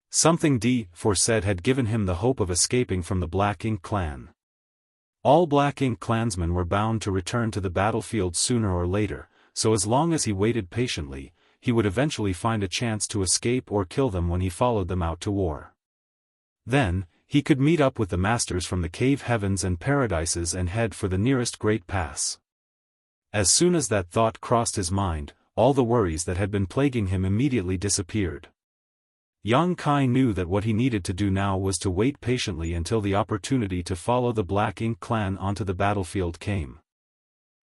Something Di foresaid had given him the hope of escaping from the Black Ink clan. All Black Ink clansmen were bound to return to the battlefield sooner or later, so as long as he waited patiently, he would eventually find a chance to escape or kill them when he followed them out to war. Then, he could meet up with the masters from the cave heavens and paradises and head for the nearest great pass. As soon as that thought crossed his mind, all the worries that had been plaguing him immediately disappeared. Yang Kai knew that what he needed to do now was to wait patiently until the opportunity to follow the Black Ink clan onto the battlefield came.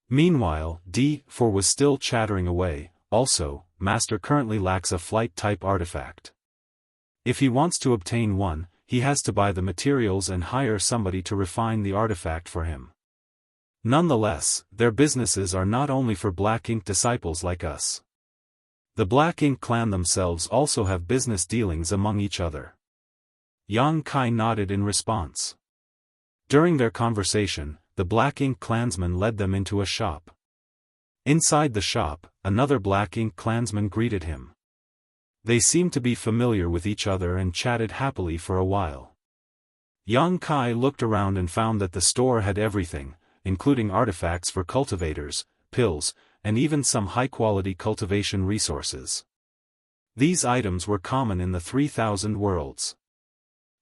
Meanwhile, D4 was still chattering away. Also, Master currently lacks a flight-type artifact. If he wants to obtain one, he has to buy the materials and hire somebody to refine the artifact for him. Nonetheless, their businesses are not only for Black Ink disciples like us. The Black Ink clan themselves also have business dealings among each other. Yang Kai nodded in response. During their conversation, the Black Ink clansman led them into a shop. Inside the shop, another Black Ink clansman greeted him. They seemed to be familiar with each other and chatted happily for a while. Yang Kai looked around and found that the store had everything, including artifacts for cultivators, pills, and even some high-quality cultivation resources. These items were common in the 3,000 worlds.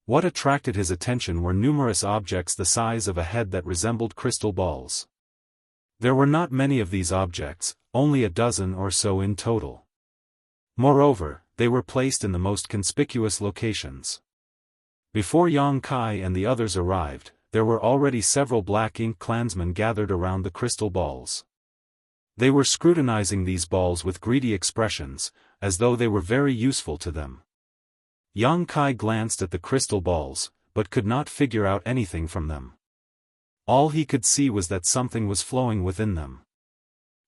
What attracted his attention were numerous objects the size of a head that resembled crystal balls. There were not many of these objects, only a dozen or so in total. Moreover, they were placed in the most conspicuous locations. Before Yang Kai and the others arrived, there were already several Black Ink clansmen gathered around the crystal balls. They were scrutinizing these balls with greedy expressions, as though they were very useful to them. Yang Kai glanced at the crystal balls, but could not figure out anything from them. All he could see was that something was flowing within them.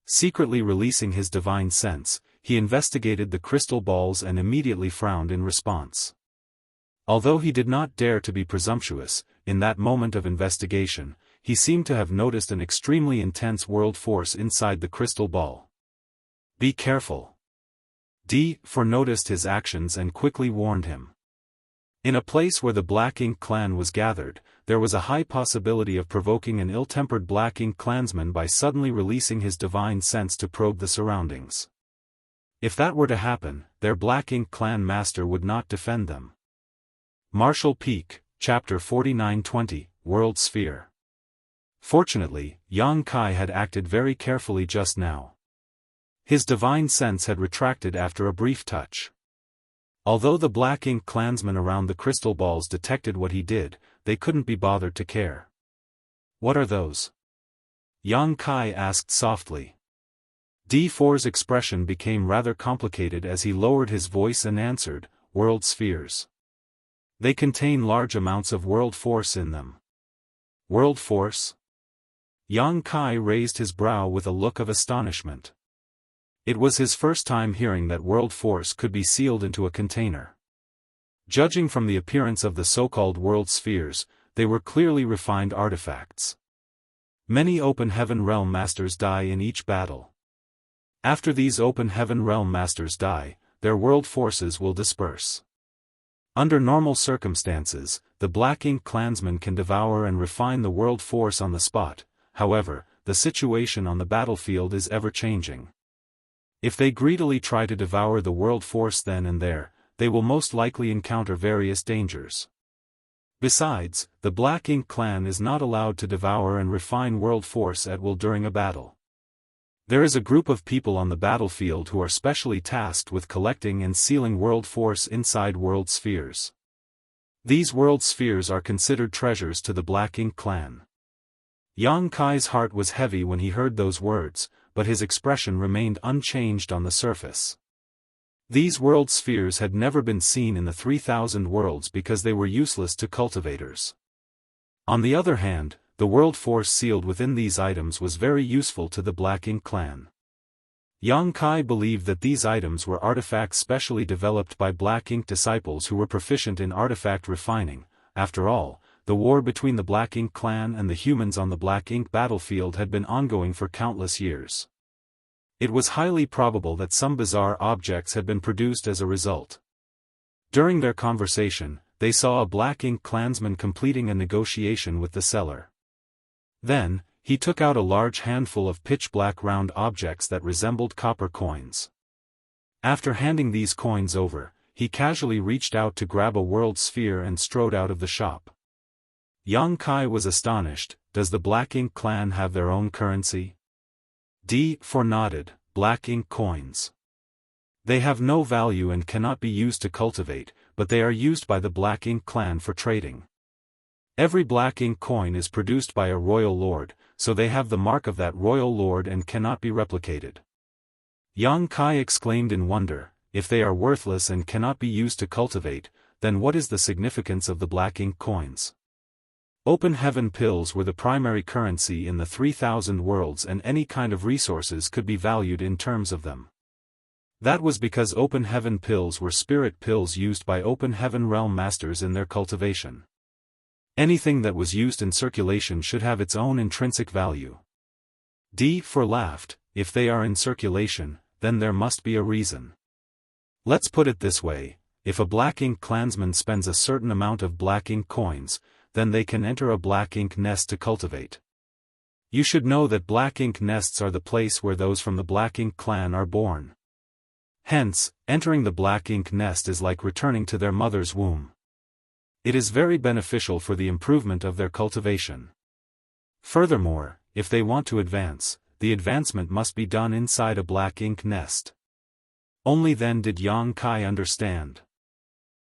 Secretly releasing his divine sense, he investigated the crystal balls and immediately frowned in response. Although he did not dare to be presumptuous, in that moment of investigation, he seemed to have noticed an extremely intense world force inside the crystal ball. Be careful. D4 noticed his actions and quickly warned him. In a place where the Black Ink clan was gathered, there was a high possibility of provoking an ill-tempered Black Ink clansman by suddenly releasing his divine sense to probe the surroundings. If that were to happen, their Black Ink clan master would not defend them. Martial Peak, Chapter 49-20, World Sphere. Fortunately, Yang Kai had acted very carefully just now. His divine sense had retracted after a brief touch. Although the Black Ink clansmen around the crystal balls detected what he did, they couldn't be bothered to care. What are those? Yang Kai asked softly. D4's expression became rather complicated as he lowered his voice and answered, world spheres. They contain large amounts of world force in them. World force? Yang Kai raised his brow with a look of astonishment. It was his first time hearing that world force could be sealed into a container. Judging from the appearance of the so-called world spheres, they were clearly refined artifacts. Many Open Heaven Realm Masters die in each battle. After these Open Heaven Realm Masters die, their world forces will disperse. Under normal circumstances, the Black Ink clansmen can devour and refine the world force on the spot. However, the situation on the battlefield is ever-changing. If they greedily try to devour the world force then and there, they will most likely encounter various dangers. Besides, the Black Ink clan is not allowed to devour and refine world force at will during a battle. There is a group of people on the battlefield who are specially tasked with collecting and sealing world force inside world spheres. These world spheres are considered treasures to the Black Ink clan. Yang Kai's heart was heavy when he heard those words, but his expression remained unchanged on the surface. These world spheres had never been seen in the 3,000 worlds because they were useless to cultivators. On the other hand, the world force sealed within these items was very useful to the Black Ink clan. Yang Kai believed that these items were artifacts specially developed by Black Ink disciples who were proficient in artifact refining. After all, the war between the Black Ink clan and the humans on the Black Ink battlefield had been ongoing for countless years. It was highly probable that some bizarre objects had been produced as a result. During their conversation, they saw a Black Ink clansman completing a negotiation with the seller. Then, he took out a large handful of pitch-black round objects that resembled copper coins. After handing these coins over, he casually reached out to grab a world sphere and strode out of the shop. Yang Kai was astonished. Does the Black Ink clan have their own currency? D4 nodded. Black Ink coins. They have no value and cannot be used to cultivate, but they are used by the Black Ink clan for trading. Every Black Ink coin is produced by a royal lord, so they have the mark of that royal lord and cannot be replicated. Yang Kai exclaimed in wonder, if they are worthless and cannot be used to cultivate, then what is the significance of the Black Ink coins? Open heaven pills were the primary currency in the 3,000 worlds and any kind of resources could be valued in terms of them. That was because open heaven pills were spirit pills used by open heaven realm masters in their cultivation. Anything that was used in circulation should have its own intrinsic value. D4 laughed, if they are in circulation, then there must be a reason. Let's put it this way, if a Black Ink clansman spends a certain amount of Black Ink coins, then they can enter a Black Ink nest to cultivate. You should know that Black Ink nests are the place where those from the Black Ink clan are born. Hence, entering the Black Ink nest is like returning to their mother's womb. It is very beneficial for the improvement of their cultivation. Furthermore, if they want to advance, the advancement must be done inside a Black Ink nest. Only then did Yang Kai understand.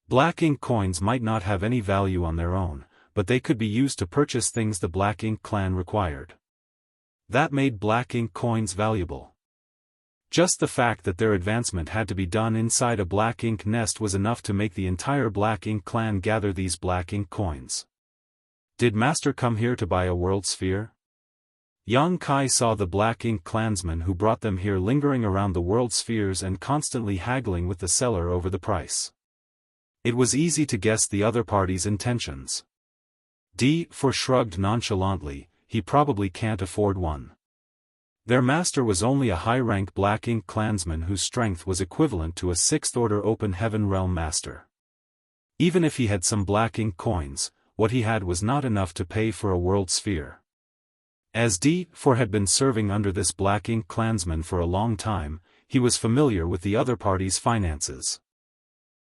Black Ink coins might not have any value on their own, but they could be used to purchase things the Black Ink clan required. That made Black Ink coins valuable. Just the fact that their advancement had to be done inside a Black Ink nest was enough to make the entire Black Ink clan gather these Black Ink coins. Did Master come here to buy a world sphere? Yang Kai saw the Black Ink clansmen who brought them here lingering around the world spheres and constantly haggling with the seller over the price. It was easy to guess the other party's intentions. D4 shrugged nonchalantly, he probably can't afford one. Their master was only a high-rank Black Ink clansman whose strength was equivalent to a 6th-order Open Heaven Realm master. Even if he had some Black Ink coins, what he had was not enough to pay for a world sphere. As D4 had been serving under this Black Ink clansman for a long time, he was familiar with the other party's finances.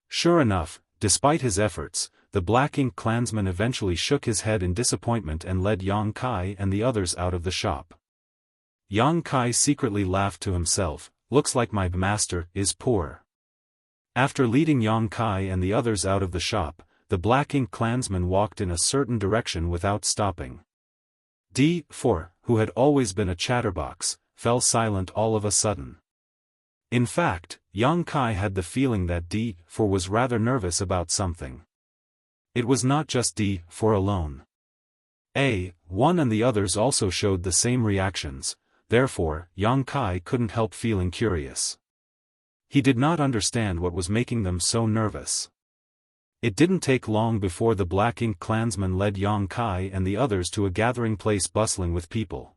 Sure enough, despite his efforts, the Black Ink clansman eventually shook his head in disappointment and led Yang Kai and the others out of the shop. Yang Kai secretly laughed to himself, looks like my master is poor. After leading Yang Kai and the others out of the shop, the Black Ink clansman walked in a certain direction without stopping. D4, who had always been a chatterbox, fell silent all of a sudden. In fact, Yang Kai had the feeling that D4 was rather nervous about something. It was not just D4 alone. A1 and the others also showed the same reactions, therefore, Yang Kai couldn't help feeling curious. He did not understand what was making them so nervous. It didn't take long before the Black Ink clansman led Yang Kai and the others to a gathering place bustling with people.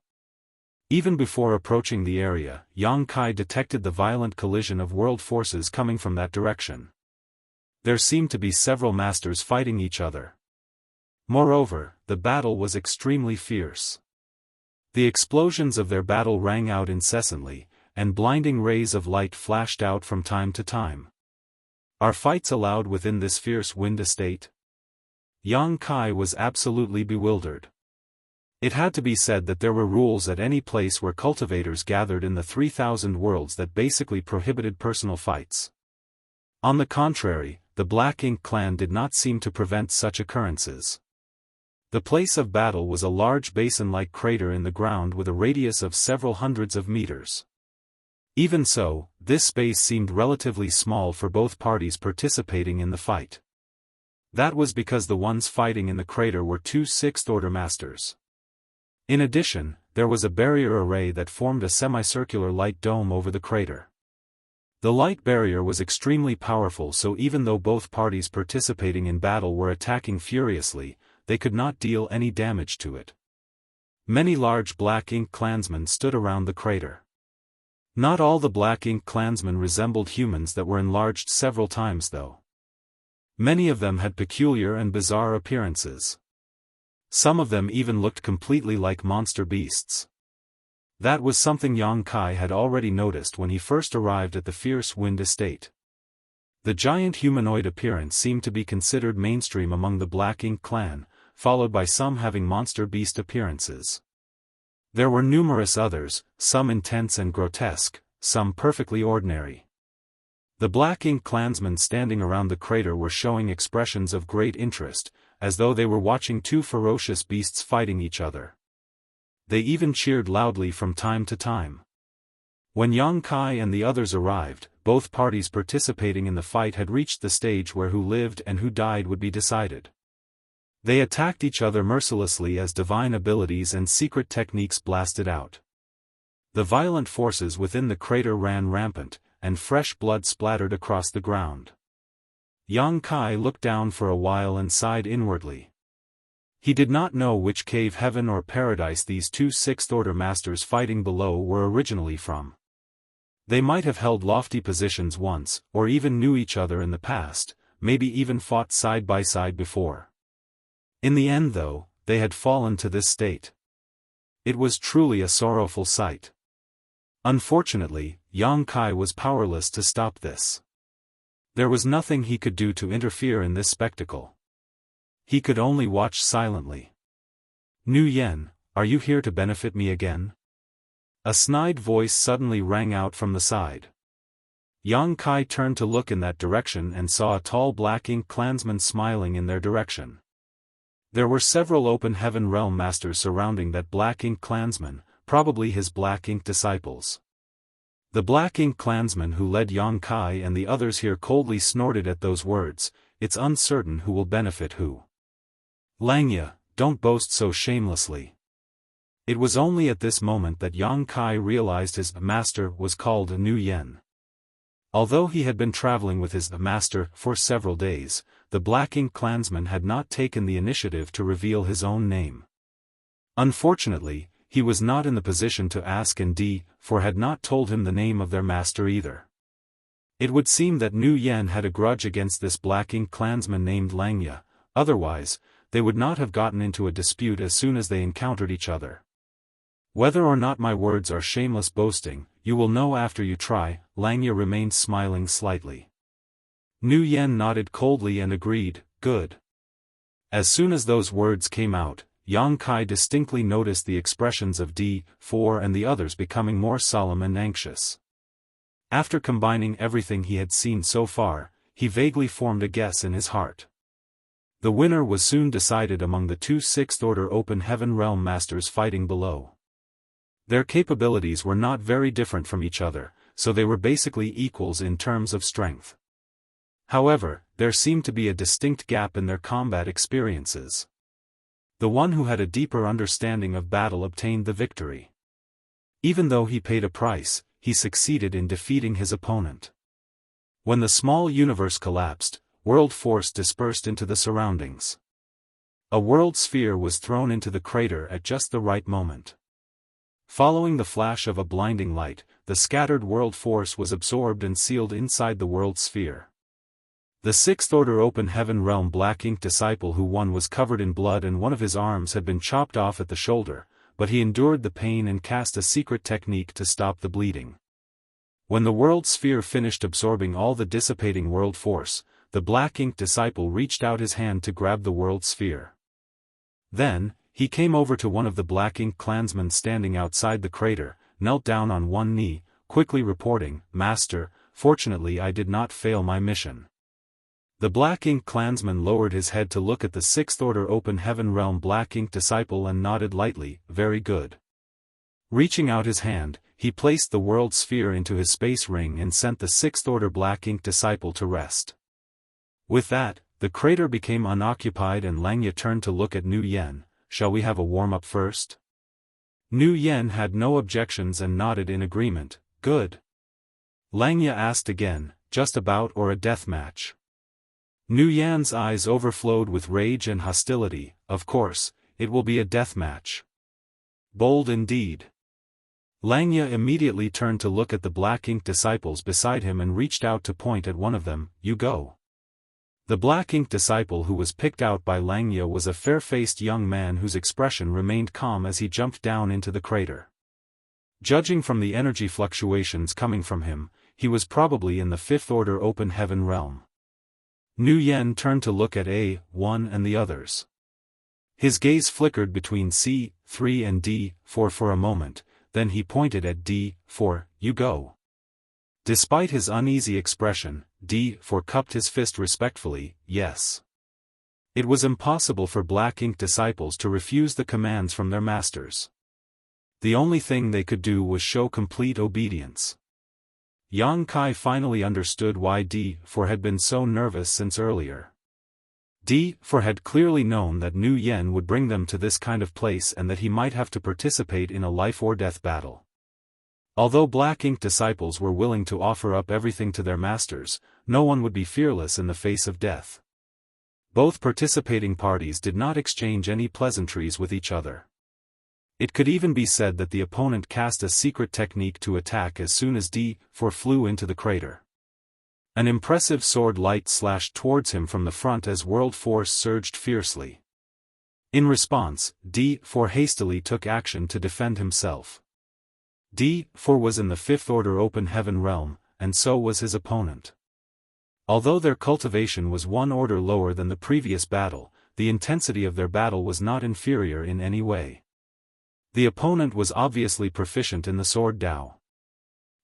Even before approaching the area, Yang Kai detected the violent collision of world forces coming from that direction. There seemed to be several masters fighting each other. Moreover, the battle was extremely fierce. The explosions of their battle rang out incessantly, and blinding rays of light flashed out from time to time. Are fights allowed within this fierce wind estate? Yang Kai was absolutely bewildered. It had to be said that there were rules at any place where cultivators gathered in the 3,000 worlds that basically prohibited personal fights. On the contrary, the Black Ink clan did not seem to prevent such occurrences. The place of battle was a large basin-like crater in the ground with a radius of several hundreds of meters. Even so, this space seemed relatively small for both parties participating in the fight. That was because the ones fighting in the crater were two Sixth-Order masters. In addition, there was a barrier array that formed a semicircular light dome over the crater. The light barrier was extremely powerful, so even though both parties participating in battle were attacking furiously, they could not deal any damage to it. Many large Black Ink clansmen stood around the crater. Not all the Black Ink clansmen resembled humans that were enlarged several times though. Many of them had peculiar and bizarre appearances. Some of them even looked completely like monster beasts. That was something Yang Kai had already noticed when he first arrived at the Fierce Wind Estate. The giant humanoid appearance seemed to be considered mainstream among the Black Ink clan, followed by some having monster beast appearances. There were numerous others, some intense and grotesque, some perfectly ordinary. The Black Ink clansmen standing around the crater were showing expressions of great interest, as though they were watching two ferocious beasts fighting each other. They even cheered loudly from time to time. When Yang Kai and the others arrived, both parties participating in the fight had reached the stage where who lived and who died would be decided. They attacked each other mercilessly as divine abilities and secret techniques blasted out. The violent forces within the crater ran rampant, and fresh blood splattered across the ground. Yang Kai looked down for a while and sighed inwardly. He did not know which cave, heaven or paradise these two Sixth-Order masters fighting below were originally from. They might have held lofty positions once, or even knew each other in the past, maybe even fought side by side before. In the end though, they had fallen to this state. It was truly a sorrowful sight. Unfortunately, Yang Kai was powerless to stop this. There was nothing he could do to interfere in this spectacle. He could only watch silently. Nu Yen, are you here to benefit me again? A snide voice suddenly rang out from the side. Yang Kai turned to look in that direction and saw a tall Black Ink clansman smiling in their direction. There were several Open Heaven Realm masters surrounding that Black Ink clansman, probably his Black Ink disciples. The Black Ink clansman who led Yang Kai and the others here coldly snorted at those words. It's uncertain who will benefit who. Langya, don't boast so shamelessly. It was only at this moment that Yang Kai realized his master was called Nu Yen. Although he had been traveling with his master for several days, the Black Ink clansman had not taken the initiative to reveal his own name. Unfortunately, he was not in the position to ask, and for had not told him the name of their master either. It would seem that Nu Yen had a grudge against this Black Ink clansman named Langya, otherwise, they would not have gotten into a dispute as soon as they encountered each other. Whether or not my words are shameless boasting, you will know after you try. Langya remained smiling slightly. Nu Yen nodded coldly and agreed, good. As soon as those words came out, Yang Kai distinctly noticed the expressions of D4 and the others becoming more solemn and anxious. After combining everything he had seen so far, he vaguely formed a guess in his heart. The winner was soon decided among the two Sixth-Order Open Heaven Realm masters fighting below. Their capabilities were not very different from each other, so they were basically equals in terms of strength. However, there seemed to be a distinct gap in their combat experiences. The one who had a deeper understanding of battle obtained the victory. Even though he paid a price, he succeeded in defeating his opponent. When the small universe collapsed, world force dispersed into the surroundings. A world sphere was thrown into the crater at just the right moment. Following the flash of a blinding light, the scattered world force was absorbed and sealed inside the world sphere. The Sixth-Order Open Heaven Realm Black Ink disciple who won was covered in blood and one of his arms had been chopped off at the shoulder, but he endured the pain and cast a secret technique to stop the bleeding. When the world sphere finished absorbing all the dissipating world force, the Black Ink disciple reached out his hand to grab the world sphere. Then, He came over to one of the black ink clansmen standing outside the crater, knelt down on one knee, quickly reporting, "Master, fortunately I did not fail my mission." The black ink clansman lowered his head to look at the Sixth Order Open Heaven Realm black ink disciple and nodded lightly, "Very good." Reaching out his hand, he placed the world sphere into his space ring and sent the Sixth Order black ink disciple to rest. With that, the crater became unoccupied and Langya turned to look at Nu Yen. "Shall we have a warm-up first?" Nu Yen had no objections and nodded in agreement. "Good." Langya asked again, "Just about or a death match?" Nu Yan's eyes overflowed with rage and hostility. "Of course, it will be a death match." "Bold indeed." Langya immediately turned to look at the black ink disciples beside him and reached out to point at one of them. "You go." The black ink disciple who was picked out by Langya was a fair-faced young man whose expression remained calm as he jumped down into the crater. Judging from the energy fluctuations coming from him, he was probably in the Fifth Order Open Heaven realm. Nu Yen turned to look at A1 and the others. His gaze flickered between C3 and D4 for a moment, then he pointed at D4, "You go." Despite his uneasy expression, D4 cupped his fist respectfully, "Yes." It was impossible for black ink disciples to refuse the commands from their masters. The only thing they could do was show complete obedience. Yang Kai finally understood why D4 had been so nervous since earlier. D4 had clearly known that Nu Yen would bring them to this kind of place and that he might have to participate in a life-or-death battle. Although black ink disciples were willing to offer up everything to their masters, no one would be fearless in the face of death. Both participating parties did not exchange any pleasantries with each other. It could even be said that the opponent cast a secret technique to attack as soon as D4 flew into the crater. An impressive sword light slashed towards him from the front as world force surged fiercely. In response, D4 hastily took action to defend himself. D4 was in the Fifth Order Open Heaven realm, and so was his opponent. Although their cultivation was one order lower than the previous battle, the intensity of their battle was not inferior in any way. The opponent was obviously proficient in the sword Dao.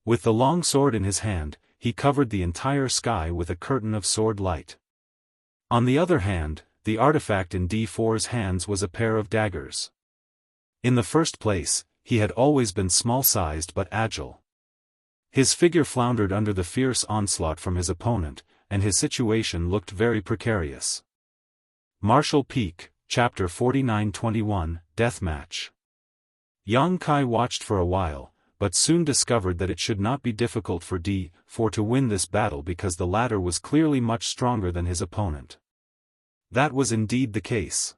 With the long sword in his hand, he covered the entire sky with a curtain of sword light. On the other hand, the artifact in D4's hands was a pair of daggers. In the first place, he had always been small-sized but agile. His figure floundered under the fierce onslaught from his opponent, and his situation looked very precarious. Martial Peak, Chapter 49-21, Deathmatch. Yang Kai watched for a while, but soon discovered that it should not be difficult for D4 to win this battle because the latter was clearly much stronger than his opponent. That was indeed the case.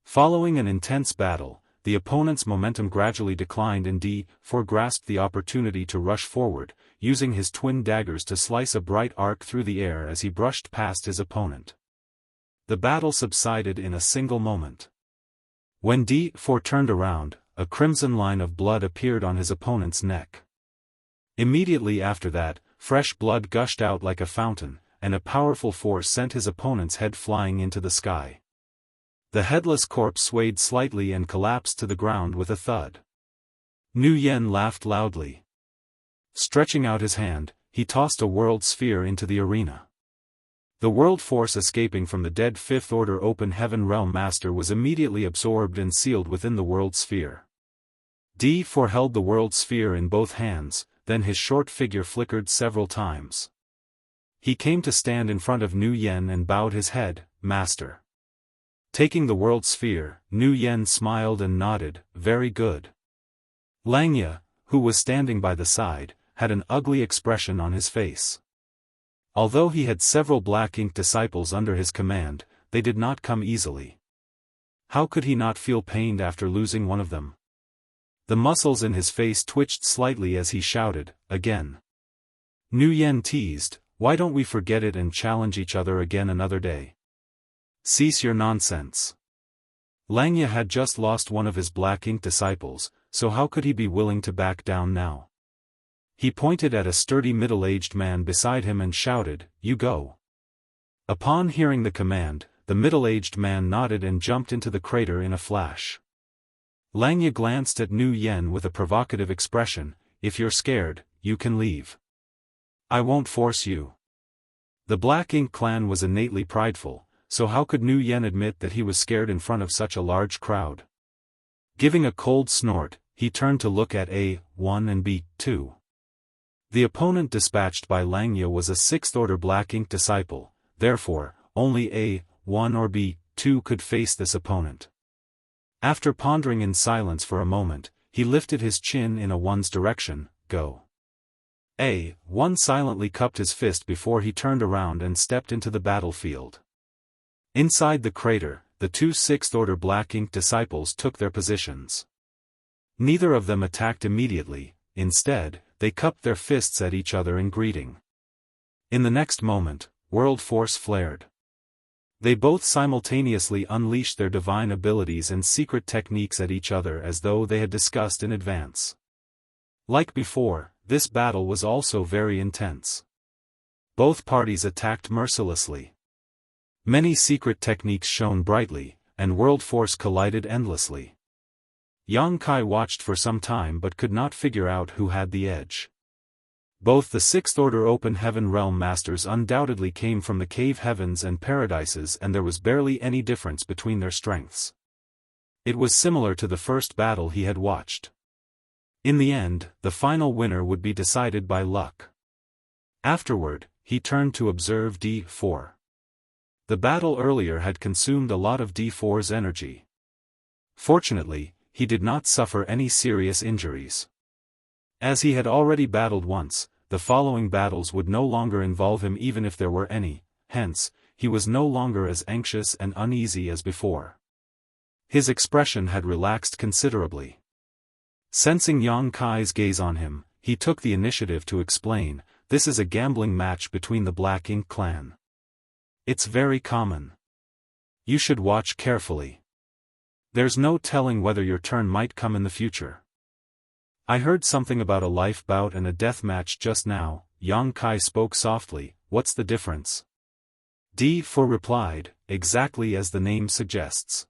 Following an intense battle, the opponent's momentum gradually declined and D4 grasped the opportunity to rush forward, using his twin daggers to slice a bright arc through the air as he brushed past his opponent. The battle subsided in a single moment. When D4 turned around, a crimson line of blood appeared on his opponent's neck. Immediately after that, fresh blood gushed out like a fountain, and a powerful force sent his opponent's head flying into the sky. The headless corpse swayed slightly and collapsed to the ground with a thud. Nu Yen laughed loudly. Stretching out his hand, he tossed a world sphere into the arena. The world force escaping from the dead Fifth Order Open Heaven Realm Master was immediately absorbed and sealed within the world sphere. D4 held the world sphere in both hands, then his short figure flickered several times. He came to stand in front of Nu Yen and bowed his head, "Master." Taking the world sphere, Nu Yen smiled and nodded, "Very good." Langya, who was standing by the side, had an ugly expression on his face. Although he had several black ink disciples under his command, they did not come easily. How could he not feel pained after losing one of them? The muscles in his face twitched slightly as he shouted, "Again." Nu Yen teased, "Why don't we forget it and challenge each other again another day? Cease your nonsense." Langya had just lost one of his black ink disciples, so how could he be willing to back down now? He pointed at a sturdy middle-aged man beside him and shouted, "You go." Upon hearing the command, the middle-aged man nodded and jumped into the crater in a flash. Langya glanced at Nu Yen with a provocative expression. If you're scared, you can leave. I won't force you. The Black Ink clan was innately prideful, so how could Nu Yen admit that he was scared in front of such a large crowd? Giving a cold snort, he turned to look at A1 and B2. The opponent dispatched by Langya was a 6th-order Black Ink disciple, therefore, only A1 or B2 could face this opponent. After pondering in silence for a moment, he lifted his chin in A1's direction. Go. A1 silently cupped his fist before he turned around and stepped into the battlefield. Inside the crater, the two 6th-order Black Ink disciples took their positions. Neither of them attacked immediately, instead, they cupped their fists at each other in greeting. In the next moment, world force flared. They both simultaneously unleashed their divine abilities and secret techniques at each other as though they had discussed in advance. Like before, this battle was also very intense. Both parties attacked mercilessly. Many secret techniques shone brightly, and world force collided endlessly. Yang Kai watched for some time but could not figure out who had the edge. Both the 6th-order Open Heaven Realm Masters undoubtedly came from the Cave Heavens and Paradises, and there was barely any difference between their strengths. It was similar to the first battle he had watched. In the end, the final winner would be decided by luck. Afterward, he turned to observe D4. The battle earlier had consumed a lot of D4's energy. Fortunately, he did not suffer any serious injuries. As he had already battled once, the following battles would no longer involve him even if there were any, hence, he was no longer as anxious and uneasy as before. His expression had relaxed considerably. Sensing Yang Kai's gaze on him, he took the initiative to explain, this is a gambling match between the Black Ink clan. It's very common. You should watch carefully. There's no telling whether your turn might come in the future. I heard something about a life bout and a death match just now. Yang Kai spoke softly. What's the difference? D4 replied, exactly as the name suggests.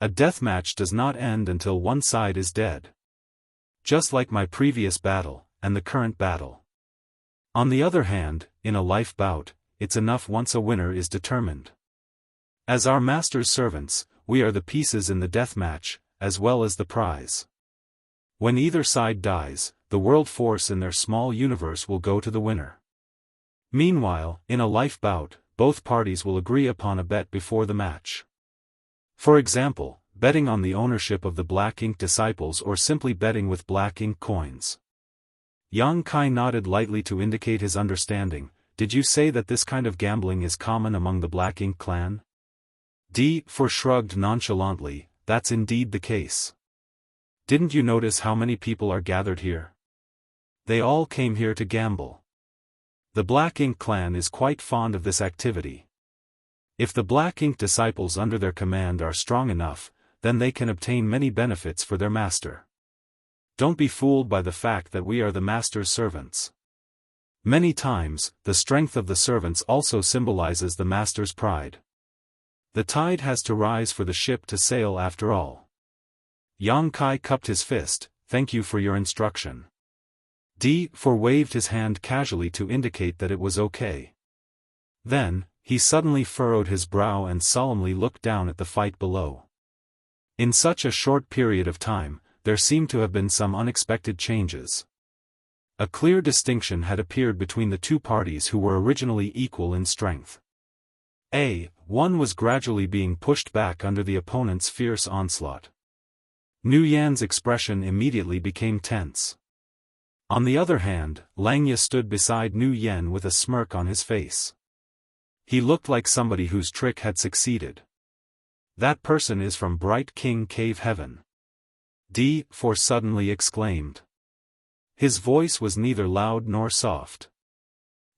A death match does not end until one side is dead. Just like my previous battle, and the current battle. On the other hand, in a life bout, it's enough once a winner is determined. As our master's servants, we are the pieces in the death match, as well as the prize. When either side dies, the world force in their small universe will go to the winner. Meanwhile, in a life bout, both parties will agree upon a bet before the match. For example, betting on the ownership of the Black Ink disciples or simply betting with Black Ink coins. Yang Kai nodded lightly to indicate his understanding. Did you say that this kind of gambling is common among the Black Ink clan? D4 shrugged nonchalantly. That's indeed the case. Didn't you notice how many people are gathered here? They all came here to gamble. The Black Ink clan is quite fond of this activity. If the Black Ink disciples under their command are strong enough, then they can obtain many benefits for their master. Don't be fooled by the fact that we are the master's servants. Many times, the strength of the servants also symbolizes the master's pride. The tide has to rise for the ship to sail after all. Yang Kai cupped his fist. Thank you for your instruction. D4 waved his hand casually to indicate that it was okay. Then, he suddenly furrowed his brow and solemnly looked down at the fight below. In such a short period of time, there seemed to have been some unexpected changes. A clear distinction had appeared between the two parties who were originally equal in strength. One was gradually being pushed back under the opponent's fierce onslaught. Nu Yan's expression immediately became tense. On the other hand, Langya stood beside Nu Yan with a smirk on his face. He looked like somebody whose trick had succeeded. That person is from Bright King Cave Heaven. D4 suddenly exclaimed. His voice was neither loud nor soft.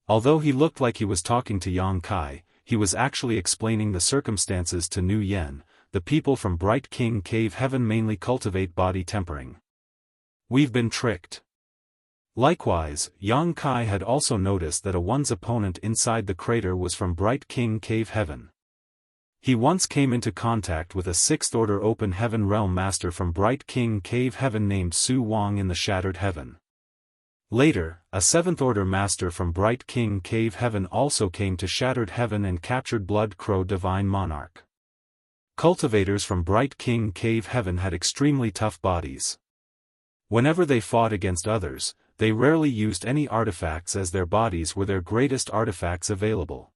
Although he looked like he was talking to Yang Kai, he was actually explaining the circumstances to Nu Yan. The people from Bright King Cave Heaven mainly cultivate body tempering. We've been tricked. Likewise, Yang Kai had also noticed that one's opponent inside the crater was from Bright King Cave Heaven. He once came into contact with a 6th Order Open Heaven Realm Master from Bright King Cave Heaven named Su Wang in the Shattered Heaven. Later, a 7th Order Master from Bright King Cave Heaven also came to Shattered Heaven and captured Blood Crow Divine Monarch. Cultivators from Bright King Cave Heaven had extremely tough bodies. Whenever they fought against others, they rarely used any artifacts as their bodies were their greatest artifacts available.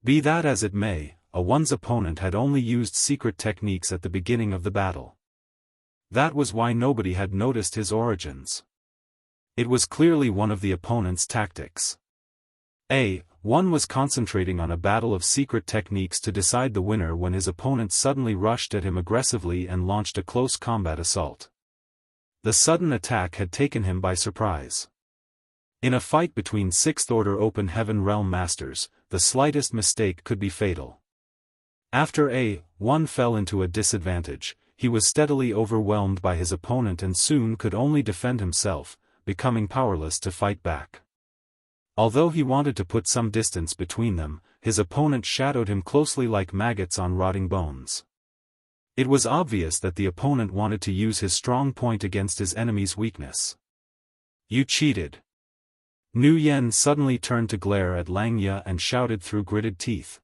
Be that as it may, one's opponent had only used secret techniques at the beginning of the battle. That was why nobody had noticed his origins. It was clearly one of the opponent's tactics. One was concentrating on a battle of secret techniques to decide the winner when his opponent suddenly rushed at him aggressively and launched a close combat assault. The sudden attack had taken him by surprise. In a fight between 6th Order Open Heaven Realm Masters, the slightest mistake could be fatal. After one fell into a disadvantage, he was steadily overwhelmed by his opponent and soon could only defend himself, becoming powerless to fight back. Although he wanted to put some distance between them, his opponent shadowed him closely like maggots on rotting bones. It was obvious that the opponent wanted to use his strong point against his enemy's weakness. "You cheated." Nu Yen suddenly turned to glare at Langya and shouted through gritted teeth.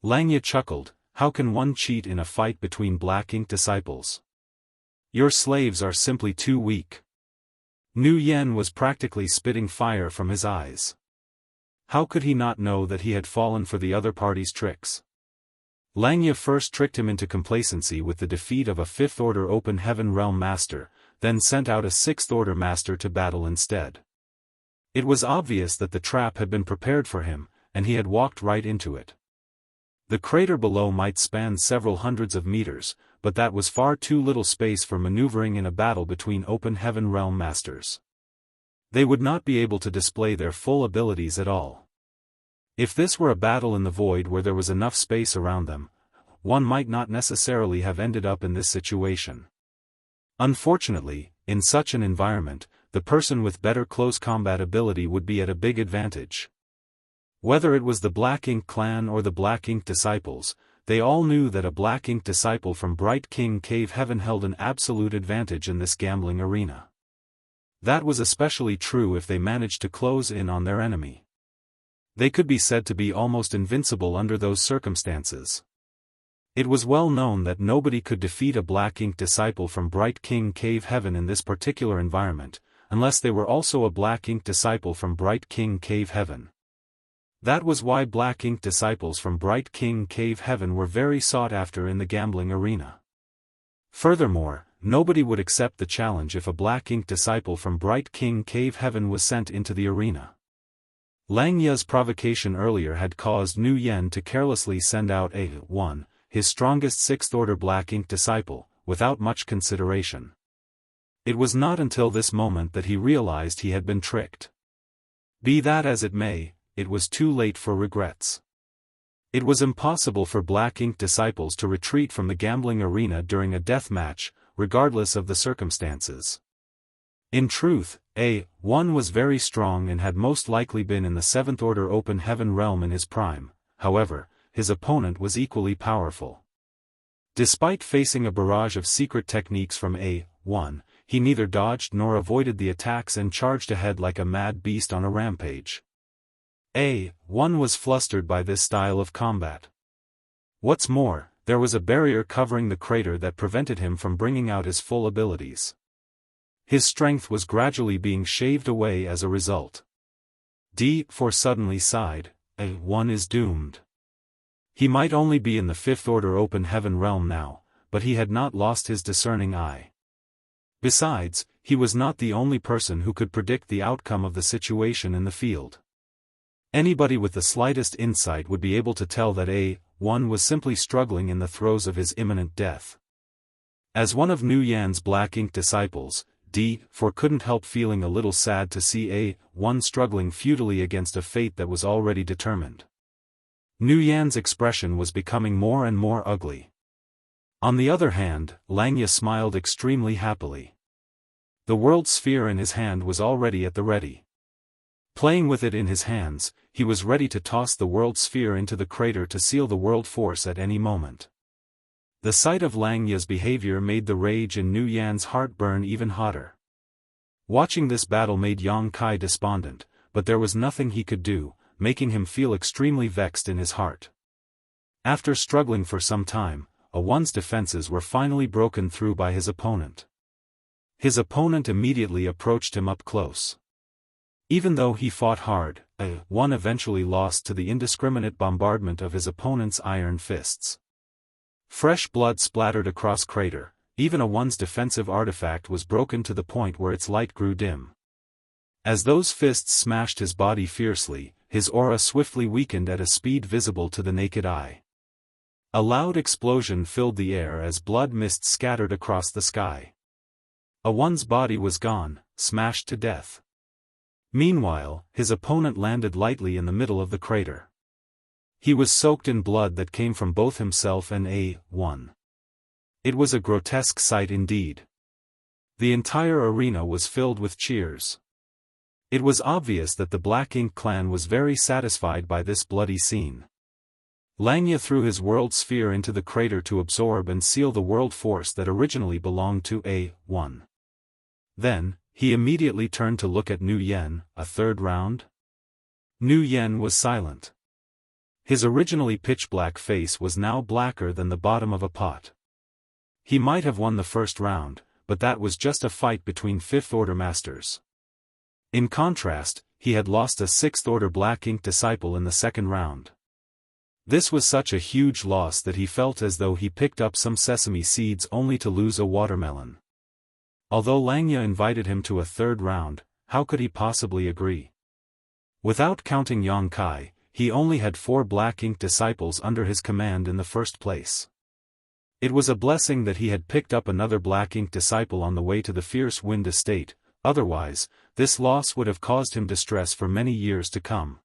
Langya chuckled, "How can one cheat in a fight between Black Ink disciples? Your slaves are simply too weak." Nu Yen was practically spitting fire from his eyes. How could he not know that he had fallen for the other party's tricks? Langya first tricked him into complacency with the defeat of a 5th Order Open Heaven Realm Master, then sent out a 6th Order Master to battle instead. It was obvious that the trap had been prepared for him, and he had walked right into it. The crater below might span several hundreds of meters, but that was far too little space for maneuvering in a battle between Open Heaven Realm Masters. They would not be able to display their full abilities at all. If this were a battle in the void where there was enough space around them, one might not necessarily have ended up in this situation. Unfortunately, in such an environment, the person with better close combat ability would be at a big advantage. Whether it was the Black Ink clan or the Black Ink disciples, they all knew that a Black Ink disciple from Bright King Cave Heaven held an absolute advantage in this gambling arena. That was especially true if they managed to close in on their enemy. They could be said to be almost invincible under those circumstances. It was well known that nobody could defeat a Black Ink disciple from Bright King Cave Heaven in this particular environment, unless they were also a Black Ink disciple from Bright King Cave Heaven. That was why Black Ink disciples from Bright King Cave Heaven were very sought after in the gambling arena. Furthermore, nobody would accept the challenge if a Black Ink disciple from Bright King Cave Heaven was sent into the arena. Langya's provocation earlier had caused Nu Yen to carelessly send out his strongest 6th Order Black Ink disciple, without much consideration. It was not until this moment that he realized he had been tricked. Be that as it may, it was too late for regrets. It was impossible for Black Ink disciples to retreat from the gambling arena during a death match, regardless of the circumstances. In truth, one was very strong and had most likely been in the 7th Order Open Heaven realm in his prime. However, his opponent was equally powerful. Despite facing a barrage of secret techniques from one, he neither dodged nor avoided the attacks and charged ahead like a mad beast on a rampage. One was flustered by this style of combat. What's more, there was a barrier covering the crater that prevented him from bringing out his full abilities. His strength was gradually being shaved away as a result. For suddenly sighed, one is doomed. He might only be in the 5th Order Open Heaven realm now, but he had not lost his discerning eye. Besides, he was not the only person who could predict the outcome of the situation in the field. Anybody with the slightest insight would be able to tell that one was simply struggling in the throes of his imminent death. As one of Nu Yan's Black Ink disciples, couldn't help feeling a little sad to see one struggling futilely against a fate that was already determined. Nu Yan's expression was becoming more and more ugly. On the other hand, Langya smiled extremely happily. The world sphere in his hand was already at the ready. Playing with it in his hands, he was ready to toss the world sphere into the crater to seal the world force at any moment. The sight of Langya's behavior made the rage in Nu Yan's heart burn even hotter. Watching this battle made Yang Kai despondent, but there was nothing he could do, making him feel extremely vexed in his heart. After struggling for some time, One's defenses were finally broken through by his opponent. His opponent immediately approached him up close. Even though he fought hard, One eventually lost to the indiscriminate bombardment of his opponent's iron fists. Fresh blood splattered across crater, even One's defensive artifact was broken to the point where its light grew dim. As those fists smashed his body fiercely, his aura swiftly weakened at a speed visible to the naked eye. A loud explosion filled the air as blood mist scattered across the sky. One's body was gone, smashed to death. Meanwhile, his opponent landed lightly in the middle of the crater. He was soaked in blood that came from both himself and One. It was a grotesque sight indeed. The entire arena was filled with cheers. It was obvious that the Black Ink clan was very satisfied by this bloody scene. Langya threw his world sphere into the crater to absorb and seal the world force that originally belonged to One. Then, he immediately turned to look at Nu Yan. A third round? Nu Yan was silent. His originally pitch-black face was now blacker than the bottom of a pot. He might have won the first round, but that was just a fight between Fifth-Order Masters. In contrast, he had lost a Sixth-Order Black Ink disciple in the second round. This was such a huge loss that he felt as though he picked up some sesame seeds only to lose a watermelon. Although Langya invited him to a third round, how could he possibly agree? Without counting Yang Kai, he only had 4 Black Ink disciples under his command in the first place. It was a blessing that he had picked up another Black Ink disciple on the way to the Fierce Wind Estate, otherwise, this loss would have caused him distress for many years to come.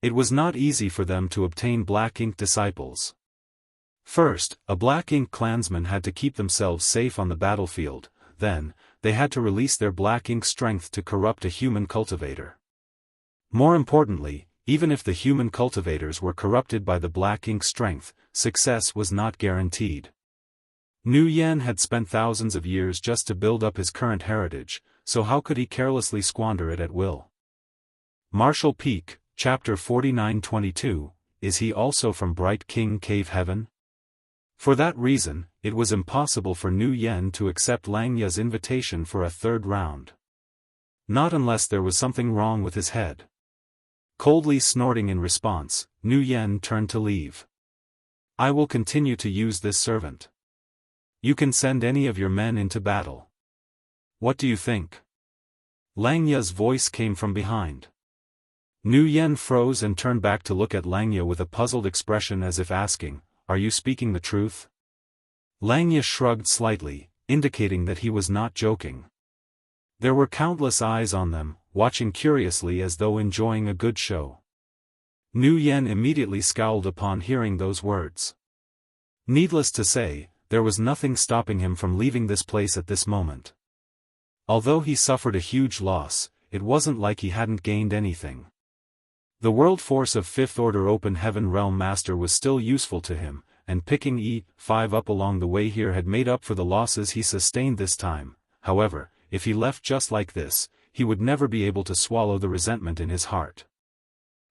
It was not easy for them to obtain Black Ink disciples. First, a Black Ink clansman had to keep themselves safe on the battlefield, then, they had to release their Black Ink strength to corrupt a human cultivator. More importantly, even if the human cultivators were corrupted by the Black Ink strength, success was not guaranteed. Nu Yan had spent thousands of years just to build up his current heritage, so how could he carelessly squander it at will? Martial Peak, Chapter 49-22, Is he also from Bright King Cave Heaven? For that reason, it was impossible for Nu Yan to accept Langya's invitation for a third round. Not unless there was something wrong with his head. Coldly snorting in response, Nu Yan turned to leave. I will continue to use this servant. You can send any of your men into battle. What do you think? Langya's voice came from behind. Nu Yan froze and turned back to look at Langya with a puzzled expression as if asking, Are you speaking the truth? Langya shrugged slightly, indicating that he was not joking. There were countless eyes on them, watching curiously as though enjoying a good show. Nu Yan immediately scowled upon hearing those words. Needless to say, there was nothing stopping him from leaving this place at this moment. Although he suffered a huge loss, it wasn't like he hadn't gained anything. The world force of Fifth Order Open Heaven Realm Master was still useful to him, and picking E5 up along the way here had made up for the losses he sustained this time. However, if he left just like this, he would never be able to swallow the resentment in his heart.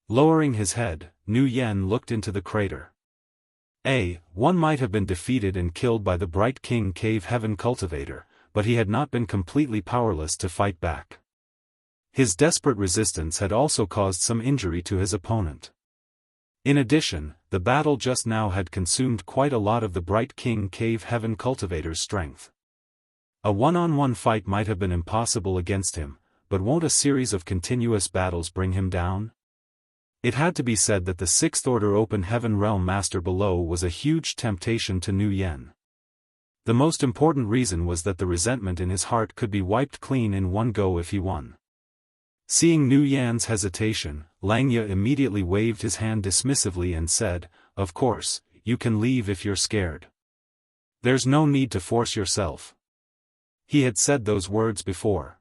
Lowering his head, Nu Yan looked into the crater. One might have been defeated and killed by the Bright King Cave Heaven cultivator, but he had not been completely powerless to fight back. His desperate resistance had also caused some injury to his opponent. In addition, the battle just now had consumed quite a lot of the Bright King Cave Heaven cultivator's strength. A one-on-one fight might have been impossible against him, but won't a series of continuous battles bring him down? It had to be said that the Sixth Order Open Heaven Realm Master below was a huge temptation to Nu Yan. The most important reason was that the resentment in his heart could be wiped clean in one go if he won. Seeing Nu Yan's hesitation, Langya immediately waved his hand dismissively and said, Of course, you can leave if you're scared. There's no need to force yourself. He had said those words before.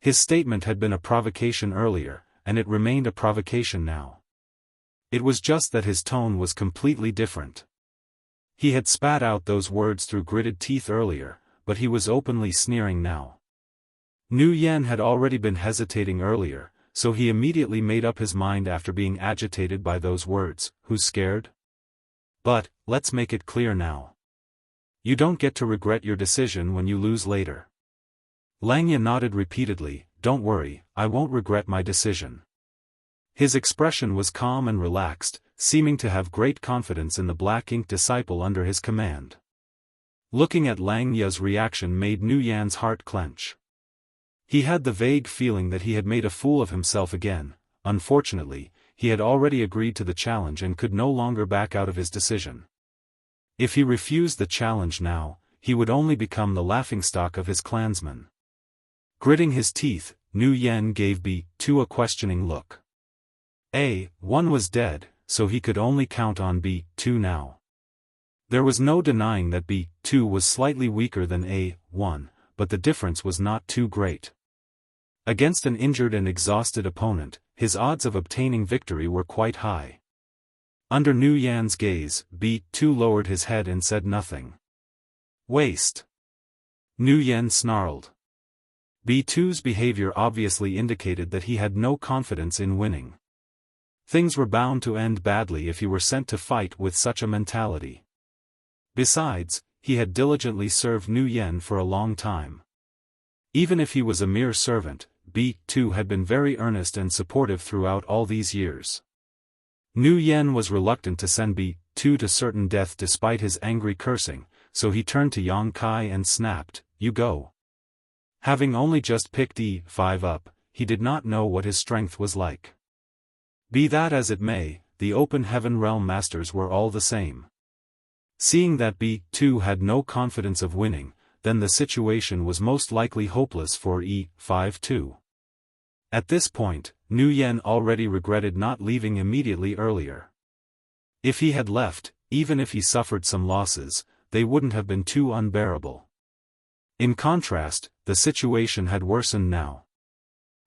His statement had been a provocation earlier, and it remained a provocation now. It was just that his tone was completely different. He had spat out those words through gritted teeth earlier, but he was openly sneering now. Nu Yen had already been hesitating earlier, so he immediately made up his mind after being agitated by those words. Who's scared? But, let's make it clear now. You don't get to regret your decision when you lose later. Langya nodded repeatedly. Don't worry, I won't regret my decision. His expression was calm and relaxed, seeming to have great confidence in the black-ink disciple under his command. Looking at Langya's reaction made Nu Yan's heart clench. He had the vague feeling that he had made a fool of himself again. Unfortunately, he had already agreed to the challenge and could no longer back out of his decision. If he refused the challenge now, he would only become the laughingstock of his clansmen. Gritting his teeth, Nu Yen gave B2 a questioning look. A1 was dead, so he could only count on B2 now. There was no denying that B2 was slightly weaker than A1, but the difference was not too great. Against an injured and exhausted opponent, his odds of obtaining victory were quite high. Under Nu Yan's gaze, B2 lowered his head and said nothing. Waste. Nu Yan snarled. B2's behavior obviously indicated that he had no confidence in winning. Things were bound to end badly if he were sent to fight with such a mentality. Besides, he had diligently served Nu Yen for a long time. Even if he was a mere servant, B2 had been very earnest and supportive throughout all these years. Nu Yen was reluctant to send B2 to certain death despite his angry cursing, so he turned to Yang Kai and snapped, "You go." Having only just picked E5 up, he did not know what his strength was like. Be that as it may, the Open Heaven Realm Masters were all the same. Seeing that B2 had no confidence of winning, then the situation was most likely hopeless for E5 too. At this point, Nu Yen already regretted not leaving immediately earlier. If he had left, even if he suffered some losses, they wouldn't have been too unbearable. In contrast, the situation had worsened now.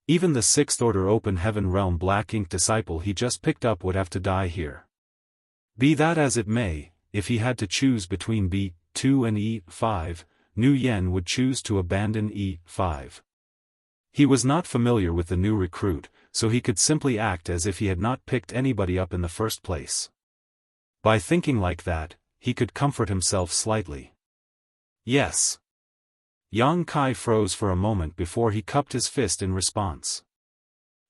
Even the 6th Order Open Heaven Realm Black Ink disciple he just picked up would have to die here. Be that as it may, if he had to choose between B2 and E5, Nu Yen would choose to abandon E5. He was not familiar with the new recruit, so he could simply act as if he had not picked anybody up in the first place. By thinking like that, he could comfort himself slightly. Yes. Yang Kai froze for a moment before he cupped his fist in response.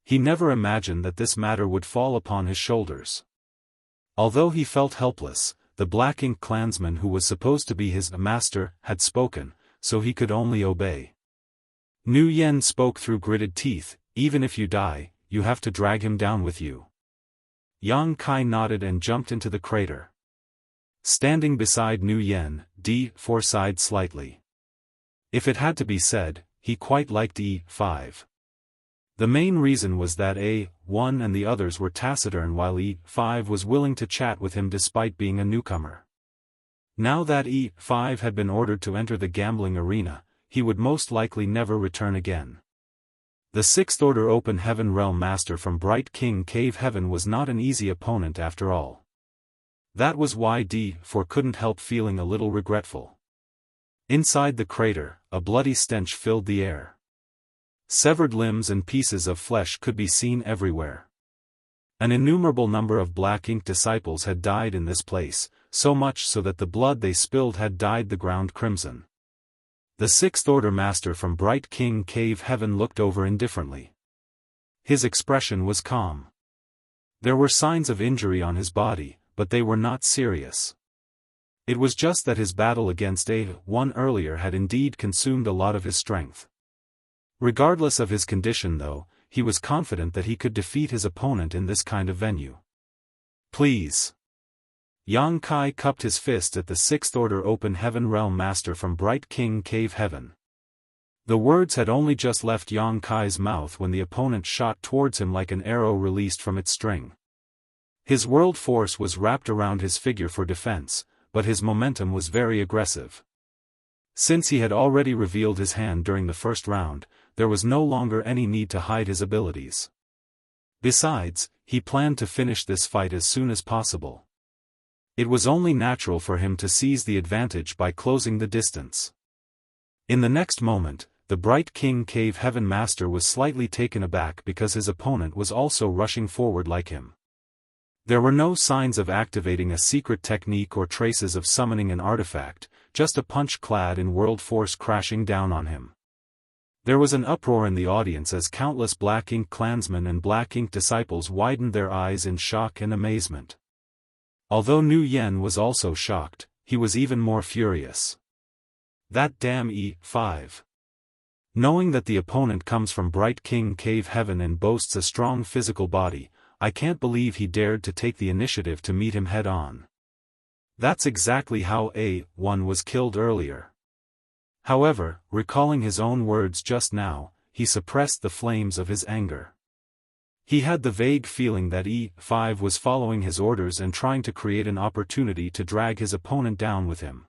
He never imagined that this matter would fall upon his shoulders. Although he felt helpless, the Black Ink clansman who was supposed to be his master had spoken, so he could only obey. Nu Yen spoke through gritted teeth, "Even if you die, you have to drag him down with you." Yang Kai nodded and jumped into the crater. Standing beside Nu Yen, D4 sighed slightly. If it had to be said, he quite liked E5. The main reason was that A1 and the others were taciturn while E5 was willing to chat with him despite being a newcomer. Now that E5 had been ordered to enter the gambling arena, he would most likely never return again. The 6th Order Open Heaven Realm Master from Bright King Cave Heaven was not an easy opponent after all. That was why D4 couldn't help feeling a little regretful. Inside the crater, a bloody stench filled the air. Severed limbs and pieces of flesh could be seen everywhere. An innumerable number of Black Ink disciples had died in this place, so much so that the blood they spilled had dyed the ground crimson. The 6th Order Master from Bright King Cave Heaven looked over indifferently. His expression was calm. There were signs of injury on his body, but they were not serious. It was just that his battle against A1 earlier had indeed consumed a lot of his strength. Regardless of his condition though, he was confident that he could defeat his opponent in this kind of venue. Please. Yang Kai cupped his fist at the 6th Order Open Heaven Realm Master from Bright King Cave Heaven. The words had only just left Yang Kai's mouth when the opponent shot towards him like an arrow released from its string. His world force was wrapped around his figure for defense, but his momentum was very aggressive. Since he had already revealed his hand during the first round, there was no longer any need to hide his abilities. Besides, he planned to finish this fight as soon as possible. It was only natural for him to seize the advantage by closing the distance. In the next moment, the Bright King Cave Heaven Master was slightly taken aback because his opponent was also rushing forward like him. There were no signs of activating a secret technique or traces of summoning an artifact, just a punch clad in world force crashing down on him. There was an uproar in the audience as countless Black Ink clansmen and Black Ink disciples widened their eyes in shock and amazement. Although Nu Yen was also shocked, he was even more furious. That damn E5. Knowing that the opponent comes from Bright King Cave Heaven and boasts a strong physical body, I can't believe he dared to take the initiative to meet him head-on. That's exactly how A1 was killed earlier. However, recalling his own words just now, he suppressed the flames of his anger. He had the vague feeling that E5 was following his orders and trying to create an opportunity to drag his opponent down with him.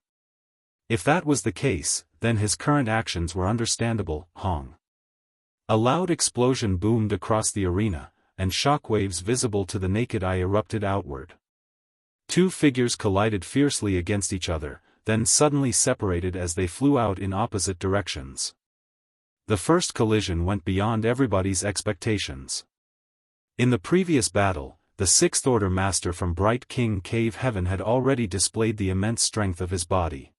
If that was the case, then his current actions were understandable. Hong. A loud explosion boomed across the arena, and shockwaves visible to the naked eye erupted outward. Two figures collided fiercely against each other, then suddenly separated as they flew out in opposite directions. The first collision went beyond everybody's expectations. In the previous battle, the Sixth Order Master from Bright King Cave Heaven had already displayed the immense strength of his body.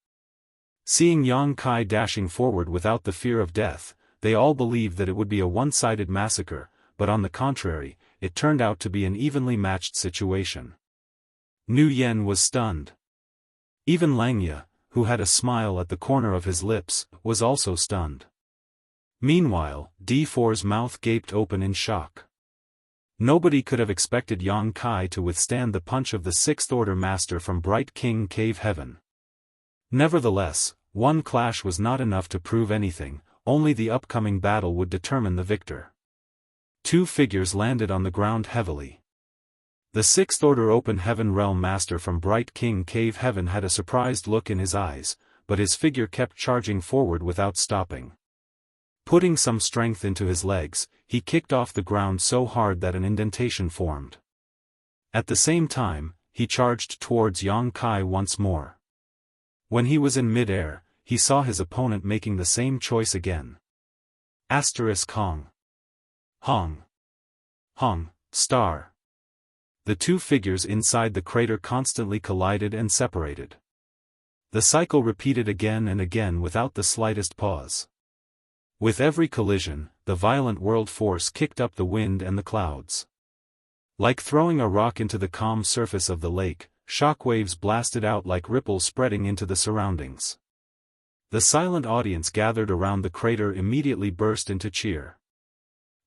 Seeing Yang Kai dashing forward without the fear of death, they all believed that it would be a one-sided massacre, but on the contrary, it turned out to be an evenly matched situation. Nu Yen was stunned. Even Langya, who had a smile at the corner of his lips, was also stunned. Meanwhile, D4's mouth gaped open in shock. Nobody could have expected Yang Kai to withstand the punch of the Sixth Order Master from Bright King Cave Heaven. Nevertheless, one clash was not enough to prove anything, only the upcoming battle would determine the victor. Two figures landed on the ground heavily. The Sixth Order Open Heaven Realm Master from Bright King Cave Heaven had a surprised look in his eyes, but his figure kept charging forward without stopping. Putting some strength into his legs, he kicked off the ground so hard that an indentation formed. At the same time, he charged towards Yang Kai once more. When he was in mid-air, he saw his opponent making the same choice again. Hong. Hong. Hong, star. The two figures inside the crater constantly collided and separated. The cycle repeated again and again without the slightest pause. With every collision, the violent world force kicked up the wind and the clouds. Like throwing a rock into the calm surface of the lake, shockwaves blasted out like ripples spreading into the surroundings. The silent audience gathered around the crater immediately burst into cheer.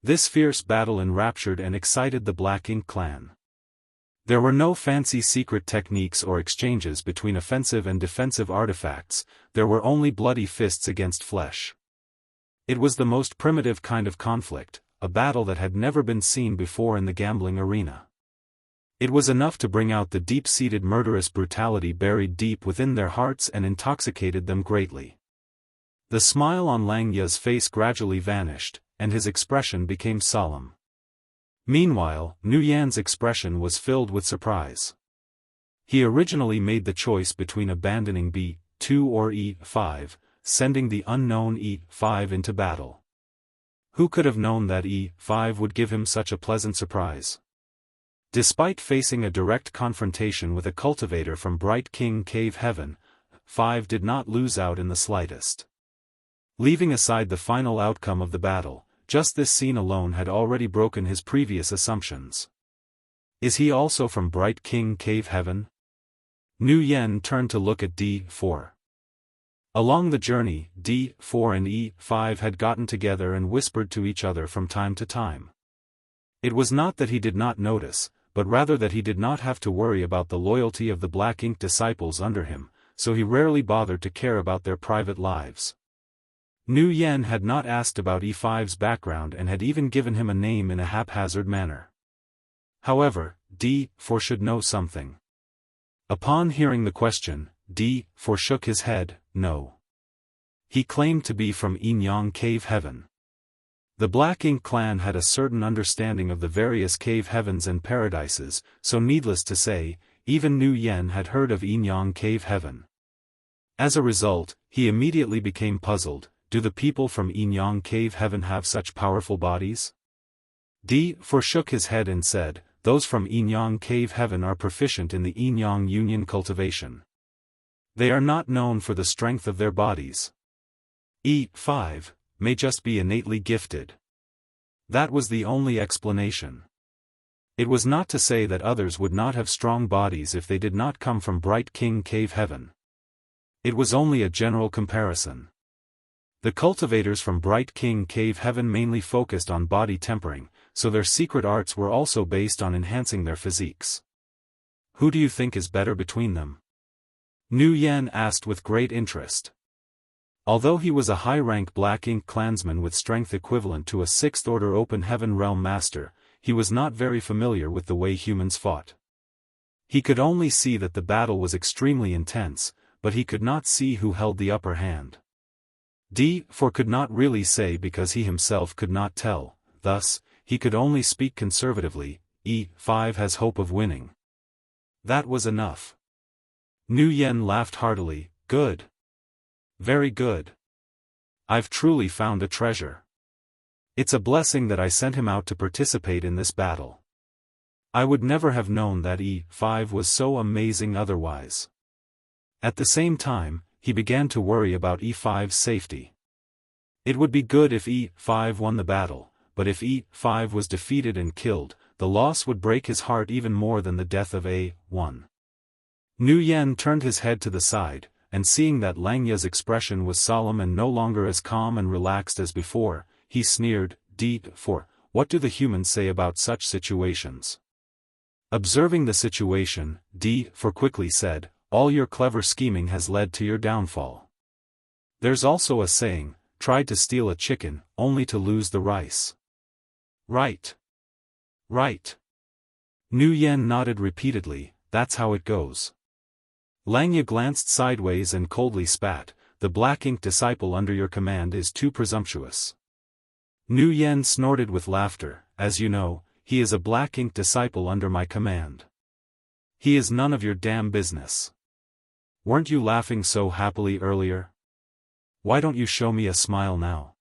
This fierce battle enraptured and excited the Black Ink clan. There were no fancy secret techniques or exchanges between offensive and defensive artifacts, there were only bloody fists against flesh. It was the most primitive kind of conflict, a battle that had never been seen before in the gambling arena. It was enough to bring out the deep-seated murderous brutality buried deep within their hearts and intoxicated them greatly. The smile on Langya's face gradually vanished, and his expression became solemn. Meanwhile, Nu Yan's expression was filled with surprise. He originally made the choice between abandoning B2 or E5, sending the unknown E5 into battle. Who could have known that E5 would give him such a pleasant surprise? Despite facing a direct confrontation with a cultivator from Bright King Cave Heaven, 5 did not lose out in the slightest. Leaving aside the final outcome of the battle, just this scene alone had already broken his previous assumptions. Is he also from Bright King Cave Heaven? Nu Yen turned to look at D4. Along the journey, D4 and E5 had gotten together and whispered to each other from time to time. It was not that he did not notice, but rather that he did not have to worry about the loyalty of the Black Ink disciples under him, so he rarely bothered to care about their private lives. Nu Yen had not asked about E5's background and had even given him a name in a haphazard manner. However, D4 should know something. Upon hearing the question, D4 shook his head, no. He claimed to be from Inyang Cave Heaven. The Black Ink clan had a certain understanding of the various cave heavens and paradises, so needless to say, even Nu Yen had heard of Yinyang Cave Heaven. As a result, he immediately became puzzled. Do the people from Yinyang Cave Heaven have such powerful bodies? For shook his head and said, those from Yinyang Cave Heaven are proficient in the Yinyang Union cultivation. They are not known for the strength of their bodies. 5 may just be innately gifted. That was the only explanation. It was not to say that others would not have strong bodies if they did not come from Bright King Cave Heaven. It was only a general comparison. The cultivators from Bright King Cave Heaven mainly focused on body tempering, so their secret arts were also based on enhancing their physiques. Who do you think is better between them? Nu Yen asked with great interest. Although he was a high-rank Black Ink clansman with strength equivalent to a 6th Order Open Heaven Realm Master, he was not very familiar with the way humans fought. He could only see that the battle was extremely intense, but he could not see who held the upper hand. Could not really say because he himself could not tell, thus, he could only speak conservatively. 5 has hope of winning. That was enough. Nu Yen laughed heartily. Good. Very good. I've truly found a treasure. It's a blessing that I sent him out to participate in this battle. I would never have known that 5 was so amazing otherwise. At the same time, he began to worry about 5's safety. It would be good if 5 won the battle, but if 5 was defeated and killed, the loss would break his heart even more than the death of 1. Nu Yen turned his head to the side, and seeing that Langya's expression was solemn and no longer as calm and relaxed as before, he sneered. What do the humans say about such situations? Observing the situation, quickly said, all your clever scheming has led to your downfall. There's also a saying, tried to steal a chicken, only to lose the rice. Right. Right. Nu Yen nodded repeatedly, that's how it goes. Langya glanced sideways and coldly spat, the Black Ink disciple under your command is too presumptuous. Nu Yen snorted with laughter, as you know, he is a Black Ink disciple under my command. He is none of your damn business. Weren't you laughing so happily earlier? Why don't you show me a smile now?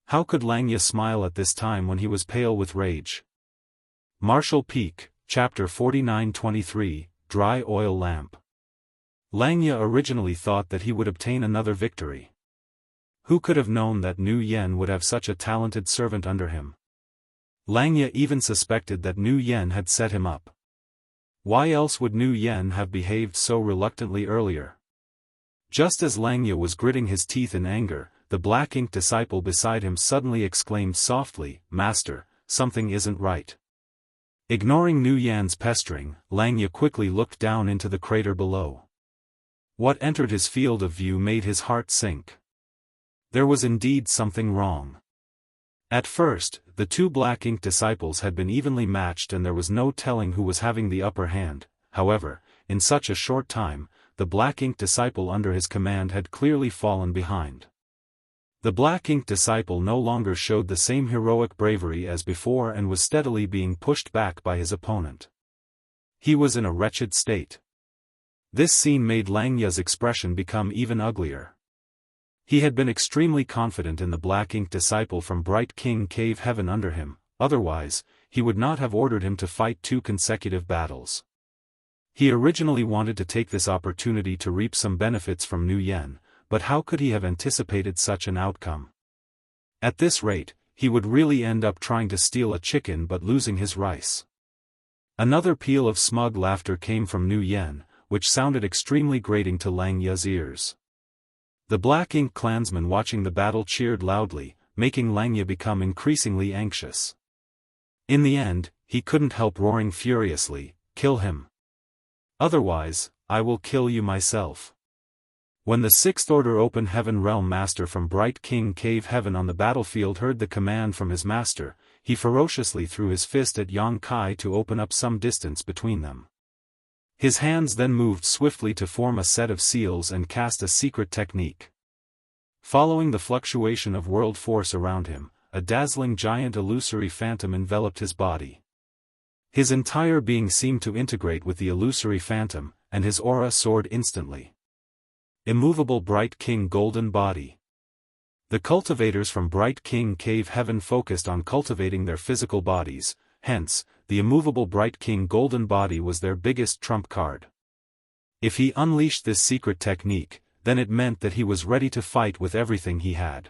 How could Langya smile at this time when he was pale with rage? Martial Peak, Chapter 49-23, Dry Oil Lamp. Langya originally thought that he would obtain another victory. Who could have known that Nu Yen would have such a talented servant under him? Langya even suspected that Nu Yen had set him up. Why else would Nu Yen have behaved so reluctantly earlier? Just as Langya was gritting his teeth in anger, the Black Ink disciple beside him suddenly exclaimed softly, Master, something isn't right. Ignoring Nu Yan's pestering, Langya quickly looked down into the crater below. What entered his field of view made his heart sink. There was indeed something wrong. At first, the two Black Ink disciples had been evenly matched and there was no telling who was having the upper hand. However, in such a short time, the Black Ink disciple under his command had clearly fallen behind. The Black Ink disciple no longer showed the same heroic bravery as before and was steadily being pushed back by his opponent. He was in a wretched state. This scene made Langya's expression become even uglier. He had been extremely confident in the Black Ink disciple from Bright King Cave Heaven under him, otherwise, he would not have ordered him to fight 2 consecutive battles. He originally wanted to take this opportunity to reap some benefits from Nu Yen, but how could he have anticipated such an outcome? At this rate, he would really end up trying to steal a chicken but losing his rice. Another peal of smug laughter came from Nu Yen, which sounded extremely grating to Langya's ears. The Black Ink clansmen watching the battle cheered loudly, making Langya become increasingly anxious. In the end, he couldn't help roaring furiously, "Kill him! Otherwise, I will kill you myself." When the 6th Order Open Heaven Realm Master from Bright King Cave Heaven on the battlefield heard the command from his master, he ferociously threw his fist at Yang Kai to open up some distance between them. His hands then moved swiftly to form a set of seals and cast a secret technique. Following the fluctuation of world force around him, a dazzling giant illusory phantom enveloped his body. His entire being seemed to integrate with the illusory phantom, and his aura soared instantly. Immovable Bright King Golden Body. The cultivators from Bright King Cave Heaven focused on cultivating their physical bodies, hence, the immovable Bright King Golden Body was their biggest trump card. If he unleashed this secret technique, then it meant that he was ready to fight with everything he had.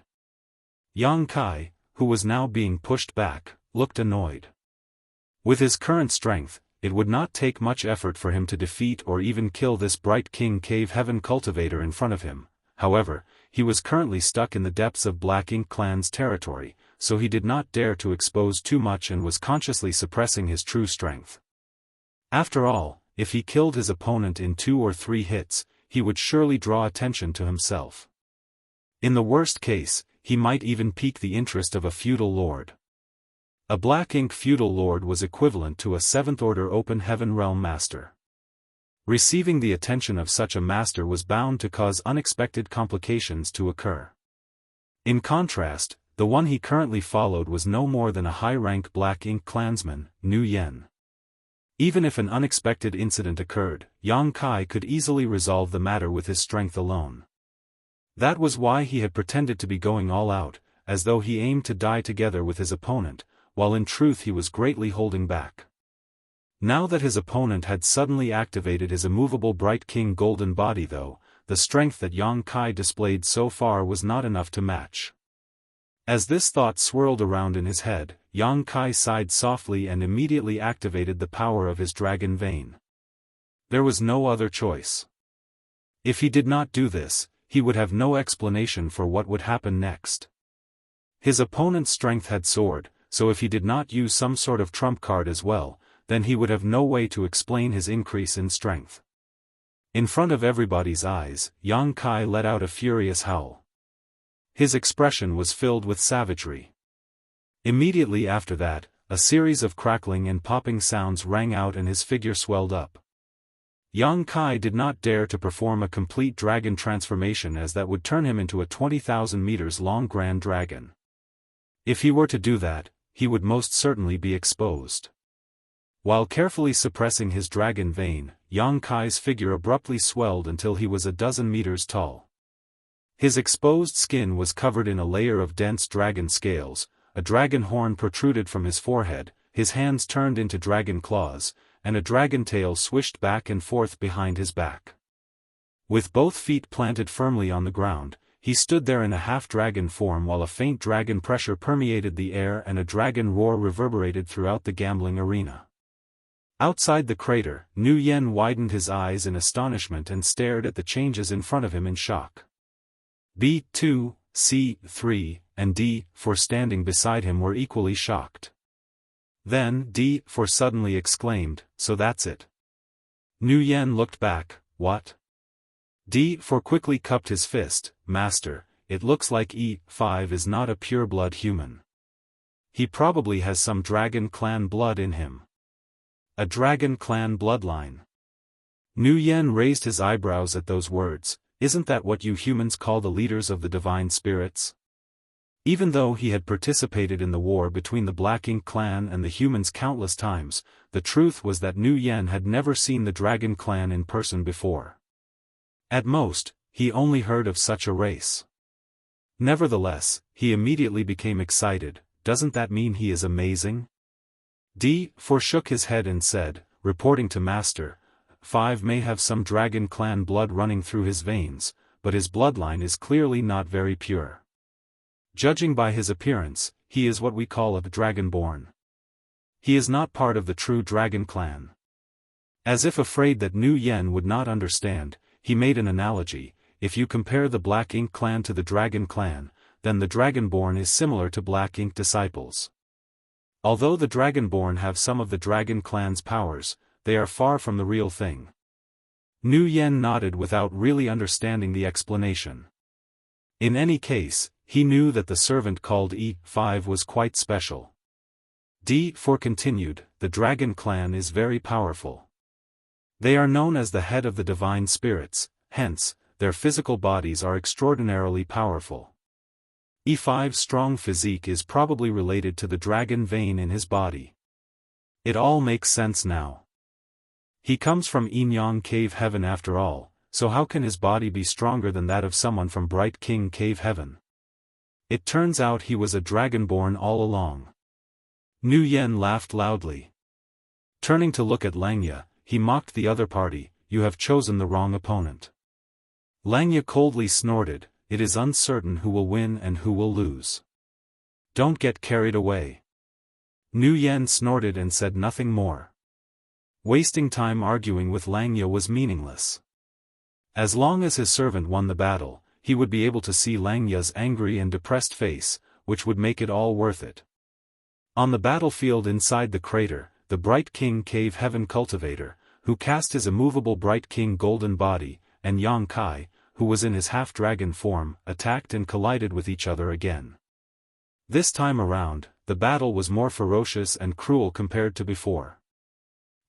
Yang Kai, who was now being pushed back, looked annoyed. With his current strength, it would not take much effort for him to defeat or even kill this Bright King Cave Heaven cultivator in front of him. However, he was currently stuck in the depths of Black Ink Clan's territory, so he did not dare to expose too much and was consciously suppressing his true strength. After all, if he killed his opponent in 2 or 3 hits, he would surely draw attention to himself. In the worst case, he might even pique the interest of a feudal lord. A Black Ink feudal lord was equivalent to a 7th Order Open Heaven Realm Master. Receiving the attention of such a master was bound to cause unexpected complications to occur. In contrast, the one he currently followed was no more than a high-rank Black Ink clansman, Nu Yen. Even if an unexpected incident occurred, Yang Kai could easily resolve the matter with his strength alone. That was why he had pretended to be going all out, as though he aimed to die together with his opponent, while in truth he was greatly holding back. Now that his opponent had suddenly activated his immovable Bright King Golden Body though, the strength that Yang Kai displayed so far was not enough to match. As this thought swirled around in his head, Yang Kai sighed softly and immediately activated the power of his dragon vein. There was no other choice. If he did not do this, he would have no explanation for what would happen next. His opponent's strength had soared, so if he did not use some sort of trump card as well, then he would have no way to explain his increase in strength. In front of everybody's eyes, Yang Kai let out a furious howl. His expression was filled with savagery. Immediately after that, a series of crackling and popping sounds rang out and his figure swelled up. Yang Kai did not dare to perform a complete dragon transformation as that would turn him into a 20,000 meters long grand dragon. If he were to do that, he would most certainly be exposed. While carefully suppressing his dragon vein, Yang Kai's figure abruptly swelled until he was a dozen meters tall. His exposed skin was covered in a layer of dense dragon scales, a dragon horn protruded from his forehead, his hands turned into dragon claws, and a dragon tail swished back and forth behind his back. With both feet planted firmly on the ground, he stood there in a half-dragon form while a faint dragon pressure permeated the air and a dragon roar reverberated throughout the gambling arena. Outside the crater, Nu Yen widened his eyes in astonishment and stared at the changes in front of him in shock. B2, C3, and D4 standing beside him were equally shocked. Then D4 suddenly exclaimed, "So that's it." Nu Yen looked back, "What?" D4 quickly cupped his fist, "Master, it looks like E5 is not a pure-blood human. He probably has some dragon clan blood in him." A dragon clan bloodline. Nu Yen raised his eyebrows at those words. Isn't that what you humans call the leaders of the divine spirits? Even though he had participated in the war between the Black Ink clan and the humans countless times, the truth was that Nu Yen had never seen the dragon clan in person before. At most, he only heard of such a race. Nevertheless, he immediately became excited. Doesn't that mean he is amazing? D4 shook his head and said, reporting to Master, 5 may have some dragon clan blood running through his veins, but his bloodline is clearly not very pure. Judging by his appearance, he is what we call a dragonborn. He is not part of the true dragon clan. As if afraid that Nu Yen would not understand, he made an analogy. If you compare the Black Ink clan to the dragon clan, then the dragonborn is similar to Black Ink disciples. Although the dragonborn have some of the dragon clan's powers, they are far from the real thing. Nu Yen nodded without really understanding the explanation. In any case, he knew that the servant called E5 was quite special. D4 continued, the dragon clan is very powerful. They are known as the head of the divine spirits, hence, their physical bodies are extraordinarily powerful. E5's strong physique is probably related to the dragon vein in his body. It all makes sense now. He comes from Enyang Cave Heaven after all, so how can his body be stronger than that of someone from Bright King Cave Heaven? It turns out he was a dragonborn all along. Nu Yen laughed loudly. Turning to look at Langya, he mocked the other party, "You have chosen the wrong opponent." Langya coldly snorted, "It is uncertain who will win and who will lose. Don't get carried away." Nu Yen snorted and said nothing more. Wasting time arguing with Langya was meaningless. As long as his servant won the battle, he would be able to see Langya's angry and depressed face, which would make it all worth it. On the battlefield inside the crater, the Bright King Cave Heaven cultivator, who cast his immovable Bright King golden body, and Yang Kai, who was in his half-dragon form, attacked and collided with each other again. This time around, the battle was more ferocious and cruel compared to before.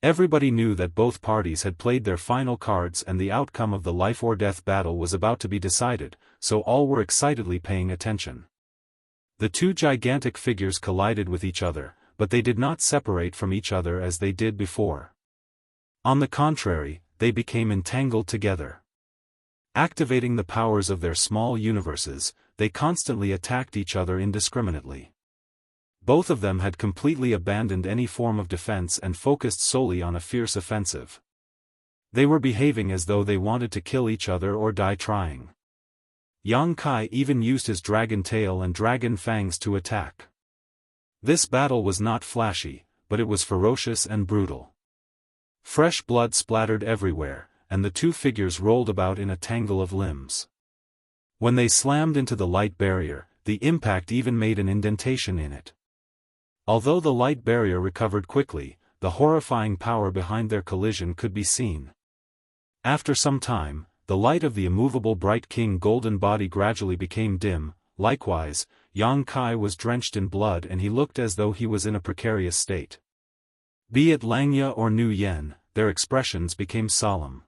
Everybody knew that both parties had played their final cards and the outcome of the life-or-death battle was about to be decided, so all were excitedly paying attention. The two gigantic figures collided with each other, but they did not separate from each other as they did before. On the contrary, they became entangled together. Activating the powers of their small universes, they constantly attacked each other indiscriminately. Both of them had completely abandoned any form of defense and focused solely on a fierce offensive. They were behaving as though they wanted to kill each other or die trying. Yang Kai even used his dragon tail and dragon fangs to attack. This battle was not flashy, but it was ferocious and brutal. Fresh blood splattered everywhere, and the two figures rolled about in a tangle of limbs. When they slammed into the light barrier, the impact even made an indentation in it. Although the light barrier recovered quickly, the horrifying power behind their collision could be seen. After some time, the light of the immovable Bright King golden body gradually became dim. Likewise, Yang Kai was drenched in blood and he looked as though he was in a precarious state. Be it Langya or Nu Yen, their expressions became solemn.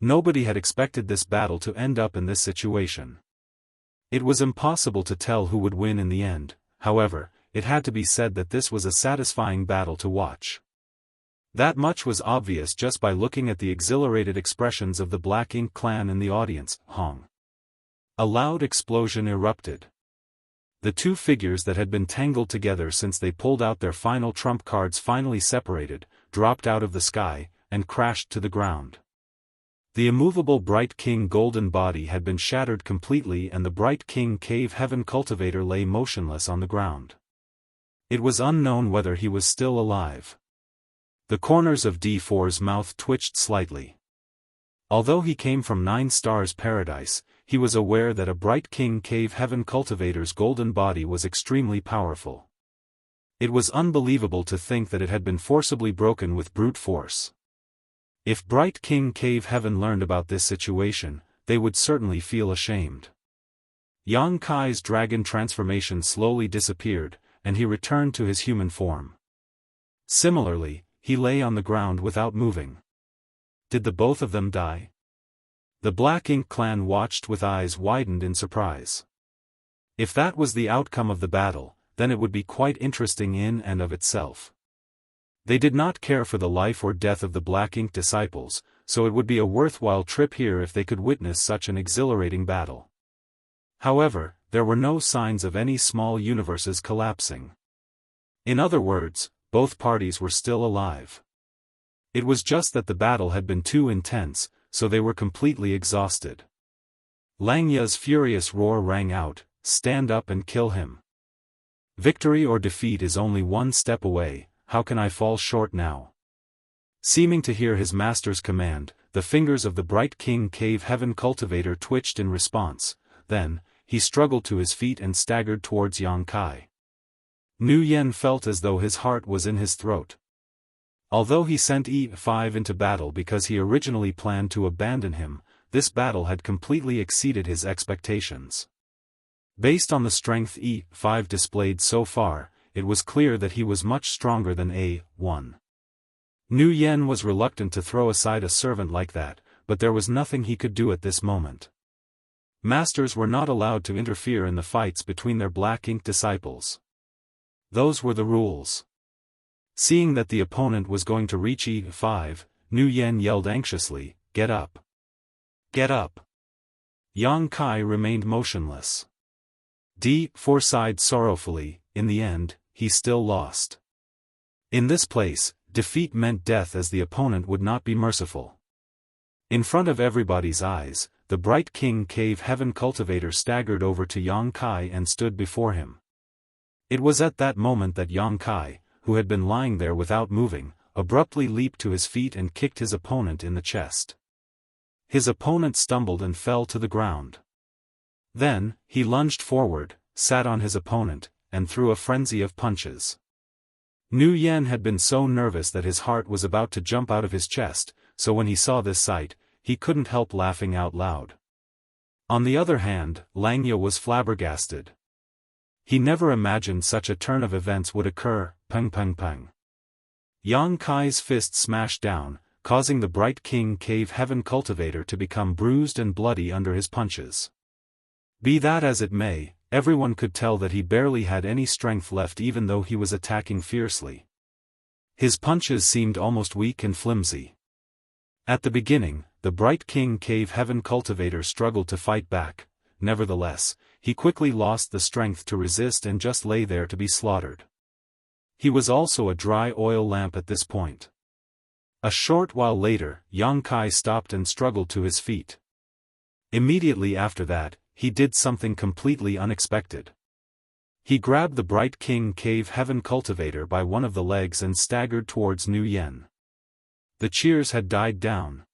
Nobody had expected this battle to end up in this situation. It was impossible to tell who would win in the end, however, it had to be said that this was a satisfying battle to watch. That much was obvious just by looking at the exhilarated expressions of the Black Ink clan in the audience. Hong. A loud explosion erupted. The two figures that had been tangled together since they pulled out their final trump cards finally separated, dropped out of the sky, and crashed to the ground. The immovable Bright King golden body had been shattered completely and the Bright King Cave Heaven cultivator lay motionless on the ground. It was unknown whether he was still alive. The corners of D4's mouth twitched slightly. Although he came from 9 Stars Paradise, he was aware that a Bright King Cave Heaven cultivator's golden body was extremely powerful. It was unbelievable to think that it had been forcibly broken with brute force. If Bright King Cave Heaven learned about this situation, they would certainly feel ashamed. Yang Kai's dragon transformation slowly disappeared, and he returned to his human form. Similarly, he lay on the ground without moving. Did the both of them die? The Black Ink clan watched with eyes widened in surprise. If that was the outcome of the battle, then it would be quite interesting in and of itself. They did not care for the life or death of the Black Ink disciples, so it would be a worthwhile trip here if they could witness such an exhilarating battle. However, there were no signs of any small universes collapsing. In other words, both parties were still alive. It was just that the battle had been too intense, so they were completely exhausted. Langya's furious roar rang out, "Stand up and kill him. Victory or defeat is only one step away, how can I fall short now?" Seeming to hear his master's command, the fingers of the Bright King Cave Heaven cultivator twitched in response. Then, he struggled to his feet and staggered towards Yang Kai. Nu Yen felt as though his heart was in his throat. Although he sent E5 into battle because he originally planned to abandon him, this battle had completely exceeded his expectations. Based on the strength E5 displayed so far, it was clear that he was much stronger than A1. Nu Yen was reluctant to throw aside a servant like that, but there was nothing he could do at this moment. Masters were not allowed to interfere in the fights between their black ink disciples. Those were the rules. Seeing that the opponent was going to reach E5, Nu Yen yelled anxiously, "Get up! Get up!" Yang Kai remained motionless. D4 sighed sorrowfully. In the end, he still lost. In this place, defeat meant death, as the opponent would not be merciful. In front of everybody's eyes, the Bright King Cave Heaven Cultivator staggered over to Yang Kai and stood before him. It was at that moment that Yang Kai, who had been lying there without moving, abruptly leaped to his feet and kicked his opponent in the chest. His opponent stumbled and fell to the ground. Then, he lunged forward, sat on his opponent, and threw a frenzy of punches. Nu Yen had been so nervous that his heart was about to jump out of his chest, so when he saw this sight, he couldn't help laughing out loud. On the other hand, Langya was flabbergasted. He never imagined such a turn of events would occur. Peng peng peng. Yang Kai's fist smashed down, causing the Bright King Cave Heaven Cultivator to become bruised and bloody under his punches. Be that as it may, everyone could tell that he barely had any strength left, even though he was attacking fiercely. His punches seemed almost weak and flimsy. At the beginning, the Bright King Cave Heaven Cultivator struggled to fight back. Nevertheless, he quickly lost the strength to resist and just lay there to be slaughtered. He was also a dry oil lamp at this point. A short while later, Yang Kai stopped and struggled to his feet. Immediately after that, he did something completely unexpected. He grabbed the Bright King Cave Heaven Cultivator by one of the legs and staggered towards Nu Yen. The cheers had died down.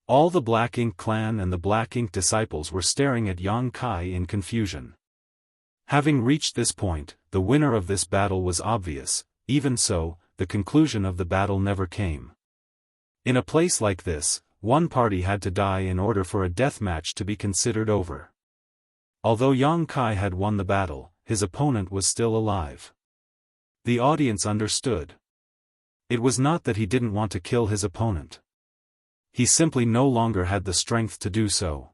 All the Black Ink clan and the Black Ink disciples were staring at Yang Kai in confusion. Having reached this point, the winner of this battle was obvious. Even so, the conclusion of the battle never came. In a place like this, one party had to die in order for a deathmatch to be considered over. Although Yang Kai had won the battle, his opponent was still alive. The audience understood. It was not that he didn't want to kill his opponent. He simply no longer had the strength to do so.